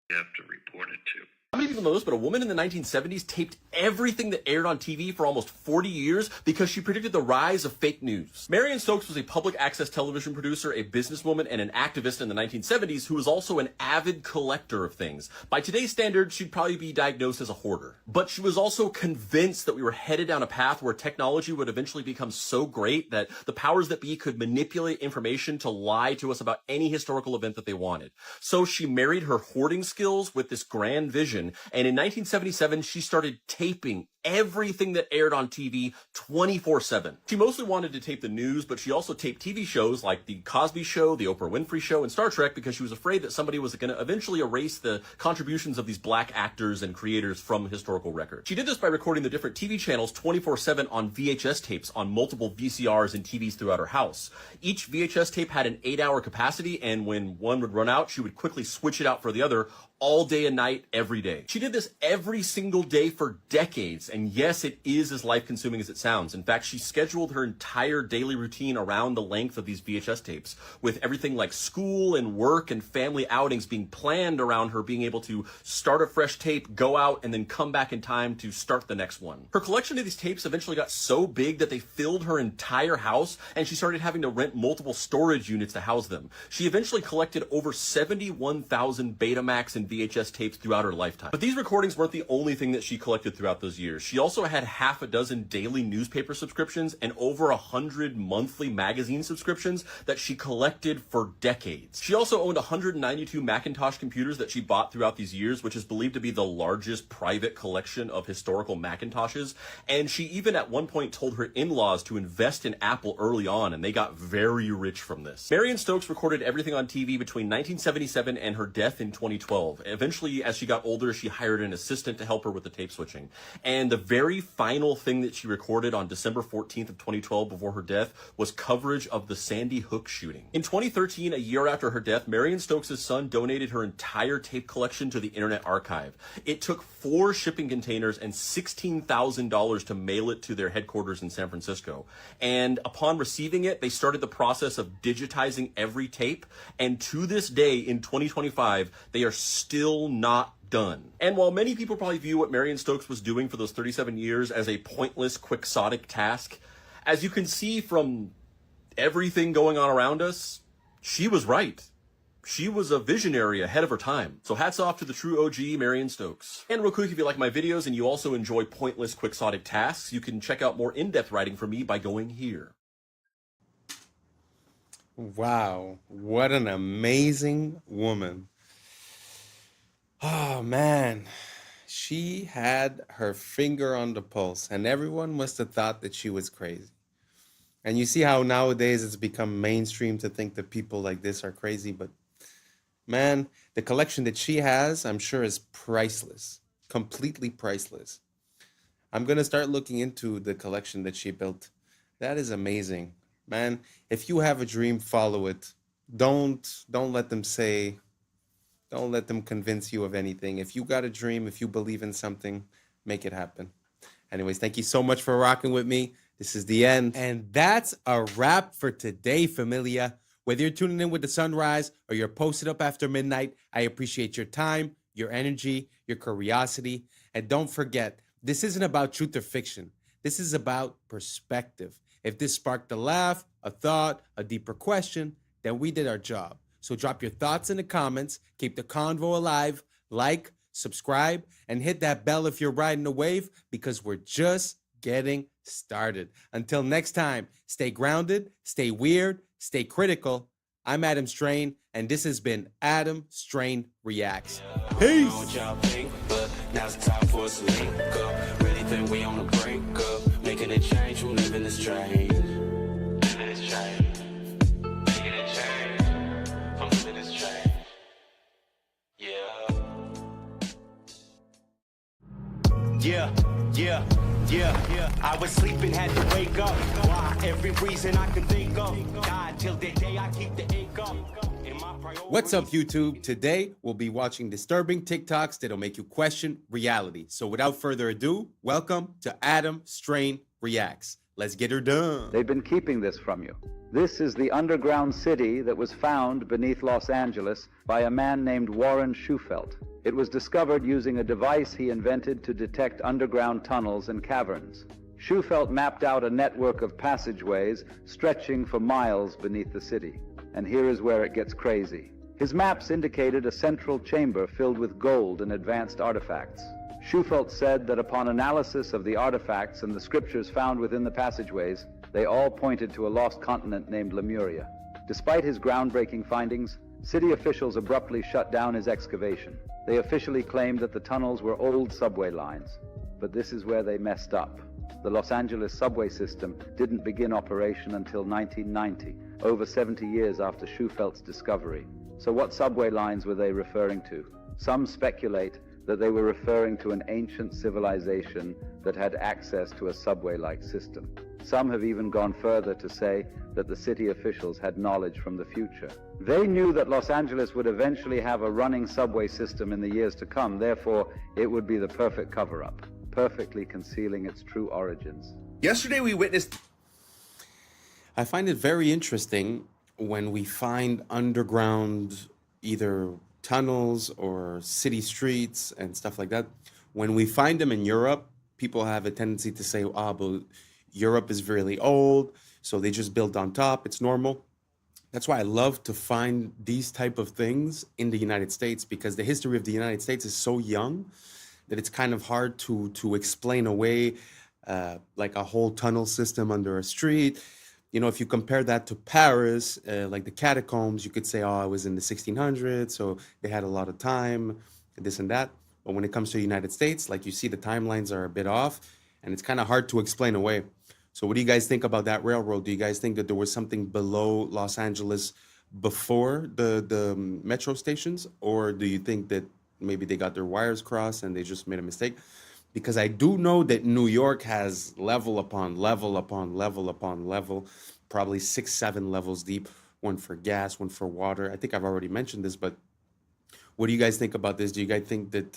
You have to report it to. How many people know this, but a woman in the 1970s taped everything that aired on TV for almost 40 years because she predicted the rise of fake news. Marion Stokes was a public access television producer, a businesswoman, and an activist in the 1970s who was also an avid collector of things. By today's standards, she'd probably be diagnosed as a hoarder. But she was also convinced that we were headed down a path where technology would eventually become so great that the powers that be could manipulate information to lie to us about any historical event that they wanted. So she married her hoarding skills with this grand vision. And in 1977, she started taping everything that aired on TV 24/7. She mostly wanted to tape the news, but she also taped TV shows like The Cosby Show, The Oprah Winfrey Show, and Star Trek because she was afraid that somebody was going to eventually erase the contributions of these black actors and creators from historical record. She did this by recording the different TV channels 24/7 on VHS tapes on multiple VCRs and TVs throughout her house. Each VHS tape had an 8-hour capacity, and when one would run out, she would quickly switch it out for the other all day and night, every day. She did this every single day for decades, and yes, it is as life-consuming as it sounds. In fact, she scheduled her entire daily routine around the length of these VHS tapes, with everything like school and work and family outings being planned around her being able to start a fresh tape, go out, and then come back in time to start the next one. Her collection of these tapes eventually got so big that they filled her entire house, and she started having to rent multiple storage units to house them. She eventually collected over 71,000 Betamax and VHS tapes throughout her lifetime. But these recordings weren't the only thing that she collected throughout those years. She also had half a dozen daily newspaper subscriptions and over 100 monthly magazine subscriptions that she collected for decades. She also owned 192 Macintosh computers that she bought throughout these years, which is believed to be the largest private collection of historical Macintoshes. And she even at one point told her in-laws to invest in Apple early on, and they got very rich from this. Marion Stokes recorded everything on TV between 1977 and her death in 2012. Eventually, as she got older, she hired an assistant to help her with the tape switching. And the very final thing that she recorded on December 14th of 2012 before her death was coverage of the Sandy Hook shooting. In 2013, a year after her death, Marion Stokes' son donated her entire tape collection to the Internet Archive. It took 4 shipping containers and $16,000 to mail it to their headquarters in San Francisco. And upon receiving it, they started the process of digitizing every tape. And to this day, in 2025, they are still not done. And while many people probably view what Marion Stokes was doing for those 37 years as a pointless, quixotic task, as you can see from everything going on around us, she was right. She was a visionary ahead of her time. So hats off to the true OG, Marion Stokes. And real quick, if you like my videos and you also enjoy pointless, quixotic tasks, you can check out more in-depth writing from me by going here. Wow, what an amazing woman. Oh man, she had her finger on the pulse, and everyone must have thought that she was crazy. And you see how nowadays it's become mainstream to think that people like this are crazy, but man, the collection that she has, I'm sure, is priceless, completely priceless. I'm going to start looking into the collection that she built. That is amazing. Man, if you have a dream, follow it. Don't let them say, don't let them convince you of anything. If you got a dream, if you believe in something, make it happen. Anyways, thank you so much for rocking with me. This is the end. And that's a wrap for today, familia. Whether you're tuning in with the sunrise or you're posted up after midnight, I appreciate your time, your energy, your curiosity. And don't forget, this isn't about truth or fiction. This is about perspective. If this sparked a laugh, a thought, a deeper question, then we did our job. So drop your thoughts in the comments, keep the convo alive, like, subscribe, and hit that bell if you're riding the wave, because we're just getting started. Until next time, stay grounded, stay weird, stay critical. I'm Adam Strain, and this has been Adam Strain Reacts. Peace! Now's the time for us to link up. Really think we on the brink up. Making a change from living this change. Living this change. Making a change from living this change. Yeah. I was sleeping, had to wake up. Why? Every reason I can think of. God, till the day I keep the ache up. In my What's up, YouTube? Today, we'll be watching disturbing TikToks that'll make you question reality. So without further ado, welcome to Adam Strain Reacts. Let's get her done. They've been keeping this from you. This is the underground city that was found beneath Los Angeles by a man named Warren Shufelt. It was discovered using a device he invented to detect underground tunnels and caverns. Shufelt mapped out a network of passageways stretching for miles beneath the city. And here is where it gets crazy. His maps indicated a central chamber filled with gold and advanced artifacts. Shufelt said that upon analysis of the artifacts and the scriptures found within the passageways, they all pointed to a lost continent named Lemuria. Despite his groundbreaking findings, city officials abruptly shut down his excavation. They officially claimed that the tunnels were old subway lines. But this is where they messed up. The Los Angeles subway system didn't begin operation until 1990, over 70 years after Schufelt's discovery. So what subway lines were they referring to? Some speculate that they were referring to an ancient civilization that had access to a subway-like system. Some have even gone further to say that the city officials had knowledge from the future. They knew that Los Angeles would eventually have a running subway system in the years to come, therefore it would be the perfect cover-up, perfectly concealing its true origins. Yesterday we witnessed... I find it very interesting when we find underground either tunnels or city streets and stuff like that. When we find them in Europe, people have a tendency to say, but Europe is really old, so they just built on top, it's normal. That's why I love to find these type of things in the United States, because the history of the United States is so young that it's kind of hard to explain away like a whole tunnel system under a street. You know, if you compare that to Paris, like the catacombs, you could say, it was in the 1600s, so they had a lot of time, this and that. But when it comes to the United States, like you see, the timelines are a bit off, and it's kind of hard to explain away. So what do you guys think about that railroad? Do you guys think that there was something below Los Angeles before the metro stations? Or do you think that maybe they got their wires crossed and they just made a mistake? Because I do know that New York has level upon level upon level upon level, probably 6-7 levels deep, one for gas, one for water. I think I've already mentioned this, but what do you guys think about this? Do you guys think that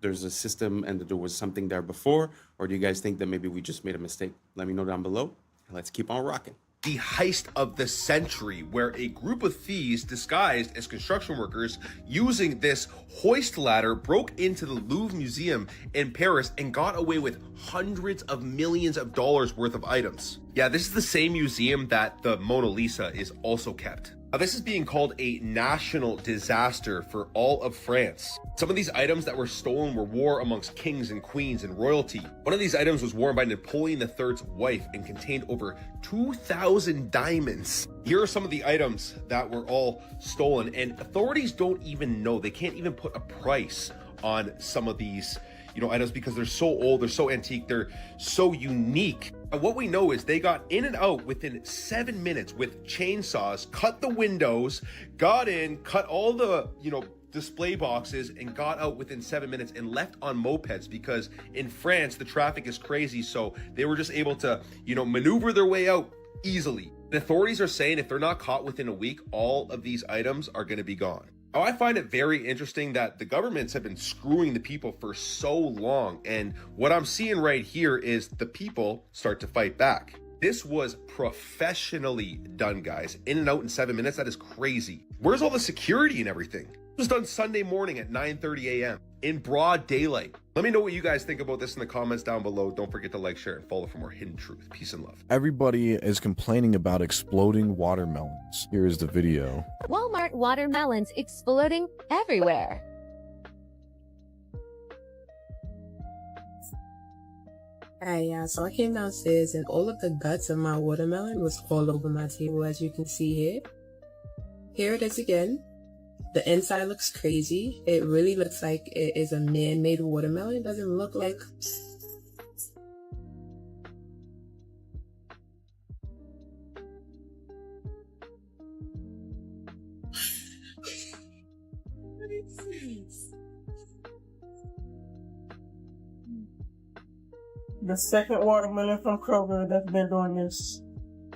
there's a system and that there was something there before? Or do you guys think that maybe we just made a mistake? Let me know down below. Let's keep on rocking. The heist of the century, where a group of thieves disguised as construction workers using this hoist ladder broke into the Louvre Museum in Paris and got away with hundreds of millions of dollars worth of items. Yeah, this is the same museum that the Mona Lisa is also kept. Now, this is being called a national disaster for all of France. Some of these items that were stolen were worn amongst kings and queens and royalty. One of these items was worn by Napoleon III's wife and contained over 2,000 diamonds. Here are some of the items that were all stolen, and authorities don't even know. They can't even put a price on some of these items because they're so old, they're so antique, they're so unique. And what we know is they got in and out within 7 minutes with chainsaws, cut the windows, got in, cut all the, display boxes, and got out within 7 minutes and left on mopeds, because in France, the traffic is crazy. So they were just able to, maneuver their way out easily. The authorities are saying if they're not caught within a week, all of these items are going to be gone. Now, I find it very interesting that the governments have been screwing the people for so long. And what I'm seeing right here is the people start to fight back. This was professionally done, guys. In and out in 7 minutes. That is crazy. Where's all the security and everything? It was done Sunday morning at 9:30 a.m. in broad daylight. Let me know what you guys think about this in the comments down below. Don't forget to like, share, and follow for more hidden truth. Peace and love. Everybody is complaining about exploding watermelons. Here is the video. Walmart watermelons exploding everywhere. Hey, yeah, so I came downstairs and all of the guts of my watermelon was all over my table, as you can see here. Here it is again. The inside looks crazy. It really looks like it is a man-made watermelon. It doesn't look like... The second watermelon from Kroger that's been doing this.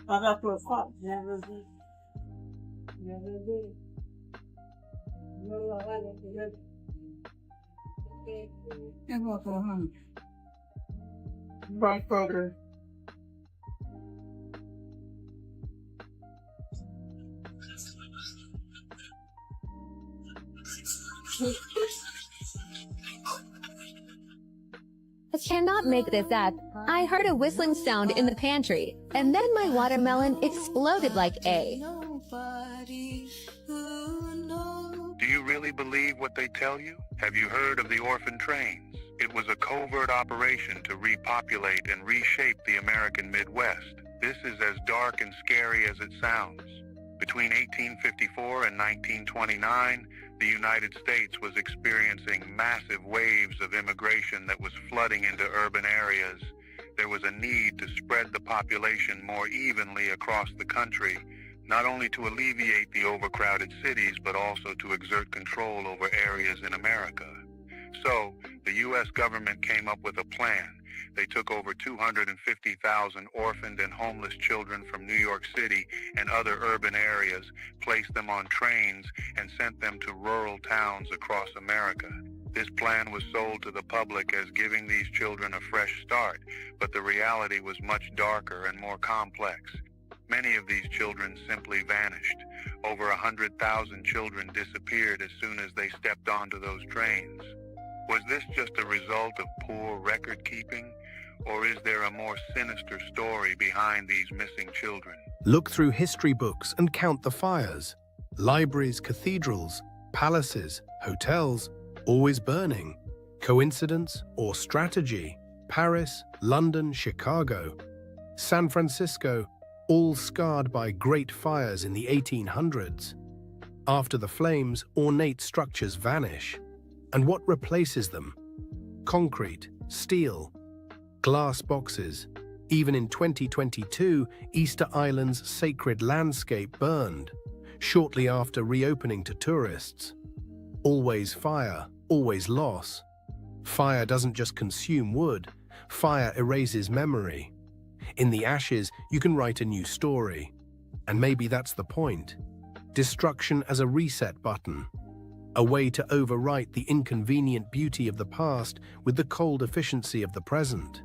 I got to a pot. Never did. I cannot make this up. I heard a whistling sound in the pantry, and then my watermelon exploded like A. Do you really believe what they tell you? Have you heard of the orphan trains? It was a covert operation to repopulate and reshape the American Midwest. This is as dark and scary as it sounds. Between 1854 and 1929, the United States was experiencing massive waves of immigration that was flooding into urban areas. There was a need to spread the population more evenly across the country, not only to alleviate the overcrowded cities, but also to exert control over areas in America. So, the U.S. government came up with a plan. They took over 250,000 orphaned and homeless children from New York City and other urban areas, placed them on trains, and sent them to rural towns across America. This plan was sold to the public as giving these children a fresh start, but the reality was much darker and more complex. Many of these children simply vanished. Over 100,000 children disappeared as soon as they stepped onto those trains. Was this just a result of poor record keeping, or is there a more sinister story behind these missing children? Look through history books and count the fires. Libraries, cathedrals, palaces, hotels, always burning. Coincidence or strategy? Paris, London, Chicago, San Francisco, all scarred by great fires in the 1800s. After the flames, ornate structures vanish. And what replaces them? Concrete, steel, glass boxes. Even in 2022, Easter Island's sacred landscape burned, shortly after reopening to tourists. Always fire, always loss. Fire doesn't just consume wood, fire erases memory. In the ashes, you can write a new story. And maybe that's the point. Destruction as a reset button. A way to overwrite the inconvenient beauty of the past with the cold efficiency of the present.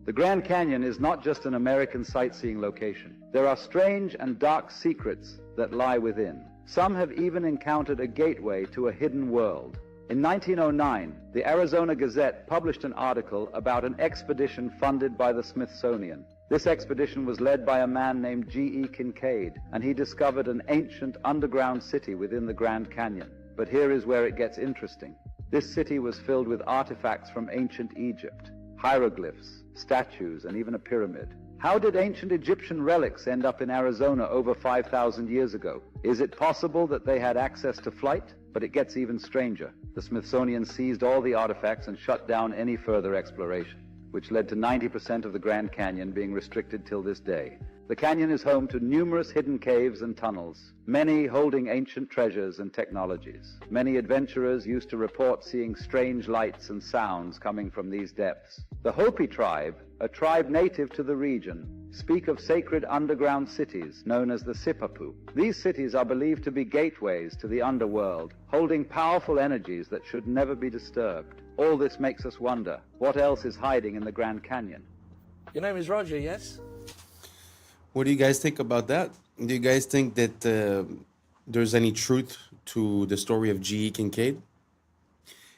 The Grand Canyon is not just an American sightseeing location. There are strange and dark secrets that lie within. Some have even encountered a gateway to a hidden world. In 1909, the Arizona Gazette published an article about an expedition funded by the Smithsonian. This expedition was led by a man named G.E. Kincaid, and he discovered an ancient underground city within the Grand Canyon. But here is where it gets interesting. This city was filled with artifacts from ancient Egypt, hieroglyphs, statues, and even a pyramid. How did ancient Egyptian relics end up in Arizona over 5,000 years ago? Is it possible that they had access to flight? But it gets even stranger. The Smithsonian seized all the artifacts and shut down any further exploration, which led to 90% of the Grand Canyon being restricted till this day. The canyon is home to numerous hidden caves and tunnels, many holding ancient treasures and technologies. Many adventurers used to report seeing strange lights and sounds coming from these depths. The Hopi tribe, a tribe native to the region, speak of sacred underground cities known as the Sipapu. These cities are believed to be gateways to the underworld, holding powerful energies that should never be disturbed. All this makes us wonder, what else is hiding in the Grand Canyon? Your name is Roger, yes? What do you guys think about that? Do you guys think that there's any truth to the story of G.E. Kincaid?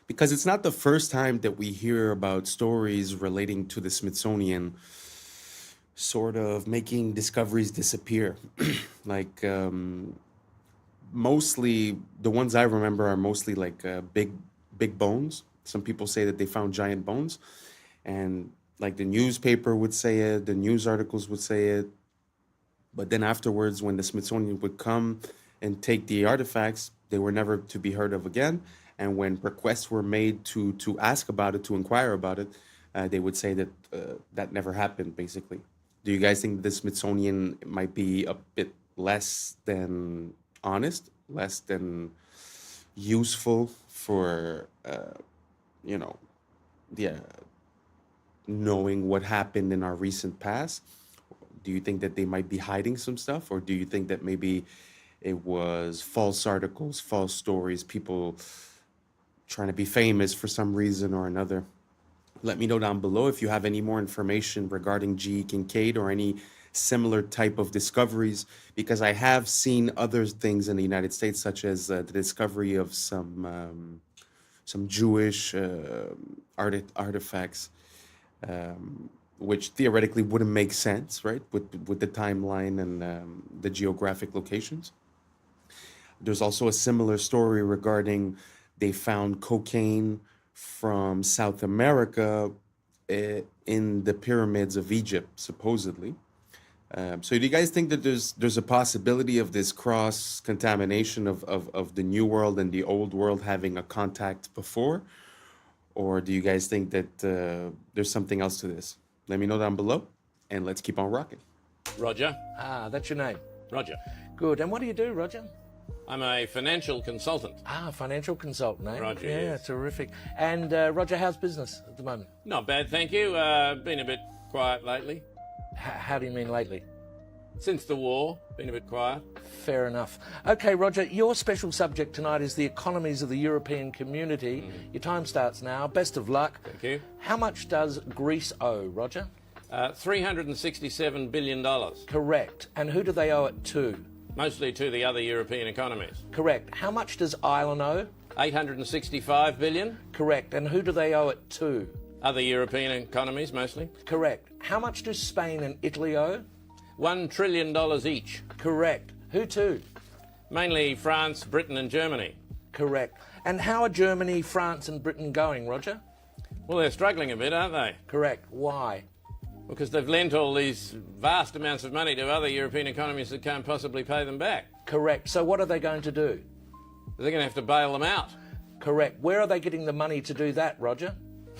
Because it's not the first time that we hear about stories relating to the Smithsonian sort of making discoveries disappear. Like, mostly, the ones I remember are mostly like big bones. Some people say that they found giant bones. And like the newspaper would say it, the news articles would say it. But then afterwards, when the Smithsonian would come and take the artifacts, they were never to be heard of again. And when requests were made to ask about it, to inquire about it, they would say that that never happened, basically. Do you guys think the Smithsonian might be a bit less than honest, less than useful for, knowing what happened in our recent past? Do you think that they might be hiding some stuff, or do you think that maybe It was false articles, false stories, people trying to be famous for some reason or another. Let me know down below if you have any more information regarding G. Kincaid or any similar type of discoveries, because I have seen other things in the United States, such as the discovery of some Jewish artifacts, which theoretically wouldn't make sense, right, with the timeline and the geographic locations. There's also a similar story regarding they found cocaine from South America in the pyramids of Egypt, supposedly. So do you guys think that there's a possibility of this cross-contamination of the new world and the old world having a contact before? Or do you guys think that there's something else to this? Let me know down below, and let's keep on rocking. Roger. Ah, that's your name. Roger. Good. And what do you do, Roger? I'm a financial consultant. Ah, financial consultant, eh? Roger, Yeah, yes. terrific. And Roger, how's business at the moment? Not bad, thank you. Been a bit quiet lately. How do you mean lately? Since the war, been a bit quiet. Fair enough. Okay, Roger, your special subject tonight is the economies of the European community. Your time starts now. Best of luck. Thank you. How much does Greece owe, Roger? $367 billion. Correct. And who do they owe it to? Mostly to the other European economies. Correct. How much does Ireland owe? $865 billion. Correct. And who do they owe it to? Other European economies, mostly. Correct. How much do Spain and Italy owe? $1 trillion each. Correct. Who to? Mainly France, Britain and Germany. Correct. And how are Germany, France and Britain going, Roger? Well, they're struggling a bit, aren't they? Correct. Why? Because they've lent all these vast amounts of money to other European economies that can't possibly pay them back. Correct. So what are they going to do? They're going to have to bail them out. Correct. Where are they getting the money to do that, Roger?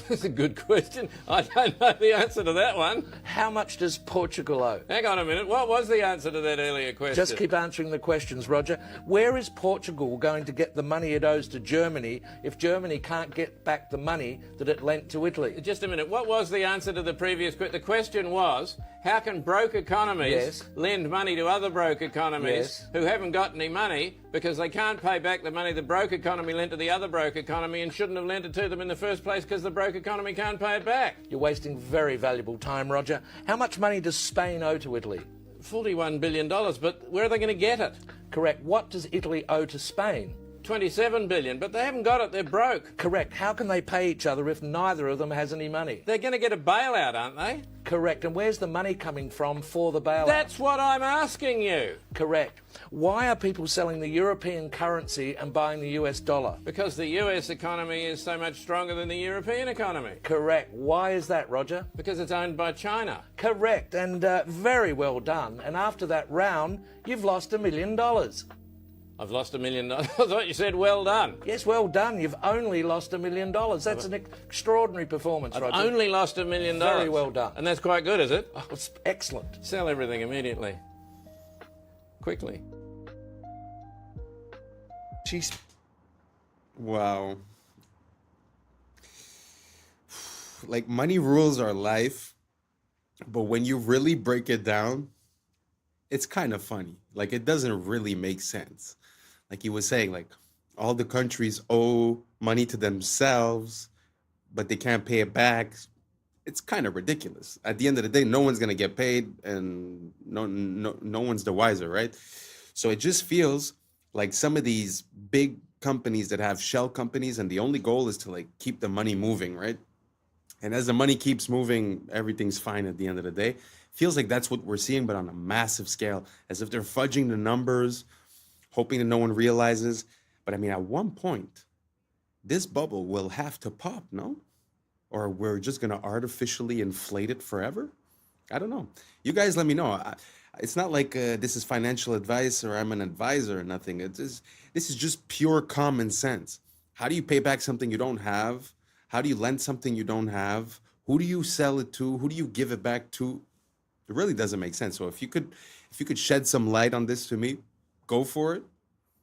That's a good question. I don't know the answer to that one. How much does Portugal owe? Hang on a minute. What was the answer to that earlier question? Just keep answering the questions, Roger. Where is Portugal going to get the money it owes to Germany if Germany can't get back the money that it lent to Italy? Just a minute. What was the answer to the previous question? The question was, how can broke economies lend money to other broke economies who haven't got any money because they can't pay back the money the broke economy lent to the other broke economy and shouldn't have lent it to them in the first place because the broke economy can't pay it back? You're wasting very valuable time, Roger. How much money does Spain owe to Italy? $41 billion, but where are they going to get it? Correct. What does Italy owe to Spain? $27 billion, but they haven't got it. They're broke. Correct. How can they pay each other if neither of them has any money? They're going to get a bailout, aren't they? Correct. And where's the money coming from for the bailout? That's what I'm asking you. Correct. Why are people selling the European currency and buying the US dollar? Because the US economy is so much stronger than the European economy. Correct. Why is that, Roger? Because it's owned by China. Correct. And very well done. And after that round, you've lost $1 million. I've lost $1 million. I thought you said well done. Yes, well done. You've only lost $1 million. That's an extraordinary performance, Roger. I've only lost $1 million. Very well done. And that's quite good, is it? Oh, it's excellent. Sell everything immediately. Quickly. Jeez. Wow. Like, money rules our life, but when you really break it down, it's kind of funny. Like, it doesn't really make sense. Like he was saying, like, all the countries owe money to themselves, but they can't pay it back. It's kind of ridiculous. At the end of the day, no one's going to get paid, and no one's the wiser, right? So it just feels like some of these big companies that have shell companies, and the only goal is to, like, keep the money moving, right? And as the money keeps moving, everything's fine at the end of the day. Feels like that's what we're seeing, but on a massive scale, as if they're fudging the numbers, hoping that no one realizes. But I mean, at one point, this bubble will have to pop, no? Or we're just going to artificially inflate it forever? I don't know. You guys let me know. It's not like this is financial advice or I'm an advisor or nothing. This is just pure common sense. How do you pay back something you don't have? How do you lend something you don't have? Who do you sell it to? Who do you give it back to? It really doesn't make sense. So if you could shed some light on this to me, go for it.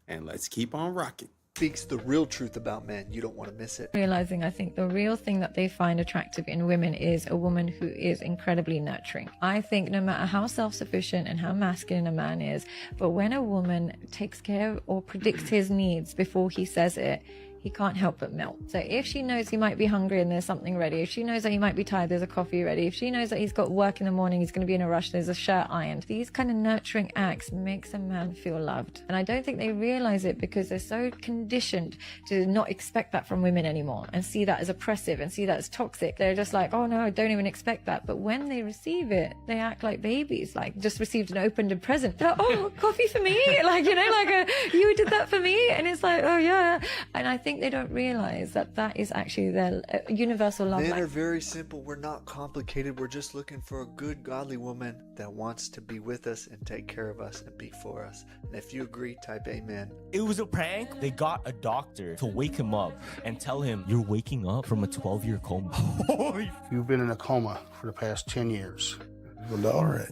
And let's keep on rocking. speaks the real truth about men. You don't want to miss it. Realizing, I think the real thing that they find attractive in women is a woman who is incredibly nurturing. I think no matter how self-sufficient and how masculine a man is, but when a woman takes care or predicts his needs before he says it, he can't help but melt. So if she knows he might be hungry and there's something ready, if she knows that he might be tired, there's a coffee ready, if she knows that he's got work in the morning, he's going to be in a rush, there's a shirt ironed, these kind of nurturing acts makes a man feel loved. And I don't think they realize it because they're so conditioned to not expect that from women anymore and see that as oppressive and see that as toxic. They're just like, oh no, I don't even expect that. But when they receive it, they act like babies, like just received an opened present. They're like, oh, coffee for me? Like, you know, like you did that for me? And it's like, oh yeah. And I think they don't realize that that is actually their universal love Men language. are very simple. We're not complicated. We're just looking for a good, godly woman that wants to be with us and take care of us and be for us. And if you agree, type amen. It was a prank. They got a doctor to wake him up and tell him, you're waking up from a 12-year coma. You've been in a coma for the past 10 years. Well, all right.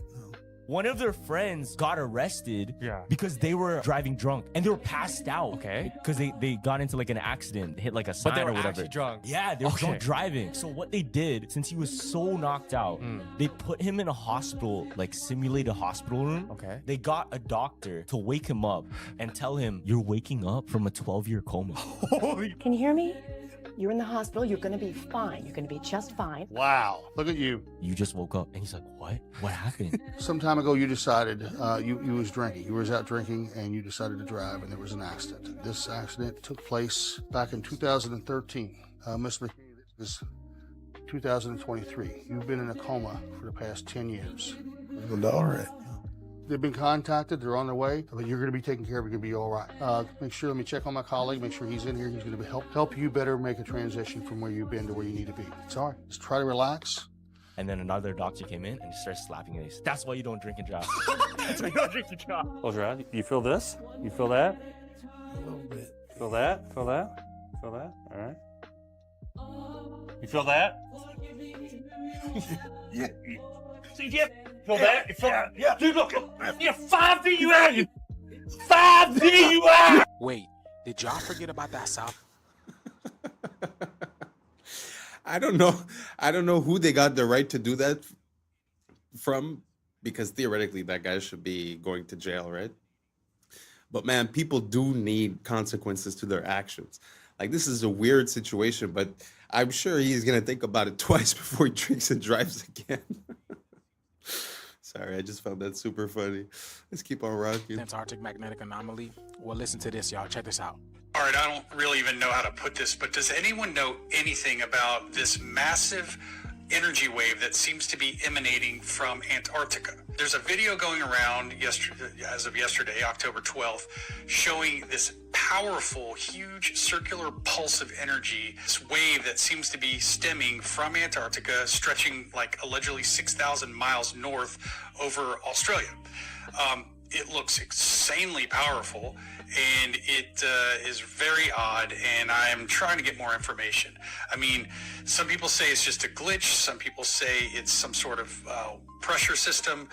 One of their friends got arrested because they were driving drunk and they were passed out. Okay. Because they got into like an accident, hit like a sign But they were or whatever. actually drunk. Yeah, they were drunk driving. So what they did, since he was so knocked out, they put him in a hospital, like simulated hospital room. Okay. They got a doctor to wake him up and tell him, you're waking up from a 12-year coma. Can you hear me? You're in the hospital. You're going to be fine. You're going to be just fine. Wow. Look at you. You just woke up. And he's like, what? What happened? Some time ago, you decided you was drinking. You was out drinking and you decided to drive and there was an accident. This accident took place back in 2013. Ms. McKinney, this is 2023. You've been in a coma for the past 10 years. Well, all right. They've been contacted. They're on their way. But you're going to be taken care of. You're going to be all right. Make sure. Let me check on my colleague. Make sure he's in here. He's going to help you better make a transition from where you've been to where you need to be. It's all right. Just try to relax. And then another doctor came in and just started slapping him. That's why you don't drink and drive. That's why you don't drink and drive. Close your eyes. You feel this? You feel that? A little bit. Feel that? Feel that? Feel that? All right. You feel that? Yeah. See, yeah. Feel that? You feel that? Yeah. Dude, look. You're 5 feet you out. 5 feet you out. Wait, did y'all forget about that South? I don't know who they got the right to do that from, because theoretically that guy should be going to jail, right? But man, people do need consequences to their actions. Like, this is a weird situation, but I'm sure he's gonna think about it twice before he drinks and drives again. Sorry, I just found that super funny. Let's keep on rocking. Antarctic magnetic anomaly. Well, listen to this, y'all. Check this out. All right, I don't really even know how to put this, but does anyone know anything about this massive energy wave that seems to be emanating from Antarctica? There's a video going around as of yesterday, October 12th, showing this powerful, huge circular pulse of energy, this wave that seems to be stemming from Antarctica, stretching like allegedly 6,000 miles north over Australia. It looks insanely powerful, and it is very odd, and I am trying to get more information. I mean, some people say it's just a glitch. Some people say it's some sort of pressure system.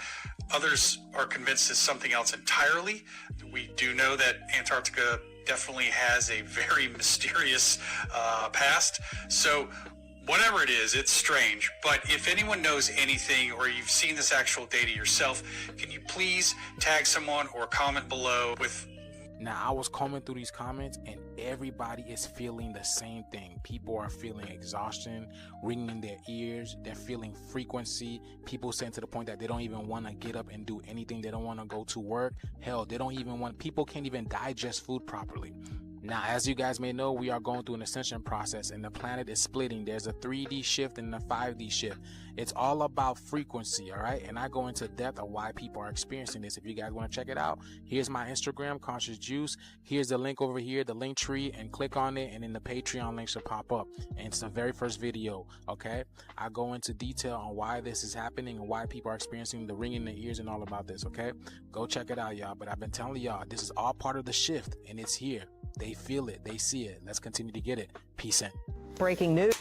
Others are convinced it's something else entirely. We do know that Antarctica definitely has a very mysterious past. So whatever it is, it's strange. But if anyone knows anything or you've seen this actual data yourself, can you please tag someone or comment below with... Now, I was combing through these comments and everybody is feeling the same thing. People are feeling exhaustion, ringing in their ears. They're feeling frequency. People saying to the point that they don't even want to get up and do anything. They don't want to go to work. Hell, they don't even want... People can't even digest food properly. Now, as you guys may know, we are going through an ascension process and the planet is splitting. There's a 3D shift and a 5D shift. It's all about frequency, all right? And I go into depth of why people are experiencing this. If you guys want to check it out, here's my Instagram, Conscious Juice. Here's the link over here, the link tree, and click on it, and then the Patreon link should pop up. And it's the very first video, okay? I go into detail on why this is happening and why people are experiencing the ringing in the ears and all about this, okay? Go check it out, y'all. But I've been telling y'all, this is all part of the shift, and it's here. They feel it. They see it. Let's continue to get it. Peace in. Breaking news.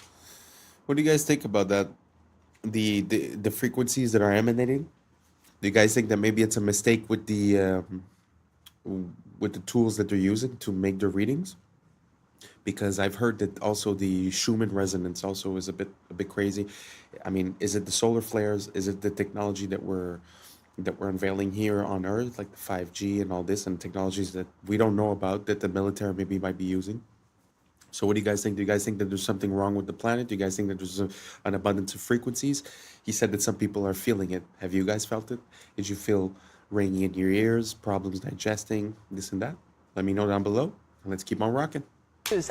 What do you guys think about that? The frequencies that are emanating? Do you guys think that maybe it's a mistake with the tools that they're using to make their readings? because I've heard that also the Schumann resonance also is a bit crazy. I mean, is it the solar flares? Is it the technology that we're unveiling here on Earth, like the 5G and all this, and technologies that we don't know about that the military maybe might be using? So what do you guys think? Do you guys think that there's something wrong with the planet? Do you guys think that there's an abundance of frequencies? He said that some people are feeling it. Have you guys felt it? Did you feel ringing in your ears, problems digesting, this and that? Let me know down below, and let's keep on rocking.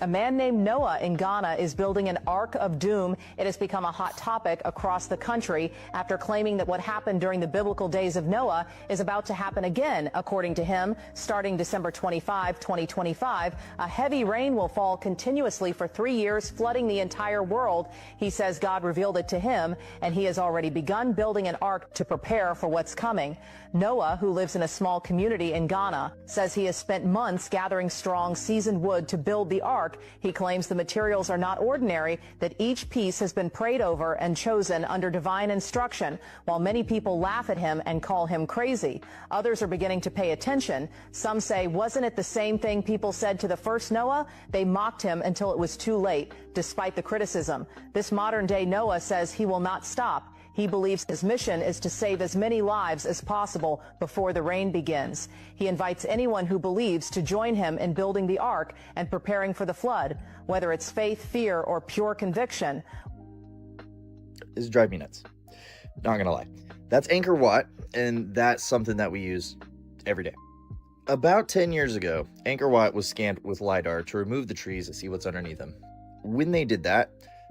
A man named Noah in Ghana is building an Ark of Doom. It has become a hot topic across the country after claiming that what happened during the biblical days of Noah is about to happen again. According to him, starting December 25, 2025, a heavy rain will fall continuously for 3 years, flooding the entire world. He says God revealed it to him, and he has already begun building an ark to prepare for what's coming. Noah, who lives in a small community in Ghana, says he has spent months gathering strong, seasoned wood to build the ark. He claims the materials are not ordinary, that each piece has been prayed over and chosen under divine instruction. While many people laugh at him and call him crazy, others are beginning to pay attention. Some say, wasn't it the same thing people said to the first Noah? They mocked him until it was too late, despite the criticism. This modern-day Noah says he will not stop. He believes his mission is to save as many lives as possible before the rain begins. He invites anyone who believes to join him in building the ark and preparing for the flood, whether it's faith, fear, or pure conviction. This drives me nuts. Not gonna lie. That's Anchor Watt, and that's something that we use every day. About 10 years ago, Anchor Watt was scanned with LiDAR to remove the trees and see what's underneath them. When they did that,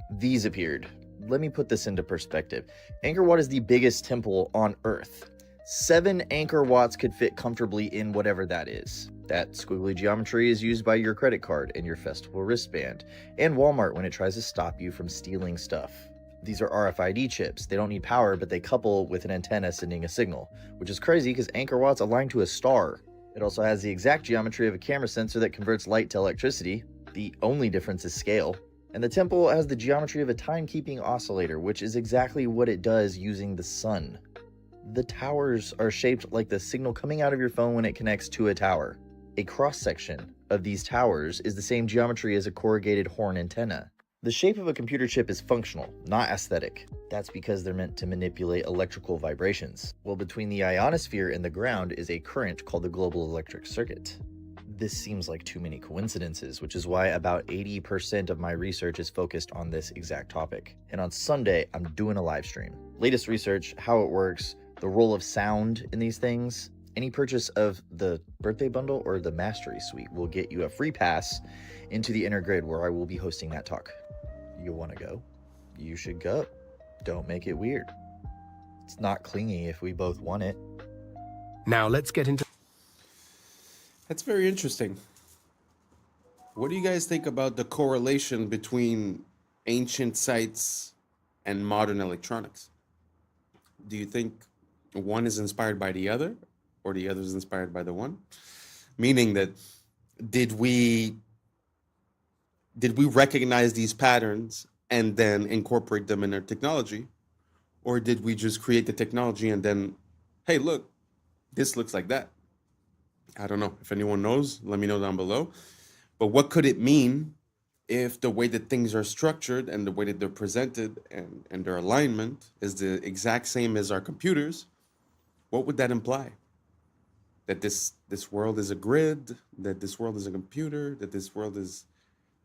these appeared. Let me put this into perspective. Anchor Watt is the biggest temple on Earth. 7 Anchor Watts could fit comfortably in whatever that is. That squiggly geometry is used by your credit card and your festival wristband, and Walmart when it tries to stop you from stealing stuff. These are RFID chips. They don't need power, but they couple with an antenna sending a signal, which is crazy because Anchor Watt's aligned to a star. It also has the exact geometry of a camera sensor that converts light to electricity. The only difference is scale. And the temple has the geometry of a timekeeping oscillator, which is exactly what it does using the sun. The towers are shaped like the signal coming out of your phone when it connects to a tower. A cross-section of these towers is the same geometry as a corrugated horn antenna. The shape of a computer chip is functional, not aesthetic. That's because they're meant to manipulate electrical vibrations. Well, between the ionosphere and the ground is a current called the global electric circuit. This seems like too many coincidences, which is why about 80% of my research is focused on this exact topic. And on Sunday, I'm doing a live stream. Latest research, how it works, the role of sound in these things. Any purchase of the birthday bundle or the mastery suite will get you a free pass into the inner grid where I will be hosting that talk. You want to go? You should go. Don't make it weird. It's not clingy if we both want it. Now let's get into... That's very interesting. What do you guys think about the correlation between ancient sites and modern electronics? Do you think one is inspired by the other, or the other is inspired by the one? Meaning that did we recognize these patterns and then incorporate them in our technology? Or did we just create the technology and then, hey, look, this looks like that? I don't know. If anyone knows, let me know down below. But what could it mean if the way that things are structured and the way that they're presented and their alignment is the exact same as our computers? What would that imply? That this world is a grid, that this world is a computer, that this world is,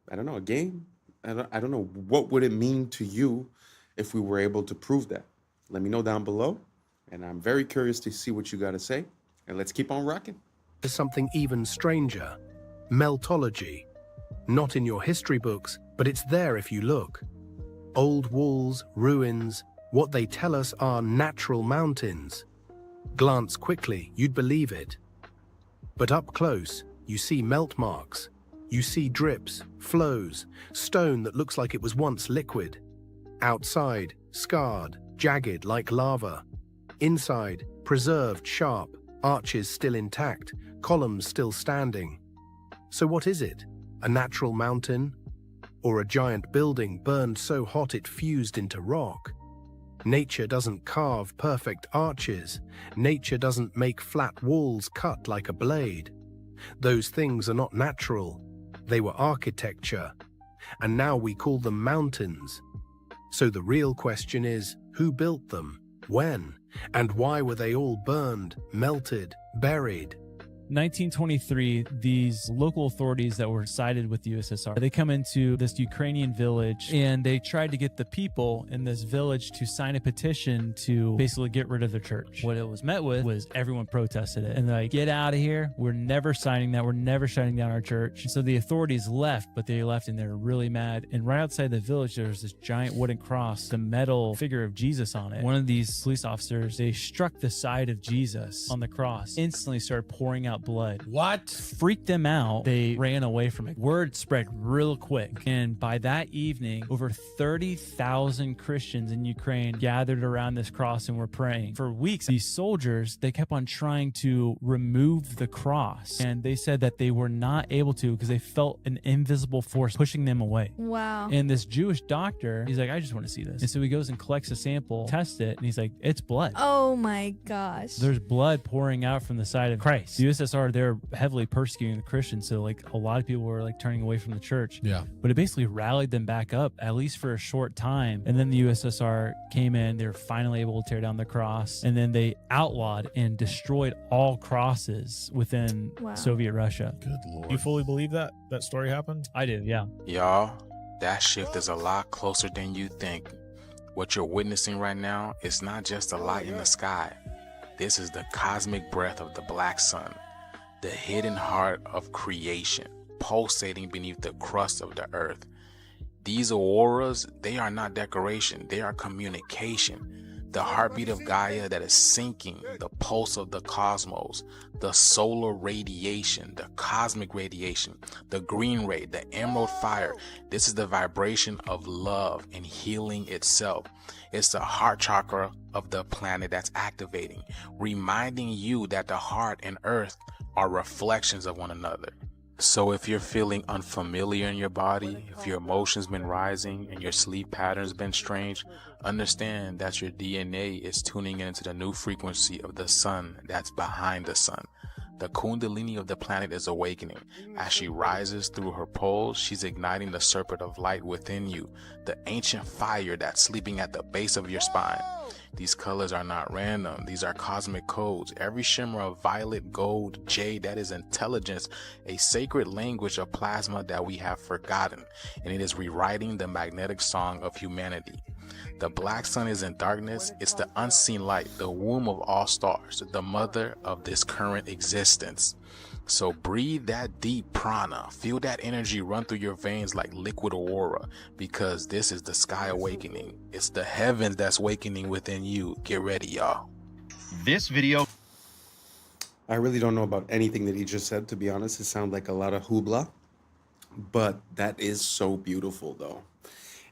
I don't know, a game? I don't know. What would it mean to you if we were able to prove that? Let me know down below. And I'm very curious to see what you got to say. And let's keep on rocking. To something even stranger, meltology. Not in your history books, but it's there if you look. Old walls, ruins, what they tell us are natural mountains. Glance quickly, you'd believe it. But up close, you see melt marks. You see drips, flows, stone that looks like it was once liquid. Outside, scarred, jagged like lava. Inside, preserved sharp, arches still intact, columns still standing. So what is it? A natural mountain? Or a giant building burned so hot it fused into rock? Nature doesn't carve perfect arches. Nature doesn't make flat walls cut like a blade. Those things are not natural. They were architecture, and now we call them mountains. So the real question is, who built them, when, and why were they all burned, melted, buried? 1923, these local authorities that were sided with the USSR, they come into this Ukrainian village and they tried to get the people in this village to sign a petition to basically get rid of the church. What it was met with was everyone protested it. And they're like, get out of here. We're never signing that. We're never shutting down our church. And so the authorities left, but they left and they were really mad. And right outside the village, there was this giant wooden cross, the metal figure of Jesus on it. One of these police officers, they struck the side of Jesus on the cross, instantly started pouring out blood. What? Freaked them out. They ran away from it. Word spread real quick. And by that evening, over 30,000 Christians in Ukraine gathered around this cross and were praying. For weeks, these soldiers, they kept on trying to remove the cross. And they said that they were not able to because they felt an invisible force pushing them away. Wow. And this Jewish doctor, he's like, I just want to see this. And so he goes and collects a sample, tests it, and he's like, it's blood. Oh my gosh. There's blood pouring out from the side of Christ. The USSR, they're heavily persecuting the Christians, so like a lot of people were like turning away from the church. Yeah. But it basically rallied them back up, at least for a short time. And then the USSR came in, they were finally able to tear down the cross, and then they outlawed and destroyed all crosses within Soviet Russia. Good Lord. You fully believe that story happened? I do, yeah. Y'all, that shift is a lot closer than you think. What you're witnessing right now is not just a light in the sky. This is the cosmic breath of the black sun, the hidden heart of creation, pulsating beneath the crust of the earth. These auroras, they are not decoration, they are communication. The heartbeat of Gaia that is sinking, the pulse of the cosmos, the solar radiation, the cosmic radiation, the green ray, the emerald fire. This is the vibration of love and healing itself. It's the heart chakra of the planet that's activating, reminding you that the heart and earth are reflections of one another. So if you're feeling unfamiliar in your body, if your emotions been rising and your sleep patterns been strange, understand that your DNA is tuning into the new frequency of the sun that's behind the sun. The kundalini of the planet is awakening. As she rises through her poles, she's igniting the serpent of light within you, the ancient fire that's sleeping at the base of your spine. These colors are not random. These are cosmic codes. Every shimmer of violet, gold, jade, that is intelligence, a sacred language of plasma that we have forgotten, and it is rewriting the magnetic song of humanity. The black sun is in darkness. It's the unseen light, the womb of all stars, the mother of this current existence. So breathe that deep prana. Feel that energy run through your veins like liquid aurora, because this is the sky awakening. It's the heavens that's awakening within you. Get ready, y'all. This video... I really don't know about anything that he just said, to be honest. It sounds like a lot of hoopla, but that is so beautiful, though.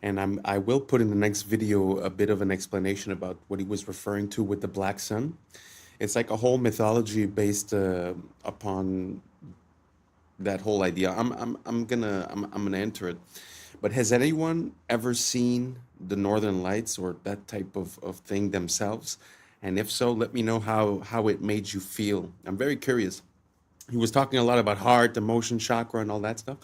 And I will put in the next video a bit of an explanation about what he was referring to with the black sun. It's like a whole mythology based upon that whole idea. I'm gonna enter it. But has anyone ever seen the Northern Lights or that type of thing themselves? And if so, let me know how it made you feel. I'm very curious. He was talking a lot about heart, emotion, chakra, and all that stuff.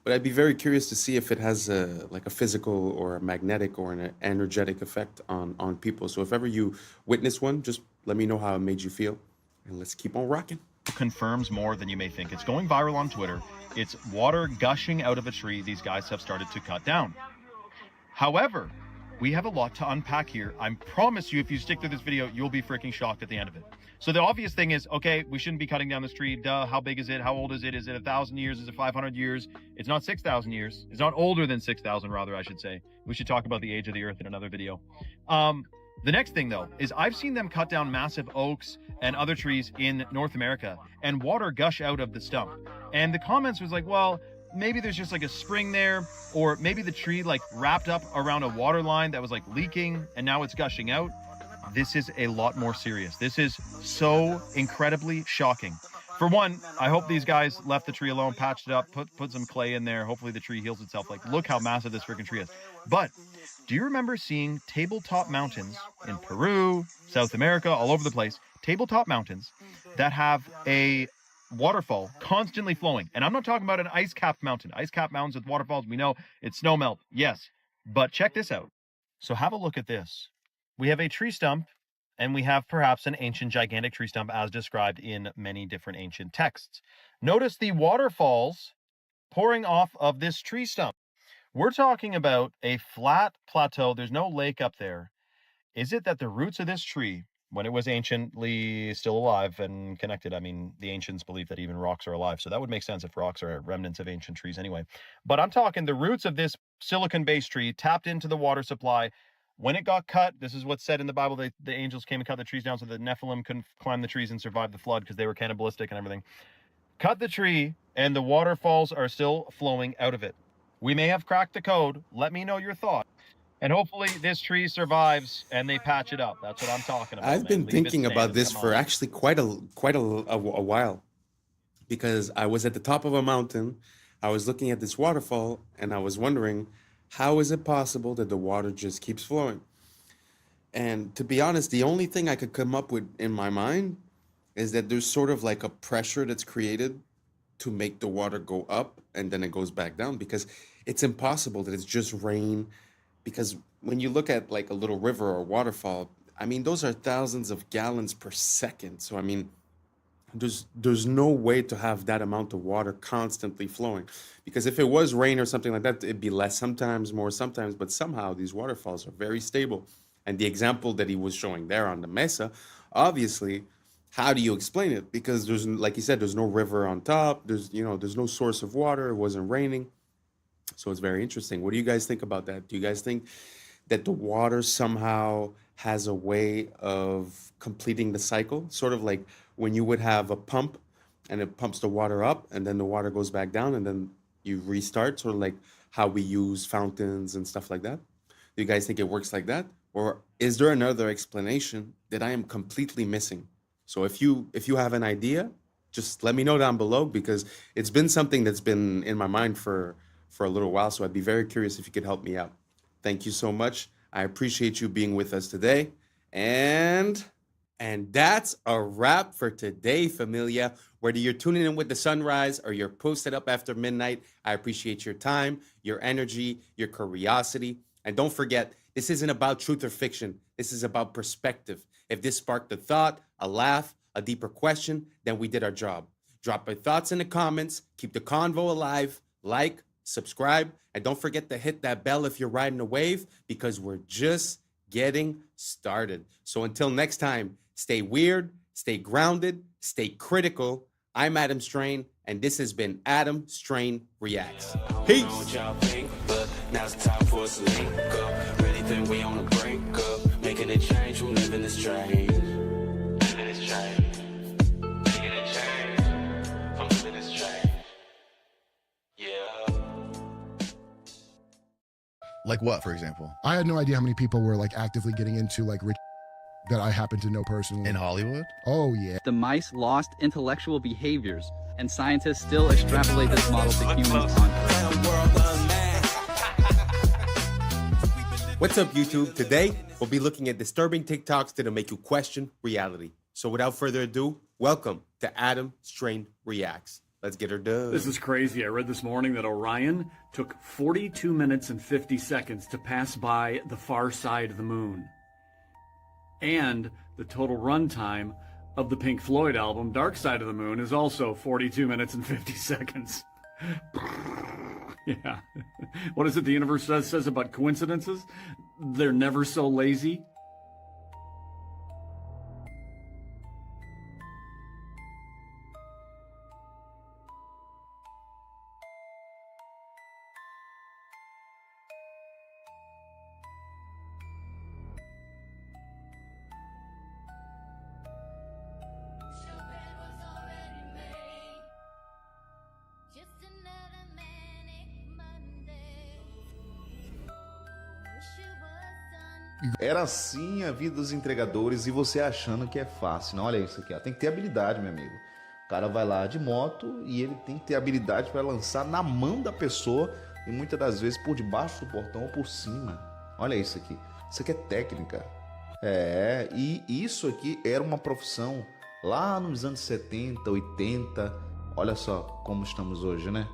But I'd be very curious to see if it has like a physical or a magnetic or an energetic effect on people. So if ever you witness one, just let me know how it made you feel. And let's keep on rocking. Confirms more than you may think. It's going viral on Twitter. It's water gushing out of a tree these guys have started to cut down. However, we have a lot to unpack here. I promise you, if you stick through this video, you'll be freaking shocked at the end of it. So the obvious thing is, okay, we shouldn't be cutting down this tree. Duh, how big is it? How old is it? Is it 1,000 years? Is it 500 years? It's not 6,000 years. It's not older than 6,000, rather, I should say. We should talk about the age of the earth in another video. The next thing, though, is I've seen them cut down massive oaks and other trees in North America and water gush out of the stump. And the comments was like, well, maybe there's just like a spring there, or maybe the tree like wrapped up around a water line that was like leaking and now it's gushing out. This is a lot more serious. This is so incredibly shocking. For one, I hope these guys left the tree alone, patched it up, put some clay in there. Hopefully the tree heals itself. Like, look how massive this freaking tree is. But do you remember seeing tabletop mountains in Peru, South America, all over the place, tabletop mountains that have a waterfall constantly flowing. And I'm not talking about an ice-capped mountain. Ice-capped mountains with waterfalls, we know it's snow melt. Yes. But check this out. So have a look at this. We have a tree stump, and we have perhaps an ancient gigantic tree stump as described in many different ancient texts. Notice the waterfalls pouring off of this tree stump. We're talking about a flat plateau. There's no lake up there. Is it that the roots of this tree, when it was anciently still alive and connected, I mean, the ancients believe that even rocks are alive, so that would make sense if rocks are remnants of ancient trees anyway. But I'm talking the roots of this silicon-based tree tapped into the water supply. When it got cut, this is what's said in the Bible, the angels came and cut the trees down so the Nephilim couldn't climb the trees and survive the flood because they were cannibalistic and everything. Cut the tree, and the waterfalls are still flowing out of it. We may have cracked the code. Let me know your thought. And hopefully this tree survives and they patch it up. That's what I'm talking about. I've been thinking about this for actually quite a while, because I was at the top of a mountain, I was looking at this waterfall, and I was wondering, how is it possible that the water just keeps flowing? And to be honest, the only thing I could come up with in my mind is that there's sort of like a pressure that's created to make the water go up and then it goes back down, because it's impossible that it's just rain. Because when you look at like a little river or waterfall, I mean, those are thousands of gallons per second. So, I mean, there's no way to have that amount of water constantly flowing, because if it was rain or something like that, it'd be less sometimes, more sometimes, but somehow these waterfalls are very stable. And the example that he was showing there on the mesa, obviously, how do you explain it? Because there's, like he said, there's no river on top, there's no source of water, it wasn't raining. So it's very interesting. What do you guys think about that? Do you guys think that the water somehow has a way of completing the cycle? Sort of like when you would have a pump and it pumps the water up and then the water goes back down and then you restart, sort of like how we use fountains and stuff like that. Do you guys think it works like that? Or is there another explanation that I am completely missing? So if you have an idea, just let me know down below, because it's been something that's been in my mind for a little while. So I'd be very curious if you could help me out. Thank you so much. I appreciate you being with us today. And that's a wrap for today, familia. Whether you're tuning in with the sunrise or you're posted up after midnight, I appreciate your time, your energy, your curiosity. And don't forget, this isn't about truth or fiction. This is about perspective. If this sparked a thought, a laugh, a deeper question, then we did our job. Drop your thoughts in the comments. Keep the convo alive. Like, subscribe, and don't forget to hit that bell if you're riding a wave, because we're just getting started. So until next time, stay weird, stay grounded, stay critical. I'm Adam Strain, and this has been Adam Strain Reacts. Peace. Now it's time for us to link up. Really think we on a break up. Making a change, we live in this strange. Living this strange. Making a change. I'm living this strange. Yeah. Like what, for example? I had no idea how many people were like actively getting into like rich that I happen to know personally. In Hollywood? Oh, yeah. The mice lost intellectual behaviors, and scientists still extrapolate this model to humans on What's up, YouTube? Today, we'll be looking at disturbing TikToks that'll make you question reality. So without further ado, welcome to Adam Strain Reacts. Let's get her done. This is crazy. I read this morning that Orion took 42 minutes and 50 seconds to pass by the far side of the moon. And the total runtime of the Pink Floyd album, Dark Side of the Moon, is also 42 minutes and 50 seconds. Yeah. What is it the universe says about coincidences? They're never so lazy. Era assim a vida dos entregadores e você achando que é fácil. Não, olha isso aqui, ó. Tem que ter habilidade, meu amigo. O cara vai lá de moto e ele tem que ter habilidade para lançar na mão da pessoa e muitas das vezes por debaixo do portão ou por cima. Olha isso aqui. Isso aqui é técnica. E isso aqui era uma profissão lá nos anos 70, 80. Olha só como estamos hoje, né?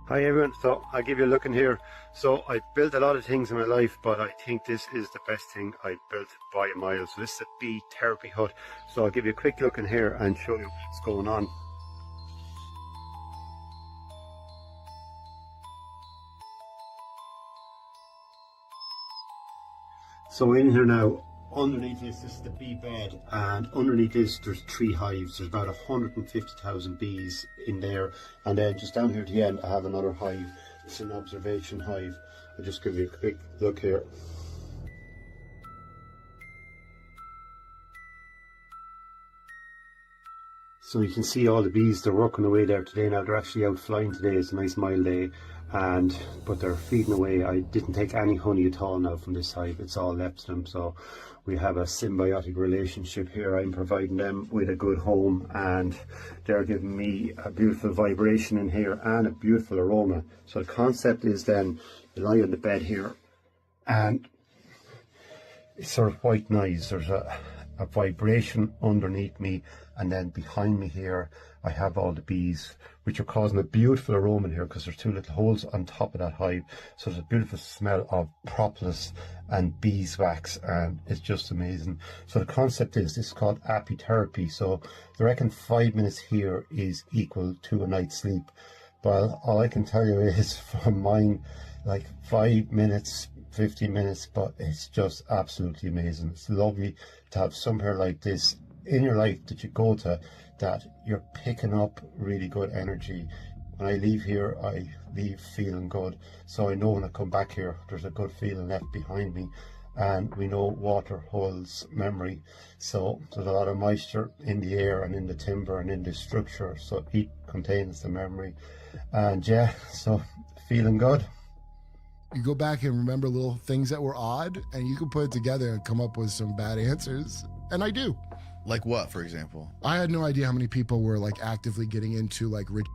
Hi everyone, so I'll give you a look in here. So I've built a lot of things in my life, but I think this is the best thing I've built by a mile. So this is a bee therapy hut. So I'll give you a quick look in here and show you what's going on. So in here now, underneath this is the bee bed, and underneath this there's 3 hives. There's about 150,000 bees in there, and then just down here at the end I have another hive. It's an observation hive. I'll just give you a quick look here. So you can see all the bees, they're working away there today. Now they're actually out flying today. It's a nice mild day, but they're feeding away. I didn't take any honey at all now from this hive. It's all left to them. So we have a symbiotic relationship here. I'm providing them with a good home, and they're giving me a beautiful vibration in here and a beautiful aroma. So the concept is then you lie on the bed here, and it's sort of white noise. There's a vibration underneath me, and then behind me here I have all the bees, which are causing a beautiful aroma here because there's 2 little holes on top of that hive. So there's a beautiful smell of propolis and beeswax, and it's just amazing. So the concept is, this is called apitherapy. So they reckon 5 minutes here is equal to a night's sleep. Well, all I can tell you is from mine, like 5 minutes, 15 minutes, but it's just absolutely amazing. It's lovely to have somewhere like this in your life that you go to, that you're picking up really good energy. When I leave here, I leave feeling good. So I know when I come back here, there's a good feeling left behind me. And we know water holds memory. So there's a lot of moisture in the air and in the timber and in the structure. So heat contains the memory. And yeah, so feeling good. You go back and remember little things that were odd, and you can put it together and come up with some bad answers. And I do. Like what, for example? I had no idea how many people were like actively getting into like rich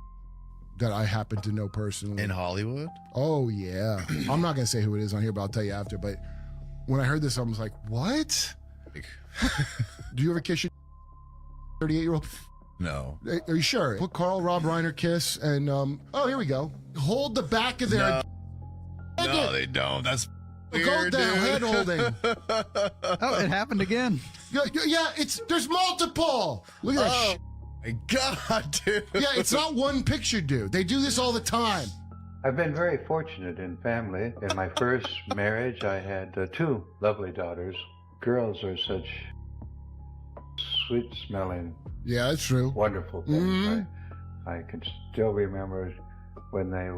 that I happen to know personally. In Hollywood? Oh yeah. I'm not gonna say who it is on here, but I'll tell you after. But when I heard this, I was like, what? Do you ever kiss your 38-year-old? No. Are you sure? Put Carl Rob Reiner kiss and oh, here we go. Hold the back of their No, they don't. That's weird, go down, head holding. Oh, it happened again. Yeah, there's multiple. Look at that shit. My God, dude. Yeah, it's not one picture, dude. They do this all the time. I've been very fortunate in family. In my first marriage, I had 2 lovely daughters. Girls are such sweet-smelling, yeah, that's true, wonderful things. Mm-hmm. I can still remember when they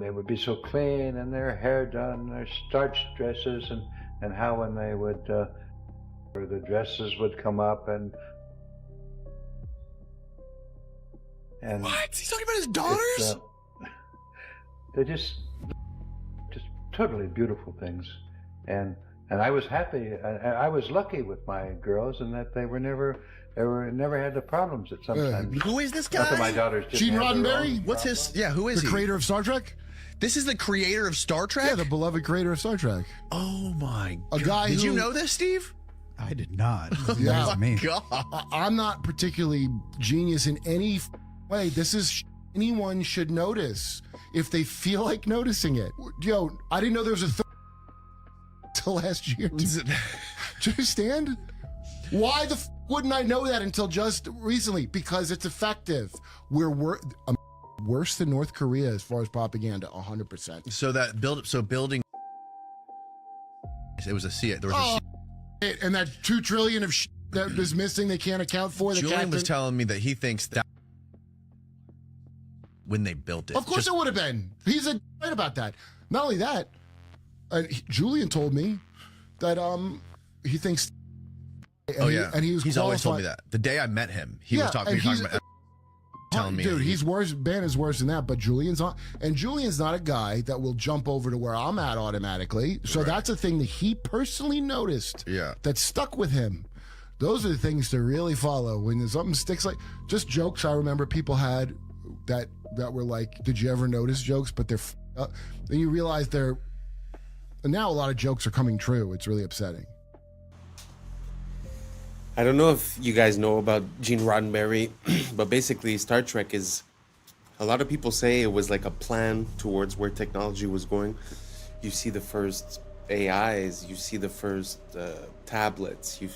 would be so clean and their hair done, their starched dresses, and how when they would, or the dresses would come up and what? He's talking about his daughters? They're just totally beautiful things, and I was happy. I was lucky with my girls in that they never had the problems that sometimes. Who is this guy? Not that my daughters didn't Gene have their Roddenberry? own What's his? Yeah, who is The he? creator of Star Trek? This is the creator of Star Trek? Yeah, the beloved creator of Star Trek. Oh my A God. guy Did who- you know this, Steve? I did not. Yeah. That's me. God. I'm not particularly genius in any way. This is anyone should notice if they feel like noticing it. Yo, I didn't know there was a till last year. Do you understand? Why the wouldn't I know that until just recently? Because it's effective. We're worse than North Korea as far as propaganda, 100%. So that building. It was a C. There was And that 2 trillion of that is missing, they can't account for. Julian was telling me that he thinks that when they built it. Of course it would have been. He's right about that. Not only that, Julian told me that he thinks. Oh yeah, and he's always told me that. The day I met him, he was talking about telling me. Dude, he's worse. Ben is worse than that, but Julian's not. And Julian's not a guy that will jump over to where I'm at automatically. So that's a thing that he personally noticed. Yeah, that stuck with him. Those are the things to really follow when something sticks. Like just jokes I remember people had that were like, did you ever notice jokes? But they're up. Then you realize and now a lot of jokes are coming true. It's really upsetting. I don't know if you guys know about Gene Roddenberry, but basically Star Trek is, a lot of people say it was like a plan towards where technology was going. You see the first AIs, you see the first tablets, you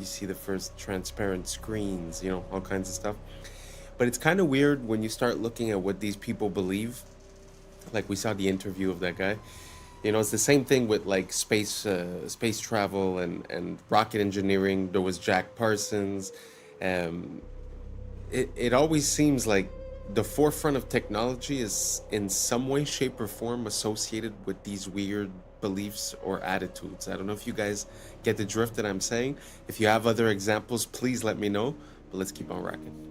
see the first transparent screens, you know, all kinds of stuff. But it's kind of weird when you start looking at what these people believe. Like we saw the interview of that guy. You know, it's the same thing with like space travel and rocket engineering. There was Jack Parsons. It always seems like the forefront of technology is in some way, shape, or form associated with these weird beliefs or attitudes. I don't know if you guys get the drift that I'm saying. If you have other examples, please let me know. But let's keep on rocking.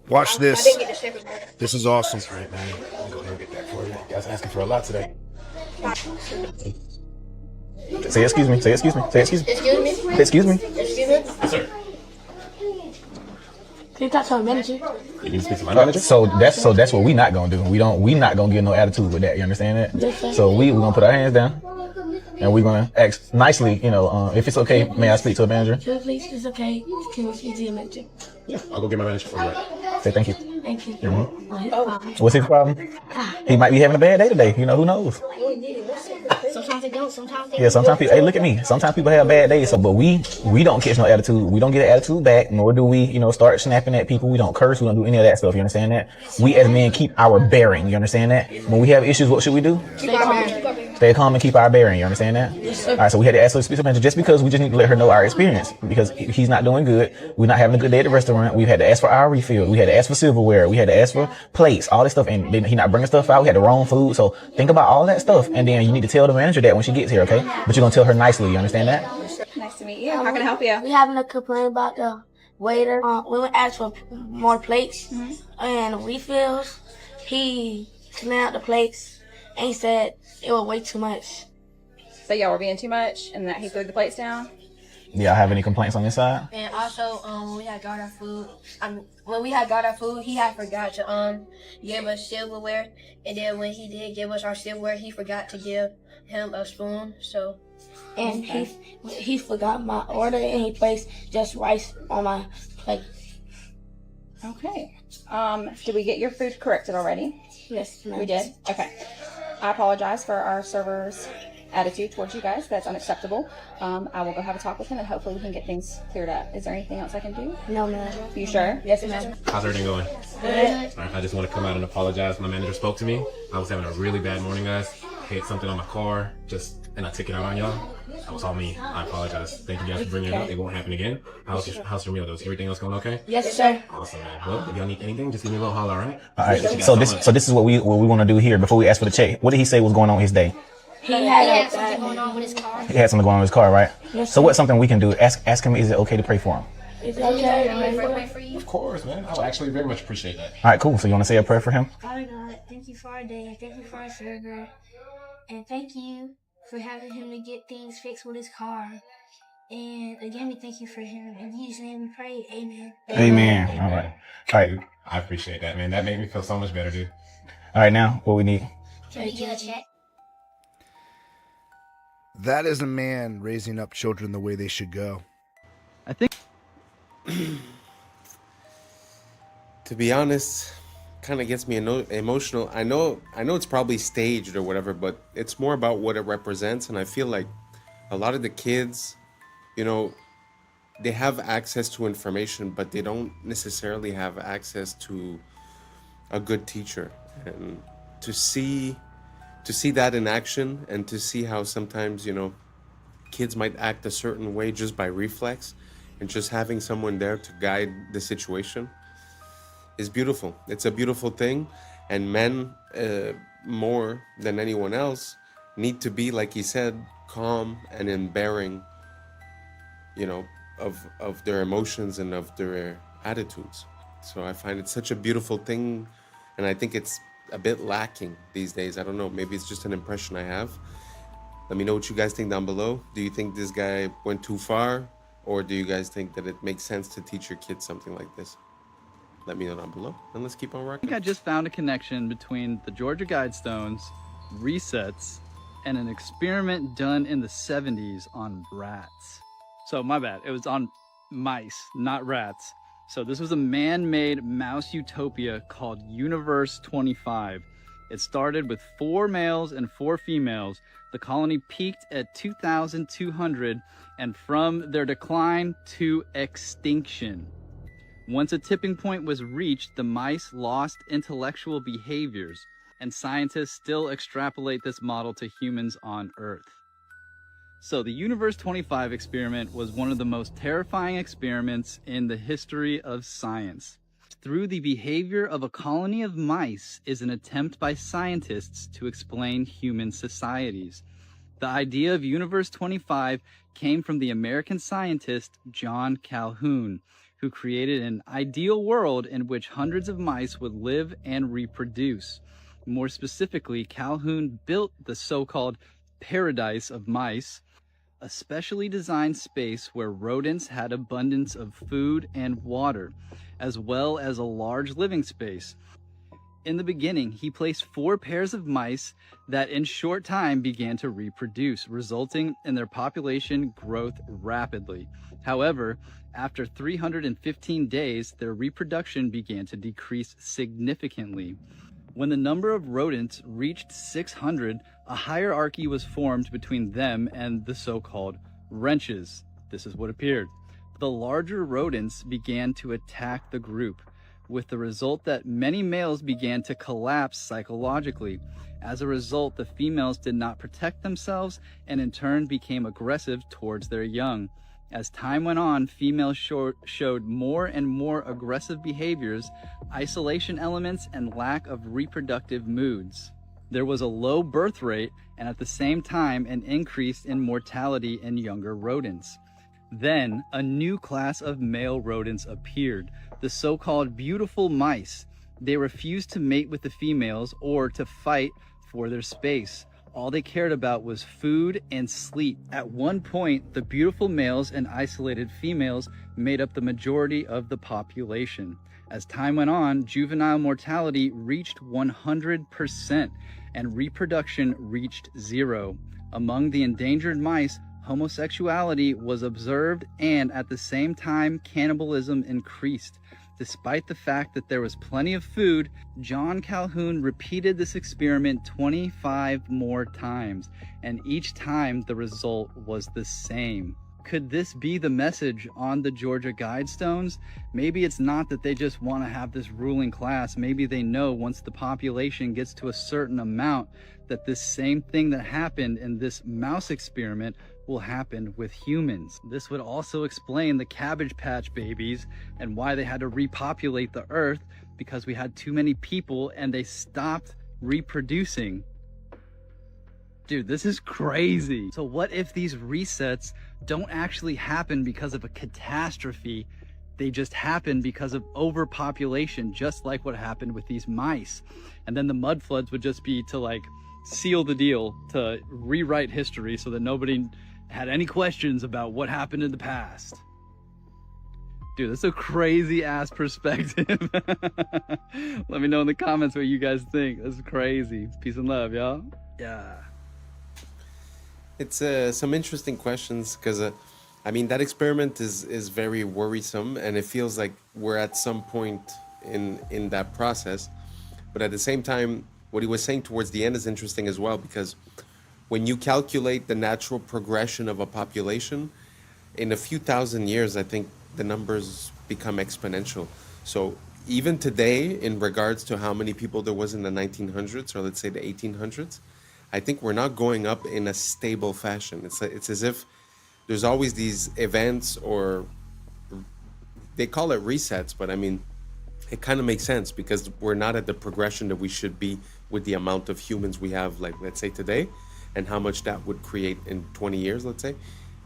Watch this. This is awesome. That's right, man. I'll go ahead and get that for you. You guys asking for a lot today. Say excuse me. Say excuse me. Say excuse me. Excuse me? Say excuse me. Excuse me? Yes, sir. Can you talk to our manager? You need to speak to my manager. So that's what we not gonna do. We not gonna get no attitude with that. You understand that? Yes, sir. So we're gonna put our hands down and we're gonna ask nicely. You know, if it's okay, may I speak to a manager? Sure, please. It's okay. Can we speak to your manager? Yeah, I'll go get my manager for you. Say thank you. Thank you. What's his problem? He might be having a bad day today. You know, who knows? Sometimes they don't. Sometimes they Yeah, sometimes people, hey, look at me. Sometimes people have bad days, but we don't catch no attitude. We don't get an attitude back, nor do we, start snapping at people. We don't curse. We don't do any of that stuff. You understand that? We as men keep our bearing. You understand that? When we have issues, what should we do? Stay calm and keep our bearing. You understand that? Yes, sir. All right, so we had to ask her to speak to manager just because we just need to let her know our experience because he's not doing good. We're not having a good day at the restaurant. We've had to ask for our refill. We had to ask for silverware. We had to ask for plates, all this stuff, and then he not bringing stuff out. We had the wrong food. So think about all that stuff, and then you need to tell the manager that when she gets here, okay? But you're gonna tell her nicely. You understand that? Nice to meet you. How can I help you? We having a complaint about the waiter. We went ask for more plates and refills. He cleaned out the plates and he said it was way too much. So y'all were being too much and that he threw the plates down? Yeah, I have any complaints on this side? And also, when we had got our food, he had forgot to give us silverware. And then when he did give us our silverware, he forgot to give him a spoon. So, and he forgot my order and he placed just rice on my plate. Okay. Did we get your food corrected already? Yes, ma'am. We did? Okay. I apologize for our server's attitude towards you guys. That's unacceptable. I will go have a talk with him and hopefully we can get things cleared up. Is there anything else I can do? No, ma'am. You sure? Yes, ma'am. How's everything going? Good. All right, I just want to come out and apologize. My manager spoke to me. I was having a really bad morning, guys. Hit something on my car, and I took it out on y'all. That was all me. I apologize. Thank you guys for bringing it up. It won't happen again. How's your meal? Is everything else going okay? Yes, sir. Awesome, man. Well, if y'all need anything, just give me a little holler, all right? All right. So this is what we want to do here before we ask for the check. What did he say was going on with his day? He had something going on with his car. He had something going on with his car, right? Yes, so what's something we can do? Ask him, is it okay to pray for him? Is it okay to pray for you? Of course, man. I would actually very much appreciate that. All right, cool. So you want to say a prayer for him? Father God, thank you for our day. Thank you for our sugar. And thank you for having him to get things fixed with his car. And again, we thank you for him. In Jesus' name we pray. Amen. Amen. All right. I appreciate that, man. That made me feel so much better, dude. All right, now, what we need? Can we get a check? That is a man raising up children the way they should go. I think To be honest, kind of gets me emotional. I know it's probably staged or whatever, but it's more about what it represents. And I feel like a lot of the kids, they have access to information, but they don't necessarily have access to a good teacher. And to see that in action and to see how sometimes, kids might act a certain way just by reflex and just having someone there to guide the situation is beautiful. It's a beautiful thing. And men, more than anyone else, need to be, like he said, calm and in bearing, of their emotions and of their attitudes. So I find it such a beautiful thing, and I think it's a bit lacking these days. I don't know, maybe it's just an impression I have. Let me know what you guys think down below. Do you think this guy went too far, or do you guys think that it makes sense to teach your kids something like this? Let me know down below, and let's keep on I rocking. think I just found a connection between the Georgia Guidestones, resets, and an experiment done in the 70s on rats. So my bad, it was on mice, not rats. So this was a man-made mouse utopia called Universe 25. It started with 4 males and 4 females. The colony peaked at 2,200, and from their decline to extinction. Once a tipping point was reached, the mice lost intellectual behaviors, and scientists still extrapolate this model to humans on Earth. So the Universe 25 experiment was one of the most terrifying experiments in the history of science. Through the behavior of a colony of mice is an attempt by scientists to explain human societies. The idea of Universe 25 came from the American scientist John Calhoun, who created an ideal world in which hundreds of mice would live and reproduce. More specifically, Calhoun built the so-called paradise of mice, a specially designed space where rodents had abundance of food and water, as well as a large living space. In the beginning, he placed 4 pairs of mice that in short time began to reproduce, resulting in their population growth rapidly. However, after 315 days, their reproduction began to decrease significantly. When the number of rodents reached 600, a hierarchy was formed between them and the so-called wrenches. This is what appeared. The larger rodents began to attack the group, with the result that many males began to collapse psychologically. As a result, the females did not protect themselves and in turn became aggressive towards their young. As time went on, females showed more and more aggressive behaviors, isolation elements, and lack of reproductive moods. There was a low birth rate and at the same time an increase in mortality in younger rodents. Then a new class of male rodents appeared, the so-called beautiful mice. They refused to mate with the females or to fight for their space. All they cared about was food and sleep. At one point, the beautiful males and isolated females made up the majority of the population. As time went on, juvenile mortality reached 100% and reproduction reached 0. Among the endangered mice, homosexuality was observed and at the same time cannibalism increased. Despite the fact that there was plenty of food, John Calhoun repeated this experiment 25 more times, and each time the result was the same. Could this be the message on the Georgia Guidestones? Maybe it's not that they just want to have this ruling class. Maybe they know once the population gets to a certain amount that this same thing that happened in this mouse experiment will happen with humans. This would also explain the Cabbage Patch Babies and why they had to repopulate the earth, because we had too many people and they stopped reproducing. Dude, this is crazy. So what if these resets don't actually happen because of a catastrophe? They just happen because of overpopulation, just like what happened with these mice. And then the mud floods would just be to like seal the deal, to rewrite history so that nobody had any questions about what happened in the past. Dude, that's a crazy ass perspective. Let me know in the comments what you guys think. That's crazy. Peace and love, y'all. Yeah. It's some interesting questions because, I mean, that experiment is very worrisome, and it feels like we're at some point in that process. But at the same time, what he was saying towards the end is interesting as well, because when you calculate the natural progression of a population, in a few thousand years, I think the numbers become exponential. So even today, in regards to how many people there was in the 1900s, or let's say the 1800s, I think we're not going up in a stable fashion. It's as if there's always these events, or they call it resets, but I mean, it kind of makes sense because we're not at the progression that we should be with the amount of humans we have, like, let's say today, and how much that would create in 20 years, let's say.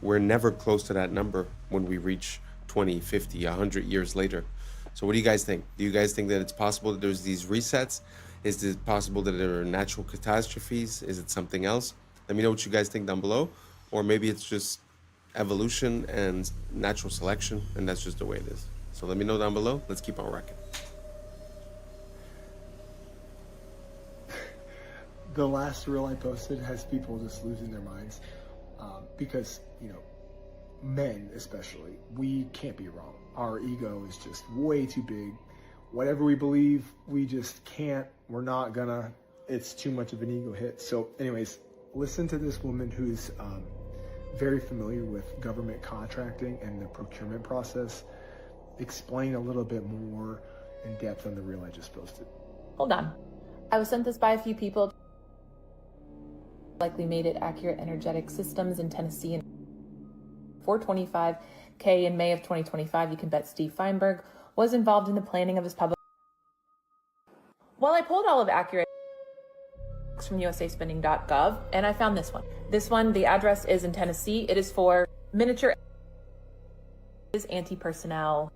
We're never close to that number when we reach 20, 50, 100 years later. So what do you guys think? Do you guys think that it's possible that there's these resets? Is it possible that there are natural catastrophes? Is it something else? Let me know what you guys think down below. Or maybe it's just evolution and natural selection, and that's just the way it is. So let me know down below. Let's keep on rocking. The last reel I posted has people just losing their minds because, you know, men especially, we can't be wrong. Our ego is just way too big. Whatever we believe, we just can't. We're not gonna. It's too much of an ego hit. So anyways, listen to this woman who's very familiar with government contracting and the procurement process explain a little bit more in depth on the reel I just posted. Hold on. I was sent this by a few people. Likely made it Accurate Energetic Systems in Tennessee and $425K in May of 2025. You can bet Steve Feinberg was involved in the planning of his public. Well, I pulled all of Accurate from usaspending.gov and I found this one. This one, the address is in Tennessee. It is for miniature anti-personnel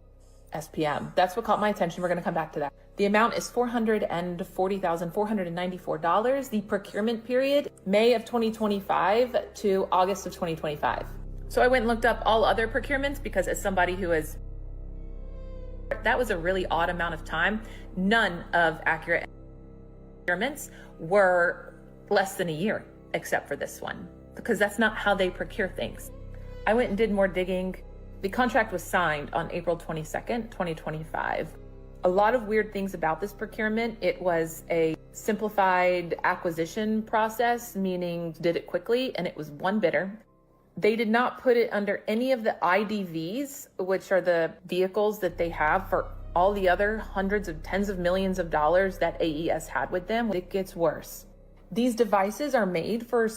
SPM. That's what caught my attention. We're going to come back to that. The amount is $440,494. The procurement period, May of 2025 to August of 2025. So I went and looked up all other procurements because as somebody who is, that was a really odd amount of time. None of Accurate procurements were less than a year, except for this one, because that's not how they procure things. I went and did more digging. The contract was signed on April 22nd, 2025. A lot of weird things about this procurement. It was a simplified acquisition process, meaning did it quickly, and it was one bidder. They did not put it under any of the IDVs, which are the vehicles that they have for all the other hundreds of tens of millions of dollars that AES had with them. It gets worse. These devices are made for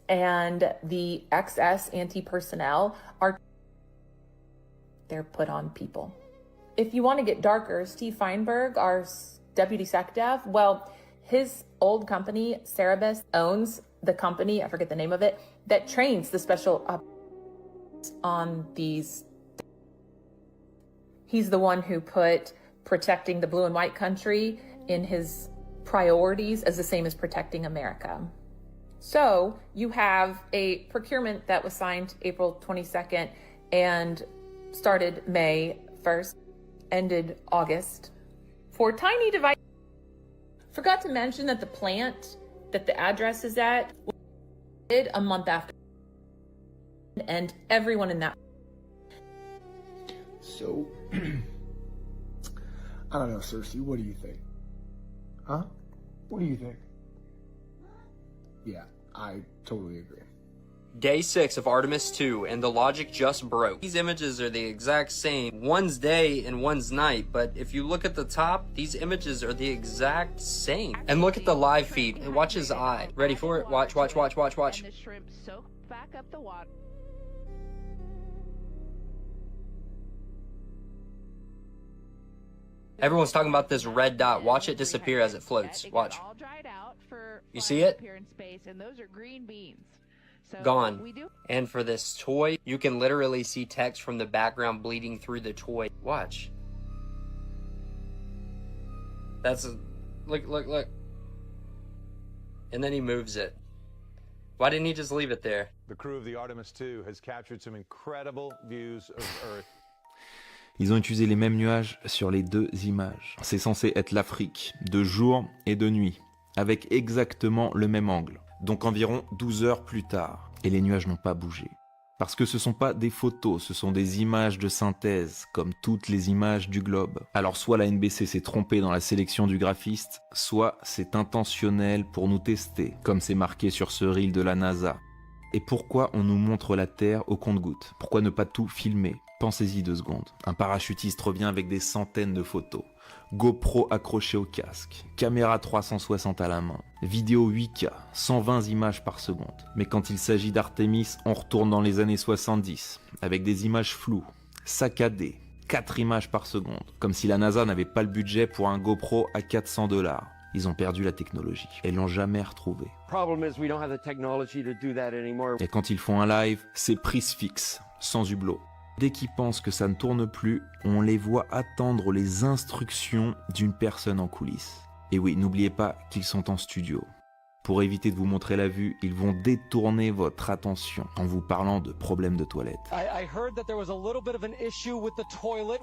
and the XS anti-personnel they're put on people. If you want to get darker, Steve Feinberg, our deputy SecDev, well, his old company, Cerebus, owns the company, I forget the name of it, that trains the special on these. He's the one who put protecting the blue and white country in his priorities as the same as protecting America. So you have a procurement that was signed April 22nd and started May 1st, ended August for tiny devices. Forgot to mention that the plant that the address is at did a month after, and everyone in that. So, I don't know, Cersei, what do you think? Huh? What do you think? Yeah, I totally agree. Day 6 of Artemis 2, and the logic just broke. These images are the exact same. One's day and one's night, but if you look at the top, these images are the exact same. And look at the live feed, and watch his eye. Ready for it? Watch, watch, watch, watch, watch. And the shrimp soak back up the water. Everyone's talking about this red dot. Watch it disappear as it floats. Watch. You see it? And those are green beans. So Gone. And for this toy, you can literally see text from the background bleeding through the toy. Watch. That's a, look, look, look. And then he moves it. Why didn't he just leave it there? The crew of the Artemis 2 has captured some incredible views of Earth. Ils ont utilisé les mêmes nuages sur les deux images. C'est censé être l'Afrique, de jour et de nuit, avec exactement le même angle. Donc environ 12 heures plus tard. Et les nuages n'ont pas bougé. Parce que ce ne sont pas des photos, ce sont des images de synthèse, comme toutes les images du globe. Alors soit la NBC s'est trompée dans la sélection du graphiste, soit c'est intentionnel pour nous tester, comme c'est marqué sur ce reel de la NASA. Et pourquoi on nous montre la Terre au compte-gouttes? Pourquoi ne pas tout filmer? Pensez-y 2 secondes. Un parachutiste revient avec des centaines de photos. GoPro accroché au casque, caméra 360 à la main, vidéo 8K, 120 images par seconde. Mais quand il s'agit d'Artemis, on retourne dans les années 70, avec des images floues, saccadées, 4 images par seconde, comme si la NASA n'avait pas le budget pour un GoPro à $400. Ils ont perdu la technologie et l'ont jamais retrouvée. Et quand ils font un live, c'est prise fixe, sans hublot. Dès qu'ils pensent que ça ne tourne plus, on les voit attendre les instructions d'une personne en coulisses. Et oui, n'oubliez pas qu'ils sont en studio. Pour éviter de vous montrer la vue, ils vont détourner votre attention en vous parlant de problèmes de toilette.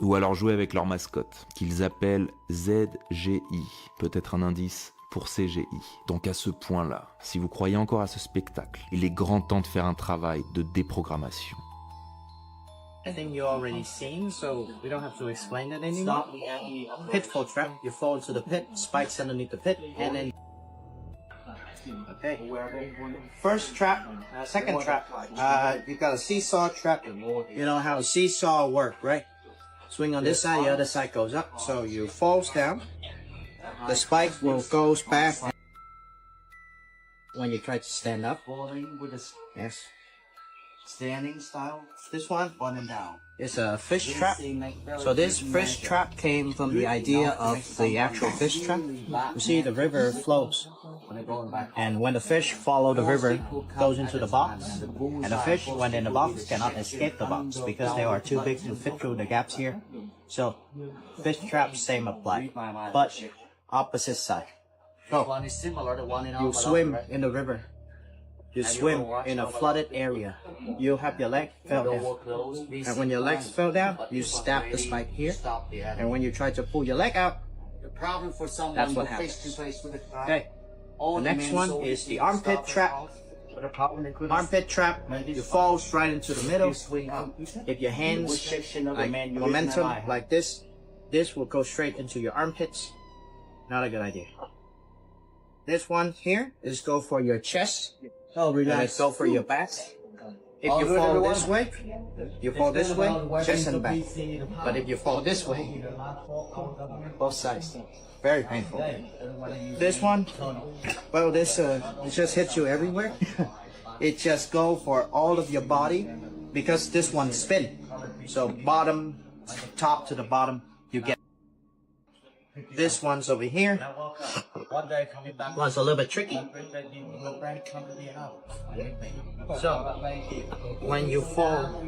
Ou alors jouer avec leur mascotte, qu'ils appellent ZGI, peut-être un indice pour CGI. Donc à ce point-là, si vous croyez encore à ce spectacle, il est grand temps de faire un travail de déprogrammation. I think you already seen, so we don't have to explain it anymore. Pitfall trap, you fall into the pit, spikes underneath the pit, and then... Okay. First trap, second trap, you got a seesaw trap. You know how a seesaw work, right? Swing on this side, the other side goes up, so you falls down. The spike will goes back when you try to stand up. Yes. Standing style. This one, on and down. It's a fish trap. So this fish trap came from the idea of the actual fish trap. You see, the river flows. And when the fish follow the river, goes into the box. And the fish, when in the box, cannot escape the box because they are too big to fit through the gaps here. So, fish trap, same apply. But, opposite side. So, you swim in the river. You swim in a flooded area. You have your leg fell down. And when your legs fell down, you stab the spike here. And when you try to pull your leg out, that's what happens. Okay. The next one is the armpit trap. Armpit trap, you fall right into the middle. If your hands like momentum like this will go straight into your armpits. Not a good idea. This one here is go for your chest. Oh, relax. Go for your back. If you fall this way, chest and back. But if you fall this way, both sides. Very painful. This one, well, this it just hits you everywhere. It just go for all of your body because this one spin. So bottom, top to the bottom, you get. This one's over here. Was a little bit tricky. So, when you fall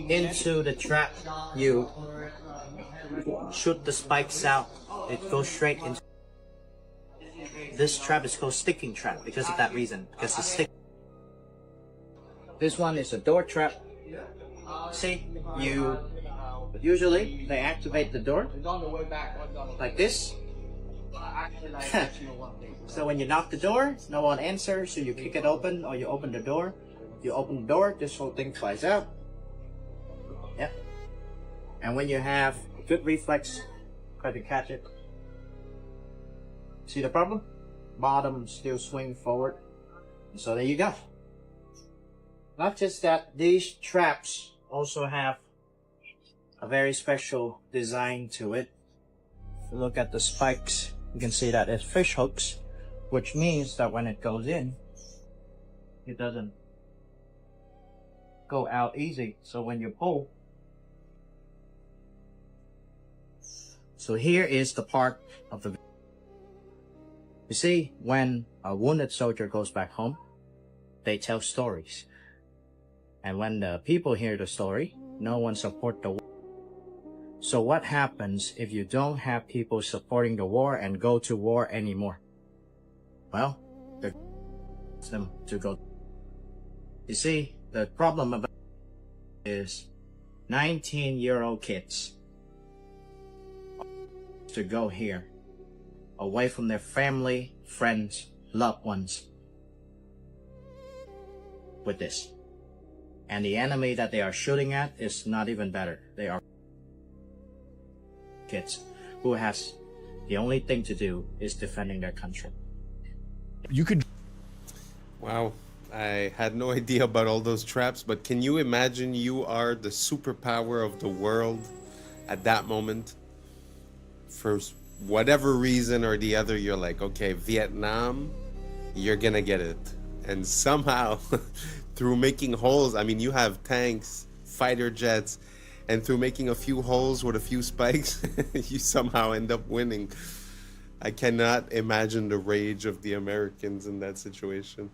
into the trap, you shoot the spikes out. It goes straight into. This trap is called sticking trap because of that reason. Because it's stick. This one is a door trap. See, you. Usually, they activate the door like this. So when you knock the door, no one answers, so you kick it open or you open the door. You open the door, this whole thing flies out. Yep. And when you have good reflex, try to catch it. See the problem? Bottom still swing forward. So there you go. Not just that, these traps also have a very special design to it. If you look at the spikes, you can see that it's fish hooks, which means that when it goes in, it doesn't go out easy. So when you pull, so here is the part of the. You see, when a wounded soldier goes back home, they tell stories. And when the people hear the story, no one support the war. So what happens if you don't have people supporting the war and go to war anymore? Well, they're them to go. You see, the problem about is 19-year-old kids to go here, away from their family, friends, loved ones, with this. And the enemy that they are shooting at is not even better. They are kids who has the only thing to do is defending their country. You could. Wow, I had no idea about all those traps, but can you imagine you are the superpower of the world at that moment? For whatever reason or the other, you're like, okay, Vietnam, you're gonna get it. And somehow, through making holes, I mean, you have tanks, fighter jets, and through making a few holes with a few spikes, you somehow end up winning. I cannot imagine the rage of the Americans in that situation.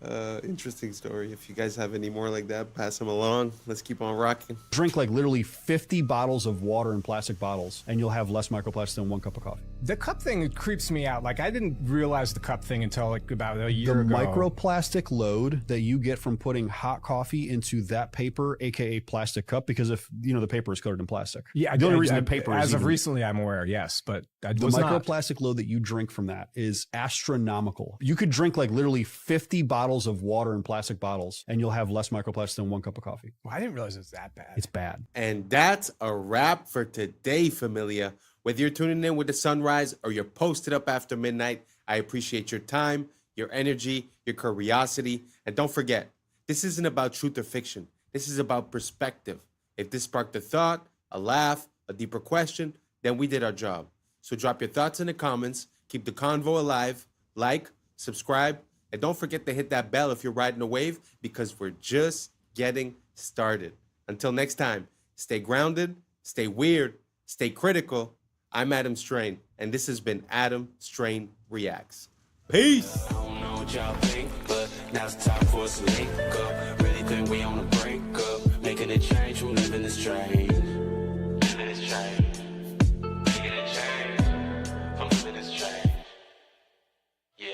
Interesting story. If you guys have any more like that, pass them along. Let's keep on rocking. Drink like literally 50 bottles of water in plastic bottles, and you'll have less microplastics than 1 cup of coffee. The cup thing creeps me out. Like, I didn't realize the cup thing until like about a year The ago. microplastic load that you get from putting hot coffee into that paper, aka plastic cup, because if you know the paper is coated in plastic. Yeah, the only reason the paper as is of even, recently, I'm aware. Yes, but I the was not. microplastic load that you drink from that is astronomical. You could drink like literally 50 bottles of water in plastic bottles, and you'll have less microplastics than 1 cup of coffee. Well, I didn't realize it was that bad. It's bad. And that's a wrap for today, familia. Whether you're tuning in with the sunrise or you're posted up after midnight, I appreciate your time, your energy, your curiosity. And don't forget, this isn't about truth or fiction. This is about perspective. If this sparked a thought, a laugh, a deeper question, then we did our job. So drop your thoughts in the comments, keep the convo alive, like, subscribe, and don't forget to hit that bell if you're riding a wave, because we're just getting started. Until next time, stay grounded, stay weird, stay critical. I'm Adam Strain, and this has been Adam Strain Reacts. Peace! I don't know what y'all think, but now it's time for us to link up. Really think we on the brink up, making a change from living this train. Living this train. Making a change from living this train. Yeah.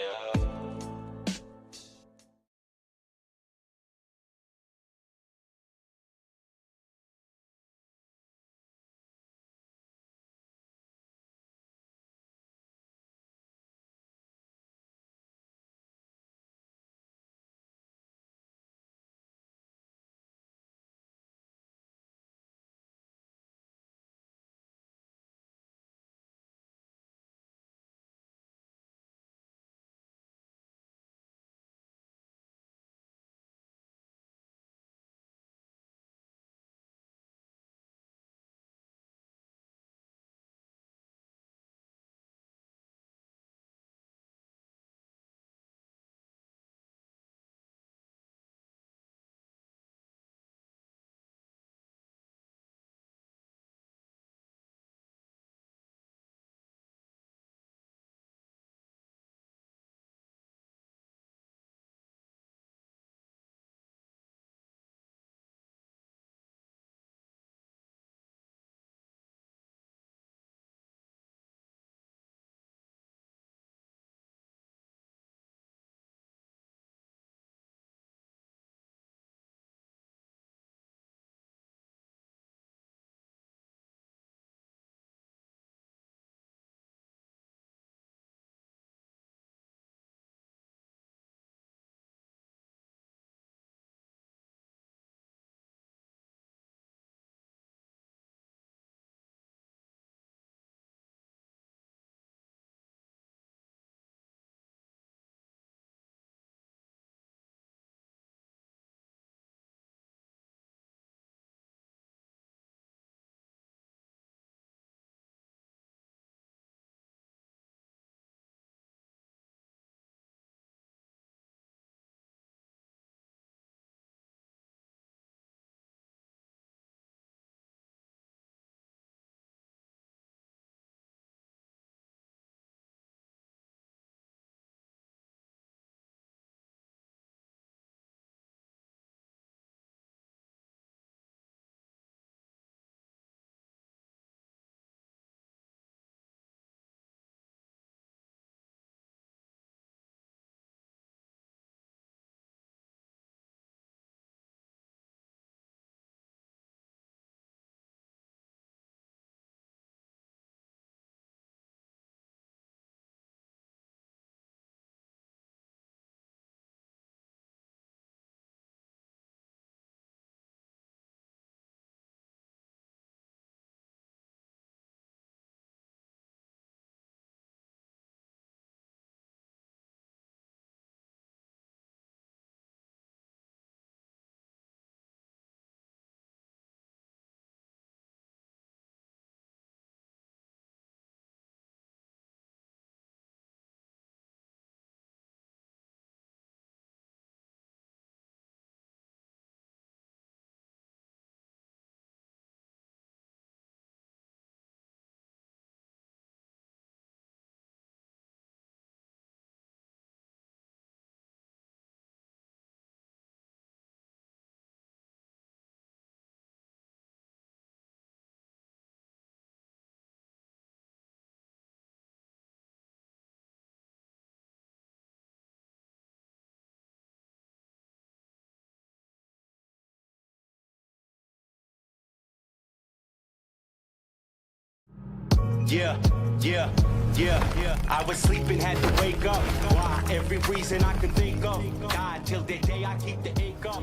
Yeah, yeah, yeah, yeah. I was sleeping, had to wake up. Why? Every reason I can think of. God, till the day I keep the ache up.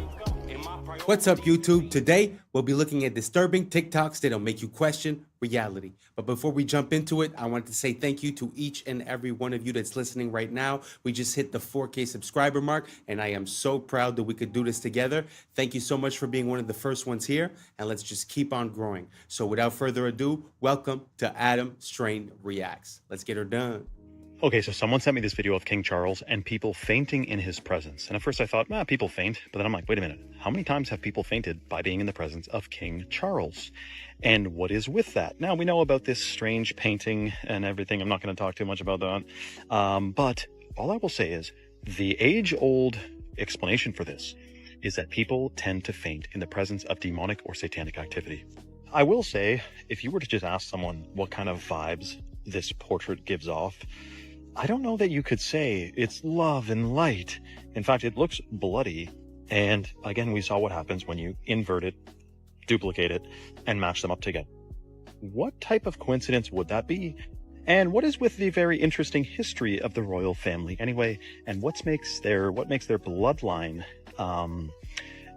What's up, YouTube? Today, we'll be looking at disturbing TikToks that'll make you question reality. But before we jump into it, I want to say thank you to each and every one of you that's listening right now. We just hit the 4K subscriber mark, and I am so proud that we could do this together. Thank you so much for being one of the first ones here, and let's just keep on growing. So without further ado, welcome to Adam Strain Reacts. Let's get her done. Okay, so someone sent me this video of King Charles and people fainting in his presence. And at first I thought, people faint. But then I'm like, wait a minute. How many times have people fainted by being in the presence of King Charles? And what is with that? Now, we know about this strange painting and everything. I'm not going to talk too much about that. But all I will say is the age-old explanation for this is that people tend to faint in the presence of demonic or satanic activity. I will say, if you were to just ask someone what kind of vibes this portrait gives off, I don't know that you could say it's love and light. In fact, it looks bloody. And again, we saw what happens when you invert it, duplicate it, and match them up together. What type of coincidence would that be? And what is with the very interesting history of the royal family anyway? And what makes their bloodline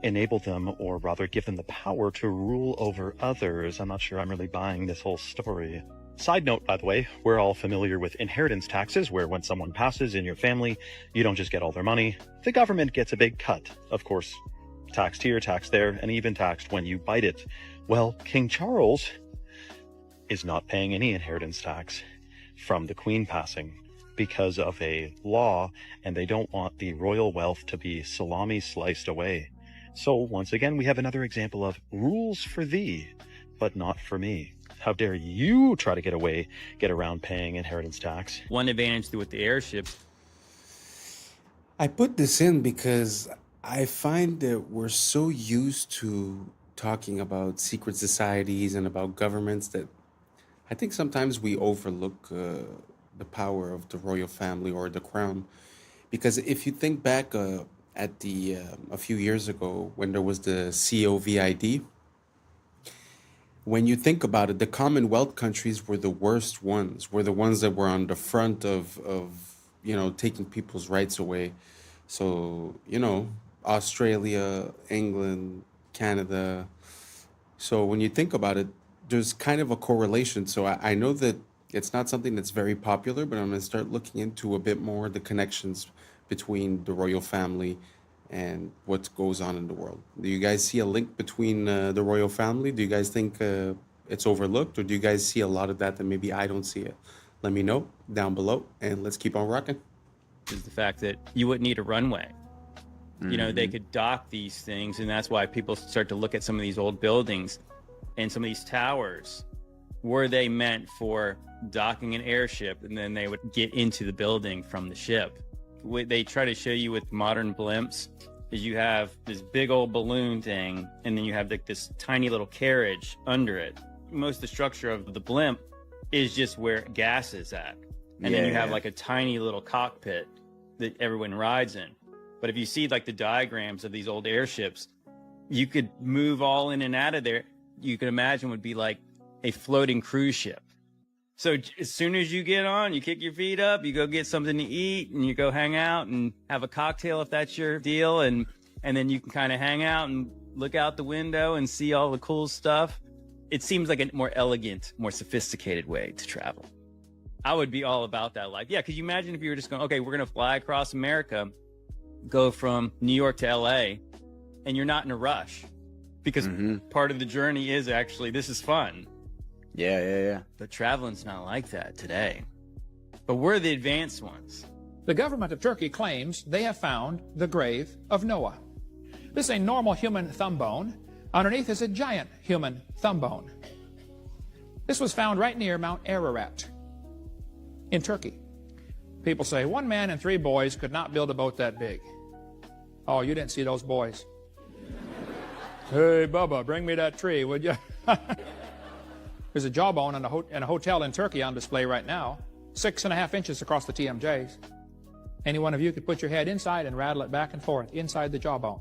enable them, or rather give them the power to rule over others? I'm not sure I'm really buying this whole story. Side note, by the way, we're all familiar with inheritance taxes, where when someone passes in your family, you don't just get all their money. The government gets a big cut. Of course, taxed here, taxed there, and even taxed when you bite it. Well, King Charles is not paying any inheritance tax from the Queen passing because of a law, and they don't want the royal wealth to be salami sliced away. So once again, we have another example of rules for thee, but not for me. How dare you try to get around paying inheritance tax? One advantage with the airships. I put this in because I find that we're so used to talking about secret societies and about governments that I think sometimes we overlook the power of the royal family or the crown. Because if you think back at a few years ago when there was the COVID, when you think about it, the Commonwealth countries were the worst ones, were the ones that were on the front of taking people's rights away. So, Australia, England, Canada. So when you think about it, there's kind of a correlation. So I know that it's not something that's very popular, but I'm going to start looking into a bit more the connections between the royal family and what goes on in the world. Do you guys see a link between the royal family? Do you guys think it's overlooked, or do you guys see a lot of that maybe I don't see it? Let me know down below, and let's keep on rocking. Is the fact that you wouldn't need a runway. You know, they could dock these things, and that's why people start to look at some of these old buildings and some of these towers. Were they meant for docking an airship, and then they would get into the building from the ship? What they try to show you with modern blimps is you have this big old balloon thing, and then you have like this tiny little carriage under it. Most of the structure of the blimp is just where gas is at. And then you have like a tiny little cockpit that everyone rides in. But if you see like the diagrams of these old airships, you could move all in and out of there. You could imagine would be like a floating cruise ship. So as soon as you get on, you kick your feet up, you go get something to eat, and you go hang out and have a cocktail if that's your deal. And then you can kind of hang out and look out the window and see all the cool stuff. It seems like a more elegant, more sophisticated way to travel. I would be all about that life. Yeah, because you imagine if you were just going, okay, we're going to fly across America, go from New York to LA, and you're not in a rush. Because part of the journey is actually, this is fun. Yeah. But traveling's not like that today. But we're the advanced ones. The government of Turkey claims they have found the grave of Noah. This is a normal human thumb bone. Underneath is a giant human thumb bone. This was found right near Mount Ararat in Turkey. People say 1 man and 3 boys could not build a boat that big. Oh, you didn't see those boys. Hey, Bubba, bring me that tree, would you? There's a jawbone in a hotel in Turkey on display right now, 6.5 inches across the TMJs. Any one of you could put your head inside and rattle it back and forth inside the jawbone.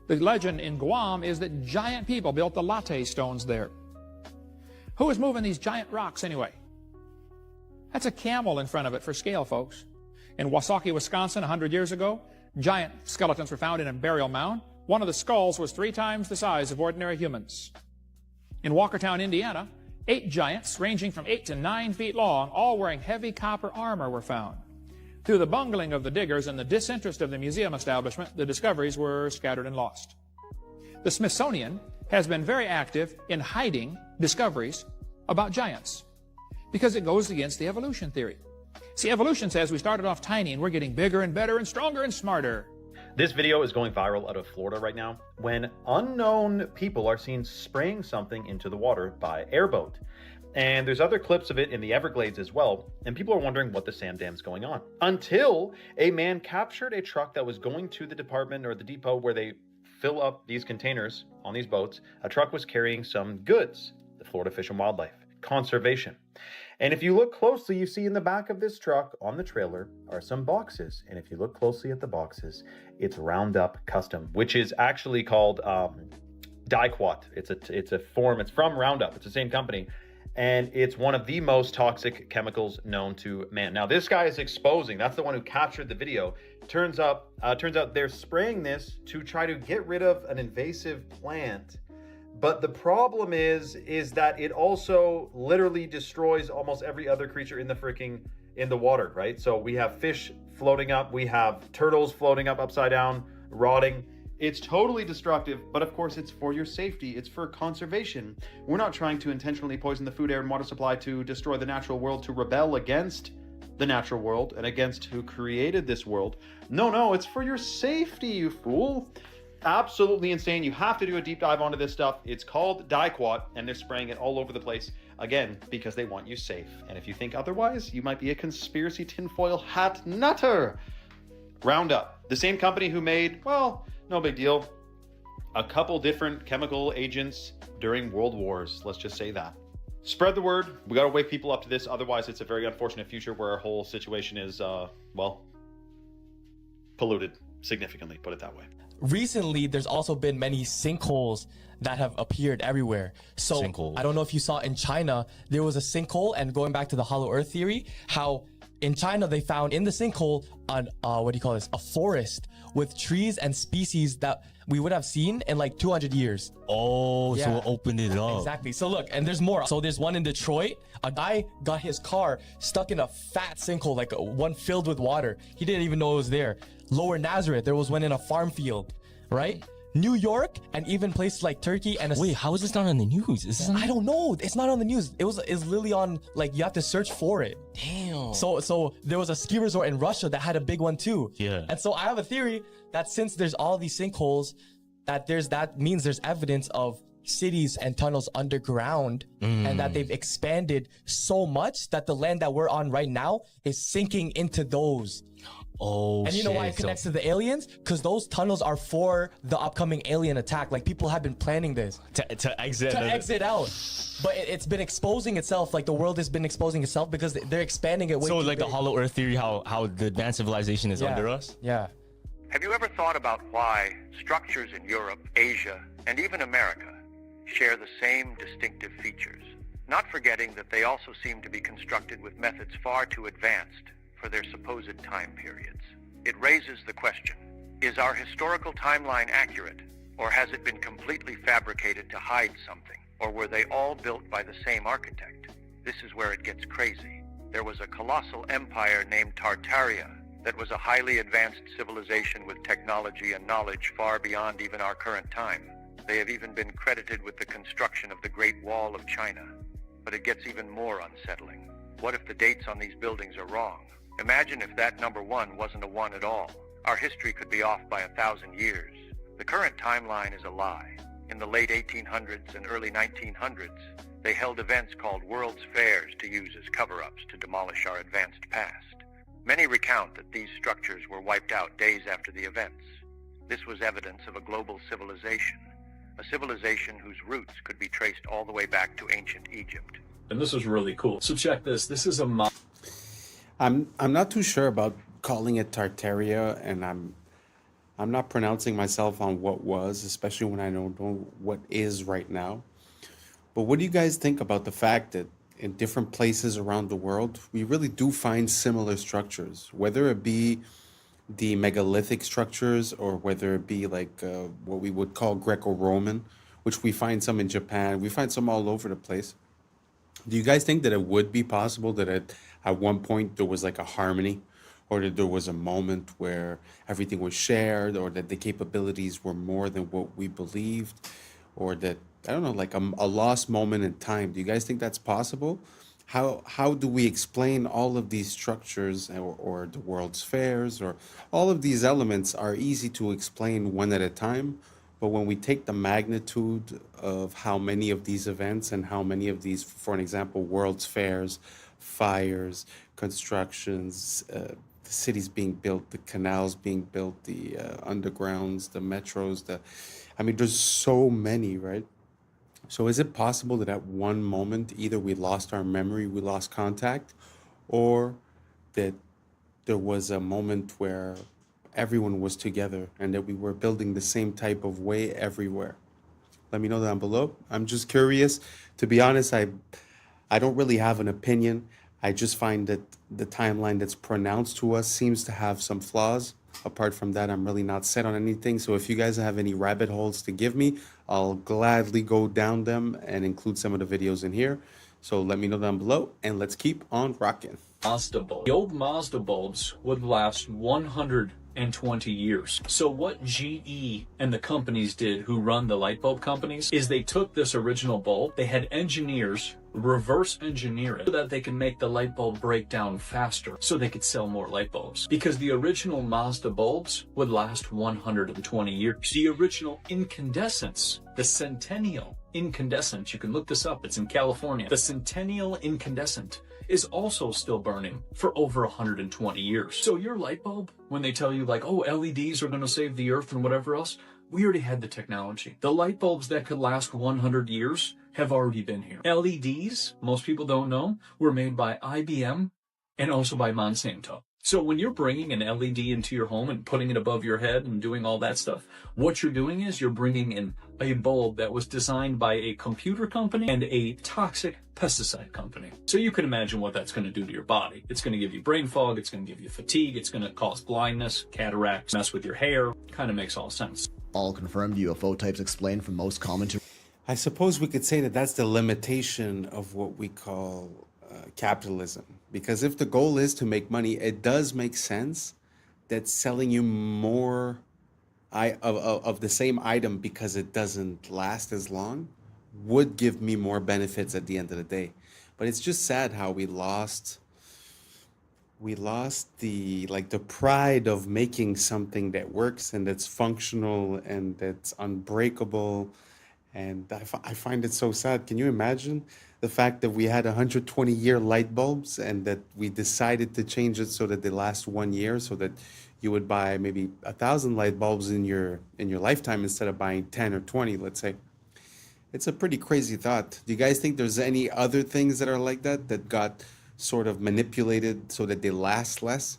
The legend in Guam is that giant people built the latte stones there. Who is moving these giant rocks anyway? That's a camel in front of it for scale, folks. In Wasaki, Wisconsin, 100 years ago, giant skeletons were found in a burial mound. One of the skulls was 3 times the size of ordinary humans. In Walkertown, Indiana, 8 giants ranging from 8 to 9 feet long, all wearing heavy copper armor, were found. Through the bungling of the diggers and the disinterest of the museum establishment, the discoveries were scattered and lost. The Smithsonian has been very active in hiding discoveries about giants because it goes against the evolution theory. See, evolution says we started off tiny and we're getting bigger and better and stronger and smarter. This video is going viral out of Florida right now when unknown people are seen spraying something into the water by airboat. And there's other clips of it in the Everglades as well, and people are wondering what the sand dam's going on. Until a man captured a truck that was going to the department or the depot where they fill up these containers on these boats. A truck was carrying some goods, the Florida Fish and Wildlife Conservation. And if you look closely, you see in the back of this truck on the trailer are some boxes. And if you look closely at the boxes, it's Roundup Custom, which is actually called Diquat. It's a form, it's from Roundup. It's the same company. And it's one of the most toxic chemicals known to man. Now, this guy is exposing, that's the one who captured the video. Turns out they're spraying this to try to get rid of an invasive plant. But the problem is that it also literally destroys almost every other creature in the water, right? So we have fish floating up, we have turtles floating up upside down, rotting. It's totally destructive, but of course it's for your safety. It's for conservation. We're not trying to intentionally poison the food, air, and water supply to destroy the natural world, to rebel against the natural world and against who created this world. No, it's for your safety, you fool. Absolutely insane. You have to do a deep dive onto this stuff. It's called Diquat, and they're spraying it all over the place, again, because they want you safe. And if you think otherwise, you might be a conspiracy tinfoil hat nutter. Roundup, the same company who made, well, no big deal, a couple different chemical agents during world wars. Let's just say that. Spread the word. We got to wake people up to this. Otherwise, it's a very unfortunate future where our whole situation is, well, polluted significantly, put it that way. Recently, there's also been many sinkholes that have appeared everywhere. So I don't know if you saw in China, there was a sinkhole, and going back to the hollow earth theory, how in China they found in the sinkhole a forest with trees and species that we would have seen in like 200 years. Oh, yeah. So it opened it up. Exactly. So look, and there's more. So there's one in Detroit. A guy got his car stuck in a fat sinkhole, like one filled with water. He didn't even know it was there. Lower Nazareth, there was one in a farm field, right? New York, and even places like Turkey and wait, how is this not on the news? Is this on I don't know. It's not on the news. It's literally on, like, you have to search for it. Damn. So there was a ski resort in Russia that had a big one too. Yeah. And so I have a theory that since there's all these sinkholes, that means there's evidence of cities and tunnels underground, and that they've expanded so much that the land that we're on right now is sinking into those. Oh, and you know why it connects to the aliens? Because those tunnels are for the upcoming alien attack. Like, people have been planning this to exit out. But it's been exposing itself. Like, the world has been exposing itself because they're expanding it way So too like big. the hollow earth theory, how the advanced civilization is under us? Yeah. Have you ever thought about why structures in Europe, Asia, and even America share the same distinctive features? Not forgetting that they also seem to be constructed with methods far too advanced for their supposed time periods. It raises the question, is our historical timeline accurate, or has it been completely fabricated to hide something, or were they all built by the same architect? This is where it gets crazy. There was a colossal empire named Tartaria that was a highly advanced civilization with technology and knowledge far beyond even our current time. They have even been credited with the construction of the Great Wall of China. But it gets even more unsettling. What if the dates on these buildings are wrong? Imagine if that number 1 wasn't a 1 at all. Our history could be off by 1,000 years. The current timeline is a lie. In the late 1800s and early 1900s, they held events called World's Fairs to use as cover-ups to demolish our advanced past. Many recount that these structures were wiped out days after the events. This was evidence of a global civilization, a civilization whose roots could be traced all the way back to ancient Egypt. And this was really cool. So check this. This is a I'm not too sure about calling it Tartaria, and I'm not pronouncing myself on what was, especially when I don't know what is right now. But what do you guys think about the fact that in different places around the world, we really do find similar structures, whether it be the megalithic structures or whether it be like what we would call Greco-Roman, which we find some in Japan, we find some all over the place. Do you guys think that it would be possible that at one point there was like a harmony, or that there was a moment where everything was shared, or that the capabilities were more than what we believed, or that, I don't know, like a lost moment in time? Do you guys think that's possible? How do we explain all of these structures, or the world's fairs, or all of these elements are easy to explain one at a time, but when we take the magnitude of how many of these events and how many of these, for an example, world's fairs, fires, constructions, the cities being built, the canals being built, the undergrounds, the metros, I mean, there's so many, right? So is it possible that at one moment, either we lost our memory, we lost contact, or that there was a moment where everyone was together and that we were building the same type of way everywhere? Let me know down below. I'm just curious. To be honest, I don't really have an opinion. I just find that the timeline that's pronounced to us seems to have some flaws. Apart from that, I'm really not set on anything. So if you guys have any rabbit holes to give me, I'll gladly go down them and include some of the videos in here. So let me know down below, and let's keep on rocking. Mazda bulb. The old Mazda bulbs would last 120 years. So what GE and the companies did who run the light bulb companies is they took this original bulb, they had engineers reverse engineer it so that they can make the light bulb break down faster so they could sell more light bulbs. Because the original Mazda bulbs would last 120 years. The original incandescents, the Centennial incandescent, you can look this up, it's in California. The Centennial incandescent is also still burning for over 120 years. So your light bulb, when they tell you like, oh, LEDs are going to save the earth and whatever else, we already had the technology. The light bulbs that could last 100 years have already been here. LEDs, most people don't know, were made by IBM and also by Monsanto. So when you're bringing an LED into your home and putting it above your head and doing all that stuff, what you're doing is you're bringing in a bulb that was designed by a computer company and a toxic pesticide company. So you can imagine what that's going to do to your body. It's going to give you brain fog, it's going to give you fatigue, it's going to cause blindness, cataracts, mess with your hair. Kind of makes all sense. All confirmed UFO types explained from most commentary. I suppose we could say that that's the limitation of what we call capitalism. Because if the goal is to make money, it does make sense that selling you more of the same item because it doesn't last as long would give me more benefits at the end of the day. But it's just sad how we lost the pride of making something that works and that's functional and that's unbreakable. And I find it so sad. Can you imagine the fact that we had 120-year light bulbs and that we decided to change it so that they last 1 year, so that you would buy maybe 1,000 light bulbs in your lifetime instead of buying 10 or 20, let's say. It's a pretty crazy thought. Do you guys think there's any other things that are like that got sort of manipulated so that they last less?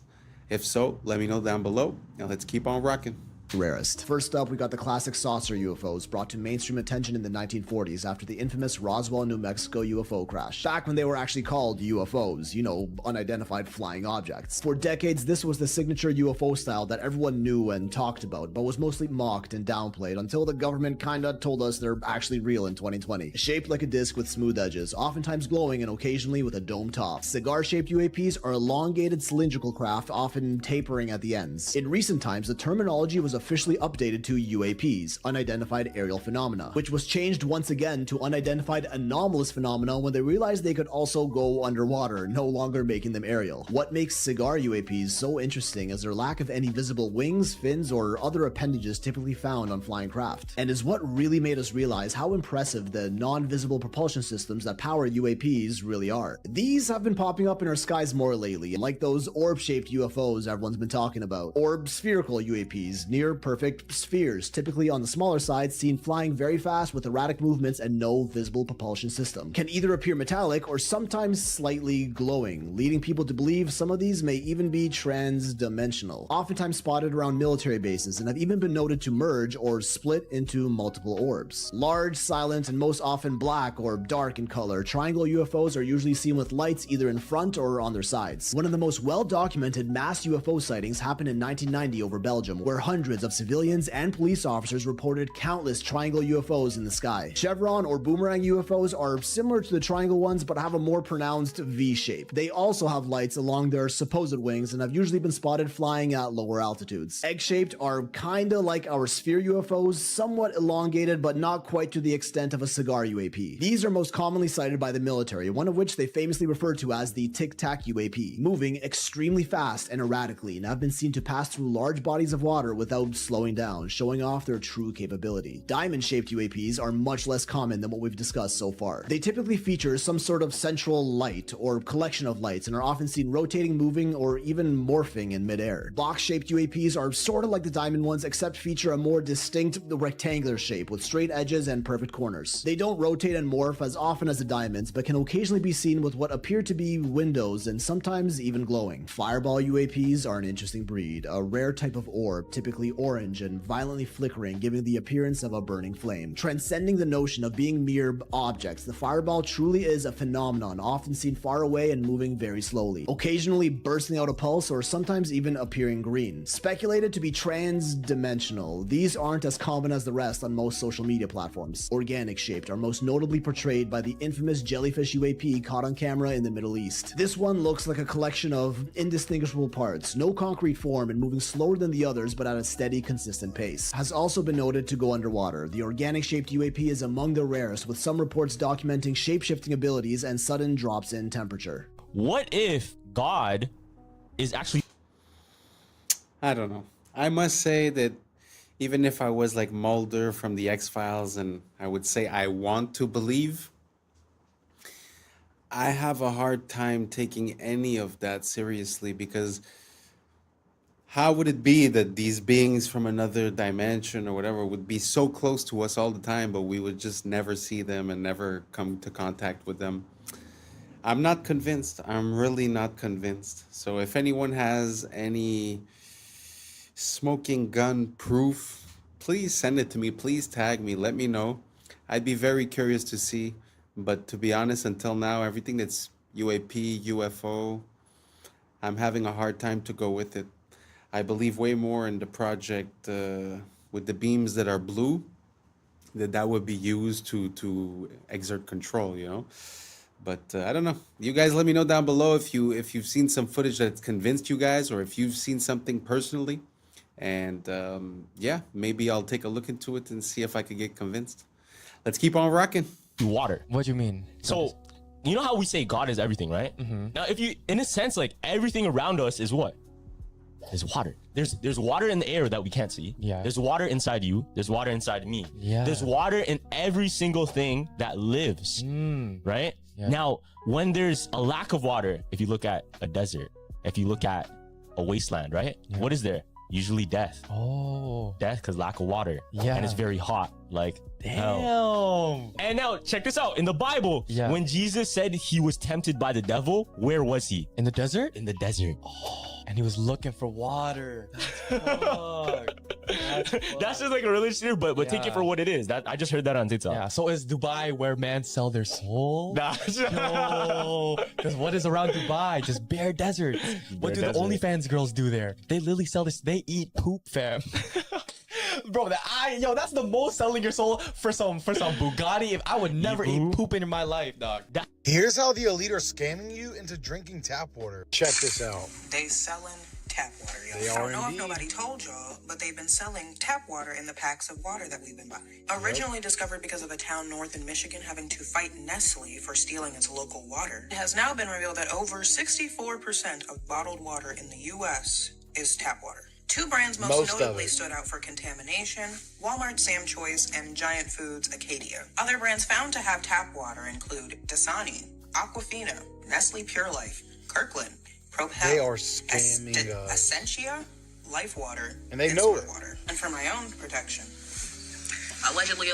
If so, let me know down below. Now let's keep on rocking. Rarest. First up, we got the classic saucer UFOs brought to mainstream attention in the 1940s after the infamous Roswell, New Mexico UFO crash. Back when they were actually called UFOs, you know, unidentified flying objects. For decades, this was the signature UFO style that everyone knew and talked about, but was mostly mocked and downplayed until the government kinda told us they're actually real in 2020. Shaped like a disc with smooth edges, oftentimes glowing and occasionally with a dome top. Cigar-shaped UAPs are elongated cylindrical craft, often tapering at the ends. In recent times, the terminology was officially updated to UAPs, unidentified aerial phenomena, which was changed once again to unidentified anomalous phenomena when they realized they could also go underwater, no longer making them aerial. What makes cigar UAPs so interesting is their lack of any visible wings, fins, or other appendages typically found on flying craft, and is what really made us realize how impressive the non-visible propulsion systems that power UAPs really are. These have been popping up in our skies more lately, like those orb-shaped UFOs everyone's been talking about, or spherical UAPs, near near-perfect spheres, typically on the smaller side, seen flying very fast with erratic movements and no visible propulsion system. Can either appear metallic or sometimes slightly glowing, leading people to believe some of these may even be trans-dimensional, oftentimes spotted around military bases and have even been noted to merge or split into multiple orbs. Large, silent, and most often black or dark in color, triangle UFOs are usually seen with lights either in front or on their sides. One of the most well-documented mass UFO sightings happened in 1990 over Belgium, where hundreds of civilians and police officers reported countless triangle UFOs in the sky. Chevron or boomerang UFOs are similar to the triangle ones but have a more pronounced V shape. They also have lights along their supposed wings and have usually been spotted flying at lower altitudes. Egg-shaped are kinda like our sphere UFOs, somewhat elongated but not quite to the extent of a cigar UAP. These are most commonly cited by the military, one of which they famously refer to as the Tic-Tac UAP, moving extremely fast and erratically, and have been seen to pass through large bodies of water without slowing down, showing off their true capability. Diamond-shaped UAPs are much less common than what we've discussed so far. They typically feature some sort of central light or collection of lights and are often seen rotating, moving, or even morphing in midair. Box-shaped UAPs are sort of like the diamond ones, except feature a more distinct rectangular shape with straight edges and perfect corners. They don't rotate and morph as often as the diamonds, but can occasionally be seen with what appear to be windows and sometimes even glowing. Fireball UAPs are an interesting breed, a rare type of orb, typically orange and violently flickering, giving the appearance of a burning flame. Transcending the notion of being mere objects, the fireball truly is a phenomenon, often seen far away and moving very slowly, occasionally bursting out a pulse or sometimes even appearing green. Speculated to be trans-dimensional, these aren't as common as the rest on most social media platforms. Organic shaped are most notably portrayed by the infamous jellyfish UAP caught on camera in the Middle East. This one looks like a collection of indistinguishable parts, no concrete form and moving slower than the others but at a steady, consistent pace. Has also been noted to go underwater. The organic shaped UAP is among the rarest, with some reports documenting shape-shifting abilities and sudden drops in temperature. What if God is actually... I don't know. I must say that even if I was like Mulder from the X-Files and I would say I want to believe, I have a hard time taking any of that seriously, because how would it be that these beings from another dimension or whatever would be so close to us all the time, but we would just never see them and never come to contact with them? I'm not convinced. I'm really not convinced. So if anyone has any smoking gun proof, please send it to me. Please tag me. Let me know. I'd be very curious to see. But to be honest, until now, everything that's UAP, UFO, I'm having a hard time to go with it. I believe way more in the project with the beams that are blue, that would be used to exert control, you know. But I don't know. You guys let me know down below if you've seen some footage that's convinced you guys, or if you've seen something personally. And yeah, maybe I'll take a look into it and see if I could get convinced. Let's keep on rocking. Water. What do you mean? So, you know how we say God is everything, right? Mm-hmm. Now, if you, in a sense, like everything around us is what? There's water. There's water in the air that we can't see. Yeah. There's water inside you. There's water inside me. Yeah. There's water in every single thing that lives, right? Yeah. Now, when there's a lack of water, if you look at a desert, if you look at a wasteland, right? Yeah. What is there? Usually death. Oh. Death because lack of water. Yeah. And it's very hot. Like, Damn. hell. And now, check this out. In the Bible, Yeah. when Jesus said he was tempted by the devil, where was he? In the desert? In the desert. And he was looking for water. That's just like a religious theory, but take it Yeah. for what it is. That I just heard that on TikTok. Yeah. So is Dubai where men sell their soul? Nah. No. Because what is around Dubai? Just bare desert. What do desert. the OnlyFans girls do there? They literally sell this. They eat poop, fam. Bro, that's the most selling your soul for some Bugatti. If I would never eat poop in my life, dog. Here's how the elite are scamming you into drinking tap water. Check this out. They selling tap water, y'all. They I are don't know if indeed. nobody told y'all, but they've been selling tap water in the packs of water that we've been buying. Originally discovered because of a town north in Michigan having to fight Nestle for stealing its local water, it has now been revealed that over 64% of bottled water in the U.S. is tap water. Two brands most of notably it. stood out for contamination: Walmart Sam Choice and Giant Foods Acadia. Other brands found to have tap water include Dasani, Aquafina, Nestle Pure Life, Kirkland, Propel, They are scamming us. Essentia, life water, And they know it. water. And for my own protection. Allegedly.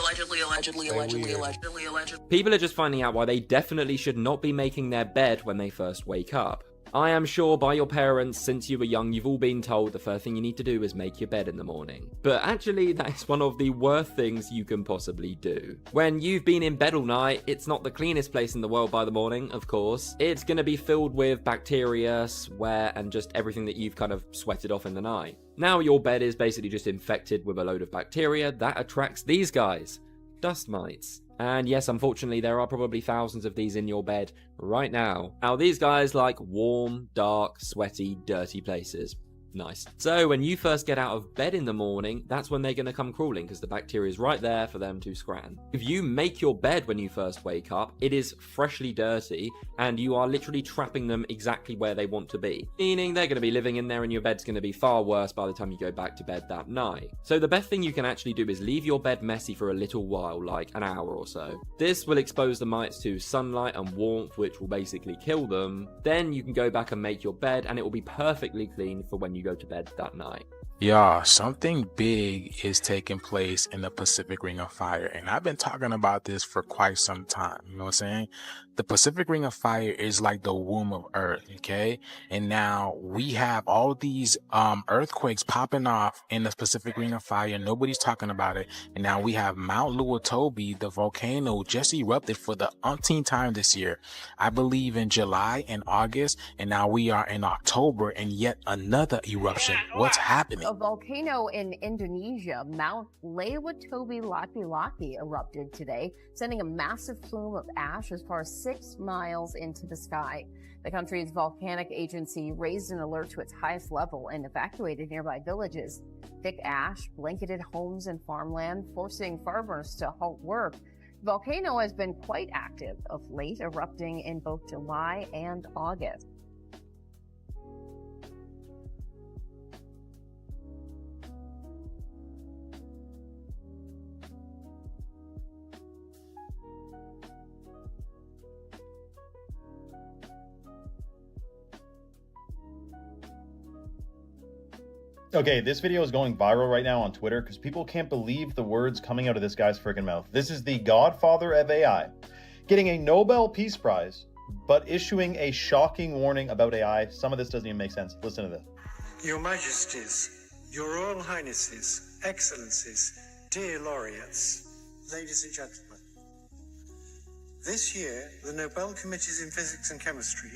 People are just finding out why they definitely should not be making their bed when they first wake up. I am sure by your parents since you were young you've all been told the first thing you need to do is make your bed in the morning. But actually that is one of the worst things you can possibly do. When you've been in bed all night, it's not the cleanest place in the world by the morning, of course. It's going to be filled with bacteria, sweat, and just everything that you've kind of sweated off in the night. Now your bed is basically just infected with a load of bacteria that attracts these guys, dust mites. And yes, unfortunately, there are probably thousands of these in your bed right now. Now, these guys like warm, dark, sweaty, dirty places. Nice. So when you first get out of bed in the morning, that's when they're going to come crawling because the bacteria is right there for them to scran. If you make your bed when you first wake up, it is freshly dirty and you are literally trapping them exactly where they want to be. Meaning they're going to be living in there and your bed's going to be far worse by the time you go back to bed that night. So the best thing you can actually do is leave your bed messy for a little while, like an hour or so. This will expose the mites to sunlight and warmth, which will basically kill them. Then you can go back and make your bed and it will be perfectly clean for when you go to bed that night. Y'all, something big is taking place in the Pacific Ring of Fire, and I've been talking about this for quite some time. You know what I'm saying? The Pacific Ring of Fire is like the womb of Earth, okay? And now we have all these earthquakes popping off in the Pacific Ring of Fire. Nobody's talking about it. And now we have Mount Luotobi, the volcano, just erupted for the umpteenth time this year. I believe in July and August, and now we are in October, and yet another eruption. What's happening? A volcano in Indonesia, Mount Laki erupted today, sending a massive plume of ash as far as 6 miles into the sky. The country's volcanic agency raised an alert to its highest level and evacuated nearby villages. Thick ash blanketed homes and farmland, forcing farmers to halt work. The volcano has been quite active of late, erupting in both July and August. Okay, this video is going viral right now on Twitter because people can't believe the words coming out of this guy's freaking mouth. This is the godfather of AI, getting a Nobel Peace Prize, but issuing a shocking warning about AI. Some of this doesn't even make sense. Listen to this. Your Majesties, Your Royal Highnesses, Excellencies, dear laureates, ladies and gentlemen. This year, the Nobel Committees in Physics and Chemistry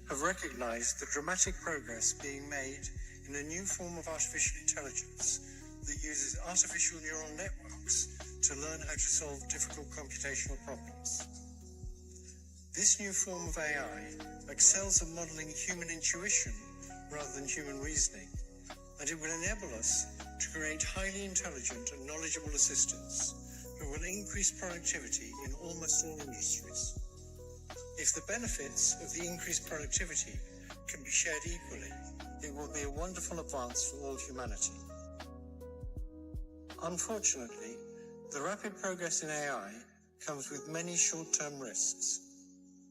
have recognized the dramatic progress being made in a new form of artificial intelligence that uses artificial neural networks to learn how to solve difficult computational problems. This new form of AI excels at modeling human intuition rather than human reasoning, and it will enable us to create highly intelligent and knowledgeable assistants who will increase productivity in almost all industries. If the benefits of the increased productivity can be shared equally, it will be a wonderful advance for all humanity. Unfortunately, the rapid progress in AI comes with many short-term risks.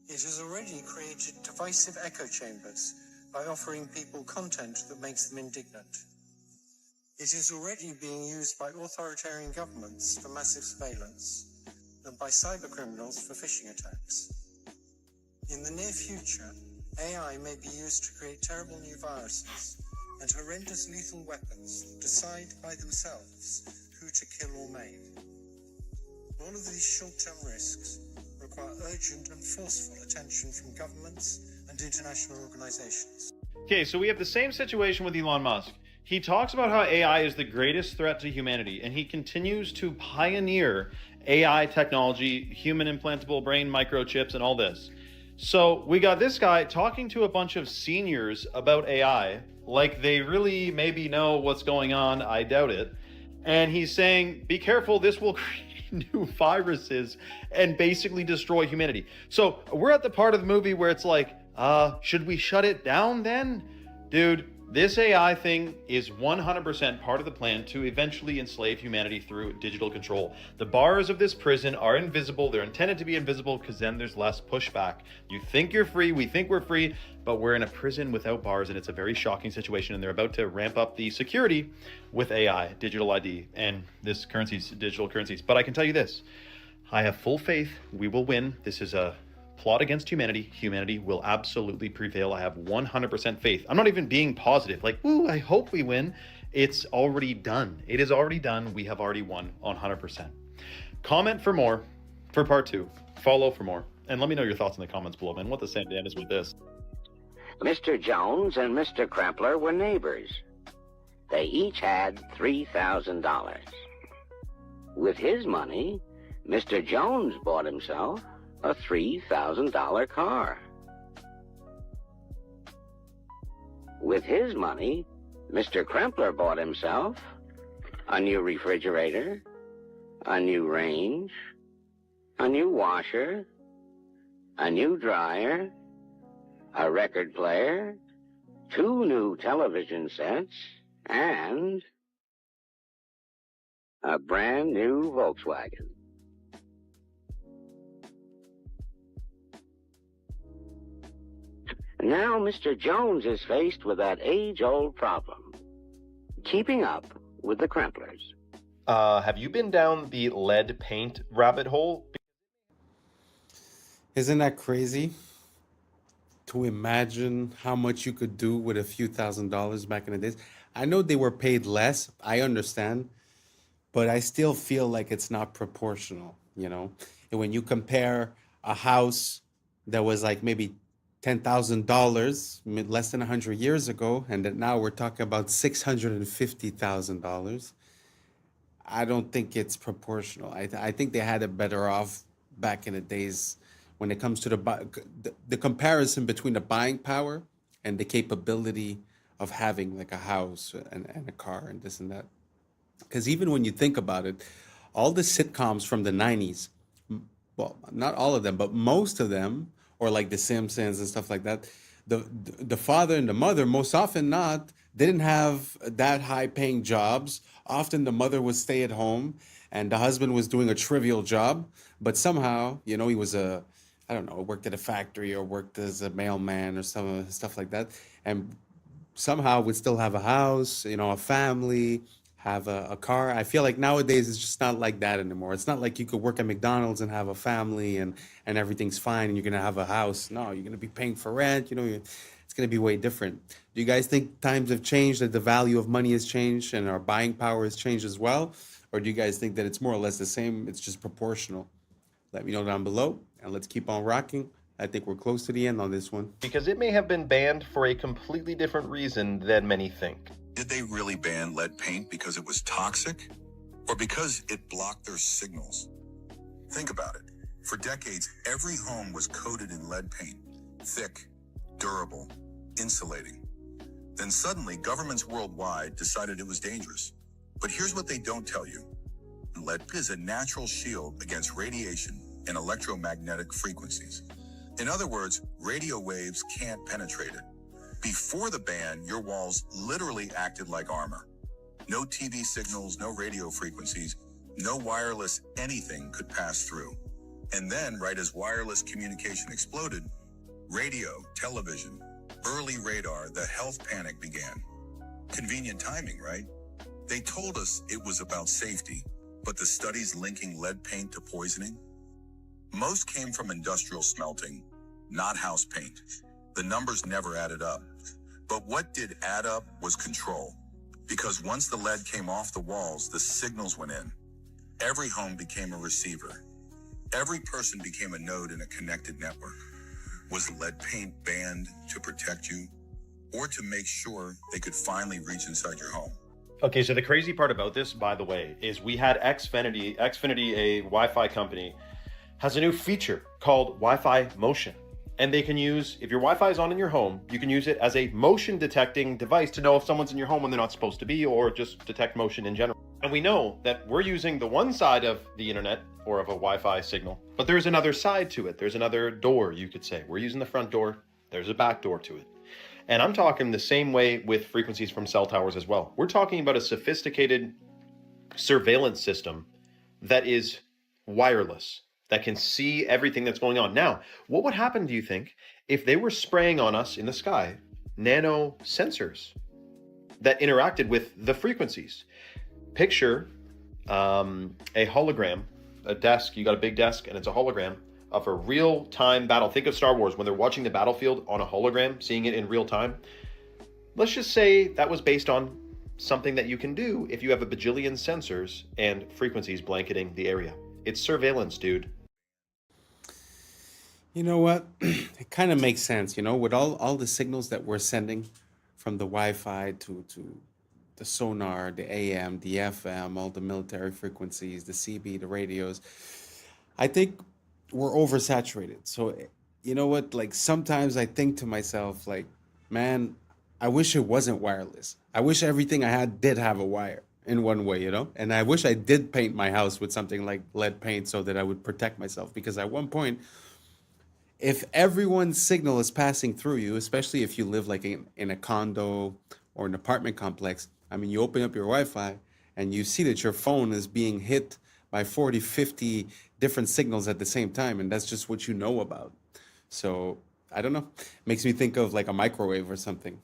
It has already created divisive echo chambers by offering people content that makes them indignant. It is already being used by authoritarian governments for massive surveillance and by cybercriminals for phishing attacks. In the near future, AI may be used to create terrible new viruses and horrendous lethal weapons that decide by themselves who to kill or maim. All of these short-term risks require urgent and forceful attention from governments and international organizations. Okay, so we have the same situation with Elon Musk. He talks about how AI is the greatest threat to humanity, and he continues to pioneer AI technology, human implantable brain microchips, and all this. So we got this guy talking to a bunch of seniors about AI, like they really maybe know what's going on. I doubt it. And he's saying, be careful, this will create new viruses and basically destroy humanity. So we're at the part of the movie where it's like, should we shut it down then? Dude, This AI thing is 100% part of the plan to eventually enslave humanity through digital control. The bars of this prison are invisible. They're intended to be invisible because then there's less pushback. You think you're free, we think we're free, but we're in a prison without bars, and it's a very shocking situation, and they're about to ramp up the security with AI, digital ID, and this currencies, digital currencies. But I can tell you this, I have full faith we will win. This is a plot against humanity. Humanity will absolutely prevail. I have 100% faith. I'm not even being positive, like, ooh, I hope we win. It's already done. It is already done. We have already won 100%. Comment for more for part 2. Follow for more. And let me know your thoughts in the comments below, man. What the same Dan is with this. Mr. Jones and Mr. Krempler were neighbors. They each had $3,000. With his money, Mr. Jones bought himself a $3,000 car. With his money, Mr. Krempler bought himself a new refrigerator, a new range, a new washer, a new dryer, a record player, 2 new television sets, and a brand new Volkswagen. Now Mr. Jones is faced with that age-old problem, keeping up with the Kremplers. Have you been down the lead paint rabbit hole? Isn't that crazy? To imagine how much you could do with a few $1,000s back in the days. I know they were paid less, I understand, but I still feel like it's not proportional, you know? And when you compare a house that was like maybe $10,000 less than 100 years ago, and that now we're talking about $650,000, I don't think it's proportional. I think they had it better off back in the days when it comes to the comparison between the buying power and the capability of having like a house and a car and this and that. Because even when you think about it, all the sitcoms from the 90s, well, not all of them, but most of them, or like The Simpsons and stuff like that, the father and the mother, most often not, didn't have that high paying jobs. Often the mother would stay at home and the husband was doing a trivial job, but somehow, you know, he was I don't know, worked at a factory or worked as a mailman or some stuff like that. And somehow would still have a house, you know, a family, have a car. I feel like nowadays it's just not like that anymore. It's not like you could work at McDonald's and have a family and everything's fine and you're going to have a house. No, you're going to be paying for rent. You know, it's going to be way different. Do you guys think times have changed, that the value of money has changed and our buying power has changed as well? Or do you guys think that it's more or less the same? It's just proportional? Let me know down below and let's keep on rocking. I think we're close to the end on this one. Because it may have been banned for a completely different reason than many think. Did they really ban lead paint because it was toxic? Or because it blocked their signals? Think about it. For decades, every home was coated in lead paint. Thick, durable, insulating. Then suddenly, governments worldwide decided it was dangerous. But here's what they don't tell you. Lead is a natural shield against radiation and electromagnetic frequencies. In other words, radio waves can't penetrate it. Before the ban, your walls literally acted like armor. No TV signals, no radio frequencies, no wireless anything could pass through. And then, right as wireless communication exploded, radio, television, early radar, the health panic began. Convenient timing, right? They told us it was about safety, but the studies linking lead paint to poisoning? Most came from industrial smelting, not house paint. The numbers never added up. But what did add up was control. Because once the lead came off the walls, the signals went in. Every home became a receiver. Every person became a node in a connected network. Was lead paint banned to protect you or to make sure they could finally reach inside your home? Okay, so the crazy part about this, by the way, is we had Xfinity, a Wi-Fi company, has a new feature called Wi-Fi Motion. And they can use, if your Wi-Fi is on in your home, you can use it as a motion detecting device to know if someone's in your home when they're not supposed to be, or just detect motion in general. And we know that we're using the one side of the internet or of a Wi-Fi signal, but there's another side to it. There's another door, you could say. We're using the front door. There's a back door to it. And I'm talking the same way with frequencies from cell towers as well. We're talking about a sophisticated surveillance system that is wireless, that can see everything that's going on. Now, what would happen, do you think, if they were spraying on us in the sky nano sensors that interacted with the frequencies? Picture a hologram, a desk, you got a big desk and it's a hologram of a real-time battle. Think of Star Wars when they're watching the battlefield on a hologram, seeing it in real time. Let's just say that was based on something that you can do if you have a bajillion sensors and frequencies blanketing the area. It's surveillance, dude. You know what? It kind of makes sense, you know, with all the signals that we're sending from the Wi-Fi to the sonar, the AM, the FM, all the military frequencies, the CB, the radios. I think we're oversaturated. So, you know what? Like sometimes I think to myself, like, man, I wish it wasn't wireless. I wish everything I had did have a wire in one way, you know? And I wish I did paint my house with something like lead paint so that I would protect myself. Because at one point, if everyone's signal is passing through you, especially if you live like in a condo or an apartment complex, I mean, you open up your Wi-Fi and you see that your phone is being hit by 40, 50 different signals at the same time. And that's just what you know about. So I don't know. Makes me think of like a microwave or something.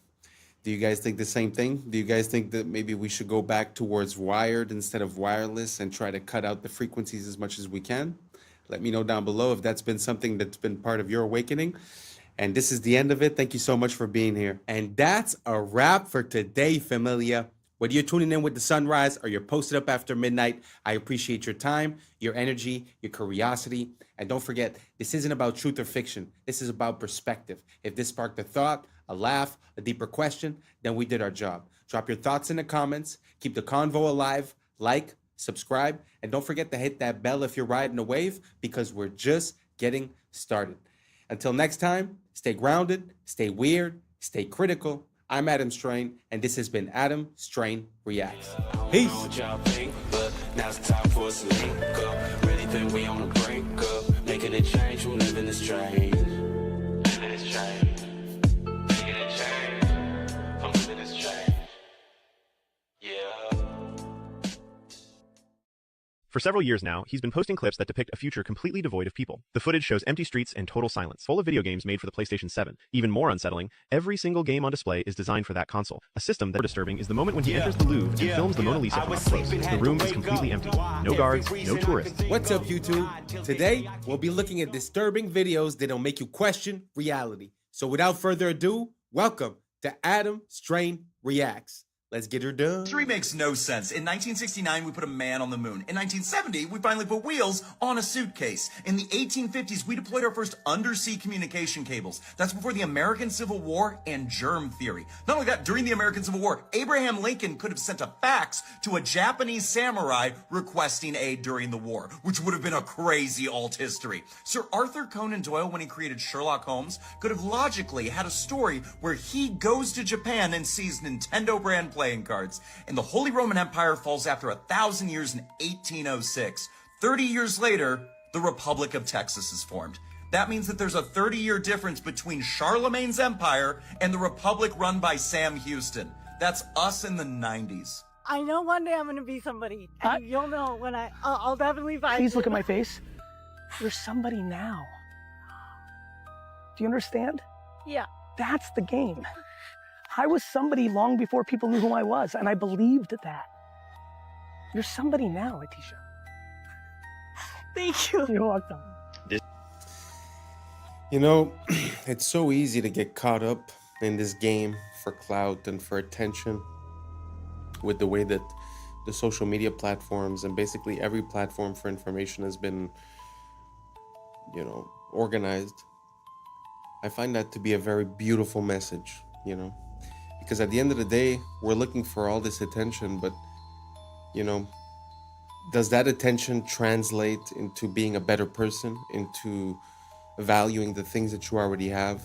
Do you guys think the same thing? Do you guys think that maybe we should go back towards wired instead of wireless and try to cut out the frequencies as much as we can? Let me know down below if that's been something that's been part of your awakening. And this is the end of it. Thank you so much for being here. And that's a wrap for today, familia. Whether you're tuning in with the sunrise or you're posted up after midnight, I appreciate your time, your energy, your curiosity. And don't forget, this isn't about truth or fiction. This is about perspective. If this sparked a thought, a laugh, a deeper question, then we did our job. Drop your thoughts in the comments. Keep the convo alive. Like, subscribe, and don't forget to hit that bell if you're riding a wave, because we're just getting started. Until next time, stay grounded, stay weird, stay critical. I'm Adam Strain, and this has been Adam Strain Reacts. Peace. Now it's time for us to link up. Really think we on the brink up. Making a change, we live in this train. Living this train. Making a change. I'm living this train. Yeah. For several years now, he's been posting clips that depict a future completely devoid of people. The footage shows empty streets and total silence, full of video games made for the PlayStation 7. Even more unsettling, every single game on display is designed for that console. A system that is disturbing is the moment when he enters the Louvre and films the Mona Lisa up close. The room is completely empty. No guards, no tourists. What's up, YouTube? Today, we'll be looking at disturbing videos that'll make you question reality. So without further ado, welcome to Adam Strain Reacts. Let's get her done. History makes no sense. In 1969, we put a man on the moon. In 1970, we finally put wheels on a suitcase. In the 1850s, we deployed our first undersea communication cables. That's before the American Civil War and germ theory. Not only that, during the American Civil War, Abraham Lincoln could have sent a fax to a Japanese samurai requesting aid during the war, which would have been a crazy alt history. Sir Arthur Conan Doyle, when he created Sherlock Holmes, could have logically had a story where he goes to Japan and sees Nintendo brand playing cards. And the Holy Roman Empire falls after 1,000 years in 1806. 30 years later, the Republic of Texas is formed. That means that there's a 30-year difference between Charlemagne's empire and the Republic run by Sam Houston. That's us in the 90s. I know one day I'm going to be somebody. And you'll know when I'll definitely find Please you. look at my face. You're somebody now. Do you understand? Yeah. That's the game. I was somebody long before people knew who I was, and I believed that. You're somebody now, Atisha. Thank you. You're welcome. You know, it's so easy to get caught up in this game for clout and for attention with the way that the social media platforms and basically every platform for information has been, you know, organized. I find that to be a very beautiful message, you know. Because at the end of the day, we're looking for all this attention, but, you know, does that attention translate into being a better person, into valuing the things that you already have?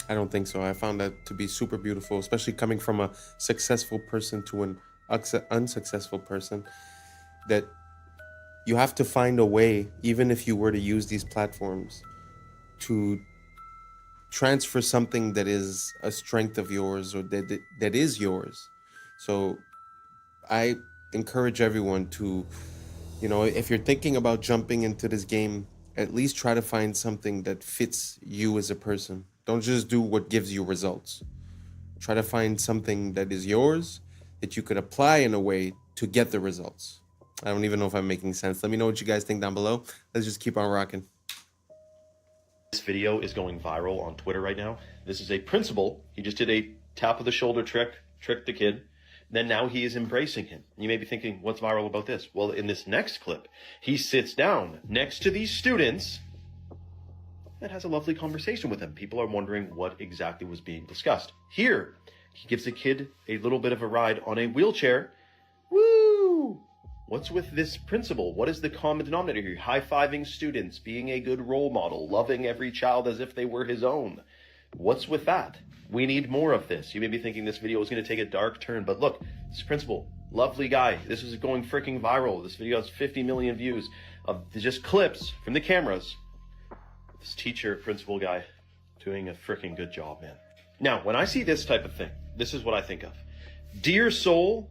I don't think so. I found that to be super beautiful, especially coming from a successful person to an unsuccessful person, that you have to find a way, even if you were to use these platforms, to transfer something that is a strength of yours or that is yours. So I encourage everyone to, if you're thinking about jumping into this game, at least try to find something that fits you as a person. Don't just do what gives you results. Try to find something that is yours that you could apply in a way to get the results. I don't even know if I'm making sense. Let me know what you guys think down below. Let's just keep on rocking. This video is going viral on Twitter right now. This is a principal. He just did a tap of the shoulder tricked the kid. Then now he is embracing him. You may be thinking, what's viral about this? Well, in this next clip, he sits down next to these students and has a lovely conversation with them. People are wondering what exactly was being discussed. Here, he gives the kid a little bit of a ride on a wheelchair. Woo! What's with this principle? What is the common denominator here? High-fiving students, being a good role model, loving every child as if they were his own. What's with that? We need more of this. You may be thinking this video is going to take a dark turn, but look, this principal, lovely guy. This is going freaking viral. This video has 50 million views of just clips from the cameras. This teacher, principal guy, doing a freaking good job, man. Now, when I see this type of thing, this is what I think of. Dear soul,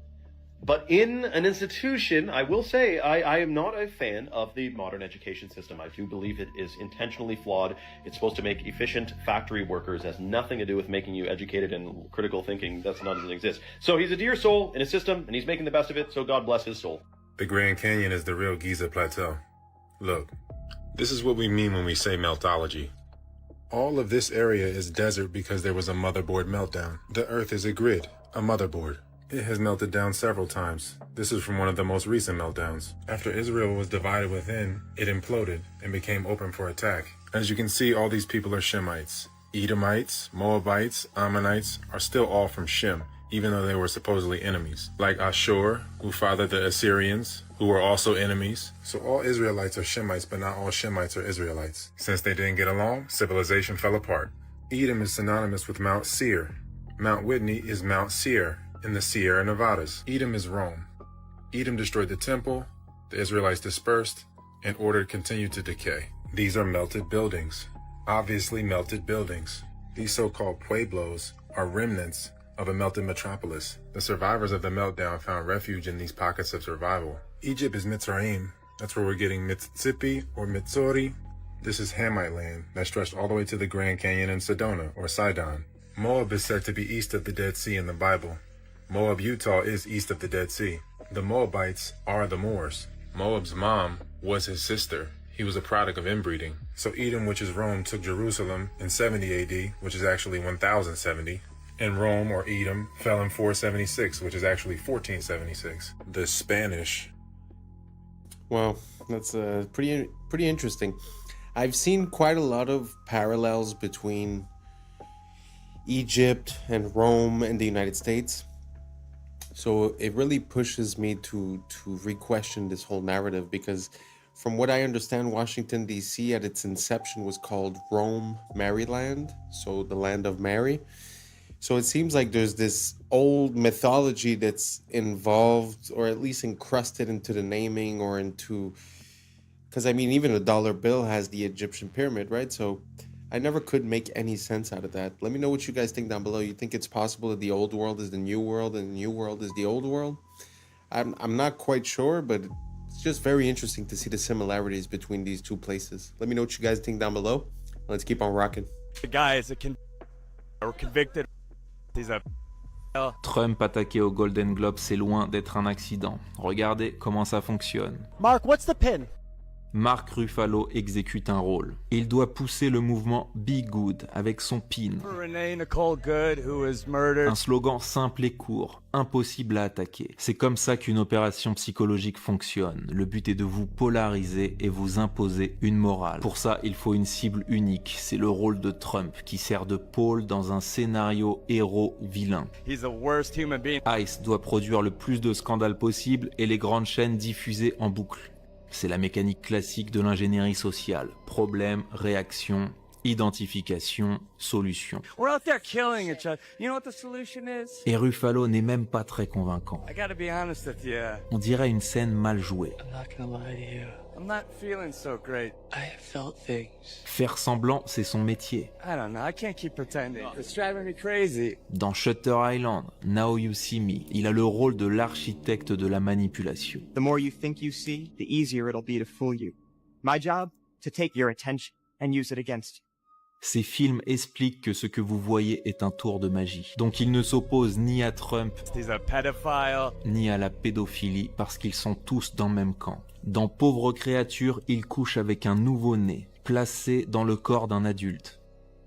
but in an institution, I will say I am not a fan of the modern education system. I do believe it is intentionally flawed. It's supposed to make efficient factory workers. It has nothing to do with making you educated and critical thinking. That's not doesn't exist. So he's a dear soul in a system, and he's making the best of it, so God bless his soul. The Grand Canyon is the real Giza Plateau. Look, this is what we mean when we say meltology. All of this area is desert because there was a motherboard meltdown. The Earth is a grid, a motherboard. It has melted down several times. This is from one of the most recent meltdowns. After Israel was divided within, it imploded and became open for attack. As you can see, all these people are Shemites. Edomites, Moabites, Ammonites are still all from Shem, even though they were supposedly enemies. Like Ashur, who fathered the Assyrians, who were also enemies. So all Israelites are Shemites, but not all Shemites are Israelites. Since they didn't get along, civilization fell apart. Edom is synonymous with Mount Seir. Mount Whitney is Mount Seir in the Sierra Nevadas. Edom is Rome. Edom destroyed the temple, the Israelites dispersed, and order continued to decay. These are melted buildings. Obviously melted buildings. These so-called pueblos are remnants of a melted metropolis. The survivors of the meltdown found refuge in these pockets of survival. Egypt is Mitzrayim. That's where we're getting Mississippi or Mitsori. This is Hamite land that stretched all the way to the Grand Canyon in Sedona or Sidon. Moab is said to be east of the Dead Sea in the Bible. Moab, Utah is east of the Dead Sea. The Moabites are the Moors. Moab's mom was his sister. He was a product of inbreeding. So Edom, which is Rome, took Jerusalem in 70 AD, which is actually 1070. And Rome, or Edom, fell in 476, which is actually 1476. The Spanish. Wow, that's pretty interesting. I've seen quite a lot of parallels between Egypt and Rome and the United States. So it really pushes me to re-question this whole narrative, because from what I understand, Washington, D.C. at its inception was called Rome, Maryland, so the land of Mary. So it seems like there's this old mythology that's involved, or at least encrusted into the naming or into, because I mean, even a dollar bill has the Egyptian pyramid, right? So I never could make any sense out of that. Let me know what you guys think down below. You think it's possible that the old world is the new world and the new world is the old world? I'm not quite sure, but it's just very interesting to see the similarities between these two places. Let me know what you guys think down below. Let's keep on rocking. The guy is convicted. He's a Trump attaqué au Golden Globe, c'est loin d'être un accident. Regardez comment ça fonctionne. Mark, what's the pin? Mark Ruffalo exécute un rôle. Il doit pousser le mouvement Be Good avec son pin. Renee Nicole Good, who was murdered. Un slogan simple et court, impossible à attaquer. C'est comme ça qu'une opération psychologique fonctionne. Le but est de vous polariser et vous imposer une morale. Pour ça, il faut une cible unique. C'est le rôle de Trump qui sert de pôle dans un scénario héros-vilain. He's the worst human being. Ice doit produire le plus de scandales possible et les grandes chaînes diffuser en boucle. C'est la mécanique classique de l'ingénierie sociale. Problème, réaction, Identification, solution. We're out there killing each other. You know what the solution is? Et Ruffalo n'est même pas très convaincant. I gotta be honest with you. On dirait une scène mal jouée. I'm not gonna lie to you. I'm not feeling so great. I have felt things. Faire semblant, c'est son métier. I don't know. I can't keep pretending. It's driving me crazy. Dans Shutter Island, Now You See Me, il a le rôle de l'architecte de la manipulation. The more you think you see, the easier it'll be to fool you. My job? To take your attention and use it against you. Ces films expliquent que ce que vous voyez est un tour de magie. Donc ils ne s'opposent ni à Trump, He's a pedophile. ni à la pédophilie, parce qu'ils sont tous dans le même camp. Dans Pauvre créature, il couche avec un nouveau-né, placé dans le corps d'un adulte.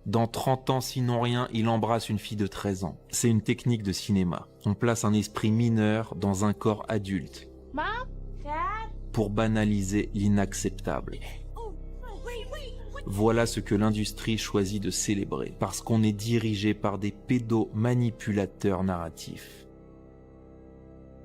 Dans 30 ans, sinon rien, il embrasse une fille de 13 ans. C'est une technique de cinéma. On place un esprit mineur dans un corps adulte. Mom? Dad? Pour banaliser l'inacceptable. Voilà ce que l'industrie choisit de célébrer, parce qu'on est dirigé par des pédomanipulateurs narratifs.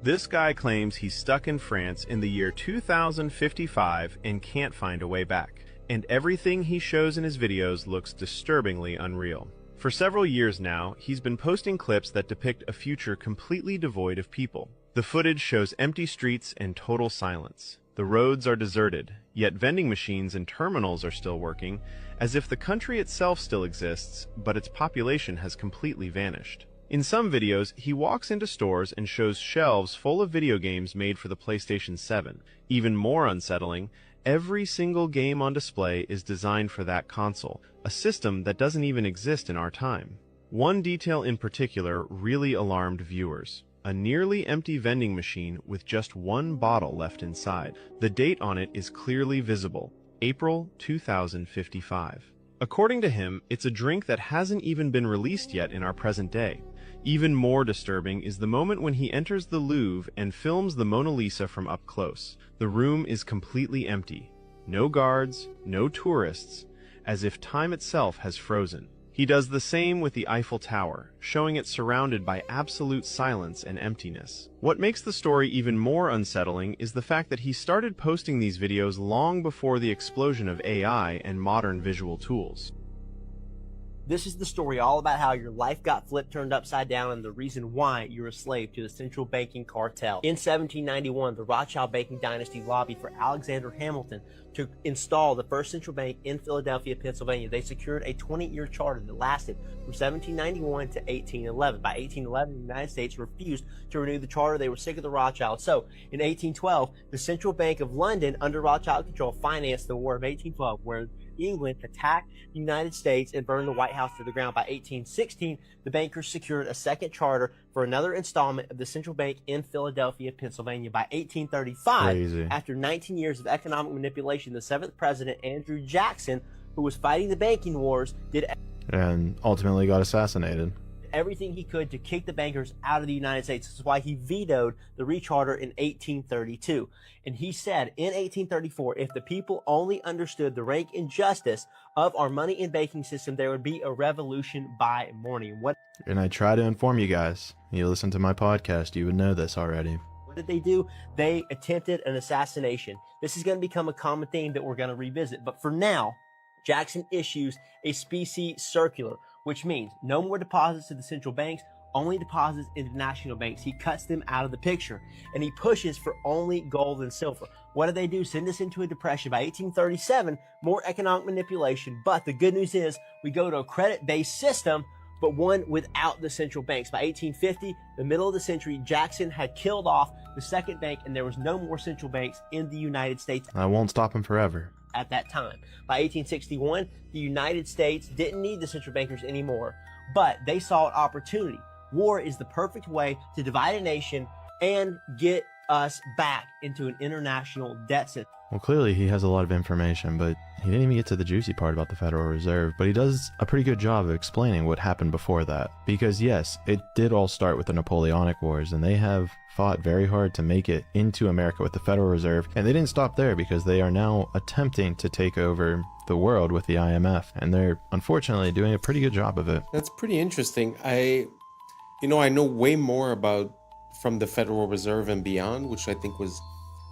This guy claims he's stuck in France in the year 2055 and can't find a way back. And everything he shows in his videos looks disturbingly unreal. For several years now, he's been posting clips that depict a future completely devoid of people. The footage shows empty streets and total silence. The roads are deserted, yet vending machines and terminals are still working, as if the country itself still exists, but its population has completely vanished. In some videos, he walks into stores and shows shelves full of video games made for the PlayStation 7. Even more unsettling, every single game on display is designed for that console, a system that doesn't even exist in our time. One detail in particular really alarmed viewers. A nearly empty vending machine with just one bottle left inside. The date on it is clearly visible, April 2055. According to him, it's a drink that hasn't even been released yet in our present day. Even more disturbing is the moment when he enters the Louvre and films the Mona Lisa from up close. The room is completely empty. No guards, no tourists, as if time itself has frozen. He does the same with the Eiffel Tower, showing it surrounded by absolute silence and emptiness. What makes the story even more unsettling is the fact that he started posting these videos long before the explosion of AI and modern visual tools. This is the story all about how your life got turned upside down and the reason why you're a slave to the central banking cartel. In 1791, the Rothschild banking dynasty lobbied for Alexander Hamilton to install the first central bank in Philadelphia, Pennsylvania. They secured a 20-year charter that lasted from 1791 to 1811. By 1811, the United States refused to renew the charter. They were sick of the Rothschilds. So, in 1812, the Central Bank of London, under Rothschild control, financed the War of 1812, where England attacked the United States and burned the White House to the ground. By 1816, the bankers secured a second charter for another installment of the central bank in Philadelphia, Pennsylvania. By 1835, after 19 years of economic manipulation, the seventh president, Andrew Jackson, who was fighting the banking wars, did and ultimately got assassinated. Everything he could to kick the bankers out of the United States. This is why he vetoed the recharter in 1832. And he said in 1834, if the people only understood the rank and justice of our money and banking system, there would be a revolution by morning. And I try to inform you guys. You listen to my podcast, you would know this already. What did they do? They attempted an assassination. This is going to become a common theme that we're going to revisit. But for now, Jackson issues a specie circular, which means no more deposits to the central banks, only deposits into national banks. He cuts them out of the picture, and he pushes for only gold and silver. What do they do? Send us into a depression. By 1837, more economic manipulation, but the good news is we go to a credit-based system, but one without the central banks. By 1850, the middle of the century, Jackson had killed off the second bank, and there was no more central banks in the United States. I won't stop him forever. At that time. By 1861, the United States didn't need the central bankers anymore, but they saw an opportunity. War is the perfect way to divide a nation and get us back into an international debt system. Well, clearly he has a lot of information, but he didn't even get to the juicy part about the Federal Reserve, but he does a pretty good job of explaining what happened before that. Because yes, it did all start with the Napoleonic Wars, and they have fought very hard to make it into America with the Federal Reserve, and they didn't stop there because they are now attempting to take over the world with the IMF, and they're unfortunately doing a pretty good job of it. That's pretty interesting. I know way more about from the Federal Reserve and beyond, which I think was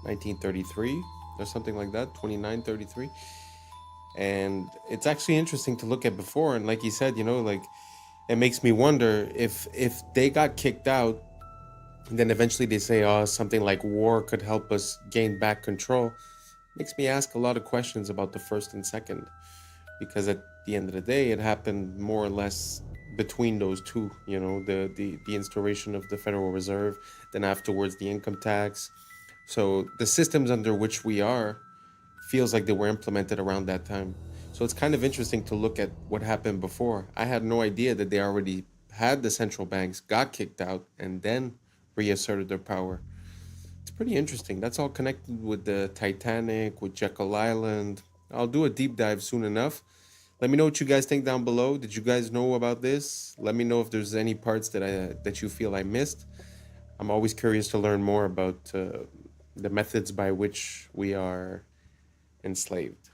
1933 or something like that, 2933. And it's actually interesting to look at before. And like you said, you know, like it makes me wonder if they got kicked out and then eventually they say, oh, something like war could help us gain back control. Makes me ask a lot of questions about the first and second, because at the end of the day, it happened more or less between those two, you know, the instauration of the Federal Reserve, then afterwards the income tax. So the systems under which we are feels like they were implemented around that time. So it's kind of interesting to look at what happened before. I had no idea that they already had the central banks, got kicked out, and then reasserted their power. It's pretty interesting. That's all connected with the Titanic, with Jekyll Island. I'll do a deep dive soon enough. Let me know what you guys think down below. Did you guys know about this? Let me know if there's any parts that you feel I missed. I'm always curious to learn more about the methods by which we are enslaved.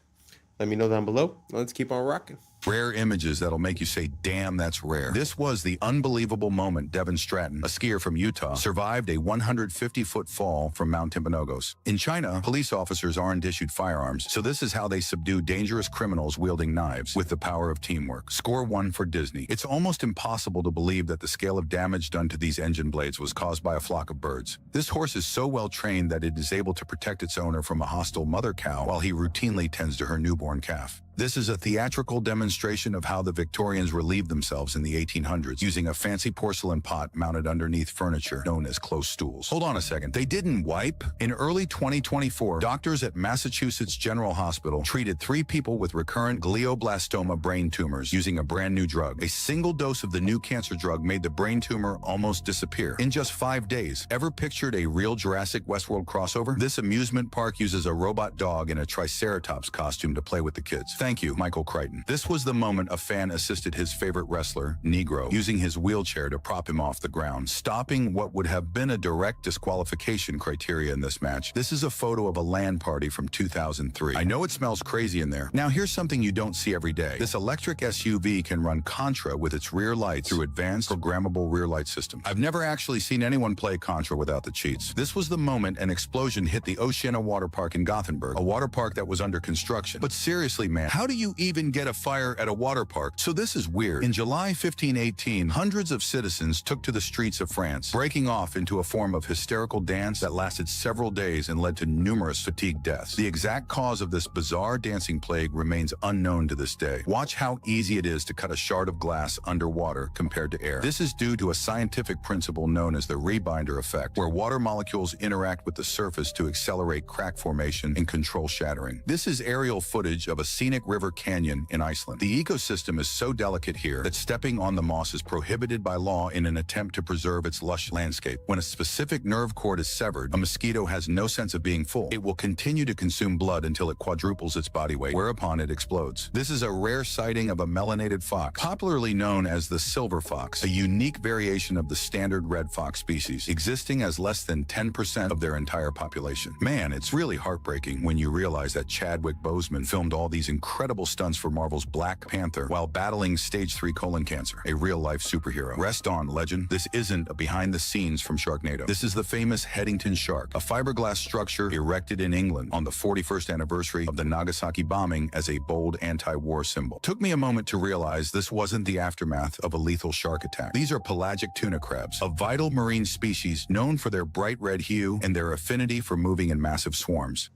Let me know down below. Let's keep on rocking. Rare images that'll make you say, damn, that's rare. This was the unbelievable moment Devin Stratton, a skier from Utah, survived a 150-foot fall from Mount Timpanogos. In China, police officers aren't issued firearms, so this is how they subdue dangerous criminals wielding knives, with the power of teamwork. Score 1 for Disney. It's almost impossible to believe that the scale of damage done to these engine blades was caused by a flock of birds. This horse is so well trained that it is able to protect its owner from a hostile mother cow while he routinely tends to her newborn calf. This is a theatrical demonstration of how the Victorians relieved themselves in the 1800s using a fancy porcelain pot mounted underneath furniture known as close stools. Hold on a second. They didn't wipe? In early 2024, doctors at Massachusetts General Hospital treated 3 people with recurrent glioblastoma brain tumors using a brand new drug. A single dose of the new cancer drug made the brain tumor almost disappear in just 5 days. Ever pictured a real Jurassic Westworld crossover? This amusement park uses a robot dog in a Triceratops costume to play with the kids. Thank you, Michael Crichton. This was the moment a fan assisted his favorite wrestler, Negro, using his wheelchair to prop him off the ground, stopping what would have been a direct disqualification criteria in this match. This is a photo of a LAN party from 2003. I know it smells crazy in there. Now here's something you don't see every day. This electric SUV can run Contra with its rear lights through advanced programmable rear light system. I've never actually seen anyone play Contra without the cheats. This was the moment an explosion hit the Oceana water park in Gothenburg, a water park that was under construction. But seriously, man, how do you even get a fire at a water park? So this is weird. In July 1518, hundreds of citizens took to the streets of France, breaking off into a form of hysterical dance that lasted several days and led to numerous fatigue deaths. The exact cause of this bizarre dancing plague remains unknown to this day. Watch how easy it is to cut a shard of glass underwater compared to air. This is due to a scientific principle known as the rebinder effect, where water molecules interact with the surface to accelerate crack formation and control shattering. This is aerial footage of a scenic river canyon in Iceland. The ecosystem is so delicate here that stepping on the moss is prohibited by law in an attempt to preserve its lush landscape. When a specific nerve cord is severed, a mosquito has no sense of being full. It will continue to consume blood until it quadruples its body weight, whereupon it explodes. This is a rare sighting of a melanated fox, popularly known as the silver fox, a unique variation of the standard red fox species, existing as less than 10% of their entire population. Man, it's really heartbreaking when you realize that Chadwick Boseman filmed all these incredible stunts for Marvel's Black Panther while battling stage 3 colon cancer, a real-life superhero. Rest on, legend. This isn't a behind-the-scenes from Sharknado. This is the famous Headington Shark, a fiberglass structure erected in England on the 41st anniversary of the Nagasaki bombing as a bold anti-war symbol. Took me a moment to realize this wasn't the aftermath of a lethal shark attack. These are pelagic tuna crabs, a vital marine species known for their bright red hue and their affinity for moving in massive swarms.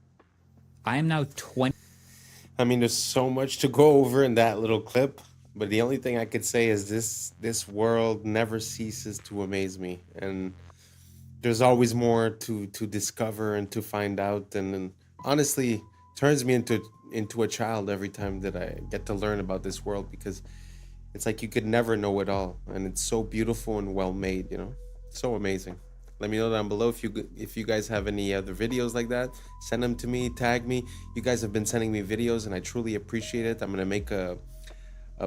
I am now 20. I mean, there's so much to go over in that little clip, but the only thing I could say is this world never ceases to amaze me, and there's always more to discover and to find out, and honestly turns me into a child every time that I get to learn about this world, because it's like you could never know it all, and it's so beautiful and well made, you know, so amazing. Let me know down below if you guys have any other videos like that. Send them to me, tag me. You guys have been sending me videos and I truly appreciate it. I'm gonna make a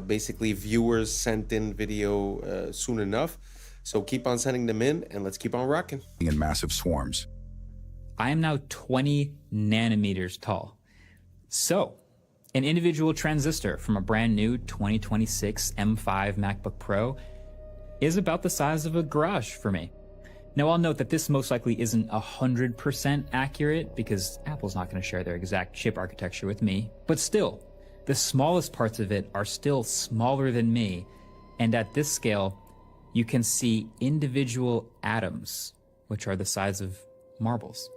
basically viewers sent in video soon enough. So keep on sending them in and let's keep on rocking. In massive swarms. I am now 20 nanometers tall. So, an individual transistor from a brand new 2026 M5 MacBook Pro is about the size of a garage for me. Now, I'll note that this most likely isn't 100% accurate because Apple's not going to share their exact chip architecture with me, but still, the smallest parts of it are still smaller than me. And at this scale, you can see individual atoms, which are the size of marbles.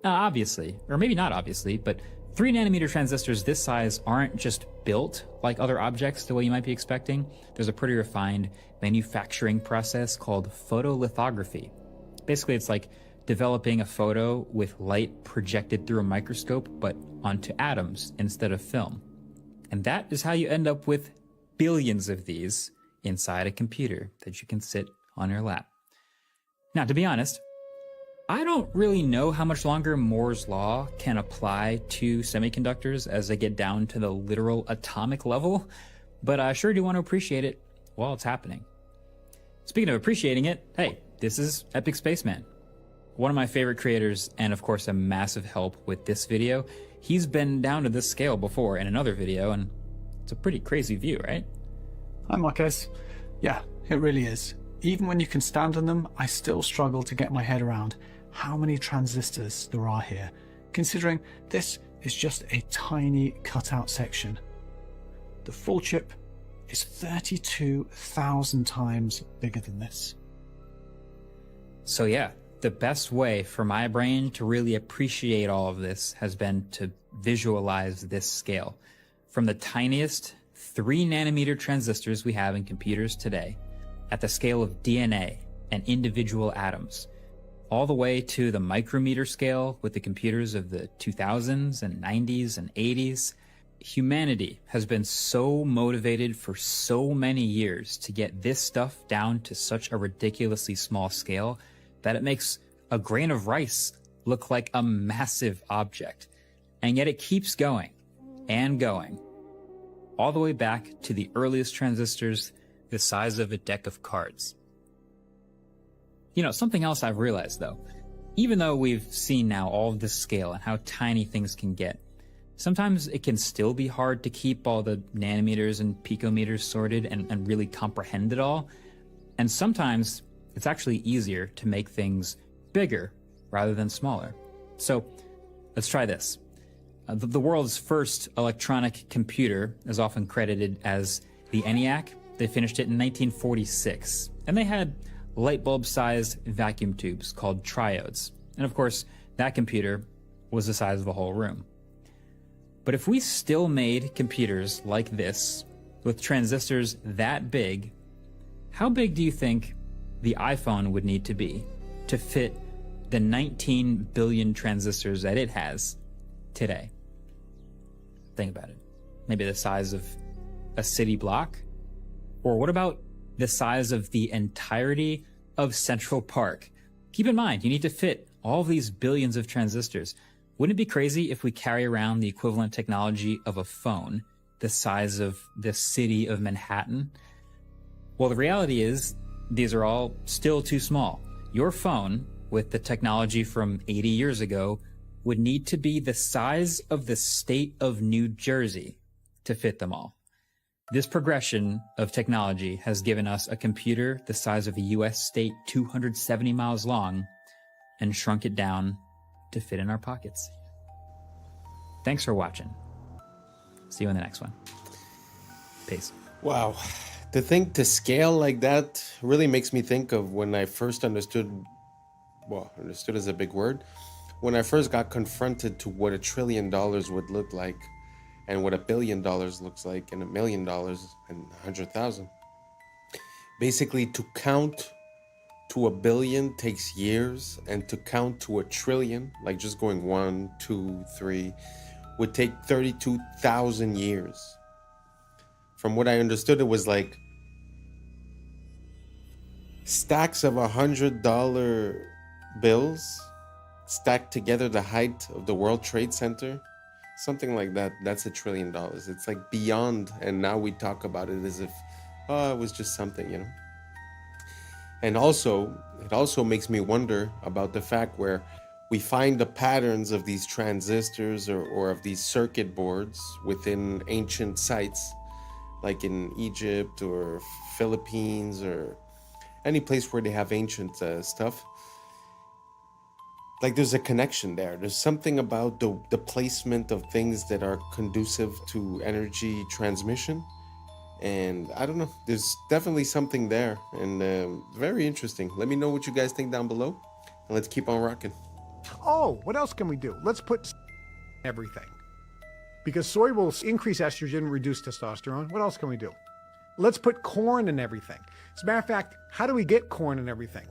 Now, obviously, or maybe not obviously, but 3 nanometer transistors this size aren't just built like other objects the way you might be expecting. There's a pretty refined manufacturing process called photolithography. Basically, it's like developing a photo with light projected through a microscope, but onto atoms instead of film. And that is how you end up with billions of these inside a computer that you can sit on your lap. Now, to be honest, I don't really know how much longer Moore's law can apply to semiconductors as they get down to the literal atomic level, but I sure do want to appreciate it while it's happening. Speaking of appreciating it, hey, this is Epic Spaceman, one of my favorite creators, and of course a massive help with this video. He's been down to this scale before in another video, and it's a pretty crazy view, right? Hi Marquez. Yeah, it really is. Even when you can stand on them, I still struggle to get my head around how many transistors there are here, considering this is just a tiny cutout section. The full chip is 32,000 times bigger than this. So yeah, the best way for my brain to really appreciate all of this has been to visualize this scale. From the tiniest 3 nanometer transistors we have in computers today, at the scale of DNA and individual atoms, all the way to the micrometer scale with the computers of the 2000s and 90s and 80s. Humanity has been so motivated for so many years to get this stuff down to such a ridiculously small scale that it makes a grain of rice look like a massive object. And yet it keeps going and going, all the way back to the earliest transistors the size of a deck of cards. You know, something else I've realized though, even though we've seen now all of this scale and how tiny things can get, sometimes it can still be hard to keep all the nanometers and picometers sorted and really comprehend it all. And sometimes it's actually easier to make things bigger rather than smaller. So let's try this. The world's first electronic computer is often credited as the ENIAC. They finished it in 1946, and they had light bulb-sized vacuum tubes called triodes. And of course, that computer was the size of a whole room. But if we still made computers like this, with transistors that big, how big do you think the iPhone would need to be to fit the 19 billion transistors that it has today? Think about it. Maybe the size of a city block? Or what about the size of the entirety of Central Park? Keep in mind, you need to fit all these billions of transistors. Wouldn't it be crazy if we carry around the equivalent technology of a phone the size of the city of Manhattan? Well, the reality is these are all still too small. Your phone, with the technology from 80 years ago, would need to be the size of the state of New Jersey to fit them all. This progression of technology has given us a computer the size of a US state 270 miles long and shrunk it down to fit in our pockets. Thanks for watching. See you in the next one. Peace. Wow. To think to scale like that really makes me think of when I first understood, well, understood is a big word, when I first got confronted to what $1 trillion would look like, and what $1 billion looks like, and $1 million and 100,000. Basically, to count to 1 billion takes years, and to count to 1 trillion, like just going 1, 2, 3, would take 32,000 years. From what I understood, it was like stacks of $100 bills stacked together the height of the World Trade Center. Something like that. That's $1 trillion. It's like beyond, and now we talk about it as if, oh, it was just something, you know. And also, it also makes me wonder about the fact where we find the patterns of these transistors or of these circuit boards within ancient sites, like in Egypt or Philippines or any place where they have ancient stuff. like there's a connection there. There's something about the placement of things that are conducive to energy transmission. And I don't know, there's definitely something there, and very interesting. Let me know what you guys think down below, and let's keep on rocking. Oh, what else can we do? Let's put everything. Because soy will increase estrogen, reduce testosterone. What else can we do? Let's put corn in everything. As a matter of fact, how do we get corn in everything?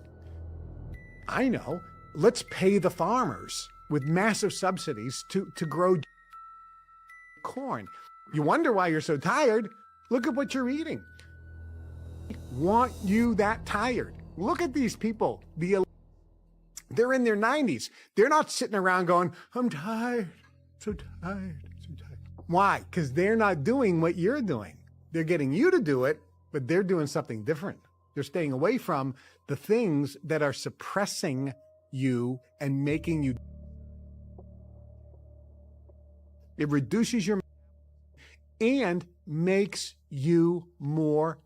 I know. Let's pay the farmers with massive subsidies to grow corn. You wonder why you're so tired? Look at what you're eating. Want you that tired? Look at these people. They're in their 90s. They're not sitting around going, I'm tired, so tired, so tired. Why? Because they're not doing what you're doing. They're getting you to do it, but they're doing something different. They're staying away from the things that are suppressing you and making you. It reduces your and makes you more.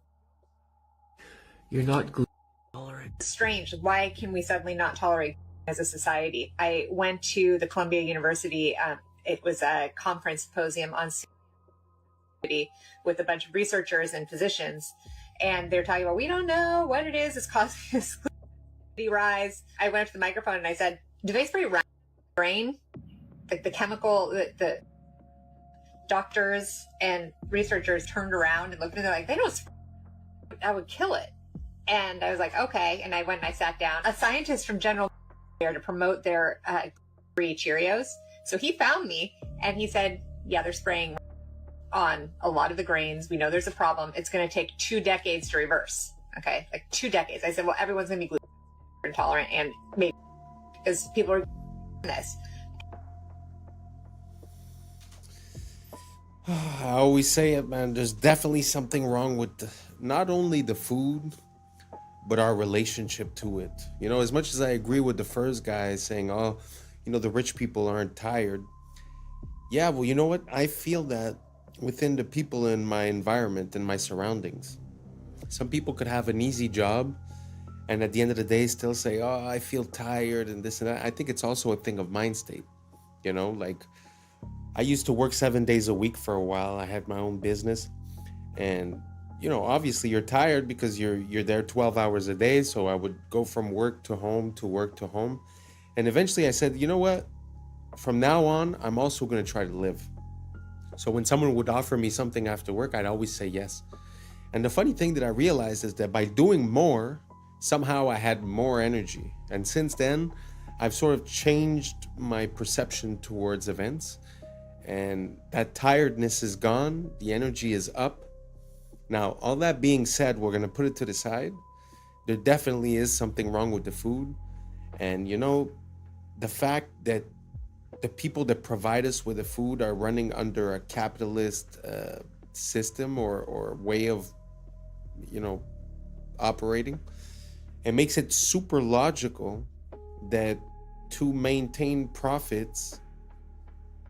You're not gluten tolerant. Strange. Why can we suddenly not tolerate as a society? I went to the Columbia University. It was a conference symposium on with a bunch of researchers and physicians, and they're talking about, we don't know what it is that's causing this rise. I went up to the microphone and I said, do they spray brain? Like the chemical, the doctors and researchers turned around and looked at me, they're like, they don't, I would kill it. And I was like, okay. And I went and I sat down. A scientist from General there to promote their free Cheerios. So he found me and he said, yeah, they're spraying on a lot of the grains. We know there's a problem. It's going to take 2 decades to reverse. Okay. Like 2 decades. I said, well, everyone's going to be gluten intolerant, and maybe because people are doing this. I always say it, man. There's definitely something wrong with not only the food, but our relationship to it. You know, as much as I agree with the first guy saying, oh, you know, the rich people aren't tired. Yeah, well, you know what? I feel that within the people in my environment and my surroundings. Some people could have an easy job and at the end of the day still say, oh, I feel tired and this and that. I think it's also a thing of mind state. You know, like I used to work 7 days a week for a while. I had my own business, and you know, obviously you're tired because you're there 12 hours a day. So I would go from work to home to work to home. And eventually I said, you know what? From now on, I'm also going to try to live. So when someone would offer me something after work, I'd always say yes. And the funny thing that I realized is that by doing more, somehow I had more energy. And since then, I've sort of changed my perception towards events. And that tiredness is gone. The energy is up. Now, all that being said, we're going to put it to the side. There definitely is something wrong with the food. And, you know, the fact that the people that provide us with the food are running under a capitalist system or way of, you know, operating, it makes it super logical that to maintain profits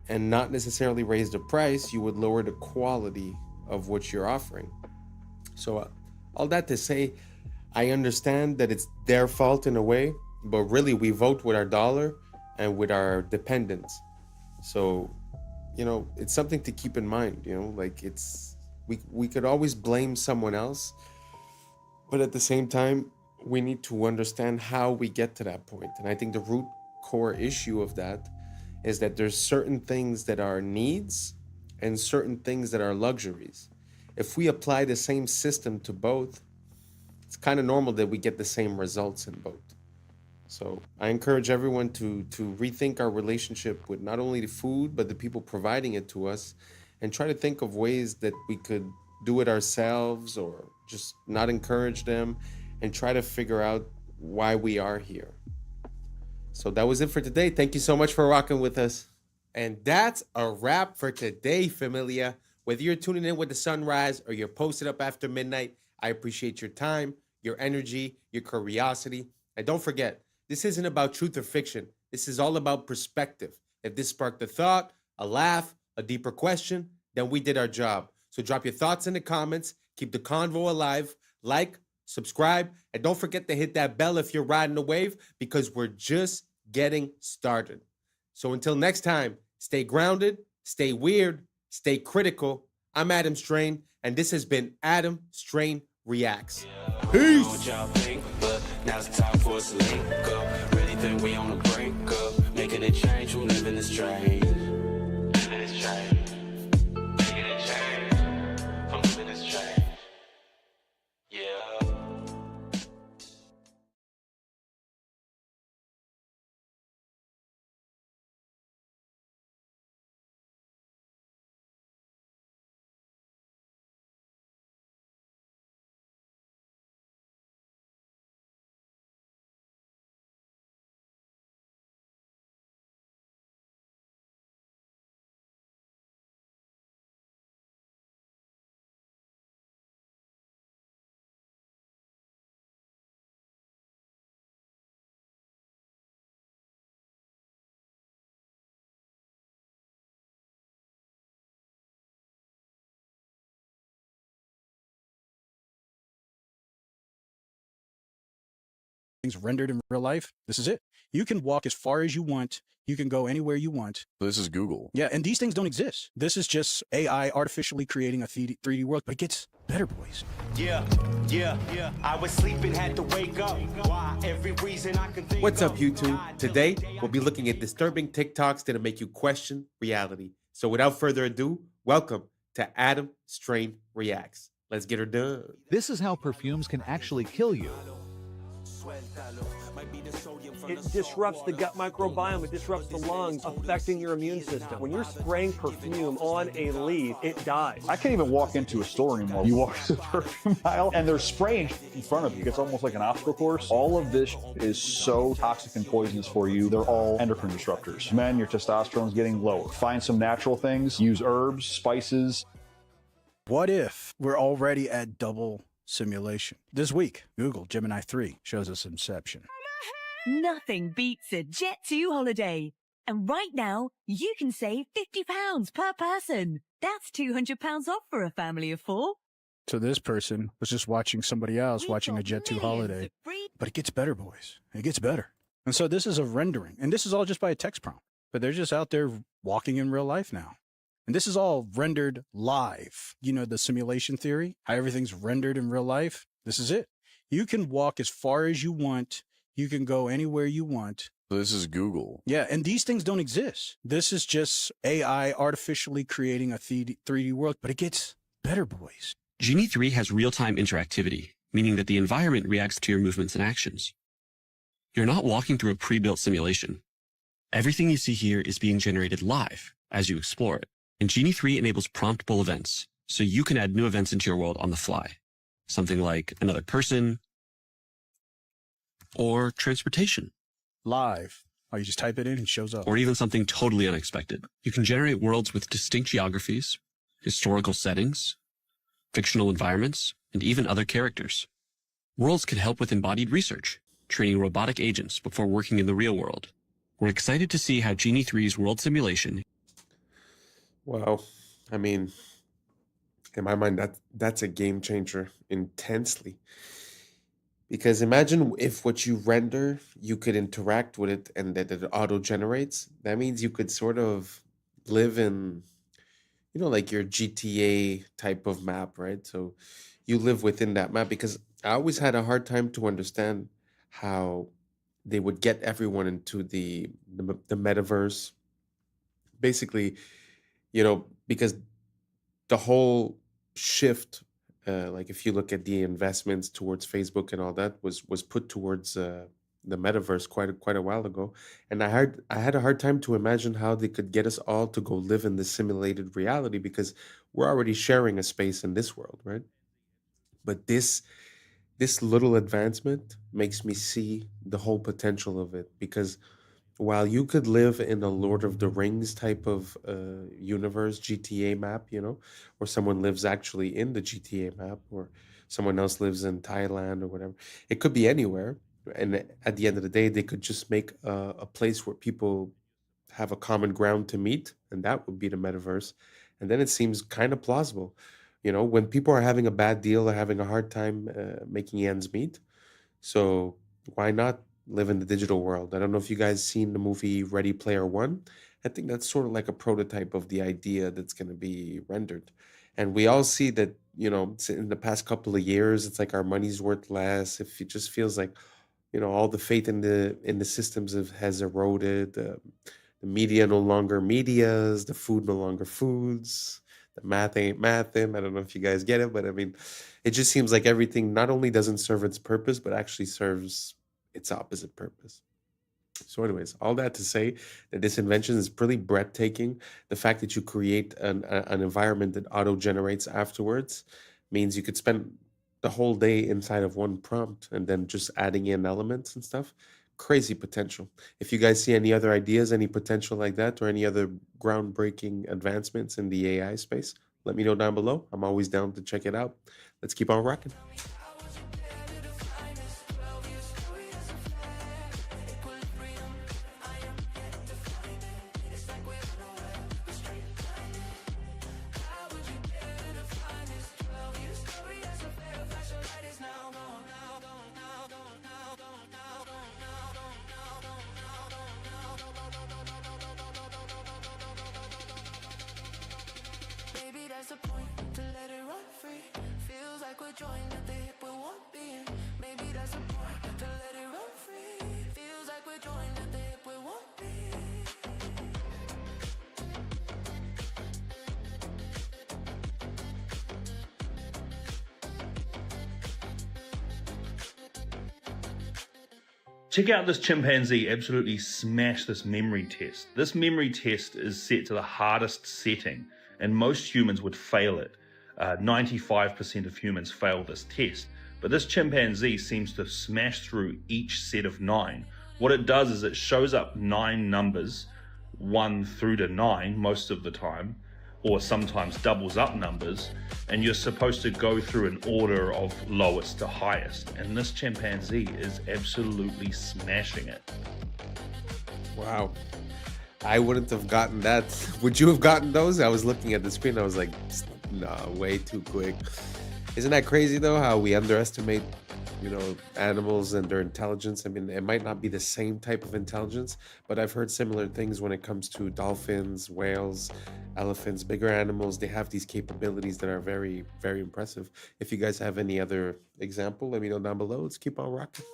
and not necessarily raise the price, you would lower the quality of what you're offering. So all that to say, I understand that it's their fault in a way, but really we vote with our dollar and with our dependents. So, you know, it's something to keep in mind, you know, like it's, we could always blame someone else, but at the same time, we need to understand how we get to that point. And I think the root core issue of that is that there's certain things that are needs and certain things that are luxuries. If we apply the same system to both, it's kind of normal that we get the same results in both. So I encourage everyone to rethink our relationship with not only the food, but the people providing it to us, and try to think of ways that we could do it ourselves or just not encourage them, and try to figure out why we are here. So that was it for today. Thank you so much for rocking with us. And that's a wrap for today, familia. Whether you're tuning in with the sunrise or you're posted up after midnight, I appreciate your time, your energy, your curiosity. And don't forget, this isn't about truth or fiction. This is all about perspective. If this sparked a thought, a laugh, a deeper question, then we did our job. So drop your thoughts in the comments. Keep the convo alive. Like, subscribe, and don't forget to hit that bell if you're riding the wave, because we're just getting started. So until next time, stay grounded, stay weird, stay critical. I'm Adam Strain, and this has been Adam Strain Reacts. Peace. Now it's time for us to link up. Really think we on the brink up. Making a change from living this strange. Living this strange. Making a change from living this strange. Yeah. Things rendered in real life, this is it. You can walk as far as you want. You can go anywhere you want. This is Google. Yeah, and these things don't exist. This is just AI artificially creating a 3D world, but it gets better, boys. Yeah. I was sleeping, had to wake up. Why? Every reason I can think. What's up, YouTube? Today, we'll be looking at disturbing TikToks that'll make you question reality. So without further ado, welcome to Adam Strain Reacts. Let's get her done. This is how perfumes can actually kill you. It disrupts the gut microbiome, it disrupts the lungs, affecting your immune system. When you're spraying perfume on a leaf, it dies. I can't even walk into a store anymore. You walk to the perfume aisle and they're spraying in front of you. It's almost like an obstacle course. All of this is so toxic and poisonous for you. They're all endocrine disruptors. Men, your testosterone's getting lower. Find some natural things. Use herbs, spices. What if we're already at double simulation? This week, Google Gemini 3 shows us Inception. Nothing beats a Jet2 holiday. And right now, you can save £50 per person. That's £200 off for a family of 4. So this person was just watching somebody else watching a Jet2 holiday. But it gets better, boys. It gets better. And so this is a rendering. And this is all just by a text prompt. But they're just out there walking in real life now. And this is all rendered live. You know, the simulation theory, how everything's rendered in real life. This is it. You can walk as far as you want. You can go anywhere you want. This is Google. Yeah, and these things don't exist. This is just AI artificially creating a 3D world, but it gets better, boys. Genie 3 has real-time interactivity, meaning that the environment reacts to your movements and actions. You're not walking through a pre-built simulation. Everything you see here is being generated live as you explore it. And Genie 3 enables promptable events, so you can add new events into your world on the fly. Something like another person, or transportation. Live. Oh, you just type it in and it shows up. Or even something totally unexpected. You can generate worlds with distinct geographies, historical settings, fictional environments, and even other characters. Worlds can help with embodied research, training robotic agents before working in the real world. We're excited to see how Genie 3's world simulation. Well, I mean, in my mind, that's a game changer intensely. Because imagine if what you render, you could interact with it and that it auto-generates. That means you could sort of live in, you know, like your GTA type of map, right? So you live within that map, because I always had a hard time to understand how they would get everyone into the metaverse. Basically, you know, because the whole shift, like if you look at the investments towards Facebook and all that, was put towards the metaverse quite a while ago, and I had a hard time to imagine how they could get us all to go live in this simulated reality, because we're already sharing a space in this world, right? But this little advancement makes me see the whole potential of it, because while you could live in a Lord of the Rings type of universe, GTA map, you know, or someone lives actually in the GTA map, or someone else lives in Thailand or whatever. It could be anywhere. And at the end of the day, they could just make a place where people have a common ground to meet, and that would be the metaverse. And then it seems kind of plausible. You know, when people are having a bad deal or having a hard time making ends meet. So why not live in the digital world. I don't know if you guys seen the movie Ready Player One. I think that's sort of like a prototype of the idea that's going to be rendered. And we all see that, in the past couple of years, it's like our money's worth less. If it just feels like, all the faith in the systems has eroded. The media no longer medias, the food no longer foods, the math ain't mathin'. I don't know if you guys get it, but I mean, it just seems like everything not only doesn't serve its purpose, but actually serves its opposite purpose. So, anyways, all that to say that this invention is pretty breathtaking. The fact that you create an environment that auto generates afterwards means you could spend the whole day inside of one prompt and then just adding in elements and stuff. Crazy potential. If you guys see any other ideas, any potential like that, or any other groundbreaking advancements in the AI space, let me know down below. I'm always down to check it out. Let's keep on rocking. Maybe that's the point, to let it run free. Feels like we're joined at the hip with one being. Maybe that's the point, to let it run free. Feels like we're joined at the hip with one being. Check out this chimpanzee absolutely smash this memory test. This memory test is set to the hardest setting, and most humans would fail it. 95% of humans fail this test, but this chimpanzee seems to smash through each set of 9. What it does is it shows up 9 numbers, 1 through to 9 most of the time, or sometimes doubles up numbers, and you're supposed to go through an order of lowest to highest, and this chimpanzee is absolutely smashing it. Wow. I wouldn't have gotten that. Would you have gotten those? I was looking at the screen. I was like, nah, way too quick. Isn't that crazy though? How we underestimate, animals and their intelligence. I mean, it might not be the same type of intelligence, but I've heard similar things when it comes to dolphins, whales, elephants, bigger animals. They have these capabilities that are very, very impressive. If you guys have any other example, let me know down below. Let's keep on rocking.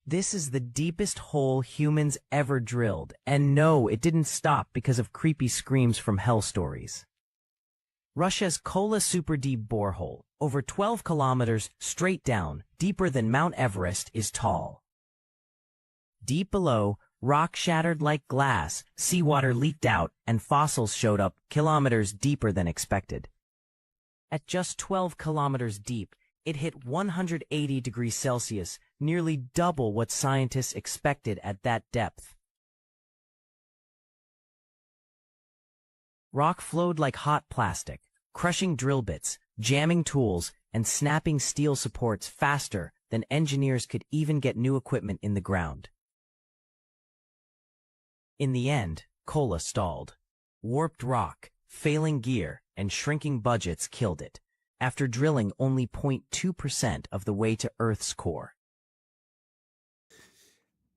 This is the deepest hole humans ever drilled, and no, it didn't stop because of creepy screams from hell stories. Russia's Kola super deep borehole, over 12 kilometers straight down, deeper than Mount Everest, is tall. Deep below, rock shattered like glass, seawater leaked out, and fossils showed up kilometers deeper than expected. At just 12 kilometers deep, it hit 180 degrees Celsius, nearly double what scientists expected at that depth. Rock flowed like hot plastic, crushing drill bits, jamming tools, and snapping steel supports faster than engineers could even get new equipment in the ground. In the end, Kola stalled. Warped rock, failing gear, and shrinking budgets killed it, after drilling only 0.2% of the way to Earth's core.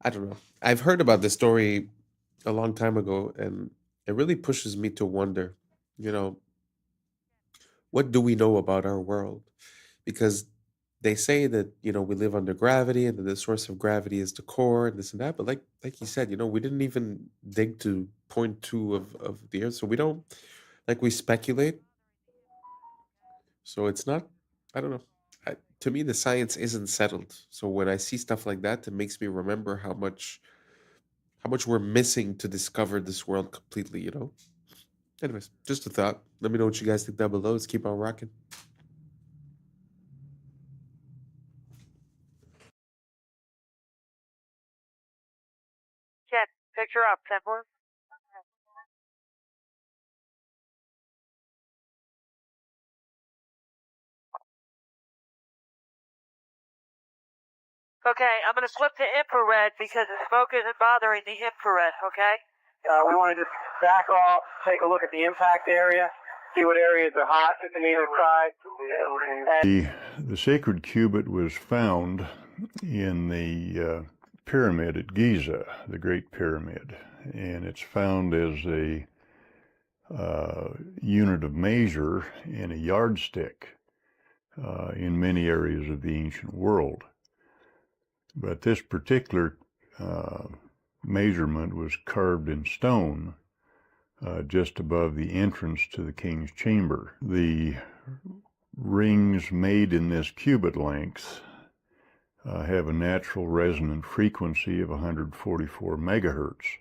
I don't know. I've heard about this story a long time ago, and it really pushes me to wonder, what do we know about our world? Because they say that, we live under gravity and that the source of gravity is the core and this and that. But like you said, we didn't even dig to 0.2 of the Earth. So we don't, we speculate. So it's not I don't know. To me, the science isn't settled. So when I see stuff like that, it makes me remember how much we're missing to discover this world completely. Anyways, just a thought. Let me know what you guys think down below. Let's keep on rocking. Jet, picture up, 10-4. Okay, I'm gonna flip to infrared because the smoke isn't bothering the infrared, okay? We want to just back off, take a look at the impact area, see what areas are hot on either side. The sacred cubit was found in the pyramid at Giza, the Great Pyramid, and it's found as a unit of measure and a yardstick in many areas of the ancient world. But this particular measurement was carved in stone just above the entrance to the king's chamber. The rings made in this cubit length have a natural resonant frequency of 144 megahertz,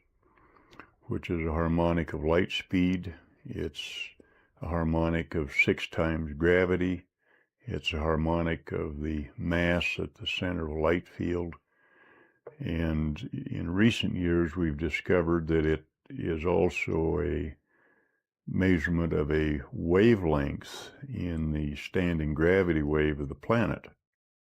which is a harmonic of light speed. It's a harmonic of 6 times gravity. It's a harmonic of the mass at the center of a light field. And in recent years, we've discovered that it is also a measurement of a wavelength in the standing gravity wave of the planet.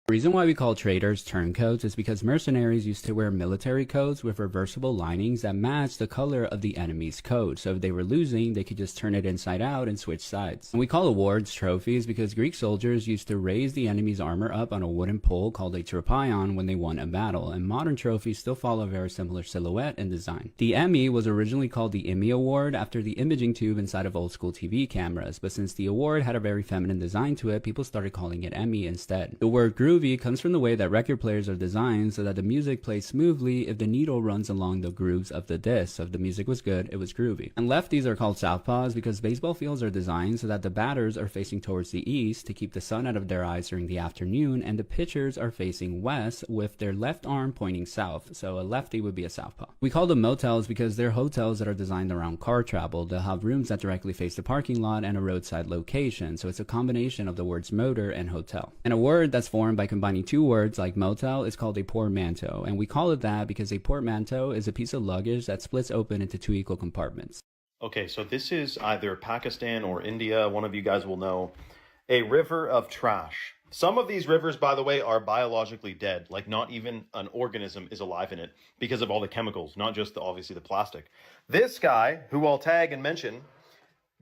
The reason why we call traders turncoats is because mercenaries used to wear military coats with reversible linings that matched the color of the enemy's coat. So if they were losing, they could just turn it inside out and switch sides. And we call awards trophies because Greek soldiers used to raise the enemy's armor up on a wooden pole called a tropaion when they won a battle. And modern trophies still follow a very similar silhouette and design. The Emmy was originally called the Emmy Award after the imaging tube inside of old school TV cameras. But since the award had a very feminine design to it, people started calling it Emmy instead. The word groovy comes from the way that record players are designed so that the music plays smoothly if the needle runs along the grooves of the disc. So if the music was good, it was groovy. And lefties are called southpaws because baseball fields are designed so that the batters are facing towards the east to keep the sun out of their eyes during the afternoon, and the pitchers are facing west with their left arm pointing south. So a lefty would be a southpaw. We call them motels because they're hotels that are designed around car travel. They'll have rooms that directly face the parking lot and a roadside location. So it's a combination of the words motor and hotel. And a word that's formed by combining 2 words like motel is called a portmanteau, and we call it that because a portmanteau is a piece of luggage that splits open into 2 equal compartments. Okay, so this is either Pakistan or India, one of you guys will know, a river of trash. Some of these rivers, by the way, are biologically dead, like not even an organism is alive in it because of all the chemicals, not just obviously the plastic. This guy, who I'll tag and mention,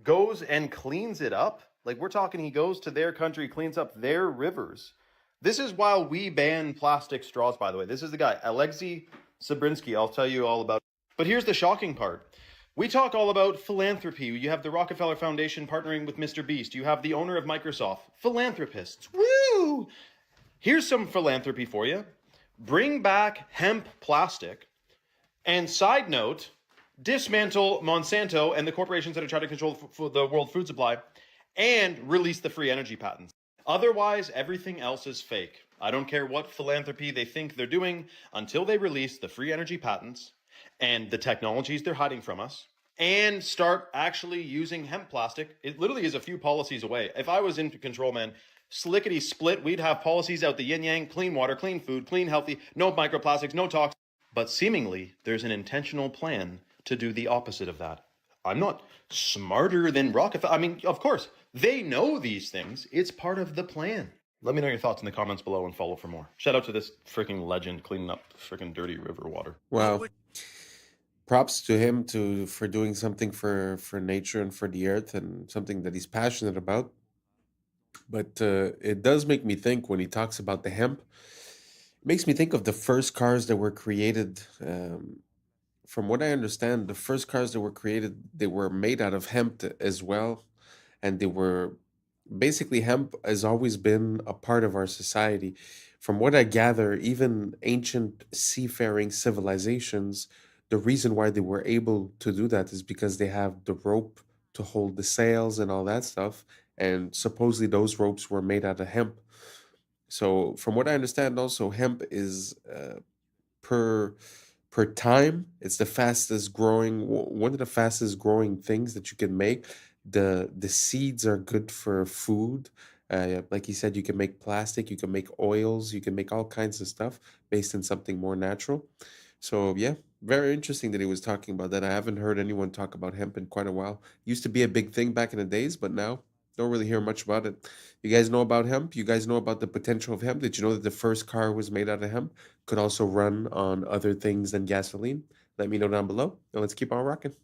goes and cleans it up. Like we're talking, he goes to their country, cleans up their rivers. This is while we ban plastic straws, by the way. This is the guy, Alexei Sabrinsky. I'll tell you all about it. But here's the shocking part. We talk all about philanthropy. You have the Rockefeller Foundation partnering with Mr. Beast. You have the owner of Microsoft. Philanthropists. Woo! Here's some philanthropy for you. Bring back hemp plastic. And side note, dismantle Monsanto and the corporations that are trying to control the world food supply and release the free energy patents. Otherwise, everything else is fake. I don't care what philanthropy they think they're doing until they release the free energy patents and the technologies they're hiding from us and start actually using hemp plastic. It literally is a few policies away. If I was in control, man, slickety split, we'd have policies out the yin yang, clean water, clean food, clean healthy, no microplastics, no toxins. But seemingly, there's an intentional plan to do the opposite of that. I'm not smarter than Rockefeller. I mean, of course, they know these things. It's part of the plan. Let me know your thoughts in the comments below and follow for more. Shout out to this freaking legend cleaning up freaking dirty river water. Wow. Props to him for doing something for nature and for the earth and something that he's passionate about. But it does make me think when he talks about the hemp, it makes me think of the first cars that were created. From what I understand, the first cars that were created, they were made out of hemp as well. And they were basically, hemp has always been a part of our society. From what I gather, even ancient seafaring civilizations, the reason why they were able to do that is because they have the rope to hold the sails and all that stuff. and supposedly those ropes were made out of hemp. So from what I understand, also hemp is per time, it's the fastest growing, one of the fastest growing things that you can make. The seeds are good for food. Like you said, you can make plastic, you can make oils, you can make all kinds of stuff based on something more natural. So yeah, very interesting that he was talking about that. I haven't heard anyone talk about hemp in quite a while. Used to be a big thing back in the days, but now don't really hear much about it. You guys know about hemp? You guys know about the potential of hemp? Did you know that the first car was made out of hemp? Could also run on other things than gasoline? Let me know down below, and let's keep on rocking.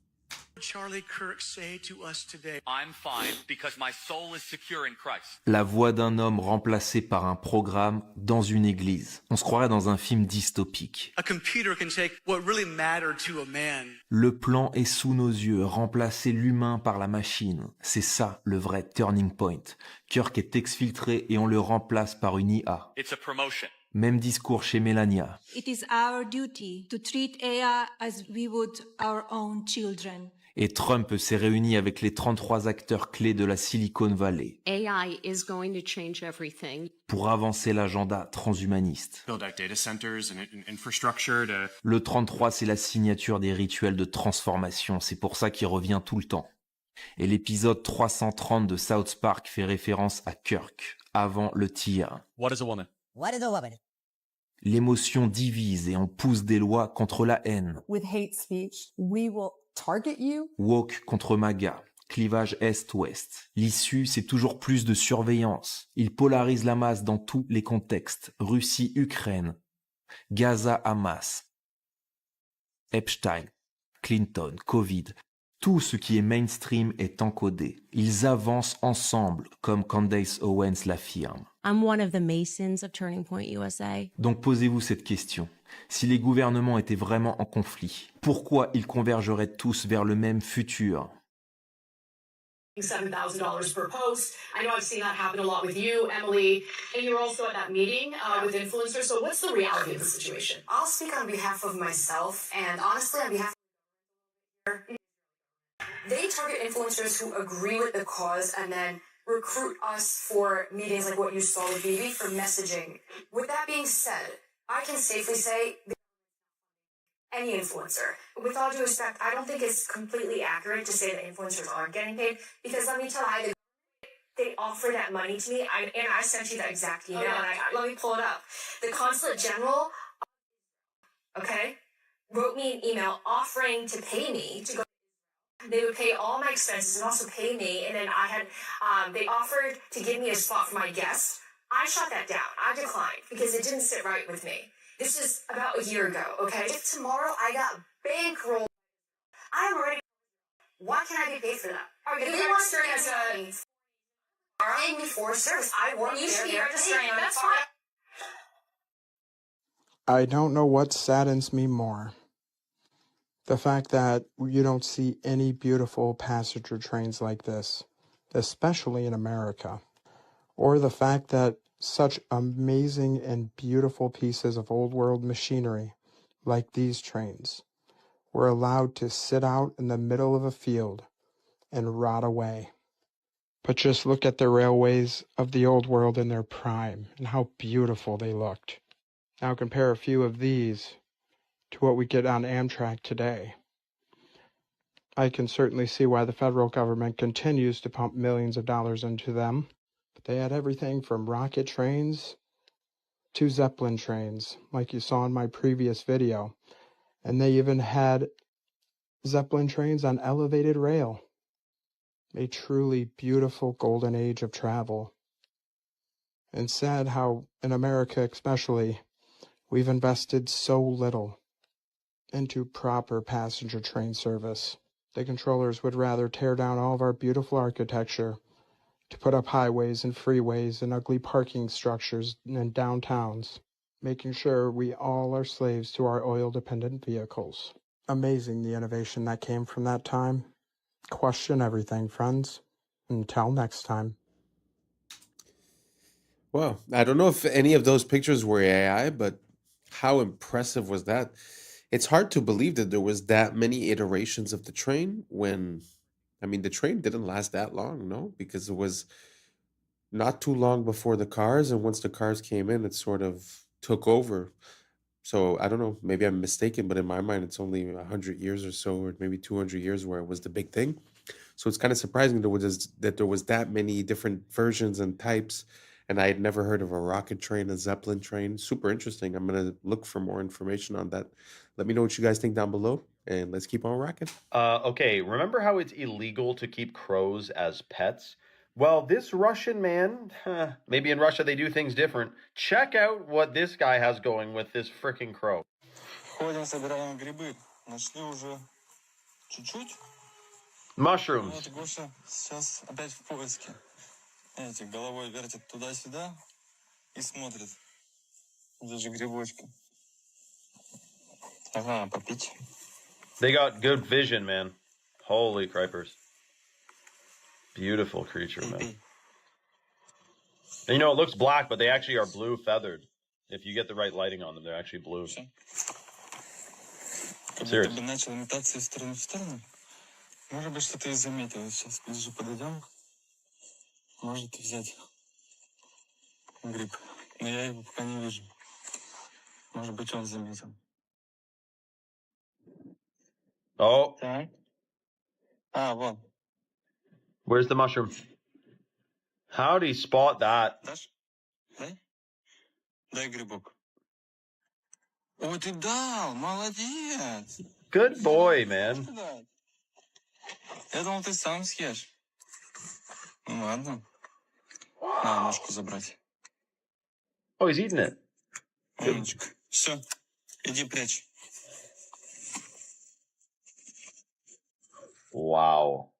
Charlie Kirk say to us today? I'm fine because my soul is secure in Christ. La voix d'un homme remplacé par un programme dans une église. On se croirait dans un film dystopique. A computer can take what really mattered to a man. Le plan est sous nos yeux, remplacer l'humain par la machine. C'est ça le vrai turning point. Kirk est exfiltré et on le remplace par une IA. It's a promotion. Même discours chez Melania. It is our duty to treat AI as we would our own children. Et Trump s'est réuni avec les 33 acteurs clés de la Silicon Valley AI is going to change everything. pour avancer l'agenda transhumaniste. Build out data centers and infrastructure to... Le 33, c'est la signature des rituels de transformation, c'est pour ça qu'il revient tout le temps. Et l'épisode 330 de South Park fait référence à Kirk, avant le tir. What is a woman? What is a woman? L'émotion divise et on pousse des lois contre la haine. With hate speech, we will target you. Woke contre MAGA, clivage Est-Ouest. L'issue, c'est toujours plus de surveillance. Il polarise la masse dans tous les contextes. Russie-Ukraine, Gaza-Hamas, Epstein, Clinton, Covid. Tout ce qui est mainstream est encodé. Ils avancent ensemble, comme Candace Owens l'affirme. I'm one of the Masons of Turning Point USA. Donc posez-vous cette question. Si les gouvernements étaient vraiment en conflit, pourquoi ils convergeraient tous vers le même futur? $7,000 per post. I know I've seen that happen a lot with you, Emily, and you're also at that meeting with influencers. So what's the reality of the situation? I'll speak on behalf of myself, and honestly, on behalf of... They target influencers who agree with the cause and then recruit us for meetings like what you saw with Vivi for messaging. With that being said, I can safely say any influencer. With all due respect, I don't think it's completely accurate to say that influencers aren't getting paid, because let me tell you, they offer that money to me, and I sent you that exact email, let me pull it up. The Consulate General, okay, wrote me an email offering to pay me to go. They would pay all my expenses and also pay me, and then they offered to give me a spot for my guest. I shot that down. I declined because it didn't sit right with me. This is about a year ago, okay? If tomorrow I got bankrolled, I'm already... Why can't I be paid for that? If you want to as a... paying me for service, I want you should be registering. That's fine. I don't know what saddens me more. The fact that you don't see any beautiful passenger trains like this, especially in America, or the fact that such amazing and beautiful pieces of old world machinery, like these trains, were allowed to sit out in the middle of a field and rot away. But just look at the railways of the old world in their prime and how beautiful they looked. Now compare a few of these to what we get on Amtrak today. I can certainly see why the federal government continues to pump millions of dollars into them. But they had everything from rocket trains to Zeppelin trains, like you saw in my previous video. And they even had Zeppelin trains on elevated rail. A truly beautiful golden age of travel. And sad how, in America especially, we've invested so little into proper passenger train service. The controllers would rather tear down all of our beautiful architecture to put up highways and freeways and ugly parking structures in downtowns, making sure we all are slaves to our oil-dependent vehicles. Amazing the innovation that came from that time. Question everything, friends. Until next time. Well, I don't know if any of those pictures were AI, but how impressive was that? It's hard to believe that there was that many iterations of the train when I mean, the train didn't last that long, no? Because it was not too long before the cars, and once the cars came in, it sort of took over. So I don't know, maybe I'm mistaken, but in my mind, it's only 100 years or so, or maybe 200 years where it was the big thing. So it's kind of surprising that there was that many different versions and types, and I had never heard of a rocket train, a Zeppelin train. Super interesting. I'm gonna look for more information on that. Let me know what you guys think down below, and let's keep on rocking. Okay, remember how it's illegal to keep crows as pets? Well, this Russian man, maybe in Russia they do things different. Check out what this guy has going with this freaking crow. Ходим, собираем грибы. Нашли уже чуть-чуть. Mushrooms. Вот Гоша сейчас опять в поиске. Видите, головой вертит туда-сюда и смотрит. Даже грибочки. Ага, попить. They got good vision, man. Holy cripers. Beautiful creature, man. And you know, it looks black, but they actually are blue feathered. If you get the right lighting on them, they're actually blue. Как будто бы начал метаться из стороны в сторону. Может быть, что-то и заметил. Сейчас ближе подойдем. Может взять гриб. Но я его пока не вижу. Может быть, он заметил. Oh. Так. А, вон. Where's the mushroom? How'd he spot that? Дашь? Дай. Дай грибок. Ой, ты дал! Молодец! Good boy, man. Я думал, ты сам съешь. Ну ладно. На, ножку забрать. Oh, he's eating it. Умничка. Все, иди прячь. Wow.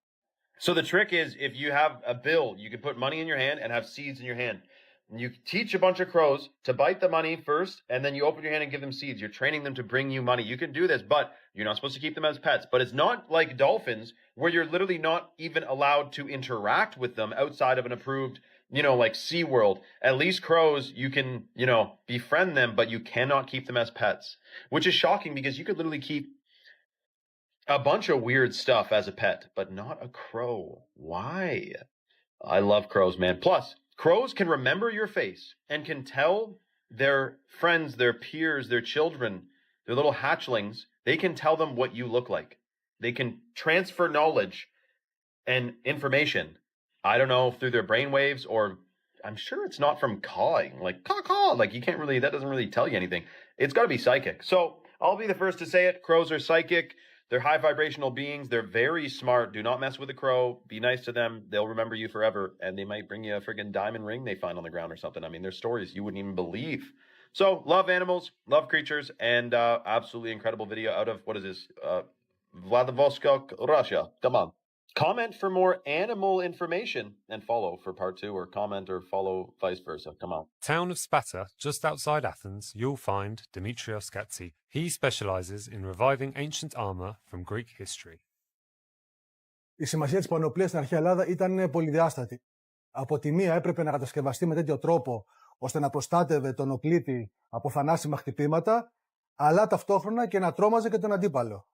So the trick is, if you have a bill, you can put money in your hand and have seeds in your hand. And you teach a bunch of crows to bite the money first, and then you open your hand and give them seeds. You're training them to bring you money. You can do this, but you're not supposed to keep them as pets. But it's not like dolphins, where you're literally not even allowed to interact with them outside of an approved, like SeaWorld. At least crows, you can, befriend them, but you cannot keep them as pets. Which is shocking, because you could literally keep a bunch of weird stuff as a pet, but not a crow. Why? I love crows, man. Plus, crows can remember your face and can tell their friends, their peers, their children, their little hatchlings, they can tell them what you look like. They can transfer knowledge and information, I don't know, through their brainwaves, or I'm sure it's not from cawing, like caw-caw, like you can't really, that doesn't really tell you anything. It's got to be psychic. So I'll be the first to say it. Crows are psychic. They're high vibrational beings. They're very smart. Do not mess with a crow. Be nice to them. They'll remember you forever. And they might bring you a friggin' diamond ring they find on the ground or something. I mean, there's stories you wouldn't even believe. So love animals, love creatures, and absolutely incredible video out of, what is this? Vladivostok, Russia. Come on. Comment for more animal information and follow for part 2, or comment or follow vice versa. Come on. Town of Sparta, just outside Athens, you'll find Dimitrios Katsi. He specializes in reviving ancient armor from Greek history. Η σημασία της πανοπλίας στην αρχαία Ελλάδα ήταν πολυδιάστατη. Από τη μία έπρεπε να κατασκευαστεί με τέτοιο τρόπο ώστε να προστάτευε τον οπλίτη από θανάσιμα χτυπήματα, αλλά ταυτόχρονα και να τρόμαζε και τον αντίπαλο.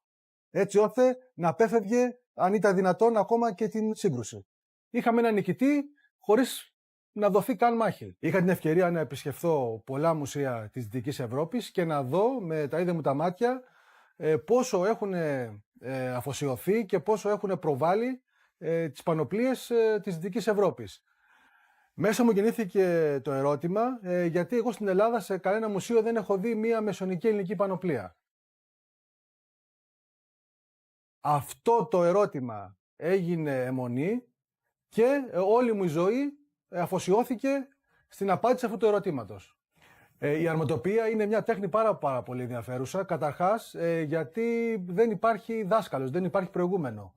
Έτσι ώστε να απέφευγε, αν ήταν δυνατόν, ακόμα και την σύγκρουση. Είχαμε έναν νικητή χωρίς να δοθεί καν μάχη. Είχα την ευκαιρία να επισκεφθώ πολλά μουσεία της Δυτικής Ευρώπης και να δω με τα ίδια μου τα μάτια πόσο έχουν αφοσιωθεί και πόσο έχουν προβάλει τις πανοπλίες της Δυτικής Ευρώπης. Μέσα μου γεννήθηκε το ερώτημα, γιατί εγώ στην Ελλάδα σε κανένα μουσείο δεν έχω δει μία μεσαιωνική ελληνική πανοπλία. Αυτό το ερώτημα έγινε αιμονή και όλη μου η ζωή αφοσιώθηκε στην απάντηση αυτού του ερωτήματος. Η αρματοπία είναι μια τέχνη πάρα πολύ ενδιαφέρουσα, καταρχάς γιατί δεν υπάρχει δάσκαλος, δεν υπάρχει προηγούμενο.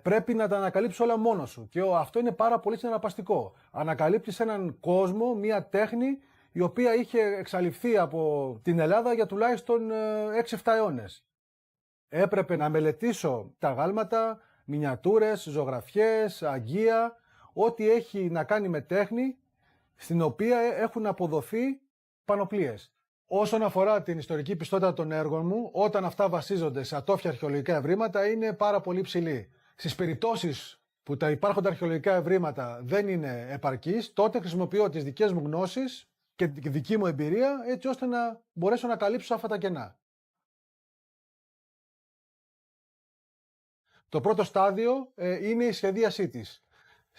Πρέπει να τα ανακαλύψεις όλα μόνος σου και αυτό είναι πάρα πολύ συναρπαστικό. Ανακαλύπτεις έναν κόσμο, μια τέχνη η οποία είχε εξαλειφθεί από την Ελλάδα για τουλάχιστον 6-7 αιώνες. Έπρεπε να μελετήσω τα γάλματα, μινιατούρες, ζωγραφιές, αγγεία, ό,τι έχει να κάνει με τέχνη, στην οποία έχουν αποδοθεί πανοπλίες. Όσον αφορά την ιστορική πιστότητα των έργων μου, όταν αυτά βασίζονται σε ατόφια αρχαιολογικά ευρήματα, είναι πάρα πολύ ψηλή. Στις περιπτώσεις που τα υπάρχοντα αρχαιολογικά ευρήματα δεν είναι επαρκείς, τότε χρησιμοποιώ τις δικές μου γνώσεις και τη δική μου εμπειρία έτσι ώστε να μπορέσω να καλύψω αυτά τα κενά. Το πρώτο στάδιο είναι η σχεδίασή της.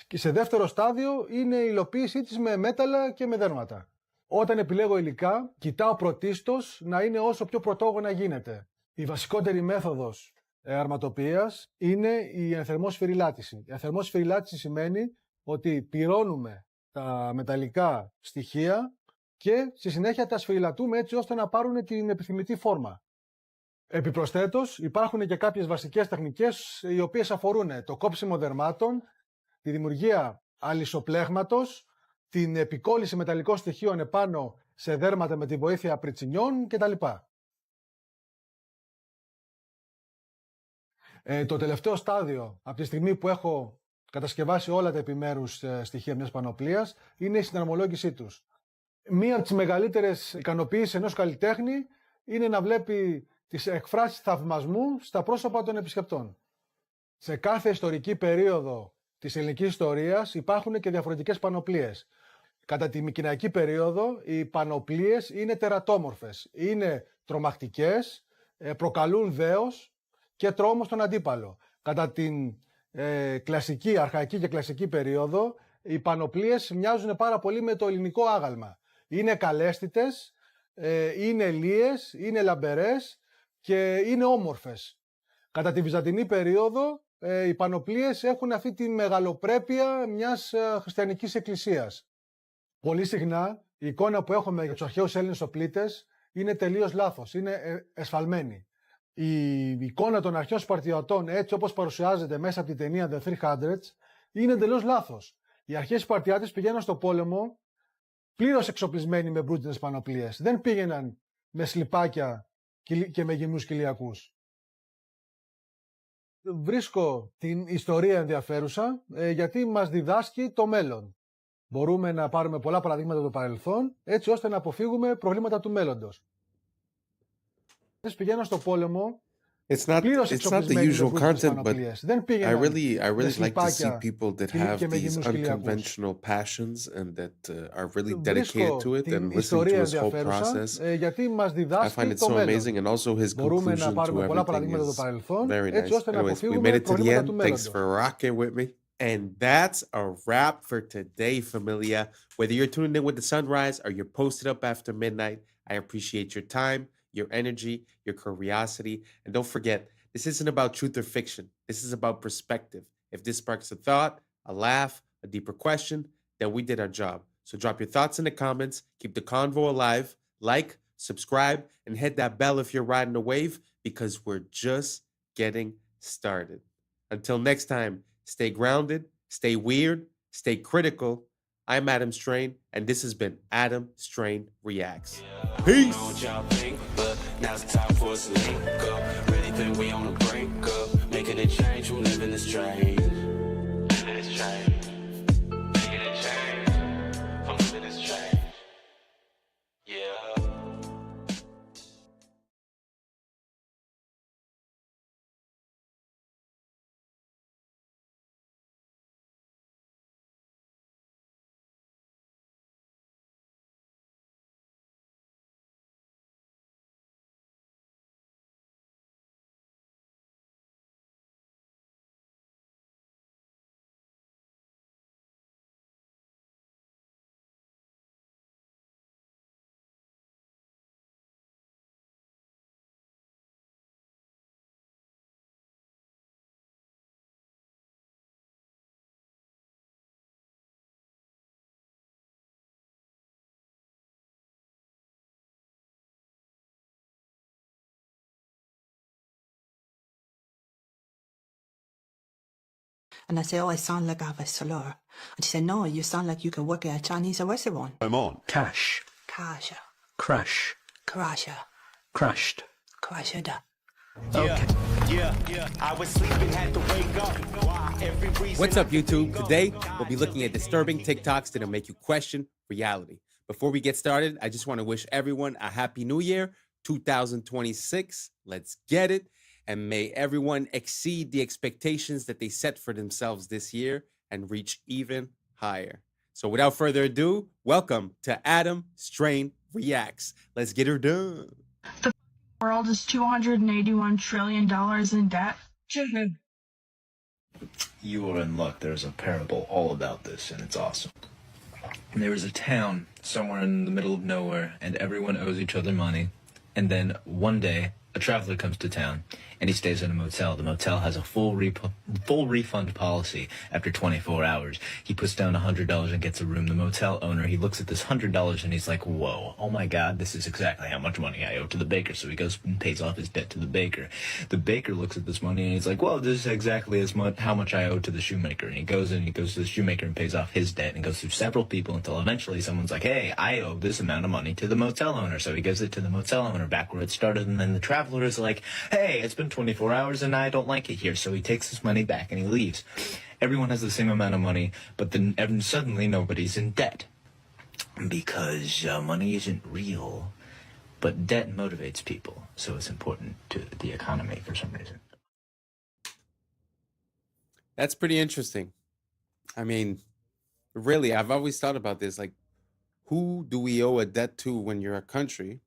Και σε δεύτερο στάδιο είναι η υλοποίησή της με μέταλλα και με δέρματα. Όταν επιλέγω υλικά, κοιτάω πρωτίστως να είναι όσο πιο πρωτόγωνα γίνεται. Η βασικότερη μέθοδος αρματοποιίας είναι η ενθερμό σφυριλάτηση. Η ενθερμό σφυριλάτηση σημαίνει ότι πυρώνουμε τα μεταλλικά στοιχεία και στη συνέχεια τα σφυριλατούμε έτσι ώστε να πάρουν την επιθυμητή φόρμα. Επιπροσθέτως, υπάρχουν και κάποιες βασικές τεχνικές οι οποίες αφορούν το κόψιμο δερμάτων, τη δημιουργία αλυσοπλέγματος, την επικόλληση μεταλλικών στοιχείων επάνω σε δέρματα με τη βοήθεια πριτσινιών κτλ. Το τελευταίο στάδιο, από τη στιγμή που έχω κατασκευάσει όλα τα επιμέρους στοιχεία μιας πανοπλίας, είναι η συναρμολόγησή τους. Μία από τις μεγαλύτερες ικανοποιήσεις ενός καλλιτέχνη είναι να βλέπει τις εκφράσεις θαυμασμού στα πρόσωπα των επισκεπτών. Σε κάθε ιστορική περίοδο της ελληνικής ιστορίας υπάρχουν και διαφορετικές πανοπλίες. Κατά τη μικηναϊκή περίοδο οι πανοπλίες είναι τερατόμορφες, είναι τρομακτικές, προκαλούν δέος και τρόμο στον αντίπαλο. Κατά την κλασική, αρχαϊκή και κλασική περίοδο οι πανοπλίες μοιάζουν πάρα πολύ με το ελληνικό άγαλμα. Είναι καλέσθητες, είναι λίες, είναι λαμπερές και είναι όμορφες. Κατά τη βυζαντινή περίοδο οι πανοπλίες έχουν αυτή τη μεγαλοπρέπεια μιας χριστιανικής εκκλησίας. Πολύ συχνά η εικόνα που έχουμε για τους αρχαίους Έλληνες οπλίτες είναι τελείως λάθος, είναι εσφαλμένη. Η εικόνα των αρχαίων Σπαρτιατών έτσι όπως παρουσιάζεται μέσα από την ταινία The 300 είναι τελείως λάθος. Οι αρχαίοι Σπαρτιάτες πηγαίναν στο πόλεμο πλήρως εξοπλισμένοι με μπρούτινες πανοπλίες. Δεν πήγαιναν με σλιπάκια και με γυμνούς κοιλιακούς. Βρίσκω την ιστορία ενδιαφέρουσα γιατί μας διδάσκει το μέλλον. Μπορούμε να πάρουμε πολλά παραδείγματα του παρελθόν έτσι ώστε να αποφύγουμε προβλήματα του μέλλοντος. Πηγαίναν στο πόλεμο It's not the usual content, but I really like to see people that have these unconventional passions and that are really dedicated to it and listen to his whole process. I find it so amazing, and also his conclusion to everything is very nice. Anyways, we made it to the end. Thanks for rocking with me. And that's a wrap for today, familia. Whether you're tuning in with the sunrise or you're posted up after midnight, I appreciate your time, your energy, your curiosity. And don't forget, this isn't about truth or fiction. This is about perspective. If this sparks a thought, a laugh, a deeper question, then we did our job. So drop your thoughts in the comments, keep the convo alive, like, subscribe, and hit that bell if you're riding a wave, because we're just getting started. Until next time, stay grounded, stay weird, stay critical. I'm Adam Strain, and this has been Adam Strain Reacts. Peace! Now it's time for us to link up. Really think we on the brink up. Making a change from living this train. Living this train. Making a change from living this train. Yeah. And I say, oh, I sound like I have a slur. And she said, no, you sound like you can work at a Chinese restaurant. I'm on. Cash. Kasha. Crash. Krasha. Crashed. Krashada. Okay. I was sleeping, had to wake up. What's up, YouTube? Today, we'll be looking at disturbing TikToks that'll make you question reality. Before we get started, I just want to wish everyone a happy new year, 2026. Let's get it. And may everyone exceed the expectations that they set for themselves this year and reach even higher. So without further ado, welcome to Adam Strain Reacts. Let's get her done. The world is $281 trillion in debt. You are in luck. There's a parable all about this, and it's awesome. There is a town somewhere in the middle of nowhere, and everyone owes each other money. And then one day, a traveler comes to town, and he stays in a motel. The motel has a full refund policy after 24 hours. He puts down $100 and gets a room. The motel owner, he looks at this $100 and he's like, whoa, oh my God, this is exactly how much money I owe to the baker. So he goes and pays off his debt to the baker. The baker looks at this money and he's like, well, this is exactly how much I owe to the shoemaker. And he goes to the shoemaker and pays off his debt and goes through several people until eventually someone's like, hey, I owe this amount of money to the motel owner. So he gives it to the motel owner back where it started. And then the traveler is like, hey, it's been 24 hours and I don't like it here. So he takes his money back and he leaves. Everyone has the same amount of money, but then suddenly nobody's in debt. Because money isn't real, but debt motivates people. So it's important to the economy for some reason. That's pretty interesting. I mean, really, I've always thought about this. Like, who do we owe a debt to when you're a country?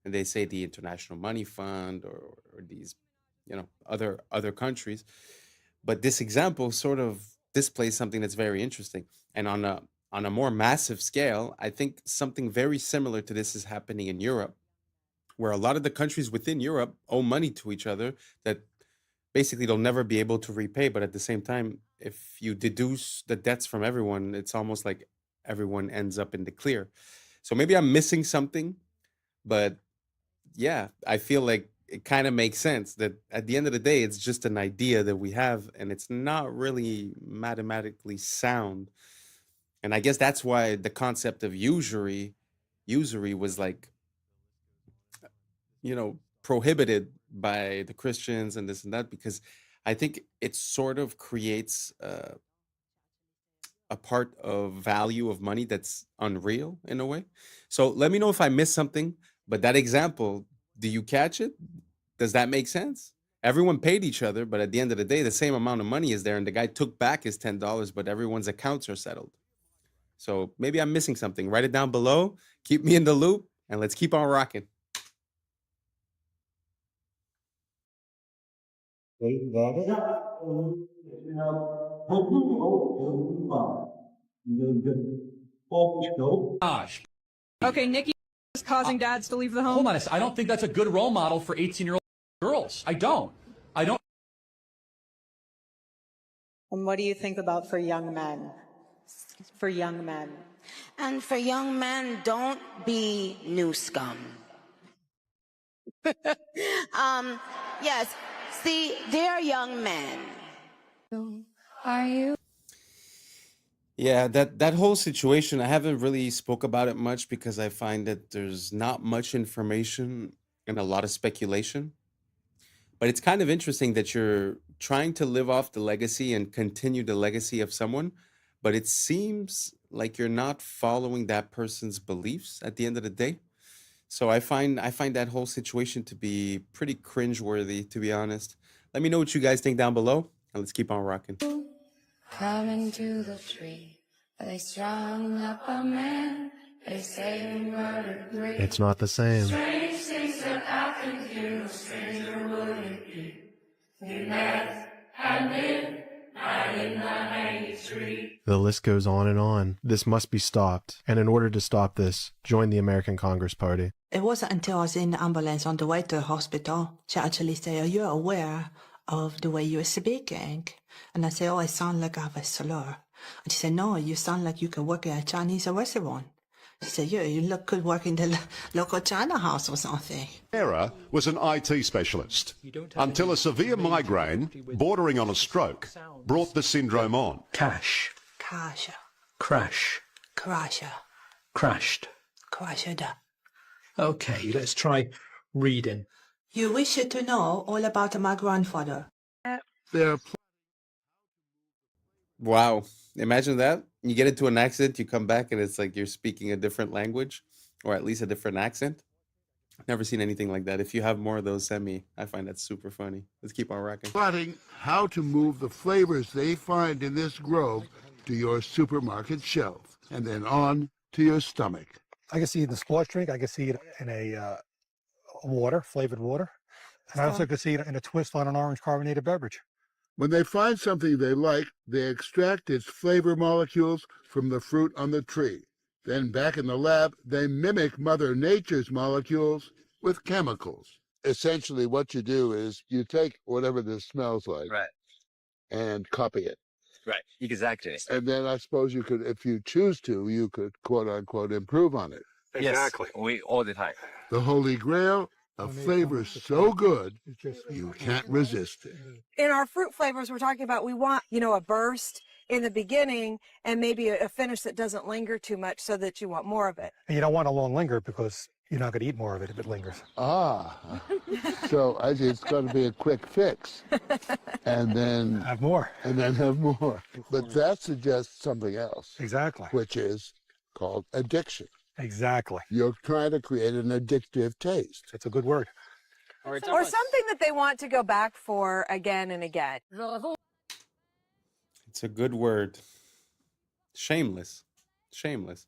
And they say the International Money Fund or these, other countries. But this example sort of displays something that's very interesting. And on a more massive scale, I think something very similar to this is happening in Europe, where a lot of the countries within Europe owe money to each other that basically they'll never be able to repay. But at the same time, if you deduce the debts from everyone, it's almost like everyone ends up in the clear. So maybe I'm missing something, but yeah, I feel like it kind of makes sense that at the end of the day, it's just an idea that we have and it's not really mathematically sound. And I guess that's why the concept of usury was like, prohibited by the Christians and this and that, because I think it sort of creates a part of value of money that's unreal in a way. So let me know if I missed something, but that example, do you catch it? Does that make sense? Everyone paid each other, but at the end of the day, the same amount of money is there, and the guy took back his $10, but everyone's accounts are settled. So maybe I'm missing something. Write it down below. Keep me in the loop, and let's keep on rocking. Gosh. Okay, Nikki is causing dads to leave the home. Hold on, I don't think that's a good role model for 18-year-old girls. I don't. And what do you think about for young men? For young men. And for young men, don't be new scum. Yes, see, they're young men. Are you? Yeah, that whole situation, I haven't really spoke about it much because I find that there's not much information and a lot of speculation. But it's kind of interesting that you're trying to live off the legacy and continue the legacy of someone, but it seems like you're not following that person's beliefs at the end of the day. So I find that whole situation to be pretty cringeworthy, to be honest. Let me know what you guys think down below, and let's keep on rocking. Coming to the tree, they strung up a man. They say he murdered 3. It's not the same. Strange things that happened here, no stranger would it be. We met at midnight in the hanging tree. The list goes on and on. This must be stopped. And in order to stop this, join the American Congress Party. It wasn't until I was in the ambulance on the way to the hospital, she actually said, are you aware of the way you're speaking? And I said, oh, I sound like I have a slur. And she said, no, you sound like you can work at a Chinese restaurant. She said, yeah, you look good working the local China house or something. Sarah was an IT specialist until a severe migraine, bordering on a stroke, brought the syndrome on. Cash. Crasher. Crash. Crasher. Crashed. Crasher. Okay, let's try reading. You wish to know all about my grandfather. Wow. Imagine that. You get into an accident, you come back, and it's like you're speaking a different language, or at least a different accent. Never seen anything like that. If you have more of those, send me. I find that super funny. Let's keep on rocking. Plotting how to move the flavors they find in this grove to your supermarket shelf and then on to your stomach. I can see it in the sports drink. I can see it in a water, flavored water. And I also can see it in a twist on an orange carbonated beverage. When they find something they like, they extract its flavor molecules from the fruit on the tree. Then back in the lab, they mimic Mother Nature's molecules with chemicals. Essentially, what you do is you take whatever this smells like and copy it. Right, exactly. And then I suppose you could, if you choose to, you could quote unquote improve on it. Exactly. Yes, we all the time. The holy grail of flavors so good you can't resist it. In our fruit flavors, we're talking about we want, a burst in the beginning and maybe a finish that doesn't linger too much so that you want more of it. And you don't want a long linger because you're not going to eat more of it if it lingers. So it's going to be a quick fix. And then have more. And then have more. But that suggests something else. Exactly. Which is called addiction. Exactly. You're trying to create an addictive taste. It's a good word. Or something that they want to go back for again and again. It's a good word. Shameless. Shameless.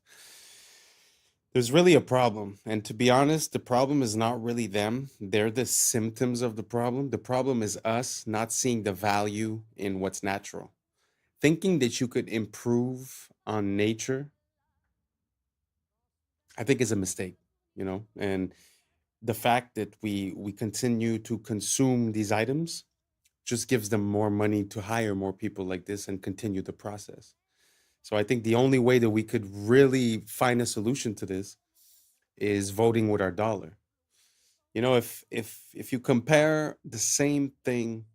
There's really a problem. And to be honest, the problem is not really them. They're the symptoms of the problem. The problem is us not seeing the value in what's natural. Thinking that you could improve on nature, I think is a mistake, and the fact that we continue to consume these items just gives them more money to hire more people like this and continue the process. So I think the only way that we could really find a solution to this is voting with our dollar. If you compare the same thing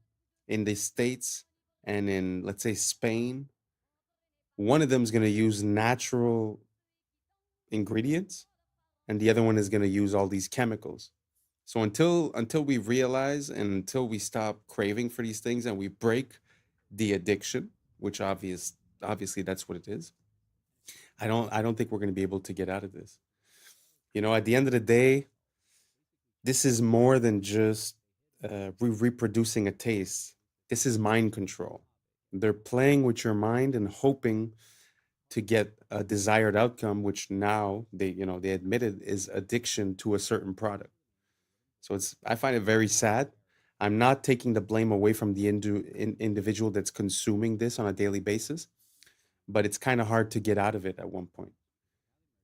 in the States and in, let's say, Spain, one of them is going to use natural ingredients and the other one is going to use all these chemicals. So until we realize and until we stop craving for these things and we break the addiction, which obviously that's what it is, I don't think we're going to be able to get out of this. At the end of the day, this is more than just reproducing a taste. This is mind control. They're playing with your mind and hoping to get a desired outcome, which now they admitted is addiction to a certain product. So I find it very sad. I'm not taking the blame away from the individual that's consuming this on a daily basis, but it's kind of hard to get out of it at one point.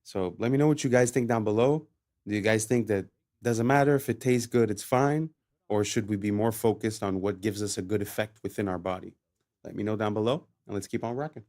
So let me know what you guys think down below. Do you guys think that doesn't matter if it tastes good, it's fine? Or should we be more focused on what gives us a good effect within our body? Let me know down below and let's keep on rocking.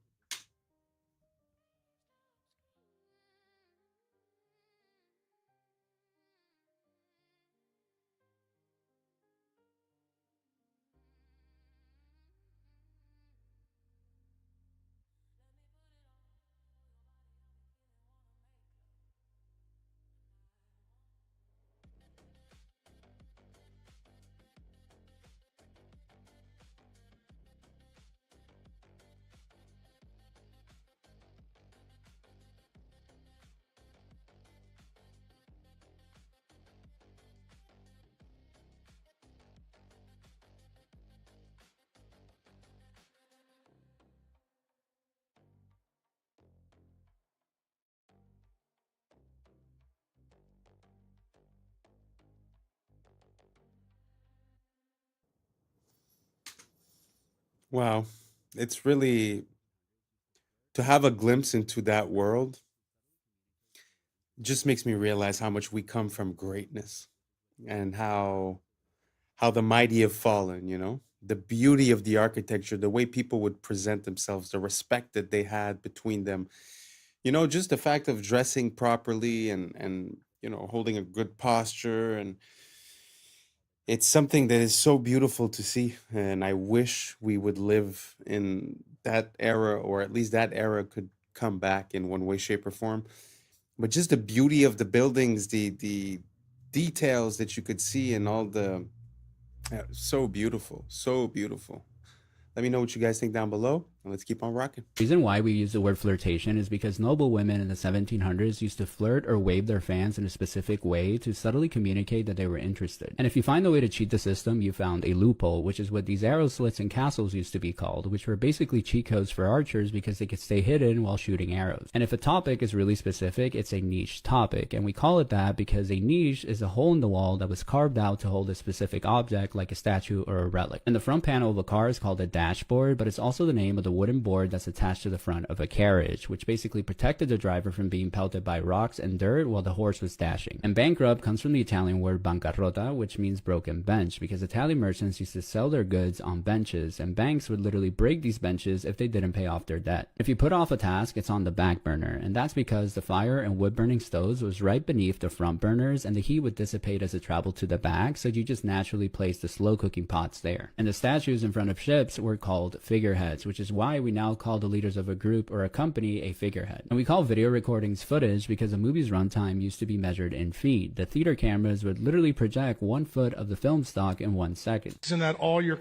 Wow. It's really to have a glimpse into that world just makes me realize how much we come from greatness and how the mighty have fallen, the beauty of the architecture, the way people would present themselves, the respect that they had between them, just the fact of dressing properly and holding a good posture. And it's something that is so beautiful to see. And I wish we would live in that era, or at least that era could come back in one way, shape, or form. But just the beauty of the buildings, the details that you could see, and all so beautiful, so beautiful. Let me know what you guys think down below. And let's keep on rocking. The reason why we use the word flirtation is because noble women in the 1700s used to flirt or wave their fans in a specific way to subtly communicate that they were interested. And if you find a way to cheat the system, you found a loophole, which is what these arrow slits and castles used to be called, which were basically cheat codes for archers because they could stay hidden while shooting arrows. And if a topic is really specific, it's a niche topic, and we call it that because a niche is a hole in the wall that was carved out to hold a specific object like a statue or a relic. And the front panel of a car is called a dashboard, but it's also the name of the wooden board that's attached to the front of a carriage, which basically protected the driver from being pelted by rocks and dirt while the horse was dashing. And bankrupt comes from the Italian word bancarrota, which means broken bench, because Italian merchants used to sell their goods on benches, and banks would literally break these benches if they didn't pay off their debt. If you put off a task, it's on the back burner, and that's because the fire and wood burning stoves was right beneath the front burners, and the heat would dissipate as it traveled to the back, so you just naturally place the slow cooking pots there. And the statues in front of ships were called figureheads, which is why we now call the leaders of a group or a company a figurehead. And we call video recordings footage because a movie's runtime used to be measured in feet. The theater cameras would literally project 1 foot of the film stock in 1 second. Isn't that all your...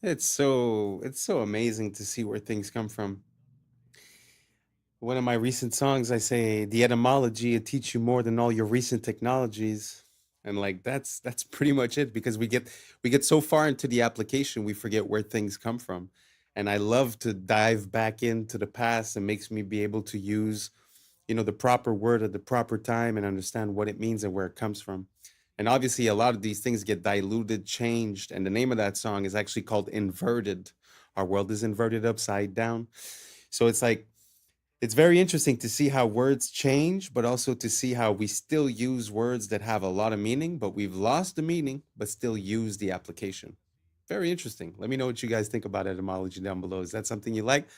It's so amazing to see where things come from. One of my recent songs, I say, the etymology will teach you more than all your recent technologies. And like, that's pretty much it, because we get so far into the application, we forget where things come from. And I love to dive back into the past. It makes me be able to use, the proper word at the proper time and understand what it means and where it comes from. And obviously, a lot of these things get diluted, changed. And the name of that song is actually called Inverted. Our world is inverted upside down. So it's like, it's very interesting to see how words change, but also to see how we still use words that have a lot of meaning, but we've lost the meaning, but still use the application. Very interesting. Let me know what you guys think about etymology down below. Is that something you like?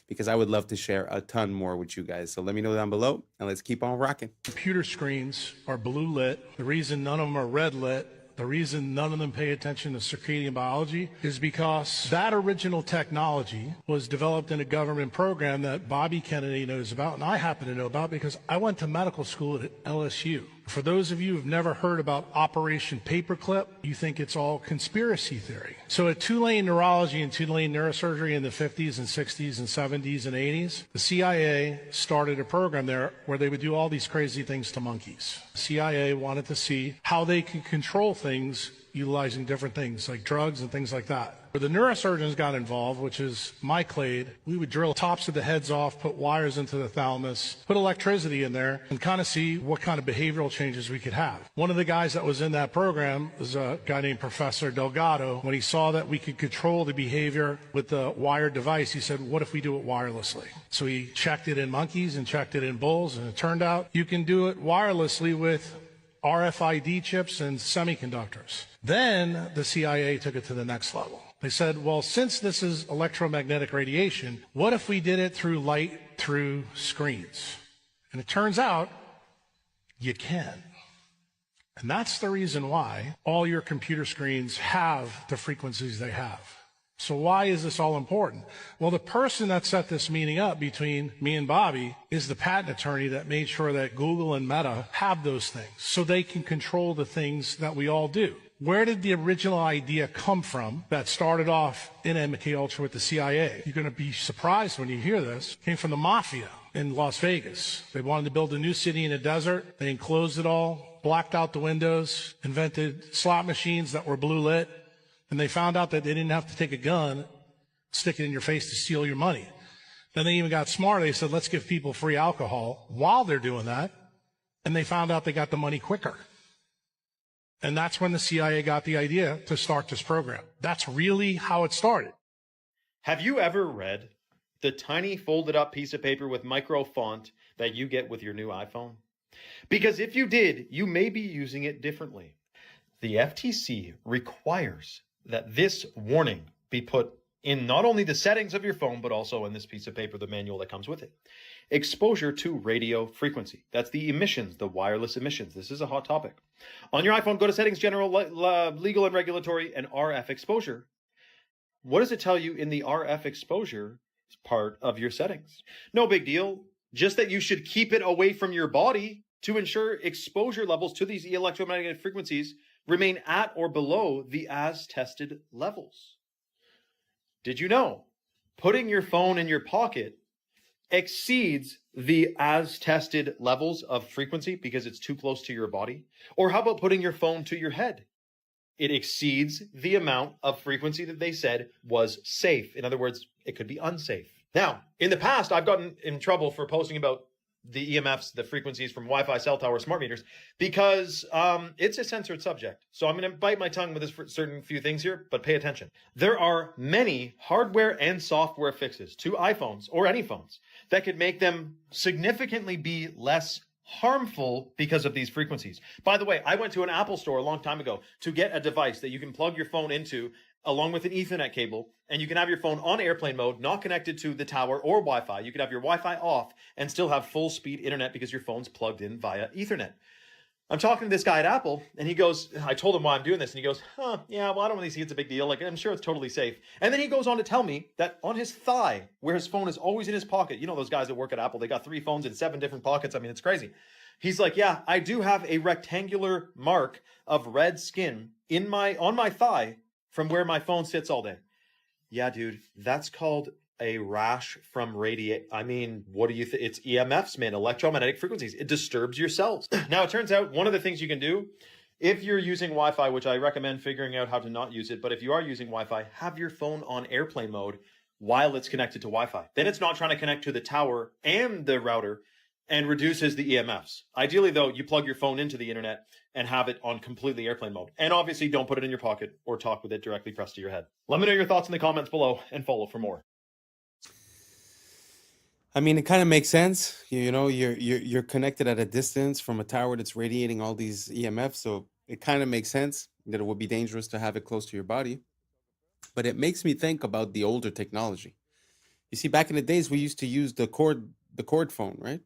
Because I would love to share a ton more with you guys. So let me know down below, and let's keep on rocking. Computer screens are blue lit. The reason none of them are red lit, the reason none of them pay attention to circadian biology is because that original technology was developed in a government program that Bobby Kennedy knows about, and I happen to know about because I went to medical school at LSU. For those of you who've never heard about Operation Paperclip, you think it's all conspiracy theory. So at Tulane Neurology and Tulane Neurosurgery in the 50s and 60s and 70s and 80s, the CIA started a program there where they would do all these crazy things to monkeys. The CIA wanted to see how they could control things utilizing different things like drugs and things like that. Where the neurosurgeons got involved, which is my clade, we would drill tops of the heads off, put wires into the thalamus, put electricity in there, and kind of see what kind of behavioral changes we could have. One of the guys that was in that program was a guy named Professor Delgado. When he saw that we could control the behavior with the wired device, he said, what if we do it wirelessly? So he checked it in monkeys and checked it in bulls, and it turned out you can do it wirelessly with RFID chips and semiconductors. Then the CIA took it to the next level. They said, well, since this is electromagnetic radiation, what if we did it through light through screens? And it turns out you can. And that's the reason why all your computer screens have the frequencies they have. So why is this all important? Well, the person that set this meeting up between me and Bobby is the patent attorney that made sure that Google and Meta have those things so they can control the things that we all do. Where did the original idea come from that started off in MK Ultra with the CIA? You're going to be surprised when you hear this. It came from the mafia in Las Vegas. They wanted to build a new city in a desert. They enclosed it all, blacked out the windows, invented slot machines that were blue lit. And they found out that they didn't have to take a gun, stick it in your face to steal your money. Then they even got smart. They said, let's give people free alcohol while they're doing that. And they found out they got the money quicker. And that's when the CIA got the idea to start this program. That's really how it started. Have you ever read the tiny folded up piece of paper with micro font that you get with your new iPhone? Because if you did, you may be using it differently. The FTC requires that this warning be put in not only the settings of your phone, but also in this piece of paper, the manual that comes with it. Exposure to radio frequency. That's the emissions, the wireless emissions. This is a hot topic. On your iPhone, go to settings, general, legal and regulatory, and RF exposure. What does it tell you in the RF exposure part of your settings? No big deal. Just that you should keep it away from your body to ensure exposure levels to these electromagnetic frequencies remain at or below the as tested levels. Did you know putting your phone in your pocket exceeds the as tested levels of frequency because it's too close to your body? Or how about putting your phone to your head? It exceeds the amount of frequency that they said was safe. In other words, it could be unsafe. Now, in the past, I've gotten in trouble for posting about the EMFs, the frequencies from Wi-Fi, cell tower, smart meters, because it's a censored subject. So I'm going to bite my tongue with this certain few things here, but pay attention. There are many hardware and software fixes to iPhones or any phones that could make them significantly be less harmful because of these frequencies. By the way, I went to an Apple store a long time ago to get a device that you can plug your phone into along with an Ethernet cable, and you can have your phone on airplane mode, not connected to the tower or Wi-Fi. You could have your Wi-Fi off and still have full speed internet because your phone's plugged in via Ethernet. I'm talking to this guy at Apple, and he goes, I told him why I'm doing this, and he goes, yeah, well, I don't really see it's a big deal. Like, I'm sure it's totally safe. And then he goes on to tell me that on his thigh, where his phone is always in his pocket, you know those guys that work at Apple, they got 3 phones in 7 different pockets. I mean, it's crazy. He's like, yeah, I do have a rectangular mark of red skin on my thigh from where my phone sits all day. Yeah, dude, that's called a rash from radiate. I mean, what do you think? It's EMFs, man, electromagnetic frequencies. It disturbs your cells. Now, it turns out one of the things you can do if you're using Wi-Fi, which I recommend figuring out how to not use it, but if you are using Wi-Fi, have your phone on airplane mode while it's connected to Wi-Fi. Then it's not trying to connect to the tower and the router and reduces the EMFs. Ideally, though, you plug your phone into the internet and have it on completely airplane mode. And obviously, don't put it in your pocket or talk with it directly pressed to your head. Let me know your thoughts in the comments below and follow for more. I mean, it kind of makes sense. You know, you're connected at a distance from a tower that's radiating all these EMFs, so it kind of makes sense that it would be dangerous to have it close to your body. But it makes me think about the older technology. You see, back in the days, we used to use the cord phone, right?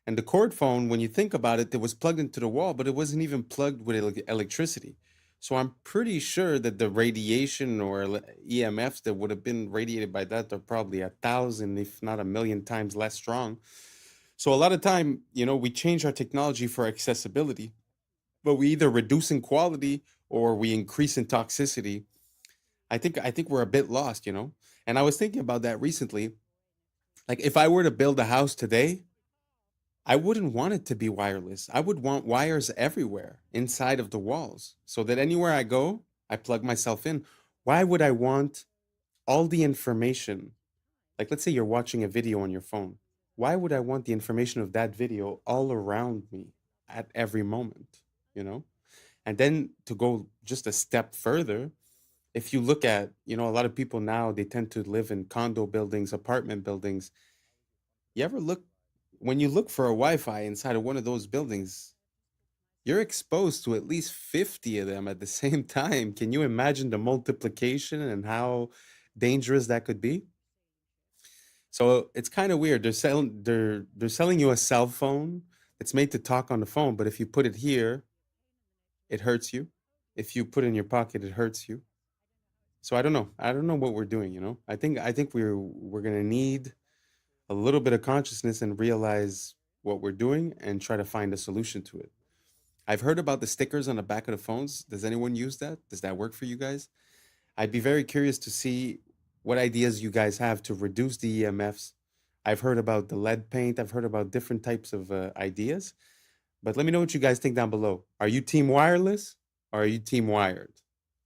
And the cord phone, when you think about it, it was plugged into the wall, but it wasn't even plugged with electricity. So I'm pretty sure that the radiation or EMFs that would have been radiated by that are probably 1,000, if not 1,000,000 times less strong. So a lot of time, you know, we change our technology for accessibility, but we either reduce in quality or we increase in toxicity. I think we're a bit lost, you know? And I was thinking about that recently. Like, if I were to build a house today, I wouldn't want it to be wireless. I would want wires everywhere inside of the walls so that anywhere I go, I plug myself in. Why would I want all the information? Like, let's say you're watching a video on your phone. Why would I want the information of that video all around me at every moment, you know? And then to go just a step further, if you look at, you know, a lot of people now, they tend to live in condo buildings, apartment buildings. You ever look, when you look for a Wi-Fi inside of one of those buildings, you're exposed to at least 50 of them at the same time. Can you imagine the multiplication and how dangerous that could be? So it's kind of weird. They're selling you a cell phone that's made to talk on the phone, but if you put it here, it hurts you. If you put it in your pocket, it hurts you. So I don't know. I don't know what we're doing, you know? I think we're going to need a little bit of consciousness and realize what we're doing and try to find a solution to it. I've heard about the stickers on the back of the phones. Does anyone use that? Does that work for you guys? I'd be very curious to see what ideas you guys have to reduce the EMFs. I've heard about the lead paint. I've heard about different types of ideas. But let me know what you guys think down below. Are you team wireless or are you team wired?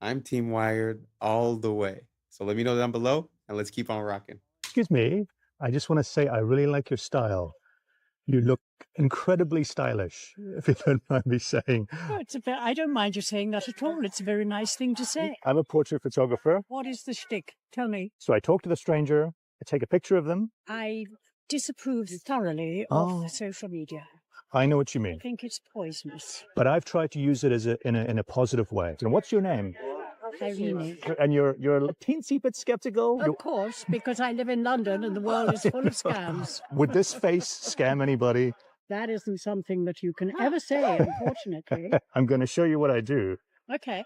I'm team wired all the way. So let me know down below and let's keep on rocking. Excuse me. I just want to say I really like your style. You look incredibly stylish, if you don't mind me saying. Oh, I don't mind you saying that at all. It's a very nice thing to say. I'm a portrait photographer. What is the shtick? Tell me. So I talk to the stranger, I take a picture of them. I disapprove thoroughly of the social media. I know what you mean. I think it's poisonous. But I've tried to use it as in a positive way. And what's your name? Irene. And you're a teensy bit skeptical? Of course, because I live in London and the world is full of scams. Would this face scam anybody? That isn't something that you can ever say, unfortunately. I'm going to show you what I do. Okay.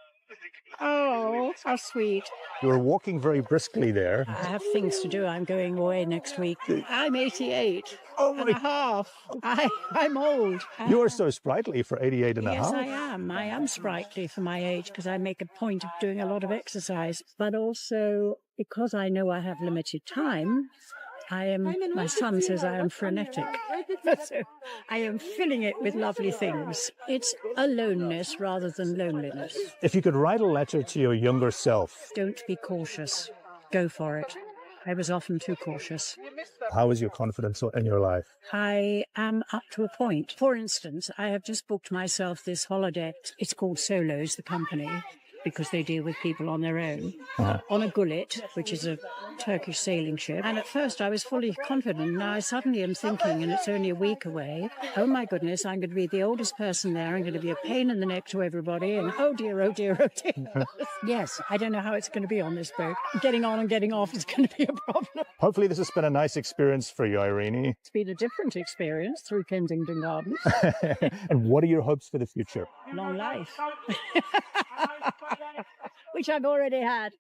Oh, how sweet. You're walking very briskly there. I have things to do. I'm going away next week. I'm 88 and a half. I'm old. You're so sprightly for 88 and a half. Yes, I am. I am sprightly for my age because I make a point of doing a lot of exercise. But also, because I know I have limited time, my son says I am frenetic. So I am filling it with lovely things. It's aloneness rather than loneliness. If you could write a letter to your younger self, Don't be cautious. Go for it. I was often too cautious. how is your confidence in your life? I am up to a point. For instance, I have just booked myself this holiday. It's called Solos, the company, because they deal with people on their own, on a gullet, which is a Turkish sailing ship. And at first I was fully confident. Now I suddenly am thinking, and it's only a week away, oh my goodness, I'm going to be the oldest person there. I'm going to be a pain in the neck to everybody. And oh dear, oh dear, oh dear. Yes, I don't know how it's going to be on this boat. Getting on and getting off is going to be a problem. Hopefully this has been a nice experience for you, Irene. It's been a different experience through Kensington Gardens. And what are your hopes for the future? Long life. Which I've already had.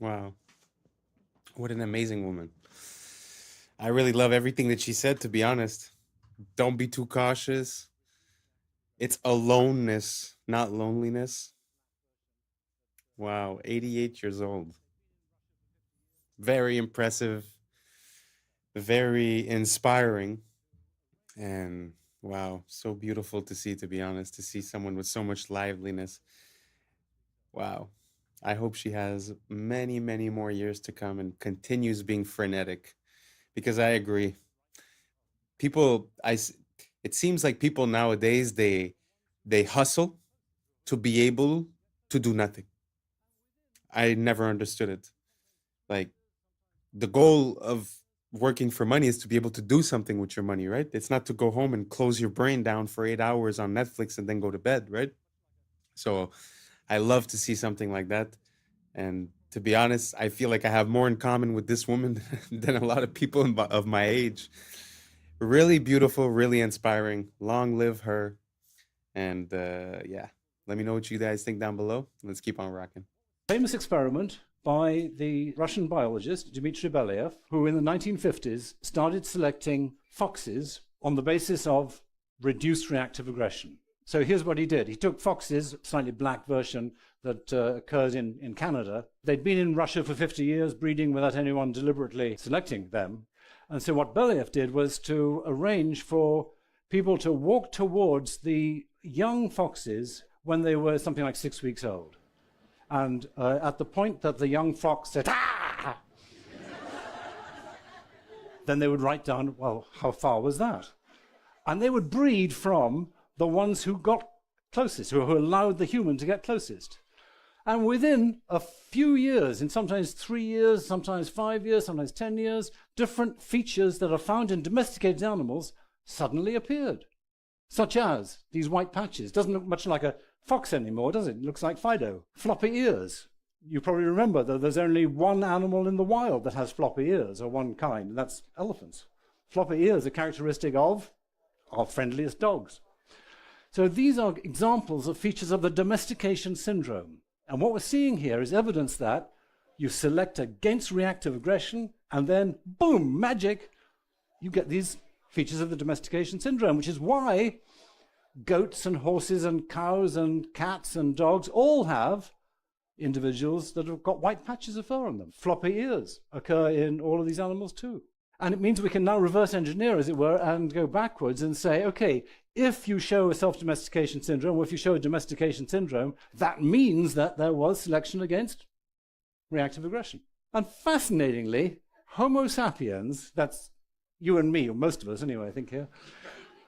Wow. What an amazing woman. I really love everything that she said, to be honest. Don't be too cautious. It's aloneness, not loneliness. Wow, 88 years old. Very impressive, very inspiring. And wow, so beautiful to see, to be honest, to see someone with so much liveliness. Wow. I hope she has many, many more years to come and continues being frenetic, because I agree. It seems like people nowadays, they hustle to be able to do nothing. I never understood it. Like, the goal of working for money is to be able to do something with your money, right? It's not to go home and close your brain down for 8 hours on Netflix and then go to bed, right? So I love to see something like that. And to be honest, I feel like I have more in common with this woman than a lot of people of my age. Really beautiful, really inspiring. Long live her. And yeah, let me know what you guys think down below. Let's keep on rocking. Famous experiment by the Russian biologist Dmitry Belyaev, who in the 1950s started selecting foxes on the basis of reduced reactive aggression. So here's what he did. He took foxes, slightly black version that occurs in Canada. They'd been in Russia for 50 years, breeding without anyone deliberately selecting them. And so what Belyaev did was to arrange for people to walk towards the young foxes when they were something like 6 weeks old. And at the point that the young fox said, "Ah!" then they would write down, well, how far was that? And they would breed from the ones who got closest, who allowed the human to get closest. And within a few years, in sometimes 3 years, sometimes 5 years, sometimes 10 years, different features that are found in domesticated animals suddenly appeared, such as these white patches. Doesn't look much like a fox anymore, does it? It looks like Fido. Floppy ears. You probably remember that there's only one animal in the wild that has floppy ears, or one kind, and that's elephants. Floppy ears are characteristic of our friendliest dogs. So these are examples of features of the domestication syndrome. And what we're seeing here is evidence that you select against reactive aggression, and then, boom, magic, you get these features of the domestication syndrome, which is why goats and horses and cows and cats and dogs all have individuals that have got white patches of fur on them. Floppy ears occur in all of these animals too. And it means we can now reverse engineer, as it were, and go backwards and say, okay, if you show a self-domestication syndrome, or if you show a domestication syndrome, that means that there was selection against reactive aggression. And fascinatingly, Homo sapiens, that's you and me, or most of us anyway, I think here,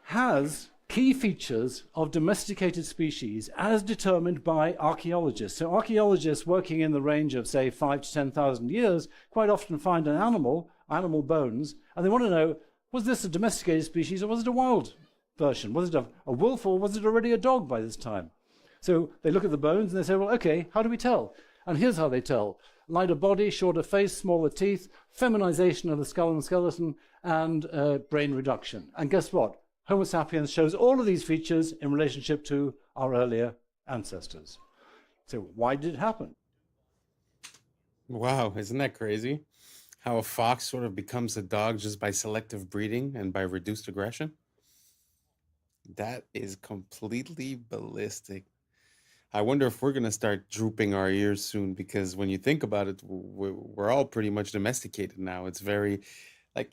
has key features of domesticated species as determined by archaeologists. So archaeologists working in the range of, say, 5,000 to 10,000 years quite often find an animal bones, and they want to know, was this a domesticated species or was it a wild version? Was it a wolf or was it already a dog by this time? So they look at the bones and they say, well, okay, how do we tell? And here's how they tell. Lighter body, shorter face, smaller teeth, feminization of the skull and skeleton, and brain reduction. And guess what? Homo sapiens shows all of these features in relationship to our earlier ancestors. So why did it happen? Wow, isn't that crazy? How a fox sort of becomes a dog just by selective breeding and by reduced aggression? That is completely ballistic. I wonder if we're going to start drooping our ears soon because when you think about it, we're all pretty much domesticated now. It's very, like,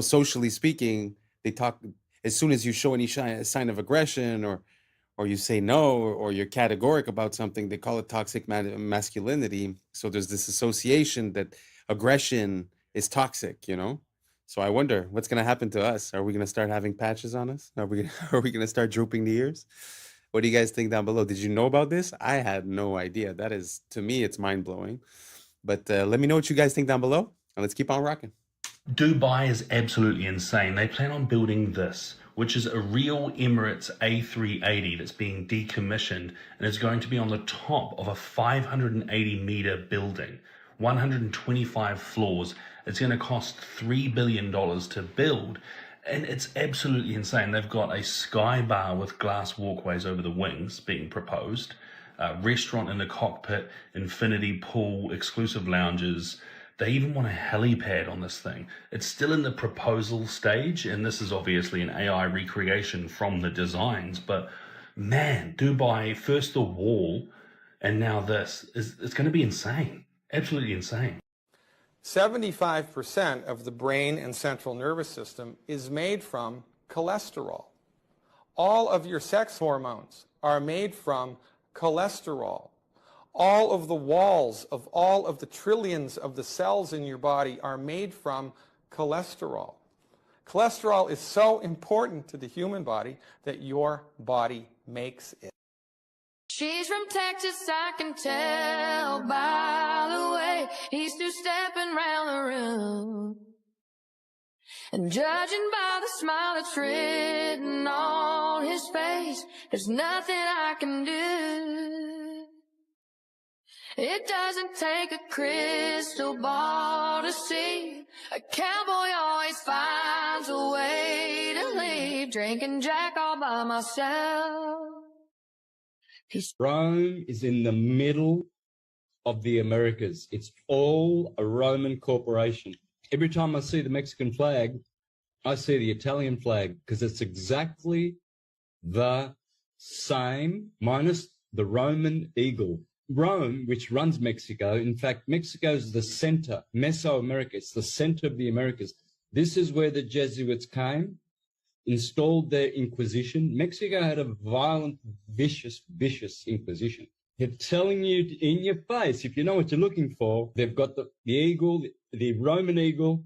socially speaking, they talk as soon as you show any sign of aggression or you say no or you're categoric about something, they call it toxic masculinity. So there's this association that aggression is toxic. So I wonder what's going to happen to us. Are we going to start having patches on us? Are we going to start drooping the ears? What do you guys think down below? Did you know about this? I had no idea. That is, to me, it's mind blowing. But let me know what you guys think down below, and let's keep on rocking. Dubai is absolutely insane. They plan on building this, which is a real Emirates A380 that's being decommissioned and is going to be on the top of a 580-meter building, 125 floors. It's going to cost $3 billion to build. And it's absolutely insane. They've got a sky bar with glass walkways over the wings being proposed, a restaurant in the cockpit, infinity pool, exclusive lounges. They even want a helipad on this thing. It's still in the proposal stage, and this is obviously an AI recreation from the designs, but man, Dubai, first the wall, and now this, it's going to be insane. Absolutely insane. 75% of the brain and central nervous system is made from cholesterol. All of your sex hormones are made from cholesterol. All of the walls of all of the trillions of the cells in your body are made from cholesterol. Cholesterol is so important to the human body that your body makes it. She's from Texas, I can tell by the way he's two-stepping round the room. And judging by the smile that's written on his face, there's nothing I can do. It doesn't take a crystal ball to see. A cowboy always finds a way to leave. Drinking Jack all by myself. Rome is in the middle of the Americas. It's all a Roman corporation. Every time I see the Mexican flag, I see the Italian flag because it's exactly the same minus the Roman eagle. Rome, which runs Mexico, in fact, Mexico is the center, Mesoamerica, it's the center of the Americas. This is where the Jesuits came, installed their Inquisition. Mexico had a violent, vicious Inquisition. They're telling you in your face, if you know what you're looking for, they've got the eagle, the Roman eagle,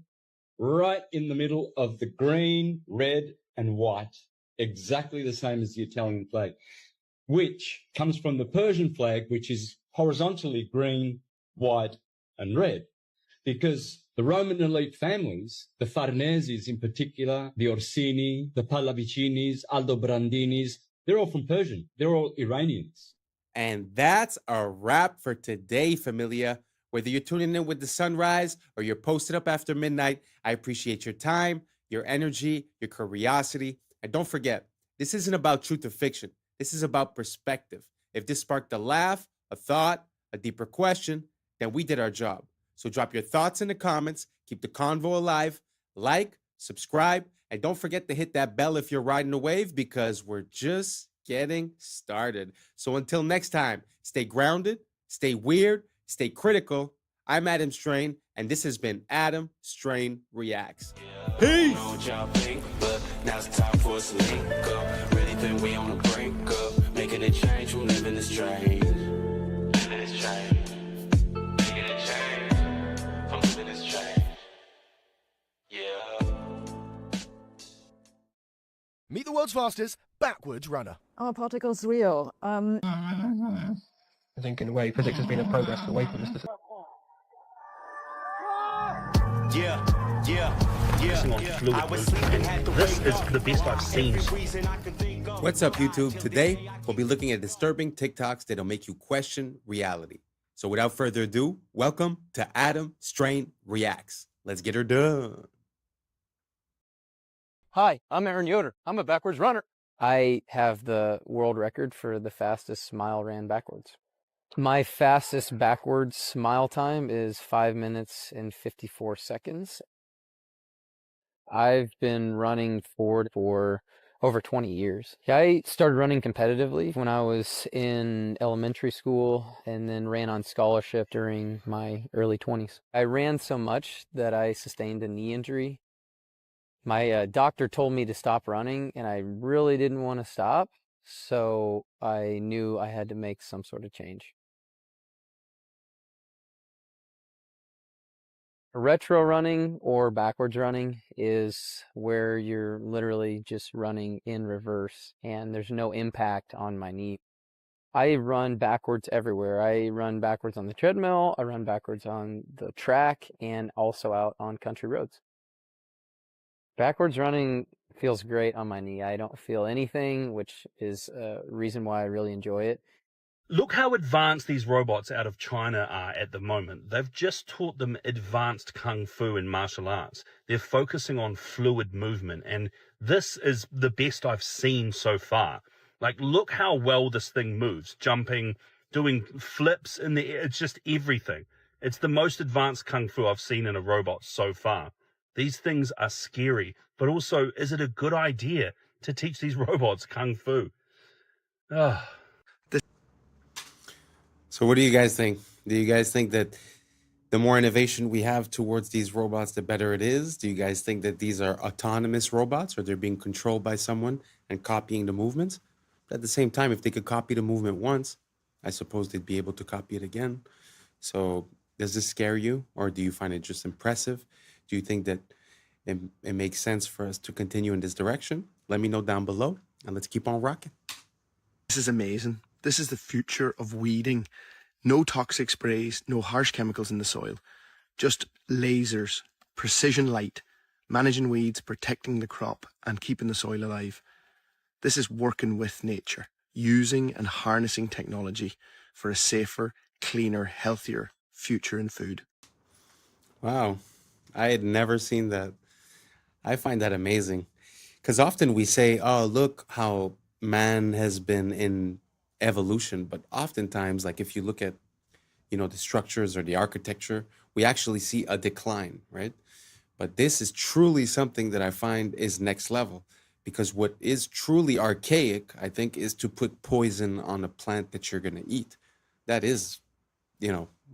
right in the middle of the green, red, and white, exactly the same as the Italian flag, which comes from the Persian flag, which is horizontally green, white, and red. Because the Roman elite families, the Farneses in particular, the Orsini, the Pallavicinis, Aldobrandinis, they're all from Persian. They're all Iranians. And that's a wrap for today, familia. Whether you're tuning in with the sunrise or you're posted up after midnight, I appreciate your time, your energy, your curiosity. And don't forget, this isn't about truth or fiction. This is about perspective. If this sparked a laugh, a thought, a deeper question, then we did our job. So drop your thoughts in the comments, keep the convo alive, like, subscribe, and don't forget to hit that bell if you're riding a wave because we're just getting started. So until next time, stay grounded, stay weird, stay critical. I'm Adam Strain, and this has been Adam Strain Reacts. Peace! Now it's time for us to link up. Really think we on the brink up. Making a change from living this strange. Living this change. Making a change from living this change. Yeah. Meet the world's fastest backwards runner. Are particles real? I think in a way physics has been a progress away from this. Yeah. I was sleeping, had to This wake is up. the best I've seen. What's up, YouTube? Today, we'll be looking at disturbing TikToks that'll make you question reality. So without further ado, welcome to Adam Strain Reacts. Let's get her done. Hi, I'm Aaron Yoder. I'm a backwards runner. I have the world record for the fastest mile ran backwards. My fastest backwards smile time is 5 minutes and 54 seconds. I've been running forward for over 20 years. I started running competitively when I was in elementary school and then ran on scholarship during my early 20s. I ran so much that I sustained a knee injury. My doctor told me to stop running, and I really didn't want to stop, so I knew I had to make some sort of change. Retro running or backwards running is where you're literally just running in reverse and there's no impact on my knee. I run backwards everywhere. I run backwards on the treadmill, I run backwards on the track, and also out on country roads. Backwards running feels great on my knee. I don't feel anything, which is a reason why I really enjoy it. Look how advanced these robots out of China are at the moment. They've just taught them advanced kung fu and martial arts. They're focusing on fluid movement, and this is the best I've seen so far. Like, look how well this thing moves, jumping, doing flips in the air. It's just everything. It's the most advanced kung fu I've seen in a robot so far. These things are scary, but also, is it a good idea to teach these robots kung fu? Ugh. So what do you guys think? Do you guys think that the more innovation we have towards these robots, the better it is? Do you guys think that these are autonomous robots or they're being controlled by someone and copying the movements? At the same time, if they could copy the movement once, I suppose they'd be able to copy it again. So does this scare you, or do you find it just impressive? Do you think that it makes sense for us to continue in this direction? Let me know down below, and let's keep on rocking. This is amazing. This is the future of weeding. No toxic sprays, no harsh chemicals in the soil. Just lasers, precision light, managing weeds, protecting the crop, and keeping the soil alive. This is working with nature, using and harnessing technology for a safer, cleaner, healthier future in food. Wow, I had never seen that. I find that amazing. Because often we say, oh, look how man has been in evolution. But oftentimes, like if you look at, the structures or the architecture, we actually see a decline, right? But this is truly something that I find is next level. Because what is truly archaic, I think, is to put poison on a plant that you're going to eat. That is,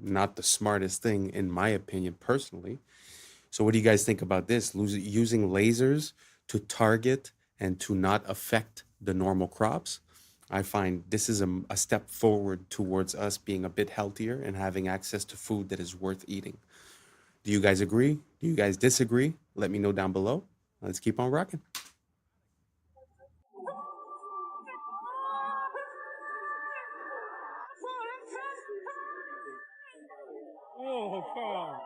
not the smartest thing, in my opinion, personally. So what do you guys think about this? Using lasers to target and to not affect the normal crops? I find this is a step forward towards us being a bit healthier and having access to food that is worth eating. Do you guys agree? Do you guys disagree? Let me know down below. Let's keep on rocking. Oh, God.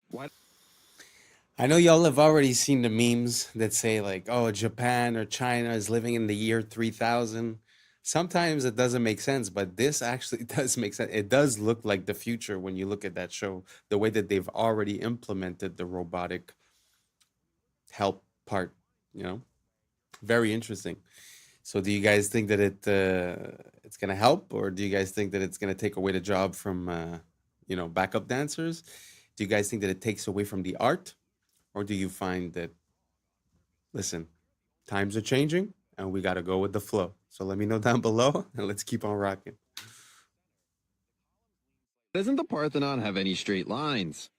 What? I know y'all have already seen the memes that say like, oh, Japan or China is living in the year 3000. Sometimes it doesn't make sense, but this actually does make sense. It does look like the future when you look at that show, the way that they've already implemented the robotic help part, very interesting. So do you guys think that it's going to help, or do you guys think that it's going to take away the job from, backup dancers? Do you guys think that it takes away from the art? Or do you find that, listen, times are changing and we got to go with the flow? So let me know down below and let's keep on rocking. Doesn't the Parthenon have any straight lines?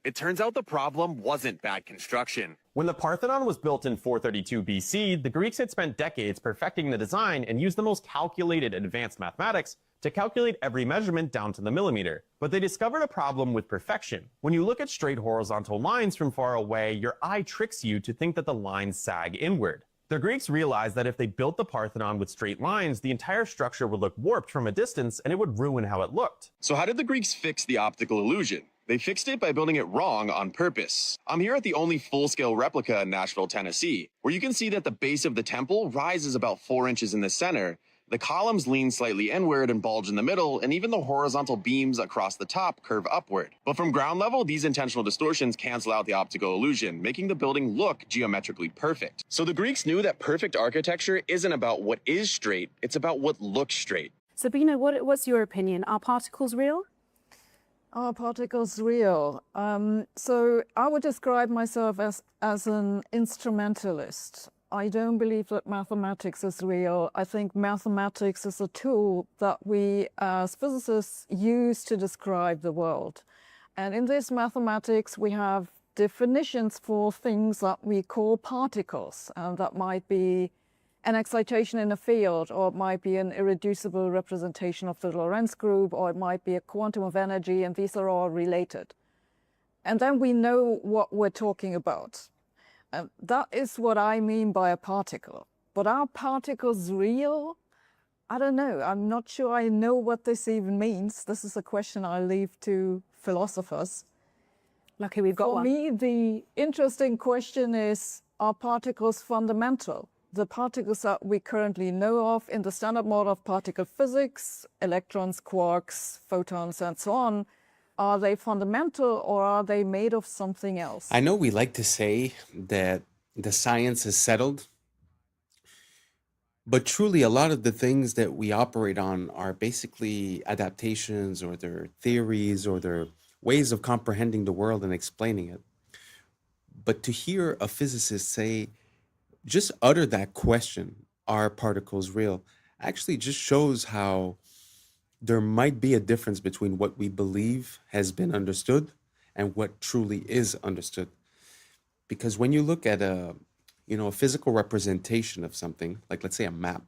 It turns out the problem wasn't bad construction. When the Parthenon was built in 432 BC, the Greeks had spent decades perfecting the design and used the most calculated advanced mathematics to calculate every measurement down to the millimeter. But they discovered a problem with perfection. When you look at straight horizontal lines from far away, your eye tricks you to think that the lines sag inward. The Greeks realized that if they built the Parthenon with straight lines, the entire structure would look warped from a distance and it would ruin how it looked. So how did the Greeks fix the optical illusion? They fixed it by building it wrong on purpose. I'm here at the only full-scale replica in Nashville, Tennessee, where you can see that the base of the temple rises about 4 inches in the center. The columns lean slightly inward and bulge in the middle, and even the horizontal beams across the top curve upward. But from ground level, these intentional distortions cancel out the optical illusion, making the building look geometrically perfect. So the Greeks knew that perfect architecture isn't about what is straight, it's about what looks straight. Sabina, what's your opinion? Are particles real? Are particles real? So I would describe myself as an instrumentalist. I don't believe that mathematics is real. I think mathematics is a tool that we as physicists use to describe the world. And in this mathematics, we have definitions for things that we call particles. That might be an excitation in a field, or it might be an irreducible representation of the Lorentz group, or it might be a quantum of energy, and these are all related. And then we know what we're talking about. That is what I mean by a particle. But are particles real? I don't know. I'm not sure I know what this even means. This is a question I leave to philosophers. Lucky we've got one. For me, the interesting question is, are particles fundamental? The particles that we currently know of in the standard model of particle physics, electrons, quarks, photons, and so on, are they fundamental or are they made of something else? I know we like to say that the science is settled, but truly a lot of the things that we operate on are basically adaptations, or their theories, or their ways of comprehending the world and explaining it. But to hear a physicist say, just utter that question, are particles real, actually just shows how there might be a difference between what we believe has been understood and what truly is understood. Because when you look at a physical representation of something, like let's say a map,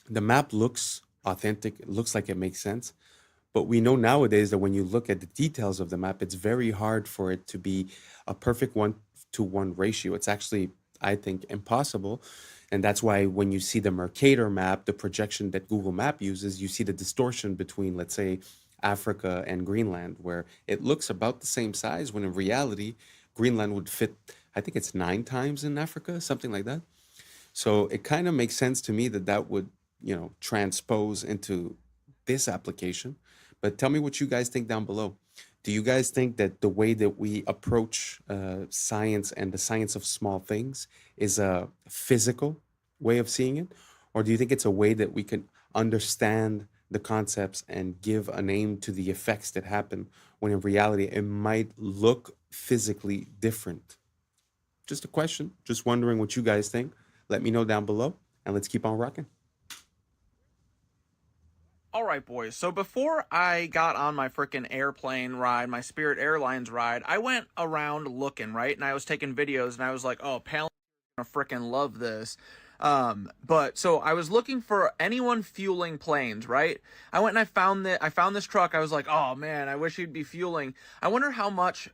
the map looks authentic, it looks like it makes sense. But we know nowadays that when you look at the details of the map, it's very hard for it to be a perfect 1-to-1 ratio. It's actually, I think, impossible. And that's why when you see the Mercator map, the projection that Google Map uses, you see the distortion between, let's say, Africa and Greenland, where it looks about the same size, when in reality, Greenland would fit, I think it's 9 times in Africa, something like that. So it kind of makes sense to me that that would, transpose into this application. But tell me what you guys think down below. Do you guys think that the way that we approach science and the science of small things is a physical way of seeing it? Or do you think it's a way that we can understand the concepts and give a name to the effects that happen, when in reality it might look physically different? Just a question, just wondering what you guys think. Let me know down below, and let's keep on rocking. All right, boys. So before I got on my freaking airplane ride, my Spirit Airlines ride, I went around looking, right? And I was taking videos, and I was like, oh, Palin gonna freaking love this. But so I was looking for anyone fueling planes, right? I went and I found this truck. I was like, oh man, I wish he'd be fueling. I wonder how much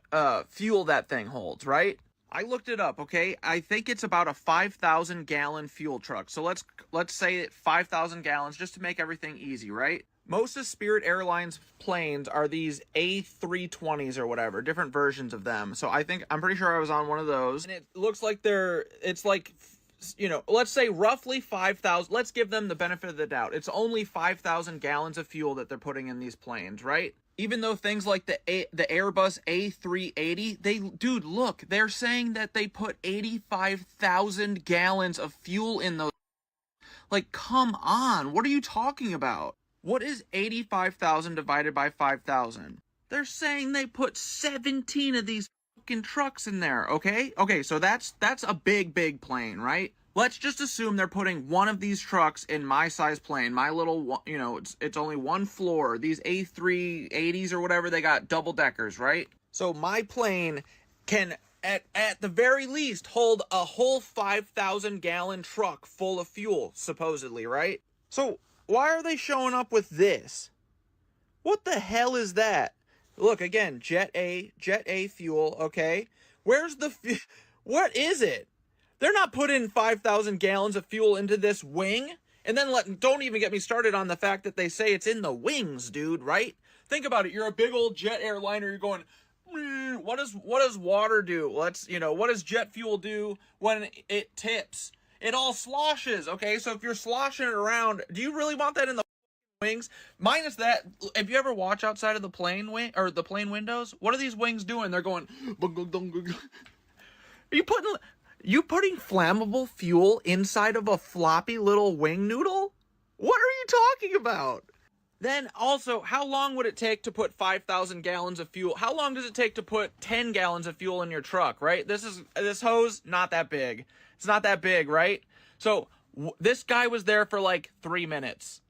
fuel that thing holds, right? I looked it up, okay? I think it's about a 5,000 gallon fuel truck. So let's say 5,000 gallons just to make everything easy, right? Most of Spirit Airlines planes are these A320s or whatever, different versions of them. So I'm pretty sure I was on one of those. And it looks like it's like, let's say roughly 5,000. Let's give them the benefit of the doubt. It's only 5,000 gallons of fuel that they're putting in these planes, right? Even though things like the Airbus A380, look, they're saying that they put 85,000 gallons of fuel in those. Like, come on, what are you talking about? What is 85,000 divided by 5,000? They're saying they put 17 of these fucking trucks in there, okay? Okay, so that's a big plane, right? Let's just assume they're putting one of these trucks in my size plane, my little, it's only one floor. These A380s or whatever, they got double deckers, right? So my plane can, at the very least, hold a whole 5,000 gallon truck full of fuel, supposedly, right? So why are they showing up with this? What the hell is that? Look, again, Jet A fuel, okay? Where's the, what is it? They're not putting 5,000 gallons of fuel into this wing. And then don't even get me started on the fact that they say it's in the wings, dude, right? Think about it. You're a big old jet airliner. You're going, what does water do? What does jet fuel do when it tips? It all sloshes, okay? So if you're sloshing it around, do you really want that in the wings? Minus that, if you ever watch outside of the plane wing or the plane windows, what are these wings doing? They're going, are you putting flammable fuel inside of a floppy little wing noodle? What are you talking about? Then also, how long would it take to put 5,000 gallons of fuel? How long does it take to put 10 gallons of fuel in your truck, right? This hose, not that big. It's not that big, right? So this guy was there for like 3 minutes.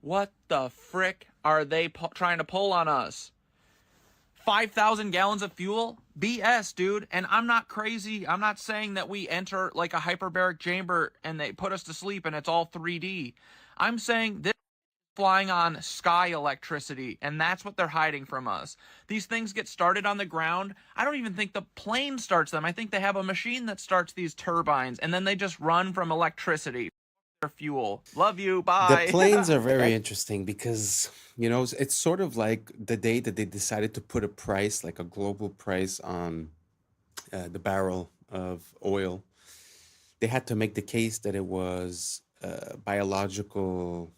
What the frick are they trying to pull on us? 5,000 gallons of fuel? BS, dude. And I'm not crazy. I'm not saying that we enter like a hyperbaric chamber and they put us to sleep and it's all 3D. I'm saying this is flying on sky electricity, and that's what they're hiding from us. These things get started on the ground. I don't even think the plane starts them. I think they have a machine that starts these turbines, and then they just run from electricity. Fuel. Love you. Bye. The planes are very interesting because, it's sort of like the day that they decided to put a price, like a global price on the barrel of oil. They had to make the case that it was biological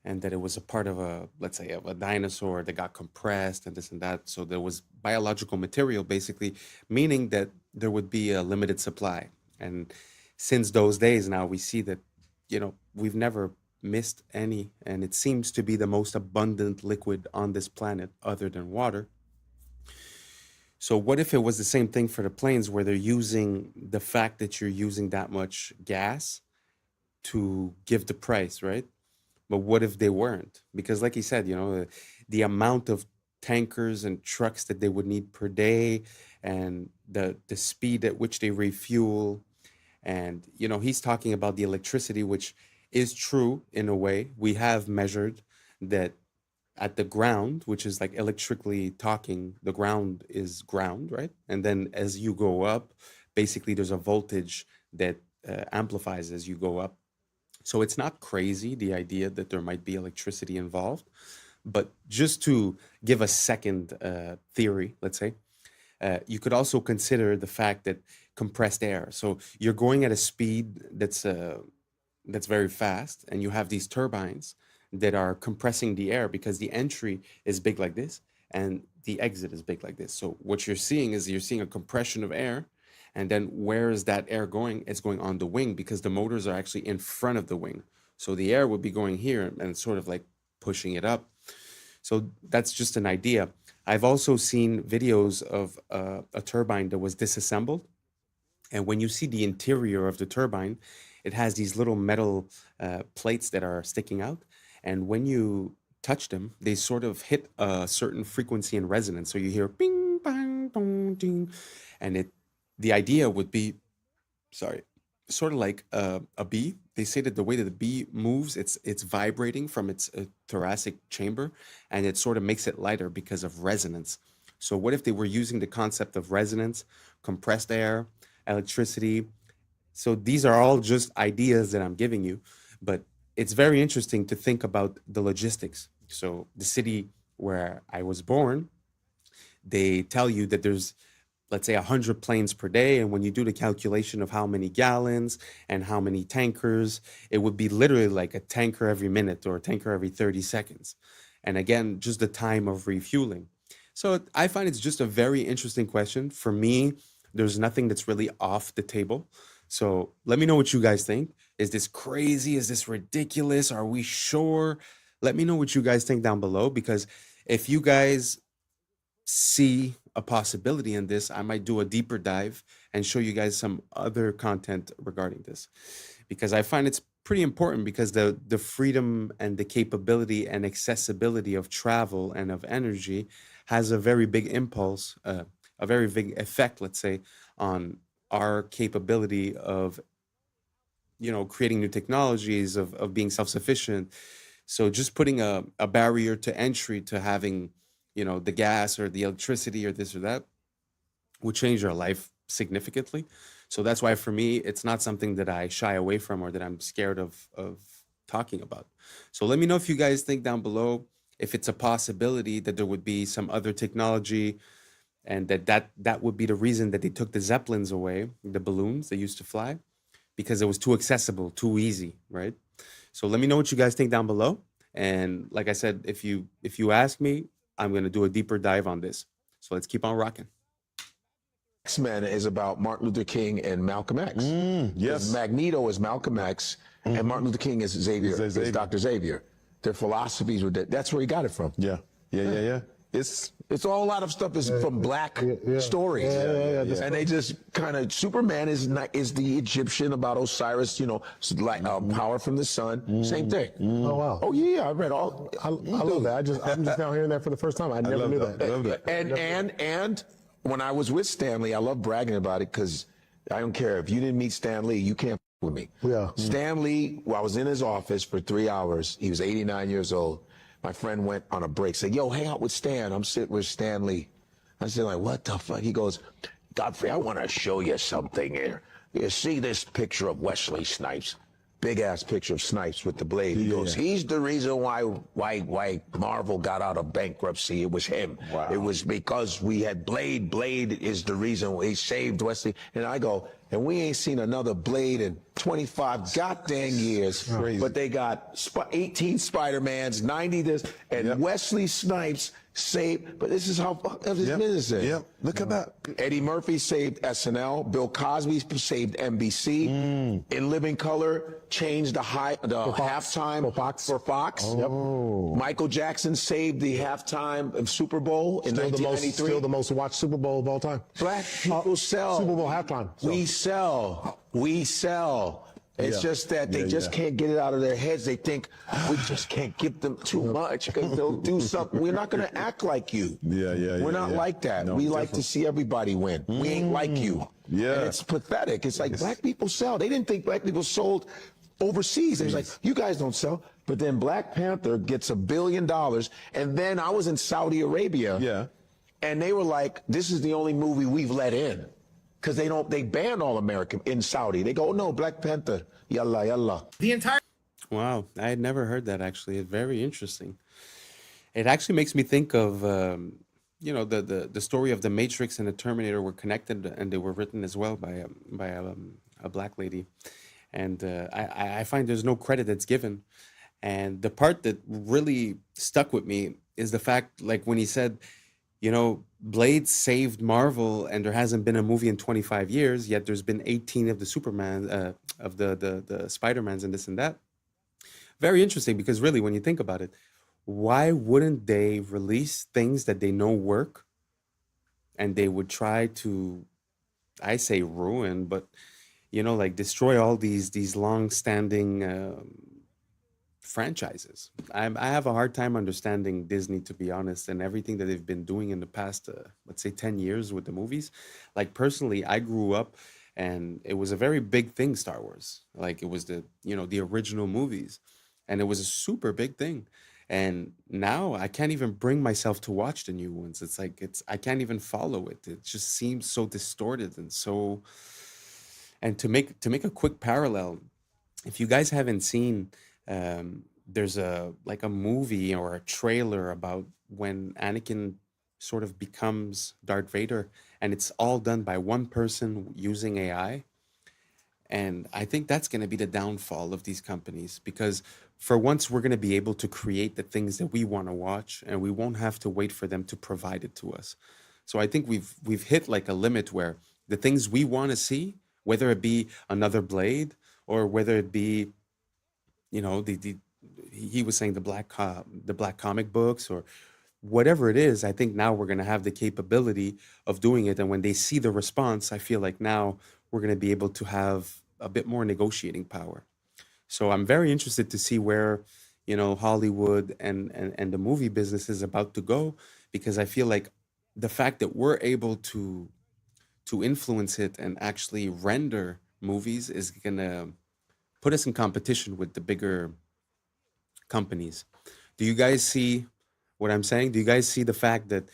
and that it was a part of let's say, of a dinosaur that got compressed and this and that. So there was biological material, basically, meaning that there would be a limited supply. And since those days now, we see that we've never missed any, and it seems to be the most abundant liquid on this planet other than water. So what if it was the same thing for the planes, where they're using the fact that you're using that much gas to give the price, right? But what if they weren't? Because like you said, the amount of tankers and trucks that they would need per day, and the speed at which they refuel. And, he's talking about the electricity, which is true in a way. We have measured that at the ground, which is like electrically talking, the ground is ground, right? And then as you go up, basically there's a voltage that amplifies as you go up. So it's not crazy, the idea that there might be electricity involved. But just to give a second theory, let's say, you could also consider the fact that compressed air. So you're going at a speed that's very fast, and you have these turbines that are compressing the air because the entry is big like this and the exit is big like this. So what you're seeing a compression of air, and then where is that air going? It's going on the wing because the motors are actually in front of the wing. So the air would be going here and sort of like pushing it up. So that's just an idea. I've also seen videos of a turbine that was disassembled. And when you see the interior of the turbine, it has these little metal plates that are sticking out. And when you touch them, they sort of hit a certain frequency and resonance. So you hear bing, bang, boom, ding. And the idea would be, sort of like a bee. They say that the way that the bee moves, it's vibrating from its thoracic chamber, and it sort of makes it lighter because of resonance. So what if they were using the concept of resonance, compressed air, electricity? So these are all just ideas that I'm giving you, but it's very interesting to think about the logistics. So the city where I was born, they tell you that there's, let's say, 100 planes per day. And when you do the calculation of how many gallons and how many tankers, it would be literally like a tanker every minute or a tanker every 30 seconds. And again, just the time of refueling. So I find it's just a very interesting question. For me, there's nothing that's really off the table. So let me know what you guys think. Is this crazy? Is this ridiculous? Are we sure? Let me know what you guys think down below, because if you guys see a possibility in this, I might do a deeper dive and show you guys some other content regarding this, because I find it's pretty important, because the freedom and the capability and accessibility of travel and of energy has a very big impulse, a very big effect, let's say, on our capability of, creating new technologies, of being self-sufficient. So just putting a barrier to entry to having, the gas or the electricity or this or that would change our life significantly. So that's why for me, it's not something that I shy away from or that I'm scared of talking about. So let me know if you guys think down below if it's a possibility that there would be some other technology, and that would be the reason that they took the Zeppelins away, the balloons they used to fly, because it was too accessible, too easy, right? So let me know what you guys think down below. And like I said, if you ask me, I'm going to do a deeper dive on this. So let's keep on rocking. X-Men is about Martin Luther King and Malcolm X. Yes. Magneto is Malcolm X, and Martin Luther King is Xavier, is Dr. Xavier. Their philosophies were that's where he got it from. Yeah. It's all a lot of stuff is from black stories. And they just kind of, Superman is the Egyptian about Osiris, you know, like power from the sun. Same thing. Oh, wow. Oh, yeah, I read all. I love that. I'm just now hearing that for the first time. I never knew that. I love that. And when I was with Stanley, I love bragging about it because I don't care. If you didn't meet Stan Lee, you can't with me. Yeah. Stan Lee, I was in his office for 3 hours. He was 89 years old. My friend went on a break, said, yo, hang out with Stan. I'm sitting with Stan Lee. I said, like, what the fuck? He goes, Godfrey, I want to show you something here. You see this picture of Wesley Snipes? Big ass picture of Snipes with the blade. He goes, he's the reason why Marvel got out of bankruptcy. It was him. Wow. It was because we had Blade. Blade is the reason he saved Wesley. And I go, and we ain't seen another Blade in 25 goddamn years. Crazy. But they got 18 Spider-Mans, 90 this, and Wesley Snipes saved. But this is how fucked up his business is. Yep. Look at that. Eddie Murphy saved SNL. Bill Cosby saved NBC. In Living Color changed the halftime for Fox. Oh. Michael Jackson saved the halftime of Super Bowl in Still 1993. still the most watched Super Bowl of all time. Black people sell. Super Bowl halftime. So. We sell. It's just that they just can't get it out of their heads. They think we just can't give them too much because they'll do something. We're not going to act like you. We're not like that. No, we like to see everybody win. We ain't like you. And it's pathetic. It's like black people sell. They didn't think black people sold overseas. They was like, you guys don't sell. But then Black Panther gets $1 billion. And then I was in Saudi Arabia. And they were like, this is the only movie we've let in. Because they ban all American in Saudi. They go, no, Black Panther, yalla, yalla. The entire. Wow, I had never heard that actually. It's very interesting. It actually makes me think of, you know, the story of the Matrix and the Terminator were connected, and they were written as well by a black lady. And I find there's no credit that's given. And the part that really stuck with me is the fact, like when he said, you know, Blade saved Marvel, and there hasn't been a movie in 25 years, yet there's been 18 of the Superman, of the Spider-Mans and this and that. Very interesting, because really, when you think about it, why wouldn't they release things that they know work, and they would try to, I say ruin, but, you know, like destroy all these long-standing franchises. I have a hard time understanding Disney, to be honest, and everything that they've been doing in the past, let's say 10 years with the movies. Like personally, I grew up and it was a very big thing, Star Wars. Like it was the original movies, and it was a super big thing. And now I can't even bring myself to watch the new ones. It's like, I can't even follow it. It just seems so distorted and so, and to make a quick parallel, if you guys haven't seen, there's a movie or a trailer about when Anakin sort of becomes Darth Vader, and it's all done by one person using AI. And I think that's going to be the downfall of these companies, because for once we're going to be able to create the things that we want to watch, and we won't have to wait for them to provide it to us. So I think we've hit like a limit where the things we want to see, whether it be another Blade or whether it be, you know, he was saying the black comic books or whatever it is, I think now we're going to have the capability of doing it. And when they see the response, I feel like now we're going to be able to have a bit more negotiating power. So I'm very interested to see where, you know, Hollywood and the movie business is about to go, because I feel like the fact that we're able to influence it and actually render movies is going to put us in competition with the bigger companies. Do you guys see what I'm saying? Do you guys see the fact that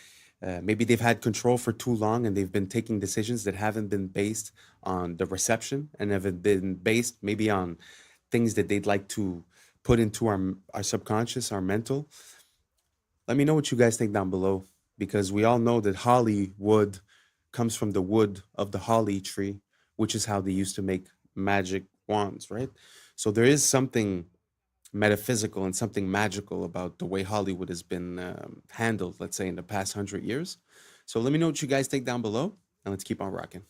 Maybe they've had control for too long and they've been taking decisions that haven't been based on the reception and have been based maybe on things that they'd like to put into our subconscious, our mental. Let me know what you guys think down below, because we all know that Hollywood comes from the wood of the holly tree, which is how they used to make magic wands, right? So there is something metaphysical and something magical about the way Hollywood has been handled, let's say, in the past 100 years. So let me know what you guys think down below, and let's keep on rocking.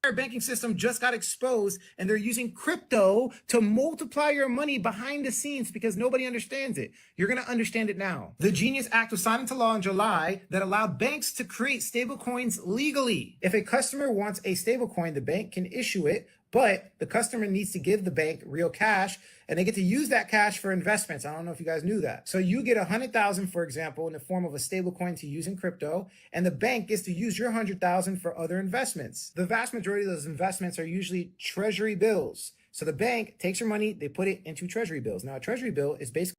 Our banking system just got exposed, and they're using crypto to multiply your money behind the scenes because nobody understands it. You're going to understand it now. The Genius Act was signed into law in July that allowed banks to create stablecoins legally. If a customer wants a stablecoin, the bank can issue it, but the customer needs to give the bank real cash, and they get to use that cash for investments. I don't know if you guys knew that. So you get 100,000, for example, in the form of a stablecoin to use in crypto, and the bank gets to use your 100,000 for other investments. The vast majority of those investments are usually treasury bills. So the bank takes your money, they put it into treasury bills. Now, a treasury bill is basically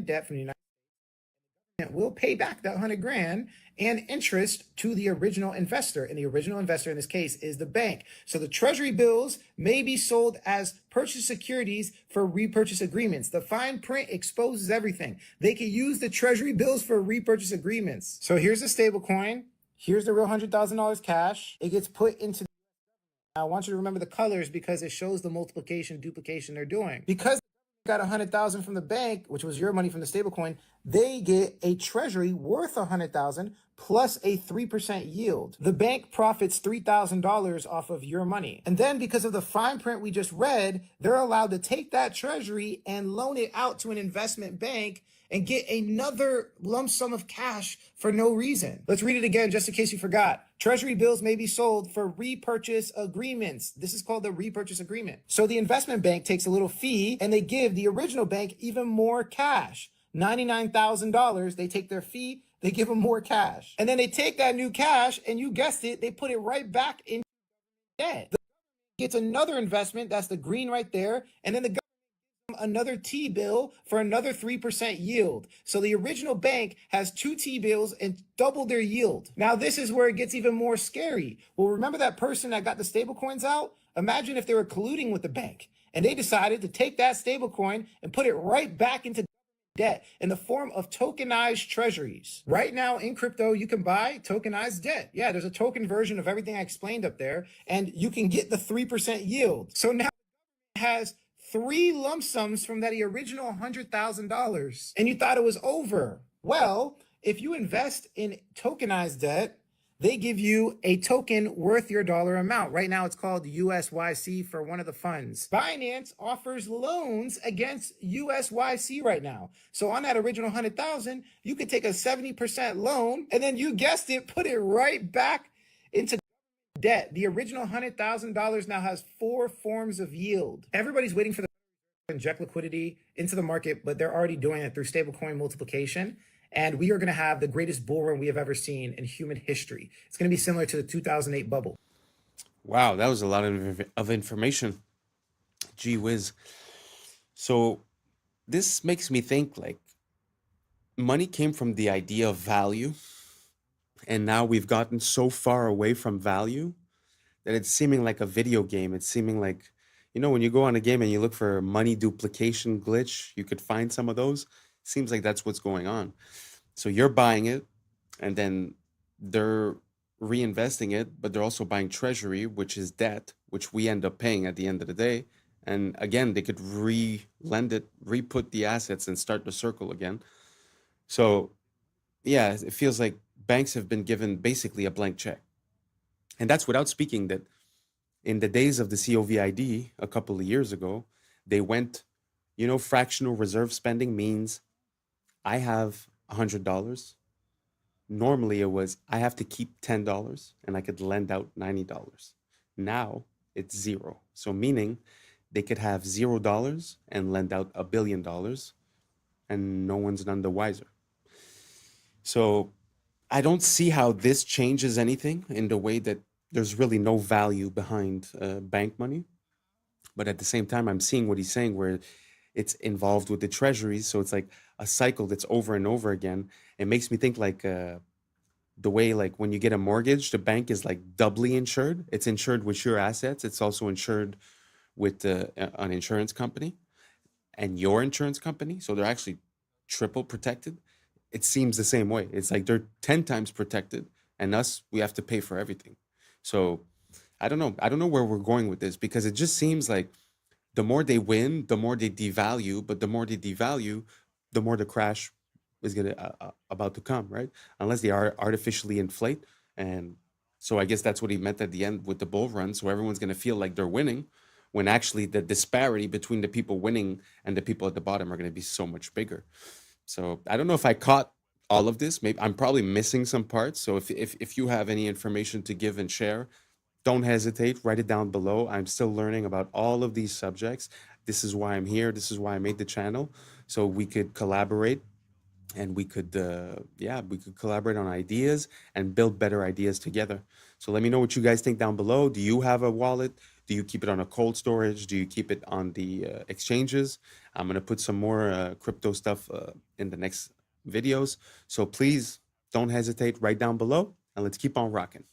debt from the United States. Will pay back that 100 grand and interest to the original investor. And the original investor in this case is the bank. So the treasury bills may be sold as purchase securities for repurchase agreements. The fine print exposes everything. They can use the treasury bills for repurchase agreements. So here's the stable coin. Here's the real $100,000 cash. It gets put into. I want you to remember the colors because it shows the multiplication, duplication they're doing. Because got 100,000 from the bank, which was your money from the stablecoin, they get a treasury worth 100,000 plus a 3% yield. The bank profits $3,000 off of your money. And then because of the fine print we just read, they're allowed to take that treasury and loan it out to an investment bank and get another lump sum of cash for no reason. Let's read it again just in case you forgot. Treasury bills may be sold for repurchase agreements. This is called the repurchase agreement. So the investment bank takes a little fee and they give the original bank even more cash. $99,000, they take their fee, they give them more cash. And then they take that new cash and you guessed it, they put it right back in debt. The government gets another investment, that's the green right there, and then the government another T-bill for another 3% yield. So the original bank has two T-bills and double their yield. Now this is where it gets even more scary. Well, remember that person that got the stable coins out? Imagine if they were colluding with the bank and they decided to take that stable coin and put it right back into debt in the form of tokenized treasuries. Right now in crypto, you can buy tokenized debt. Yeah, there's a token version of everything I explained up there, and you can get the 3% yield. So now it has three lump sums from that original $100,000, and you thought it was over. Well, if you invest in tokenized debt, they give you a token worth your dollar amount. Right now, it's called USYC for one of the funds. Binance offers loans against USYC right now. So on that original 100,000, you could take a 70% loan, and then you guessed it, put it right back into debt. The original $100,000 now has 4 forms of yield. Everybody's waiting for the to inject liquidity into the market, but they're already doing it through stablecoin multiplication. And we are going to have the greatest bull run we have ever seen in human history. It's going to be similar to the 2008 bubble. Wow, that was a lot of information. Gee whiz. So this makes me think, like, money came from the idea of value, and now we've gotten so far away from value that it's seeming like a video game. It's seeming like, you know, when you go on a game and you look for money duplication glitch, you could find some of those. Seems like that's what's going on. So you're buying it, and then they're reinvesting it, but they're also buying treasury, which is debt, which we end up paying at the end of the day. And again, they could re-lend it, re-put the assets and start the circle again. So yeah, it feels like banks have been given basically a blank check. And that's without speaking that in the days of the COVID a couple of years ago, they went, you know, fractional reserve spending means I have $100. Normally it was I have to keep $10 and I could lend out $90. Now it's zero. So meaning they could have $0 and lend out $1 billion and no one's none the wiser. So I don't see how this changes anything in the way that there's really no value behind bank money. But at the same time, I'm seeing what he's saying where it's involved with the treasuries. So it's like a cycle that's over and over again. It makes me think like the way, like, when you get a mortgage, the bank is like doubly insured. It's insured with your assets. It's also insured with an insurance company and your insurance company. So they're actually triple protected. It seems the same way. It's like they're 10 times protected, and us, we have to pay for everything. So I don't know. I don't know where we're going with this, because it just seems like the more they win, the more they devalue, but the more they devalue, the more the crash is about to come, right? Unless they are artificially inflate. And so I guess that's what he meant at the end with the bull run. So everyone's going to feel like they're winning, when actually the disparity between the people winning and the people at the bottom are going to be so much bigger. So I don't know if I caught all of this. Maybe I'm probably missing some parts. So if you have any information to give and share, don't hesitate, write it down below. I'm still learning about all of these subjects. This is why I'm here. This is why I made the channel, so we could collaborate, and we could we could collaborate on ideas and build better ideas together. So let me know what you guys think down below. Do you have a wallet? Do you keep it on a cold storage? Do you keep it on the exchanges? I'm going to put some more crypto stuff in the next videos. So please don't hesitate, write down below, and let's keep on rocking.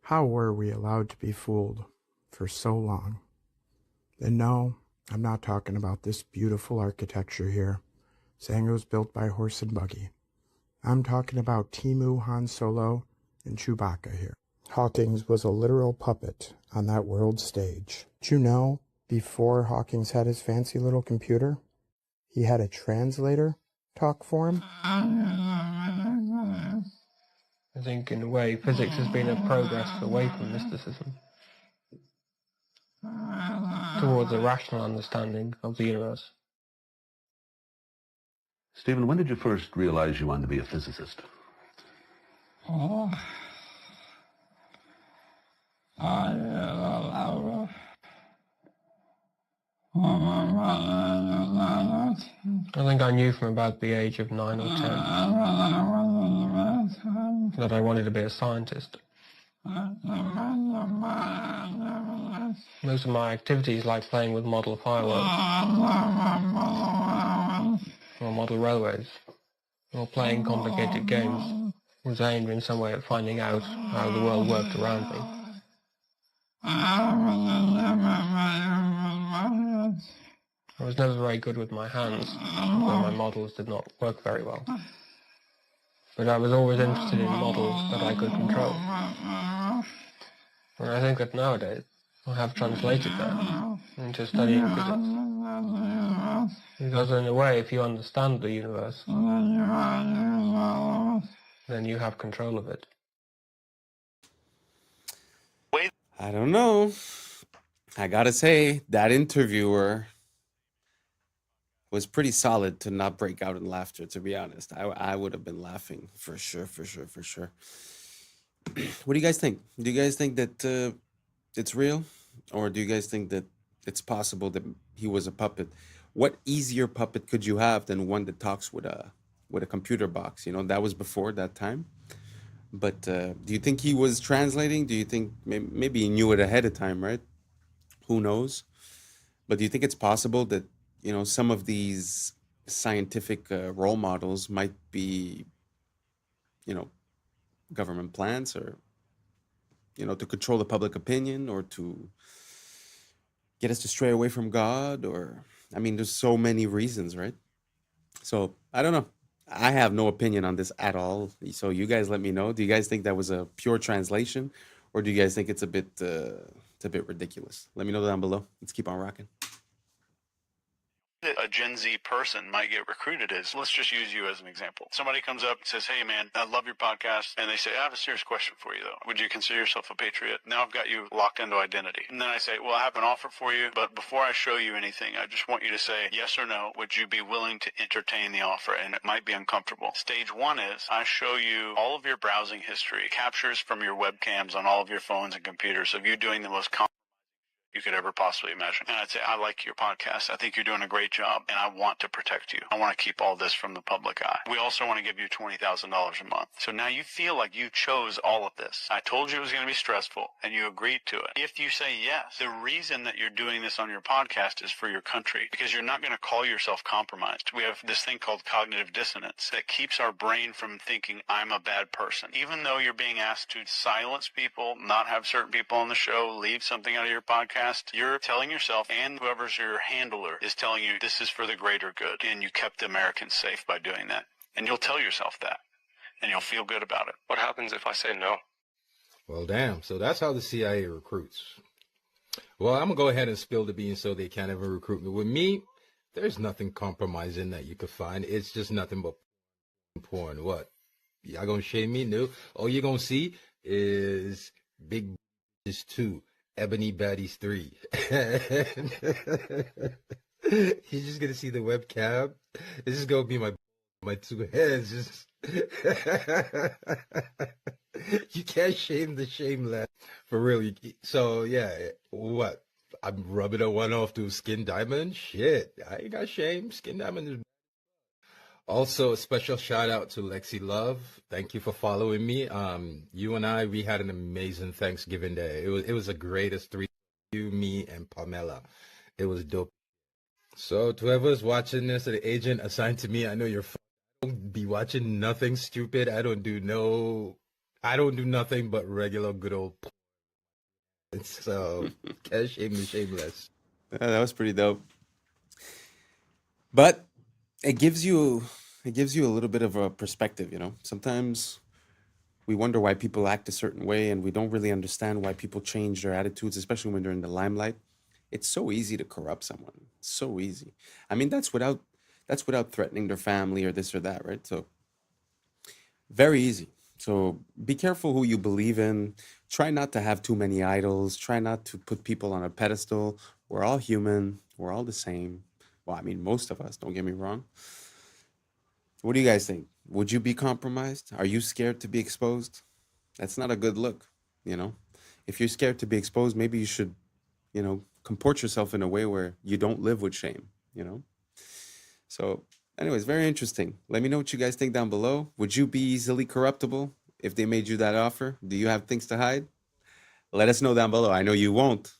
How were we allowed to be fooled for so long? And no, I'm not talking about this beautiful architecture here, saying it was built by horse and buggy. I'm talking about Timu, Han Solo, and Chewbacca here. Hawkins was a literal puppet on that world stage. Did you know, before Hawkins had his fancy little computer, he had a translator talk for him? I think, in a way, physics has been a progress away from mysticism towards a rational understanding of the universe. Stephen, when did you first realize you wanted to be a physicist? Oh. I think I knew from about the age of 9 or 10 that I wanted to be a scientist. Most of my activities, like playing with model fireworks, or model railways, or playing complicated games, was aimed in some way at finding out how the world worked around me. I was never very good with my hands, so my models did not work very well. But I was always interested in models that I could control. And I think that nowadays I have translated that into studying physics. Because in a way, if you understand the universe, then you have control of it. I don't know. I gotta say, that interviewer was pretty solid to not break out in laughter, to be honest. I would have been laughing for sure. What do you guys think? Do you guys think that it's real? Or do you guys think that it's possible that he was a puppet? What easier puppet could you have than one that talks with a computer box? You know, that was before that time. But do you think he was translating? Do you think maybe he knew it ahead of time, right? Who knows? But do you think it's possible that, you know, some of these scientific role models might be, you know, government plans, or, you know, to control the public opinion, or to get us to stray away from God? Or, I mean, there's so many reasons, right? So I don't know. I have no opinion on this at all. So you guys let me know. Do you guys think that was a pure translation, or do you guys think it's a bit ridiculous? Let me know down below. Let's keep on rocking. A Gen Z person might get recruited is, let's just use you as an example. Somebody comes up and says, hey man, I love your podcast. And they say, I have a serious question for you though. Would you consider yourself a patriot? Now I've got you locked into identity. And then I say, well, I have an offer for you, but before I show you anything, I just want you to say yes or no. Would you be willing to entertain the offer? And it might be uncomfortable. Stage one is I show you all of your browsing history, captures from your webcams on all of your phones and computers of you doing the most you could ever possibly imagine. And I'd say, I like your podcast. I think you're doing a great job, and I want to protect you. I want to keep all this from the public eye. We also want to give you $20,000 a month. So now you feel like you chose all of this. I told you it was going to be stressful, and you agreed to it. If you say yes, the reason that you're doing this on your podcast is for your country, because you're not going to call yourself compromised. We have this thing called cognitive dissonance that keeps our brain from thinking I'm a bad person. Even though you're being asked to silence people, not have certain people on the show, leave something out of your podcast, you're telling yourself, and whoever's your handler is telling you this is for the greater good, and you kept Americans safe by doing that. And you'll tell yourself that, and you'll feel good about it. What happens if I say no? Well, damn. So that's how the CIA recruits. Well, I'm going to go ahead and spill the beans so they can't ever recruit me. With me, there's nothing compromising that you could find. It's just nothing but porn. What? Y'all going to shame me? No. All you're going to see is Big is 2. Ebony Baddies 3. You're just gonna see the webcam. This is gonna be my two heads. Just you can't shame the shameless for real. So yeah, what? I'm rubbing a one off to Skin Diamond. Shit, I ain't got shame. Skin Diamond is. Also, a special shout out to Lexi Love. Thank you for following me. You and we had an amazing Thanksgiving day. It was the greatest three. You, me, and Pamela. It was dope. So, to whoever's watching this, an agent assigned to me, I know you're don't be watching nothing stupid. I don't do nothing but regular good old. So, can't shame me shameless. Yeah, that was pretty dope. But it gives you a little bit of a perspective, you know. Sometimes we wonder why people act a certain way, and we don't really understand why people change their attitudes, especially when they're in the limelight. It's so easy to corrupt someone. It's so easy. I mean, that's without threatening their family or this or that, right? So very easy. So be careful who you believe in. Try not to have too many idols. Try not to put people on a pedestal. We're all human. We're all the same. Well, I mean, most of us, don't get me wrong. What do you guys think? Would you be compromised? Are you scared to be exposed? That's not a good look, you know? If you're scared to be exposed, maybe you should, you know, comport yourself in a way where you don't live with shame, you know? So, anyways, very interesting. Let me know what you guys think down below. Would you be easily corruptible if they made you that offer? Do you have things to hide? Let us know down below. I know you won't,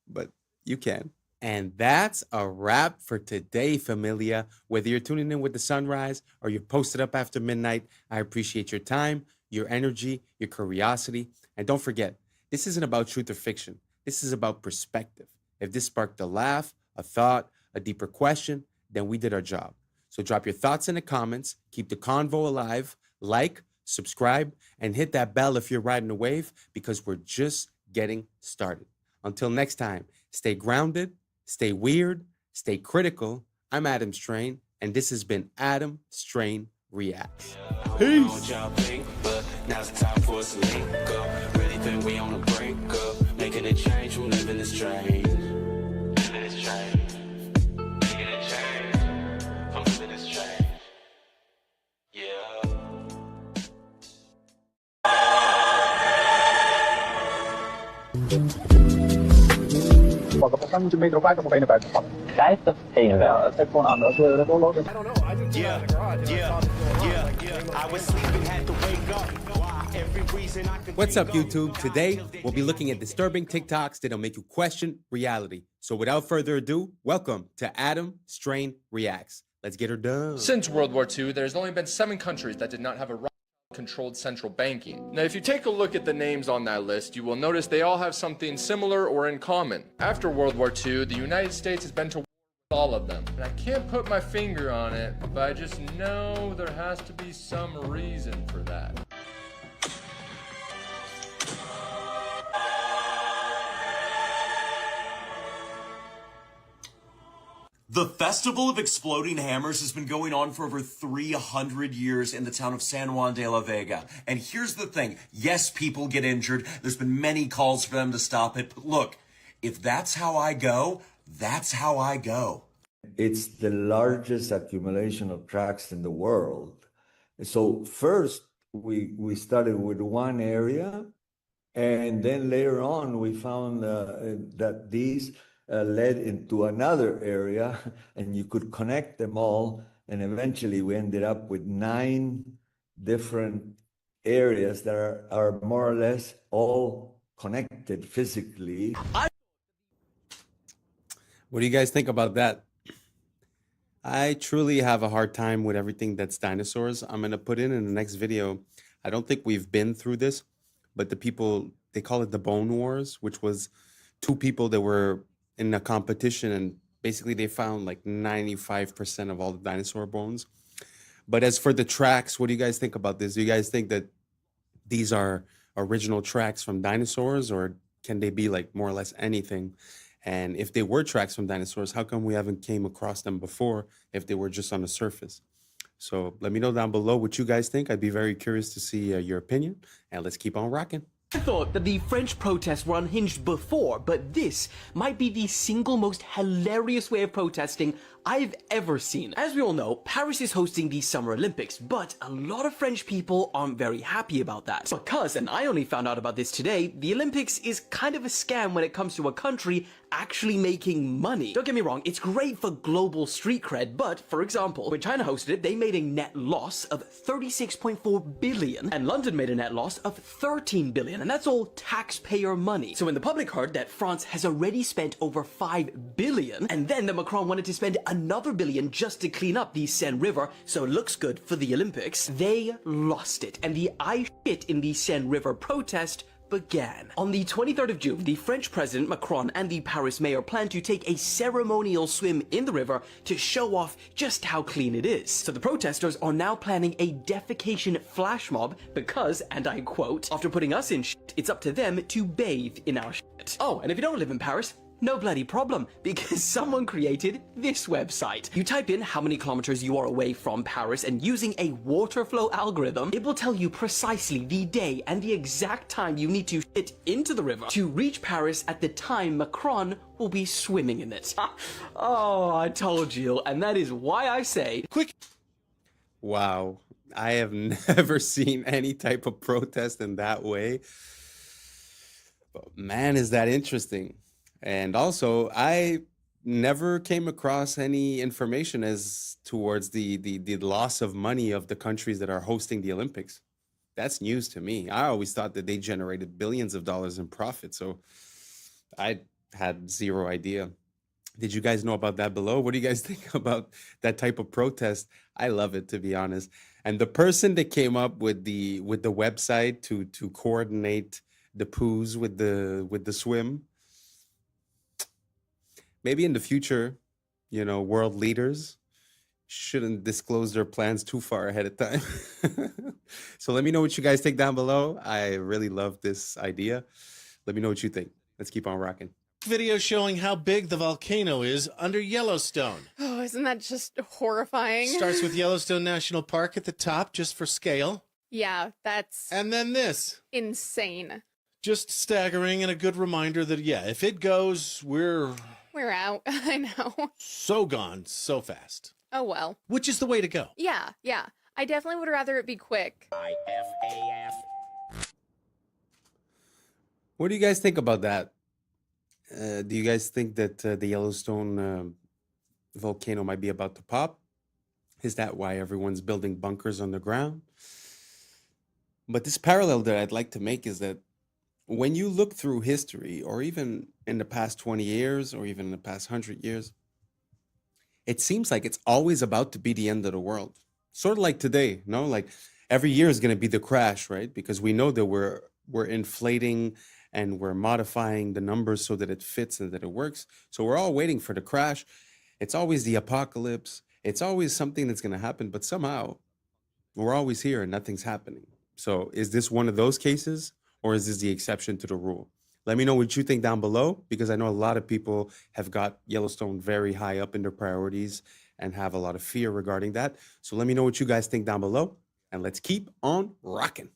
but you can. And that's a wrap for today, familia. Whether you're tuning in with the sunrise or you're posted up after midnight, I appreciate your time, your energy, your curiosity. And don't forget, this isn't about truth or fiction. This is about perspective. If this sparked a laugh, a thought, a deeper question, then we did our job. So drop your thoughts in the comments, keep the convo alive, like, subscribe, and hit that bell if you're riding a wave, because we're just getting started. Until next time, stay grounded, stay weird, stay critical. I'm Adam Strain, and this has been Adam Strain Reacts. Peace. Now's the time for us to link up. Really think we on the brink up. Making a change from living this strange. Living this strange. Making a change from living this strange. Yeah. I don't know. I just I was sleeping, had to wake up. Every reason I could. What's up, YouTube? Today, we'll be looking at disturbing TikToks that'll make you question reality. So without further ado, welcome to Adam Strain Reacts. Let's get her done. Since World War II, there's only been 7 countries that did not have a controlled central banking. Now, if you take a look at the names on that list, you will notice they all have something similar or in common. After World War II, the United States has been to war with all of them. And I can't put my finger on it, but I just know there has to be some reason for that. The Festival of Exploding Hammers has been going on for over 300 years in the town of San Juan de la Vega. And here's the thing. Yes, people get injured. There's been many calls for them to stop it. But look, if that's how I go, that's how I go. It's the largest accumulation of tracks in the world. So first, we started with one area, And then later on, we found that these led into another area, and you could connect them all. And eventually, we ended up with 9 different areas that are more or less all connected physically. What do you guys think about that? I truly have a hard time with everything that's dinosaurs. I'm going to put in the next video. I don't think we've been through this, but the people, they call it the Bone Wars, which was 2 people that were in a competition, and basically they found like 95% of all the dinosaur bones. But as for the tracks, what do you guys think about this? Do you guys think that these are original tracks from dinosaurs, or can they be like more or less anything? And if they were tracks from dinosaurs, how come we haven't came across them before if they were just on the surface? So let me know down below what you guys think. I'd be very curious to see your opinion, and let's keep on rocking. I thought that the French protests were unhinged before, but this might be the single most hilarious way of protesting I've ever seen. As we all know, Paris is hosting the Summer Olympics, but a lot of French people aren't very happy about that. Because, and I only found out about this today, the Olympics is kind of a scam when it comes to a country actually making money. Don't get me wrong, it's great for global street cred, but for example, when China hosted it, they made a net loss of 36.4 billion, and London made a net loss of 13 billion, and that's all taxpayer money. So when the public heard that France has already spent over 5 billion, and then that Macron wanted to spend another billion just to clean up the Seine River so it looks good for the Olympics, they lost it, and the I shit in the Seine River protest began. On the 23rd of June, the French President Macron and the Paris mayor plan to take a ceremonial swim in the river to show off just how clean it is. So the protesters are now planning a defecation flash mob because, and I quote, after putting us in shit, it's up to them to bathe in our shit. Oh, and if you don't live in Paris, no bloody problem, because someone created this website. You type in how many kilometers you are away from Paris, and using a water flow algorithm, it will tell you precisely the day and the exact time you need to shit into the river to reach Paris at the time Macron will be swimming in it. Oh, I told you, and that is why I say, quick. Wow, I have never seen any type of protest in that way. But man, is that interesting. And also, I never came across any information as towards the loss of money of the countries that are hosting the Olympics. That's news to me. I always thought that they generated billions of dollars in profit, so I had zero idea. Did you guys know about that below? What do you guys think about that type of protest? I love it, to be honest. And the person that came up with the website to coordinate the poos with the swim, maybe in the future, you know, world leaders shouldn't disclose their plans too far ahead of time. So let me know what you guys think down below. I really love this idea. Let me know what you think. Let's keep on rocking. Video showing how big the volcano is under Yellowstone. Oh, isn't that just horrifying? Starts with Yellowstone National Park at the top, just for scale. Yeah, that's... And then this. Insane. Just staggering, and a good reminder that, yeah, if it goes, we're out. I know. So gone, so fast. Oh, well. Which is the way to go. Yeah. I definitely would rather it be quick. What do you guys think about that? Do you guys think that the Yellowstone volcano might be about to pop? Is that why everyone's building bunkers underground? But this parallel that I'd like to make is that when you look through history, or even in the past 20 years, or even in the past 100 years, it seems like it's always about to be the end of the world. Sort of like today, no? Like every year is going to be the crash, right? Because we know that we're inflating and we're modifying the numbers so that it fits and that it works. So we're all waiting for the crash. It's always the apocalypse. It's always something that's going to happen, but somehow we're always here and nothing's happening. So is this one of those cases? Or is this the exception to the rule? Let me know what you think down below, because I know a lot of people have got Yellowstone very high up in their priorities and have a lot of fear regarding that. So let me know what you guys think down below, and let's keep on rocking.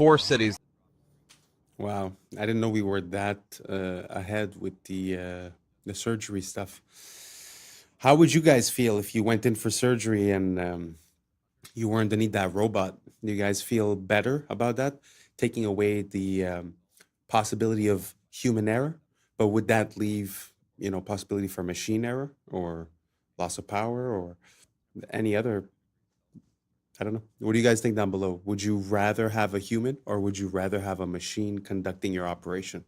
4 cities. Wow, I didn't know we were that ahead with the surgery stuff. How would you guys feel if you went in for surgery and you were underneath that robot? Do you guys feel better about that? Taking away the possibility of human error, but would that leave, possibility for machine error or loss of power or any other? I don't know. What do you guys think down below? Would you rather have a human or would you rather have a machine conducting your operation?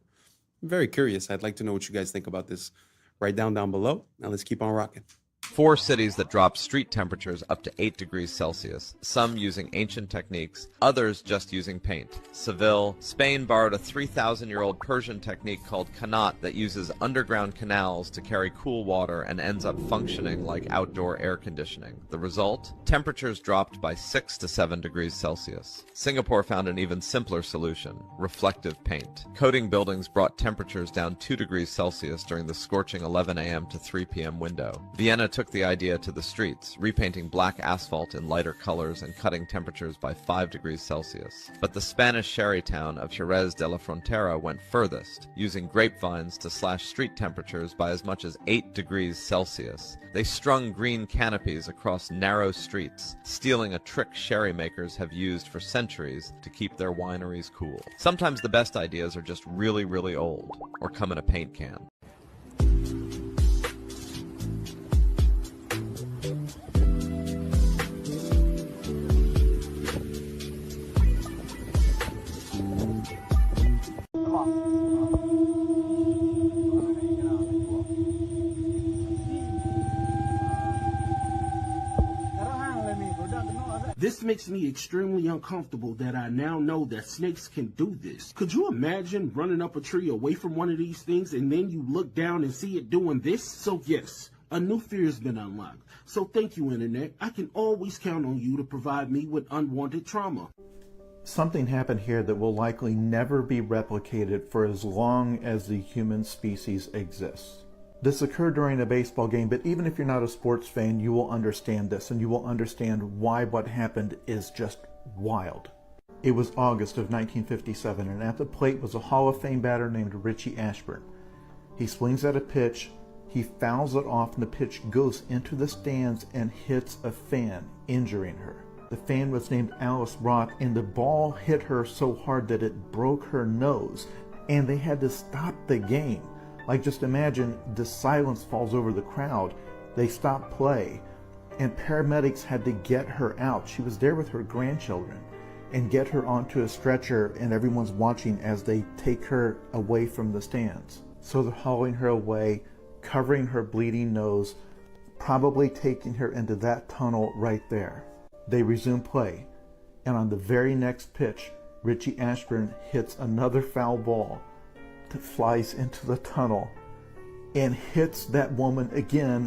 I'm very curious. I'd like to know what you guys think about this. Write down below. Now let's keep on rocking. 4 cities that dropped street temperatures up to 8 degrees Celsius, some using ancient techniques, others just using paint. Seville, Spain borrowed a 3,000-year-old Persian technique called qanat that uses underground canals to carry cool water and ends up functioning like outdoor air conditioning. The result? Temperatures dropped by 6 to 7 degrees Celsius. Singapore found an even simpler solution, reflective paint. Coating buildings brought temperatures down 2 degrees Celsius during the scorching 11 a.m. to 3 p.m. window. Vienna took the idea to the streets, repainting black asphalt in lighter colors and cutting temperatures by 5 degrees Celsius. But the Spanish sherry town of Jerez de la Frontera went furthest, using grapevines to slash street temperatures by as much as 8 degrees Celsius. They strung green canopies across narrow streets, stealing a trick sherry makers have used for centuries to keep their wineries cool. Sometimes the best ideas are just really, really old, or come in a paint can. This makes me extremely uncomfortable that I now know that snakes can do this. Could you imagine running up a tree away from one of these things and then you look down and see it doing this? So yes, a new fear has been unlocked. So thank you, Internet. I can always count on you to provide me with unwanted trauma. Something happened here that will likely never be replicated for as long as the human species exists. This occurred during a baseball game, but even if you're not a sports fan, you will understand this, and you will understand why what happened is just wild. It was August of 1957, and at the plate was a Hall of Fame batter named Richie Ashburn. He swings at a pitch, he fouls it off, and the pitch goes into the stands and hits a fan, injuring her. The fan was named Alice Roth, and the ball hit her so hard that it broke her nose, and they had to stop the game. Like, just imagine the silence falls over the crowd. They stop play, and paramedics had to get her out. She was there with her grandchildren, and get her onto a stretcher, and everyone's watching as they take her away from the stands. So they're hauling her away, covering her bleeding nose, probably taking her into that tunnel right there. They resume play, and on the very next pitch, Richie Ashburn hits another foul ball that flies into the tunnel and hits that woman again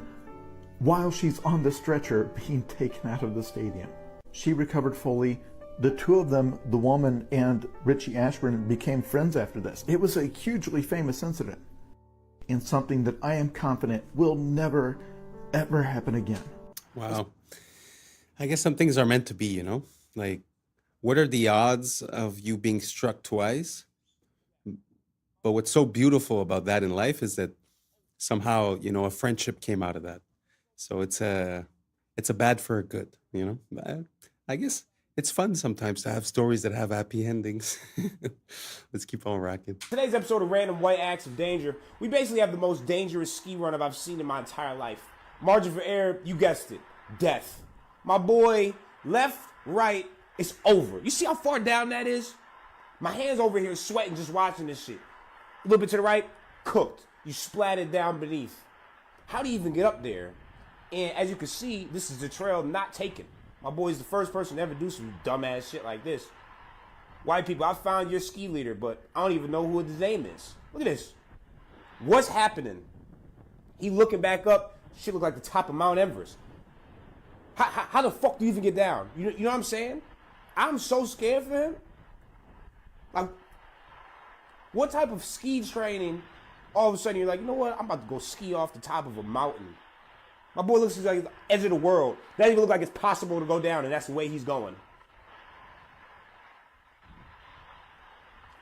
while she's on the stretcher being taken out of the stadium. She recovered fully. The two of them, the woman and Richie Ashburn, became friends after this. It was a hugely famous incident and something that I am confident will never, ever happen again. Wow. I guess some things are meant to be, Like, what are the odds of you being struck twice? But what's so beautiful about that in life is that somehow, a friendship came out of that. So it's a bad for a good, I guess it's fun sometimes to have stories that have happy endings. Let's keep on rocking. Today's episode of Random White Acts of Danger, we basically have the most dangerous ski run I've seen in my entire life. Margin for error, you guessed it, death. My boy, left, right, it's over. You see how far down that is? My hand's over here sweating just watching this shit. A little bit to the right, cooked. You splattered down beneath. How do you even get up there? And as you can see, this is the trail not taken. My boy's the first person to ever do some dumbass shit like this. White people, I found your ski leader, but I don't even know who his name is. Look at this. What's happening? He looking back up, shit look like the top of Mount Everest. How the fuck do you even get down? You know what I'm saying? I'm so scared for him. Like, what type of ski training, all of a sudden you're like, you know what, I'm about to go ski off the top of a mountain. My boy looks like the edge of the world. Doesn't even look like it's possible to go down, and that's the way he's going.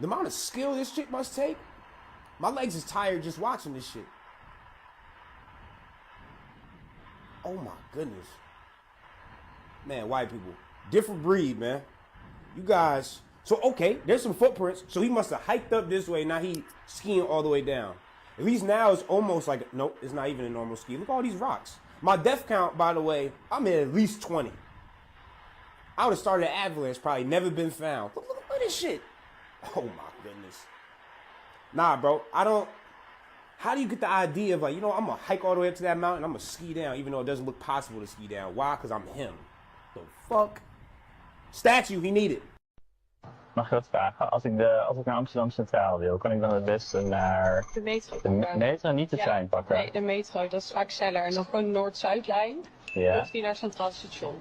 The amount of skill this shit must take. My legs is tired just watching this shit. Oh my goodness. Man, white people. Different breed, man. You guys. So, okay, there's some footprints. So he must have hiked up this way. Now he skiing all the way down. At least now it's almost like, nope, it's not even a normal ski. Look at all these rocks. My death count, by the way, I'm at least 20. I would have started an avalanche, probably never been found. Look at this shit. Oh my goodness. Nah, bro, I don't. How do you get the idea of like, you know, I'm gonna hike all the way up to that mountain, I'm gonna ski down, even though it doesn't look possible to ski down. Why? Because I'm him. The fuck? Statue, he needed. Mag ik wat vragen? Als ik naar Amsterdam Centraal wil, kan ik dan het beste naar de metro de metro, niet de trein pakken? Nee, de metro, dat is vaak sneller. En dan gewoon de Noord-Zuidlijn. Ja. Of die naar Centraal Station.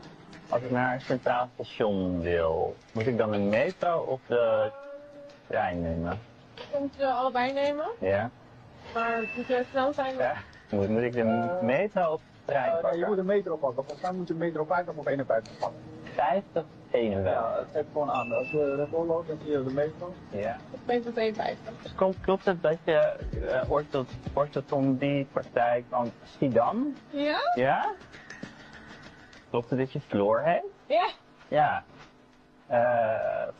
Als ik naar Centraal Station wil, moet ik dan de metro of de trein nemen? Je kunt allebei nemen. Ja. Maar moet je snel zijn? Ja. Moet ik de metro of de trein pakken? Je moet de metro pakken. Volgens mij moet je de metro 50 of 51 pakken. 50 51. Ja, het geeft gewoon aan. Als we rechtdoor lopen, dan zie je de metro. Ja. Of metro 52. Dus klopt het dat je orthodontiepraktijk van Schiedam? Ja? Ja? Klopt het dat je Floor heet? Ja. Ja.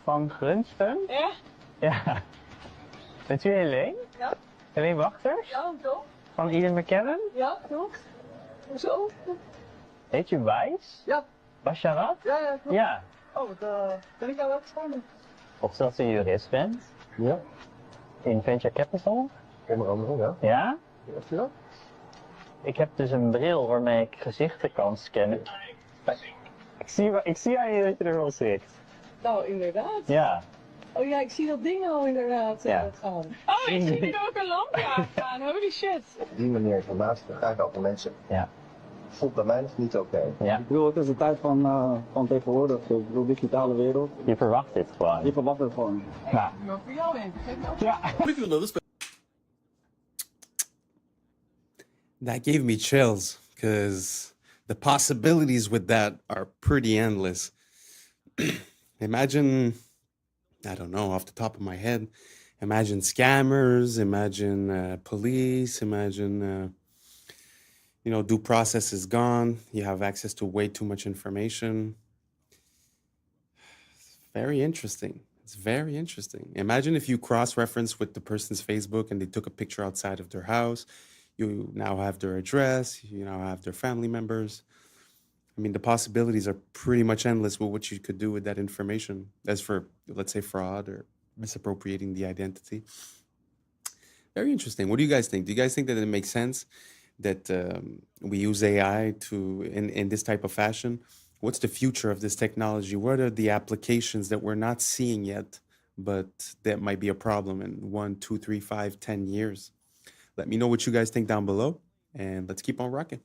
Van Grunsten? Ja. Ja. Bent u Helene? Ja. Helene Wachters? Ja, toch? Van Ian McKellen? Ja, klopt. Hoezo? Heet je Wijs? Ja. Basharat? Ja, ja, klopt. Ja. Oh, wat ben ik nou wat spannend? Of dat u jurist bent? Ja. In Venture Capital? Onder andere, ja. Ja? Ja. Ik heb dus een bril waarmee ik gezichten kan scannen. Ik zie aan je dat je ervan schrikt. Nou, inderdaad. Ja. Oh ja, ik zie dat ding al inderdaad gaan. Oh, ik zie er ook een lampje aan. Holy shit. Op die manier informatie te krijgen over mensen. Ja. Voelt bij mij niet oké. Ja. Ik bedoel, het is de tijd van tegenwoordig. Ik bedoel, digitale wereld. Je verwacht dit gewoon. Je verwacht het gewoon. Ja. Maar voor jou in. Ja. That gave me chills because the possibilities with that are pretty endless. Imagine, I don't know, off the top of my head, imagine scammers, imagine police, imagine, due process is gone. You have access to way too much information. It's very interesting. It's very interesting. Imagine if you cross-reference with the person's Facebook and they took a picture outside of their house. You now have their address. You now have their family members. I mean, the possibilities are pretty much endless with what you could do with that information. As for, let's say, fraud or misappropriating the identity. Very interesting. What do you guys think? Do you guys think that it makes sense that we use AI in this type of fashion? What's the future of this technology? What are the applications that we're not seeing yet, but that might be a problem in 1, 2, 3, 5, 10 years? Let me know what you guys think down below, and let's keep on rocking.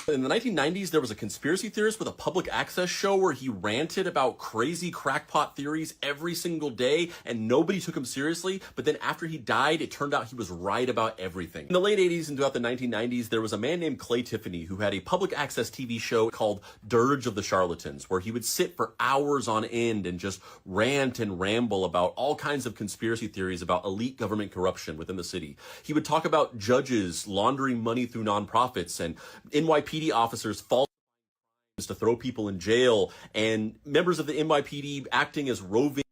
In the 1990s, there was a conspiracy theorist with a public access show where he ranted about crazy crackpot theories every single day, and nobody took him seriously. But then after he died, it turned out he was right about everything. In the late 80s and throughout the 1990s, there was a man named Clay Tiffany who had a public access TV show called Dirge of the Charlatans, where he would sit for hours on end and just rant and ramble about all kinds of conspiracy theories about elite government corruption within the city. He would talk about judges laundering money through nonprofits and NYPD officers falsifying to throw people in jail, and members of the NYPD acting as roving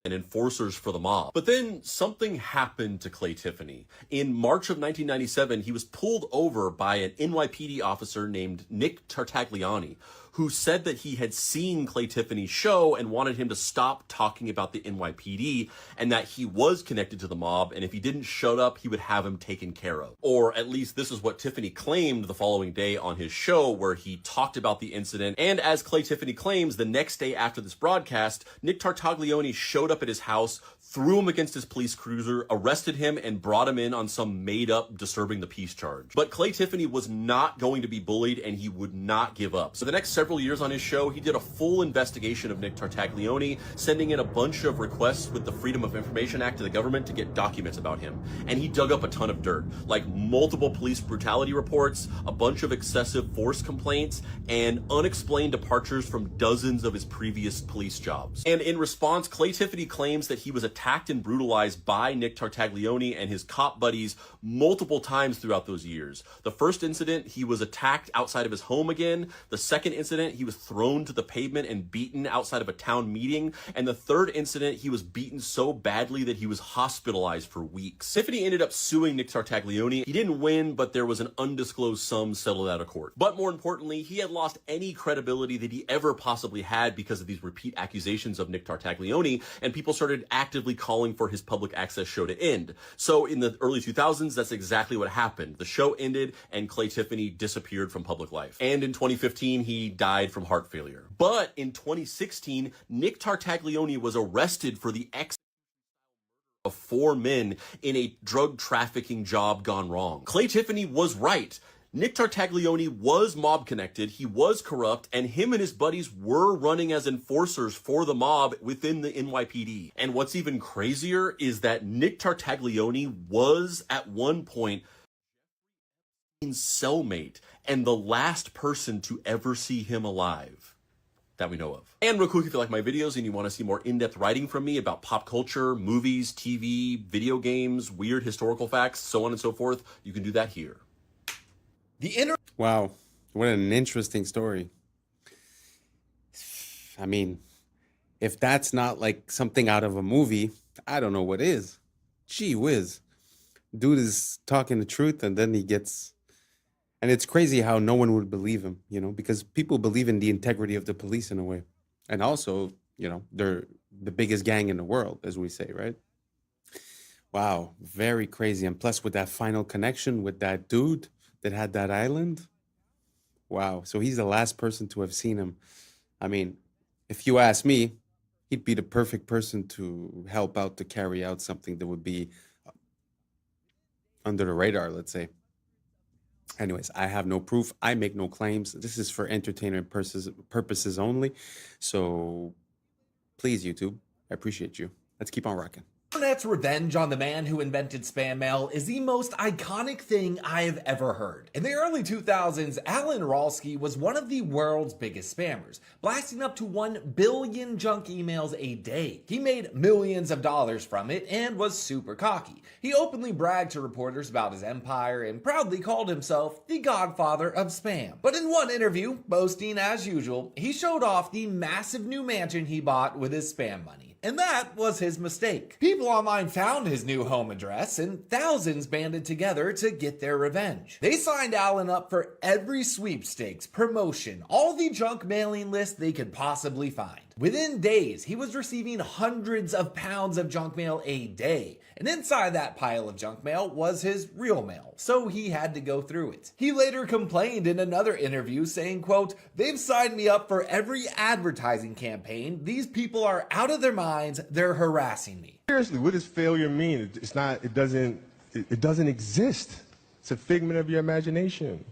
and enforcers for the mob. But then something happened to Clay Tiffany. In March of 1997, he was pulled over by an NYPD officer named Nick Tartagliani, who said that he had seen Clay Tiffany's show and wanted him to stop talking about the NYPD, and that he was connected to the mob, and if he didn't shut up, he would have him taken care of. Or at least this is what Tiffany claimed the following day on his show, where he talked about the incident. And as Clay Tiffany claims, the next day after this broadcast, Nick Tartagliani showed up at his house, threw him against his police cruiser, arrested him, and brought him in on some made-up disturbing the peace charge. But Clay Tiffany was not going to be bullied, and he would not give up. So the next several years on his show, he did a full investigation of Nick Tartaglione, sending in a bunch of requests with the Freedom of Information Act to the government to get documents about him. And he dug up a ton of dirt, like multiple police brutality reports, a bunch of excessive force complaints, and unexplained departures from dozens of his previous police jobs. And in response, Clay Tiffany claims that he was attacked and brutalized by Nick Tartaglione and his cop buddies multiple times throughout those years. The first incident, he was attacked outside of his home again. The second incident, he was thrown to the pavement and beaten outside of a town meeting. And the third incident, he was beaten so badly that he was hospitalized for weeks. Tiffany ended up suing Nick Tartaglione. He didn't win, but there was an undisclosed sum settled out of court. But more importantly, he had lost any credibility that he ever possibly had because of these repeat accusations of Nick Tartaglione, and people started actively calling for his public access show to end. So in the early 2000s, that's exactly what happened. The show ended and Clay Tiffany disappeared from public life. And in 2015, he died from heart failure. But in 2016, Nick Tartaglione was arrested for the of 4 men in a drug trafficking job gone wrong. Clay Tiffany was right. Nick Tartaglione was mob connected, he was corrupt, and him and his buddies were running as enforcers for the mob within the NYPD. And what's even crazier is that Nick Tartaglione was at one point cellmate and the last person to ever see him alive that we know of. And real quick, if you like my videos and you want to see more in-depth writing from me about pop culture, movies, TV, video games, weird historical facts, so on and so forth, you can do that here. Wow, what an interesting story. I mean, if that's not like something out of a movie, I don't know what is. Gee whiz. Dude is talking the truth and then he gets... And it's crazy how no one would believe him, you know, because people believe in the integrity of the police in a way. And also, you know, they're the biggest gang in the world, as we say, right? Wow, very crazy. And plus with that final connection with that dude that had that island. Wow. So he's the last person to have seen him. I mean, if you ask me, he'd be the perfect person to help out to carry out something that would be under the radar, let's say. Anyways, I have no proof. I make no claims. This is for entertainment purposes only. So please, YouTube, I appreciate you. Let's keep on rocking. Internet's revenge on the man who invented spam mail is the most iconic thing I have ever heard. In the early 2000s, Alan Ralsky was one of the world's biggest spammers, blasting up to 1 billion junk emails a day. He made millions of dollars from it and was super cocky. He openly bragged to reporters about his empire and proudly called himself the godfather of spam. But in one interview, boasting as usual, he showed off the massive new mansion he bought with his spam money. And that was his mistake. People online found his new home address and thousands banded together to get their revenge. They signed Alan up for every sweepstakes, promotion, all the junk mailing lists they could possibly find. Within days, he was receiving hundreds of pounds of junk mail a day. And inside that pile of junk mail was his real mail, so he had to go through it. He later complained in another interview saying, quote, "They've signed me up for every advertising campaign. These people are out of their minds. They're harassing me." Seriously, what does failure mean? It doesn't exist. It's a figment of your imagination.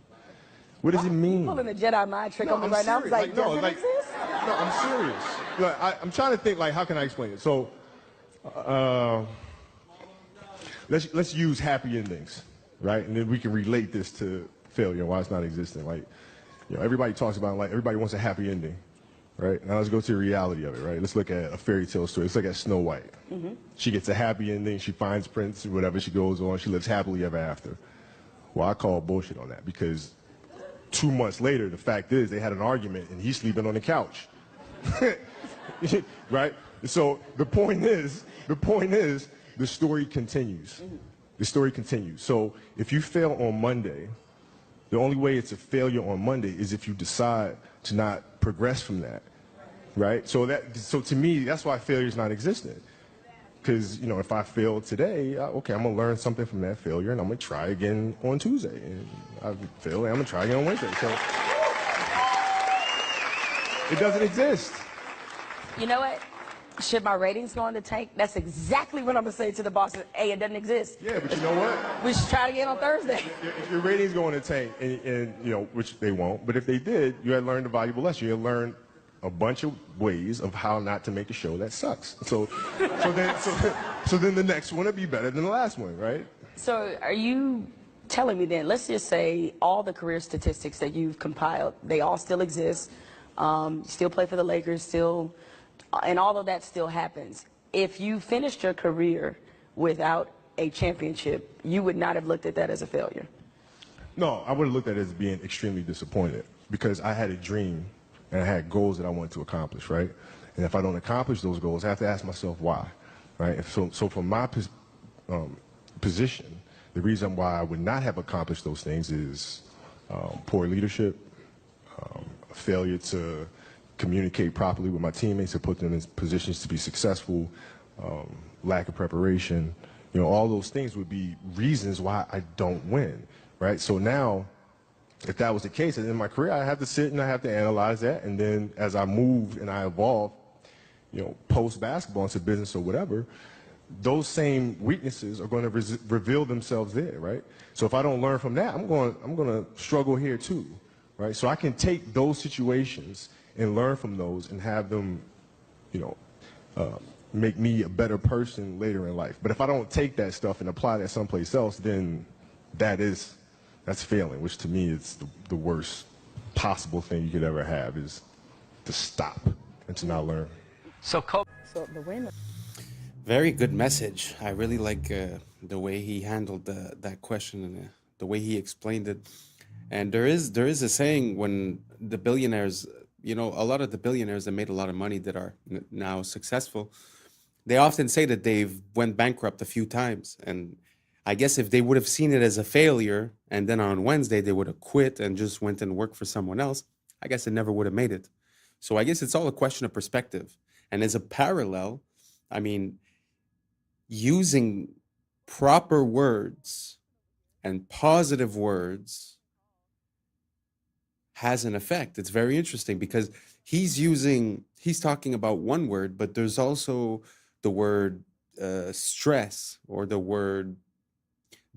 What does it mean? Pulling a Jedi mind trick on me right now. I was like, does it exist? No, I'm serious. Like, I'm trying to think, like, how can I explain it? So, let's use happy endings, right? And then we can relate this to failure, why it's not existing. Like, you know, everybody talks about, like, everybody wants a happy ending, right? Now let's go to the reality of it, right? Let's look at a fairy tale story. Let's look at Snow White. Mm-hmm. She gets a happy ending. She finds Prince, or whatever. She goes on. She lives happily ever after. Well, I call bullshit on that because 2 months later, the fact is they had an argument and he's sleeping on the couch. Right? So the point is, the story continues. The story continues. So if you fail on Monday, the only way it's a failure on Monday is if you decide to not progress from that. Right? So to me, that's why failure is not existent. Because, you know, if I fail today, okay, I'm going to learn something from that failure, and I'm going to try again on Tuesday. And I fail, and I'm going to try again on Wednesday. So it doesn't exist. You know what? Should my ratings go in the tank? That's exactly what I'm gonna say to the boss. Hey, it doesn't exist. Yeah, but you know what? We should try it again on Thursday. If your ratings go in the tank, and you know, which they won't, but if they did, you had learned a valuable lesson. You had learned a bunch of ways of how not to make a show that sucks. So then the next one would be better than the last one, right? So are you telling me then, let's just say all the career statistics that you've compiled, they all still exist, you still play for the Lakers, still, and all of that still happens. If you finished your career without a championship, you would not have looked at that as a failure? No, I would have looked at it as being extremely disappointed because I had a dream and I had goals that I wanted to accomplish, right? And if I don't accomplish those goals, I have to ask myself why, right? And so from my position, the reason why I would not have accomplished those things is poor leadership, a failure to communicate properly with my teammates to put them in positions to be successful, lack of preparation. You know, all those things would be reasons why I don't win, right? So now, if that was the case, and in my career, I have to sit and I have to analyze that, and then as I move and I evolve, you know, post-basketball into business or whatever, those same weaknesses are going to reveal themselves there, right? So if I don't learn from that, I'm going to struggle here too, right? So I can take those situations and learn from those and have them, you know, make me a better person later in life. But if I don't take that stuff and apply that someplace else, then that's failing, which to me is the worst possible thing you could ever have, is to stop and to not learn. So the winner. Very good message. I really like the way he handled that question and the way he explained it. And there is a saying, when the billionaires, you know, a lot of the billionaires that made a lot of money that are now successful, they often say that they've went bankrupt a few times. And I guess if they would have seen it as a failure and then on Wednesday they would have quit and just went and worked for someone else, I guess it never would have made it. So I guess it's all a question of perspective. And as a parallel, I mean, using proper words and positive words has an effect. It's very interesting because he's talking about one word, but there's also the word stress, or the word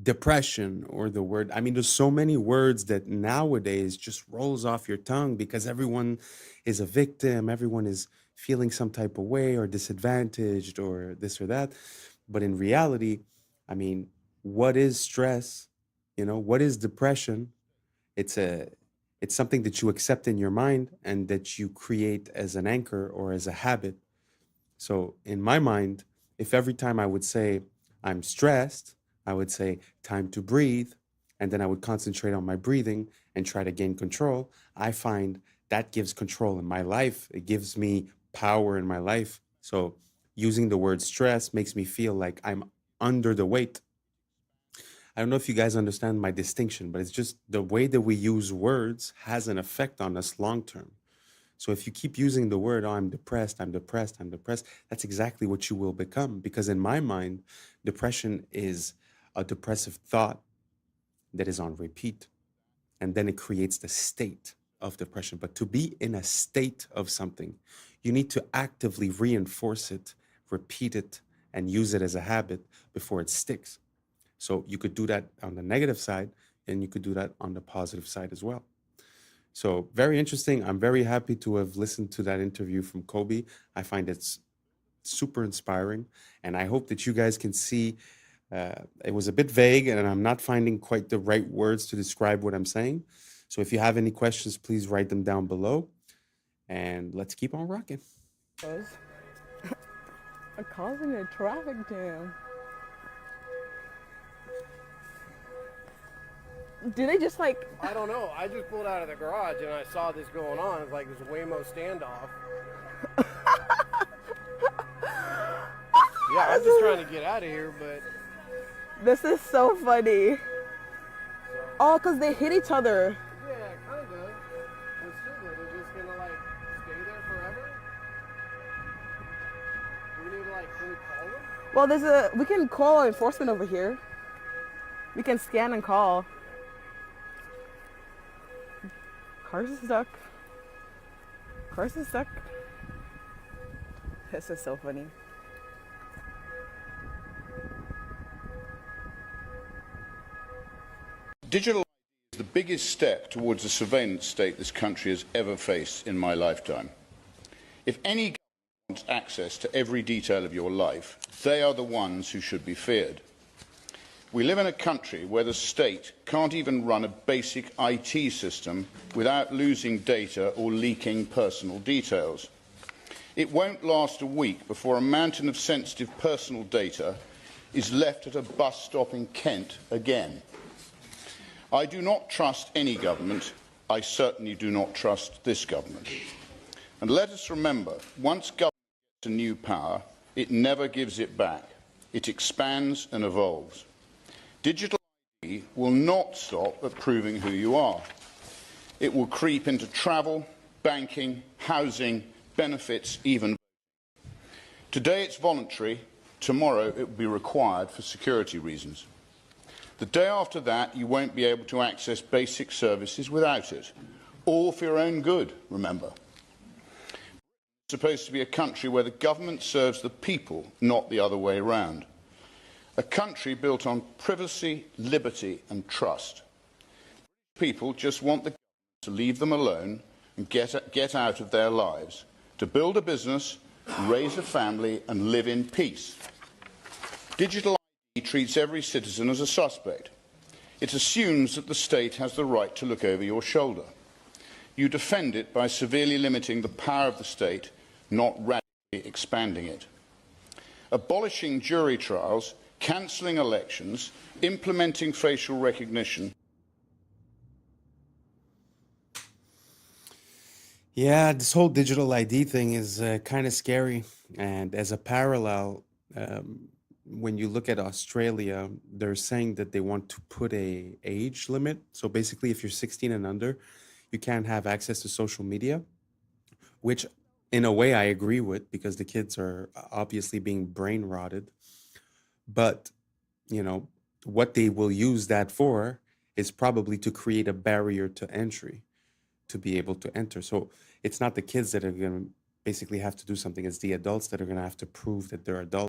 depression, or the word, I mean, there's so many words that nowadays just rolls off your tongue because everyone is a victim, everyone is feeling some type of way or disadvantaged or this or that. But in reality, I mean, what is stress? You know, what is depression? It's something that you accept in your mind and that you create as an anchor or as a habit. So in my mind, if every time I would say I'm stressed, I would say time to breathe, and then I would concentrate on my breathing and try to gain control, I find that gives control in my life. It gives me power in my life. So using the word stress makes me feel like I'm under the weight. I don't know if you guys understand my distinction, but it's just the way that we use words has an effect on us long term. So if you keep using the word, oh, I'm depressed, that's exactly what you will become. Because in my mind, depression is a depressive thought that is on repeat. And then it creates the state of depression. But to be in a state of something, you need to actively reinforce it, repeat it, and use it as a habit before it sticks. So you could do that on the negative side, and you could do that on the positive side as well. So very interesting. I'm very happy to have listened to that interview from Kobe. I find it's super inspiring, and I hope that you guys can see it was a bit vague, and I'm not finding quite the right words to describe what I'm saying. So if you have any questions, please write them down below, and let's keep on rocking. Causing a traffic jam. Do they just like... I don't know. I just pulled out of the garage and I saw this going on. It's like this Waymo standoff. Yeah, I'm just trying to get out of here, but... This is so funny. Oh, because they hit each other. Yeah, kind of. But still, they're just gonna like stay there forever? Do we need to like, can we call them? Well, we can call enforcement over here. We can scan and call. Cars is stuck. This is so funny. Digital ID is the biggest step towards the surveillance state this country has ever faced in my lifetime. If any government wants access to every detail of your life, they are the ones who should be feared. We live in a country where the state can't even run a basic IT system without losing data or leaking personal details. It won't last a week before a mountain of sensitive personal data is left at a bus stop in Kent again. I do not trust any government. I certainly do not trust this government. And let us remember, once government gets a new power, it never gives it back. It expands and evolves. Digital ID will not stop at proving who you are. It will creep into travel, banking, housing, benefits, even. Today it's voluntary, tomorrow it will be required for security reasons. The day after that, you won't be able to access basic services without it, all for your own good, remember. It's supposed to be a country where the government serves the people, not the other way around. A country built on privacy, liberty and trust. People just want the government to leave them alone and get out of their lives, to build a business, raise a family and live in peace. Digital ID treats every citizen as a suspect. It assumes that the state has the right to look over your shoulder. You defend it by severely limiting the power of the state, not radically expanding it. Abolishing jury trials, cancelling elections, implementing facial recognition. Yeah, this whole digital ID thing is kind of scary. And as a parallel, when you look at Australia, they're saying that they want to put a age limit. So basically, if you're 16 and under, you can't have access to social media, which in a way I agree with because the kids are obviously being brain rotted. But, you know, what they will use that for is probably to create a barrier to entry to be able to enter. So it's not the kids that are going to basically have to do something. It's the adults that are going to have to prove that they're adults.